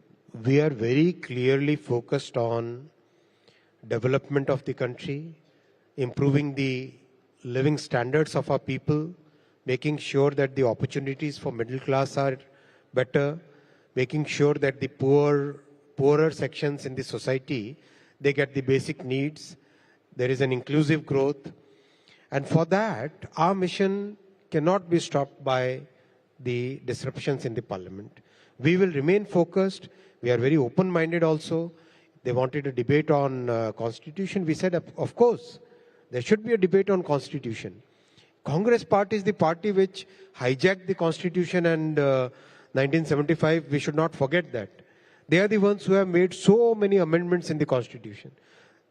we are very clearly focused on development of the country, improving the living standards of our people, making sure that the opportunities for middle class are better, making sure that the poorer sections in the society, they get the basic needs. There is an inclusive growth. And for that, our mission cannot be stopped by the disruptions in the parliament. We will remain focused. We are very open-minded also. They wanted a debate on constitution. We said, of course, there should be a debate on constitution. Congress party is the party which hijacked the constitution and 1975. We should not forget that. They are the ones who have made so many amendments in the constitution.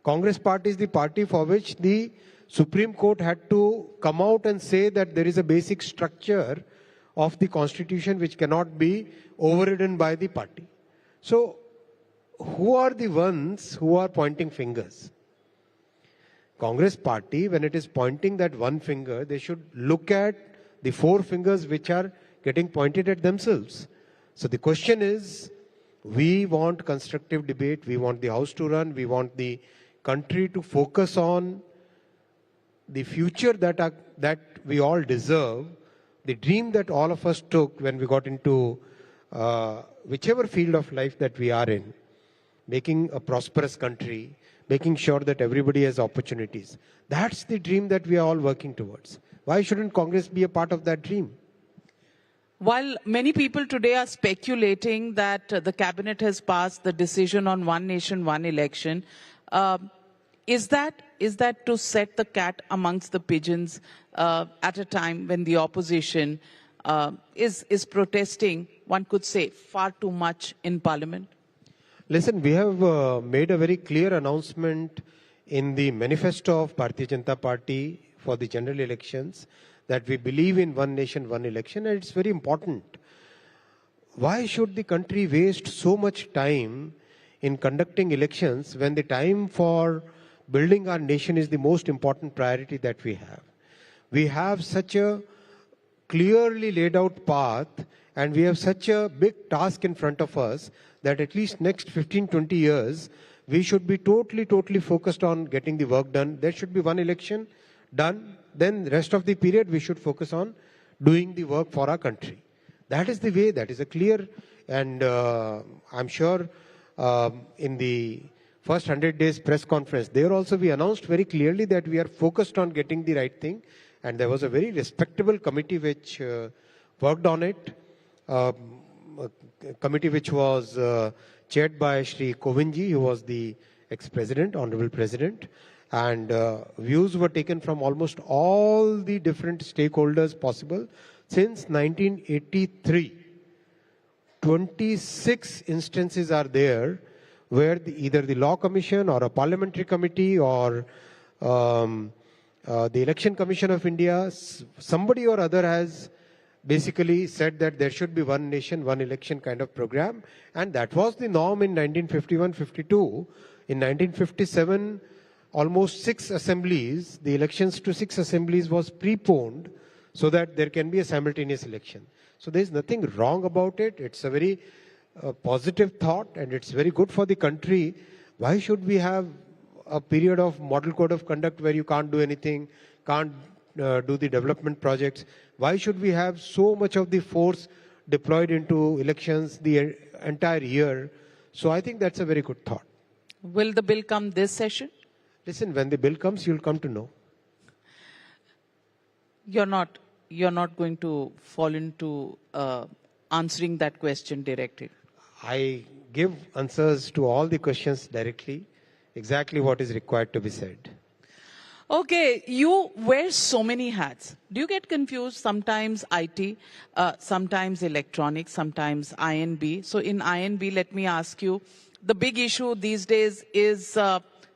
Congress party is the party for which the Supreme Court had to come out and say that there is a basic structure of the constitution which cannot be overridden by the party. So, who are the ones who are pointing fingers? Congress party, when it is pointing that one finger, they should look at the four fingers which are getting pointed at themselves. So the question is, we want constructive debate, we want the House to run, we want the country to focus on the future that we all deserve, the dream that all of us took when we got into whichever field of life that we are in, making a prosperous country, making sure that everybody has opportunities. That's the dream that we are all working towards. Why shouldn't Congress be a part of that dream? While many people today are speculating that the cabinet has passed the decision on one nation, one election, is that to set the cat amongst the pigeons at a time when the opposition is protesting, one could say, far too much in Parliament? Listen, we have made a very clear announcement in the manifesto of Bharatiya Janata Party for the general elections that we believe in one nation, one election, and it's very important. Why should the country waste so much time in conducting elections when the time for building our nation is the most important priority that we have? We have such a clearly laid out path and we have such a big task in front of us that at least next 15-20 years, we should be totally focused on getting the work done. There should be one election done. Then the rest of the period, we should focus on doing the work for our country. That is the way, that is a clear And I'm sure in the first 100 days press conference, there also we announced very clearly that we are focused on getting the right thing. And there was a very respectable committee which worked on it. A committee which was chaired by Shri Kovindji, who was the ex-president, honorable president. And views were taken from almost all the different stakeholders possible. Since 1983, 26 instances are there where either the Law Commission or a parliamentary committee or the Election Commission of India, somebody or other has basically said that there should be one nation, one election kind of program. And that was the norm in 1951-52. In 1957, almost 6 assemblies, the elections to 6 assemblies was preponed so that there can be a simultaneous election. So there is nothing wrong about it. It's a very positive thought and it's very good for the country. Why should we have a period of model code of conduct where you can't do anything, can't do the development projects? Why should we have so much of the force deployed into elections the entire year? So I think that's a very good thought. Will the bill come this session? Listen, when the bill comes, you'll come to know. You're not going to fall into answering that question directly. I give answers to all the questions directly, exactly what is required to be said. Okay, you wear so many hats. Do you get confused? Sometimes IT, sometimes electronics, sometimes INB. So in INB, let me ask you, the big issue these days is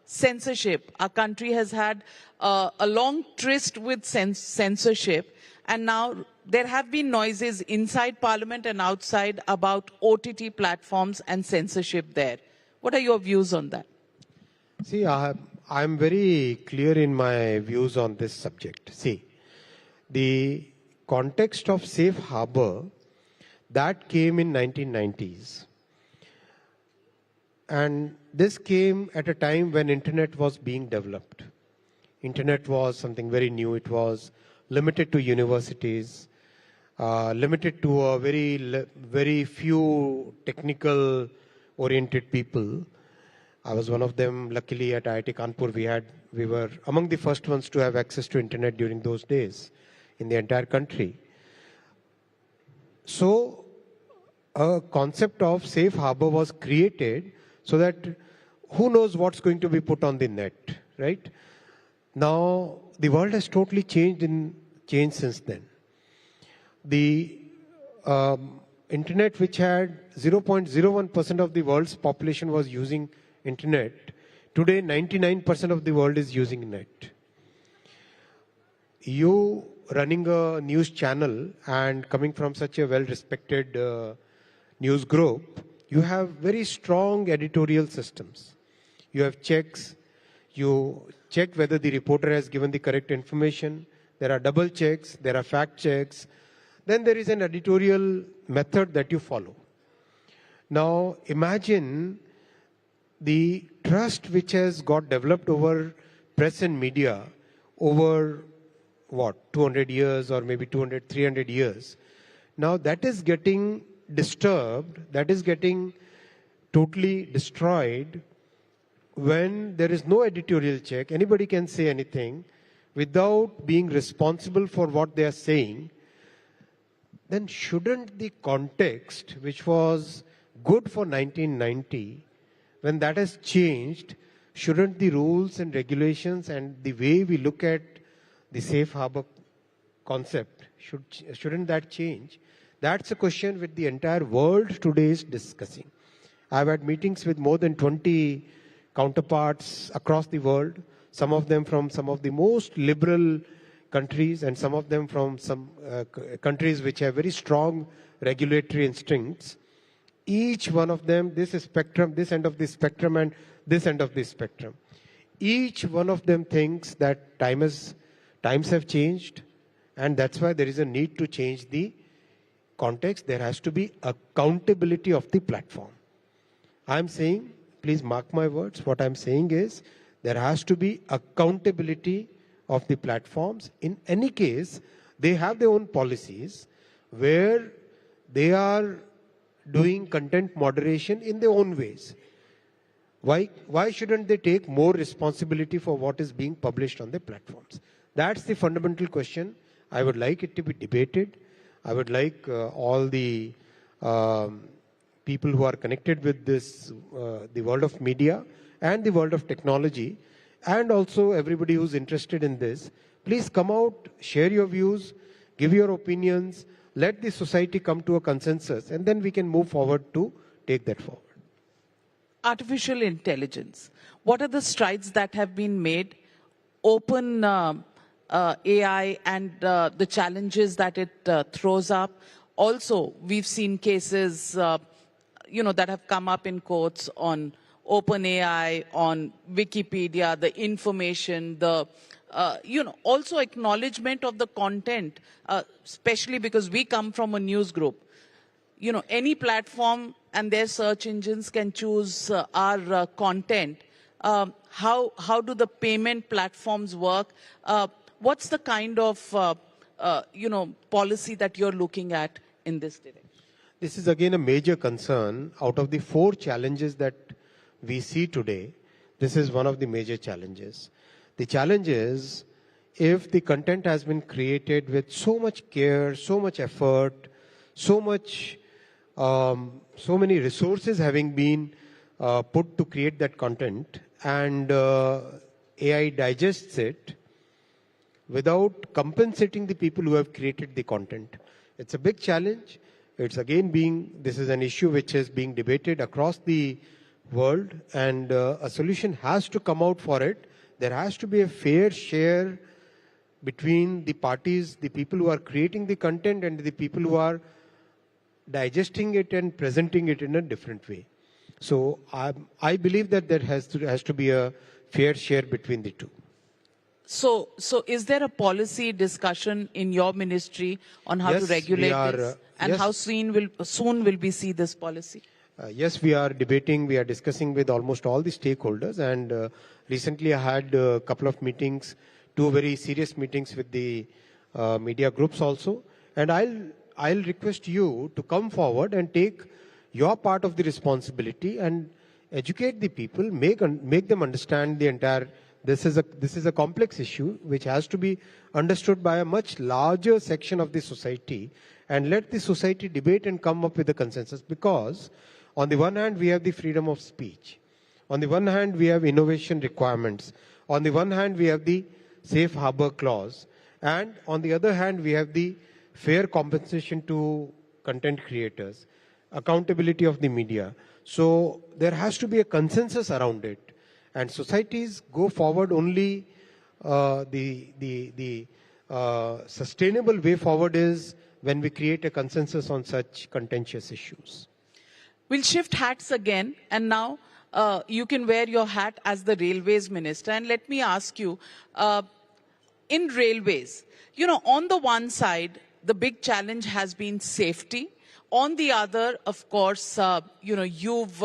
censorship. Our country has had a long tryst with censorship, and now there have been noises inside Parliament and outside about OTT platforms and censorship there. What are your views on that? See, I'm very clear in my views on this subject. See, the context of safe harbor, that came in 1990s. And this came at a time when internet was being developed. Internet was something very new. It was limited to universities, limited to a very few technical oriented people. I was one of them. Luckily at IIT Kanpur, we were among the first ones to have access to internet during those days in the entire country. So a concept of safe harbor was created so that who knows what's going to be put on the net, right? Now the world has totally changed since then. The internet, which had 0.01% of the world's population was using internet, today 99% of the world is using net. You running a news channel and coming from such a well-respected news group, you have very strong editorial systems. You have checks. You check whether the reporter has given the correct information. There are double checks. There are fact checks. Then there is an editorial method that you follow. Now imagine the trust which has got developed over press and media over 200 years or maybe 200, 300 years. Now that is getting disturbed, that is getting totally destroyed when there is no editorial check. Anybody can say anything without being responsible for what they are saying. Then shouldn't the context, which was good for 1990, when that has changed, shouldn't the rules and regulations and the way we look at the safe harbor concept, shouldn't that change? That's a question which the entire world today is discussing. I've had meetings with more than 20 counterparts across the world, some of them from some of the most liberal countries and some of them from some countries which have very strong regulatory instincts. Each one of them, this spectrum, this end of the spectrum and this end of the spectrum. Each one of them thinks that times have changed, and that's why there is a need to change the context. There has to be accountability of the platform. I'm saying, please mark my words, what I'm saying is there has to be accountability of the platforms. In any case, they have their own policies where they are doing content moderation in their own ways. Why shouldn't they take more responsibility for what is being published on their platforms? That's the fundamental question. I would like it to be debated. I would like all the people who are connected with this, the world of media and the world of technology, and also everybody who's interested in this, please come out, share your views, give your opinions, let the society come to a consensus, and then we can move forward to take that forward. Artificial intelligence. What are the strides that have been made? Open AI and the challenges that it throws up. Also, we've seen cases, that have come up in courts on open AI, on Wikipedia, the information, the also acknowledgement of the content, especially because we come from a news group. Any platform and their search engines can choose our content. How do the payment platforms work? What's the kind of, policy that you're looking at in this direction? This is again a major concern. Out of the 4 challenges that we see today, this is one of the major challenges. The challenge is, if the content has been created with so much care, so much effort, so many resources having been put to create that content, and AI digests it without compensating the people who have created the content. It's a big challenge. It's again this is an issue which is being debated across the world, and a solution has to come out for it. There has to be a fair share between the parties, the people who are creating the content and the people who are digesting it and presenting it in a different way. So I believe that there has to be a fair share between the two. So is there a policy discussion in your ministry on how to regulate this? And how soon will we see this policy? Yes, we are debating, we are discussing with almost all the stakeholders, and recently I had a couple of meetings, 2 very serious meetings with the media groups also, and I'll request you to come forward and take your part of the responsibility and educate the people, make them understand the entire. This is a complex issue which has to be understood by a much larger section of the society, and let the society debate and come up with a consensus. Because on the one hand we have the freedom of speech, on the one hand we have innovation requirements, on the one hand we have the safe harbor clause, and on the other hand we have the fair compensation to content creators, accountability of the media. So there has to be a consensus around it, and societies go forward only. The sustainable way forward is when we create a consensus on such contentious issues. We'll shift hats again, and now you can wear your hat as the Railways Minister. And let me ask you, in railways, on the one side, the big challenge has been safety. On the other, of course, you've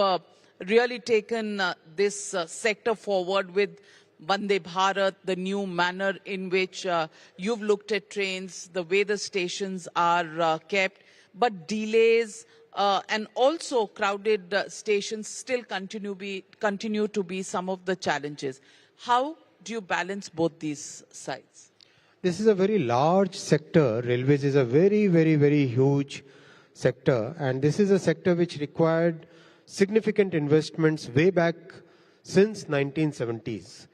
really taken this sector forward with Vande Bharat, the new manner in which you've looked at trains, the way the stations are kept, but delays and also crowded stations still continue to be some of the challenges. How do you balance both these sides? This is a very large sector. Railways is a very, very, very huge sector, and this is a sector which required significant investments way back since 1970s.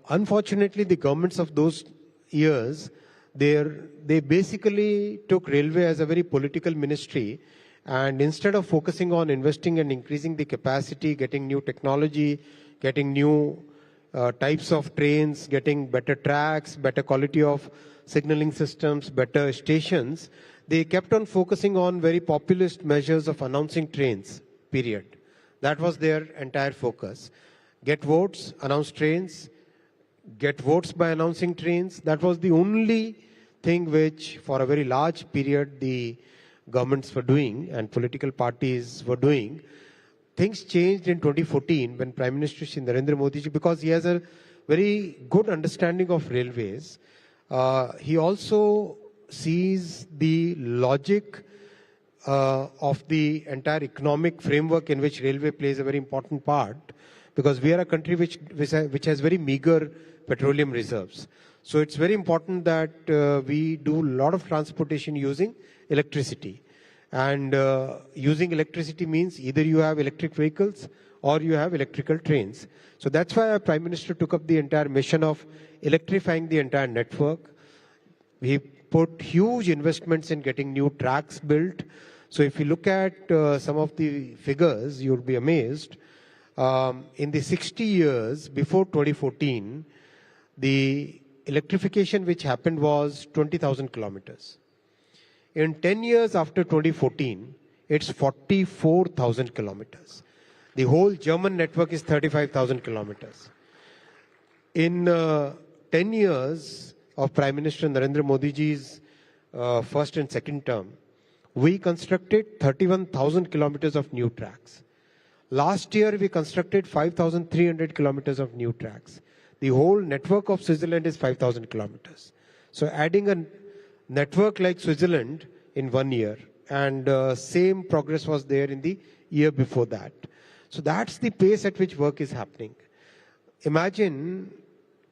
Unfortunately, the governments of those years, they basically took railway as a very political ministry, and instead of focusing on investing and increasing the capacity, getting new technology, getting new types of trains, getting better tracks, better quality of signaling systems, better stations, they kept on focusing on very populist measures of announcing trains, period. That was their entire focus. Get votes, announce trains, get votes by announcing trains. That was the only thing which, for a very large period, the governments were doing and political parties were doing. Things changed in 2014 when Prime Minister Shri Narendra Modi ji, because he has a very good understanding of railways, he also sees the logic of the entire economic framework in which railway plays a very important part, because we are a country which has very meager petroleum reserves. So it's very important that we do a lot of transportation using electricity. And using electricity means either you have electric vehicles or you have electrical trains. So that's why our Prime Minister took up the entire mission of electrifying the entire network. We put huge investments in getting new tracks built. So if you look at some of the figures, you'll be amazed. In the 60 years before 2014, the electrification which happened was 20,000 kilometers. In 10 years after 2014, it's 44,000 kilometers. The whole German network is 35,000 kilometers. In 10 years of Prime Minister Narendra Modi ji's first and second term, we constructed 31,000 kilometers of new tracks. Last year, we constructed 5,300 kilometers of new tracks. The whole network of Switzerland is 5,000 kilometers. So adding a network like Switzerland in 1 year, and same progress was there in the year before that. So that's the pace at which work is happening. Imagine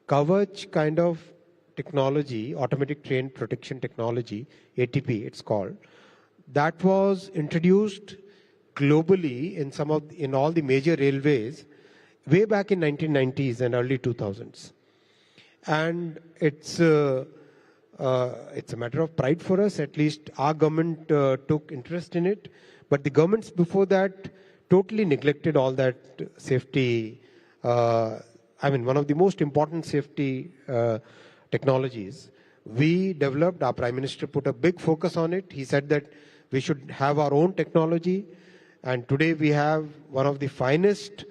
Kavach kind of technology, automatic train protection technology, ATP it's called, that was introduced globally in all the major railways way back in 1990s and early 2000s. And it's a matter of pride for us. At least our government took interest in it. But the governments before that totally neglected all that safety. One of the most important safety technologies. We developed, our Prime Minister put a big focus on it. He said that we should have our own technology. And today we have one of the finest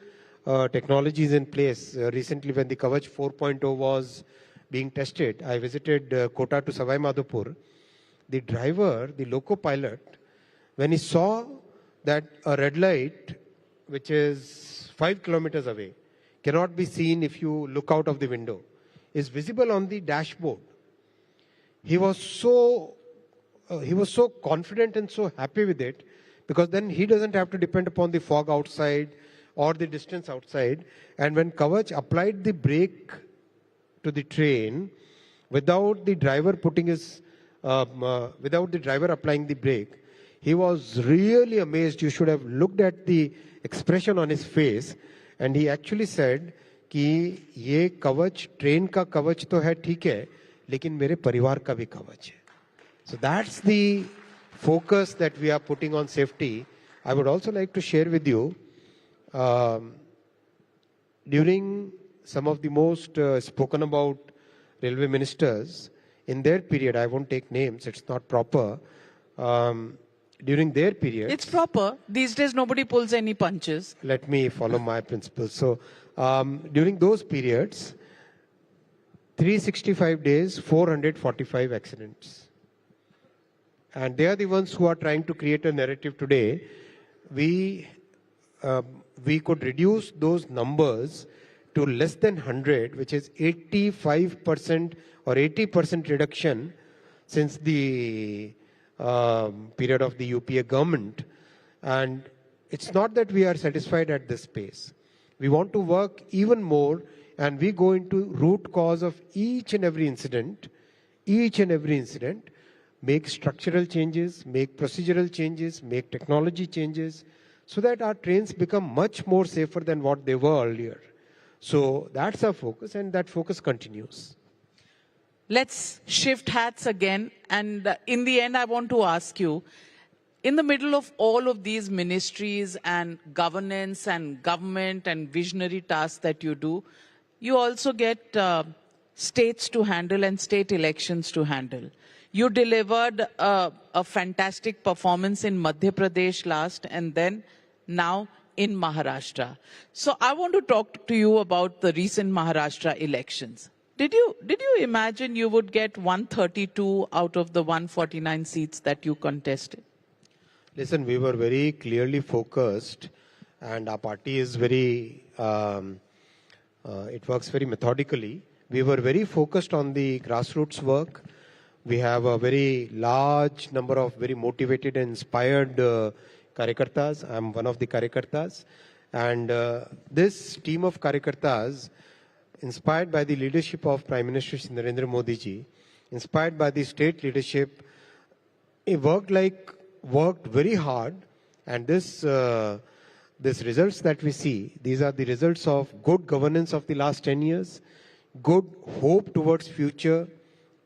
technologies in place. Recently when the Kavach 4.0 was being tested, I visited Kota to Savai Madhopur. The driver, the loco pilot, when he saw that a red light, which is 5 kilometers away, cannot be seen if you look out of the window, is visible on the dashboard. He was so confident and so happy with it, because then he doesn't have to depend upon the fog outside or the distance outside. And when Kavach applied the brake to the train without the driver applying the brake, he was really amazed. You should have looked at the expression on his face. And he actually said कि ये कवच train का कवच तो है ठीक है, लेकिन मेरे परिवार का भी कवच है. So that's the focus that we are putting on safety. I would also like to share with you, during some of the most spoken about railway ministers, in their period, I won't take names, it's not proper, during their period... It's proper. These days, nobody pulls any punches. Let me follow my principles. So, during those periods, 365 days, 445 accidents. And they are the ones who are trying to create a narrative today. We could reduce those numbers to less than 100, which is 85% or 80% reduction since the period of the UPA government. And it's not that we are satisfied at this pace. We want to work even more, and we go into root cause of each and every incident, make structural changes, make procedural changes, make technology changes, so that our trains become much more safer than what they were earlier. So that's our focus, and that focus continues. Let's shift hats again. And in the end, I want to ask you, in the middle of all of these ministries and governance and government and visionary tasks that you do, you also get states to handle and state elections to handle. You delivered a fantastic performance in Madhya Pradesh last, and then now in Maharashtra. So I want to talk to you about the recent Maharashtra elections. Did you imagine you would get 132 out of the 149 seats that you contested? Listen, we were very clearly focused, and our party is very, it works very methodically. We were very focused on the grassroots work. We have a very large number of very motivated and inspired Karyakartas. I'm one of the Karyakartas. And this team of Karyakartas, inspired by the leadership of Prime Minister Narendra Modi ji, inspired by the state leadership, it worked very hard. And this results that we see, these are the results of good governance of the last 10 years, good hope towards future,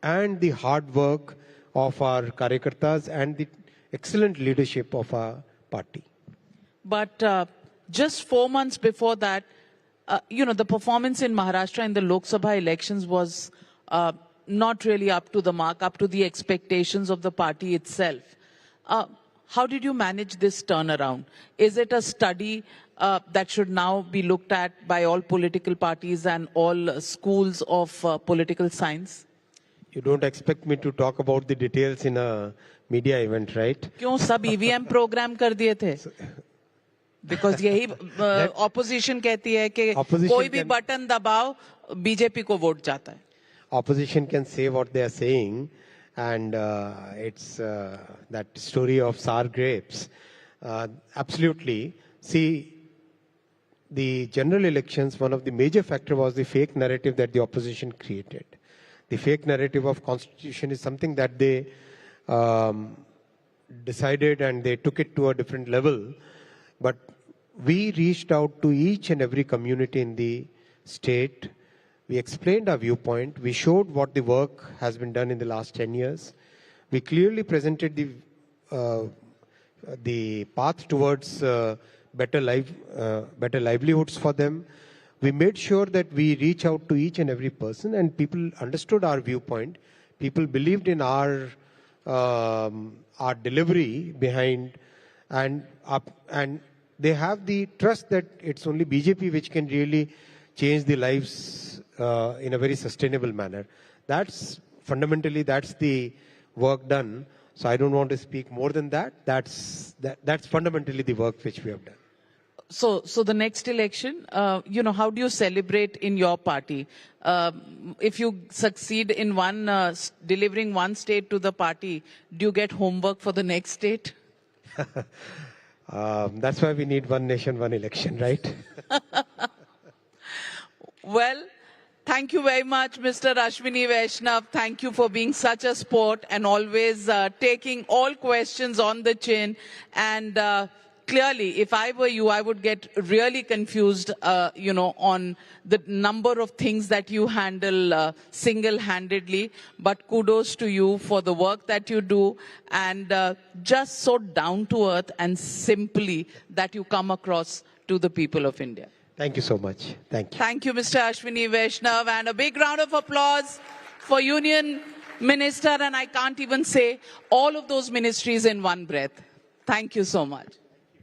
and the hard work of our Karyakartas and the excellent leadership of our party. But just 4 months before that, the performance in Maharashtra in the Lok Sabha elections was not really up to the mark, up to the expectations of the party itself. How did you manage this turnaround? Is it a study that should now be looked at by all political parties and all schools of political science? You don't expect me to talk about the details in a media event, right? क्यों सब EVM program कर दिए थे? Because यही opposition कहती है कि कोई भी बटन दबाओ बीजेपी को वोट जाता है. Opposition can say what they are saying, and it's that story of sour grapes. Absolutely. See, the general elections, one of the major factors was the fake narrative that the opposition created. The fake narrative of constitution is something that they decided and they took it to a different level. But we reached out to each and every community in the state. We explained our viewpoint. We showed what the work has been done in the last 10 years. We clearly presented the path towards better livelihoods for them. We made sure that we reach out to each and every person, and people understood our viewpoint. People believed in our delivery behind, and they have the trust that it's only BJP which can really change the lives in a very sustainable manner. That's the work done. So I don't want to speak more than that. That's fundamentally the work which we have done. So the next election, how do you celebrate in your party? If you succeed in delivering one state to the party, do you get homework for the next state? That's why we need one nation, one election, right? Well, thank you very much, Mr. Ashwini Vaishnav. Thank you for being such a sport and always taking all questions on the chin. And clearly, if I were you, I would get really confused, on the number of things that you handle single-handedly. But kudos to you for the work that you do, and just so down to earth and simply that you come across to the people of India. Thank you so much. Thank you. Thank you, Mr. Ashwini Vaishnav, and a big round of applause for Union Minister, and I can't even say all of those ministries in one breath. Thank you so much.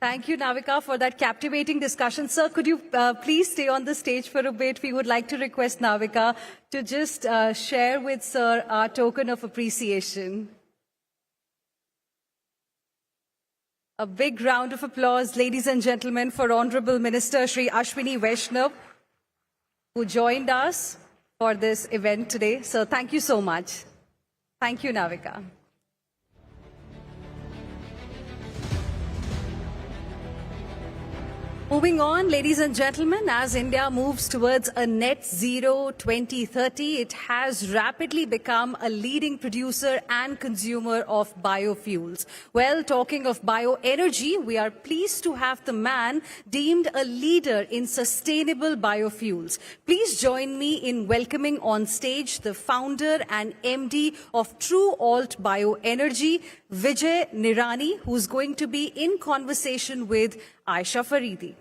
Thank you, Navika, for that captivating discussion. Sir, could you please stay on the stage for a bit? We would like to request Navika to just share with Sir our token of appreciation. A big round of applause, ladies and gentlemen, for Honorable Minister Shri Ashwini Vaishnav, who joined us for this event today. Sir, thank you so much. Thank you, Navika. Moving on, ladies and gentlemen, as India moves towards a net zero 2030, it has rapidly become a leading producer and consumer of biofuels. Well, talking of bioenergy, we are pleased to have the man deemed a leader in sustainable biofuels. Please join me in welcoming on stage the founder and MD of True Alt Bioenergy, Vijay Nirani, who's going to be in conversation with Aisha Faridi.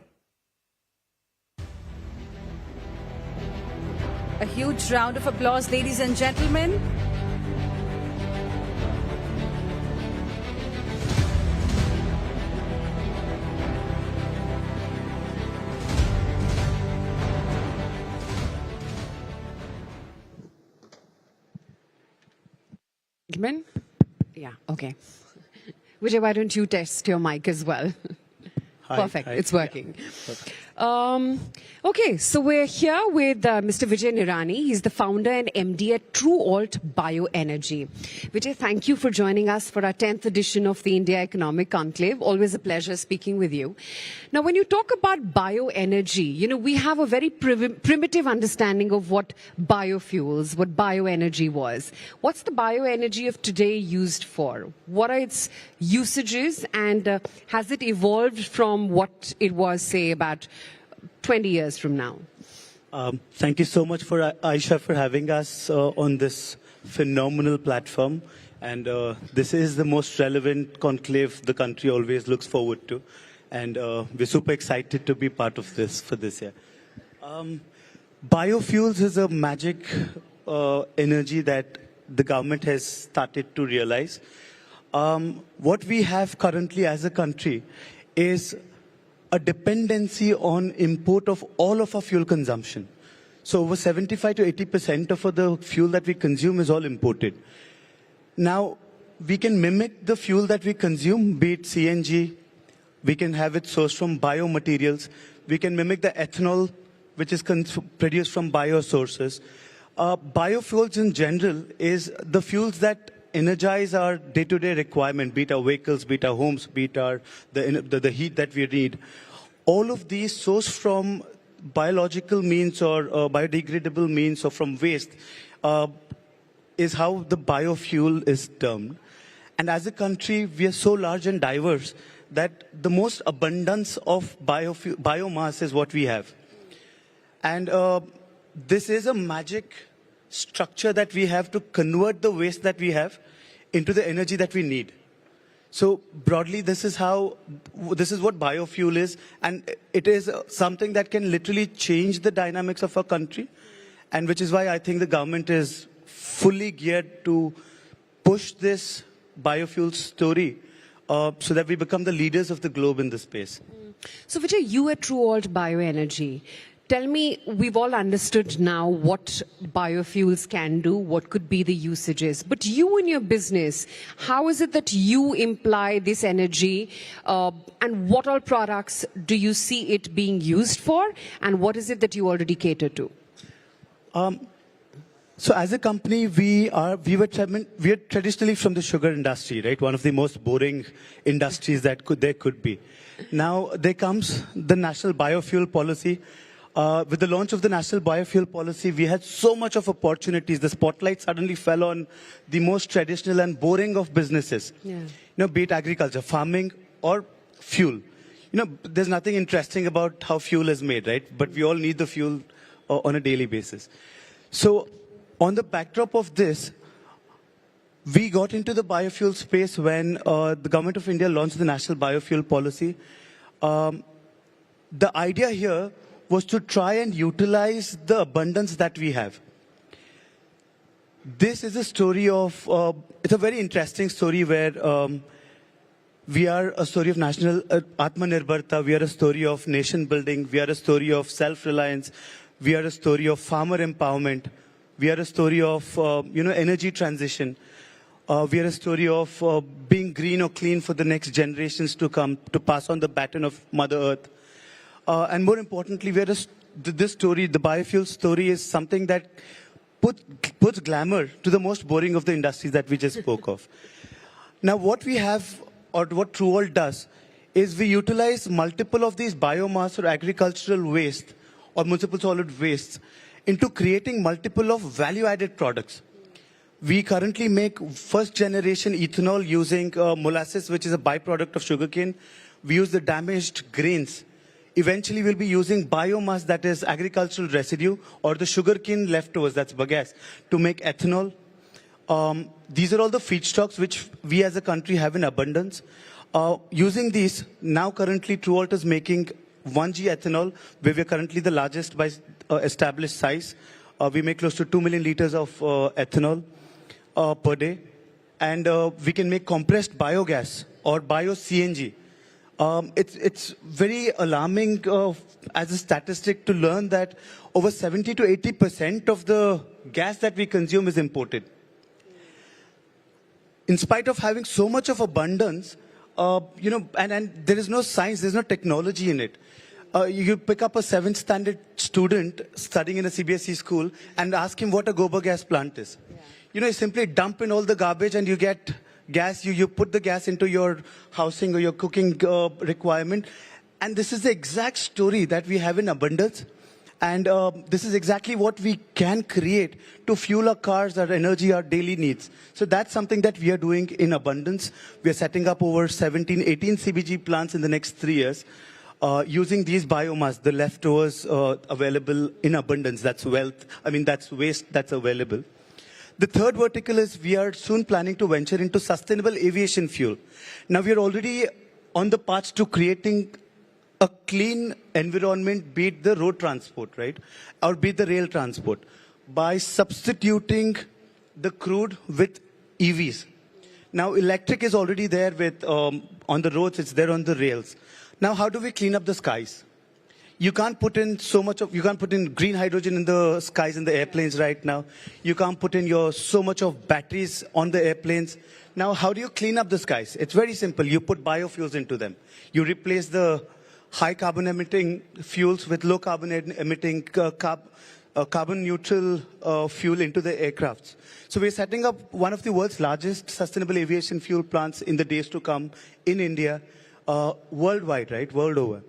A huge round of applause, ladies and gentlemen. Gentlemen? Yeah, okay. Vijay, why don't you test your mic as well? Hi, Perfect, hi. it's working. Yeah, perfect. Okay, so we're here with Mr. Vijay Nirani. He's the founder and MD at TrueAlt Bioenergy. Vijay, thank you for joining us for our 10th edition of the India Economic Conclave. Always a pleasure speaking with you. Now, when you talk about bioenergy, you know, we have a very primitive understanding of what biofuels, what bioenergy was. What's the bioenergy of today used for? What are its usages, and has it evolved from what it was, say, about 20 years from now? Thank you so much for Aisha for having us on this phenomenal platform. And this is the most relevant conclave the country always looks forward to. And we're super excited to be part of this for this year. Biofuels is a magic energy that the government has started to realize. What we have currently as a country is a dependency on import of all of our fuel consumption. So over 75 to 80% of the fuel that we consume is all imported. Now, we can mimic the fuel that we consume, be it CNG, we can have it sourced from biomaterials, we can mimic the ethanol, which is produced from biosources. Biofuels in general is the fuels that energize our day-to-day requirement, be it our vehicles, be it our homes, be it the heat that we need. All of these sourced from biological means or biodegradable means or from waste is how the biofuel is termed. And as a country, we are so large and diverse that the most abundance of biomass is what we have. And this is a magic structure that we have to convert the waste that we have into the energy that we need. So broadly, this is what biofuel is, and it is something that can literally change the dynamics of our country, and which is why I think the government is fully geared to push this biofuel story so that we become the leaders of the globe in this space. So Vijay, you at TrueAlt Bioenergy, tell me, we've all understood now what biofuels can do, what could be the usages. But you in your business, how is it that you imply this energy, and what all products do you see it being used for, and what is it that you already cater to? So as a company, we are traditionally from the sugar industry, right? One of the most boring industries that there could be. Now there comes the National Biofuel Policy. With the launch of the National Biofuel Policy, we had so much of opportunities. The spotlight suddenly fell on the most traditional and boring of businesses. Yeah. You know, be it agriculture, farming, or fuel. You know, there's nothing interesting about how fuel is made, right? But we all need the fuel on a daily basis. So on the backdrop of this, we got into the biofuel space when the Government of India launched the National Biofuel Policy. The idea here was to try and utilize the abundance that we have. This is a story of, it's a very interesting story where we are a story of national Atmanirbharta, we are a story of nation building, we are a story of self-reliance, we are a story of farmer empowerment, we are a story of energy transition, we are a story of being green or clean for the next generations to come, to pass on the baton of Mother Earth. And more importantly, this story, the biofuel story, is something that puts glamour to the most boring of the industries that we just spoke of. Now, what we have, or what TrueAlt does, is we utilize multiple of these biomass or agricultural waste or municipal solid wastes into creating multiple of value-added products. We currently make first-generation ethanol using molasses, which is a byproduct of sugarcane. We use the damaged grains. Eventually, we'll be using biomass, that is agricultural residue, or the sugarcane leftovers, that's bagasse, to make ethanol. These are all the feedstocks which we as a country have in abundance. Using these, now currently TrueAlt is making 1G ethanol, where we're currently the largest by established size. We make close to 2 million liters of ethanol per day. And we can make compressed biogas or bio-CNG. It's very alarming as a statistic to learn that over 70 to 80% of the gas that we consume is imported. In spite of having so much of abundance, and there is no science, there's no technology in it. you pick up a 7th standard student studying in a CBSE school and ask him what a gobar gas plant is. Yeah. You know, you simply dump in all the garbage and you get gas. You put the gas into your housing or your cooking requirement. And this is the exact story that we have in abundance. And this is exactly what we can create to fuel our cars, our energy, our daily needs. So that's something that we are doing in abundance. We are setting up over 17, 18 CBG plants in the next 3 years using these biomass, the leftovers available in abundance. That's wealth. I mean, that's waste that's available. The third vertical is we are soon planning to venture into sustainable aviation fuel. Now, we are already on the path to creating a clean environment, be it the road transport, right, or be it the rail transport, by substituting the crude with EVs. Now, electric is already there with on the roads, it's there on the rails. Now, how do we clean up the skies? You can't put in you can't put in green hydrogen in the skies in the airplanes right now. You can't put in so much of batteries on the airplanes. Now, how do you clean up the skies? It's very simple. You put biofuels into them. You replace the high carbon emitting fuels with low carbon emitting carbon neutral fuel into the aircrafts. So we're setting up one of the world's largest sustainable aviation fuel plants in the days to come in India, worldwide, right, world over.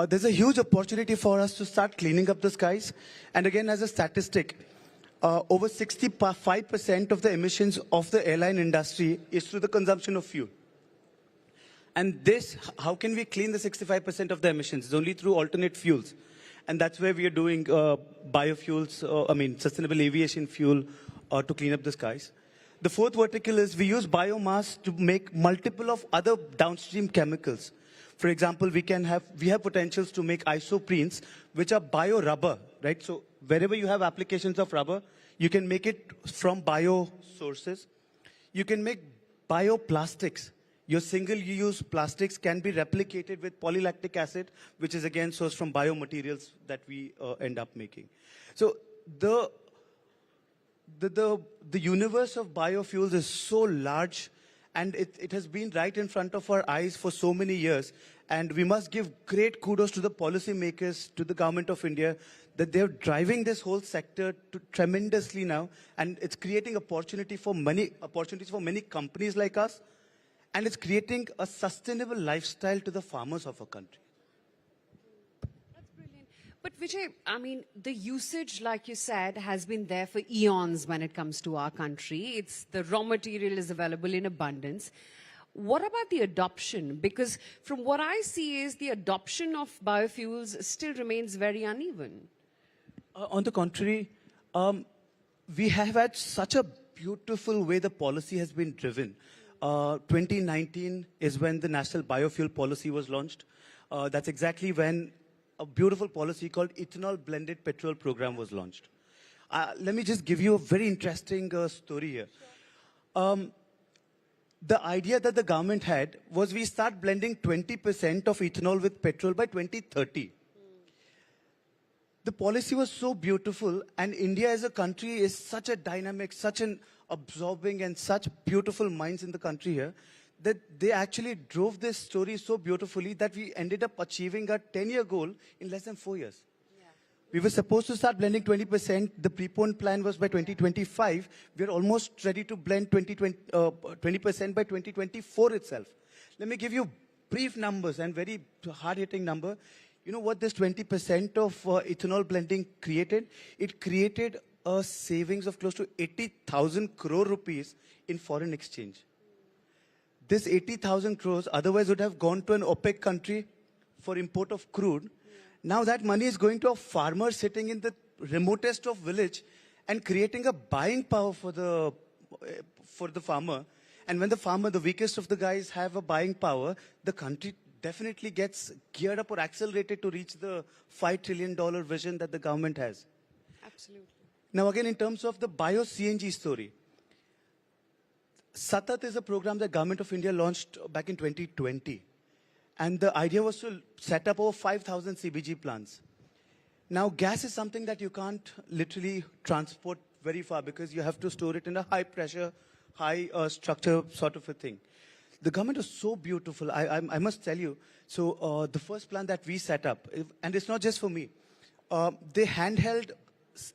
There's a huge opportunity for us to start cleaning up the skies. And again, as a statistic, over 65% of the emissions of the airline industry is through the consumption of fuel. And this, how can we clean the 65% of the emissions? It's only through alternate fuels. And that's where we are doing biofuels, sustainable aviation fuel to clean up the skies. The fourth vertical is we use biomass to make multiple of other downstream chemicals. For example, we have potentials to make isoprenes, which are bio-rubber, right? So wherever you have applications of rubber, you can make it from bio sources. You can make bioplastics. Your single-use plastics can be replicated with polylactic acid, which is again sourced from biomaterials that we end up making. So the universe of biofuels is so large, and it has been right in front of our eyes for so many years. And we must give great kudos to the policymakers, to the government of India, that they're driving this whole sector tremendously now. And it's creating opportunities for many companies like us. And it's creating a sustainable lifestyle to the farmers of our country. That's brilliant. But Vijay, I mean, the usage, like you said, has been there for eons when it comes to our country. The raw material is available in abundance. What about the adoption? Because from what I see is the adoption of biofuels still remains very uneven. On the contrary, we have had such a beautiful way the policy has been driven. 2019 is when the National Biofuel Policy was launched. That's exactly when a beautiful policy called Ethanol Blended Petrol Program was launched. Let me just give you a very interesting story here. The idea that the government had was we start blending 20% of ethanol with petrol by 2030. The policy was so beautiful, and India as a country is such a dynamic, such an absorbing and such beautiful minds in the country here, that they actually drove this story so beautifully that we ended up achieving our 10-year goal in less than 4 years. Yeah. We were supposed to start blending 20%. The preponed plan was by 2025. We're almost ready to blend 20% by 2024 itself. Let me give you brief numbers and very hard-hitting number. You know what this 20% of ethanol blending created? It created a savings of close to 80,000 crore rupees in foreign exchange. This 80,000 crores otherwise would have gone to an OPEC country for import of crude. Yeah. Now that money is going to a farmer sitting in the remotest of village and creating a buying power for the farmer. And when the farmer, the weakest of the guys, have a buying power, the country definitely gets geared up or accelerated to reach the $5 trillion vision that the government has. Absolutely. Now again, in terms of the bio-CNG story, Satat is a program that Government of India launched back in 2020. And the idea was to set up over 5,000 CBG plants. Now, gas is something that you can't literally transport very far because you have to store it in a high pressure, high structure sort of a thing. the government is so beautiful. I must tell you. So the first plan that we set up, and it's not just for me, they handheld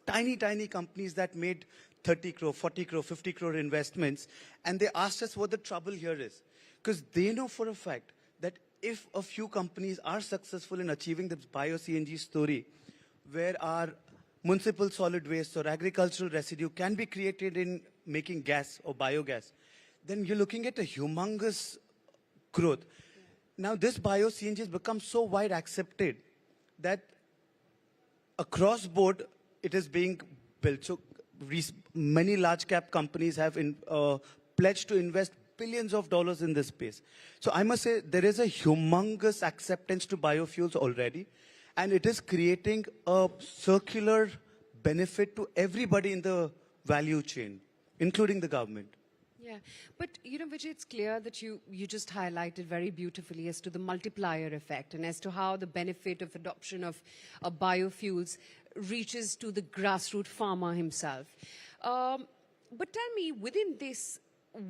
tiny companies that made 30 crore, 40 crore, 50 crore investments, and they asked us what the trouble here is. Because they know for a fact that if a few companies are successful in achieving this bio-CNG story, where our municipal solid waste or agricultural residue can be created in making gas or biogas, then you're looking at a humongous growth. Now, this bio-CNG has become so wide accepted that across board, it is being built. So many large cap companies have pledged to invest billions of dollars in this space. So I must say there is a humongous acceptance to biofuels already, and it is creating a circular benefit to everybody in the value chain, including the government. Yeah, but Vijay, it's clear that you just highlighted very beautifully as to the multiplier effect and as to how the benefit of adoption of biofuels reaches to the grassroots farmer himself. But tell me, within this,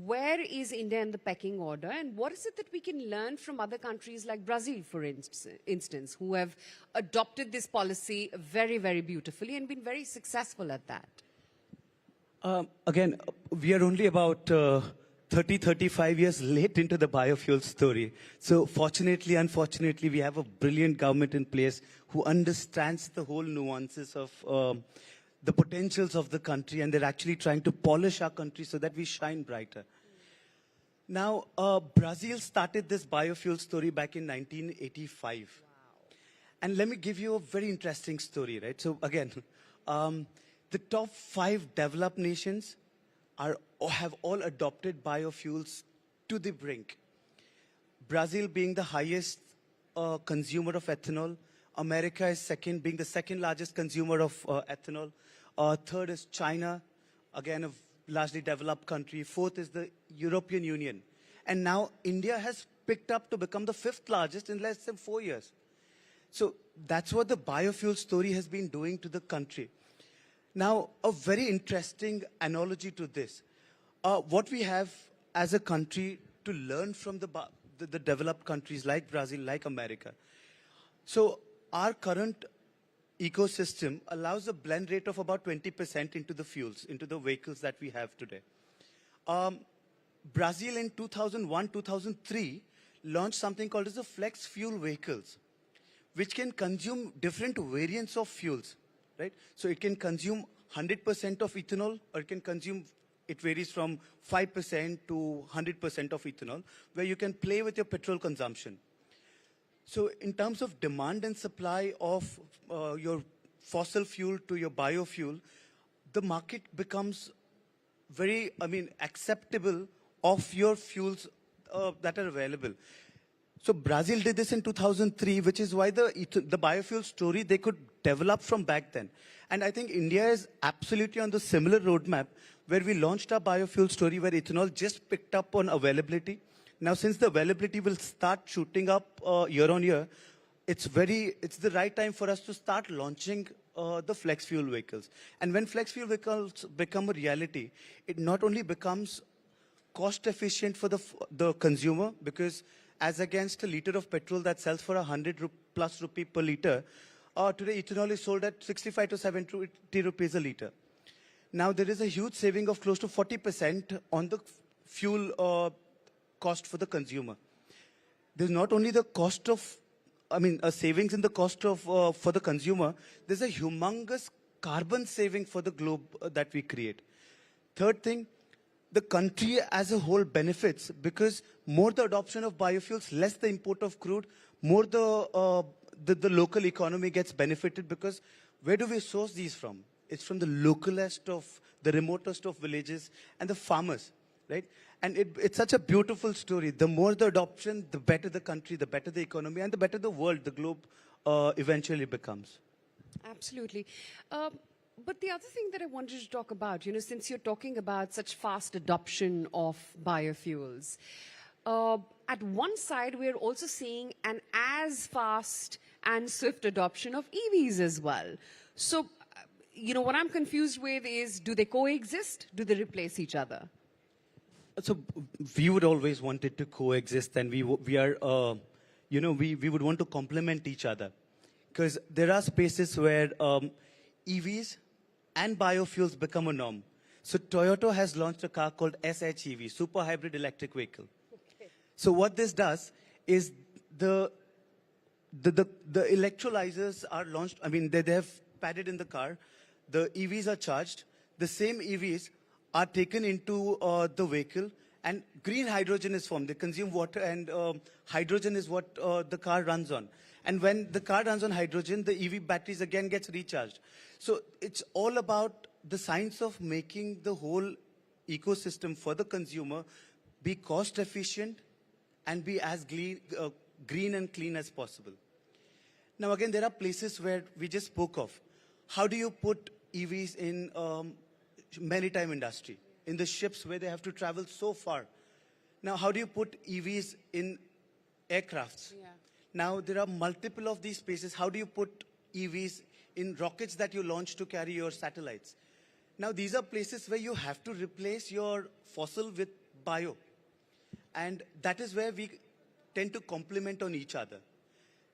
where is India in the pecking order, and what is it that we can learn from other countries like Brazil, for instance, who have adopted this policy very, very beautifully and been very successful at that? Again, we are only about 35 years late into the biofuel story. So fortunately, unfortunately, we have a brilliant government in place who understands the whole nuances of the potentials of the country, and they're actually trying to polish our country so that we shine brighter. Now, Brazil started this biofuel story back in 1985. Wow. And let me give you a very interesting story, right? So again, the top 5 developed nations have all adopted biofuels to the brink. Brazil being the highest consumer of ethanol. America is second, being the second largest consumer of ethanol. Third is China, again a largely developed country. Fourth is the European Union. And now India has picked up to become the 5th largest in less than 4 years. So that's what the biofuel story has been doing to the country. Now, a very interesting analogy to this. What we have as a country to learn from the developed countries like Brazil, like America. So our current ecosystem allows a blend rate of about 20% into the fuels, into the vehicles that we have today. Brazil in 2001, 2003 launched something called as the flex fuel vehicles, which can consume different variants of fuels. Right? So it can consume 100% of ethanol, or it varies from 5% to 100% of ethanol, where you can play with your petrol consumption. So in terms of demand and supply of your fossil fuel to your biofuel, the market becomes very, acceptable of your fuels that are available. So Brazil did this in 2003, which is why the biofuel story they could develop from back then. And I think India is absolutely on the similar roadmap where we launched our biofuel story where ethanol just picked up on availability. Now, since the availability will start shooting up year on year, it's the right time for us to start launching the flex fuel vehicles. And when flex fuel vehicles become a reality, it not only becomes cost efficient for the consumer, because as against a liter of petrol that sells for 100 plus rupee per liter, today ethanol is sold at 65 to 70 rupees a liter. Now there is a huge saving of close to 40% on the fuel cost for the consumer. There's not only the cost of, a savings in the cost of for the consumer, there's a humongous carbon saving for the globe that we create. Third thing, the country as a whole benefits because more the adoption of biofuels, less the import of crude, more the local economy gets benefited because where do we source these from? It's from the localest of, the remotest of villages and the farmers, right? And it's such a beautiful story. The more the adoption, the better the country, the better the economy, and the better the world, the globe eventually becomes. Absolutely. But the other thing that I wanted to talk about, since you're talking about such fast adoption of biofuels, at one side, we're also seeing an as fast and swift adoption of EVs as well. So, what I'm confused with is, do they coexist? Do they replace each other? So we would always want it to coexist, and we would want to complement each other. Because there are spaces where EVs and biofuels become a norm. So Toyota has launched a car called SHEV, Super Hybrid Electric Vehicle. Okay. So what this does is the electrolyzers are launched. I mean, they have padded in the car. The EVs are charged. The same EVs are taken into the vehicle, and green hydrogen is formed. They consume water, and hydrogen is what the car runs on. And when the car runs on hydrogen, the EV batteries again gets recharged. So it's all about the science of making the whole ecosystem for the consumer be cost efficient and be as green and clean as possible. Now again, there are places where we just spoke of. How do you put EVs in maritime industry, in the ships where they have to travel so far? Now, how do you put EVs in aircrafts? Yeah. Now, there are multiple of these spaces. How do you put EVs in rockets that you launch to carry your satellites? Now, these are places where you have to replace your fossil with bio. And that is where we tend to complement on each other.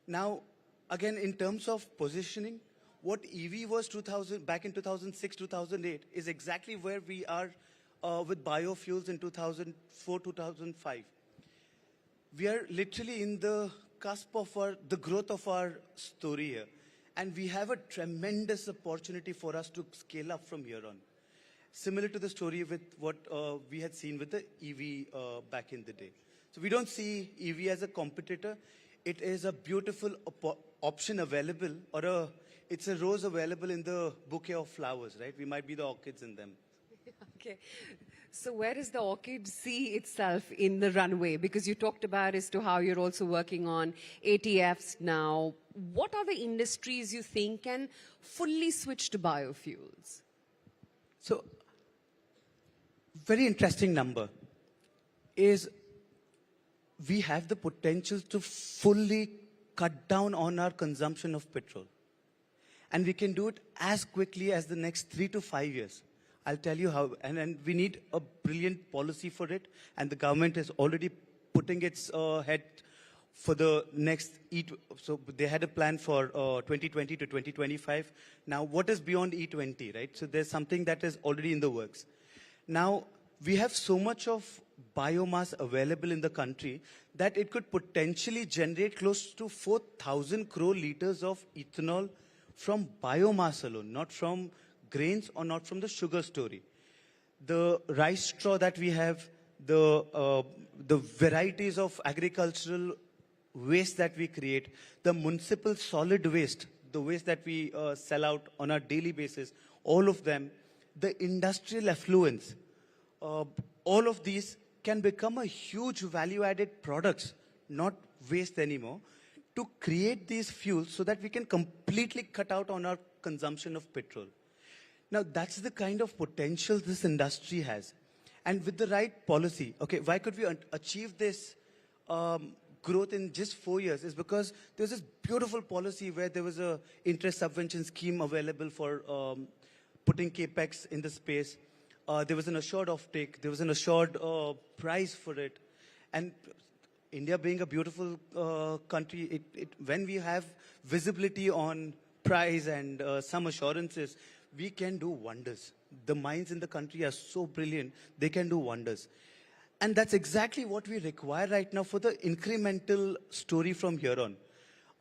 Now, again, in terms of positioning, what EV was back in 2006, 2008 is exactly where we are with biofuels in 2004, 2005. We are literally in the cusp of the growth of our story here. And we have a tremendous opportunity for us to scale up from here on. Similar to the story with what we had seen with the EV back in the day. So we don't see EV as a competitor. It is a beautiful option available, or it's a rose available in the bouquet of flowers, right? We might be the orchids in them. Okay. So where does the orchid see itself in the runway? Because you talked about as to how you're also working on ATFs now. What are the industries you think can fully switch to biofuels? So, very interesting number is we have the potential to fully cut down on our consumption of petrol. And we can do it as quickly as the next 3 to 5 years. I'll tell you how, and we need a brilliant policy for it, and the government is already putting its head for the next so they had a plan for 2020 to 2025. Now, what is beyond E20, right? So there's something that is already in the works. Now, we have so much of biomass available in the country that it could potentially generate close to 4,000 crore liters of ethanol from biomass alone, not from grains or not from the sugar story. The rice straw that we have, the varieties of agricultural waste that we create, the municipal solid waste, the waste that we sell out on a daily basis, all of them, the industrial effluents, all of these can become a huge value-added products, not waste anymore, to create these fuels so that we can completely cut out on our consumption of petrol. Now, that's the kind of potential this industry has. And with the right policy, okay, why could we achieve this growth in just 4 years? Is because there's this beautiful policy where there was a interest subvention scheme available for putting capex in the space. There was an assured offtake. There was an assured price for it. And India being a beautiful country, when we have visibility on price and some assurances, we can do wonders. The minds in the country are so brilliant, they can do wonders. And that's exactly what we require right now for the incremental story from here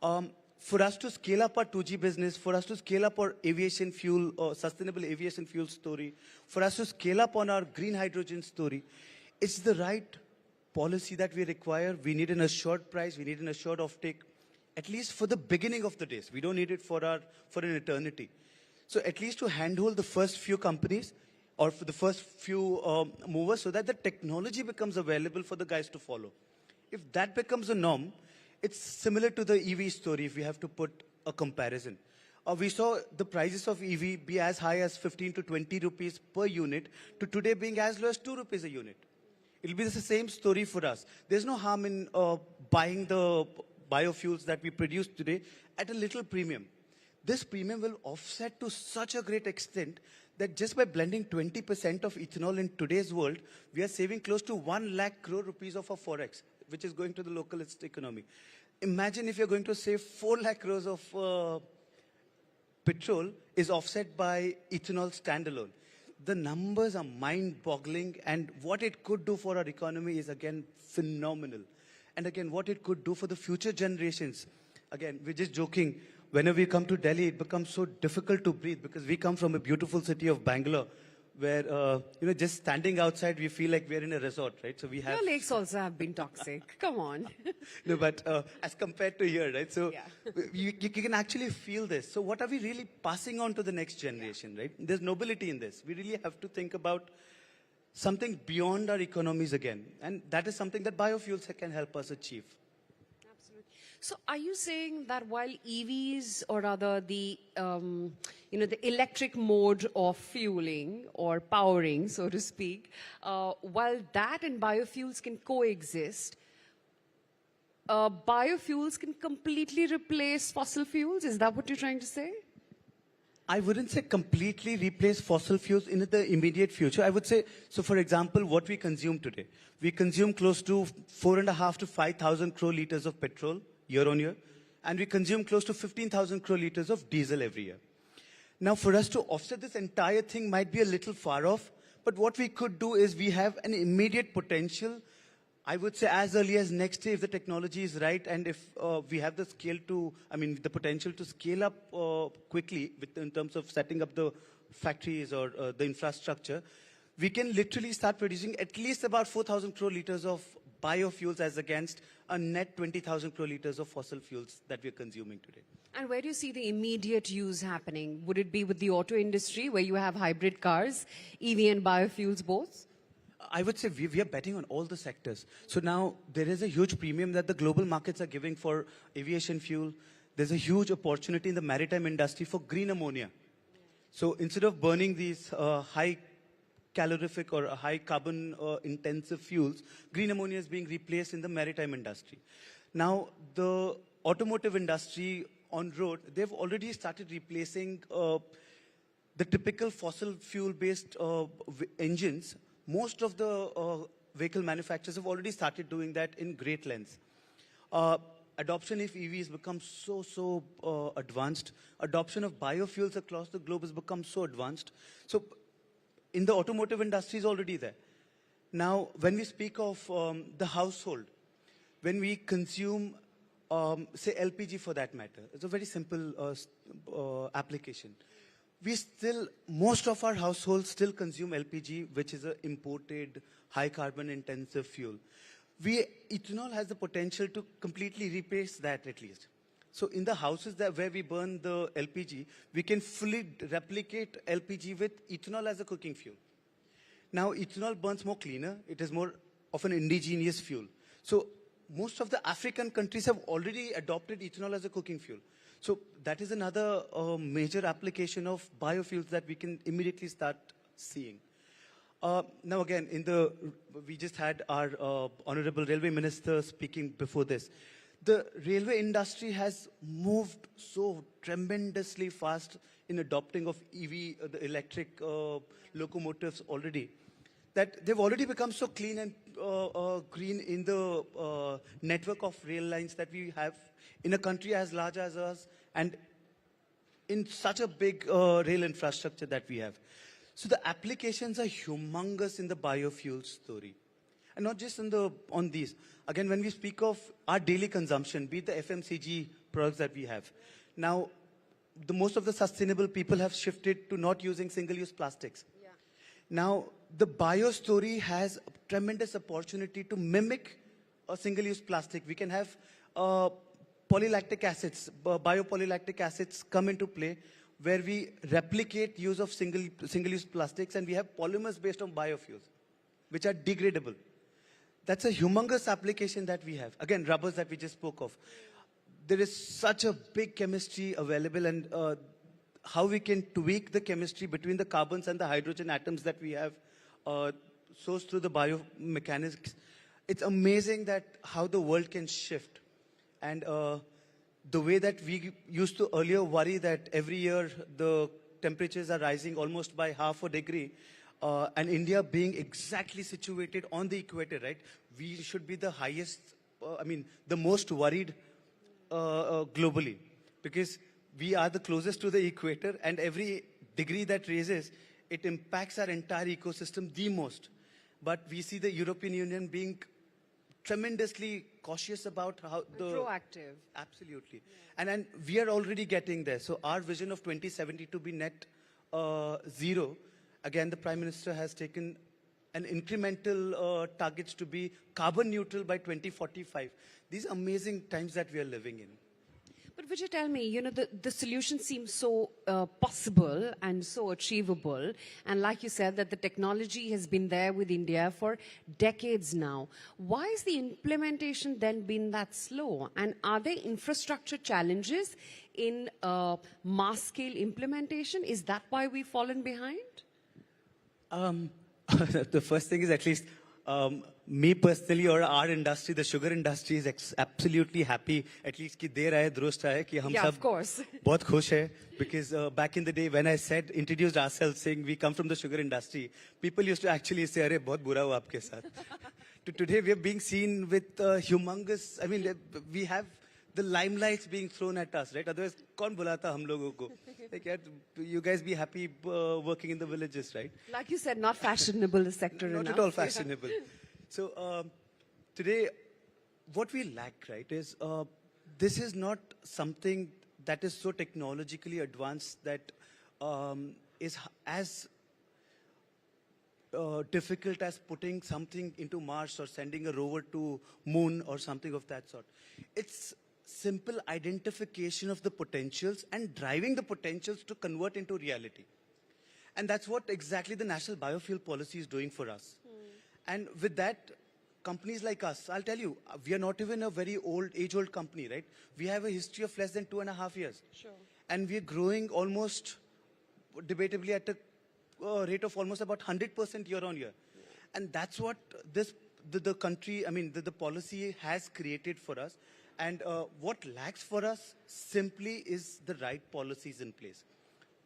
on. For us to scale up our 2G business, for us to scale up our aviation fuel, sustainable aviation fuel story, for us to scale up on our green hydrogen story, it's the right policy that we require. We need an assured price, we need an assured offtake, at least for the beginning of the days. We don't need it for an eternity. So at least to handhold the first few companies or for the first few movers so that the technology becomes available for the guys to follow. If that becomes a norm, it's similar to the EV story if we have to put a comparison. We saw the prices of EV be as high as 15 to 20 rupees per unit to today being as low as 2 rupees a unit. It'll be the same story for us. There's no harm in buying the biofuels that we produce today at a little premium. this premium will offset to such a great extent that just by blending 20% of ethanol in today's world, we are saving close to 1 lakh crore rupees of our forex, which is going to the localist economy. Imagine if you're going to save 4 lakh crores of petrol is offset by ethanol standalone. The numbers are mind-boggling, and what it could do for our economy is again phenomenal. And again, what it could do for the future generations. Again, we're just joking. Whenever we come to Delhi, it becomes so difficult to breathe because we come from a beautiful city of Bangalore, where just standing outside, we feel like we're in a resort, right? So we have. Your lakes also have been toxic. Come on. No, but as compared to here, right? So you can actually feel this. So what are we really passing on to the next generation, right? There's nobility in this. We really have to think about something beyond our economies again, and that is something that biofuels can help us achieve. So are you saying that while EVs, or rather the, the electric mode of fueling or powering, so to speak, while that and biofuels can coexist, biofuels can completely replace fossil fuels? Is that what you're trying to say? I wouldn't say completely replace fossil fuels in the immediate future. I would say, so for example, what we consume today. We consume close to 4.5 to 5,000 crore liters of petrol year on year, and we consume close to 15,000 crore liters of diesel every year. Now, for us to offset this entire thing might be a little far off, but what we could do is we have an immediate potential, I would say as early as next year if the technology is right, and if we have the scale to, the potential to scale up quickly in terms of setting up the factories or the infrastructure, we can literally start producing at least about 4,000 crore liters of biofuels as against a net 20,000 crore liters of fossil fuels that we're consuming today. And where do you see the immediate use happening? Would it be with the auto industry where you have hybrid cars, EV and biofuels both? I would say we are betting on all the sectors. So now there is a huge premium that the global markets are giving for aviation fuel. There's a huge opportunity in the maritime industry for green ammonia. So instead of burning these high calorific or high carbon intensive fuels, green ammonia is being replaced in the maritime industry. Now, the automotive industry on road, they've already started replacing the typical fossil fuel based engines. Most of the vehicle manufacturers have already started doing that in great lengths. Adoption of EVs becomes so advanced. Adoption of biofuels across the globe has become so advanced. So in the automotive industry is already there. Now, when we speak of the household, when we consume, say, LPG for that matter, it's a very simple application. Most of our households still consume LPG, which is an imported, high carbon intensive fuel. Ethanol has the potential to completely replace that at least. So in the houses where we burn the LPG, we can fully replicate LPG with ethanol as a cooking fuel. Now, ethanol burns more cleaner. It is more of an indigenous fuel. So most of the African countries have already adopted ethanol as a cooking fuel. So that is another major application of biofuels that we can immediately start seeing. Now again, we just had our Honorable Railway Minister speaking before this. The railway industry has moved so tremendously fast in adopting of EV, the electric locomotives already, that they've already become so clean and green in the network of rail lines that we have in a country as large as us and in such a big rail infrastructure that we have. So the applications are humongous in the biofuel story. And not just on these. Again, when we speak of our daily consumption, be it the FMCG products that we have. Now, most of the sustainable people have shifted to not using single-use plastics. Yeah. Now, the bio story has a tremendous opportunity to mimic a single-use plastic. We can have polylactic acids, biopolylactic acids come into play where we replicate use of single-use plastics and we have polymers based on biofuels, which are degradable. That's a humongous application that we have. Again, rubbers that we just spoke of. There is such a big chemistry available and how we can tweak the chemistry between the carbons and the hydrogen atoms that we have sourced through the biomechanics. It's amazing that how the world can shift. And the way that we used to earlier worry that every year the temperatures are rising almost by half a degree, and India being exactly situated on the equator, right? We should be the highest, the most worried globally, because we are the closest to the equator, and every degree that raises, it impacts our entire ecosystem the most. But we see the European Union being tremendously cautious about how the... Proactive. Absolutely. Yeah. And we are already getting there. So our vision of 2070 to be net zero, again, the Prime Minister has taken an incremental targets to be carbon neutral by 2045. These amazing times that we are living in. But Vijay, tell me, the solution seems so possible and so achievable. And like you said, that the technology has been there with India for decades now. Why is the implementation then been that slow? And are there infrastructure challenges in mass-scale implementation? Is that why we've fallen behind? The first thing is, at least me personally, or our industry, the sugar industry, is absolutely happy, at least कि देर आए दुरुस्त आए कि हम सब बहुत खुश हैं, because back in the day when I introduced ourselves saying we come from the sugar industry, people used to actually say, अरे बहुत बुरा हुआ आपके साथ. Today we are being seen with humongous, we have the limelights being thrown at us, right? Otherwise, कौन बुलाता हम लोगों को? Like, you guys be happy working in the villages, right? Like you said, not fashionable sector enough. Not at all fashionable. So today, what we lack, right, is this is not something that is so technologically advanced that is as difficult as putting something into Mars or sending a rover to Moon or something of that sort. It's simple identification of the potentials and driving the potentials to convert into reality. And that's what exactly the National Biofuel Policy is doing for us. And with that, companies like us, I'll tell you, we are not even a very age-old company, right? We have a history of less than 2.5 years. Sure. And we're growing almost, debatably, at a rate of almost about 100% year on year. Yeah. And that's what the country, the policy has created for us. And what lacks for us simply is the right policies in place.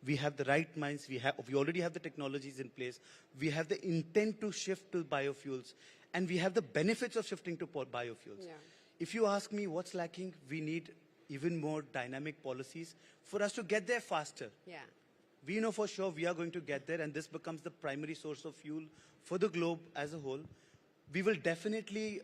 We have the right minds, we already have the technologies in place, we have the intent to shift to biofuels, and we have the benefits of shifting to biofuels. Yeah. If you ask me what's lacking, we need even more dynamic policies for us to get there faster. Yeah. We know for sure we are going to get there, and this becomes the primary source of fuel for the globe as a whole. We will definitely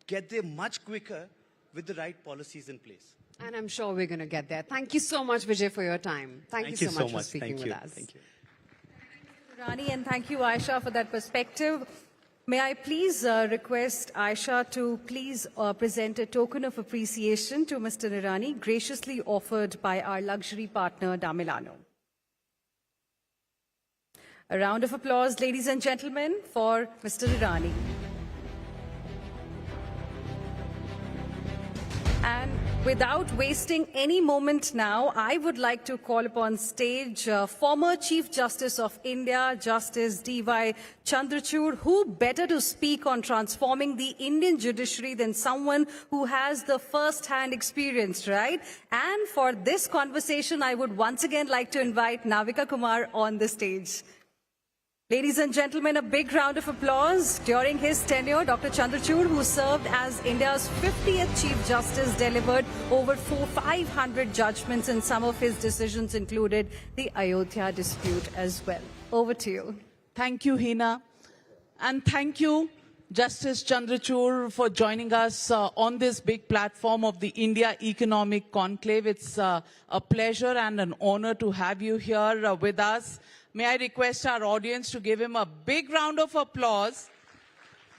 get there much quicker with the right policies in place. And I'm sure we're going to get there. Thank you so much, Vijay, for your time. Thank you so much for speaking with us. Thank you. Rani, and thank you, Aisha, for that perspective. May I please request Aisha to please present a token of appreciation to Mr. Nirani, graciously offered by our luxury partner, Damilano. A round of applause, ladies and gentlemen, for Mr. Nirani. And without wasting any moment now, I would like to call upon stage former Chief Justice of India, Justice D.Y. Chandrachud, who better to speak on transforming the Indian judiciary than someone who has the first-hand experience, right? And for this conversation, I would once again like to invite Navika Kumar on the stage. Ladies and gentlemen, a big round of applause. During his tenure, Dr. Chandrachud, who served as India's 50th Chief Justice, delivered over 500 judgments, and some of his decisions included the Ayodhya dispute as well. Over to you. Thank you, Hina. And thank you, Justice Chandrachud, for joining us on this big platform of the India Economic Conclave. It's a pleasure and an honor to have you here with us. May I request our audience to give him a big round of applause.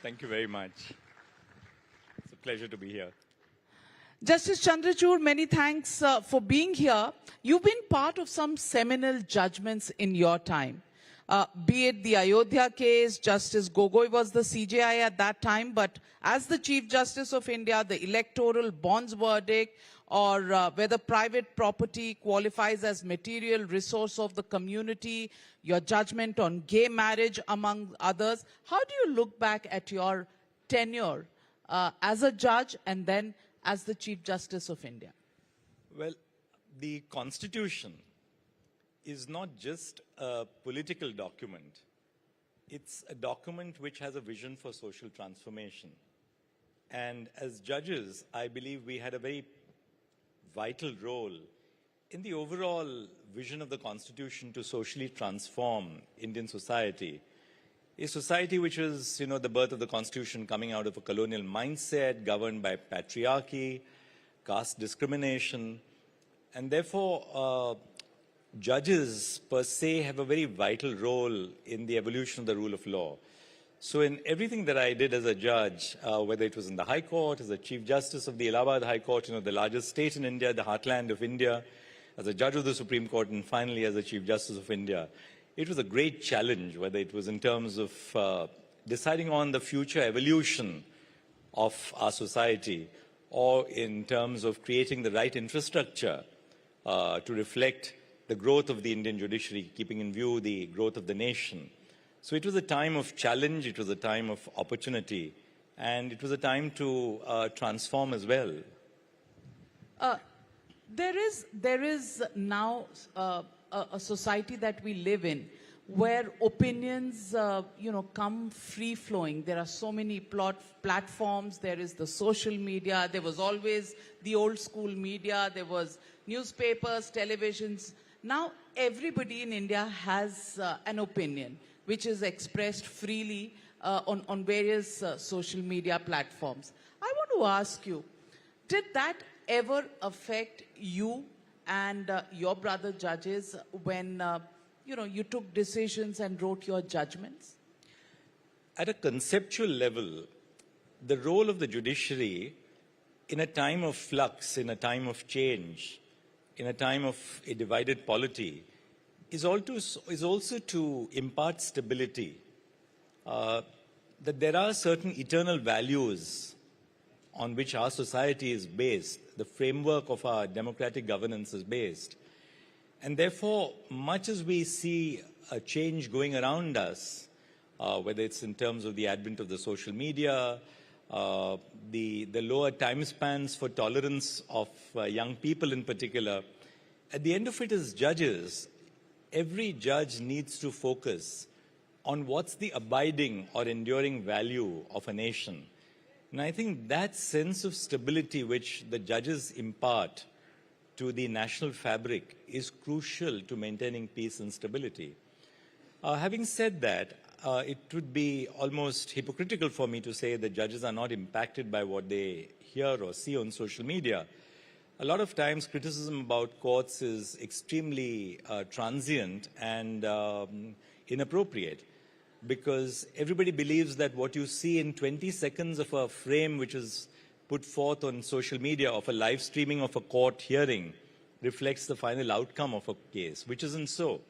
Thank you very much. It's a pleasure to be here. Justice Chandrachud, many thanks for being here. You've been part of some seminal judgments in your time. Be it the Ayodhya case, Justice Gogoi was the CJI at that time, but as the Chief Justice of India, the electoral bonds verdict, or whether private property qualifies as material resource of the community, your judgment on gay marriage, among others. How do you look back at your tenure as a judge and then as the Chief Justice of India? Well, the Constitution is not just a political document. It's a document which has a vision for social transformation. And as judges, I believe we had a very vital role in the overall vision of the Constitution to socially transform Indian society. A society which is, the birth of the Constitution coming out of a colonial mindset, governed by patriarchy, caste discrimination, and therefore judges per se have a very vital role in the evolution of the rule of law. So in everything that I did as a judge, whether it was in the High Court, as a Chief Justice of the Allahabad High Court, the largest state in India, the heartland of India, as a judge of the Supreme Court, and finally as a Chief Justice of India, it was a great challenge, whether it was in terms of deciding on the future evolution of our society, or in terms of creating the right infrastructure to reflect the growth of the Indian judiciary, keeping in view the growth of the nation. So it was a time of challenge, it was a time of opportunity, and it was a time to transform as well. There is now a society that we live in where opinions, come free-flowing. There are so many platforms. There is the social media. There was always the old school media. There was newspapers, televisions. Now everybody in India has an opinion which is expressed freely on various social media platforms. I want to ask you, did that ever affect you and your brother judges when you took decisions and wrote your judgments? At a conceptual level, the role of the judiciary in a time of flux, in a time of change, in a time of a divided polity, is also to impart stability. That there are certain eternal values on which our society is based, the framework of our democratic governance is based. And therefore, much as we see a change going around us, whether it's in terms of the advent of the social media, the lower time spans for tolerance of young people in particular, at the end of it as judges, every judge needs to focus on what's the abiding or enduring value of a nation. And I think that sense of stability which the judges impart to the national fabric is crucial to maintaining peace and stability. Having said that, it would be almost hypocritical for me to say that judges are not impacted by what they hear or see on social media. A lot of times criticism about courts is extremely transient and inappropriate, because everybody believes that what you see in 20 seconds of a frame which is put forth on social media of a live streaming of a court hearing reflects the final outcome of a case, which isn't so.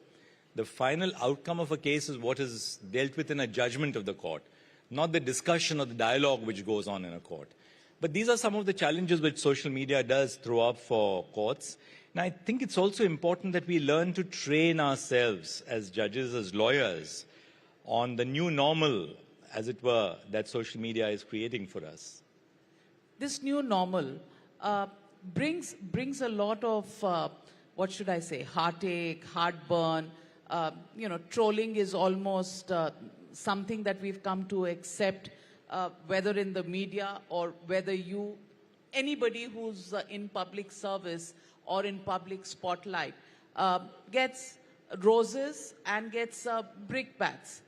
The final outcome of a case is what is dealt with in a judgment of the court, not the discussion or the dialogue which goes on in a court. But these are some of the challenges which social media does throw up for courts. And I think it's also important that we learn to train ourselves as judges, as lawyers, on the new normal, as it were, that social media is creating for us. This new normal brings a lot of, what should I say, heartache, heartburn. Trolling is almost something that we've come to accept, whether in the media or whether anybody who's in public service or in public spotlight gets roses and gets brickbats.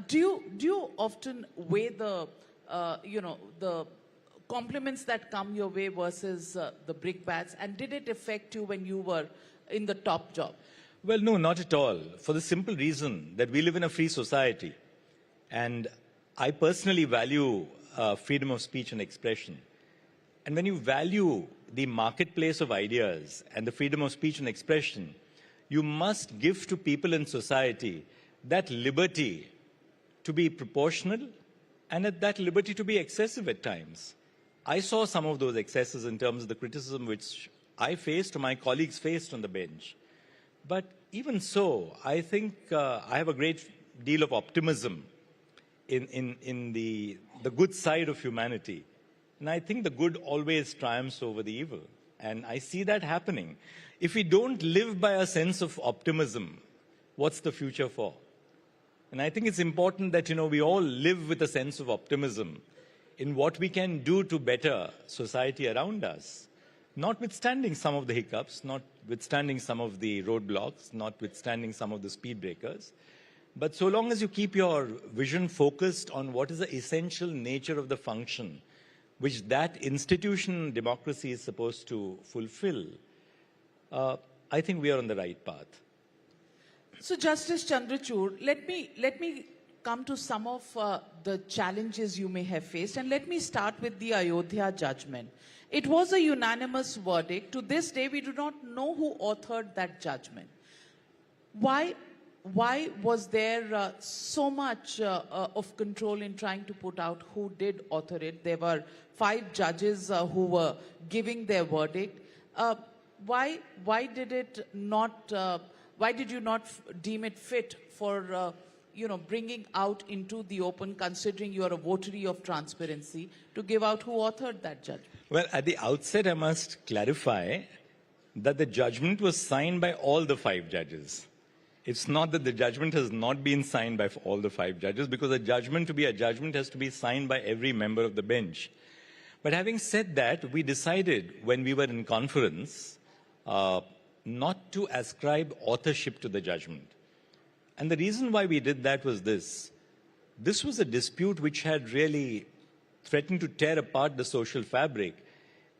Do you often weigh the compliments that come your way versus the brickbats, and did it affect you when you were in the top job? Well, no, not at all. For the simple reason that we live in a free society, and I personally value freedom of speech and expression. And when you value the marketplace of ideas and the freedom of speech and expression, you must give to people in society that liberty to be proportional and that liberty to be excessive at times. I saw some of those excesses in terms of the criticism which I faced or my colleagues faced on the bench. But even so, I think I have a great deal of optimism in the good side of humanity. And I think the good always triumphs over the evil. And I see that happening. If we don't live by a sense of optimism, what's the future for? And I think it's important that, we all live with a sense of optimism in what we can do to better society around us, notwithstanding some of the hiccups, notwithstanding some of the roadblocks, notwithstanding some of the speed breakers. But so long as you keep your vision focused on what is the essential nature of the function which that institution, democracy, is supposed to fulfill, I think we are on the right path. So, Justice Chandrachud, let me come to some of the challenges you may have faced, and let me start with the Ayodhya judgment. It was a unanimous verdict. To this day, we do not know who authored that judgment. Why was there so much of control in trying to put out who did author it? There were 5 judges who were giving their verdict. Why did you not deem it fit for bringing out into the open, considering you are a votary of transparency, to give out who authored that judgment? Well, at the outset, I must clarify that the judgment was signed by all the 5 judges. It's not that the judgment has not been signed by all the 5 judges, because a judgment, to be a judgment, has to be signed by every member of the bench. But having said that, we decided when we were in conference not to ascribe authorship to the judgment. And the reason why we did that was this. This was a dispute which had really threatened to tear apart the social fabric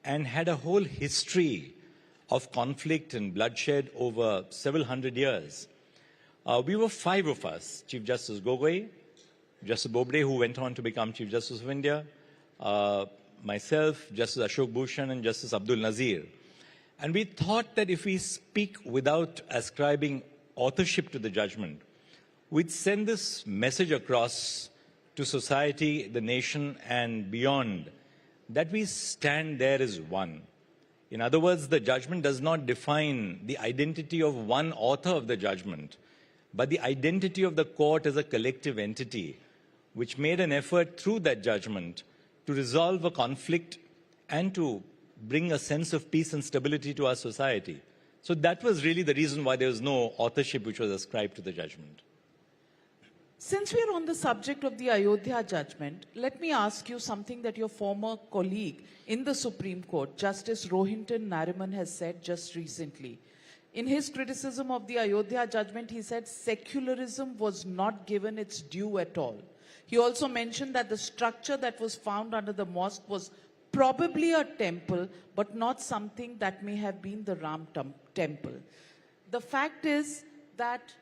and had a whole history of conflict and bloodshed over several hundred years. We were 5 of us: Chief Justice Gogoi, Justice Bobde, who went on to become Chief Justice of India, myself, Justice Ashok Bhushan, and Justice Abdul Nazir. And we thought that if we speak without ascribing authorship to the judgment, we'd send this message across to society, the nation, and beyond, that we stand there as one. In other words, the judgment does not define the identity of one author of the judgment, but the identity of the court as a collective entity, which made an effort through that judgment to resolve a conflict and to bring a sense of peace and stability to our society. So that was really the reason why there was no authorship which was ascribed to the judgment. Since we're on the subject of the Ayodhya judgment, let me ask you something that your former colleague in the Supreme Court, Justice Rohinton Nariman, has said just recently. In his criticism of the Ayodhya judgment, he said secularism was not given its due at all. He also mentioned that the structure that was found under the mosque was probably a temple, but not something that may have been the Ram temple. The fact is that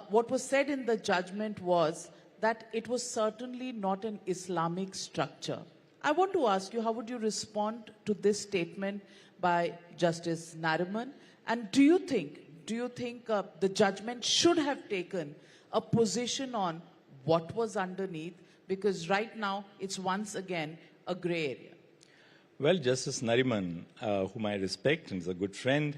what was said in the judgment was that it was certainly not an Islamic structure. I want to ask you, how would you respond to this statement by Justice Nariman? And do you think the judgment should have taken a position on what was underneath? Because right now, it's once again a gray area. Well, Justice Nariman, whom I respect and is a good friend,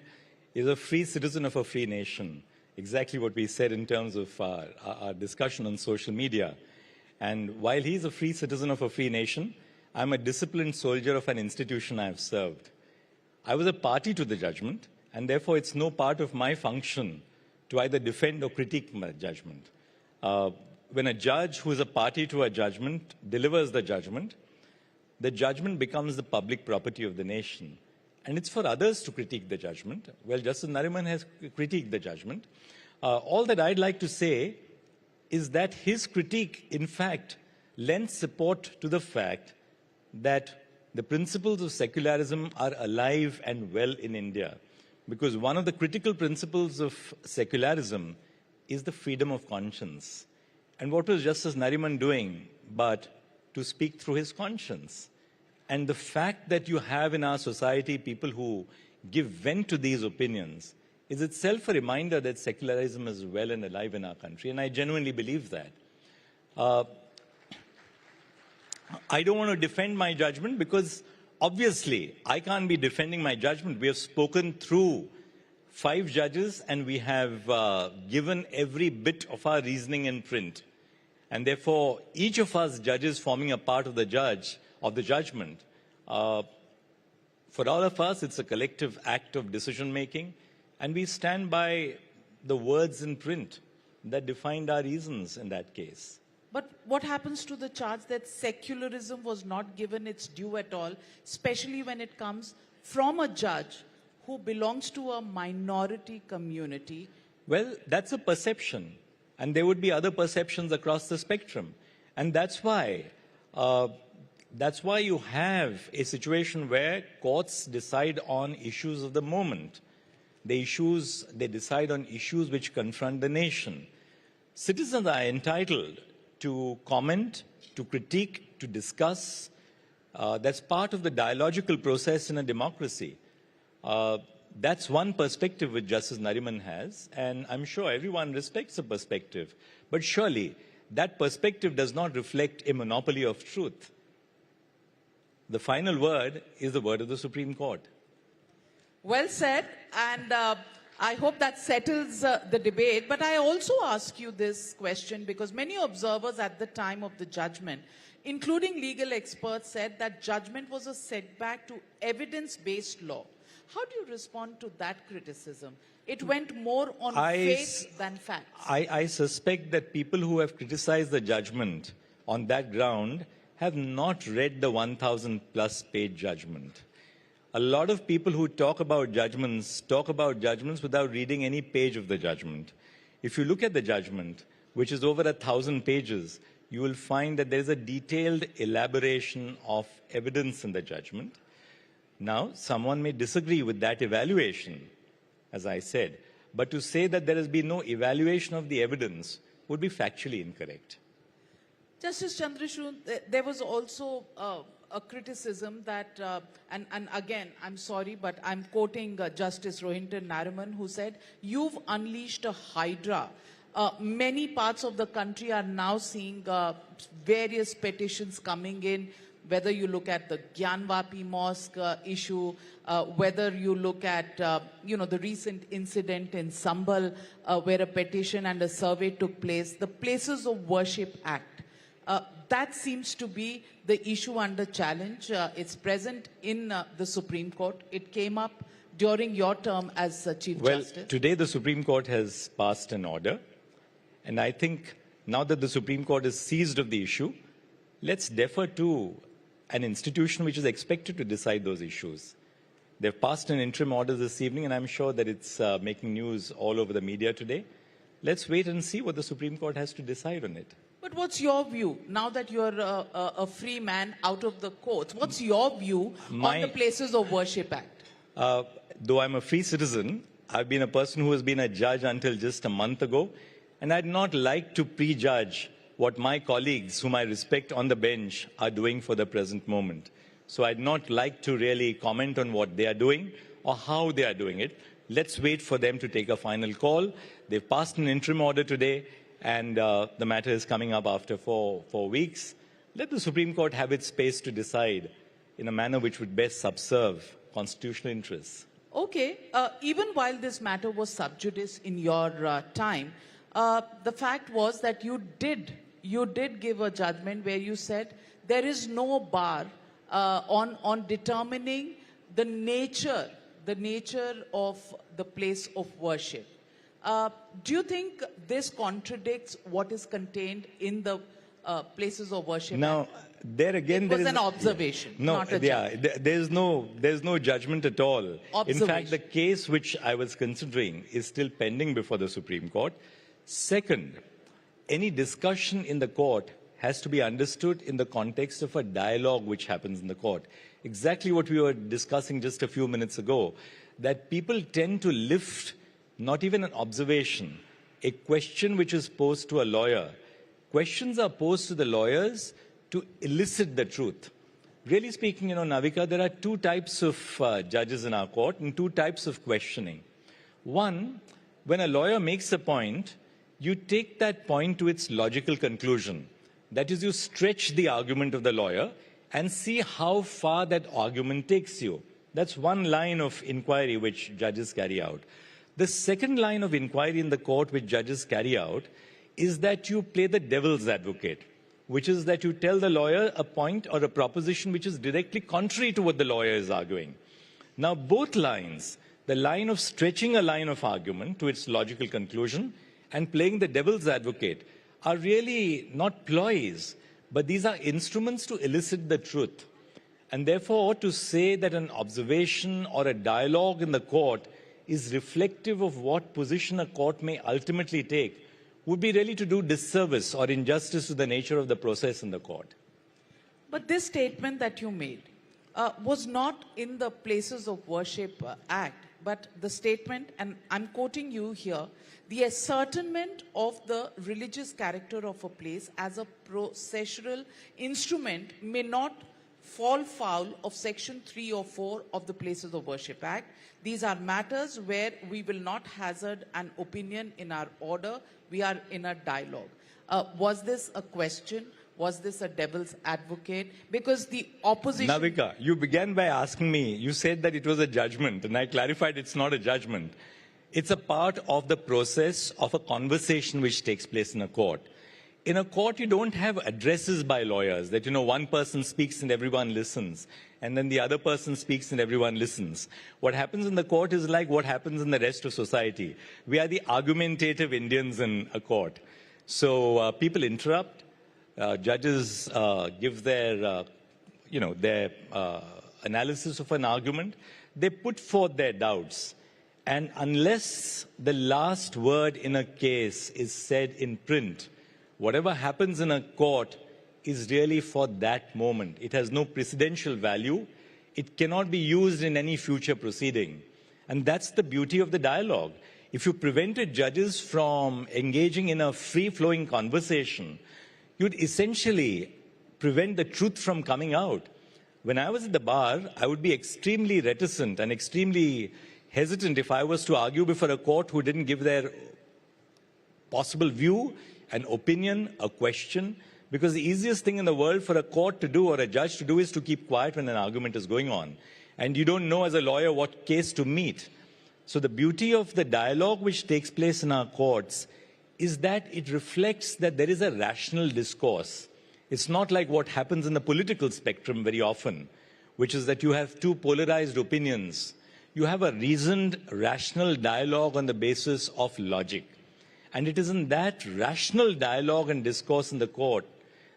is a free citizen of a free nation. Exactly what we said in terms of our discussion on social media. And while he's a free citizen of a free nation, I'm a disciplined soldier of an institution I have served. I was a party to the judgment, and therefore it's no part of my function to either defend or critique my judgment. When a judge who is a party to a judgment delivers the judgment becomes the public property of the nation. And it's for others to critique the judgment. Well, Justice Nariman has critiqued the judgment. All that I'd like to say is that his critique, in fact, lends support to the fact that the principles of secularism are alive and well in India. Because one of the critical principles of secularism is the freedom of conscience. And what was Justice Nariman doing but to speak through his conscience? And the fact that you have in our society people who give vent to these opinions is itself a reminder that secularism is well and alive in our country. And I genuinely believe that. I don't want to defend my judgment because obviously I can't be defending my judgment. We have spoken through 5 judges and we have given every bit of our reasoning in print. And therefore, each of us judges forming a part of the judgment For all of us, it's a collective act of decision-making, and we stand by the words in print that defined our reasons in that case. But what happens to the charge that secularism was not given its due at all, especially when it comes from a judge who belongs to a minority community? Well, that's a perception, and there would be other perceptions across the spectrum. And that's why you have a situation where courts decide on issues of the moment. They decide on issues which confront the nation. Citizens are entitled to comment, to critique, to discuss. That's part of the dialogical process in a democracy. That's one perspective which Justice Nariman has, and I'm sure everyone respects the perspective. But surely, that perspective does not reflect a monopoly of truth. The final word is the word of the Supreme Court. Well said, and I hope that settles the debate. But I also ask you this question because many observers at the time of the judgment, including legal experts, said that judgment was a setback to evidence-based law. How do you respond to that criticism? It went more on faith than facts. I suspect that people who have criticized the judgment on that ground have not read the 1,000-plus page judgment. A lot of people who talk about judgments without reading any page of the judgment. If you look at the judgment, which is over 1,000 pages, you will find that there is a detailed elaboration of evidence in the judgment. Now, someone may disagree with that evaluation, as I said, but to say that there has been no evaluation of the evidence would be factually incorrect. Justice Chandrachud, there was also a criticism that, and again, I'm sorry, but I'm quoting Justice Rohinton Nariman, who said, "You've unleashed a hydra." Many parts of the country are now seeing various petitions coming in, whether you look at the Gyanvapi Mosque issue, whether you look at, the recent incident in Sambal, where a petition and a survey took place, the Places of Worship Act. That seems to be the issue under challenge. It's present in the Supreme Court. It came up during your term as Chief Justice. Well, today the Supreme Court has passed an order. And I think now that the Supreme Court is seized of the issue, let's defer to an institution which is expected to decide those issues. They've passed an interim order this evening, and I'm sure that it's making news all over the media today. Let's wait and see what the Supreme Court has to decide on it. But what's your view, now that you're a free man out of the courts, what's your view on the Places of Worship Act? Though I'm a free citizen, I've been a person who has been a judge until just a month ago, and I'd not like to prejudge what my colleagues, whom I respect on the bench, are doing for the present moment. So I'd not like to really comment on what they are doing or how they are doing it. Let's wait for them to take a final call. They've passed an interim order today, and the matter is coming up after four weeks. Let the Supreme Court have its space to decide in a manner which would best subserve constitutional interests. Okay, even while this matter was sub judice in your time, the fact was that you did give a judgment where you said there is no bar on determining the nature of the place of worship. Do you think this contradicts what is contained in the Places of Worship? Now, there again, it was an observation, not a judgment. There's no judgment at all. In fact, the case which I was considering is still pending before the Supreme Court. Second, any discussion in the court has to be understood in the context of a dialogue which happens in the court. Exactly what we were discussing just a few minutes ago, that people tend to lift not even an observation, a question which is posed to a lawyer. Questions are posed to the lawyers to elicit the truth. Really speaking, Navika, there are two types of judges in our court and two types of questioning. One, when a lawyer makes a point, you take that point to its logical conclusion. That is, you stretch the argument of the lawyer and see how far that argument takes you. That's one line of inquiry which judges carry out. The second line of inquiry in the court which judges carry out is that you play the devil's advocate, which is that you tell the lawyer a point or a proposition which is directly contrary to what the lawyer is arguing. Now, both lines, the line of stretching a line of argument to its logical conclusion and playing the devil's advocate, are really not ploys, but these are instruments to elicit the truth. And therefore, to say that an observation or a dialogue in the court is reflective of what position a court may ultimately take would be really to do disservice or injustice to the nature of the process in the court. But this statement that you made was not in the Places of Worship Act, but the statement, and I'm quoting you here, the ascertainment of the religious character of a place as a processual instrument may not fall foul of Section 3 or 4 of the Places of Worship Act. These are matters where we will not hazard an opinion in our order. We are in a dialogue. Was this a question? Was this a devil's advocate? Because the opposition... Navika, you began by asking me, you said that it was a judgment, and I clarified it's not a judgment. It's a part of the process of a conversation which takes place in a court. In a court, you don't have addresses by lawyers that, one person speaks and everyone listens, and then the other person speaks and everyone listens. What happens in the court is like what happens in the rest of society. We are the argumentative Indians in a court. So people interrupt, judges give their, their analysis of an argument. They put forth their doubts. And unless the last word in a case is said in print, whatever happens in a court is really for that moment. It has no precedential value. It cannot be used in any future proceeding. And that's the beauty of the dialogue. If you prevented judges from engaging in a free-flowing conversation, you'd essentially prevent the truth from coming out. When I was at the bar, I would be extremely reticent and extremely hesitant if I was to argue before a court who didn't give their possible view, an opinion, a question, because the easiest thing in the world for a court to do or a judge to do is to keep quiet when an argument is going on. And you don't know as a lawyer what case to meet. So the beauty of the dialogue which takes place in our courts is that it reflects that there is a rational discourse. It's not like what happens in the political spectrum very often, which is that you have two polarized opinions. You have a reasoned, rational dialogue on the basis of logic. And it is in that rational dialogue and discourse in the court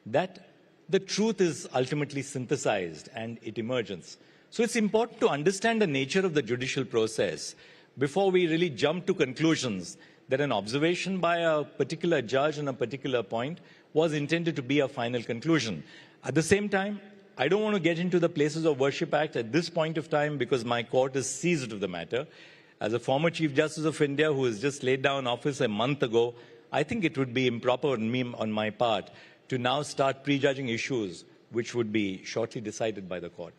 that the truth is ultimately synthesized and it emerges. So it's important to understand the nature of the judicial process before we really jump to conclusions that an observation by a particular judge on a particular point was intended to be a final conclusion. At the same time, I don't want to get into the Places of Worship Act at this point of time because my court is seized of the matter. As a former Chief Justice of India who has just laid down office a month ago, I think it would be improper on my part to now start prejudging issues which would be shortly decided by the court.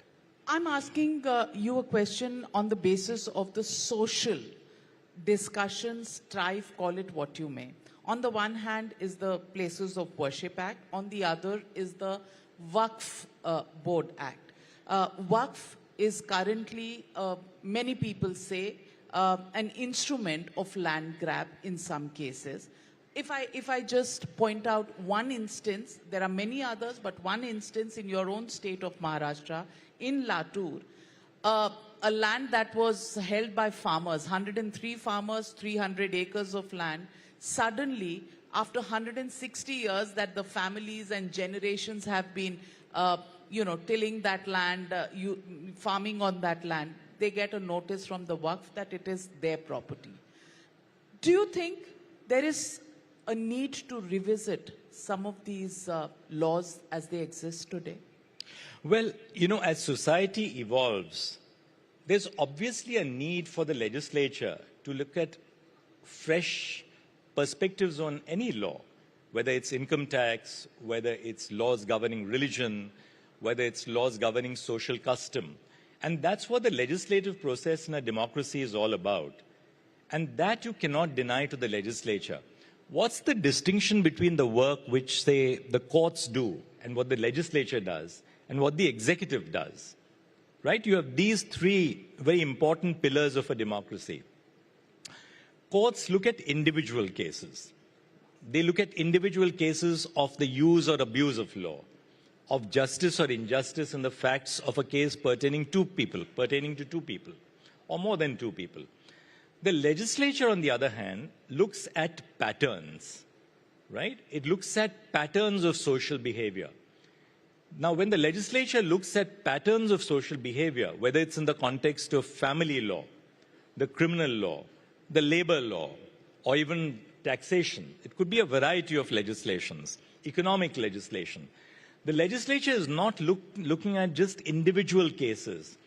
I'm asking you a question on the basis of the social discussion, strife, call it what you may. On the one hand is the Places of Worship Act. On the other is the Waqf Board Act. Waqf is currently, many people say, an instrument of land grab in some cases. If I just point out one instance, there are many others, but one instance in your own state of Maharashtra, in Latur, a land that was held by farmers, 103 farmers, 300 acres of land, suddenly, after 160 years that the families and generations have been, tilling that land, farming on that land, they get a notice from the Waqf that it is their property. Do you think there is a need to revisit some of these laws as they exist today? Well, as society evolves, there's obviously a need for the legislature to look at fresh perspectives on any law, whether it's income tax, whether it's laws governing religion, whether it's laws governing social custom. And that's what the legislative process in a democracy is all about. And that you cannot deny to the legislature. What's the distinction between the work which, say, the courts do and what the legislature does and what the executive does? Right? You have these three very important pillars of a democracy. Courts look at individual cases. They look at individual cases of the use or abuse of law. of justice or injustice in the facts of a case pertaining to two people, or more than two people. The legislature, on the other hand, looks at patterns, right? It looks at patterns of social behavior. Now, when the legislature looks at patterns of social behavior, whether it's in the context of family law, the criminal law, the labor law, or even taxation, it could be a variety of legislations, economic legislation. The legislature is not looking at just individual cases,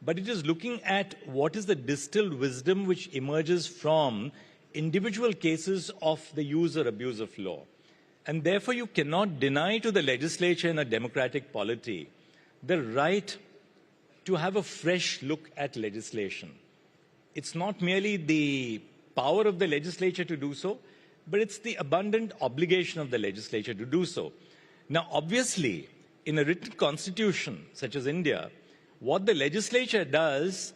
but it is looking at what is the distilled wisdom which emerges from individual cases of the use or abuse of law. And therefore, you cannot deny to the legislature in a democratic polity the right to have a fresh look at legislation. It's not merely the power of the legislature to do so, but it's the abundant obligation of the legislature to do so. Now, obviously, in a written constitution such as India, what the legislature does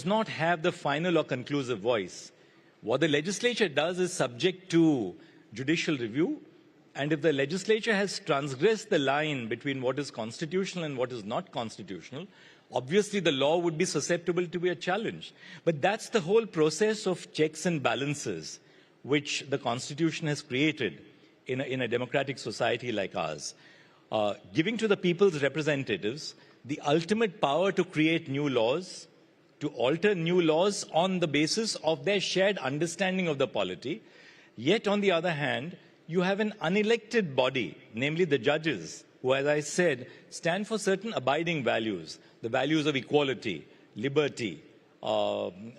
not have the final or conclusive voice. What the legislature does is subject to judicial review, and if the legislature has transgressed the line between what is constitutional and what is not constitutional, obviously the law would be susceptible to be a challenge. But that's the whole process of checks and balances which the Constitution has created in a democratic society like ours, giving to the people's representatives the ultimate power to create new laws, to alter new laws on the basis of their shared understanding of the polity. Yet, on the other hand, you have an unelected body, namely the judges, who, as I said, stand for certain abiding values, the values of equality, liberty,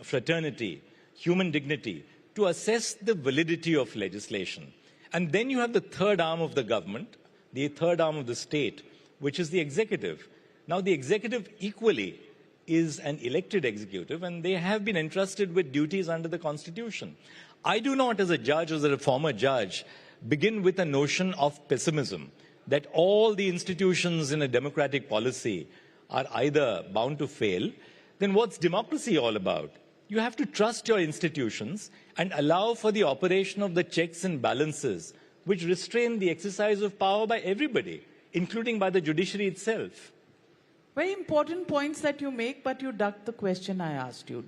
fraternity, human dignity, to assess the validity of legislation. And then you have the third arm of the government, the third arm of the state, which is the executive. Now, the executive equally is an elected executive, and they have been entrusted with duties under the Constitution. I do not, as a judge, as a former judge, begin with a notion of pessimism, that all the institutions in a democratic policy are either bound to fail. Then what's democracy all about? You have to trust your institutions and allow for the operation of the checks and balances which restrain the exercise of power by everybody, including by the judiciary itself. Very important points that you make, but you ducked the question I asked you.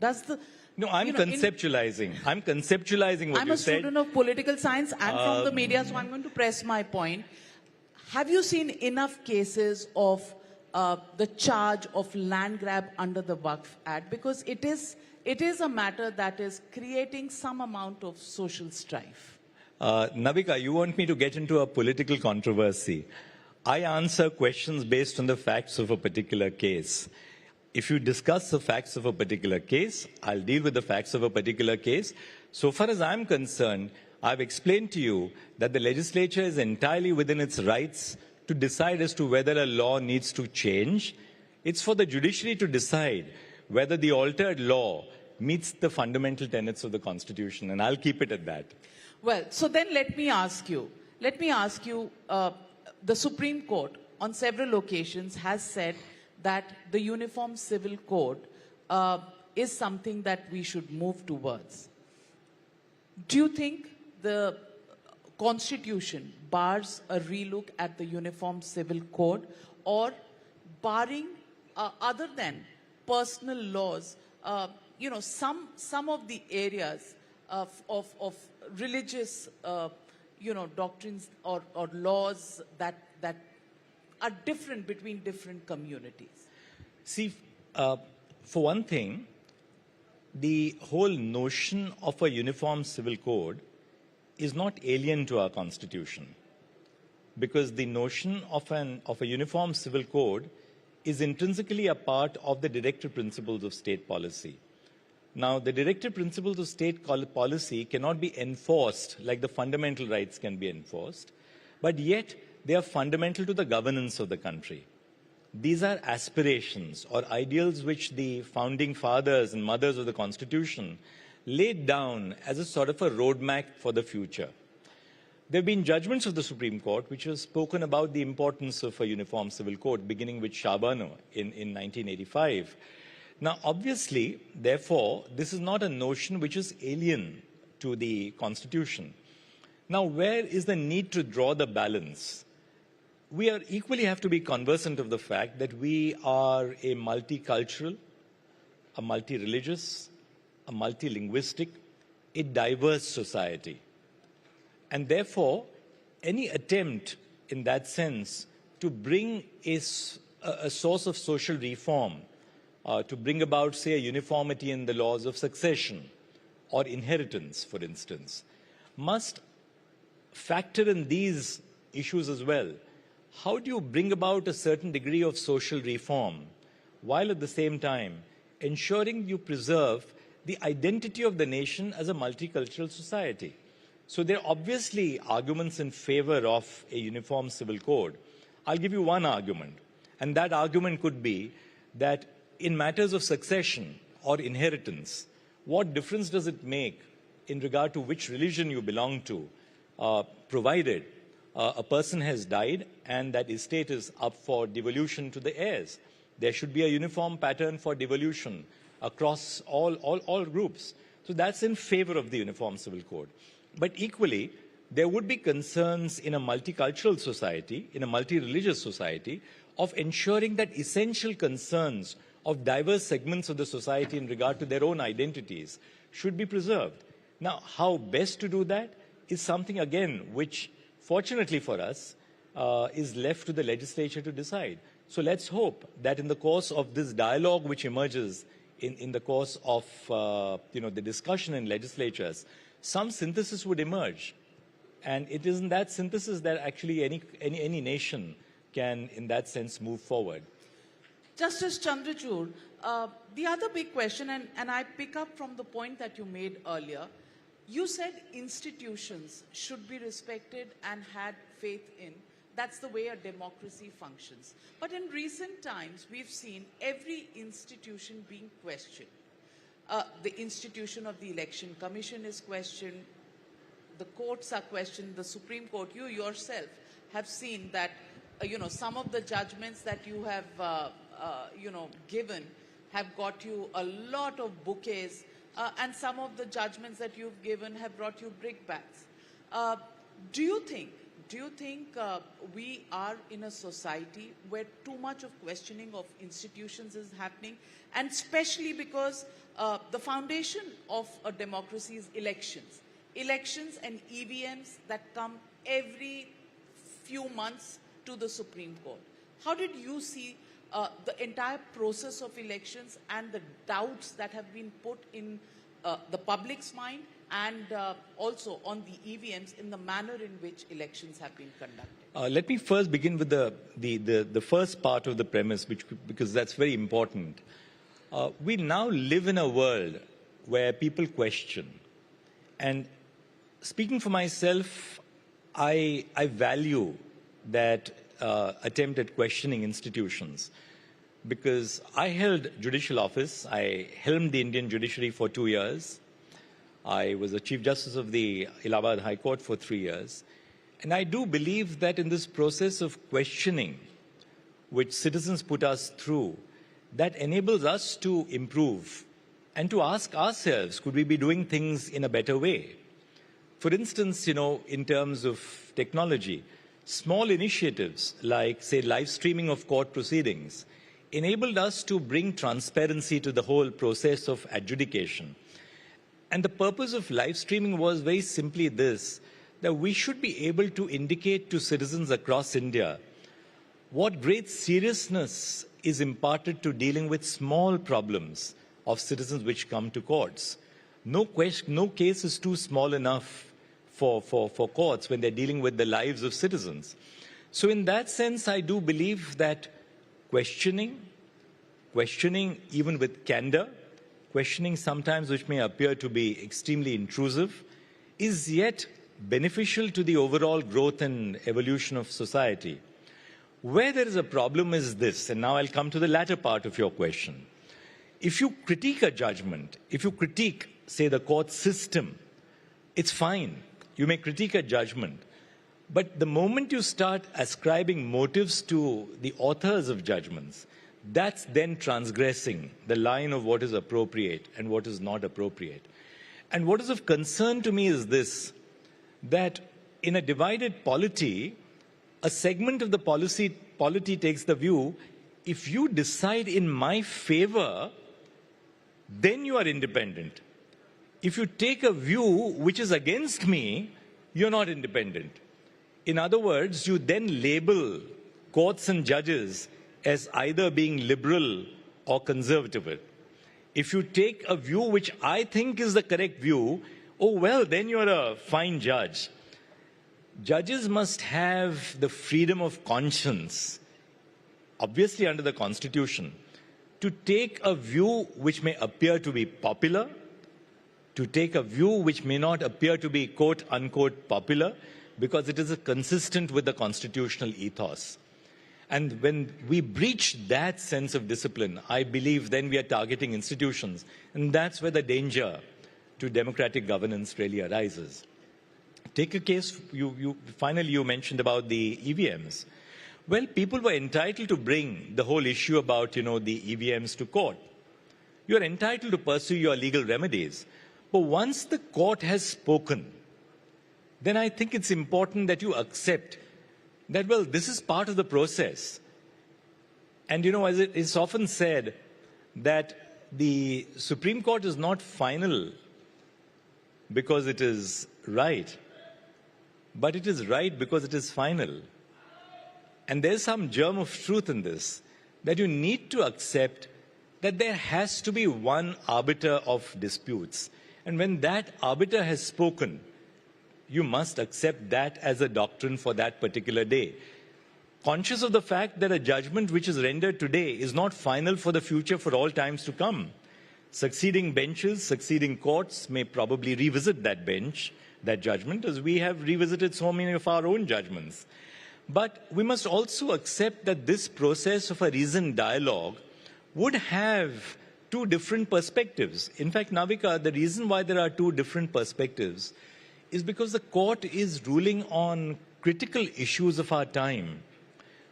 No, I'm conceptualizing. I'm conceptualizing what you said. I'm a student of political science and from the media, so I'm going to press my point. Have you seen enough cases of the charge of land grab under the Waqf Act? Because it is a matter that is creating some amount of social strife. Navika, you want me to get into a political controversy. I answer questions based on the facts of a particular case. If you discuss the facts of a particular case, I'll deal with the facts of a particular case. So far as I'm concerned, I've explained to you that the legislature is entirely within its rights to decide as to whether a law needs to change. It's for the judiciary to decide whether the altered law meets the fundamental tenets of the Constitution, and I'll keep it at that. Well, so then let me ask you, the Supreme Court on several occasions has said that the Uniform Civil Code is something that we should move towards. Do you think the Constitution bars a relook at the Uniform Civil Code, or barring other than personal laws, some of the areas of religious doctrines or laws that are different between different communities? See, for one thing, the whole notion of a uniform civil code is not alien to our Constitution, because the notion of a uniform civil code is intrinsically a part of the directive principles of state policy. Now, the directive principles of state policy cannot be enforced like the fundamental rights can be enforced, but yet they are fundamental to the governance of the country. These are aspirations or ideals which the founding fathers and mothers of the Constitution laid down as a sort of a roadmap for the future. There have been judgments of the Supreme Court which have spoken about the importance of a uniform civil code, beginning with Shabano in 1985. Now, obviously, therefore, this is not a notion which is alien to the Constitution. Now, where is the need to draw the balance? we are equally have to be conversant of the fact that we are a multicultural, a multi-religious, a multilinguistic, a diverse society. And therefore, any attempt in that sense to bring a source of social reform, to bring about, say, a uniformity in the laws of succession or inheritance, for instance, must factor in these issues as well. How do you bring about a certain degree of social reform while at the same time ensuring you preserve the identity of the nation as a multicultural society? So there are obviously arguments in favor of a uniform civil code. I'll give you one argument, and that argument could be that in matters of succession or inheritance, what difference does it make in regard to which religion you belong to, provided a person has died and that estate is up for devolution to the heirs? There should be a uniform pattern for devolution across all groups. So that's in favor of the uniform civil code. But equally, there would be concerns in a multicultural society, in a multi-religious society, of ensuring that essential concerns of diverse segments of the society in regard to their own identities should be preserved. Now, how best to do that is something, again, which, fortunately for us, is left to the legislature to decide. So let's hope that in the course of this dialogue which emerges in the course of the discussion in legislatures, some synthesis would emerge. And it is in that synthesis that actually any nation can, in that sense, move forward. Justice Chandrachud, the other big question, and I pick up from the point that you made earlier, you said institutions should be respected and had faith in. That's the way a democracy functions. But in recent times, we've seen every institution being questioned. The institution of the Election Commission is questioned. The courts are questioned. The Supreme Court, you yourself have seen that, some of the judgments that you have, given have got you a lot of bouquets, and some of the judgments that you've given have brought you brickbats. Do you think we are in a society where too much of questioning of institutions is happening, and especially because the foundation of a democracy is elections and EVMs that come every few months to the Supreme Court? How did you see the entire process of elections and the doubts that have been put in the public's mind and also on the EVMs in the manner in which elections have been conducted? Let me first begin with the first part of the premise, because that's very important. We now live in a world where people question. And speaking for myself, I value that attempt at questioning institutions, because I held judicial office. I helmed the Indian judiciary for 2 years. I was the Chief Justice of the Allahabad High Court for 3 years. And I do believe that in this process of questioning, which citizens put us through, that enables us to improve and to ask ourselves, could we be doing things in a better way? For instance, in terms of technology, small initiatives like, say, live streaming of court proceedings enabled us to bring transparency to the whole process of adjudication. And the purpose of live streaming was very simply this, that we should be able to indicate to citizens across India what great seriousness is imparted to dealing with small problems of citizens which come to courts. No case is too small enough for courts when they're dealing with the lives of citizens. So in that sense, I do believe that questioning even with candor, questioning sometimes which may appear to be extremely intrusive, is yet beneficial to the overall growth and evolution of society. Where there is a problem is this, and now I'll come to the latter part of your question. If you critique a judgment, if you critique, say, the court system, it's fine. You may critique a judgment. But the moment you start ascribing motives to the authors of judgments, that's then transgressing the line of what is appropriate and what is not appropriate. And what is of concern to me is this, that in a divided polity, a segment of the polity takes the view, if you decide in my favor, then you are independent. If you take a view which is against me, you're not independent. In other words, you then label courts and judges as either being liberal or conservative. If you take a view which I think is the correct view, oh well, then you're a fine judge. Judges must have the freedom of conscience, obviously under the Constitution, to take a view which may appear to be popular, to take a view which may not appear to be quote-unquote popular, because it is consistent with the constitutional ethos. And when we breach that sense of discipline, I believe then we are targeting institutions. And that's where the danger to democratic governance really arises. Take a case, finally you mentioned about the EVMs. Well, people were entitled to bring the whole issue about, the EVMs to court. You're entitled to pursue your legal remedies. But once the court has spoken, then I think it's important that you accept that, well, this is part of the process. And, as it is often said, that the Supreme Court is not final because it is right, but it is right because it is final. And there's some germ of truth in this, that you need to accept that there has to be one arbiter of disputes. And when that arbiter has spoken, you must accept that as a doctrine for that particular day. Conscious of the fact that a judgment which is rendered today is not final for the future for all times to come. Succeeding benches, succeeding courts may probably revisit that bench, that judgment, as we have revisited so many of our own judgments. But we must also accept that this process of a reasoned dialogue would have two different perspectives. In fact, Navika, the reason why there are two different perspectives is because the court is ruling on critical issues of our time,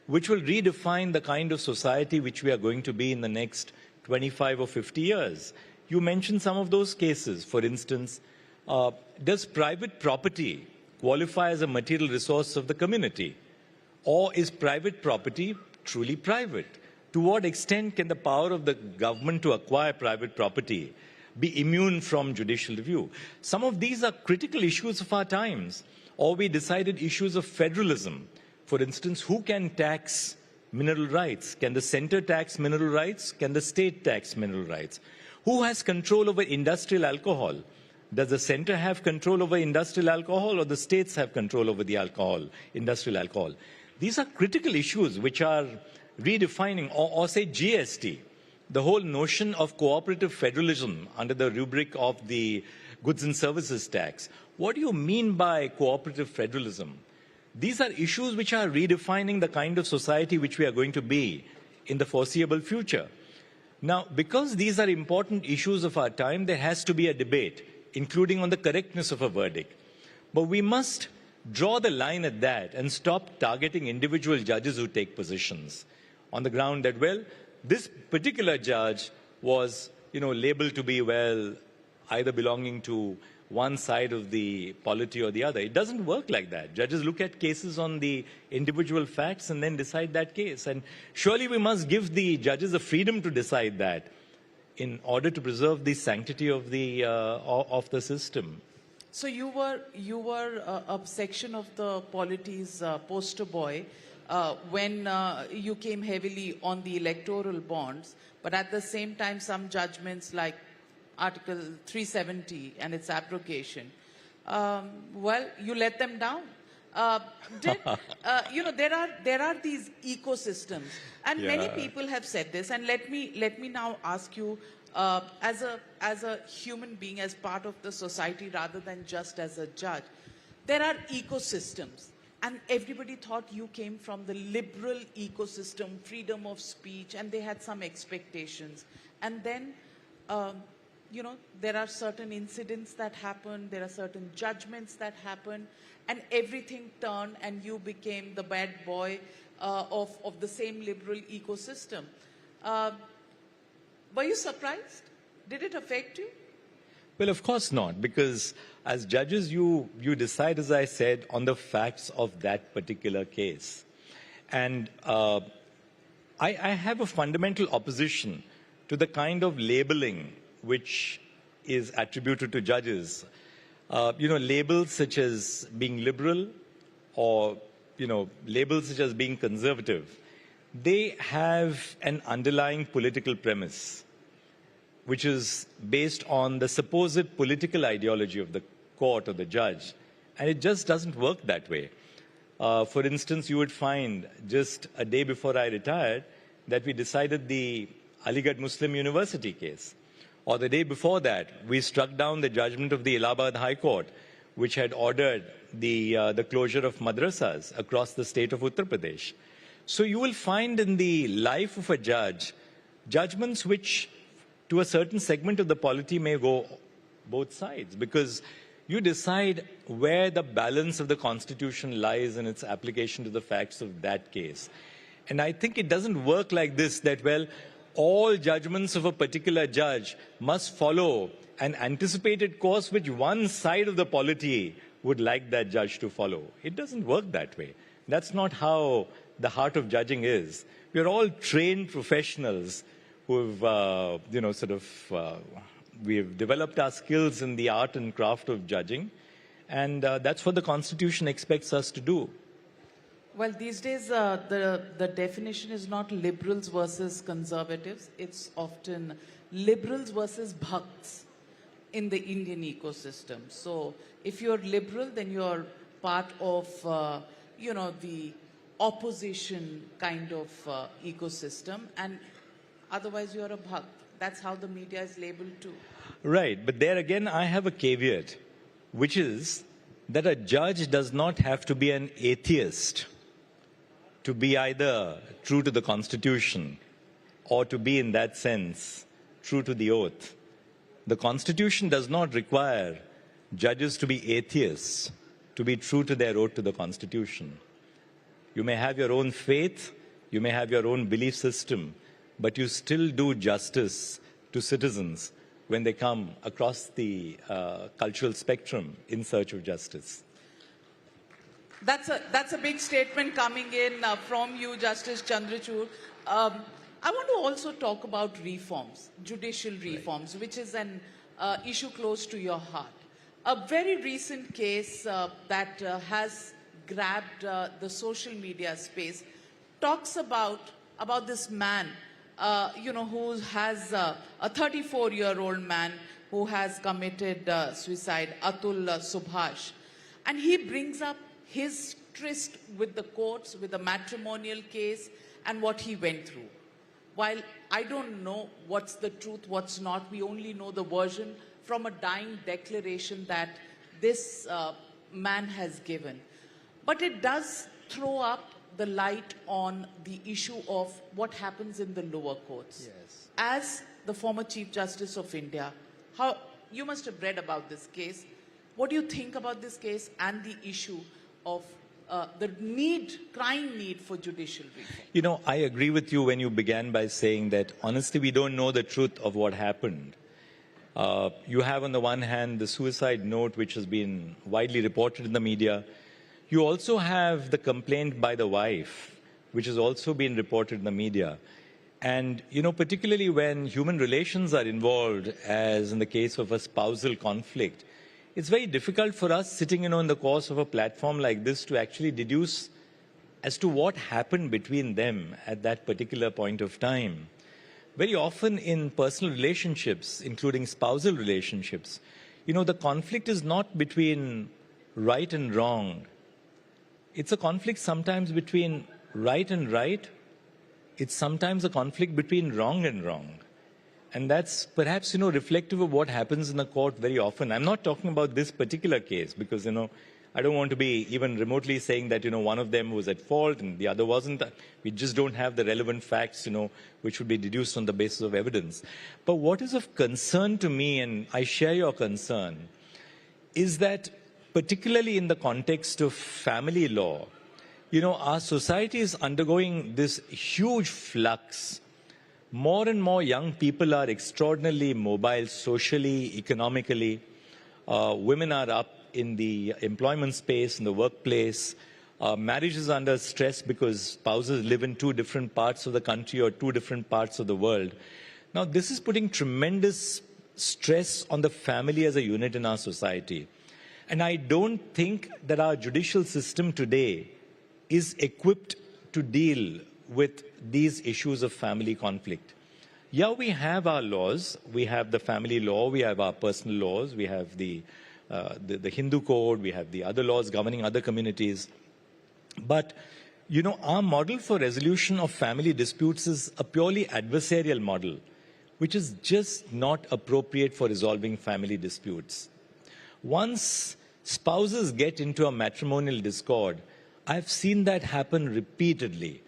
which will redefine the kind of society which we are going to be in the next 25 or 50 years. You mentioned some of those cases. For instance, does private property qualify as a material resource of the community? Or is private property truly private? To what extent can the power of the government to acquire private property be immune from judicial review? Some of these are critical issues of our times. Or we decided issues of federalism. For instance, who can tax mineral rights? Can the center tax mineral rights? Can the state tax mineral rights? Who has control over industrial alcohol? Does the center have control over industrial alcohol, or the states have control over the alcohol, industrial alcohol? These are critical issues which are redefining, or say GST, the whole notion of cooperative federalism under the rubric of the goods and services tax. What do you mean by cooperative federalism? These are issues which are redefining the kind of society which we are going to be in the foreseeable future. Now, because these are important issues of our time, there has to be a debate, including on the correctness of a verdict. But we must draw the line at that and stop targeting individual judges who take positions on the ground that, well, this particular judge was, labeled to be, well, either belonging to one side of the polity or the other. It doesn't work like that. Judges look at cases on the individual facts and then decide that case. And surely we must give the judges the freedom to decide that in order to preserve the sanctity of the system. So you were a section of the polity's poster boy when you came heavily on the electoral bonds, but at the same time some judgments like Article 370 and its abrogation, well, you let them down. There are these ecosystems, and many people have said this. And let me now ask you, as a human being, as part of the society, rather than just as a judge, there are ecosystems, and everybody thought you came from the liberal ecosystem, freedom of speech, and they had some expectations, and then. There are certain incidents that happen, there are certain judgments that happen, and everything turned and you became the bad boy of the same liberal ecosystem. Were you surprised? Did it affect you? Well, of course not, because as judges, you decide, as I said, on the facts of that particular case. And I have a fundamental opposition to the kind of labeling which is attributed to judges. Labels such as being liberal or, labels such as being conservative, they have an underlying political premise, which is based on the supposed political ideology of the court or the judge. And it just doesn't work that way. For instance, you would find just a day before I retired that we decided the Aligarh Muslim University case. Or the day before that, we struck down the judgment of the Allahabad High Court, which had ordered the closure of madrasas across the state of Uttar Pradesh. So you will find in the life of a judge, judgments which to a certain segment of the polity may go both sides, because you decide where the balance of the Constitution lies in its application to the facts of that case. And I think it doesn't work like this, that, well, all judgments of a particular judge must follow an anticipated course which one side of the polity would like that judge to follow. It doesn't work that way. That's not how the heart of judging is. We're all trained professionals who've, we've developed our skills in the art and craft of judging, and that's what the Constitution expects us to do. Well, these days, the definition is not liberals versus conservatives. It's often liberals versus bhakts in the Indian ecosystem. So if you're liberal, then you're part of, the opposition kind of ecosystem. And otherwise, you're a bhakt. That's how the media is labeled too. Right. But there again, I have a caveat, which is that a judge does not have to be an atheist to be either true to the Constitution or to be, in that sense, true to the oath. The Constitution does not require judges to be atheists to be true to their oath to the Constitution. You may have your own faith, you may have your own belief system, but you still do justice to citizens when they come across the cultural spectrum in search of justice. That's a big statement coming in from you, Justice Chandrachud. I want to also talk about reforms, judicial reforms, which is an issue close to your heart. A very recent case that has grabbed the social media space talks about this man, who has a 34-year-old man who has committed suicide, Atul Subhash. And he brings up his tryst with the courts, with the matrimonial case, and what he went through. While I don't know what's the truth, what's not, we only know the version from a dying declaration that this man has given. But it does throw up the light on the issue of what happens in the lower courts. Yes. As the former Chief Justice of India, you must have read about this case. What do you think about this case and the issue of the crying need for judicial reform? I agree with you when you began by saying that, honestly, we don't know the truth of what happened. You have, on the one hand, the suicide note, which has been widely reported in the media. You also have the complaint by the wife, which has also been reported in the media. And, particularly when human relations are involved, as in the case of a spousal conflict, it's very difficult for us sitting, in the course of a platform like this to actually deduce as to what happened between them at that particular point of time. Very often in personal relationships, including spousal relationships, the conflict is not between right and wrong. It's a conflict sometimes between right and right. It's sometimes a conflict between wrong and wrong. And that's perhaps, reflective of what happens in the court very often. I'm not talking about this particular case because, I don't want to be even remotely saying that, one of them was at fault and the other wasn't. We just don't have the relevant facts, which would be deduced on the basis of evidence. But what is of concern to me, and I share your concern, is that particularly in the context of family law, our society is undergoing this huge flux more and more young people are extraordinarily mobile socially, economically. Women are up in the employment space, in the workplace. Marriage is under stress because spouses live in two different parts of the country or two different parts of the world. Now, this is putting tremendous stress on the family as a unit in our society. And I don't think that our judicial system today is equipped to deal with these issues of family conflict. Yeah, we have our laws. We have the family law. We have our personal laws. We have the Hindu code. We have the other laws governing other communities. But, you know, our model for resolution of family disputes is a purely adversarial model, which is just not appropriate for resolving family disputes. Once spouses get into a matrimonial discord, I've seen that happen repeatedly.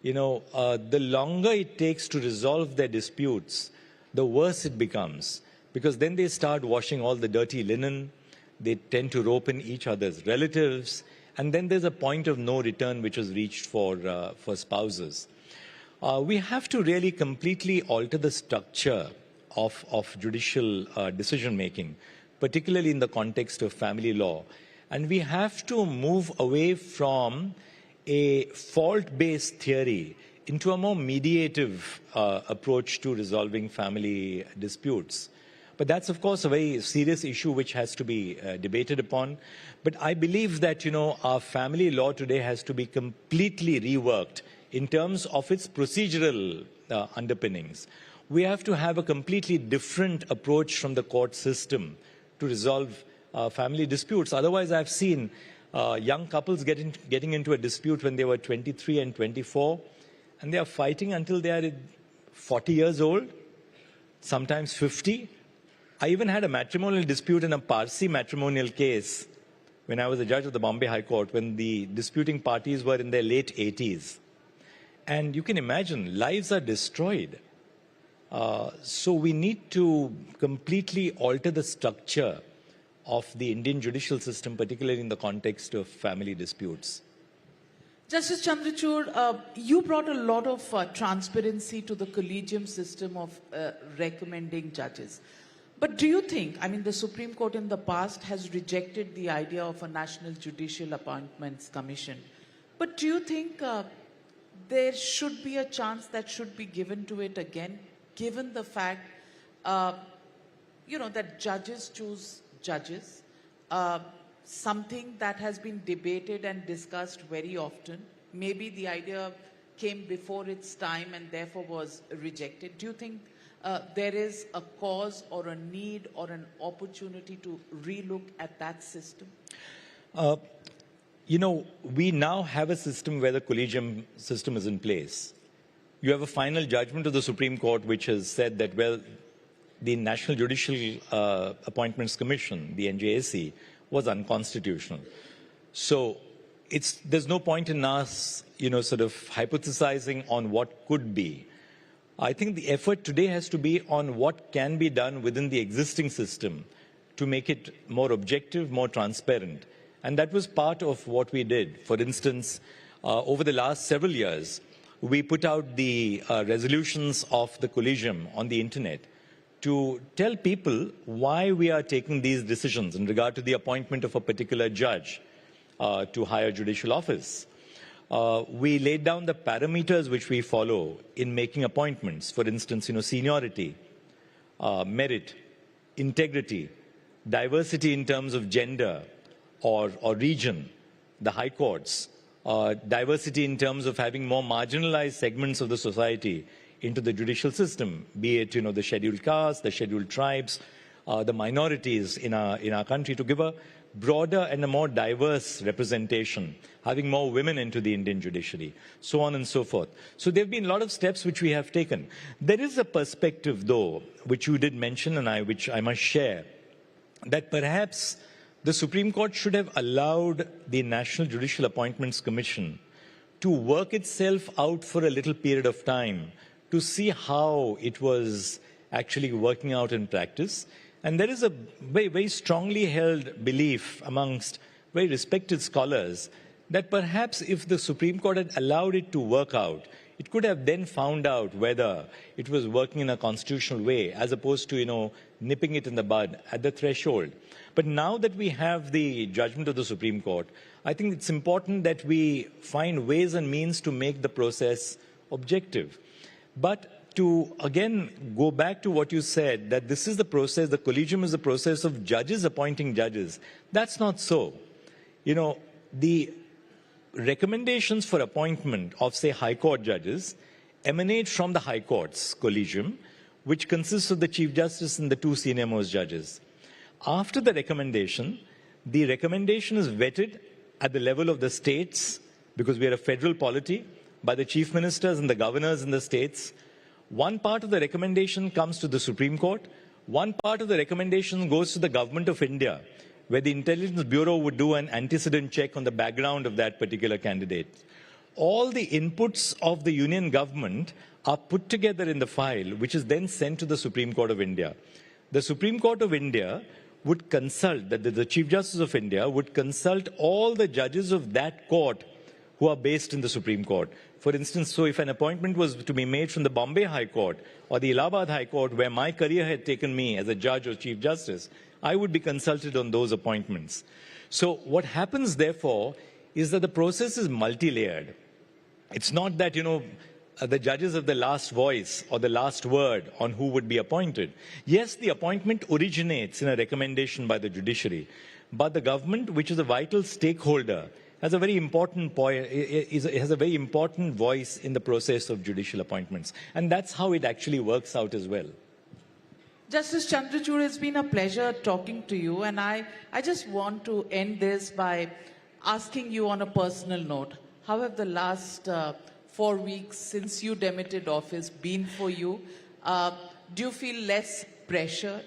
You know, the longer it takes to resolve their disputes, the worse it becomes. Because then they start washing all the dirty linen, they tend to rope in each other's relatives, and then there's a point of no return which is reached for spouses. We have to really completely alter the structure of judicial decision-making, particularly in the context of family law. And we have to move away from a fault-based theory into a more mediative approach to resolving family disputes. But that's, of course, a very serious issue which has to be debated upon. But I believe that, you know, our family law today has to be completely reworked in terms of its procedural underpinnings. We have to have a completely different approach from the court system to resolve family disputes. Otherwise, I've seen young couples getting into a dispute when they were 23 and 24, and they are fighting until they are 40 years old, sometimes 50. I even had a matrimonial dispute in a Parsi matrimonial case when I was a judge of the Bombay High Court, when the disputing parties were in their late 80s. And you can imagine, lives are destroyed. So we need to completely alter the structure of the Indian judicial system, particularly in the context of family disputes. Justice Chandrachud, you brought a lot of transparency to the collegium system of recommending judges. But do you think, I mean, the Supreme Court in the past has rejected the idea of a National Judicial Appointments Commission. But do you think there should be a chance that should be given to it again, given the fact, you know, that judges choose judges, something that has been debated and discussed very often? Maybe the idea came before its time and therefore was rejected. Do you think there is a cause or a need or an opportunity to relook at that system? You know, we now have a system where the collegium system is in place. You have a final judgment of the Supreme Court which has said that, well, the National Judicial Appointments Commission, the NJAC, was unconstitutional. So there's no point in us, you know, sort of hypothesizing on what could be. I think the effort today has to be on what can be done within the existing system to make it more objective, more transparent. And that was part of what we did. For instance, over the last several years, we put out the resolutions of the collegium on the internet to tell people why we are taking these decisions in regard to the appointment of a particular judge to higher judicial office. We laid down the parameters which we follow in making appointments. For instance, you know, seniority, merit, integrity, diversity in terms of gender or region, the high courts, diversity in terms of having more marginalized segments of the society into the judicial system, be it, you know, the scheduled castes, the scheduled tribes, the minorities in our country, to give a broader and a more diverse representation, having more women into the Indian judiciary, so on and so forth. So there have been a lot of steps which we have taken. There is a perspective, though, which you did mention and which I must share, that perhaps the Supreme Court should have allowed the National Judicial Appointments Commission to work itself out for a little period of time to see how it was actually working out in practice. And there is a very, very strongly held belief amongst very respected scholars that perhaps if the Supreme Court had allowed it to work out, it could have then found out whether it was working in a constitutional way, as opposed to, nipping it in the bud at the threshold. But now that we have the judgment of the Supreme Court, I think it's important that we find ways and means to make the process objective. But to, again, go back to what you said, that this is the process, the collegium is the process of judges appointing judges. That's not so. The recommendations for appointment of, say, High Court judges emanate from the High Court's collegium, which consists of the Chief Justice and the two senior-most judges. After the recommendation is vetted at the level of the states, because we are a federal polity, by the chief ministers and the governors in the states. One part of the recommendation comes to the Supreme Court. One part of the recommendation goes to the government of India, where the Intelligence Bureau would do an antecedent check on the background of that particular candidate. All the inputs of the union government are put together in the file, which is then sent to the Supreme Court of India. The Supreme Court of India would consult, the Chief Justice of India would consult all the judges of that court who are based in the Supreme Court. For instance, so if an appointment was to be made from the Bombay High Court or the Allahabad High Court, where my career had taken me as a judge or Chief Justice, I would be consulted on those appointments. So what happens, therefore, is that the process is multi-layered. It's not that, the judges have the last voice or the last word on who would be appointed. Yes, the appointment originates in a recommendation by the judiciary, but the government, which is a vital stakeholder, has a very important has a very important voice in the process of judicial appointments. And that's how it actually works out as well. Justice Chandrachud, it's been a pleasure talking to you, and I just want to end this by asking you on a personal note, how have the last 4 weeks since you demitted office been for you? Do you feel less pressured?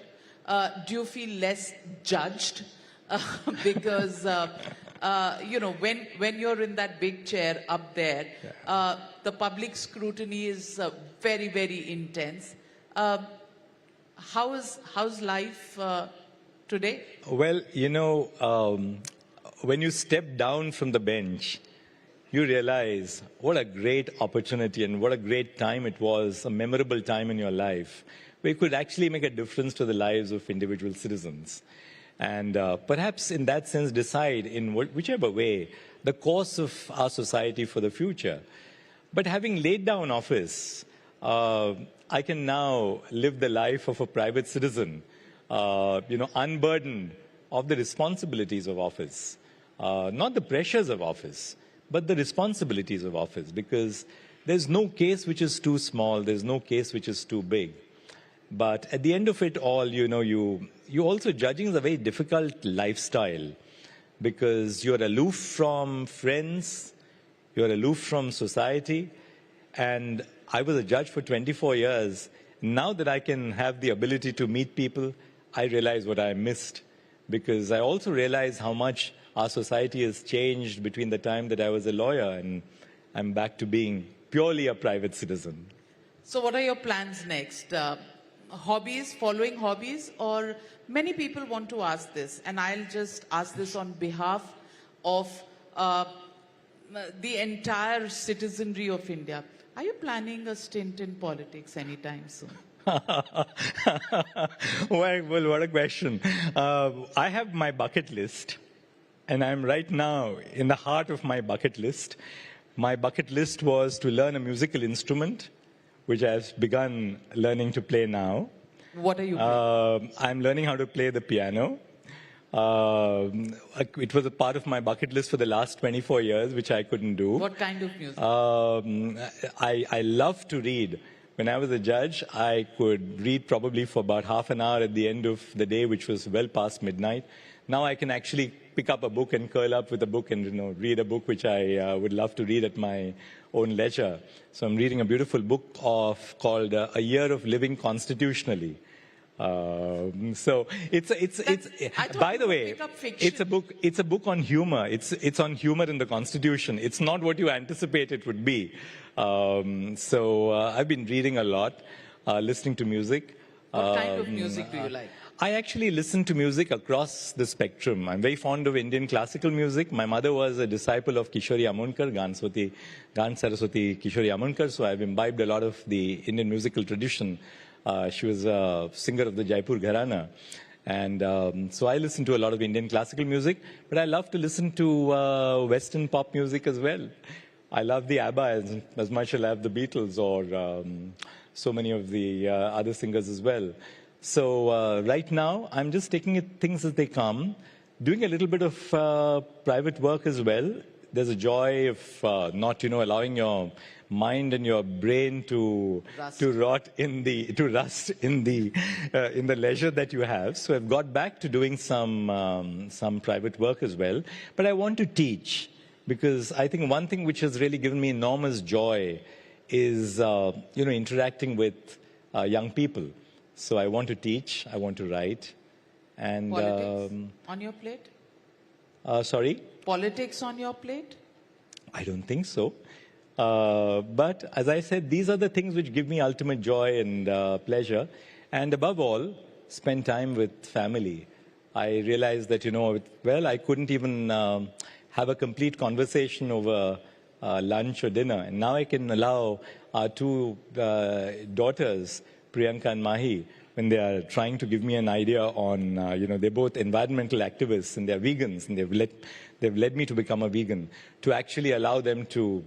Do you feel less judged? Because, when you're in that big chair up there, the public scrutiny is very, very intense. How's life today? Well, when you step down from the bench, you realize what a great opportunity and what a great time it was, a memorable time in your life, where you could actually make a difference to the lives of individual citizens. And perhaps in that sense decide in whichever way the course of our society for the future. But having laid down office, I can now live the life of a private citizen, unburdened of the responsibilities of office, not the pressures of office, but the responsibilities of office, because there's no case which is too small, there's no case which is too big. But at the end of it all, you also judging is a very difficult lifestyle, because you're aloof from friends, you're aloof from society. And I was a judge for 24 years. Now that I can have the ability to meet people, I realize what I missed, because I also realize how much our society has changed between the time that I was a lawyer and I'm back to being purely a private citizen. So what are your plans next? Hobbies, following hobbies? Or many people want to ask this, and I'll just ask this on behalf of the entire citizenry of India. Are you planning a stint in politics anytime soon? Well, what a question. I have my bucket list, and I'm right now in the heart of my bucket list. My bucket list was to learn a musical instrument, which I've begun learning to play now. What are you playing? I'm learning how to play the piano. It was a part of my bucket list for the last 24 years, which I couldn't do. What kind of music? I love to read. When I was a judge, I could read probably for about half an hour at the end of the day, which was well past midnight. Now I can actually pick up a book and curl up with a book and read a book which I would love to read at my own leisure. So I'm reading a beautiful book called A Year of Living Constitutionally. So by the way, it's a book on humor. It's on humor in the Constitution. It's not what you anticipate it would be. So I've been reading a lot, listening to music. What kind of music do you like? I actually listen to music across the spectrum. I'm very fond of Indian classical music. My mother was a disciple of Kishori Amonkar, Gan Saraswati Kishori Amonkar, so I've imbibed a lot of the Indian musical tradition. She was a singer of the Jaipur Gharana. And so I listen to a lot of Indian classical music, but I love to listen to Western pop music as well. I love the ABBA as much as I love the Beatles or so many of the other singers as well. So right now, I'm just taking things as they come, doing a little bit of private work as well. There's a joy of not, allowing your mind and your brain to rust in the leisure that you have. So I've got back to doing some private work as well. But I want to teach, because I think one thing which has really given me enormous joy is interacting with young people. So I want to teach, I want to write, and politics on your plate? Sorry? Politics on your plate? I don't think so. But as I said, these are the things which give me ultimate joy and pleasure. And above all, spend time with family. I realized that, I couldn't even have a complete conversation over lunch or dinner. And now I can allow our two daughters, Priyanka and Mahi, when they are trying to give me an idea on, they're both environmental activists and they're vegans, and they've led me to become a vegan, to actually allow them to,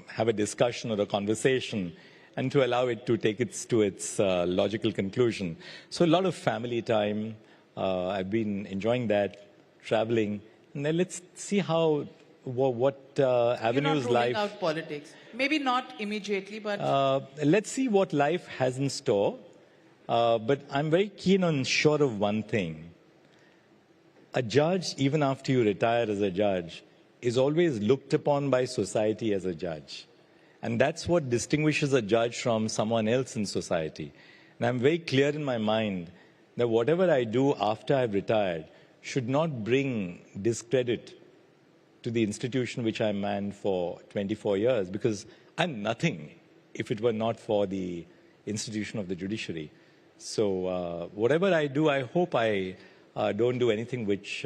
have a discussion or a conversation and to allow it to take it to its logical conclusion. So a lot of family time. I've been enjoying that, traveling, and then let's see what avenues life. You're not ruling out politics. Maybe not immediately, but let's see what life has in store. But I'm very keen on sure of one thing. A judge, even after you retire as a judge, is always looked upon by society as a judge. And that's what distinguishes a judge from someone else in society. And I'm very clear in my mind that whatever I do after I've retired should not bring discredit to the institution which I manned for 24 years, because I'm nothing if it were not for the institution of the judiciary. So whatever I do, I hope I don't do anything which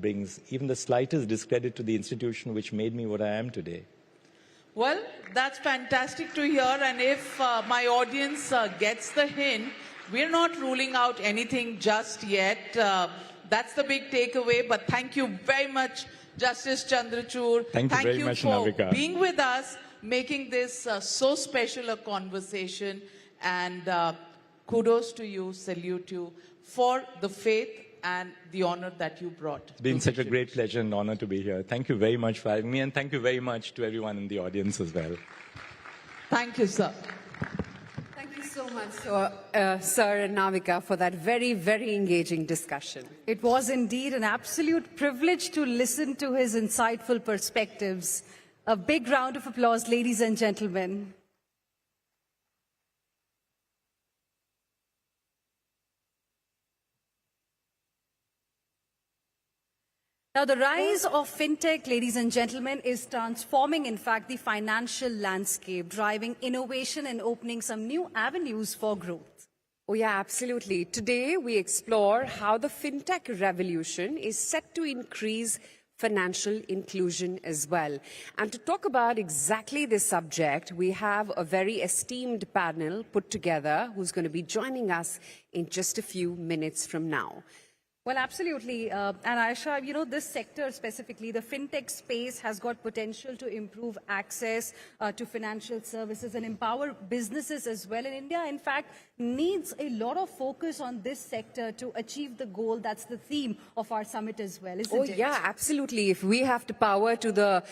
brings even the slightest discredit to the institution which made me what I am today. Well, that's fantastic to hear. And if my audience gets the hint, we're not ruling out anything just yet. That's the big takeaway. But thank you very much, Justice Chandrachud. Thank you very much, for Navika. being with us, making this so special a conversation. And kudos to you, salute you for the faith and the honor that you brought. It's been such a great pleasure and honor to be here. Thank you very much for having me, and thank you very much to everyone in the audience as well. Thank you, sir. Thank you so much, Sir and Navika, for that very, very engaging discussion. It was indeed an absolute privilege to listen to his insightful perspectives. A big round of applause, ladies and gentlemen. Now, the rise of fintech, ladies and gentlemen, is transforming, in fact, the financial landscape, driving innovation and opening some new avenues for growth. Oh yeah, absolutely. Today we explore how the fintech revolution is set to increase financial inclusion as well. And to talk about exactly this subject, we have a very esteemed panel put together who's going to be joining us in just a few minutes from now. Well, absolutely. And Aisha, this sector specifically, the fintech space has got potential to improve access to financial services and empower businesses as well. In India, in fact, needs a lot of focus on this sector to achieve the goal. That's the theme of our summit as well, isn't it? Oh, yeah, absolutely. If we have to power to the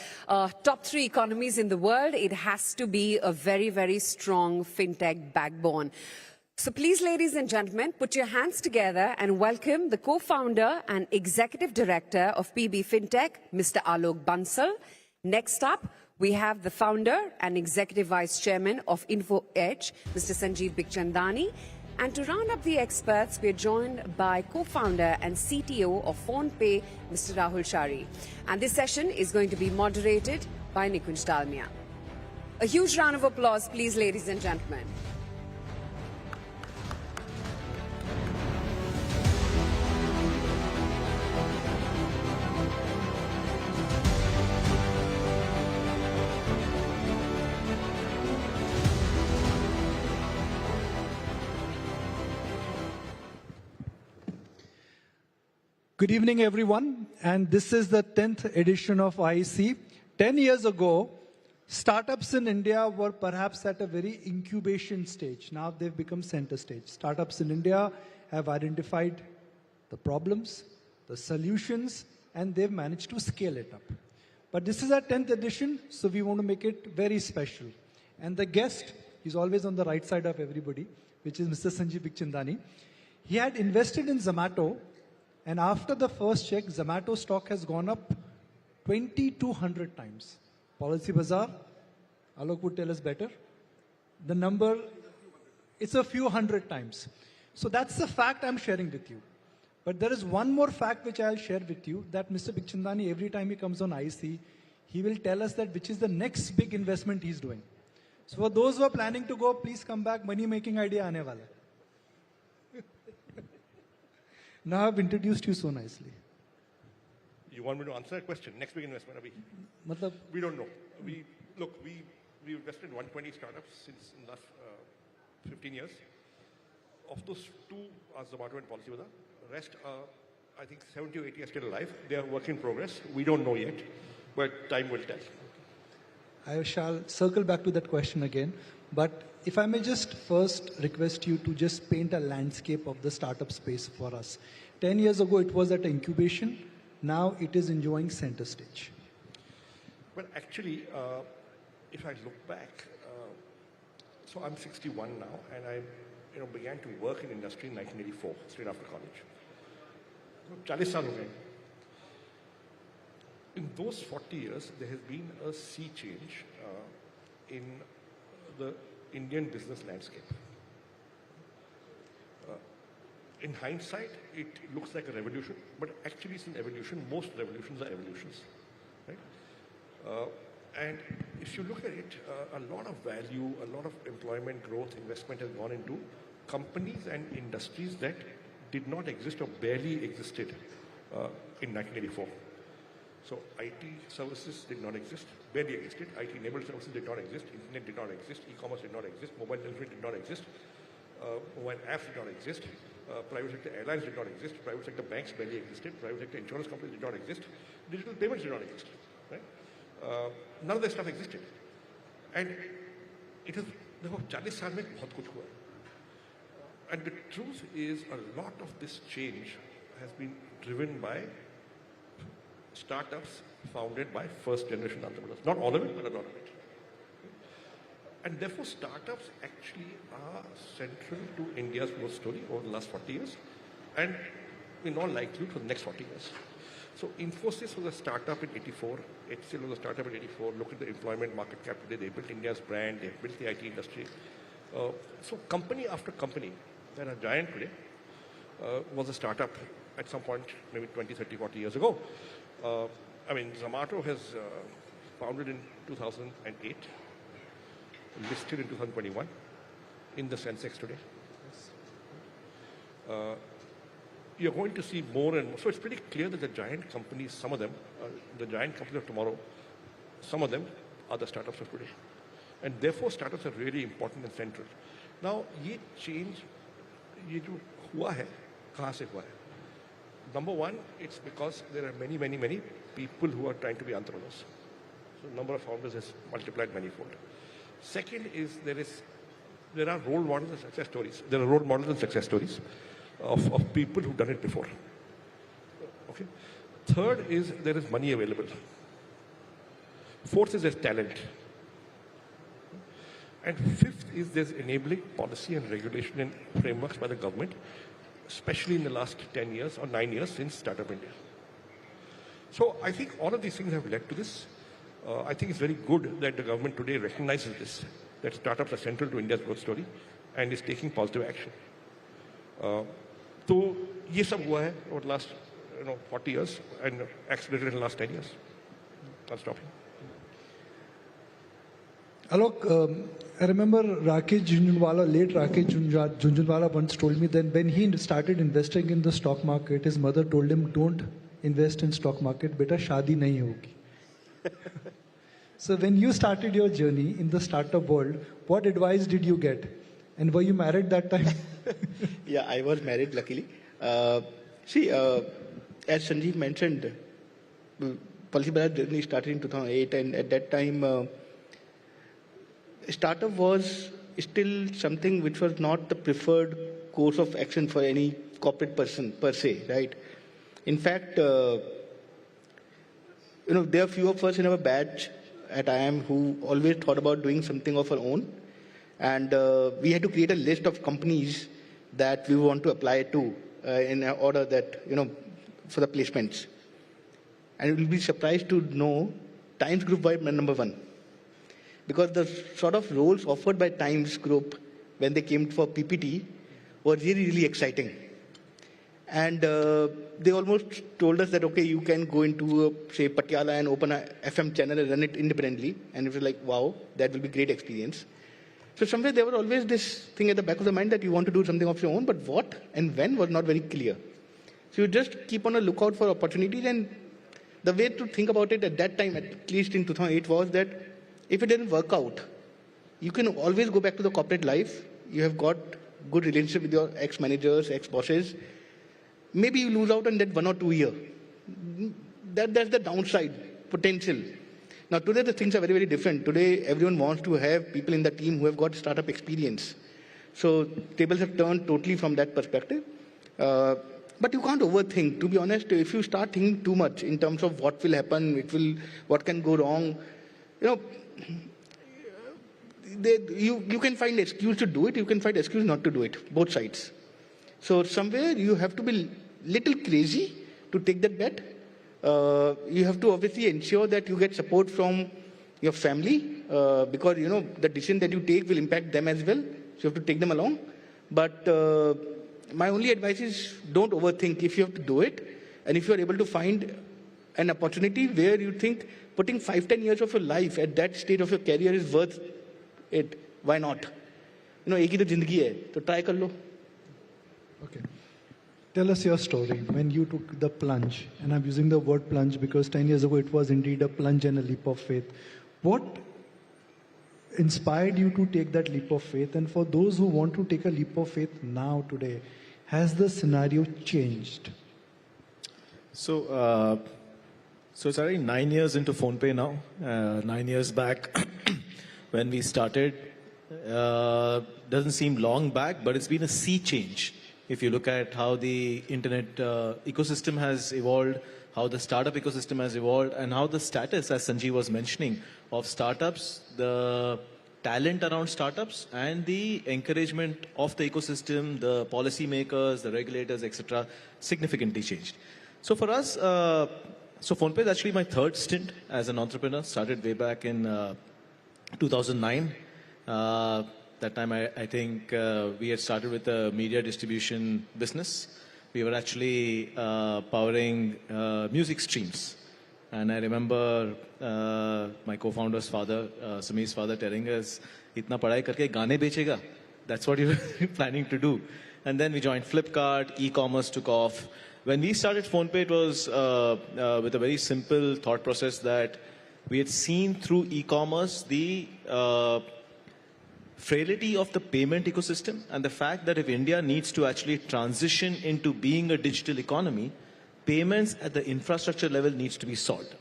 top 3 economies in the world, it has to be a very, very strong fintech backbone. So please, ladies and gentlemen, put your hands together and welcome the co-founder and executive director of PB Fintech, Mr. Alok Bansal. Next up, we have the founder and executive vice chairman of InfoEdge, Mr. Sanjeev Bikhchandani. And to round up the experts, we are joined by co-founder and CTO of PhonePe, Mr. Rahul Shari. And this session is going to be moderated by Nikunj Dalmia. A huge round of applause, please, ladies and gentlemen. Good evening, everyone. And this is the 10th edition of IEC. 10 years ago, startups in India were perhaps at a very incubation stage. Now they've become center stage. Startups in India have identified the problems, the solutions, and they've managed to scale it up. But this is our 10th edition, so we want to make it very special. And the guest is always on the right side of everybody, which is Mr. Sanjeev Bikhchandani. He had invested in Zomato, and after the first check, Zomato stock has gone up 2,200 times. Policy Bazaar, Alok would tell us better. The number, it's a few hundred times. So that's the fact I'm sharing with you. But there is one more fact which I'll share with you, that Mr. Bikhchandani, every time he comes on IEC, he will tell us that which is the next big investment he's doing. So for those who are planning to go, please come back. Money making idea aane wala hai. Now I've introduced you so nicely. You want me to answer that question? Next big investment, Abhi? Matlab, we don't know. We invested in 120 startups since in the last 15 years. Of those, 2 are Zomato and Policy Bazaar. The rest are, I think, 70 or 80 are still alive. They are work in progress. We don't know yet, but time will tell. I shall circle back to that question again. But if I may just first request you to just paint a landscape of the startup space for us. 10 years ago, it was at incubation. Now it is enjoying center stage. Well, actually, if I look back, so I'm 61 now, and I began to work in industry in 1984, straight after college. 40 saal ho gaye. In those 40 years, there has been a sea change in the Indian business landscape. In hindsight, it looks like a revolution, but actually it's an evolution. Most revolutions are evolutions, right? And if you look at it, a lot of value, a lot of employment growth, investment has gone into companies and industries that did not exist or barely existed in 1984. So IT services did not exist, barely existed. IT-enabled services did not exist. Internet did not exist. E-commerce did not exist. Mobile telephony did not exist. Mobile apps did not exist. Private sector airlines did not exist. Private sector banks barely existed. Private sector insurance companies did not exist. Digital payments did not exist. Right? None of that stuff existed. And it is, देखो 40 साल में बहुत कुछ हुआ. And the truth is, a lot of this change has been driven by startups founded by first-generation entrepreneurs. Not all of it, but a lot of it. And therefore, startups actually are central to India's growth story over the last 40 years, and in all likelihood for the next 40 years. So Infosys was a startup in 84, HCL was a startup in 84, look at the employment market cap today, they built India's brand, they built the IT industry. So company after company that are giant today was a startup at some point, maybe 20, 30, 40 years ago. I mean, Zomato has founded in 2008, listed in 2021 in the Sensex today. You're going to see more and more. So it's pretty clear that the giant companies, some of them, the giant companies of tomorrow, some of them are the startups of today. And therefore, startups are really important and central. Now, ये change, ये जो हुआ है, कहाँ से हुआ है? Number one, it's because there are many, many, many people who are trying to be entrepreneurs. So the number of founders has multiplied manifold. Second is there are role models and success stories. There are role models and success stories of people who've done it before. Okay. Third is there is money available. Fourth is there's talent. And fifth is there's enabling policy and regulation and frameworks by the government, especially in the last 10 years or 9 years since Startup India. So I think all of these things have led to this. I think it's very good that the government today recognizes this, that startups are central to India's growth story and is taking positive action. So ये सब हुआ है over the last 40 years and accelerated in the last 10 years. I'll stop here. Alok, I remember Rakesh Jhunjhunwala, late Rakesh Jhunjhunwala once told me that when he started investing in the stock market, his mother told him, don't invest in stock market, beta shadi nahi hogi. So when you started your journey in the startup world, what advice did you get? And were you married that time? Yeah, I was married luckily. as Sanjeev mentioned, Policy Bharat journey started in 2008, and at that time, startup was still something which was not the preferred course of action for any corporate person per se, right? In fact, there are few of us in our batch at IIM who always thought about doing something of our own, and we had to create a list of companies that we want to apply to in order that, for the placements. And you will be surprised to know Times Group by number 1. Because the sort of roles offered by Times Group when they came for PPT were really, really exciting. And they almost told us that, okay, you can go into, say, Patiala and open a FM channel and run it independently. And it was like, wow, that will be great experience. So somewhere there was always this thing at the back of the mind that you want to do something of your own, but what and when was not very clear. So you just keep on a lookout for opportunities, and the way to think about it at that time, at least in 2008, was that if it didn't work out, you can always go back to the corporate life. You have got good relationship with your ex-managers, ex-bosses. Maybe you lose out on that 1 or 2 years. That's the downside potential. Now today the things are very, very different. Today everyone wants to have people in the team who have got startup experience. So tables have turned totally from that perspective. But you can't overthink. To be honest, if you start thinking too much in terms of what will happen, what can go wrong, you can find excuse to do it, you can find excuse not to do it, both sides. So somewhere you have to be little crazy to take that bet. You have to obviously ensure that you get support from your family, because the decision that you take will impact them as well. So you have to take them along. But my only advice is don't overthink if you have to do it. And if you are able to find an opportunity where you think putting 5-10 years of your life at that stage of your career is worth it, why not? एक ही तो जिंदगी है, तो try कर लो. Okay. Tell us your story when you took the plunge. And I'm using the word plunge because 10 years ago it was indeed a plunge and a leap of faith. What inspired you to take that leap of faith? And for those who want to take a leap of faith now, today, has the scenario changed? So it's already 9 years into PhonePe now. 9 years back when we started, doesn't seem long back, but it's been a sea change. If you look at how the internet ecosystem has evolved, how the startup ecosystem has evolved, and how the status, as Sanjeev was mentioning, of startups, the talent around startups, and the encouragement of the ecosystem, the policy makers, the regulators, etc., significantly changed. So for us, so PhonePe is actually my third stint as an entrepreneur. Started way back in 2009. That time, I think we had started with a media distribution business. We were actually powering music streams. And I remember my co-founder's father, Sameer's father, telling us, "Itna padhai karke gaane bechega." That's what you were planning to do. And then we joined Flipkart, e-commerce took off. When we started PhonePe, it was with a very simple thought process that we had seen through e-commerce the frailty of the payment ecosystem and the fact that if India needs to actually transition into being a digital economy, payments at the infrastructure level needs to be solved.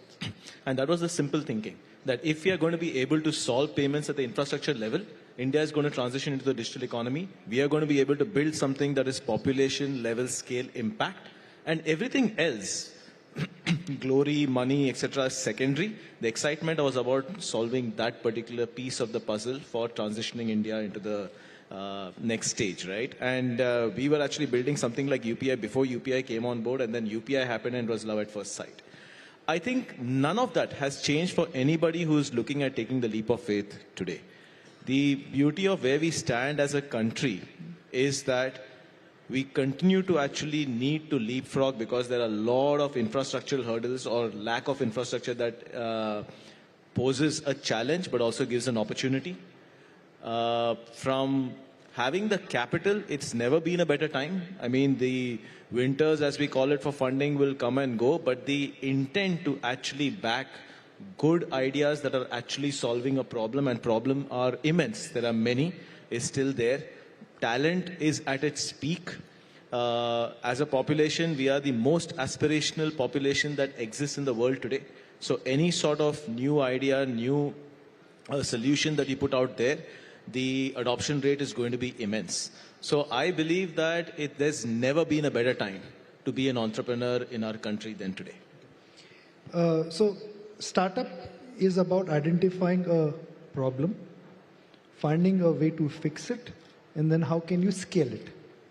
And that was the simple thinking, that if we are going to be able to solve payments at the infrastructure level, India is going to transition into the digital economy. We are going to be able to build something that is population level scale impact, and everything else, glory, money, etc., secondary. The excitement was about solving that particular piece of the puzzle for transitioning India into the next stage, right? And we were actually building something like UPI before UPI came on board, and then UPI happened and it was love at first sight. I think none of that has changed for anybody who's looking at taking the leap of faith today. The beauty of where we stand as a country is that we continue to actually need to leapfrog because there are a lot of infrastructural hurdles or lack of infrastructure that poses a challenge but also gives an opportunity. From having the capital, it's never been a better time. I mean, the winters, as we call it, for funding will come and go, but the intent to actually back good ideas that are actually solving a problem, and problem are immense, there are many, is still there. Talent is at its peak. as a population, we are the most aspirational population that exists in the world today. So any sort of new idea, new solution that you put out there, the adoption rate is going to be immense. So I believe that there's never been a better time to be an entrepreneur in our country than today. So startup is about identifying a problem, finding a way to fix it, and then how can you scale it,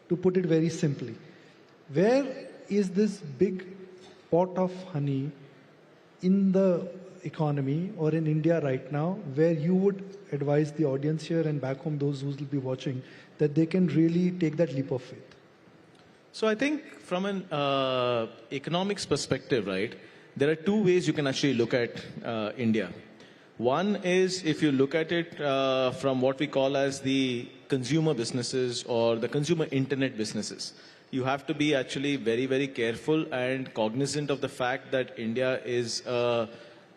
to put it very simply. Where is this big pot of honey in the economy or in India right now, where you would advise the audience here and back home, those who will be watching, that they can really take that leap of faith? So I think from an economics perspective, right, there are two ways you can actually look at India. One is if you look at it from what we call as the consumer businesses or the consumer internet businesses. You have to be actually very, very careful and cognizant of the fact that India is a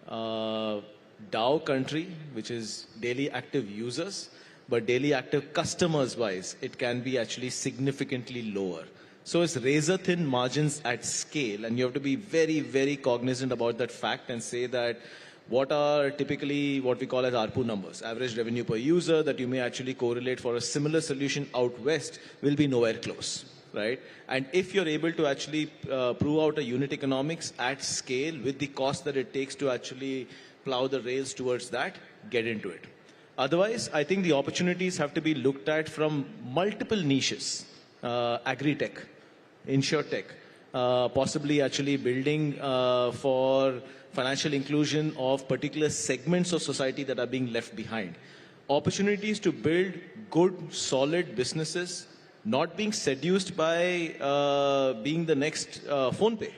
DAO country, which is daily active users, but daily active customers wise, it can be actually significantly lower. So it's razor thin margins at scale, and you have to be very, very cognizant about that fact and say that what are typically what we call as ARPU numbers, average revenue per user, that you may actually correlate for a similar solution out west will be nowhere close, right? And if you're able to actually prove out a unit economics at scale with the cost that it takes to actually plow the rails towards that, get into it. Otherwise, I think the opportunities have to be looked at from multiple niches, agri-tech, insurtech, possibly actually building for financial inclusion of particular segments of society that are being left behind. Opportunities to build good, solid businesses, not being seduced by being the next PhonePe,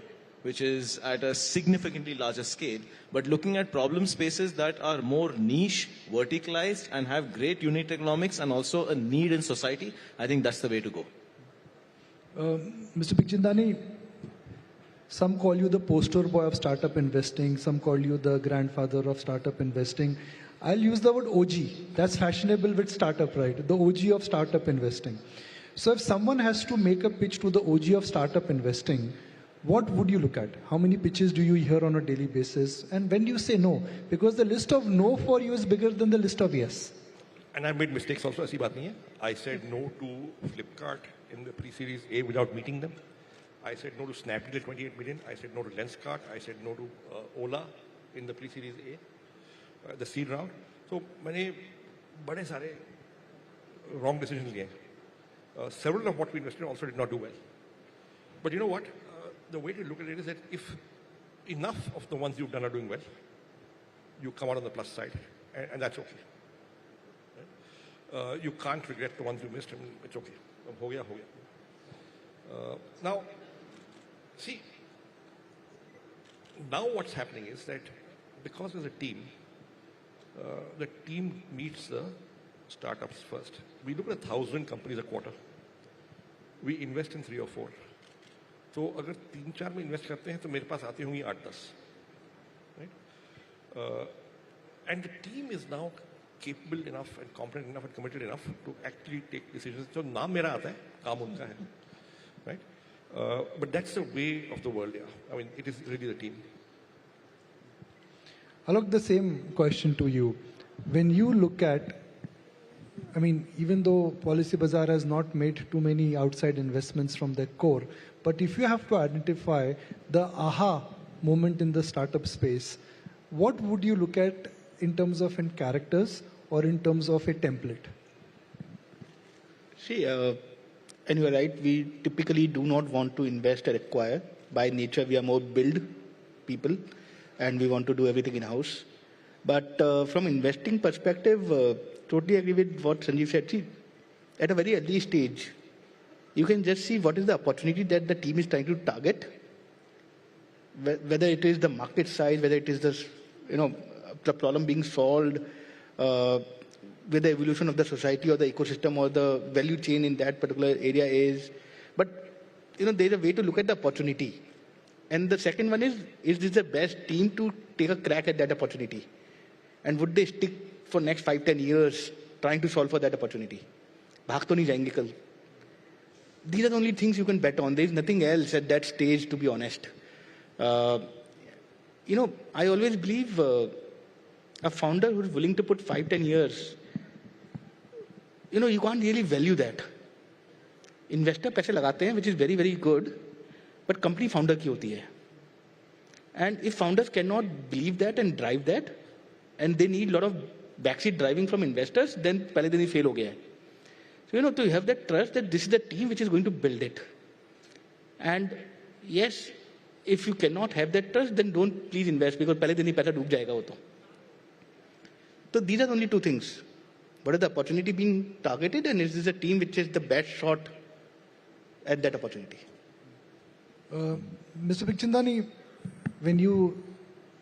which is at a significantly larger scale, but looking at problem spaces that are more niche, verticalized, and have great unit economics and also a need in society. I think that's the way to go. Mr. Bikhchandani, some call you the poster boy of startup investing, some call you the grandfather of startup investing. I'll use the word OG. That's fashionable with startup, right? The OG of startup investing. So if someone has to make a pitch to the OG of startup investing, what would you look at? How many pitches do you hear on a daily basis? And when do you say no? Because the list of no for you is bigger than the list of yes. And I made mistakes also, ऐसी बात नहीं है. I said no to Flipkart in the pre-series A without meeting them. I said no to Snapdeal at 28 million. I said no to Lenskart. I said no to Ola in the pre-series A, the seed round. So मैंने बड़े सारे wrong decisions लिए. Several of what we invested also did not do well. But you know what? The way to look at it is that if enough of the ones you've done are doing well, you come out on the plus side, and that's okay. Right? You can't regret the ones you missed, and it's okay. Ho gaya, ho gaya. Now, see, now what's happening is that because as a team, the team meets the startups first. We look at 1,000 companies a quarter. We invest in 3 or 4. तो अगर 3-4 में invest करते हैं तो मेरे पास आती होंगी 8-10, right? And the team is now capable enough and competent enough and committed enough to actually take decisions. So नाम मेरा आता है, काम उनका है, right? But that's the way of the world, yeah. I mean, it is really the team. Alok, the same question to you. When you look at, I mean, even though Policy Bazaar has not made too many outside investments from their core, but if you have to identify the aha moment in the startup space, what would you look at in terms of in characters or in terms of a template? See, and you're right, we typically do not want to invest or acquire. By nature, we are more build people and we want to do everything in-house. But from investing perspective, totally agree with what Sanjeev said. See, at a very early stage, you can just see what is the opportunity that the team is trying to target, whether it is the market size, whether it is the, the problem being solved, with the evolution of the society or the ecosystem or the value chain in that particular area is. But, there's a way to look at the opportunity. And the second one is this the best team to take a crack at that opportunity? And would they stick for next 5-10 years trying to solve for that opportunity? भाग तो नहीं जाएंगे कल. these are the only things you can bet on. There is nothing else at that stage, to be honest. You know, I always believe a founder who is willing to put 5-10 years, you know, you can't really value that. Investor पैसे लगाते हैं, which is very, very good, but company founder की होती है. And if founders cannot believe that and drive that, and they need a lot of backseat driving from investors, then पहले दिन ही fail हो गया है. So, you know, to have that trust that this is the team which is going to build it. And yes, if you cannot have that trust, then don't please invest, because पहले दिन ही पैसा डूब जाएगा वो तो. So these are only two things. What is the opportunity being targeted, and is this a team which is the best shot at that opportunity? Mr. Bikhchandani, when you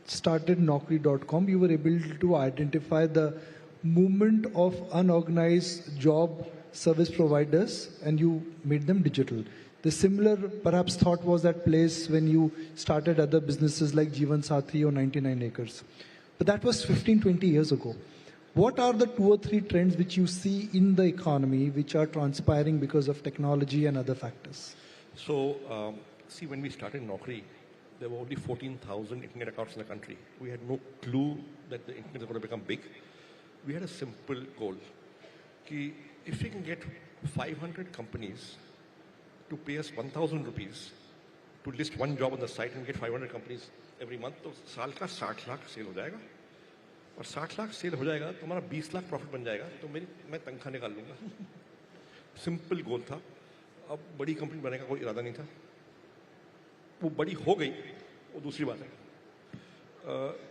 started Naukri.com, you were able to identify the movement of unorganized job service providers and you made them digital. The similar perhaps thought was at place when you started other businesses like Jeevan Sathi or 99 Acres. But that was 15-20 years ago. What are the 2 or 3 trends which you see in the economy which are transpiring because of technology and other factors? So, see, when we started Naukri, there were only 14,000 internet accounts in the country. We had no clue that the internet was going to become big. We had a simple goal. Ki if we can get 500 companies to pay us 1,000 rupees to list one job on the site and get 500 companies every month, तो साल का 60 lakh cell हो जाएगा. और 60 lakh cell हो जाएगा तो हमारा 20 लाख प्रॉफिट बन जाएगा, तो मैं तनख्वाह निकाल लूँगा. सिंपल गोल था. अब बड़ी कंपनी बनने का कोई इरादा नहीं था. वो बड़ी हो गई, वो दूसरी बात है.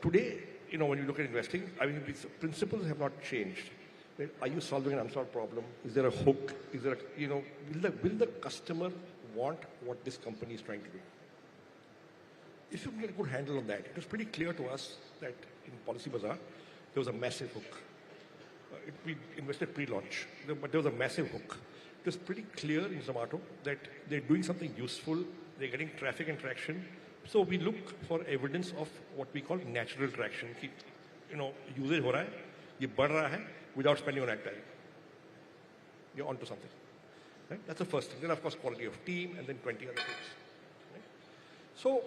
Today, you know, when you look at investing, I mean, the principles have not changed. Are you solving an unsolved problem? Is there a hook? Is there a, you know, will the customer want what this company is trying to do? If you can get a good handle on that, it was pretty clear to us that in Policy Bazaar, there was a massive hook. We invested pre-launch, but there was a massive hook. It was pretty clear in Zomato that they're doing something useful, they're getting traffic and traction. So we look for evidence of what we call natural traction. You know, usage हो रहा है, ये बढ़ रहा है, without spending on advertising. You're onto something. Right? That's the first thing. Then, of course, quality of team, and then 20 other things. Right? So,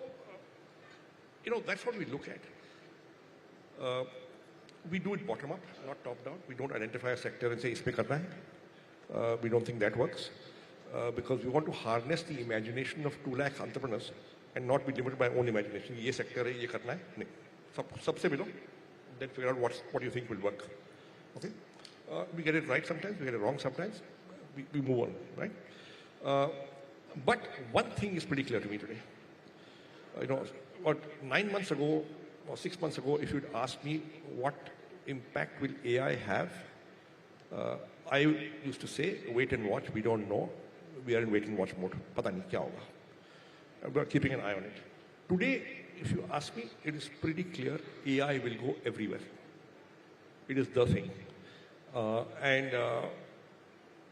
you know, that's what we look at. We do it bottom up, not top down. We don't identify a sector and say, "Isme karna hai." We don't think that works. Because we want to harness the imagination of 2 lakh entrepreneurs and not be limited by our own imagination. Ye sector hai, ye karna hai. Nahin. Sabse milo, then figure out what you think will work. Okay? We get it right sometimes, we get it wrong sometimes. We move on, right? But one thing is pretty clear to me today. You know, about 9 months ago or 6 months ago, if you'd asked me what impact will AI have, I used to say, wait and watch, we don't know. We are in wait and watch mode. Pata nahi kya hoga. We are keeping an eye on it. Today, if you ask me, it is pretty clear AI will go everywhere. It is the thing. And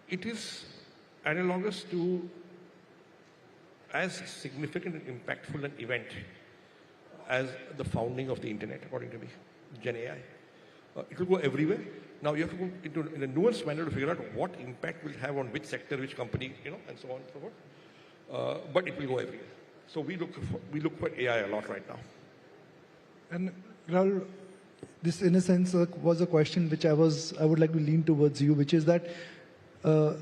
it is analogous to as significant and impactful an event as the founding of the internet, according to me, Gen AI. It will go everywhere. Now you have to go into in a nuanced manner to figure out what impact will have on which sector, which company, you know, and so on and so forth. But it will go everywhere. So we look for AI a lot right now. And Rahul, this in a sense was a question which I would like to lean towards you, which is that AI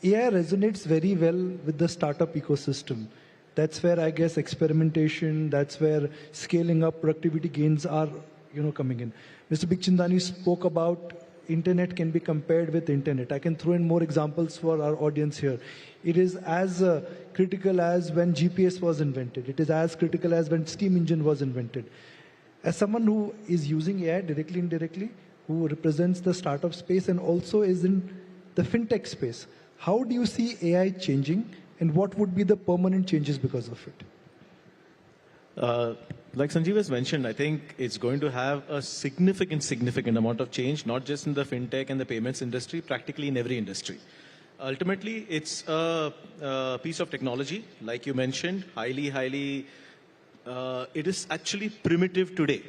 resonates very well with the startup ecosystem. That's where I guess experimentation, that's where scaling up productivity gains are, you know, coming in. Mr. Bikhchandani spoke about internet can be compared with internet. I can throw in more examples for our audience here. It is as critical as when GPS was invented. It is as critical as when steam engine was invented. As someone who is using AI directly, indirectly, who represents the startup space and also is in the fintech space, how do you see AI changing and what would be the permanent changes because of it? Like Sanjeev has mentioned, I think it's going to have a significant amount of change, not just in the fintech and the payments industry, practically in every industry. Ultimately, it's a piece of technology, like you mentioned, highly, it is actually primitive today,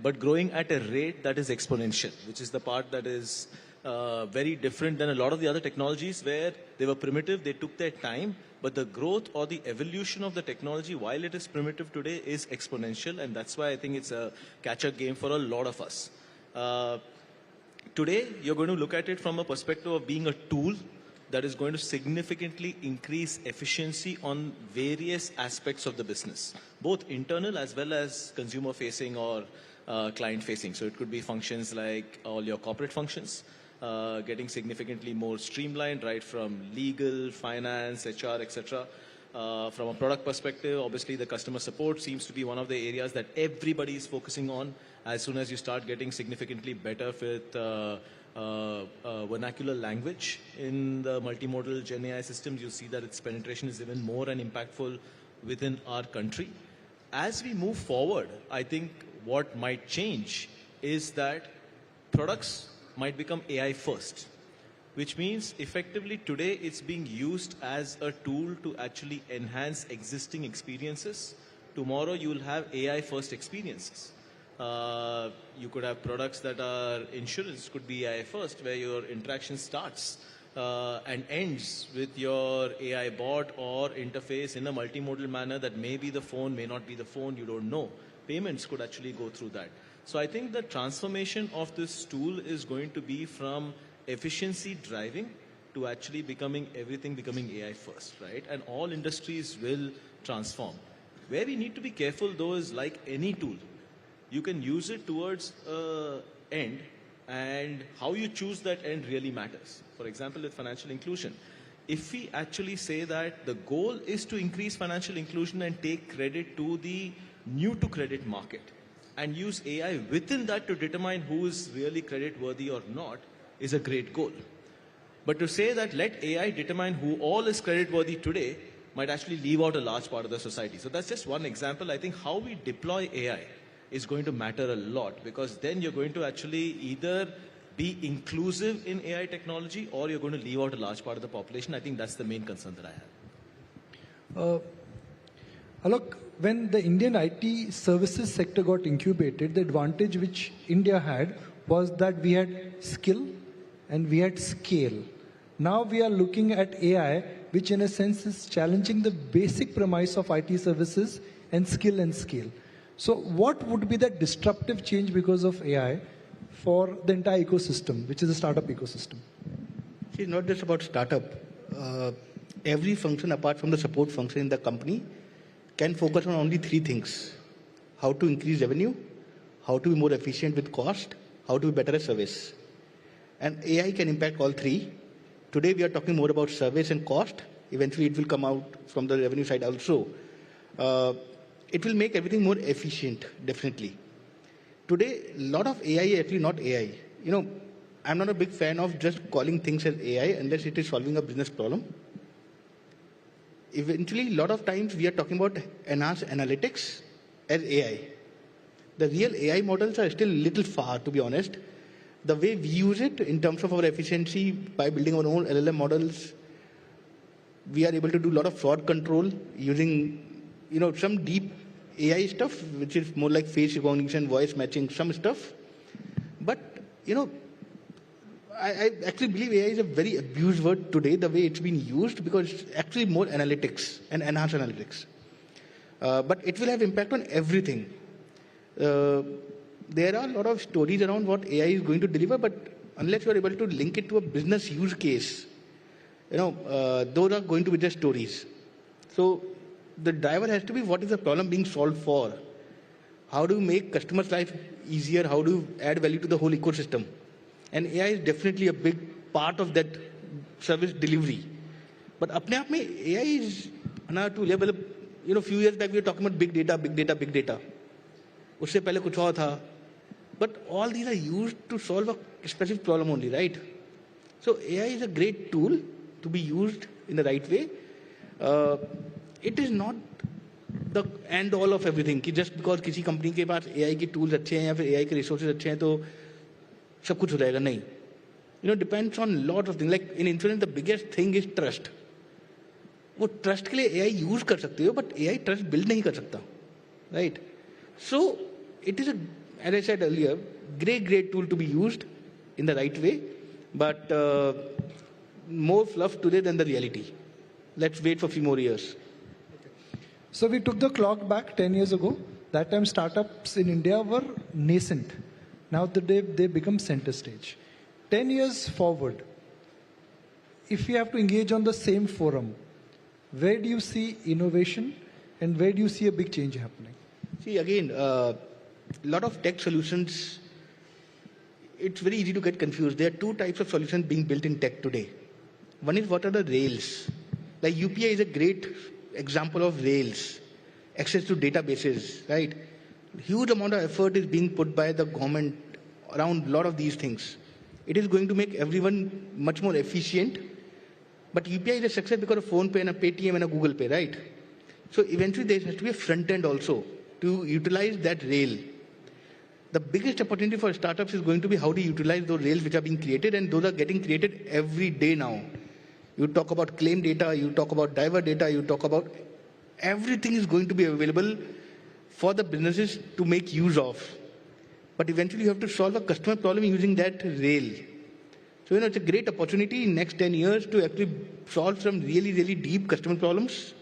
but growing at a rate that is exponential, which is the part that is very different than a lot of the other technologies where they were primitive, they took their time, but the growth or the evolution of the technology, while it is primitive today, is exponential, and that's why I think it's a catch-up game for a lot of us. Today, you're going to look at it from a perspective of being a tool that is going to significantly increase efficiency on various aspects of the business, both internal as well as consumer-facing or client-facing. So it could be functions like all your corporate functions, getting significantly more streamlined, right from legal, finance, HR, etc. From a product perspective, obviously the customer support seems to be one of the areas that everybody is focusing on. As soon as you start getting significantly better with vernacular language in the multimodal Gen AI systems, you'll see that its penetration is even more and impactful within our country. As we move forward, I think what might change is that products might become AI first, which means effectively today it's being used as a tool to actually enhance existing experiences. Tomorrow you'll have AI first experiences. You could have products that are insurance, could be AI first, where your interaction starts and ends with your AI bot or interface in a multimodal manner that may be the phone, may not be the phone, you don't know. Payments could actually go through that. So I think the transformation of this tool is going to be from efficiency driving to actually becoming everything becoming AI first, right? And all industries will transform. Where we need to be careful though is like any tool, you can use it towards an end, and how you choose that end really matters. For example, with financial inclusion, if we actually say that the goal is to increase financial inclusion and take credit to the new to credit market and use AI within that to determine who is really credit worthy or not, is a great goal. But to say that let AI determine who all is credit worthy today might actually leave out a large part of the society. So that's just one example. I think how we deploy AI is going to matter a lot, because then you're going to actually either be inclusive in AI technology or you're going to leave out a large part of the population. I think that's the main concern that I have. Alok, when the Indian IT services sector got incubated, the advantage which India had was that we had skill and we had scale. Now we are looking at AI, which in a sense is challenging the basic premise of IT services and skill and scale. So what would be the disruptive change because of AI for the entire ecosystem, which is a startup ecosystem? See, it's not just about startup. Every function apart from the support function in the company can focus on only three things: how to increase revenue, how to be more efficient with cost, how to be better at service. And AI can impact all three. Today we are talking more about service and cost. Eventually it will come out from the revenue side also. It will make everything more efficient, definitely. Today, a lot of AI is actually not AI. You know, I'm not a big fan of just calling things as AI unless it is solving a business problem. Eventually, a lot of times we are talking about enhanced analytics as AI. The real AI models are still a little far, to be honest. The way we use it in terms of our efficiency by building our own LLM models, we are able to do a lot of fraud control using, you know, some deep AI stuff, which is more like face recognition, voice matching, some stuff. But, you know, I actually believe AI is a very abused word today, the way it's been used, because it's actually more analytics and enhanced analytics. But it will have impact on everything. There are a lot of stories around what AI is going to deliver, but unless you are able to link it to a business use case, you know, those are going to be just stories. So the driver has to be, what is the problem being solved for? How do you make customers' life easier? How do you add value to the whole ecosystem? And AI is definitely a big part of that service delivery. But apne aap mein AI is another tool. You know, few years back we were talking about big data, big data, big data. Usse pehle kuch aur tha. But all these are used to solve a specific problem only, right? So AI is a great tool to be used in the right way. It is not the end all of everything. कि just because किसी company के पास AI की tools अच्छे हैं या फिर AI के resources अच्छे हैं तो सब कुछ हो जाएगा, नहीं. You know, depends on lot of things. Like in insurance, the biggest thing is trust. वो trust के लिए AI use कर सकते हो, but AI trust build नहीं कर सकता, right? So it is a, as I said earlier, great tool to be used in the right way. but more fluff today than the reality. Let's wait for a few more years. So we took the clock back 10 years ago. That time startups in India were nascent. Now today they become center stage. 10 years forward, if we have to engage on the same forum, where do you see innovation and where do you see a big change happening? See, again, a lot of tech solutions, it's very easy to get confused. There are two types of solutions being built in tech today. One is what are the rails. Like UPI is a great example of rails, access to databases, right? Huge amount of effort is being put by the government around a lot of these things. It is going to make everyone much more efficient. But UPI is a success because of PhonePe and a Paytm and a Google Pay, right? So eventually there has to be a front end also to utilize that rail. The biggest opportunity for startups is going to be how to utilize those rails which are being created, and those are getting created every day now. You talk about claim data, you talk about diver data, you talk about everything is going to be available for the businesses to make use of. But eventually you have to solve a customer problem using that rail. So, it's a great opportunity in next 10 years to actually solve some really, really deep customer problems.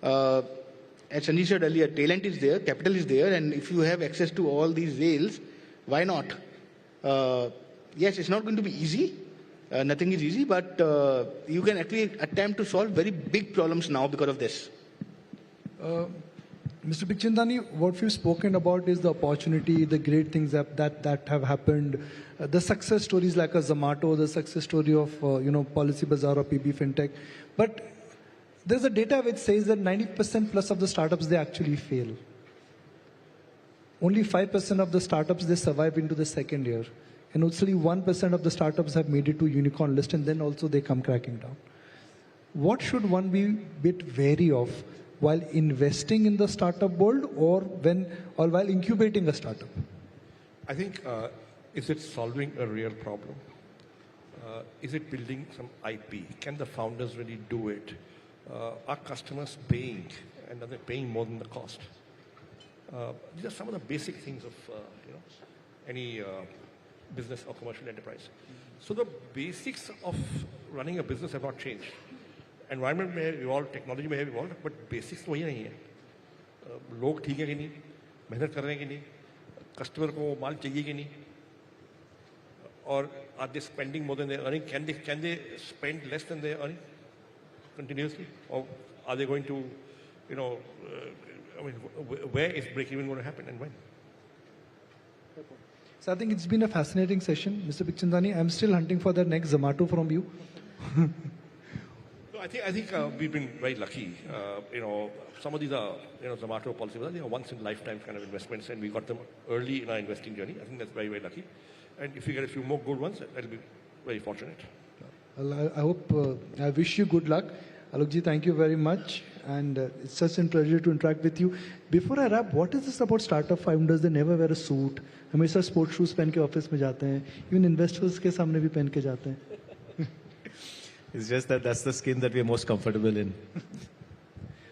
As Sanjeev said earlier, talent is there, capital is there, and if you have access to all these rails, why not? Yes, it's not going to be easy. Nothing is easy, but you can actually attempt to solve very big problems now because of this. Mr. Bikhchandani, what we've spoken about is the opportunity, the great things that have happened, the success stories like a Zomato, the success story of Policy Bazaar or PB Fintech. But there's a data which says that 90% plus of the startups, they actually fail. Only 5% of the startups, they survive into the second year. And only 1% of the startups have made it to unicorn list, and then also they come cracking down. What should one be a bit wary of while investing in the startup world or while incubating a startup? I think, is it solving a real problem? Is it building some IP? Can the founders really do it? Are customers paying, and are they paying more than the cost? These are some of the basic things of any business or commercial enterprise. So the basics of running a business have not changed. Environment may have evolved, technology may have evolved, but basics वही नहीं है. लोग ठीक है कि नहीं, मेहनत कर रहे हैं कि नहीं, customer को माल चाहिए कि नहीं, or are they spending more than they're earning? Can they spend less than they're earning continuously, or are they going to, where is break-even going to happen and when? So I think it's been a fascinating session, Mr. Bikhchandani. I'm still hunting for the next Zomato from you. I think we've been very lucky. Some of these are, Zomato, Policy Bazaar, they are once-in-lifetime kind of investments, and we got them early in our investing journey. I think that's very, very lucky. And if we get a few more good ones, that'll be very fortunate. I wish you good luck. Alokji, thank you very much. And it's such a pleasure to interact with you. Before I wrap, what is this about startup founders? They never wear a suit. हमेशा sports shoes पहन के office में जाते हैं. Even investors के सामने भी पहन के जाते हैं. It's just that that's the skin that we're most comfortable in.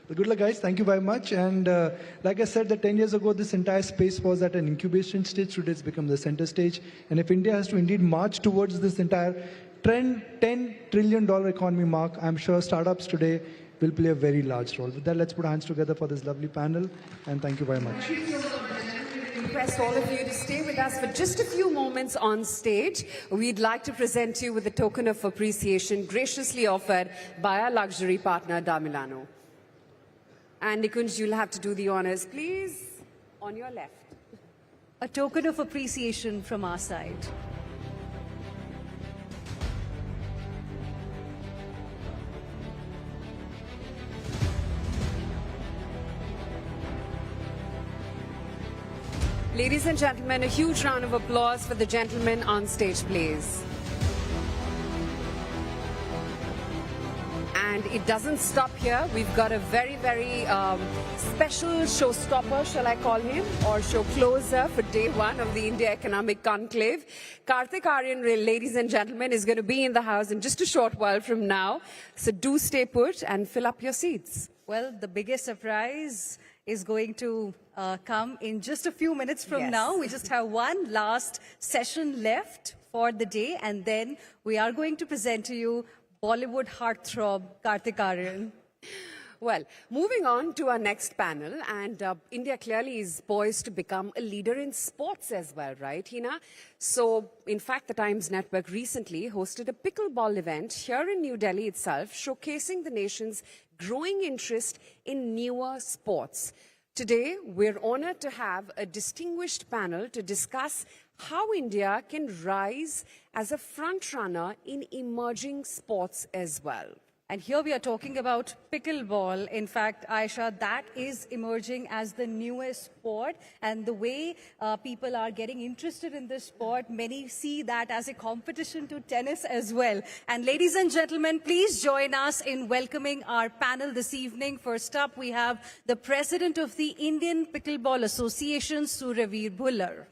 Well, good luck, guys. Thank you very much. And like I said, that 10 years ago, this entire space was at an incubation stage. Today, it's become the center stage. And if India has to indeed march towards this entire trend, $10 trillion economy mark, I'm sure startups today will play a very large role. With that, let's put our hands together for this lovely panel. And thank you very much. Request all of you to stay with us for just a few moments on stage. We'd like to present you with a token of appreciation graciously offered by our luxury partner, Da Milano. And Nikunj, you'll have to do the honors, please. On your left. A token of appreciation from our side. Ladies and gentlemen, a huge round of applause for the gentleman on stage, please. And it doesn't stop here. We've got a very, very special showstopper, shall I call him, or show closer for day one of the India Economic Conclave. Karthik Aryan, ladies and gentlemen, is going to be in the house in just a short while from now. So do stay put and fill up your seats. Well, the biggest surprise is going to come in just a few minutes from now. We just have one last session left for the day, and then we are going to present to you Bollywood heartthrob Karthik Aryan. Well, moving on to our next panel, and India clearly is poised to become a leader in sports as well, right, Hina? So, in fact, the Times Network recently hosted a pickleball event here in New Delhi itself, showcasing the nation's growing interest in newer sports. Today, we're honored to have a distinguished panel to discuss how India can rise as a front-runner in emerging sports as well. And here we are talking about pickleball. In fact, Aisha, that is emerging as the newest sport. And the way people are getting interested in this sport, many see that as a competition to tennis as well. And ladies and gentlemen, please join us in welcoming our panel this evening. First up, we have the president of the Indian Pickleball Association, Suravir Bhullar.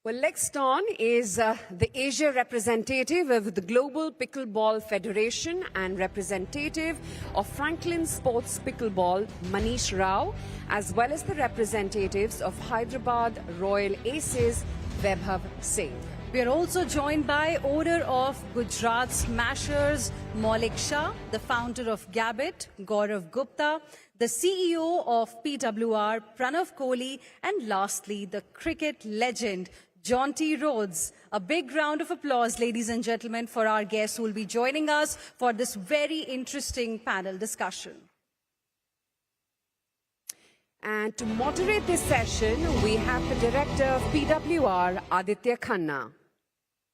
Well, next on is the Asia representative of the Global Pickleball Federation and representative of Franklin Sports Pickleball, Manish Rao, as well as the representatives of Hyderabad Royal Aces, Vaibhav Singh. We are also joined by owner of Gujarat Smashers, Maulik Shah, the founder of Gambit, Gaurav Gupta, the CEO of PWR, Pranav Kohli, and lastly, the cricket legend, John T. Rhodes. A big round of applause, ladies and gentlemen, for our guests who will be joining us for this very interesting panel discussion. And to moderate this session, we have the director of PWR, Aditya Khanna.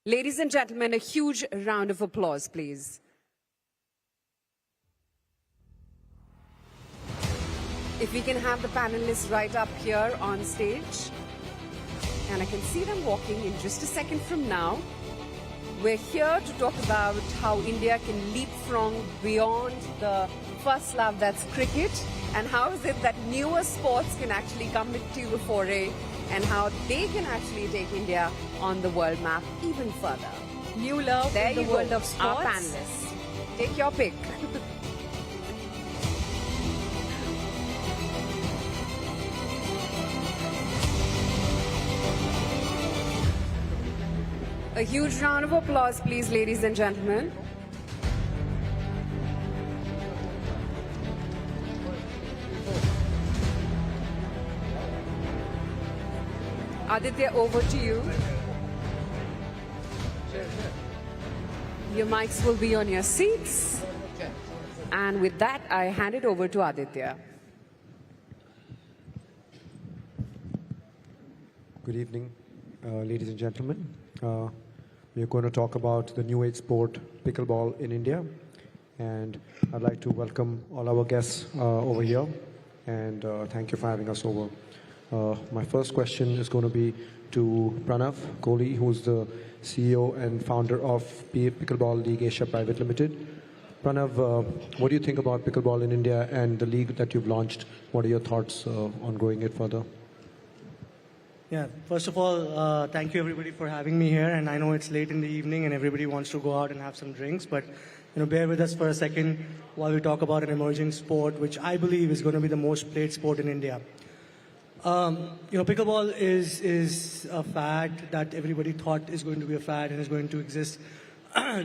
Ladies and gentlemen, a huge round of applause, please. If we can have the panelists right up here on stage. And I can see them walking in just a second from now. We're here to talk about how India can leapfrog beyond the first love, that's cricket, and how is it that newer sports can actually come into the foray and how they can actually take India on the world map even further. New love there in the you world go, of sports. our panelists. Take your pick. A huge round of applause, please, ladies and gentlemen. Aditya, over to you. Your mics will be on your seats. And with that, I hand it over to Aditya. Good evening, ladies and gentlemen. We're going to talk about the new age sport, pickleball in India. And I'd like to welcome all our guests over here. And thank you for having us over. My first question is going to be to Pranav Kohli, who's the CEO and founder of Pickleball League Asia Private Limited. Pranav, what do you think about pickleball in India and the league that you've launched? What are your thoughts on growing it further? Yeah, first of all, thank you everybody for having me here. And I know it's late in the evening and everybody wants to go out and have some drinks, but bear with us for a second while we talk about an emerging sport, which I believe is going to be the most played sport in India. Pickleball is a fad that everybody thought is going to be a fad and is going to exist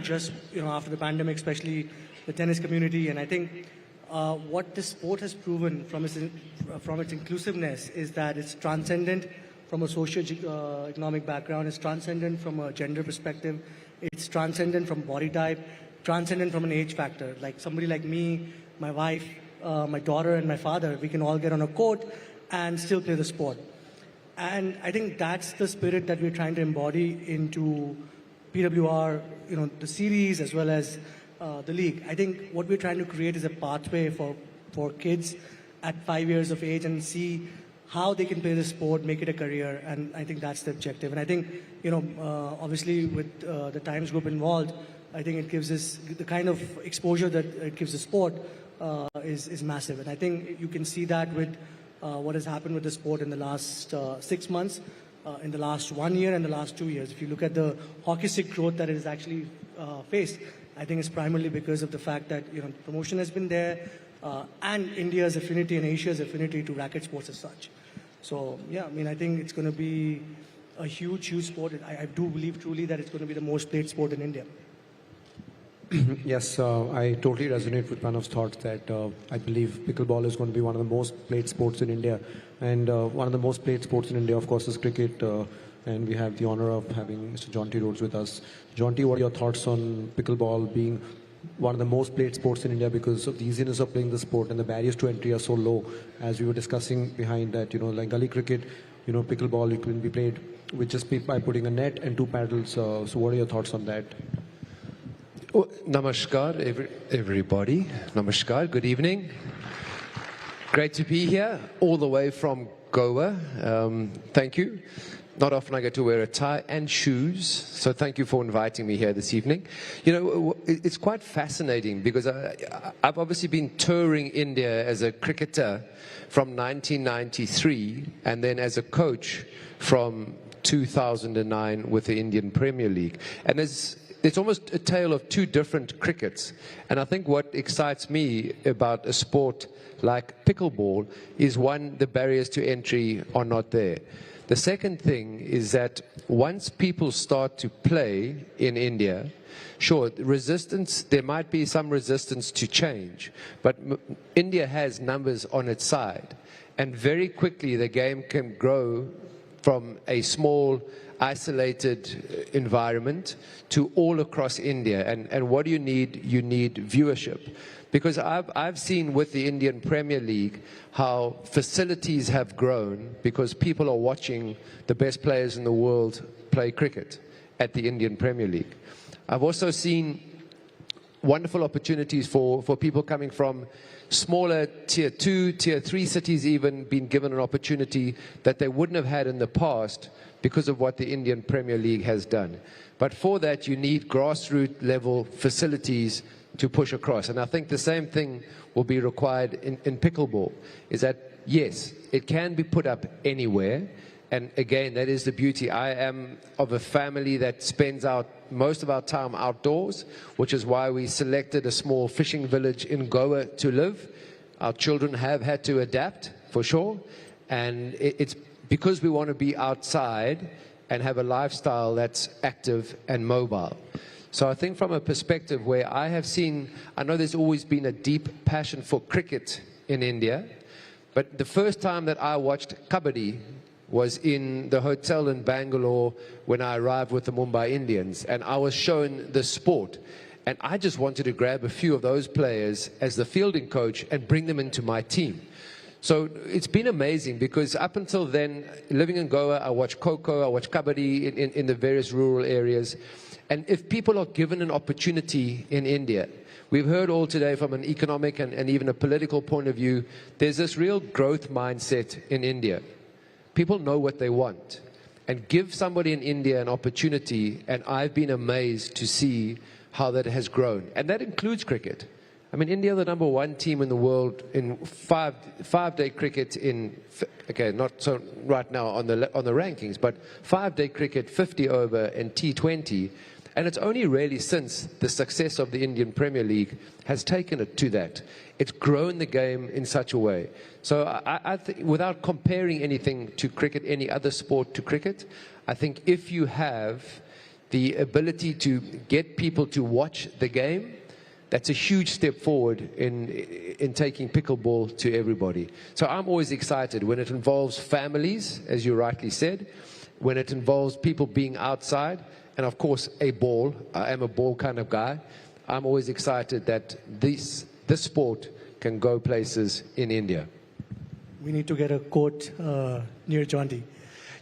just after the pandemic, especially the tennis community. And I think what this sport has proven from its inclusiveness is that it's transcendent from a socio-economic background, it's transcendent from a gender perspective, it's transcendent from body type, transcendent from an age factor. Like somebody like me, my wife, my daughter and my father, we can all get on a court and still play the sport. And I think that's the spirit that we're trying to embody into PWR, the series as well as the league. I think what we're trying to create is a pathway for kids at 5 years of age and see how they can play the sport, make it a career, and I think that's the objective. And I think, obviously with the Times Group involved, I think it gives us the kind of exposure that it gives the sport is massive. And I think you can see that with what has happened with the sport in the last 6 months, in the last 1 year and the last 2 years. If you look at the hockey stick growth that it has actually faced, I think it's primarily because of the fact that promotion has been there and India's affinity and Asia's affinity to racket sports as such. So yeah, I think it's going to be a huge, huge sport. I do believe truly that it's going to be the most played sport in India. Yes, I totally resonate with Pranav's thoughts that I believe pickleball is going to be one of the most played sports in India. And one of the most played sports in India, of course, is cricket. And we have the honor of having Mr. Jonty Rhodes with us. Jonty, what are your thoughts on pickleball being one of the most played sports in India because of the easiness of playing the sport and the barriers to entry are so low? As we were discussing behind that, like gully cricket, pickleball, it can be played with just by putting a net and 2 paddles. So what are your thoughts on that? Oh, namaskar, everybody. Namaskar, good evening. Great to be here, all the way from Goa. Thank you. Not often I get to wear a tie and shoes, so thank you for inviting me here this evening. It's quite fascinating because I've obviously been touring India as a cricketer from 1993 and then as a coach from 2009 with the Indian Premier League. And it's almost a tale of 2 different crickets. And I think what excites me about a sport like pickleball is, one, the barriers to entry are not there. The second thing is that once people start to play in India, sure, there might be some resistance to change, but India has numbers on its side. And very quickly the game can grow from a small, isolated environment to all across India. And what do you need? You need viewership. Because I've seen with the Indian Premier League how facilities have grown because people are watching the best players in the world play cricket at the Indian Premier League. I've also seen wonderful opportunities for people coming from smaller tier 2, tier 3 cities even being given an opportunity that they wouldn't have had in the past because of what the Indian Premier League has done. But for that, you need grassroots level facilities to push across. And I think the same thing will be required in pickleball, is that, yes, it can be put up anywhere. And again, that is the beauty. I am of a family that spends most of our time outdoors, which is why we selected a small fishing village in Goa to live. Our children have had to adapt, for sure. And it's because we want to be outside and have a lifestyle that's active and mobile. So I think from a perspective where I know there's always been a deep passion for cricket in India, but the first time that I watched Kabaddi was in the hotel in Bangalore when I arrived with the Mumbai Indians, and I was shown the sport. And I just wanted to grab a few of those players as the fielding coach and bring them into my team. So it's been amazing because up until then, living in Goa, I watched Kho-Kho, I watched Kabaddi in the various rural areas. And if people are given an opportunity in India, we've heard all today from an economic and even a political point of view, there's this real growth mindset in India. People know what they want. And give somebody in India an opportunity, and I've been amazed to see how that has grown. And that includes cricket. I mean, India are the #1 team in the world in five-day cricket not so right now on the rankings, but 5-day cricket, 50 over and T20. And it's only really since the success of the Indian Premier League has taken it to that. It's grown the game in such a way. So I think, without comparing anything to cricket, any other sport to cricket, I think if you have the ability to get people to watch the game, that's a huge step forward in taking pickleball to everybody. So I'm always excited when it involves families, as you rightly said, when it involves people being outside, and of course a ball. I am a ball kind of guy. I'm always excited that this sport can go places in India. We need to get a court near Jonty.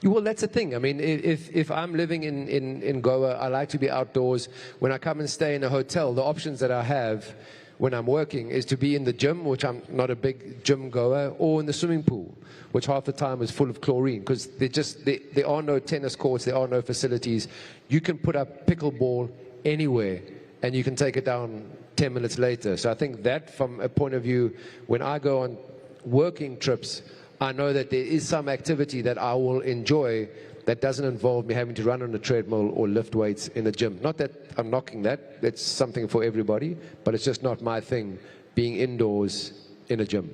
Well, that's the thing. I mean, if I'm living in Goa, I like to be outdoors. When I come and stay in a hotel, the options that I have when I'm working is to be in the gym, which I'm not a big gym goer, or in the swimming pool, which half the time is full of chlorine because there are no tennis courts, there are no facilities. You can put up pickleball anywhere and you can take it down 10 minutes later. So I think that from a point of view, when I go on working trips, I know that there is some activity that I will enjoy that doesn't involve me having to run on a treadmill or lift weights in a gym. Not that I'm knocking that, it's something for everybody, but it's just not my thing, being indoors in a gym.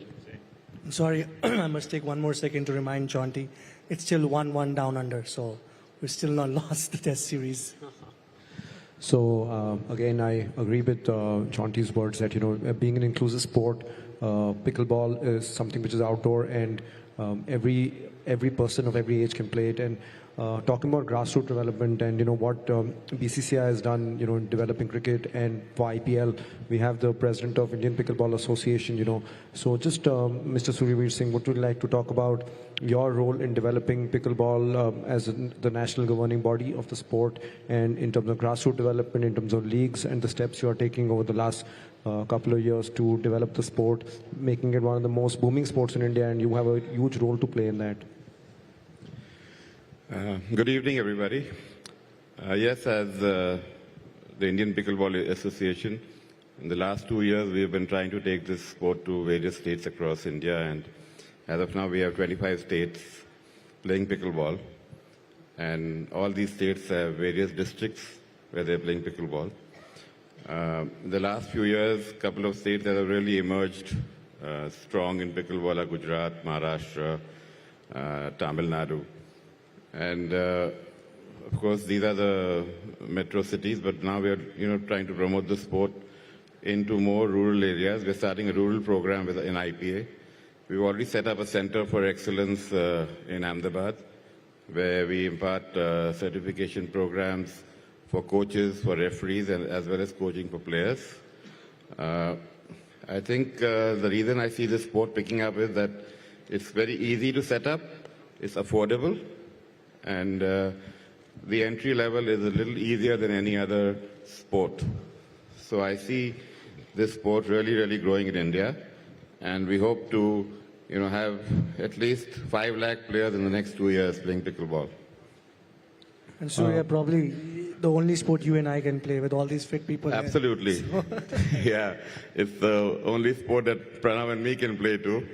I'm sorry, I must take one more second to remind Jonty, it's still 1-1 down under, so we've still not lost the Test series. So again, I agree with Jonty's words that being an inclusive sport, pickleball is something which is outdoor, and every person of every age can play it. And talking about grassroots development and what BCCI has done, in developing cricket, and for IPL, we have the president of Indian Pickleball Association. So just Mr. Suryaveer Singh, would you like to talk about your role in developing pickleball as the national governing body of the sport, and in terms of grassroots development, in terms of leagues, and the steps you are taking over the last couple of years to develop the sport, making it one of the most booming sports in India, and you have a huge role to play in that. Good evening, everybody. Yes, as the Indian Pickleball Association, in the last 2 years, we have been trying to take this sport to various states across India, and as of now, we have 25 states playing pickleball, and all these states have various districts where they're playing pickleball. In the last few years, a couple of states that have really emerged strong in pickleball are Gujarat, Maharashtra, Tamil Nadu. And of course, these are the metro cities, but now we are trying to promote the sport into more rural areas. We're starting a rural program in IPA. We've already set up a center for excellence in Ahmedabad, where we impart certification programs for coaches, for referees, and as well as coaching for players. I think the reason I see this sport picking up is that it's very easy to set up, it's affordable, and the entry level is a little easier than any other sport. So I see this sport really, really growing in India, and we hope to have at least 5 lakh players in the next 2 years playing pickleball. And so we are probably the only sport you and I can play with all these fit people. Absolutely. Yeah, it's the only sport that Pranav and me can play too,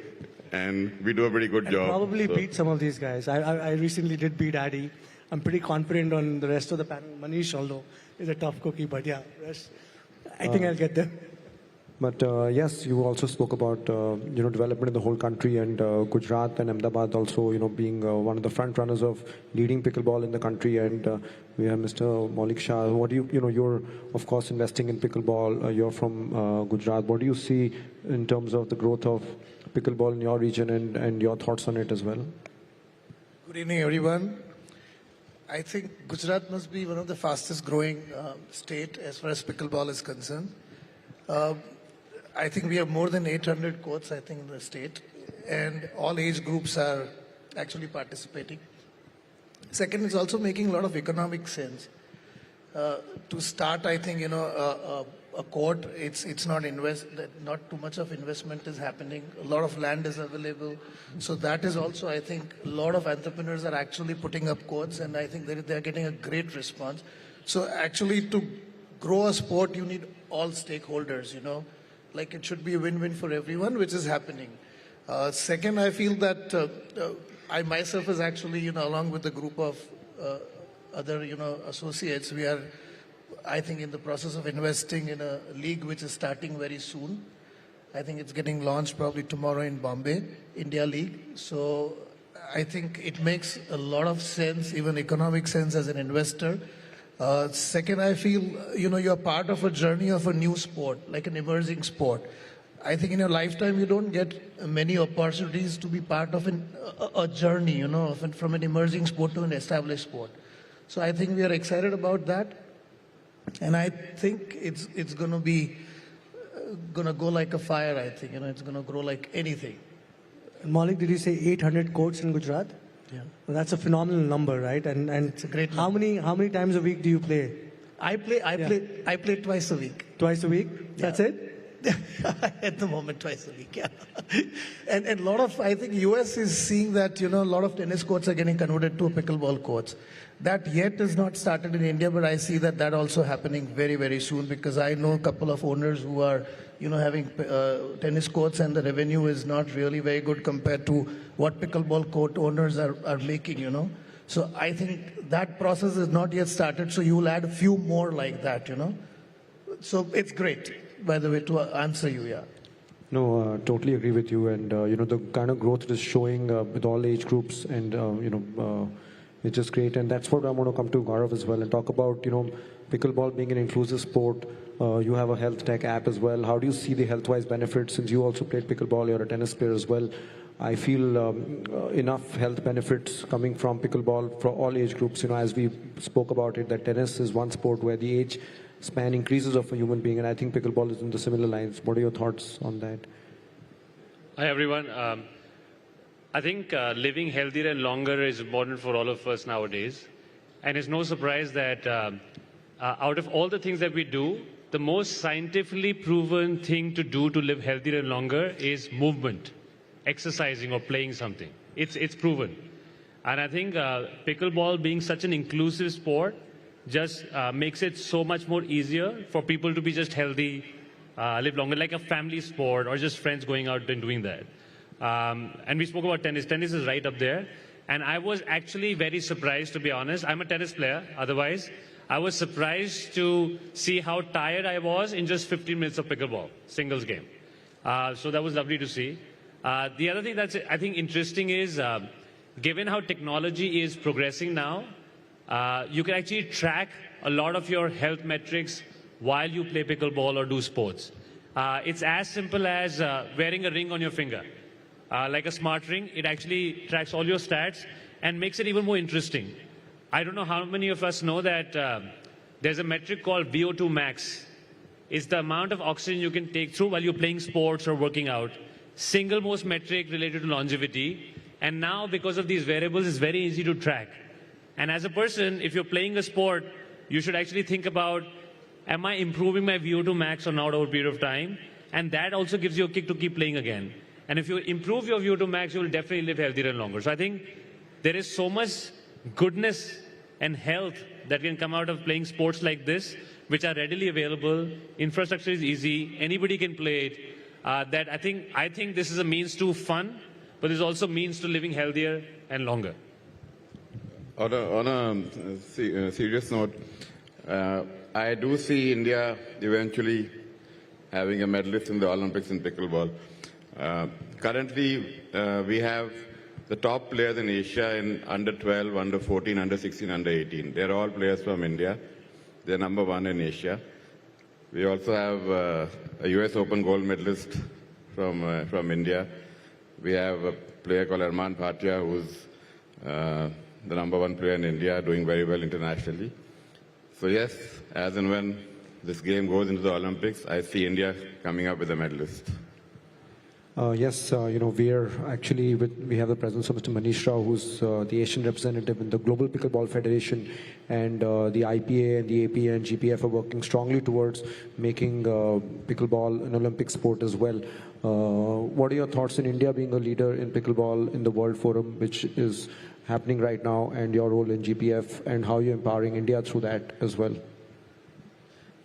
and we do a pretty good job. Probably beat some of these guys. I recently did beat Addy. I'm pretty confident on the rest of the panel. Manish, although, is a tough cookie, but yeah, I think I'll get them. But yes, you also spoke about development in the whole country, and Gujarat and Ahmedabad also being one of the front runners of leading pickleball in the country. And we have Mr. Maulik Shah. What do you're of course investing in pickleball. You're from Gujarat. What do you see in terms of the growth of pickleball in your region, and your thoughts on it as well? Good evening, everyone. I think Gujarat must be one of the fastest growing state as far as pickleball is concerned. I think we have more than 800 courts, I think, in the state, and all age groups are actually participating. Second, it's also making a lot of economic sense. To start, I think, a court, it's not too much of investment is happening. A lot of land is available. So that is also, I think, a lot of entrepreneurs are actually putting up courts, and I think they're getting a great response. So actually, to grow a sport, you need all stakeholders, Like it should be a win-win for everyone, which is happening. Second, I feel that I myself is actually, along with a group of other, associates, we are, I think, in the process of investing in a league which is starting very soon. I think it's getting launched probably tomorrow in Bombay, India League. So I think it makes a lot of sense, even economic sense as an investor. Second, I feel, you're part of a journey of a new sport, like an emerging sport. I think in your lifetime, you don't get many opportunities to be part of a journey, from an emerging sport to an established sport. So I think we are excited about that. And I think it's going to go like a fire, I think. It's going to grow like anything. Maulik, did you say 800 courts in Gujarat? Yeah. Well, that's a phenomenal number, right? And it's a great how many times a week do you play? I play twice a week. Twice a week? Yeah. That's it? At the moment, twice a week, yeah. And a lot of, I think US is seeing that, a lot of tennis courts are getting converted to pickleball courts. That yet is not started in India, but I see that also happening very, very soon, because I know a couple of owners who are, having tennis courts, and the revenue is not really very good compared to what pickleball court owners are making, So I think that process is not yet started, so you will add a few more like that, So it's great, by the way, to answer you, yeah. No, totally agree with you. And, the kind of growth it is showing with all age groups, and, which is great. And that's what I want to come to Gaurav as well and talk about, pickleball being an inclusive sport. You have a health tech app as well. How do you see the health-wise benefits? Since you also played pickleball, you're a tennis player as well. I feel enough health benefits coming from pickleball for all age groups. As we spoke about it, that tennis is one sport where the age span increases of a human being, and I think pickleball is in the similar lines. What are your thoughts on that? Hi, everyone. I think living healthier and longer is important for all of us nowadays. And it's no surprise that out of all the things that we do, the most scientifically proven thing to do to live healthier and longer is movement, exercising or playing something. It's proven. And I think pickleball being such an inclusive sport just makes it so much more easier for people to be just healthy, live longer, like a family sport or just friends going out and doing that. And we spoke about tennis. Tennis is right up there. And I was actually very surprised, to be honest. I'm a tennis player, otherwise. I was surprised to see how tired I was in just 15 minutes of pickleball, singles game. So that was lovely to see. The other thing that's, I think, interesting is, given how technology is progressing now, you can actually track a lot of your health metrics while you play pickleball or do sports. It's as simple as wearing a ring on your finger. Like a smart ring, it actually tracks all your stats and makes it even more interesting. I don't know how many of us know that there's a metric called VO2 max. It's the amount of oxygen you can take through while you're playing sports or working out. Single most metric related to longevity. And now, because of these variables, it's very easy to track. And as a person, if you're playing a sport, you should actually think about, am I improving my VO2 max or not over a period of time? And that also gives you a kick to keep playing again. And if you improve your VO2 max, you will definitely live healthier and longer. So I think there is so much goodness and health that can come out of playing sports like this, which are readily available. Infrastructure is easy. Anybody can play it. That I think this is a means to fun, but there's also means to living healthier and longer. On a serious note, I do see India eventually having a medalist in the Olympics in pickleball. Currently, we have the top players in Asia in under 12, under 14, under 16, under 18. They're all players from India. They're number one in Asia. We also have a US Open gold medalist from India. We have a player called Arman Bhatia, who's the number one player in India, doing very well internationally. So yes, as and when this game goes into the Olympics, I see India coming up with a medalist. Yes, we are actually, we have the presence of Mr. Manish Rao, who's the Asian representative in the Global Pickleball Federation, and the IPA and the APA and GPF are working strongly towards making pickleball an Olympic sport as well. What are your thoughts in India being a leader in pickleball in the World Forum, which is happening right now, and your role in GPF, and how you're empowering India through that as well?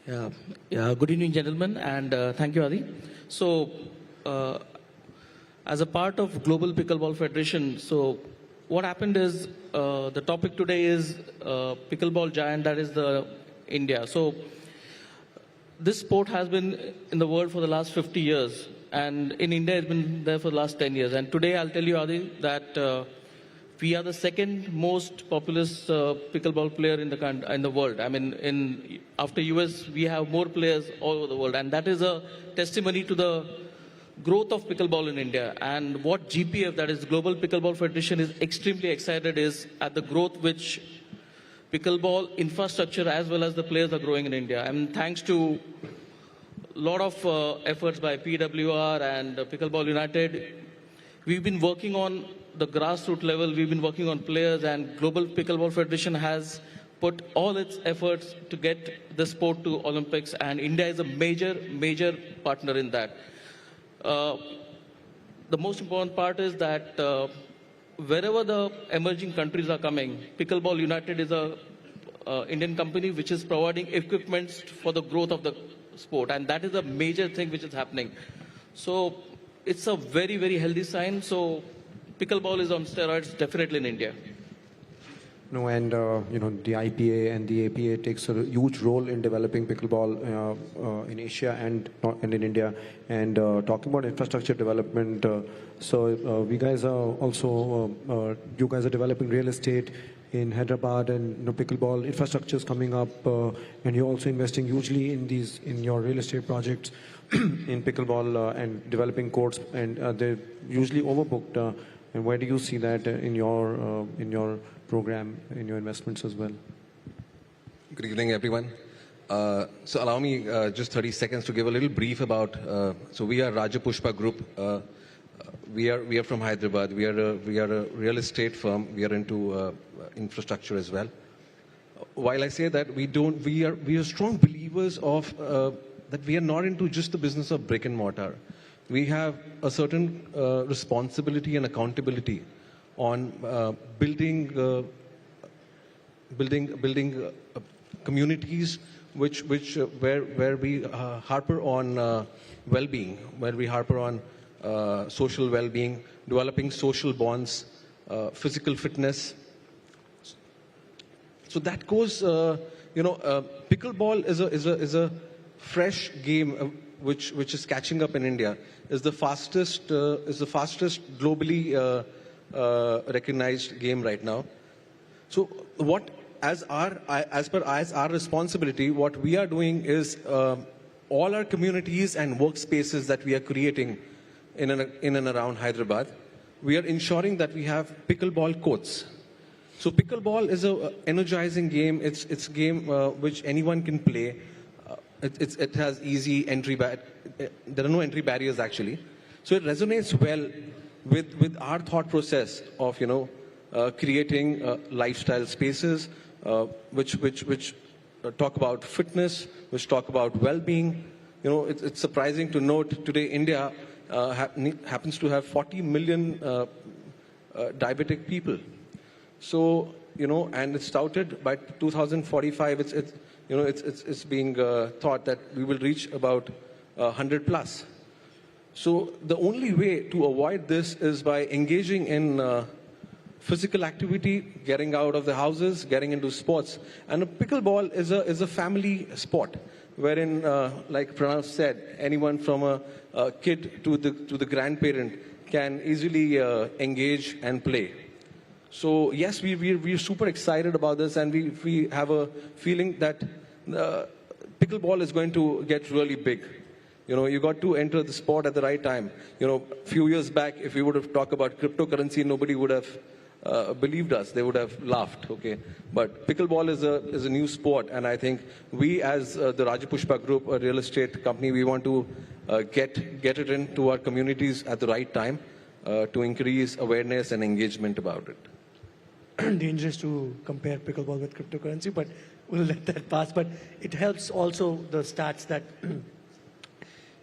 Yeah. Good evening, gentlemen, and thank you, Adi. So, as a part of Global Pickleball Federation, so what happened is the topic today is pickleball giant, that is the India. So this sport has been in the world for the last 50 years, and in India it's been there for the last 10 years. And today I'll tell you, Adi, that we are the second most populous pickleball player in the world. I mean, after US, we have more players all over the world, and that is a testimony to the growth of pickleball in India. And what GPF, that is Global Pickleball Federation, is extremely excited is at the growth which pickleball infrastructure as well as the players are growing in India. And thanks to a lot of efforts by PWR and Pickleball United, we've been working on the grassroots level, we've been working on players, and Global Pickleball Federation has put all its efforts to get the sport to Olympics, and India is a major partner in that. The most important part is that wherever the emerging countries are coming, Pickleball United is a Indian company which is providing equipments for the growth of the sport, and that is a major thing which is happening. So it's a very healthy sign. So pickleball is on steroids definitely in India. No, and the IPA and the APA takes a huge role in developing pickleball in Asia and in India. And talking about infrastructure development, so we guys are also, you guys are developing real estate, in Hyderabad, and pickleball infrastructure is coming up, and you're also investing hugely in your real estate projects in pickleball and developing courts, and they're usually overbooked. And where do you see that in your program, in your investments as well? Good evening, everyone. So allow me just 30 seconds to give a little brief about. So we are Rajapushpa Group. We are from Hyderabad. We are a real estate firm. We are into infrastructure as well. While I say that, we are strong believers of that we are not into just the business of brick and mortar. We have a certain responsibility and accountability on building communities where we harper on well-being, where we harper on social well-being, developing social bonds, physical fitness. So that goes, pickleball is a fresh game which is catching up in India. Is the fastest globally recognized game right now. So as per our responsibility, what we are doing is all our communities and workspaces that we are creating in and around Hyderabad, we are ensuring that we have pickleball courts. So pickleball is an energizing game. It's a game which anyone can play. It has easy entry. There are no entry barriers actually. So it resonates well with our thought process of creating lifestyle spaces which talk about fitness, which talk about well-being. It's surprising to note today India happens to have 40 million diabetic people. So and it's touted by 2045. It's being thought that we will reach about 100 plus. So the only way to avoid this is by engaging in physical activity, getting out of the houses, getting into sports. And pickleball is a family sport, wherein, like Pranav said, anyone from a kid to the grandparent can easily engage and play. So yes, we're super excited about this, and we have a feeling that pickleball is going to get really big. You got to enter the sport at the right time. A few years back, if we would have talked about cryptocurrency, nobody would have believed us. They would have laughed. Okay, but pickleball is a new sport, and I think we, as the Rajapushpa Group, a real estate company, we want to get it into our communities at the right time to increase awareness and engagement about it. Dangerous to compare pickleball with cryptocurrency, but we'll let that pass. But it helps also the stats that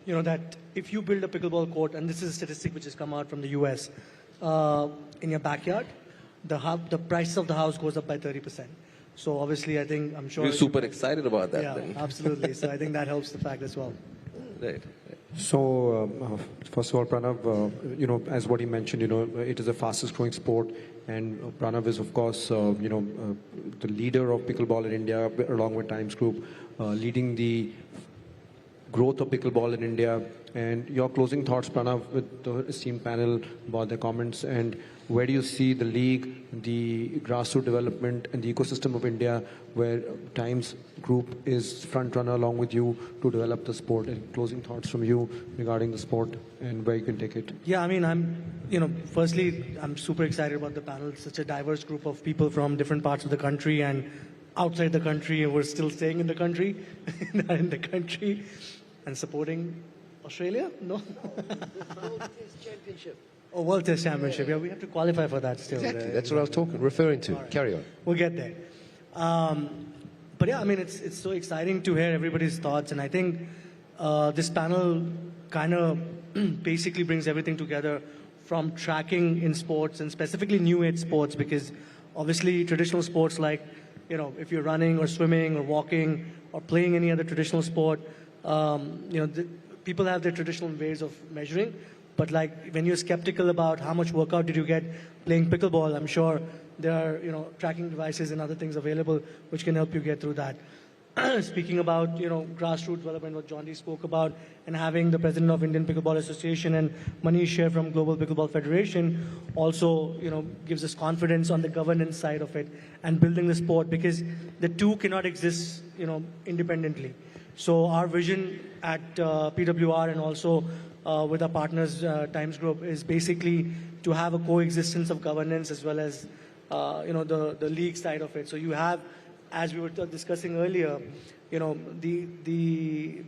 that if you build a pickleball court, and this is a statistic which has come out from the US, in your backyard, the price of the house goes up by 30%. So obviously, I'm sure we're super excited about that. Yeah, then. absolutely. So I think that helps the fact as well. Right. So, first of all, Pranav, as what he mentioned, it is the fastest growing sport, and Pranav is, of course, the leader of pickleball in India, along with Times Group, leading the growth of pickleball in India. And your closing thoughts, Pranav, with the esteemed panel about their comments, and where do you see the league, the grassroots development, and the ecosystem of India, where Times Group is front runner along with you to develop the sport? And closing thoughts from you regarding the sport and where you can take it. Yeah, firstly, I'm super excited about the panel. It's such a diverse group of people from different parts of the country and outside the country, and we're still staying in the country, not in the country, and supporting Australia? No. World Test Championship. Oh, World Test Championship. Yeah, we have to qualify for that still. Exactly. That's what I was referring to. Right. Carry on. We'll get there. But yeah, it's so exciting to hear everybody's thoughts, and I think this panel kind of basically brings everything together, from tracking in sports and specifically new age sports, because obviously traditional sports like, if you're running or swimming or walking or playing any other traditional sport, people have their traditional ways of measuring. But like when you're skeptical about how much workout did you get playing pickleball, I'm sure there are tracking devices and other things available which can help you get through that. speaking about, grassroots development, what John D spoke about, and having the president of Indian Pickleball Association and Manish here from Global Pickleball Federation also, gives us confidence on the governance side of it and building the sport, because the two cannot exist, independently. So our vision at PWR and also with our partners, Times Group, is basically to have a coexistence of governance as well as, the league side of it. So you have, as we were discussing earlier, the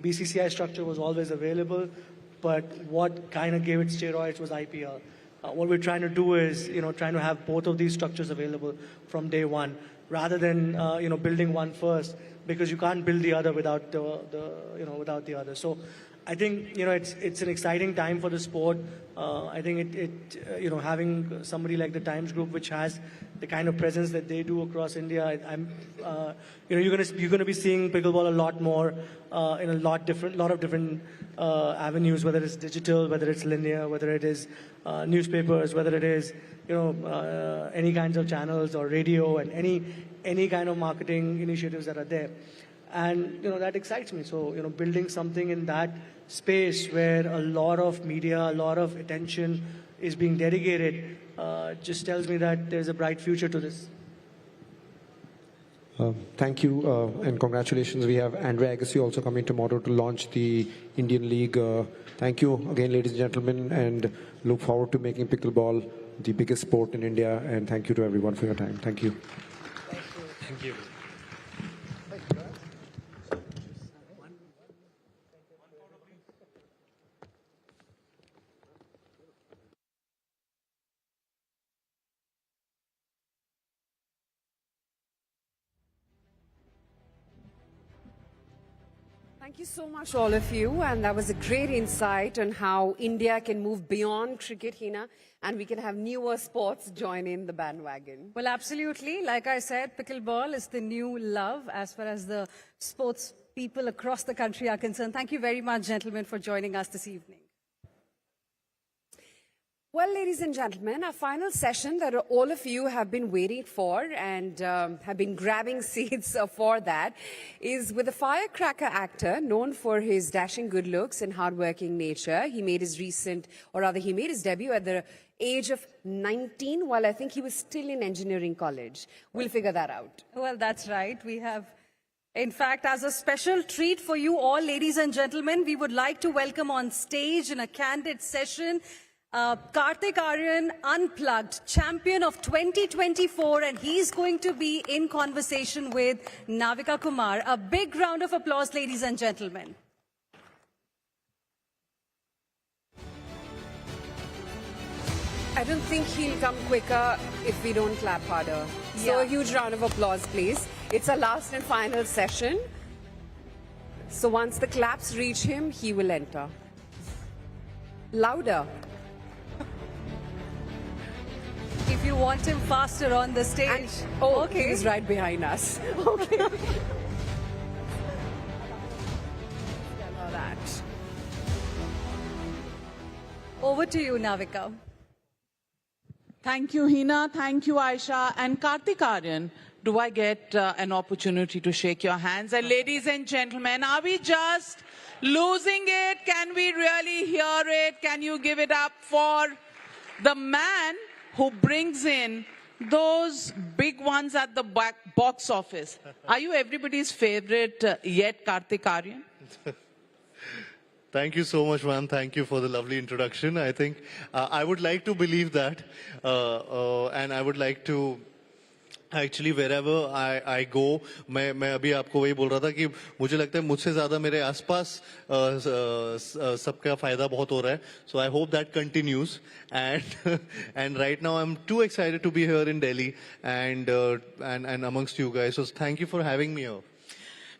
BCCI structure was always available, but what kind of gave it steroids was IPL. What we're trying to do is, trying to have both of these structures available from day one, rather than, building one first, because you can't build the other without without the other. So I think, it's an exciting time for the sport. I think having somebody like the Times Group, which has the kind of presence that they do across India, you're going to be seeing pickleball a lot more in a lot of different avenues, whether it's digital, whether it's linear, whether it is newspapers, whether it is any kinds of channels or radio, and any kind of marketing initiatives that are there. And that excites me. So building something in that space where a lot of media, a lot of attention is being dedicated, just tells me that there's a bright future to this. Thank you and congratulations. We have Andrea Agassi also coming tomorrow to launch the Indian League. Thank you again, ladies and gentlemen, and look forward to making pickleball the biggest sport in India. And thank you to everyone for your time. Thank you. Thank you. Thank you so much, all of you. And that was a great insight on how India can move beyond cricket, Hina, and we can have newer sports join in the bandwagon. Well, absolutely. Like I said, pickleball is the new love as far as the sports people across the country are concerned. Thank you very much, gentlemen, for joining us this evening. Well, ladies and gentlemen, our final session that all of you have been waiting for and have been grabbing seats for that is with a firecracker actor known for his dashing good looks and hardworking nature. He made his debut at the age of 19, while I think he was still in engineering college. We'll figure that out. Well, that's right. We have, in fact, as a special treat for you all, ladies and gentlemen, we would like to welcome on stage in a candid session Karthik Aryan, Unplugged, champion of 2024, and he's going to be in conversation with Navika Kumar. A big round of applause, ladies and gentlemen. I don't think he'll come quicker if we don't clap harder. So a huge round of applause, please. It's our last and final session. So once the claps reach him, he will enter. Louder. If you want him faster on the stage. Okay. He's right behind us. Okay. Over to you, Navika. Thank you, Hina. Thank you, Aisha. And Karthik Aryan, do I get an opportunity to shake your hands? And ladies and gentlemen, are we just losing it? Can we really hear it? Can you give it up for the man who brings in those big ones at the box office? Are you everybody's favorite yet, Karthik Aryan? Thank you so much, man. Thank you for the lovely introduction. I think I would like to believe that. And I would like to actually wherever I go, मैं अभी आपको वही बोल रहा था कि मुझे लगता है मुझसे ज़्यादा मेरे आसपास सबका फ़ायदा बहुत हो रहा है. So I hope that continues. And right now I'm too excited to be here in Delhi and amongst you guys. So thank you for having me here.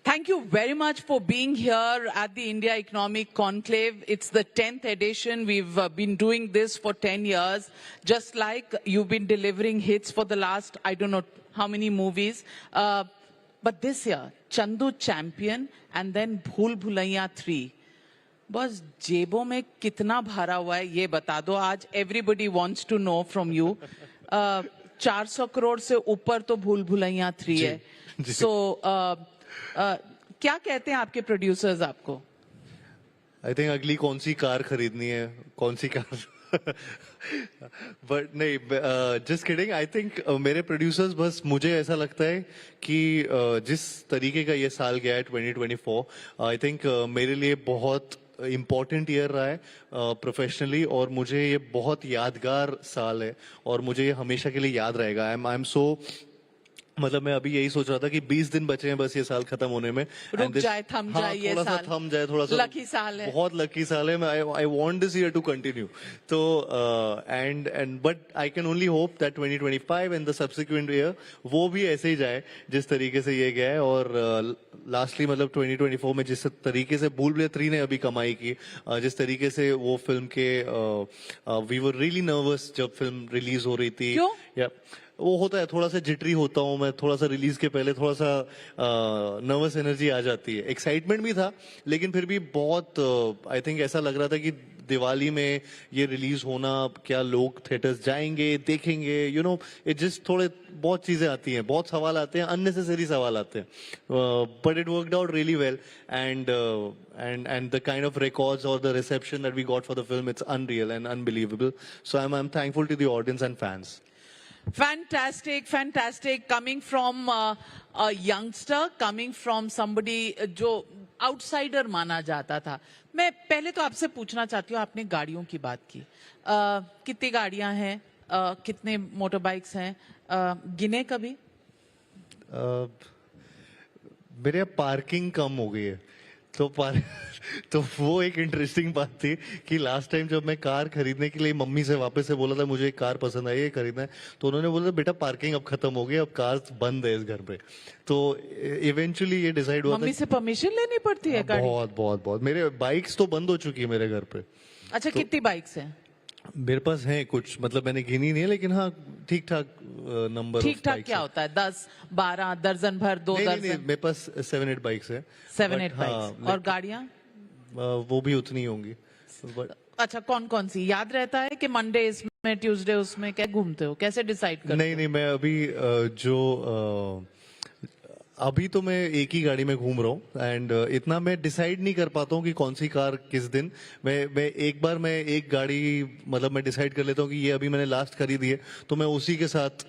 Thank you very much for being here at the India Economic Conclave. It's the 10th edition. We've been doing this for 10 years, just like you've been delivering hits for the last, I don't know how many movies. But this year, Chandu champion and then Bhool Bhulaiya 3. बस जेबों में कितना भरा हुआ है ये बता दो आज. Everybody wants to know from you. 400 crore से ऊपर तो भूल भुलैया 3 है. So क्या कहते हैं आपके प्रोड्यूसर्स आपको? आई थिंक अगली कौन सी कार खरीदनी है, कौन सी कार बट नहीं, जस्ट किडिंग। आई थिंक मेरे प्रोड्यूसर्स, बस मुझे ऐसा लगता है कि जिस तरीके का ये साल गया है 2024, आई थिंक मेरे लिए बहुत इम्पॉर्टेंट ईयर रहा है प्रोफेशनली, और मुझे ये बहुत यादगार साल है और मुझे ये हमेशा के लिए याद रहेगा। आई एम सो, मतलब मैं अभी यही सोच रहा था कि 20 दिन बचे हैं बस ये साल खत्म होने में। रुक जाए, थम जाए ये थोड़ा साल। सा थम जाए, थोड़ा सा लकी साल है, बहुत लकी साल है। I want this year to continue. तो and but I can only hope that 2025 and the subsequent year वो भी ऐसे ही जाए जिस तरीके से ये गया है। और लास्टली मतलब 2024 में जिस तरीके से भूल भुलैया 3 ने अभी कमाई की, जिस तरीके से वो फिल्म के वी वर रियली नर्वस जब फिल्म रिलीज हो रही थी। क्यों? या वो होता है, थोड़ा सा जिटरी होता हूँ मैं, थोड़ा सा रिलीज के पहले थोड़ा सा नर्वस एनर्जी आ जाती है। एक्साइटमेंट भी था, लेकिन फिर भी बहुत आई थिंक ऐसा लग रहा था कि दिवाली में ये रिलीज होना, क्या लोग थिएटर्स जाएंगे, देखेंगे, यू नो, इट जस्ट थोड़े बहुत चीजें आती हैं, बहुत सवाल आते हैं, अननेसेसरी सवाल आते हैं। But it worked out really well, and the kind of records or the reception that we got for the film, it's unreal and unbelievable. So I'm thankful to the audience and fans. Fantastic, fantastic. Coming from a youngster, coming from somebody जो outsider माना जाता था। मैं पहले तो आपसे पूछना चाहती हूँ, आपने गाड़ियों की बात की, कितनी गाड़ियां हैं, कितने मोटर बाइक्स हैं, गिने कभी? मेरे यहाँ पार्किंग कम हो गई है, तो वो एक इंटरेस्टिंग बात थी कि लास्ट टाइम जब मैं कार खरीदने के लिए मम्मी से वापस से बोला था मुझे एक कार पसंद आई है, खरीदना है, तो उन्होंने बोला बेटा पार्किंग अब खत्म हो गई, अब कार बंद है इस घर पे। तो इवेंचुअली ये डिसाइड हुआ मम्मी से परमिशन लेनी पड़ती है? बहुत मेरे बाइक्स तो बंद हो चुकी है मेरे घर पे। अच्छा, कितनी बाइक्स हैं? मेरे पास हैं कुछ, मतलब मैंने गिनी नहीं है, लेकिन हाँ ठीक ठाक नंबर। ठीक ठाक क्या होता है? 10, 12, दर्जन भर, 2 दर्जन? नहीं, मेरे पास 7-8 बाइक्स है। 7-8 बाइक्स। और गाड़ियां? वो भी उतनी होंगी। अच्छा, कौन कौन सी याद रहता है कि मंडे इसमें, ट्यूसडे उसमें, क्या घूमते हो, कैसे डिसाइड करते हो? नहीं, मैं अभी अभी तो मैं एक ही गाड़ी में घूम रहा हूँ, एंड इतना मैं डिसाइड नहीं कर पाता हूँ कि कौन सी कार किस दिन। मैं एक बार मैं एक गाड़ी, मतलब मैं डिसाइड कर लेता हूँ कि ये अभी मैंने लास्ट खरीदी है, तो मैं उसी के साथ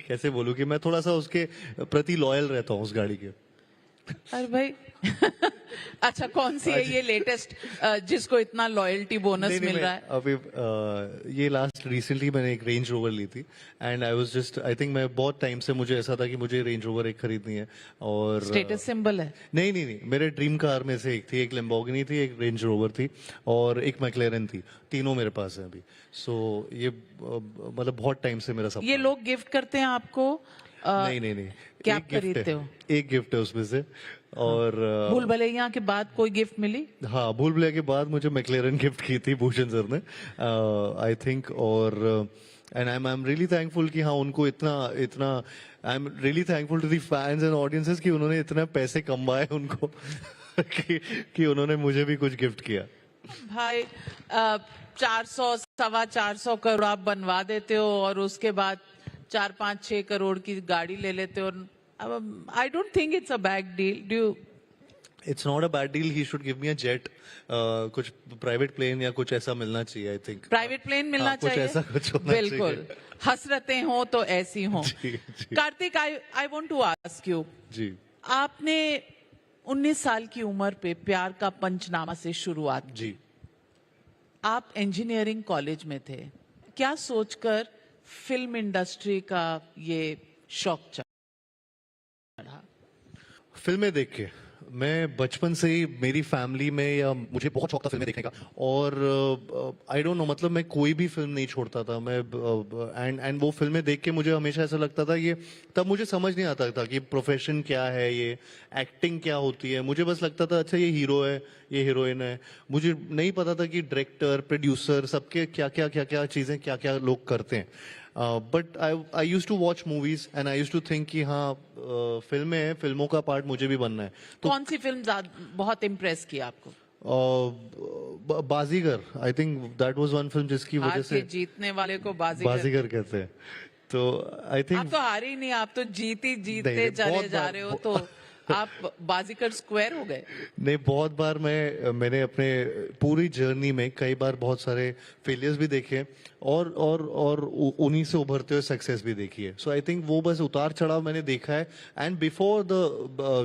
कैसे बोलूँ कि मैं थोड़ा सा उसके प्रति लॉयल रहता हूँ उस गाड़ी के। अरे भाई अच्छा, कौन सी है ये लेटेस्ट जिसको इतना लॉयल्टी बोनस मिल रहा है? अभी ये लास्ट रिसेंटली मैंने एक रेंज रोवर ली थी, and I was just, I think मैं बहुत टाइम से मुझे ऐसा था कि मुझे रेंज रोवर एक खरीदनी है। और स्टेटस सिंबल है? नहीं, मेरे ड्रीम कार में से एक थी, एक लैम्बोर्गिनी थी, एक रेंज रोवर थी और एक मैक्लेरन थी, तीनों मेरे पास है अभी। सो ये मतलब बहुत टाइम से मेरा सपना। ये लोग गिफ्ट करते हैं आपको? नहीं, क्या खरीदते हो? एक गिफ्ट है उसमें से। और भूल भुलैया के बाद कोई गिफ्ट मिली? हाँ, भूल भुलैया के बाद मुझे मैक्लेरन गिफ्ट की थी भूषण सर ने, आई थिंक। और and I am really thankful कि हाँ उनको इतना I am really thankful to the fans and audiences कि उन्होंने इतना पैसे कमाए उनको कि उन्होंने मुझे भी कुछ गिफ्ट किया। भाई 400, 425 करोड़ आप बनवा देते हो और उसके बाद 4-5-6 करोड़ की गाड़ी ले लेते हो। I don't think it's a bad deal. Do you? It's not a bad deal. He should give me a jet. कुछ प्राइवेट प्लेन या कुछ ऐसा मिलना चाहिए, आई थिंक। प्राइवेट प्लेन मिलना चाहिए, कुछ ऐसा कुछ होना चाहिए। बिल्कुल, हसरतें हो तो ऐसी हो। Kartik, I want to ask you ji, आपने 19 साल की उम्र पे प्यार का पंचनामा से शुरुआत जी। आप इंजीनियरिंग कॉलेज में थे, क्या सोचकर फिल्म इंडस्ट्री का ये शौक चढ़ा? फिल्में देख के मैं बचपन से ही, मेरी फैमिली में, या मुझे बहुत शौक था फिल्में देखने का, और आई डोंट नो, मतलब मैं कोई भी फिल्म नहीं छोड़ता था मैं, एंड वो फिल्में देख के मुझे हमेशा ऐसा लगता था, ये तब मुझे समझ नहीं आता था कि प्रोफेशन क्या है, ये एक्टिंग क्या होती है। मुझे बस लगता था अच्छा ये हीरो है, ये हीरोइन है। मुझे नहीं पता था कि डायरेक्टर, प्रोड्यूसर, सबके क्या क्या चीजें, क्या क्या लोग करते हैं। But I use to watch movies and I use to think कि हाँ फिल्में हैं, फिल्मों का पार्ट मुझे भी बनना है। तो कौन सी फिल्म बहुत इम्प्रेस की आपको? Baazigar, I think that was one film जिसकी वजह से जीतने वाले को बाजीगर कहते हैं। तो आई थिंक आप तो हारे ही नहीं, आप तो जीते चले जा रहे हो। तो आप बाजीगर स्क्वायर हो गए? नहीं, बहुत बार मैंने अपने पूरी जर्नी में कई बार बहुत सारे फेलियर्स भी देखे और उन्हीं से उभरते हुए सक्सेस भी देखी है. सो आई थिंक वो बस उतार चढ़ाव मैंने देखा है. एंड बिफोर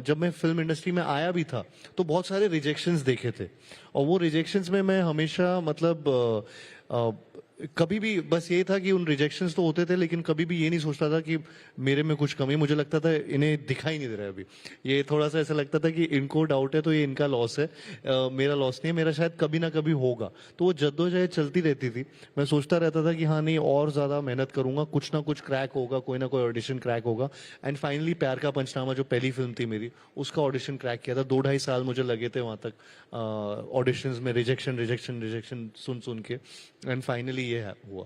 जब मैं फिल्म इंडस्ट्री में आया भी था तो बहुत सारे रिजेक्शंस देखे थे, और वो रिजेक्शंस में मैं हमेशा मतलब कभी भी बस ये था कि उन रिजेक्शंस तो होते थे, लेकिन कभी भी ये नहीं सोचता था कि मेरे में कुछ कमी. मुझे लगता था इन्हें दिखाई नहीं दे रहा है अभी. ये थोड़ा सा ऐसा लगता था कि इनको डाउट है तो ये इनका लॉस है, मेरा लॉस नहीं है, मेरा शायद कभी ना कभी होगा. तो वो जद्दोजहद चलती रहती थी. मैं सोचता रहता था कि हाँ नहीं, और ज्यादा मेहनत करूंगा, कुछ ना कुछ क्रैक होगा, कोई ना कोई ऑडिशन क्रैक होगा. एंड फाइनली प्यार का पंचनामा जो पहली फिल्म थी मेरी, उसका ऑडिशन क्रैक किया था. 2-2.5 साल मुझे लगे थे वहां तक ऑडिशंस में रिजेक्शन सुन के. एंड फाइनली ये हुआ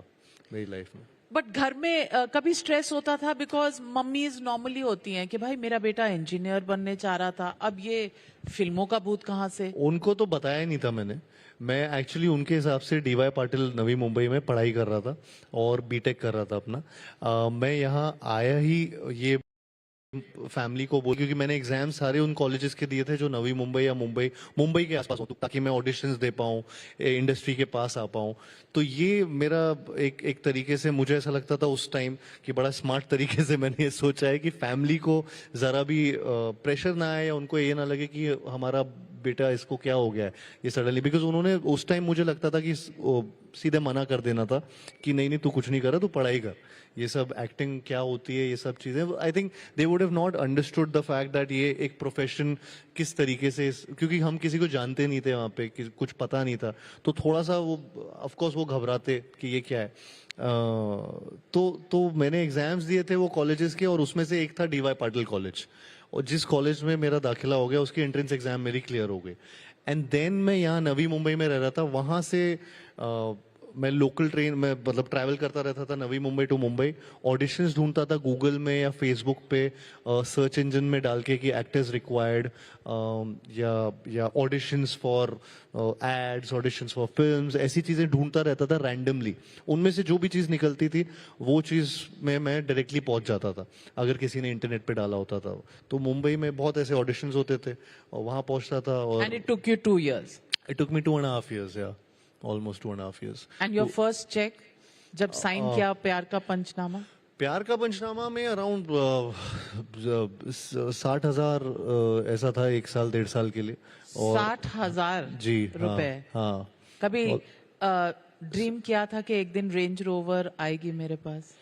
मेरी लाइफ में. बट घर में कभी स्ट्रेस होता था? बिकॉज मम्मीज नॉर्मली होती हैं कि भाई मेरा बेटा इंजीनियर बनने चाह रहा था, अब ये फिल्मों का भूत कहाँ से? उनको तो बताया नहीं था मैंने. मैं एक्चुअली उनके हिसाब से DY पाटिल नवी मुंबई में पढ़ाई कर रहा था और बीटेक कर रहा था अपना. मैं यहाँ आया ही ये फैमिली को बोल, क्योंकि मैंने एग्जाम सारे उन कॉलेजेस के दिए थे जो नवी मुंबई या मुंबई के आसपास हो, ताकि मैं ऑडिशंस दे पाऊँ, इंडस्ट्री के पास आ पाऊँ. तो ये मेरा एक तरीके से मुझे ऐसा लगता था उस टाइम कि बड़ा स्मार्ट तरीके से मैंने ये सोचा है कि फैमिली को जरा भी प्रेशर ना आए या उनको ये ना लगे कि हमारा बेटा इसको क्या हो गया है ये सडनली. बिकॉज उन्होंने उस टाइम मुझे लगता था कि सीधे मना कर देना था कि नहीं तू कुछ नहीं कर रहा, तू पढ़ाई कर, ये सब एक्टिंग क्या होती है, ये सब चीजें. I think they would have not understood the fact that ये एक प्रोफेशन किस तरीके से, क्योंकि हम किसी को जानते नहीं थे वहाँ पे, कुछ पता नहीं था, तो थोड़ा सा वो ऑफ कोर्स वो घबराते कि ये क्या है. तो मैंने एग्जाम्स दिए थे वो कॉलेजेस के, और उसमें से एक था DY पाटिल कॉलेज, और जिस कॉलेज में मेरा दाखिला हो गया उसकी एंट्रेंस एग्जाम मेरी क्लियर हो गई. एंड देन मैं यहाँ नवी मुंबई में रह रहा था. वहाँ से मैं लोकल ट्रेन में मतलब ट्रैवल करता रहता था नवी मुंबई टू मुंबई. ऑडिशंस ढूंढता था गूगल में या फेसबुक पे, सर्च इंजन में डाल के कि एक्टर्स रिक्वायर्ड, या auditions for ads, auditions for films, ऐसी चीजें ढूंढता रहता था रैंडमली. उनमें से जो भी चीज निकलती थी वो चीज में मैं डायरेक्टली पहुंच जाता था अगर किसी ने इंटरनेट पे डाला होता था. तो मुंबई में बहुत ऐसे ऑडिशंस होते थे और वहां पहुंचता था. और And it took you 2 years. It took me 2.5 years, yeah. Almost 2.5 years. And your first check, जब साइन किया प्यार का पंचनामा? प्यार का पंचनामा में अराउंड 60,000 ऐसा था 1 साल 1.5 साल के लिए. और 60,000 जी रुपए? हाँ. कभी ड्रीम किया था कि एक दिन रेंज रोवर आएगी मेरे पास?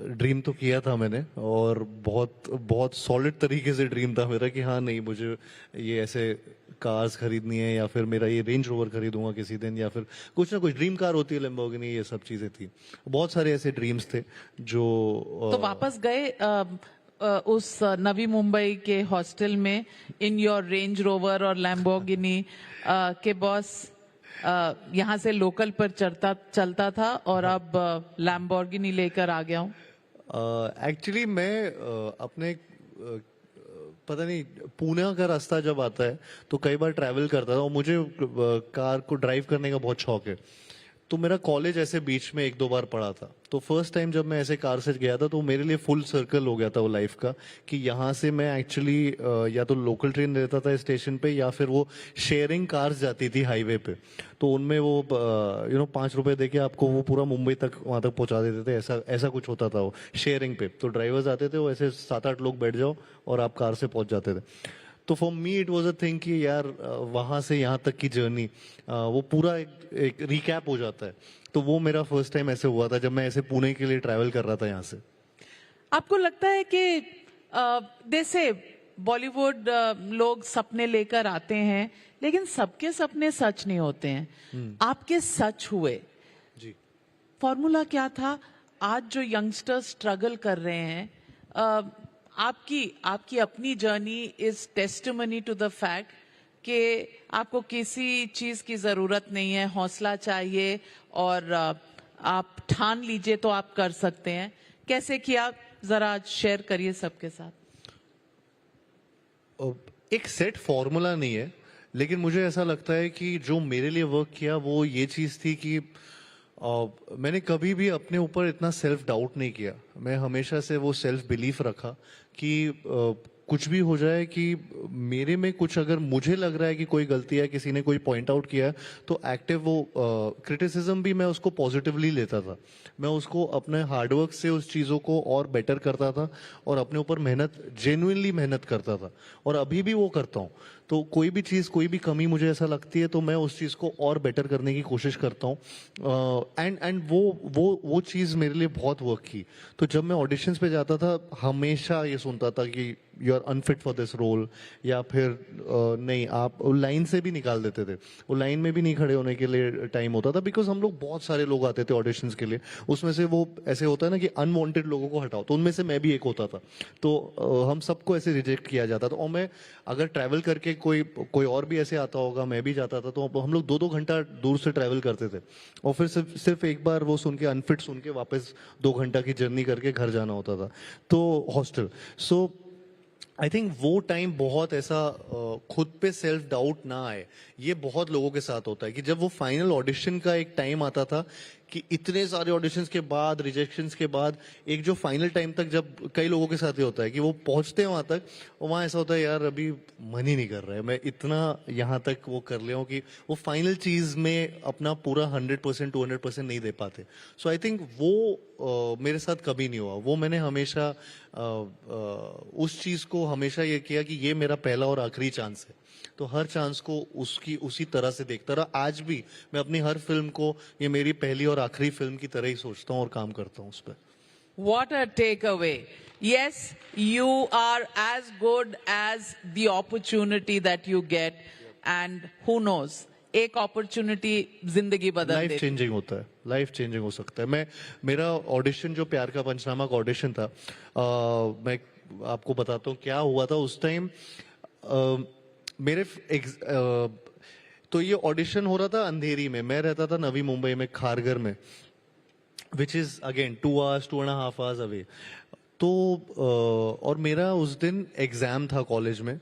ड्रीम तो किया था मैंने, और बहुत बहुत सॉलिड तरीके से ड्रीम था मेरा कि हाँ नहीं मुझे ये ऐसे कार्स खरीदनी है, या फिर मेरा ये रेंज रोवर खरीदूंगा किसी दिन, या फिर कुछ ना कुछ ड्रीम कार होती है लैम्बोर्गिनी, ये सब चीजें थी. बहुत सारे ऐसे ड्रीम्स थे जो तो वापस गए उस नवी मुंबई के हॉस्टल में इन योर रेंज रोवर और लैम्बोर्गिनी के बॉस यहाँ से लोकल पर चलता था और अब लैम्बोर्गिनी लेकर आ गया हूँ? एक्चुअली मैं अपने पता नहीं पुणे का रास्ता जब आता है तो कई बार ट्रैवल करता था, और मुझे कार को ड्राइव करने का बहुत शौक है. तो मेरा कॉलेज ऐसे बीच में 1-2 बार पड़ा था. तो फर्स्ट टाइम जब मैं ऐसे कार से गया था तो मेरे लिए फुल सर्कल हो गया था वो लाइफ का, कि यहाँ से मैं एक्चुअली या तो लोकल ट्रेन रहता था स्टेशन पे, या फिर वो शेयरिंग कार्स जाती थी हाईवे पे. तो उनमें वो 5 रुपए देके आपको वो पूरा मुंबई तक वहां तक पहुंचा देते थे. ऐसा कुछ होता था वो शेयरिंग पे. तो ड्राइवर्स आते थे, वो ऐसे 7-8 लोग बैठ जाओ और आप कार से पहुंच जाते थे. तो for me it was a thing कि यार वहां से यहाँ तक की जर्नी वो पूरा एक रिकैप हो जाता है. तो वो मेरा फर्स्ट टाइम ऐसे हुआ था जब मैं ऐसे पुणे के लिए ट्रैवल कर रहा था यहाँ से. आपको लगता है कि जैसे बॉलीवुड लोग सपने लेकर आते हैं, लेकिन सबके सपने सच नहीं होते हैं. आपके सच हुए. जी. फॉर्मूला क्या था? आज जो यंगस्टर्स स्ट्रगल कर रहे हैं, आपकी अपनी journey is testimony to the fact कि आपको किसी चीज की जरूरत नहीं है, हौसला चाहिए, और आप ठान लीजिए तो आप कर सकते हैं. कैसे किया, जरा शेयर करिए सबके साथ. एक सेट फॉर्मूला नहीं है, लेकिन मुझे ऐसा लगता है कि जो मेरे लिए वर्क किया वो ये चीज थी कि मैंने कभी भी अपने ऊपर इतना सेल्फ डाउट नहीं किया. मैं हमेशा से वो सेल्फ बिलीफ रखा कि कुछ भी हो जाए कि मेरे में कुछ अगर मुझे लग रहा है कि कोई गलती है, किसी ने कोई पॉइंट आउट किया है, तो एक्टिव वो क्रिटिसिज्म भी मैं उसको पॉजिटिवली लेता था. मैं उसको अपने हार्डवर्क से उस चीज़ों को और बेटर करता था और अपने ऊपर मेहनत, जेन्युइनली मेहनत करता था, और अभी भी वो करता हूँ. तो कोई भी चीज़, कोई भी कमी मुझे ऐसा लगती है तो मैं उस चीज़ को और बेटर करने की कोशिश करता हूँ. एंड वो चीज़ मेरे लिए बहुत वर्क की. तो जब मैं ऑडिशंस पे जाता था हमेशा ये सुनता था कि you are unfit for this role, या फिर नहीं, आप लाइन से भी निकाल देते थे. वो लाइन में भी नहीं खड़े होने के लिए टाइम होता था, बिकॉज हम लोग बहुत सारे लोग आते थे ऑडिशंस के लिए. उसमें से वो ऐसे होता है ना कि अनवांटेड लोगों को हटाओ, तो उनमें से मैं भी एक होता था. तो हम सबको ऐसे रिजेक्ट किया जाता था. और मैं अगर ट्रैवल करके कोई और भी ऐसे आता होगा, मैं भी जाता था, तो हम लोग 2-2 घंटा दूर से ट्रैवल करते थे, और फिर सिर्फ एक बार वो सुन के, अनफिट सुन के, वापस 2 घंटा की जर्नी करके घर जाना होता था. तो हॉस्टल. सो आई थिंक वो टाइम बहुत ऐसा, खुद पे सेल्फ डाउट ना आए, ये बहुत लोगों के साथ होता है कि जब वो फाइनल ऑडिशन का एक टाइम आता था कि इतने सारे ऑडिशंस के बाद, रिजेक्शंस के बाद, एक जो फाइनल टाइम तक, जब कई लोगों के साथ ही होता है कि वो पहुंचते हैं वहां तक, और वहां ऐसा होता है यार अभी मन ही नहीं कर रहा है, मैं इतना यहाँ तक वो कर लिया हूँ कि वो फाइनल चीज में अपना पूरा 100% 200% नहीं दे पाते. सो आई थिंक वो मेरे साथ कभी नहीं हुआ. वो मैंने हमेशा उस चीज को हमेशा ये किया कि ये मेरा पहला और आखिरी चांस है, तो हर चांस को उसी तरह से देखता रहा. आज भी मैं अपनी हर फिल्म को ये मेरी पहली और आखिरी फिल्म की तरह ही सोचता हूँ और काम करता हूँ उस पर. What a takeaway. Yes, you are as good as the opportunity that you get, and who knows, एक opportunity जिंदगी बदल देती है. लाइफ चेंजिंग होता है, लाइफ चेंजिंग हो सकता है. मेरा ऑडिशन जो प्यार का पंचनामा का ऑडिशन था, मैं आपको बताता हूँ क्या हुआ था उस टाइम. मेरे तो ये ऑडिशन हो रहा था अंधेरी में. मैं रहता था नवी मुंबई में, खारगर में, which is again 2 hours 2.5 hours away. तो और मेरा उस दिन एग्जाम था कॉलेज में,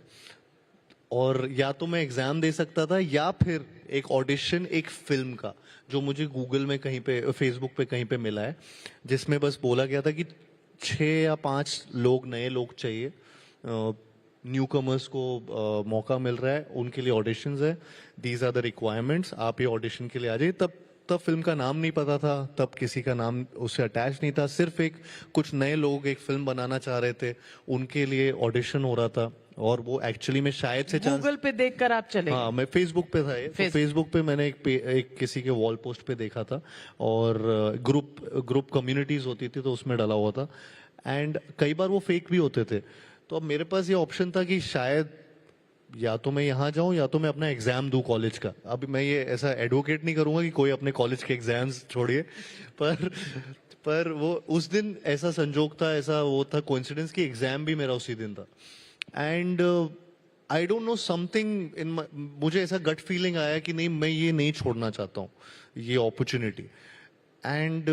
और या तो मैं एग्जाम दे सकता था या फिर एक ऑडिशन एक फिल्म का, जो मुझे गूगल में कहीं पे, फेसबुक पे कहीं पे मिला है, जिसमें बस बोला गया था कि 6 या 5 लोग, नए लोग चाहिए, न्यू कमर्स को मौका मिल रहा है, उनके लिए ऑडिशंस है, दीज आर द रिक्वायरमेंट्स, आप ये ऑडिशन के लिए आ जाइए. तब फिल्म का नाम नहीं पता था, तब किसी का नाम उससे अटैच नहीं था, सिर्फ कुछ नए लोग एक फिल्म बनाना चाह रहे थे, उनके लिए ऑडिशन हो रहा था. और वो एक्चुअली में शायद से गूगल पे देखकर आप चले? हाँ, मैं फेसबुक पे था. तो फेसबुक पे मैंने एक किसी के वॉल पोस्ट पे देखा था, और ग्रुप कम्युनिटीज होती थी तो उसमें डाला हुआ था, एंड कई बार वो फेक भी होते थे. तो अब मेरे पास ये ऑप्शन था कि शायद या तो मैं यहाँ जाऊं या तो मैं अपना एग्जाम दूं कॉलेज का. अभी मैं ये ऐसा एडवोकेट नहीं करूंगा कि कोई अपने कॉलेज के एग्जाम्स छोड़िए, पर वो उस दिन ऐसा संजोग था, ऐसा वो था कोइंसिडेंस कि एग्जाम भी मेरा उसी दिन था. And I don't know, something in मुझे ऐसा गट फीलिंग आया कि नहीं, मैं ये नहीं छोड़ना चाहता हूँ, ये opportunity. And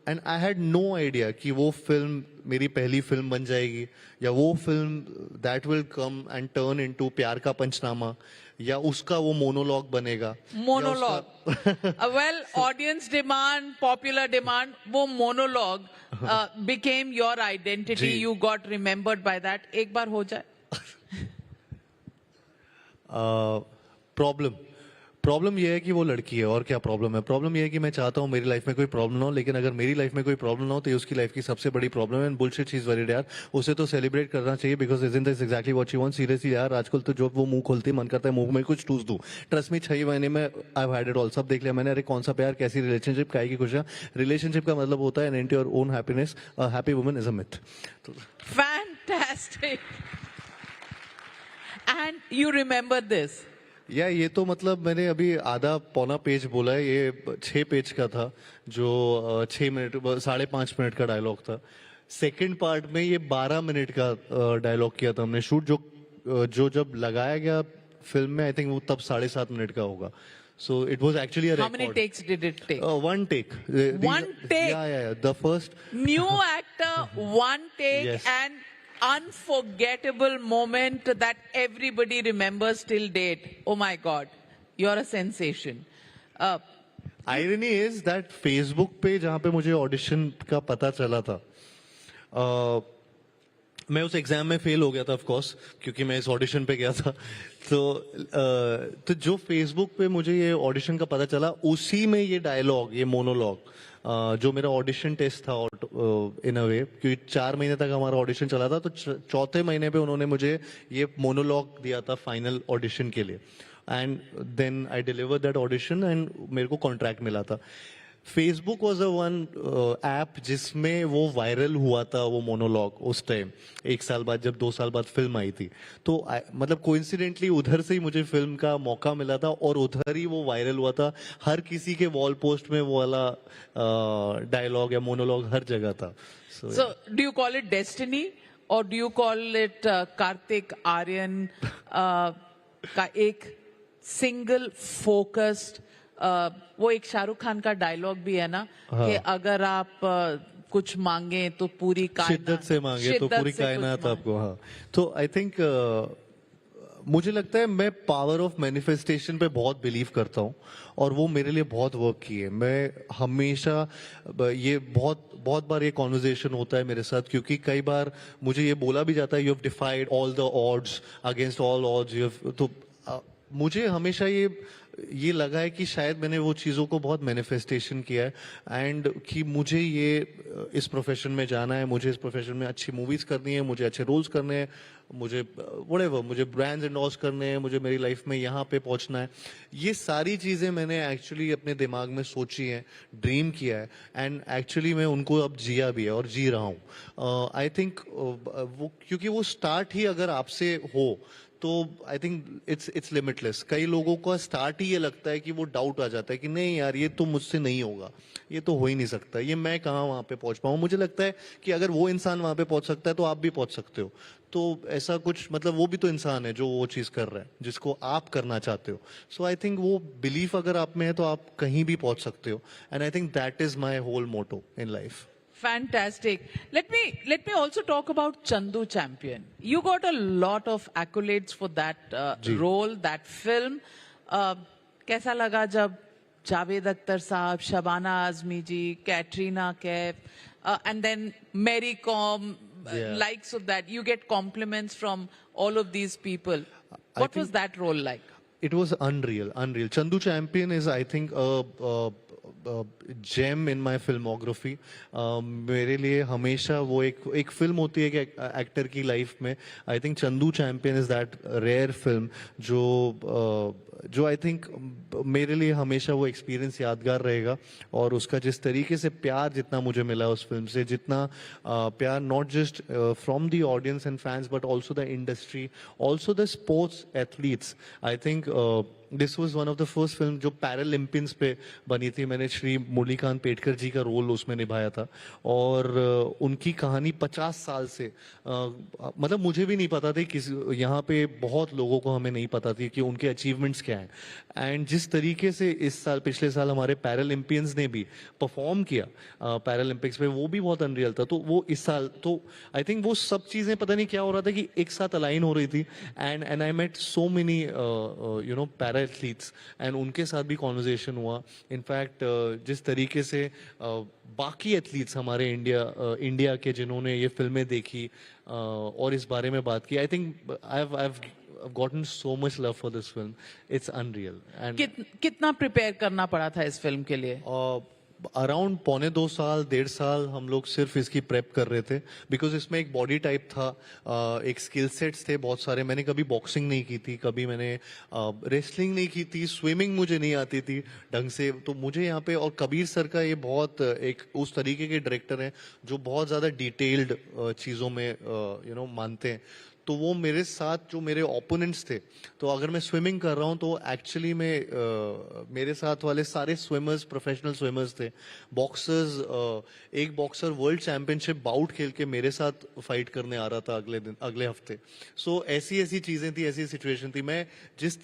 I had no idea कि वो फिल्म मेरी पहली फिल्म बन जाएगी, या वो film that will come and turn into प्यार का पंचनामा, या उसका वो मोनोलॉग बनेगा. Monologue, well, audience demand, popular demand, वो monologue became your identity. You got remembered by that. एक बार हो जाए. प्रॉब्लम ये है कि वो लड़की है, और क्या प्रॉब्लम है. प्रॉब्लम ये है कि मैं चाहता हूँ मेरी लाइफ में कोई प्रॉब्लम ना हो, लेकिन अगर मेरी लाइफ में कोई प्रॉब्लम ना हो तो ये उसकी लाइफ की सबसे बड़ी प्रॉब्लम है. And bullshit she is worried यार, उसे तो सेलिब्रेट करना चाहिए, because isn't this exactly what she wants. Seriously यार, आजकल तो जो वो मुंह खोलती, मन करता है मुंह में कुछ टूस दूं. ट्रस्ट मी, 6 महीने में I have had it all, सब देख लिया मैंने. अरे कौन सा प्यार, कैसी रिलेशनशिप, काय की खुशियां. रिलेशनशिप का मतलब होता है and your own happiness. A happy woman is a myth. Fantastic. And you remember this. या ये तो मतलब मैंने अभी आधा पौना पेज बोला है, ये 6 पेज का था, जो 6 मिनट 5.5 मिनट का डायलॉग था. सेकंड पार्ट में ये 12 मिनट का डायलॉग किया था हमने शूट, जो जब लगाया गया फिल्म में, आई थिंक वो तब 7.5 मिनट का होगा. So it was actually a record. How many takes did it take? One take. One take? Yeah. The first. New actor, one take, yes. And unforgettable moment that everybody remembers till date. Oh my God, you're a sensation. Irony is that Facebook पे जहाँ पे मुझे audition का पता चला था, मैं उस एग्जाम में फेल हो गया था ऑफ कोर्स, क्योंकि मैं इस ऑडिशन पे गया था। तो जो फेसबुक पे मुझे ये ऑडिशन का पता चला, उसी में ये डायलॉग, ये मोनोलॉग जो मेरा ऑडिशन टेस्ट था इन अ वे, क्योंकि 4 महीने तक हमारा ऑडिशन चला था, तो चौथे महीने पे उन्होंने मुझे ये मोनोलॉग दिया था फाइनल ऑडिशन के लिए, and then I deliver that audition and मेरे को कॉन्ट्रैक्ट मिला था। Facebook was a one app जिसमें वो वायरल हुआ था, वो मोनोलॉग उस टाइम 1 साल बाद, जब 2 साल बाद फिल्म आई थी। तो मतलब कोइंसिडेंटली उधर से ही मुझे फिल्म का मौका मिला था और उधर ही वो वायरल हुआ था। हर किसी के वॉल पोस्ट में वो वाला डायलॉग या मोनोलॉग हर जगह था। So do you call it destiny or do you call it Karthik Aryan का एक single focused वो एक शाहरुख खान का डायलॉग भी है ना, कि अगर आप कुछ मांगे तो पूरी शिद्दत से मांगे तो पूरी कायनात आपको। हाँ, तो आई थिंक मुझे लगता है मैं पावर ऑफ मैनिफेस्टेशन पे बहुत बिलीव करता हूँ और वो मेरे लिए बहुत वर्क की है। मैं हमेशा ये बहुत बार ये कॉन्वर्जेशन होता है मेरे साथ, क्योंकि कई बार मुझे ये बोला भी जाता है you have डिफाइड all the odds against all odds, you have, तो मुझे हमेशा ये लगा है कि शायद मैंने वो चीज़ों को बहुत मैनिफेस्टेशन किया है, एंड कि मुझे ये इस प्रोफेशन में जाना है, मुझे इस प्रोफेशन में अच्छी मूवीज करनी है, मुझे अच्छे रोल्स करने हैं, मुझे व्हाटएवर, मुझे ब्रांड्स एंडोर्स करने हैं, मुझे मेरी लाइफ में यहाँ पे पहुँचना है। ये सारी चीज़ें मैंने एक्चुअली अपने दिमाग में सोची हैं, ड्रीम किया है, एंड एक्चुअली मैं उनको अब जिया भी है और जी रहा हूँ। आई थिंक वो, क्योंकि वो स्टार्ट ही अगर आपसे हो तो आई थिंक इट्स लिमिटलेस। कई लोगों का स्टार्ट ही ये लगता है कि वो डाउट आ जाता है कि नहीं यार, ये तो मुझसे नहीं होगा, ये तो हो ही नहीं सकता, ये मैं कहाँ वहाँ पे पहुँच पाऊँ। मुझे लगता है कि अगर वो इंसान वहाँ पे पहुँच सकता है तो आप भी पहुँच सकते हो। तो ऐसा कुछ, मतलब वो भी तो इंसान है जो वो चीज़ कर रहा है जिसको आप करना चाहते हो। सो आई थिंक वो बिलीफ अगर आप में है तो आप कहीं भी पहुँच सकते हो, and I think that is my whole motto in life. Fantastic. Let me also talk about Chandu Champion. You got a lot of accolades for that role, that film. कैसा लगा जब जावेद अख्तर साहब, Shabana Azmi ji, Katrina Kaif, and then Mary Kom, likes of that. You get compliments from all of these people. What was that role like? It was unreal. Chandu Champion is, I think, gem in my filmography. मेरे लिए हमेशा वो एक film होती है कि actor की life में, I think Chandu champion is that rare film जो आई थिंक मेरे लिए हमेशा वो एक्सपीरियंस यादगार रहेगा। और उसका जिस तरीके से प्यार जितना मुझे मिला उस फिल्म से, जितना प्यार not just from the audience and fans but also the industry, also the sports athletes. I think this was one of the first film जो पैरालंपियंस पे बनी थी। मैंने श्री मुरलीकांत पेटकर जी का रोल उसमें निभाया था, और उनकी कहानी 50 साल से मतलब मुझे भी नहीं पता थी, यहाँ पे बहुत लोगों को हमें नहीं पता थी कि उनके अचीवमेंट्स क्या हैं। एंड जिस तरीके से पिछले साल हमारे पैरालंपियंस ने भी परफॉर्म किया पैरालंपिक्स में, वो भी बहुत अनरियल था। तो वो इस साल, तो आई थिंक वो सब चीज़ें पता नहीं क्या हो रहा था कि एक साथ अलाइन हो रही थी। And I met so many you know para athletes, and उनके साथ भी कॉन्वर्जेशन हुआ। इनफैक्ट जिस तरीके से बाकी एथलीट्स हमारे इंडिया के जिन्होंने ये फिल्में देखी और इस बारे में बात की, I think I've gotten so much love for this film. It's unreal. And कितना प्रिपेयर करना पड़ा था इस फिल्म के लिए? अराउंड 1.25 साल 1.5 साल हम लोग सिर्फ इसकी प्रेप कर रहे थे, बिकॉज इसमें एक बॉडी टाइप था, एक स्किल सेट्स थे बहुत सारे। मैंने कभी बॉक्सिंग नहीं की थी, कभी मैंने रेसलिंग नहीं की थी, स्विमिंग मुझे नहीं आती थी ढंग से। तो मुझे यहाँ पे, और कबीर सर का ये बहुत एक उस तरीके के डायरेक्टर हैं जो बहुत ज़्यादा डिटेल्ड चीज़ों में यू नो मानते हैं। तो वो मेरे साथ जो मेरे ओपोनेंट्स थे, तो अगर मैं स्विमिंग कर रहा हूँ तो एक्चुअली में मेरे साथ वाले सारे स्विमर्स प्रोफेशनल स्विमर्स थे। बॉक्सर्स, एक बॉक्सर वर्ल्ड चैंपियनशिप बाउट खेल के मेरे साथ फाइट करने आ रहा था अगले हफ्ते। सो ऐसी चीज़ें थी, ऐसी सिचुएशन थी। मैं जिस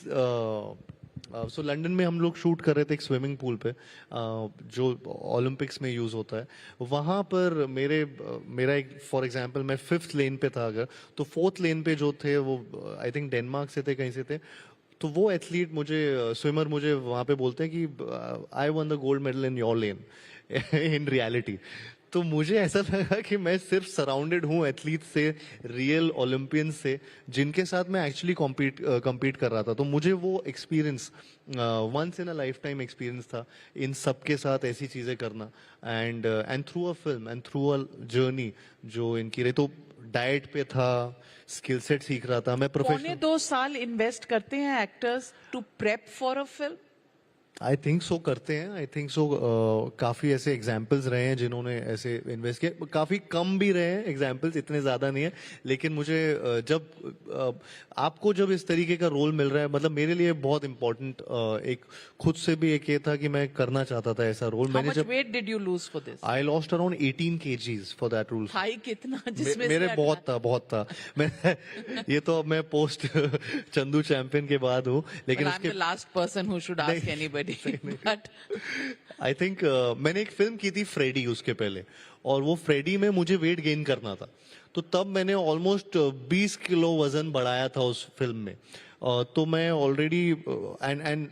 सो लंदन में हम लोग शूट कर रहे थे एक स्विमिंग पूल पे जो ओलंपिक्स में यूज़ होता है। वहाँ पर मेरा एक, फॉर एग्जांपल मैं 5th लेन पे था अगर, तो 4th लेन पे जो थे वो आई थिंक डेनमार्क से थे, कहीं से थे। तो वो एथलीट स्विमर मुझे वहाँ पे बोलते हैं कि I one the gold medal in your lane in reality. तो मुझे ऐसा लगा कि मैं सिर्फ सराउंडेड हूँ एथलीट से, रियल ओलंपियंस से, जिनके साथ मैं एक्चुअली कम्पीट कर रहा था। तो मुझे वो experience once in a lifetime experience था, इन सबके साथ ऐसी चीजें करना, and through a film and through a journey जो इनकी रही। तो डाइट पे था, स्किल सेट सीख रहा था मैं, प्रोफेशनल। 1.25 साल इन्वेस्ट करते हैं actors to prep for a film? I think so करते हैं, आई थिंक सो। काफी ऐसे एग्जाम्पल्स रहे हैं जिन्होंने ऐसे इन्वेस्ट किया, काफी कम भी रहे हैं एग्जाम्पल्स, इतने ज्यादा नहीं है। लेकिन मुझे आपको जब इस तरीके का रोल मिल रहा है, मतलब मेरे लिए बहुत इंपॉर्टेंट एक खुद से भी एक ये था कि मैं करना चाहता था ऐसा रोल। मैंने जब weight did you lose for this? I lost around 18 kgs for that role. हाई कितना? जिसमें मेरे बहुत था मैं ये तो अब मैं पोस्ट चंदू चैंपियन के बाद हूँ, लेकिन उसके last person who should ask anybody. But I think मैंने एक फिल्म की थी फ्रेडी उसके पहले, और वो फ्रेडी में मुझे वेट गेन करना था। तो तब मैंने ऑलमोस्ट 20 किलो वजन बढ़ाया था उस फिल्म में। तो मैं ऑलरेडी एंड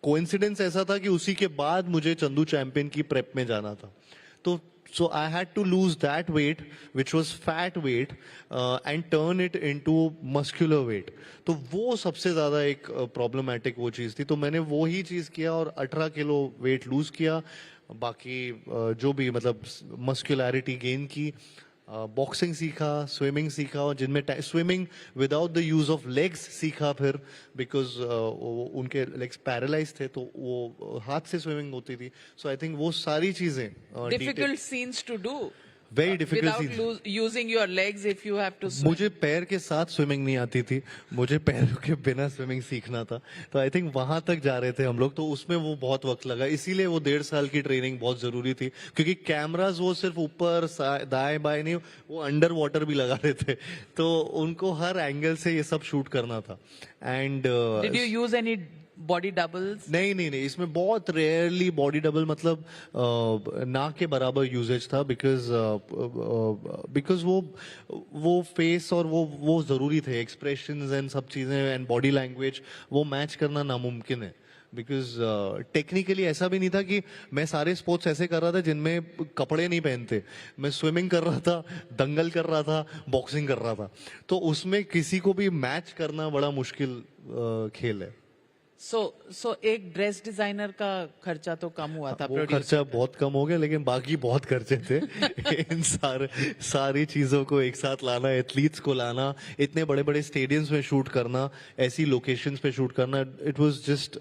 कोइंसिडेंस ऐसा था कि उसी के बाद मुझे चंदू चैंपियन की प्रेप में जाना था। तो so I had to lose that weight, which was fat weight, and turn it into muscular weight. तो वो सबसे ज्यादा एक प्रॉब्लमैटिक वो चीज थी। तो मैंने वो ही चीज किया और 18 किलो वेट लूज किया। बाकी जो भी मतलब मस्कुलैरिटी गेन की, बॉक्सिंग सीखा, स्विमिंग सीखा, और जिनमें swimming without the use of legs सीखा फिर, बिकॉज उनके लेग्स पैरालाइज थे, तो वो हाथ से स्विमिंग होती थी। सो आई थिंक वो सारी चीजें difficult scenes to do, very difficult without using your legs if you have to swim. मुझे पैर के साथ स्विमिंग नहीं आती थी, मुझे पैरों के बिना स्विमिंग सीखना था। तो आई थिंक वहां तक जा रहे थे हम लोग, तो उसमें वो बहुत वक्त लगा। इसीलिए वो 1.5 साल की ट्रेनिंग बहुत जरूरी थी, क्योंकि कैमराज वो सिर्फ ऊपर दाएं बाएं नहीं, वो अंडर वाटर भी लगा रहे थे, तो उनको हर एंगल से ये सब शूट करना था। And did you use any body doubles? नहीं, इसमें बहुत रेयरली बॉडी डबल, मतलब ना के बराबर यूजेज था, बिकॉज वो फेस और वो जरूरी थे, एक्सप्रेशंस एंड सब चीजें एंड बॉडी लैंग्वेज वो मैच करना नामुमकिन है। बिकॉज टेक्निकली ऐसा भी नहीं था कि मैं सारे स्पोर्ट्स ऐसे कर रहा था जिनमें कपड़े नहीं पहनते। मैं स्विमिंग कर रहा था, दंगल कर रहा था, बॉक्सिंग कर रहा था, तो उसमें किसी को भी मैच करना बड़ा मुश्किल खेल है। सो एक ड्रेस डिजाइनर का खर्चा तो कम हुआ था? वो खर्चा बहुत कम हो गया, लेकिन बाकी बहुत खर्चे थे। इन सारी चीजों को एक साथ लाना, एथलीट्स को लाना, इतने बड़े बड़े स्टेडियम्स में शूट करना, ऐसी लोकेशंस पे शूट करना, it was just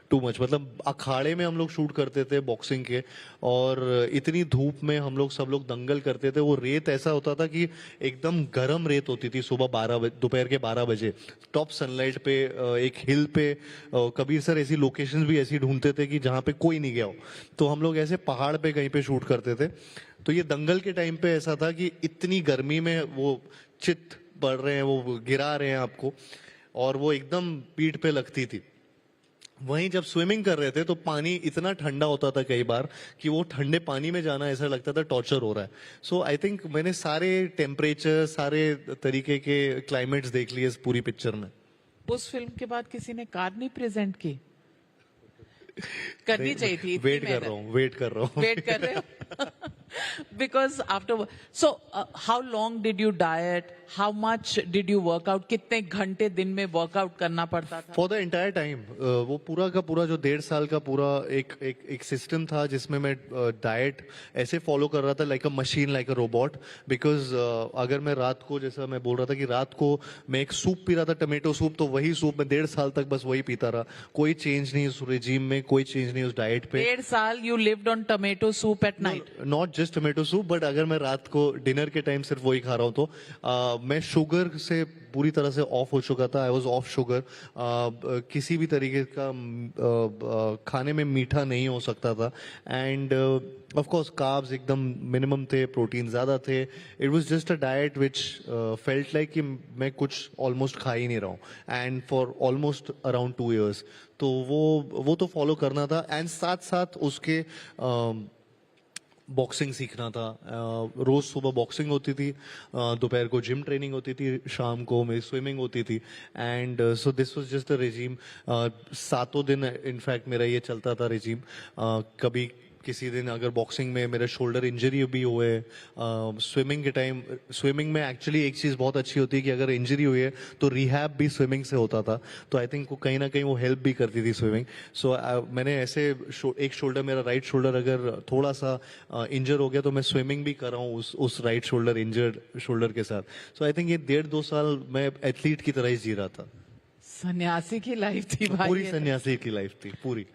too much. मतलब अखाड़े में हम लोग शूट करते थे बॉक्सिंग के, और इतनी धूप में हम लोग सब लोग दंगल करते थे। वो रेत ऐसा होता था कि एकदम गर्म रेत होती थी, दोपहर के 12 बजे टॉप सनलाइट पे, एक हिल पे। कबीर सर ऐसी लोकेशंस भी ऐसी ढूंढते थे कि जहाँ पे कोई नहीं गया हो, तो हम लोग ऐसे पहाड़ पे कहीं पे शूट करते थे। तो ये दंगल के टाइम पे ऐसा था कि इतनी गर्मी में वो चित पड़ रहे हैं, वो गिरा रहे हैं आपको, और वो एकदम पीठ पे लगती थी। वहीं जब स्विमिंग कर रहे थे तो पानी इतना ठंडा होता था कई बार कि वो ठंडे पानी में जाना ऐसा लगता था टॉर्चर हो रहा है। सो आई थिंक मैंने सारे टेम्परेचर, सारे तरीके के क्लाइमेट्स देख लिए इस पूरी पिक्चर में। उस फिल्म के बाद किसी ने कार नहीं प्रेजेंट की? करनी चाहिए थी। वेट कर रहा हूँ वेट कर रहे हो? Because after, so how long did you diet? How much did you work out? कितने घंटे दिन में वर्कआउट करना पड़ता था? For the entire time, वो पूरा का पूरा जो 1.5 साल का पूरा एक सिस्टम था, जिसमें मैं डाइट ऐसे फॉलो कर रहा था, like a machine, like a robot. Because अगर मैं रात को, जैसा मैं बोल रहा था कि रात को मैं एक सूप पी रहा था, टमेटो सूप, तो वही सूप मैं 1.5 साल तक बस वही पीता रहा। कोई चेंज नहीं उस रेजिम में, कोई चेंज नहीं उस डाइट पे। 1.5 साल you lived on tomato soup at night? Not just tomato soup, but अगर मैं रात को डिनर के टाइम सिर्फ वही खा रहा हूँ, तो मैं शुगर से पूरी तरह से ऑफ हो चुका था। I was of sugar. किसी भी तरीके का खाने में मीठा नहीं हो सकता था। एंड ऑफ कोर्स कार्ब्स एकदम मिनिमम थे, प्रोटीन ज्यादा थे। It was just a diet which felt like कि मैं कुछ ऑलमोस्ट खा ही नहीं रहा हूँ, and for almost around 2 years। तो वो तो फॉलो करना था, एंड साथ साथ उसके बॉक्सिंग सीखना था। रोज सुबह बॉक्सिंग होती थी, दोपहर को जिम ट्रेनिंग होती थी, शाम को मेरी स्विमिंग होती थी। And so this was just a regime. 7 दिन इनफैक्ट मेरा ये चलता था रेजिम। कभी किसी दिन अगर बॉक्सिंग में मेरे शोल्डर इंजरी भी हुए, स्विमिंग के टाइम, स्विमिंग में एक्चुअली एक चीज़ बहुत अच्छी होती है कि अगर इंजरी हुई है तो रिहैब भी स्विमिंग से होता था, तो आई थिंक वो कहीं ना कहीं वो हेल्प भी करती थी स्विमिंग। सो मैंने ऐसे एक शोल्डर, मेरा राइट शोल्डर अगर थोड़ा सा इंजर हो गया तो मैं स्विमिंग भी कर रहा हूँ उस राइट शोल्डर इंजर्ड शोल्डर के साथ। सो आई थिंक ये 1.5-2 साल मैं एथलीट की तरह ही जी रहा था। सन्यासी की लाइफ थी भाई, पूरी सन्यासी की लाइफ थी पूरी।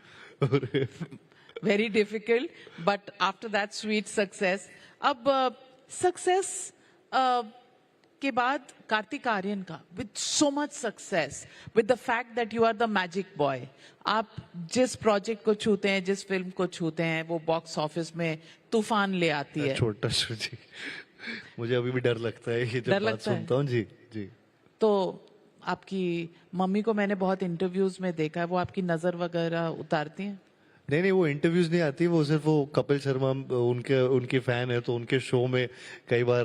Very difficult, but after that sweet success. अब सक्सेस के बाद कार्तिक आर्यन का with so much success, with the fact that you are the magic boy, आप जिस प्रोजेक्ट को छूते हैं, जिस फिल्म को छूते हैं, वो बॉक्स ऑफिस में तूफान ले आती है। छोटा जी, मुझे अभी भी डर लगता है ये जब बात सुनता हूँ। जी जी। तो आपकी मम्मी को मैंने बहुत इंटरव्यूज में देखा है, वो आपकी नजर वगैरह उतारती हैं? नहीं, वो इंटरव्यूज नहीं आती, वो सिर्फ वो कपिल शर्मा उनके फैन है, तो उनके शो में कई बार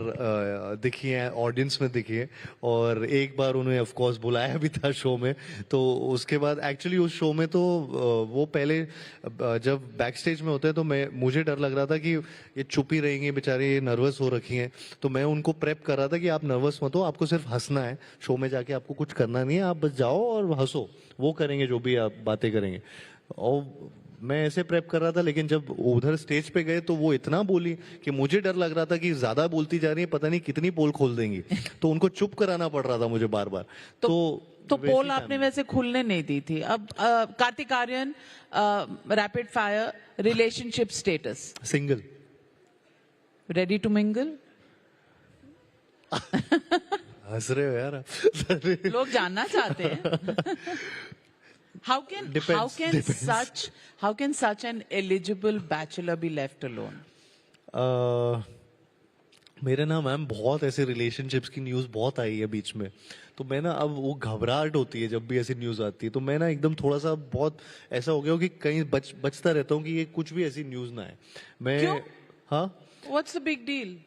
दिखी है, ऑडियंस में दिखी है, और एक बार उन्हें ऑफ कोर्स बुलाया भी था शो में। तो उसके बाद एक्चुअली उस शो में तो वो पहले जब बैक स्टेज में होते हैं तो मुझे डर लग रहा था कि ये चुप ही रहेंगे बेचारे, ये नर्वस हो रखी हैं, तो मैं उनको प्रेप कर रहा था कि आप नर्वस मत हो, आपको सिर्फ हंसना है, शो में जाके आपको कुछ करना नहीं है, आप बस जाओ और हंसो, वो करेंगे जो भी आप बातें करेंगे। और मैं ऐसे प्रेप कर रहा था, लेकिन जब उधर स्टेज पे गए तो वो इतना बोली कि मुझे डर लग रहा था कि ज्यादा बोलती जा रही है, पता नहीं कितनी पोल खोल देंगी, तो उनको चुप कराना पड़ रहा था मुझे बार बार। तो पोल आपने वैसे खुलने नहीं दी थी। अब Kartik Aaryan, rapid fire, relationship status? Single. Ready to mingle? हंस रहे हो यार। लोग जानना चाहते हैं। How can such an eligible bachelor be left alone? मेरे ना मैम बहुत ऐसे रिलेशनशिप्स की न्यूज बहुत आई है बीच में, तो मैं ना अब वो घबराहट होती है जब भी ऐसी न्यूज आती है, तो मैं ना एकदम थोड़ा सा बहुत ऐसा हो गया हूँ कि कहीं बचता रहता हूँ कि ये कुछ भी ऐसी न्यूज ना है। मैं क्यों? हाँ, What's the big deal?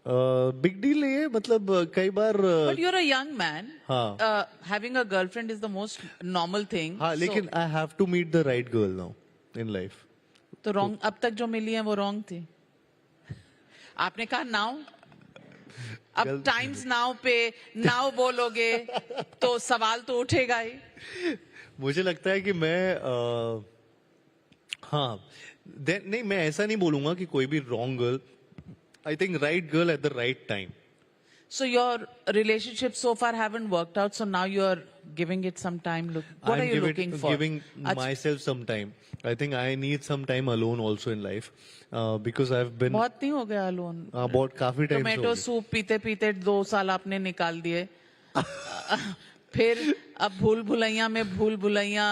Big deal नहीं है, मतलब कई बार But you're a young man. हाँ, having a girlfriend is the most normal thing. हाँ, लेकिन I have to meet the right girl now in life. तो रॉन्ग, अब तक जो मिली है वो रॉन्ग थी। आपने कहा नाउ, अब टाइम्स नाउ पे नाउ बोलोगे तो सवाल तो उठेगा ही। मुझे लगता है कि मैं हाँ, नहीं, मैं ऐसा नहीं बोलूंगा कि कोई भी wrong girl, I think right girl at the right time. So your relationships so far haven't worked out, so now you're giving it some time. What are you looking for? Giving myself some time. I think I need some time alone also in life, because I've been. बहुत नहीं हो गया alone. बहुत काफी time. Tomato soup पीते पीते 2 साल आपने निकाल दिए। फिर अब भूल भुलैया में भूल भुलैया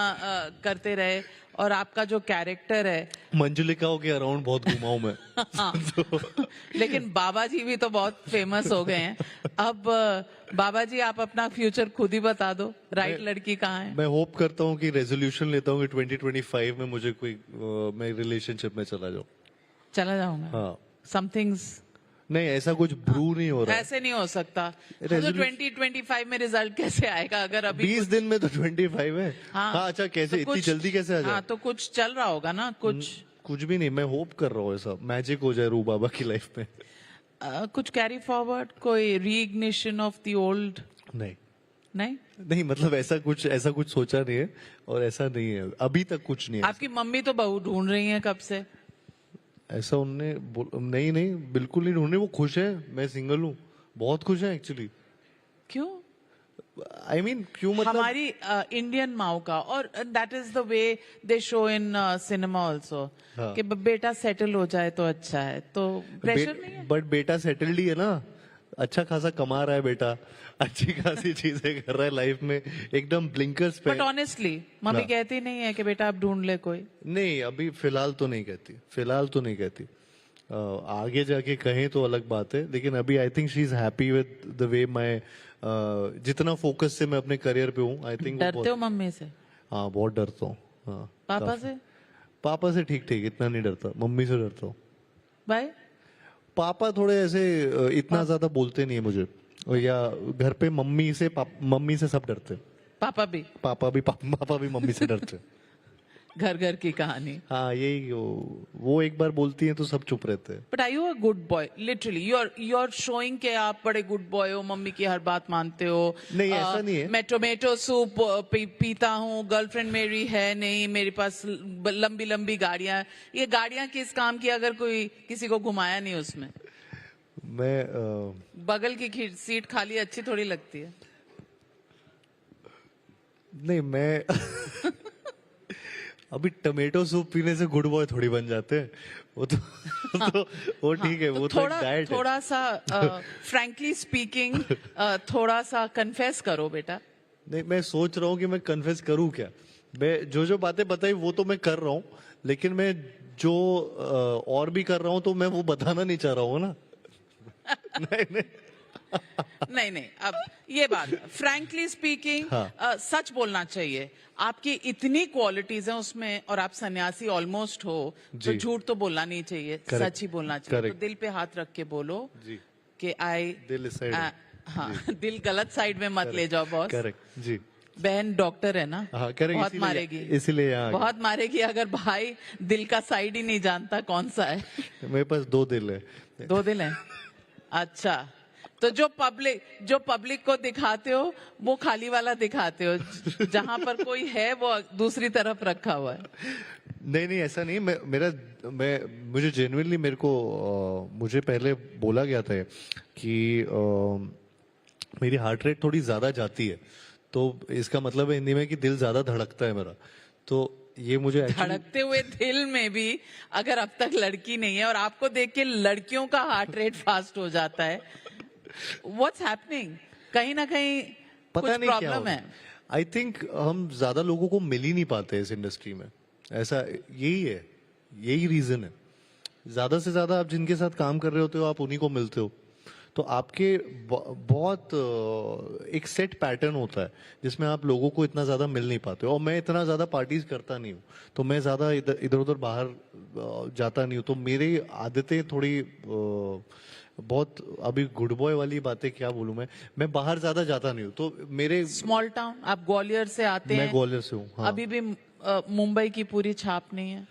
करते रहे, और आपका जो कैरेक्टर है, मंजुलिकाओं के अराउंड बहुत घुमा हूं मैं। तो, लेकिन बाबा जी भी तो बहुत फेमस हो गए हैं। अब बाबा जी, आप अपना फ्यूचर खुद ही बता दो, राइट लड़की कहाँ है? मैं होप करता हूँ कि रेजोल्यूशन लेता हूँ कि 2025 में मुझे कोई मैं रिलेशनशिप में चला जाऊंगा। हाँ, समथिंग्स नहीं, ऐसा कुछ ब्रू नहीं हो रहा है। ऐसे नहीं हो सकता। तो 2025 में रिजल्ट कैसे आएगा अगर अभी 20 दिन में तो 25 है। हाँ, अच्छा, कैसे तो इतनी जल्दी कैसे आ जाए? हाँ, तो कुछ चल रहा होगा ना, कुछ भी नहीं। मैं होप कर रहा हूँ ऐसा मैजिक हो जाए रू बाबा की लाइफ में। कुछ कैरी फॉरवर्ड, कोई रीइग्निशन ऑफ द ओल्ड? नहीं, मतलब ऐसा कुछ सोचा नहीं है, और ऐसा नहीं है अभी तक, कुछ नहीं है। आपकी मम्मी तो बहू ढूंढ रही है कब से? ऐसा उनने नहीं, बिल्कुल नहीं ढूंढे, वो खुश है, मैं सिंगल हूँ, बहुत खुश है एक्चुअली। क्यों? I mean, क्यों मतलब? हमारी इंडियन माओ का, और that is the way they show in cinema also, कि बेटा सेटल हो जाए तो अच्छा है, तो प्रेशर नहीं है। बट बेटा सेटल्ड ही है ना, अच्छा खासा कमा रहा है बेटा, अच्छी खासी चीजें कर रहा है लाइफ में, एकदम ब्लिंकर्स पे। बट ऑनेस्टली मम्मी कहती नहीं है कि बेटा आप ढूंढ ले कोई? नहीं, अभी फिलहाल तो नहीं कहती। आगे जाके कहें तो अलग बात है, लेकिन अभी I think she is happy with the way my जितना फोकस से मैं अपने करियर पे हूँ। आई थिंक डरते हो मम्मी से? हाँ, बहुत डरता हूँ। हाँ, पापा से ठीक, इतना नहीं डरता, मम्मी से डरता हूँ। भाई पापा थोड़े ऐसे इतना ज्यादा बोलते नहीं है मुझे, या घर पे मम्मी से सब डरते। पापा भी मम्मी से डरते। घर घर की कहानी. हाँ यही वो एक बार बोलती हैं तो सब चुप रहते हैं. But are you a good boy? Literally, you're showing कि आप बड़े good boy हो, मम्मी की हर बात मानते हो. नहीं ऐसा नहीं है. मैं टोमेटो सूप पीता हूँ, गर्लफ्रेंड मेरी है नहीं, मेरे पास लंबी लंबी गाड़ियां. ये गाड़ियां किस काम की अगर कोई किसी को घुमाया नहीं उसमें? मैं बगल की सीट खाली अच्छी थोड़ी लगती है. नहीं मैं अभी टमेटो सूप पीने से गुड बॉय थोड़ी बन जाते हैं. वो तो वो ठीक है. वो तो डाइट है. थोड़ा सा फ्रैंकली स्पीकिंग थोड़ा सा कन्फेस करो बेटा. नहीं मैं सोच रहा हूँ कि मैं कन्फेस करूँ क्या. मैं जो बातें बताई वो तो मैं कर रहा हूँ, लेकिन मैं जो और भी कर रहा हूँ तो मैं वो बताना नहीं चाह रहा हूँ ना. नहीं अब ये बात फ्रैंकली स्पीकिंग सच बोलना चाहिए. आपकी इतनी क्वालिटीज हैं उसमें और आप सन्यासी ऑलमोस्ट हो, तो झूठ तो बोलना नहीं चाहिए. सच ही बोलना चाहिए. तो दिल पे हाथ रख के बोलो कि दिल हाँ दिल गलत साइड में मत ले जाओ बॉस. करेक्ट जी. बहन डॉक्टर है ना, बहुत मारेगी. इसीलिए बहुत मारेगी अगर भाई दिल का साइड ही नहीं जानता कौन सा है. मेरे पास 2 दिल है. 2 दिल है. अच्छा, तो जो पब्लिक को दिखाते हो वो खाली वाला दिखाते हो, जहां पर कोई है वो दूसरी तरफ रखा हुआ है. नहीं ऐसा नहीं. मुझे जेन्युइनली मुझे पहले बोला गया था कि मेरी हार्ट रेट थोड़ी ज्यादा जाती है, तो इसका मतलब है हिंदी में कि दिल ज्यादा धड़कता है मेरा. तो ये मुझे धड़कते हुए दिल में भी अगर अब तक लड़की नहीं है और आपको देख के लड़कियों का हार्ट रेट फास्ट हो जाता है, व्हाट्स हैपनिंग? कहीं ना कहीं पता नहीं प्रॉब्लम है. आई थिंक हम ज्यादा लोगों को मिल ही नहीं पाते इस इंडस्ट्री में. ऐसा यही रीजन है. ज्यादा से ज्यादा आप जिनके साथ काम कर रहे होते हो आप उन्हीं को मिलते हो. तो आपके बहुत एक सेट पैटर्न होता है जिसमें आप लोगों को इतना ज्यादा मिल नहीं पाते. और मैं इतना ज्यादा पार्टीज करता नहीं हूँ, तो मैं ज्यादा इधर उधर बाहर जाता नहीं हूँ. तो मेरी आदतें थोड़ी बहुत अभी गुड बॉय वाली बातें क्या बोलूं. मैं बाहर ज्यादा जाता नहीं हूँ. तो मेरे स्मॉल टाउन, आप ग्वालियर से आते हैं. मैं ग्वालियर से हूँ. हाँ. अभी भी मुंबई की पूरी छाप नहीं है.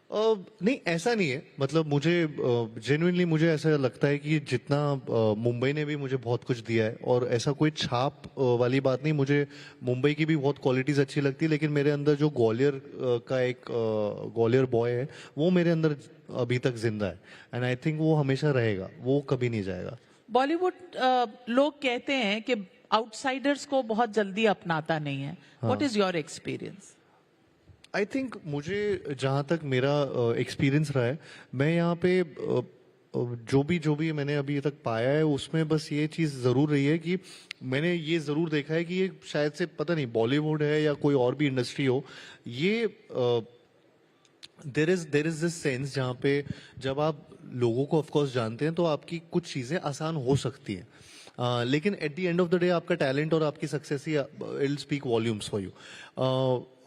नहीं ऐसा नहीं है. मतलब मुझे जेन्युइनली मुझे ऐसा लगता है कि जितना मुंबई ने भी मुझे बहुत कुछ दिया है, और ऐसा कोई छाप वाली बात नहीं. मुझे मुंबई की भी बहुत क्वालिटीज अच्छी लगती है, लेकिन मेरे अंदर जो ग्वालियर का एक ग्वालियर बॉय है वो मेरे अंदर अभी तक जिंदा है. एंड आई थिंक वो हमेशा रहेगा, वो कभी नहीं जाएगा. बॉलीवुड लोग कहते हैं कि आउटसाइडर्स को बहुत जल्दी अपनाता नहीं है. What is your experience? I think मुझे जहाँ तक मेरा एक्सपीरियंस रहा है, मैं यहाँ पे जो भी मैंने अभी तक पाया है उसमें बस ये चीज़ ज़रूर रही है कि मैंने ये ज़रूर देखा है कि ये शायद से पता नहीं बॉलीवुड है या कोई और भी इंडस्ट्री हो, ये देयर इज दिस सेंस जहाँ पे जब आप लोगों को ऑफकोर्स जानते हैं तो आपकी कुछ चीज़ें आसान हो सकती हैं. लेकिन at the end of the day आपका टैलेंट और आपकी success he will speak volumes for you.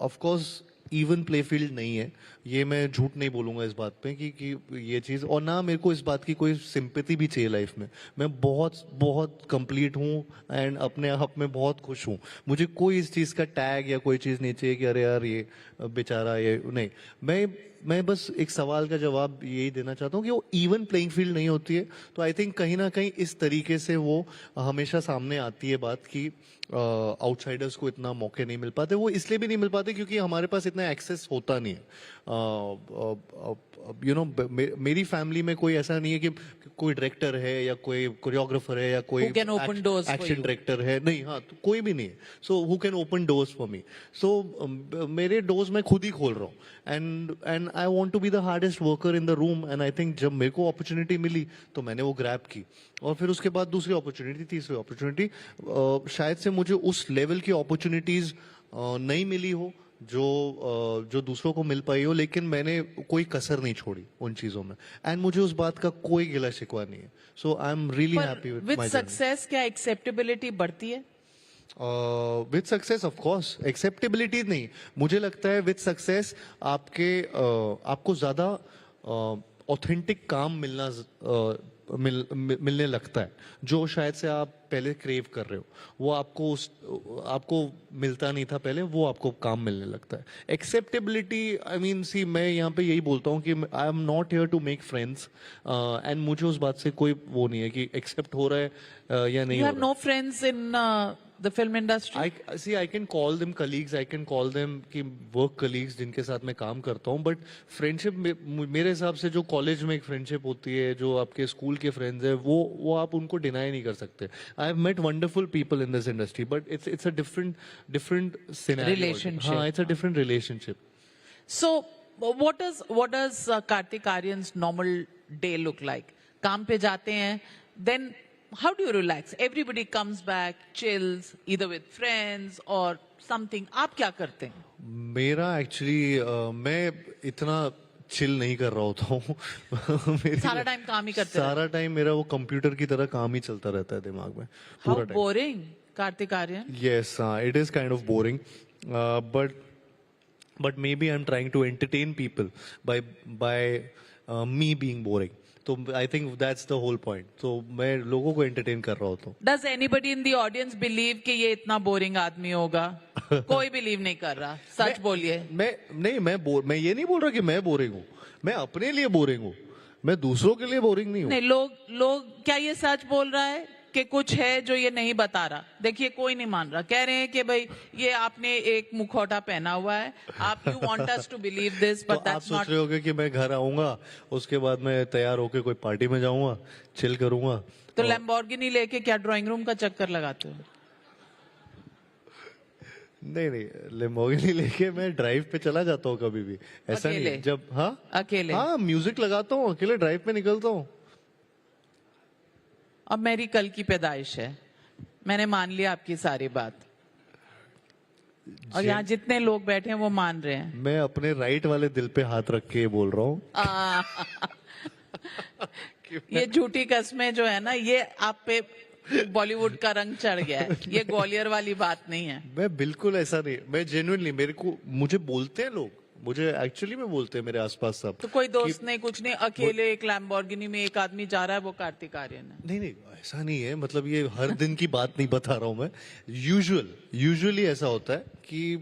Of course even play field नहीं है, ये मैं झूठ नहीं बोलूंगा इस बात पे कि ये चीज़. और ना मेरे को इस बात की कोई सिंपैथी भी चाहिए लाइफ में. मैं बहुत कंप्लीट हूँ एंड अपने आप में बहुत खुश हूँ. मुझे कोई इस चीज़ का टैग या कोई चीज़ नहीं चाहिए कि अरे यार ये बेचारा ये नहीं. मैं बस एक सवाल का जवाब यही देना चाहता हूँ कि वो इवन प्लेइंग फील्ड नहीं होती है. तो आई थिंक कहीं ना कहीं इस तरीके से वो हमेशा सामने आती है बात कि आउटसाइडर्स को इतना मौके नहीं मिल पाते. वो इसलिए भी नहीं मिल पाते क्योंकि हमारे पास इतना एक्सेस होता नहीं है. मेरी फैमिली में कोई ऐसा नहीं है कि कोई डायरेक्टर है या कोई कोरियोग्राफर है या कोई एक्शन डायरेक्टर है. नहीं, हाँ, तो कोई भी नहीं है. So who can open doors for me. So मेरे डोर्स मैं खुद ही खोल रहा हूँ. And I want to be the hardest worker in the room. And I think जब मेरे को अपॉर्चुनिटी मिली तो मैंने वो ग्रैब की, और फिर उसके बाद दूसरी अपॉर्चुनिटी, तीसरी अपॉर्चुनिटी. शायद से मुझे उस लेवल की अपॉर्चुनिटीज नहीं मिली हो जो दूसरों को मिल पाई हो, लेकिन मैंने कोई कसर नहीं छोड़ी उन चीजों में. एंड मुझे उस बात का कोई गिला शिकवा नहीं है. So I am really happy with my success. क्या एक्सेप्टेबिलिटी बढ़ती है? With success of course. Acceptability नहीं, मुझे लगता है विद सक्सेस आपको ज्यादा ऑथेंटिक काम मिलना मिलने लगता है, जो शायद से आप पहले क्रेव कर रहे हो, वो आपको मिलता नहीं था पहले, वो आपको काम मिलने लगता है. एक्सेप्टेबिलिटी, आई मीन सी, मैं यहाँ पे यही बोलता हूँ कि I am not here to make friends, and मुझे उस बात से कोई वो नहीं है कि एक्सेप्ट हो रहा है या नहीं. You हो have रहा no friends in the film industry? I can call them colleagues, I can call them कि work colleagues जिनके साथ मैं काम करता हूँ, but friendship मेरे हिसाब से जो कॉलेज में एक फ्रेंडशिप होती है, जो आपके स्कूल के फ्रेंड्स है, वो आप उनको डिनाई नहीं कर सकते. I have met wonderful people in this industry, but it's a different scenario. Relationship. हाँ, it's a different relationship. So what does Karthik Aryan's normal day look like? काम पे जाते हैं, then how do you relax? Everybody comes back, chills, either with friends or something. आप क्या करते हैं? मेरा एक्चुअली मैं इतना चिल नहीं कर रहा होता हूँ. सारा टाइम काम ही करते हैं? सारा टाइम मेरा वो कंप्यूटर की तरह काम ही चलता रहता है दिमाग में How पूरा time. boring, Karthik Aryan? Yes, it is kind of boring, but maybe I'm trying to entertain people by me being boring. So I think that's the whole point. So मैं लोगों को entertain कर रहा होता हूँ. Does anybody in the audience believe कि ये इतना boring आदमी होगा? कोई believe नहीं कर रहा. सच बोलिए. मैं ये नहीं बोल रहा कि मैं बोरिंग हूँ. मैं अपने लिए बोरिंग हूँ. मैं दूसरों के लिए बोरिंग नहीं हूँ. नहीं, लोग क्या ये सच बोल रहा है कि कुछ है जो ये नहीं बता रहा? देखिए, कोई नहीं मान रहा. कह रहे हैं कि भाई ये आपने एक मुखौटा पहना हुआ है. आप you want us to believe this, but तो आप that's not. सोच रहे होगे कि मैं घर आऊंगा, उसके बाद मैं तैयार होके कोई पार्टी में जाऊंगा, चिल करूंगा. तो लैम्बोर्गिनी लेके क्या ड्राइंग रूम का चक्कर लगाते हो? नहीं, लैम्बोर्गिनी लेके मैं ड्राइव पे चला जाता हूँ कभी भी. ऐसा नहीं है. जब अकेले? हाँ, म्यूजिक लगाता हूँ, अकेले ड्राइव पे निकलता हूँ. अब मेरी कल की पैदाइश है, मैंने मान लिया आपकी सारी बात, और यहाँ जितने लोग बैठे हैं वो मान रहे हैं. मैं अपने राइट वाले दिल पे हाथ रख के बोल रहा हूँ. ये झूठी कस्में जो है ना, ये आप पे बॉलीवुड का रंग चढ़ गया है. ये ग्वालियर वाली बात नहीं है. मैं बिल्कुल ऐसा नहीं. मैं जेन्युइनली, मुझे बोलते हैं लोग, मुझे एक्चुअली में बोलते हैं मेरे आसपास सब. तो कोई दोस्त नहीं, कुछ नहीं, अकेले एक लैम्बोर्गिनी में एक आदमी जा रहा है, वो कार्तिक आर्यन है? नहीं, ऐसा नहीं है. मतलब ये हर दिन की बात नहीं बता रहा हूँ मैं. यूजुअली ऐसा होता है कि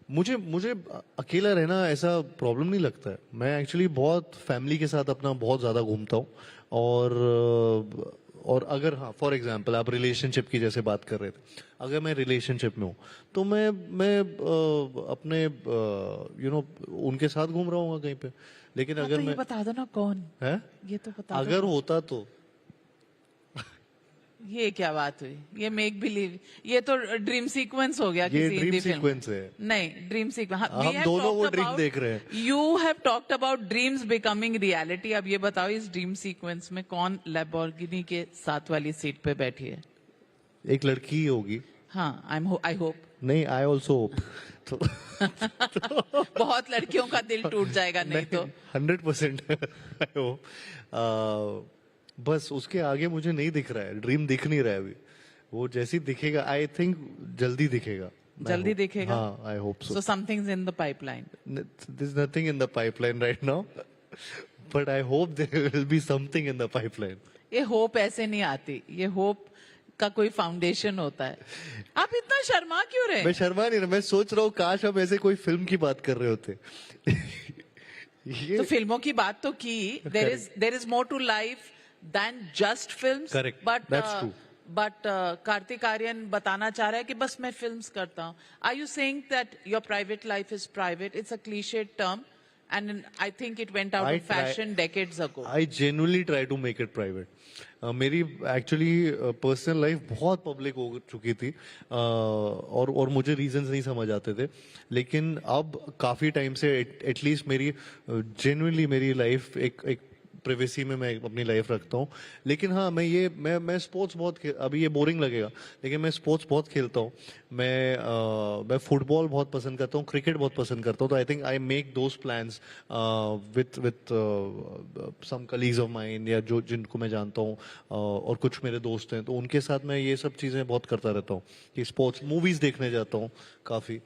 मुझे अकेला रहना ऐसा प्रॉब्लम नहीं लगता है. मैं एक्चुअली बहुत फैमिली के साथ अपना बहुत ज्यादा घूमता हूँ. और अगर फॉर एग्जांपल आप रिलेशनशिप की जैसे बात कर रहे थे, अगर मैं रिलेशनशिप में हूँ तो मैं अपने उनके साथ घूम रहा हूँ कहीं पे. लेकिन अगर तो मैं ये बता दो ना कौन है, ये तो बता दो. अगर होता तो ये क्या बात हुई? ये मेक बिलीव, ये तो ड्रीम सीक्वेंस हो गया. ये किसी ड्रीम हिंदी फिल्म सीक्वेंस है. नहीं, ड्रीम सीक्वेंस. हम दोनों वो ड्रीम देख रहे हैं. You have talked about dreams becoming reality. अब ये बताओ, इस ड्रीम सीक्वेंस में कौन लैम्बोर्गिनी के साथ वाली सीट पे बैठी है? एक लड़की ही होगी. हाँ, आई होप. नहीं, आई ऑल्सो होप. बहुत लड़कियों का दिल टूट जाएगा नहीं तो. 100% आई होप. बस उसके आगे मुझे नहीं दिख रहा है. ड्रीम दिख नहीं रहा है अभी. वो जैसी दिखेगा, आई थिंक जल्दी दिखेगा. जल्दी दिखेगा? हाँ, I hope so. So something's in the pipeline. There's nothing in the pipeline right now, but I hope there will be something in the pipeline. ये होप ऐसे नहीं आती. ये होप का कोई फाउंडेशन होता है. आप इतना शर्मा क्यों रहे? मैं शर्मा नहीं रहा. मैं सोच रहा हूँ काश हम ऐसे कोई फिल्म की बात कर रहे होते. तो फिल्मों की बात तो की. There is more to life than just films. Correct. That's true. But Karthik Aryan बताना चाह रहा है कि बस मैं फिल्म्स करता हूँ. Are you saying that your private life is private? It's a cliched term, and I think it went out of fashion decades ago. I genuinely try to make it private. मेरी actually personal life बहुत public हो चुकी थी, और मुझे reasons नहीं समझ आते थे. लेकिन अब काफी टाइम से एटलीस्ट मेरी जेन्युइनली मेरी लाइफ एक प्राइवेसी में मैं अपनी लाइफ रखता हूँ. लेकिन हाँ, मैं स्पोर्ट्स बहुत अभी ये बोरिंग लगेगा, लेकिन मैं स्पोर्ट्स बहुत खेलता हूँ. मैं फुटबॉल बहुत पसंद करता हूँ, क्रिकेट बहुत पसंद करता हूँ. तो I think I make those plans with some colleagues of mine, या जिनको मैं जानता हूँ, और कुछ मेरे दोस्त हैं, तो उनके साथ मैं ये सब चीज़ें बहुत करता रहता हूँ. कि स्पोर्ट्स मूवीज देखने जाता हूँ काफ़ी.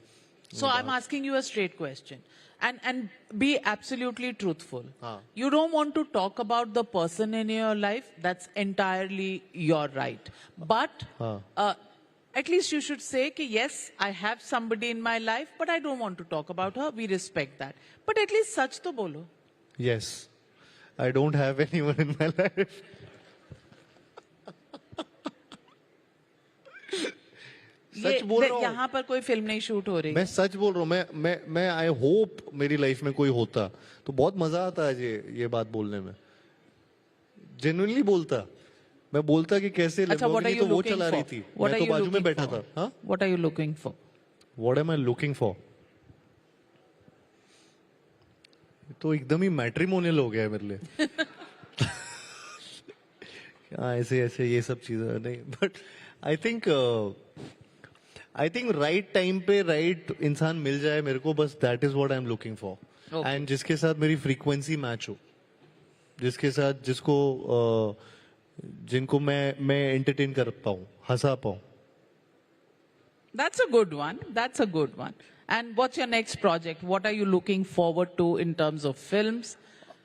So I'm asking you a straight question. And be absolutely truthful. You don't want to talk about the person in your life. That's entirely your right. But at least you should say, ki, yes, I have somebody in my life, but I don't want to talk about her. We respect that. But at least sach to bolo. Yes, I don't have anyone in my life. सच बोल रहा हूँ यहाँ पर कोई film नहीं shoot हो रही मैं सच बोल रहा हूँ मैं आई होप मेरी लाइफ में कोई होता तो बहुत मजा आता है ये बात बोलने में जेन्युइनली बोलता मैं बोलता कि कैसे लैम्बोर्गिनी तो वो चला रही थी मैं तो बाजू में बैठा था हाँ What are you looking for? What am I looking for? तो एकदम ही मैट्रिमोनियल हो गया है मेरे लिए ऐसे ऐसे ये सब चीजें नहीं but I think right time पे राइट इंसान मिल जाए मेरे को बस that is what I am looking for and जिसके साथ मेरी फ्रीक्वेंसी मैच हो जिसके साथ जिनको मैं एंटरटेन कर पाऊं हंसा पाऊं That's a good one. That's a good one. And what's your next project? What are you looking forward to in terms of films?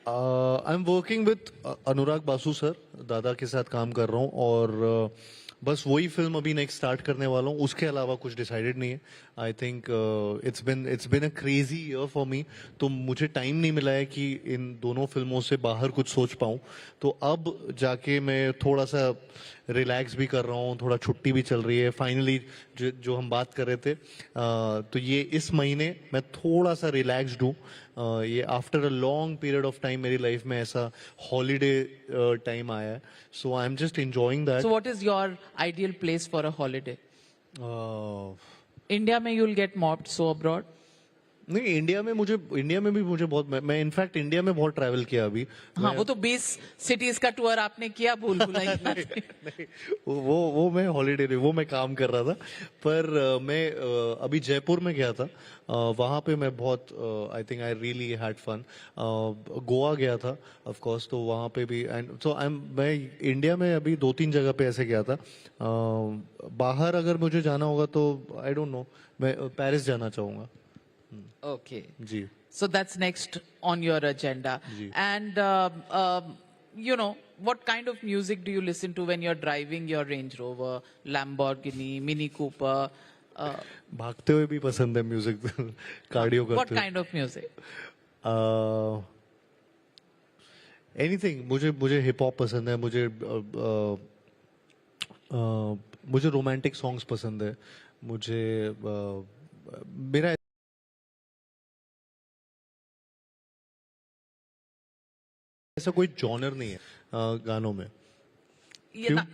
I'm working with Anurag Basu sir दादा के साथ काम कर रहा हूँ और बस वही फिल्म अभी नेक्स्ट स्टार्ट करने वाला हूँ उसके अलावा कुछ डिसाइडेड नहीं है I think it's been a crazy year for me तो मुझे टाइम नहीं मिला है कि इन दोनों फिल्मों से बाहर कुछ सोच पाऊँ तो अब जाके मैं थोड़ा सा रिलैक्स भी कर रहा हूँ थोड़ा छुट्टी भी चल रही है फाइनली जो हम बात कर रहे थे तो ये इस महीने मैं थोड़ा सा रिलैक्स्ड हूँ ये after a long period of time मेरी लाइफ में ऐसा हॉलीडे टाइम आया है so I am just enjoying that So what is your ideal place for a holiday? India में you'll get mobbed, so abroad? नहीं India में भी मुझे बहुत मैं इनफैक्ट इंडिया में बहुत ट्रैवल किया अभी हाँ वो तो 20 सिटीज का टूर आपने किया भूल भुलैया वो मैं हॉलीडे नहीं वो मैं काम कर रहा था पर मैं अभी जयपुर में गया था वहाँ पे मैं बहुत I think I really had fun Goa गया था ऑफ कोर्स तो वहाँ पे भी एंड सो मैं इंडिया में अभी 2-3 जगह पे ऐसे गया था बाहर अगर मुझे जाना होगा तो आई डोंट नो मैं पेरिस जाना चाहूँगा Okay. Ji. So that's next on your agenda. Ji. And you know, what kind of music do you listen to when you're driving your Range Rover, Lamborghini, Mini Cooper? भागते हुए भी पसंद है music cardio करते What kind of music? Anything मुझे hip hop पसंद है मुझे रोमांटिक सॉन्ग्स पसंद है मुझे मेरा ऐसा कोई जॉनर नहीं है गानों में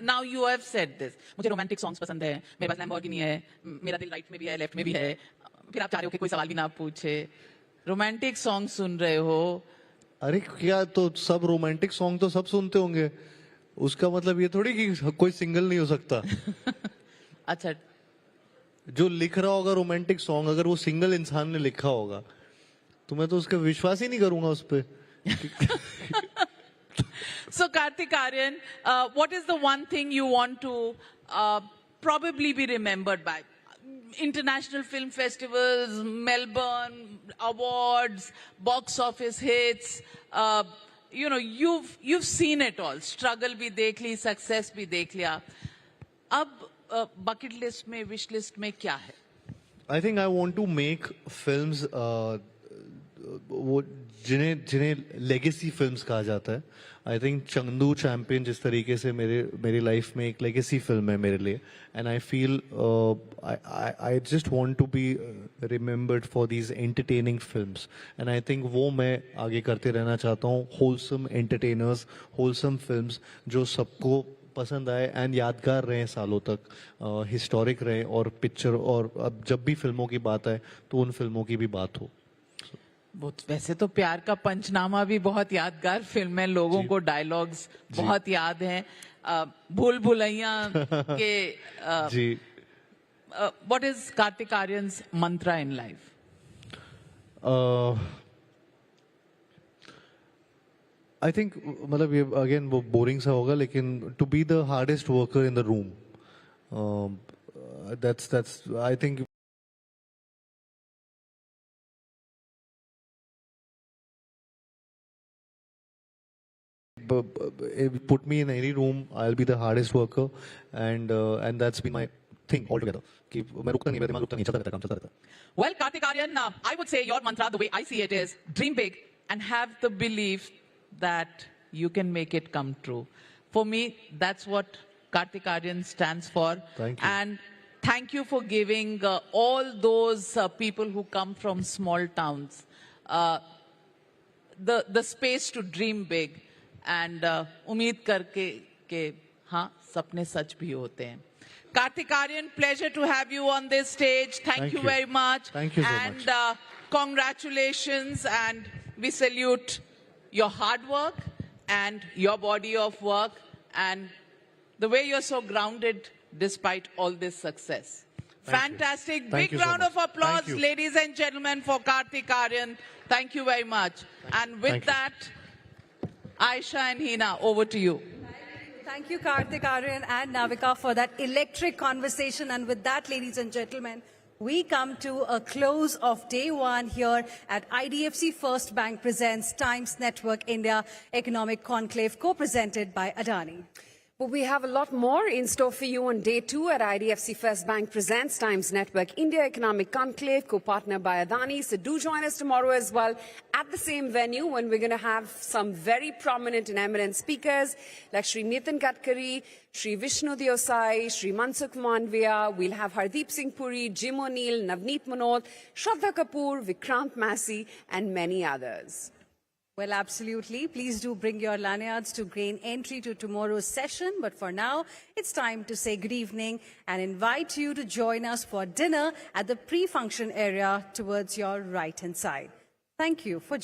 Now you have said this. मुझे रोमांटिक सॉन्ग्स पसंद है मेरे पास लैम्बोर्गिनी है मेरा दिल राइट में भी है लेफ्ट में भी है फिर आप चाह रहे हो कि कोई सवाल भी ना पूछे रोमांटिक सॉन्ग सुन रहे हो अरे क्या तो सब रोमांटिक सॉन्ग तो सब सुनते होंगे उसका मतलब ये थोड़ी कि कोई सिंगल नहीं हो सकता अच्छा जो लिख रहा होगा रोमांटिक सॉन्ग अगर वो सिंगल इंसान ने लिखा होगा तो मैं तो उसका विश्वास ही नहीं करूंगा उस पर So Karthik Aryan, what is the one thing you want to probably be remembered by? International film festivals, Melbourne, awards, box office hits. You know, you've seen it all. Struggle भी देख ली, success भी देख लिया. अब bucket list में, wish list में क्या है? I think I want to make films वो जिन्हें लेगेसी फिल्म्स कहा जाता है आई थिंक चंदू चैंपियन जिस तरीके से मेरी लाइफ में एक लेगेसी फिल्म है मेरे लिए and I feel I just want to be remembered for these entertaining films and I think वो मैं आगे करते रहना चाहता हूँ होलसम एंटरटेनर्स होलसम फिल्म्स जो सबको पसंद आए एंड यादगार रहे सालों तक हिस्टोरिक रहे और पिक्चर और अब जब भी फिल्मों की बात आए तो उन फिल्मों की भी बात हो वैसे तो प्यार का पंचनामा भी बहुत यादगार फिल्म है लोगों को डायलॉग्स बहुत याद हैं भूल भुलैया के जी व्हाट इज कार्तिक आर्यन्स मंत्रा इन लाइफ आई थिंक मतलब ये अगेन वो बोरिंग सा होगा लेकिन to be the hardest worker in the room that's I think put me in any room, I'll be the hardest worker, and that's been my thing altogether. Well, Karthik Aryan, I would say your mantra, the way I see it, is dream big and have the belief that you can make it come true. For me, that's what Karthik Aryan stands for. Thank you. And thank you for giving all those people who come from small towns the space to dream big. And उम्मीद करके कि हाँ सपने सच भी होते हैं. Karthik Aryan, pleasure to have you on this stage. Thank you very much. Thank you so much. much. And congratulations, and we salute your hard work and your body of work and the way you're so grounded despite all this success. Fantastic. Big round of applause, ladies and gentlemen, for Karthik Aryan. Thank you very much. And with that, Aisha and Hina, over to you. Thank you, Karthik Aryan and Navika, for that electric conversation. And with that, ladies and gentlemen, we come to a close of day one here at IDFC FIRST Bank presents Times Network India Economic Conclave, co-presented by Adani. But we have a lot more in store for you on day two at IDFC FIRST Bank presents Times Network India Economic Conclave, co-partnered by Adani. So do join us tomorrow as well at the same venue when we're going to have some very prominent and eminent speakers like Shri Nitin Gadkari, Shri Vishnu Deosai, Shri Mansukh Manvia. We'll have Hardeep Singh Puri, Jim O'Neill, Navneet Manod, Shraddha Kapoor, Vikrant Massey, and many others. Well, absolutely. Please do bring your lanyards to gain entry to tomorrow's session. But for now, it's time to say good evening and invite you to join us for dinner at the pre-function area towards your right-hand side. Thank you for joining.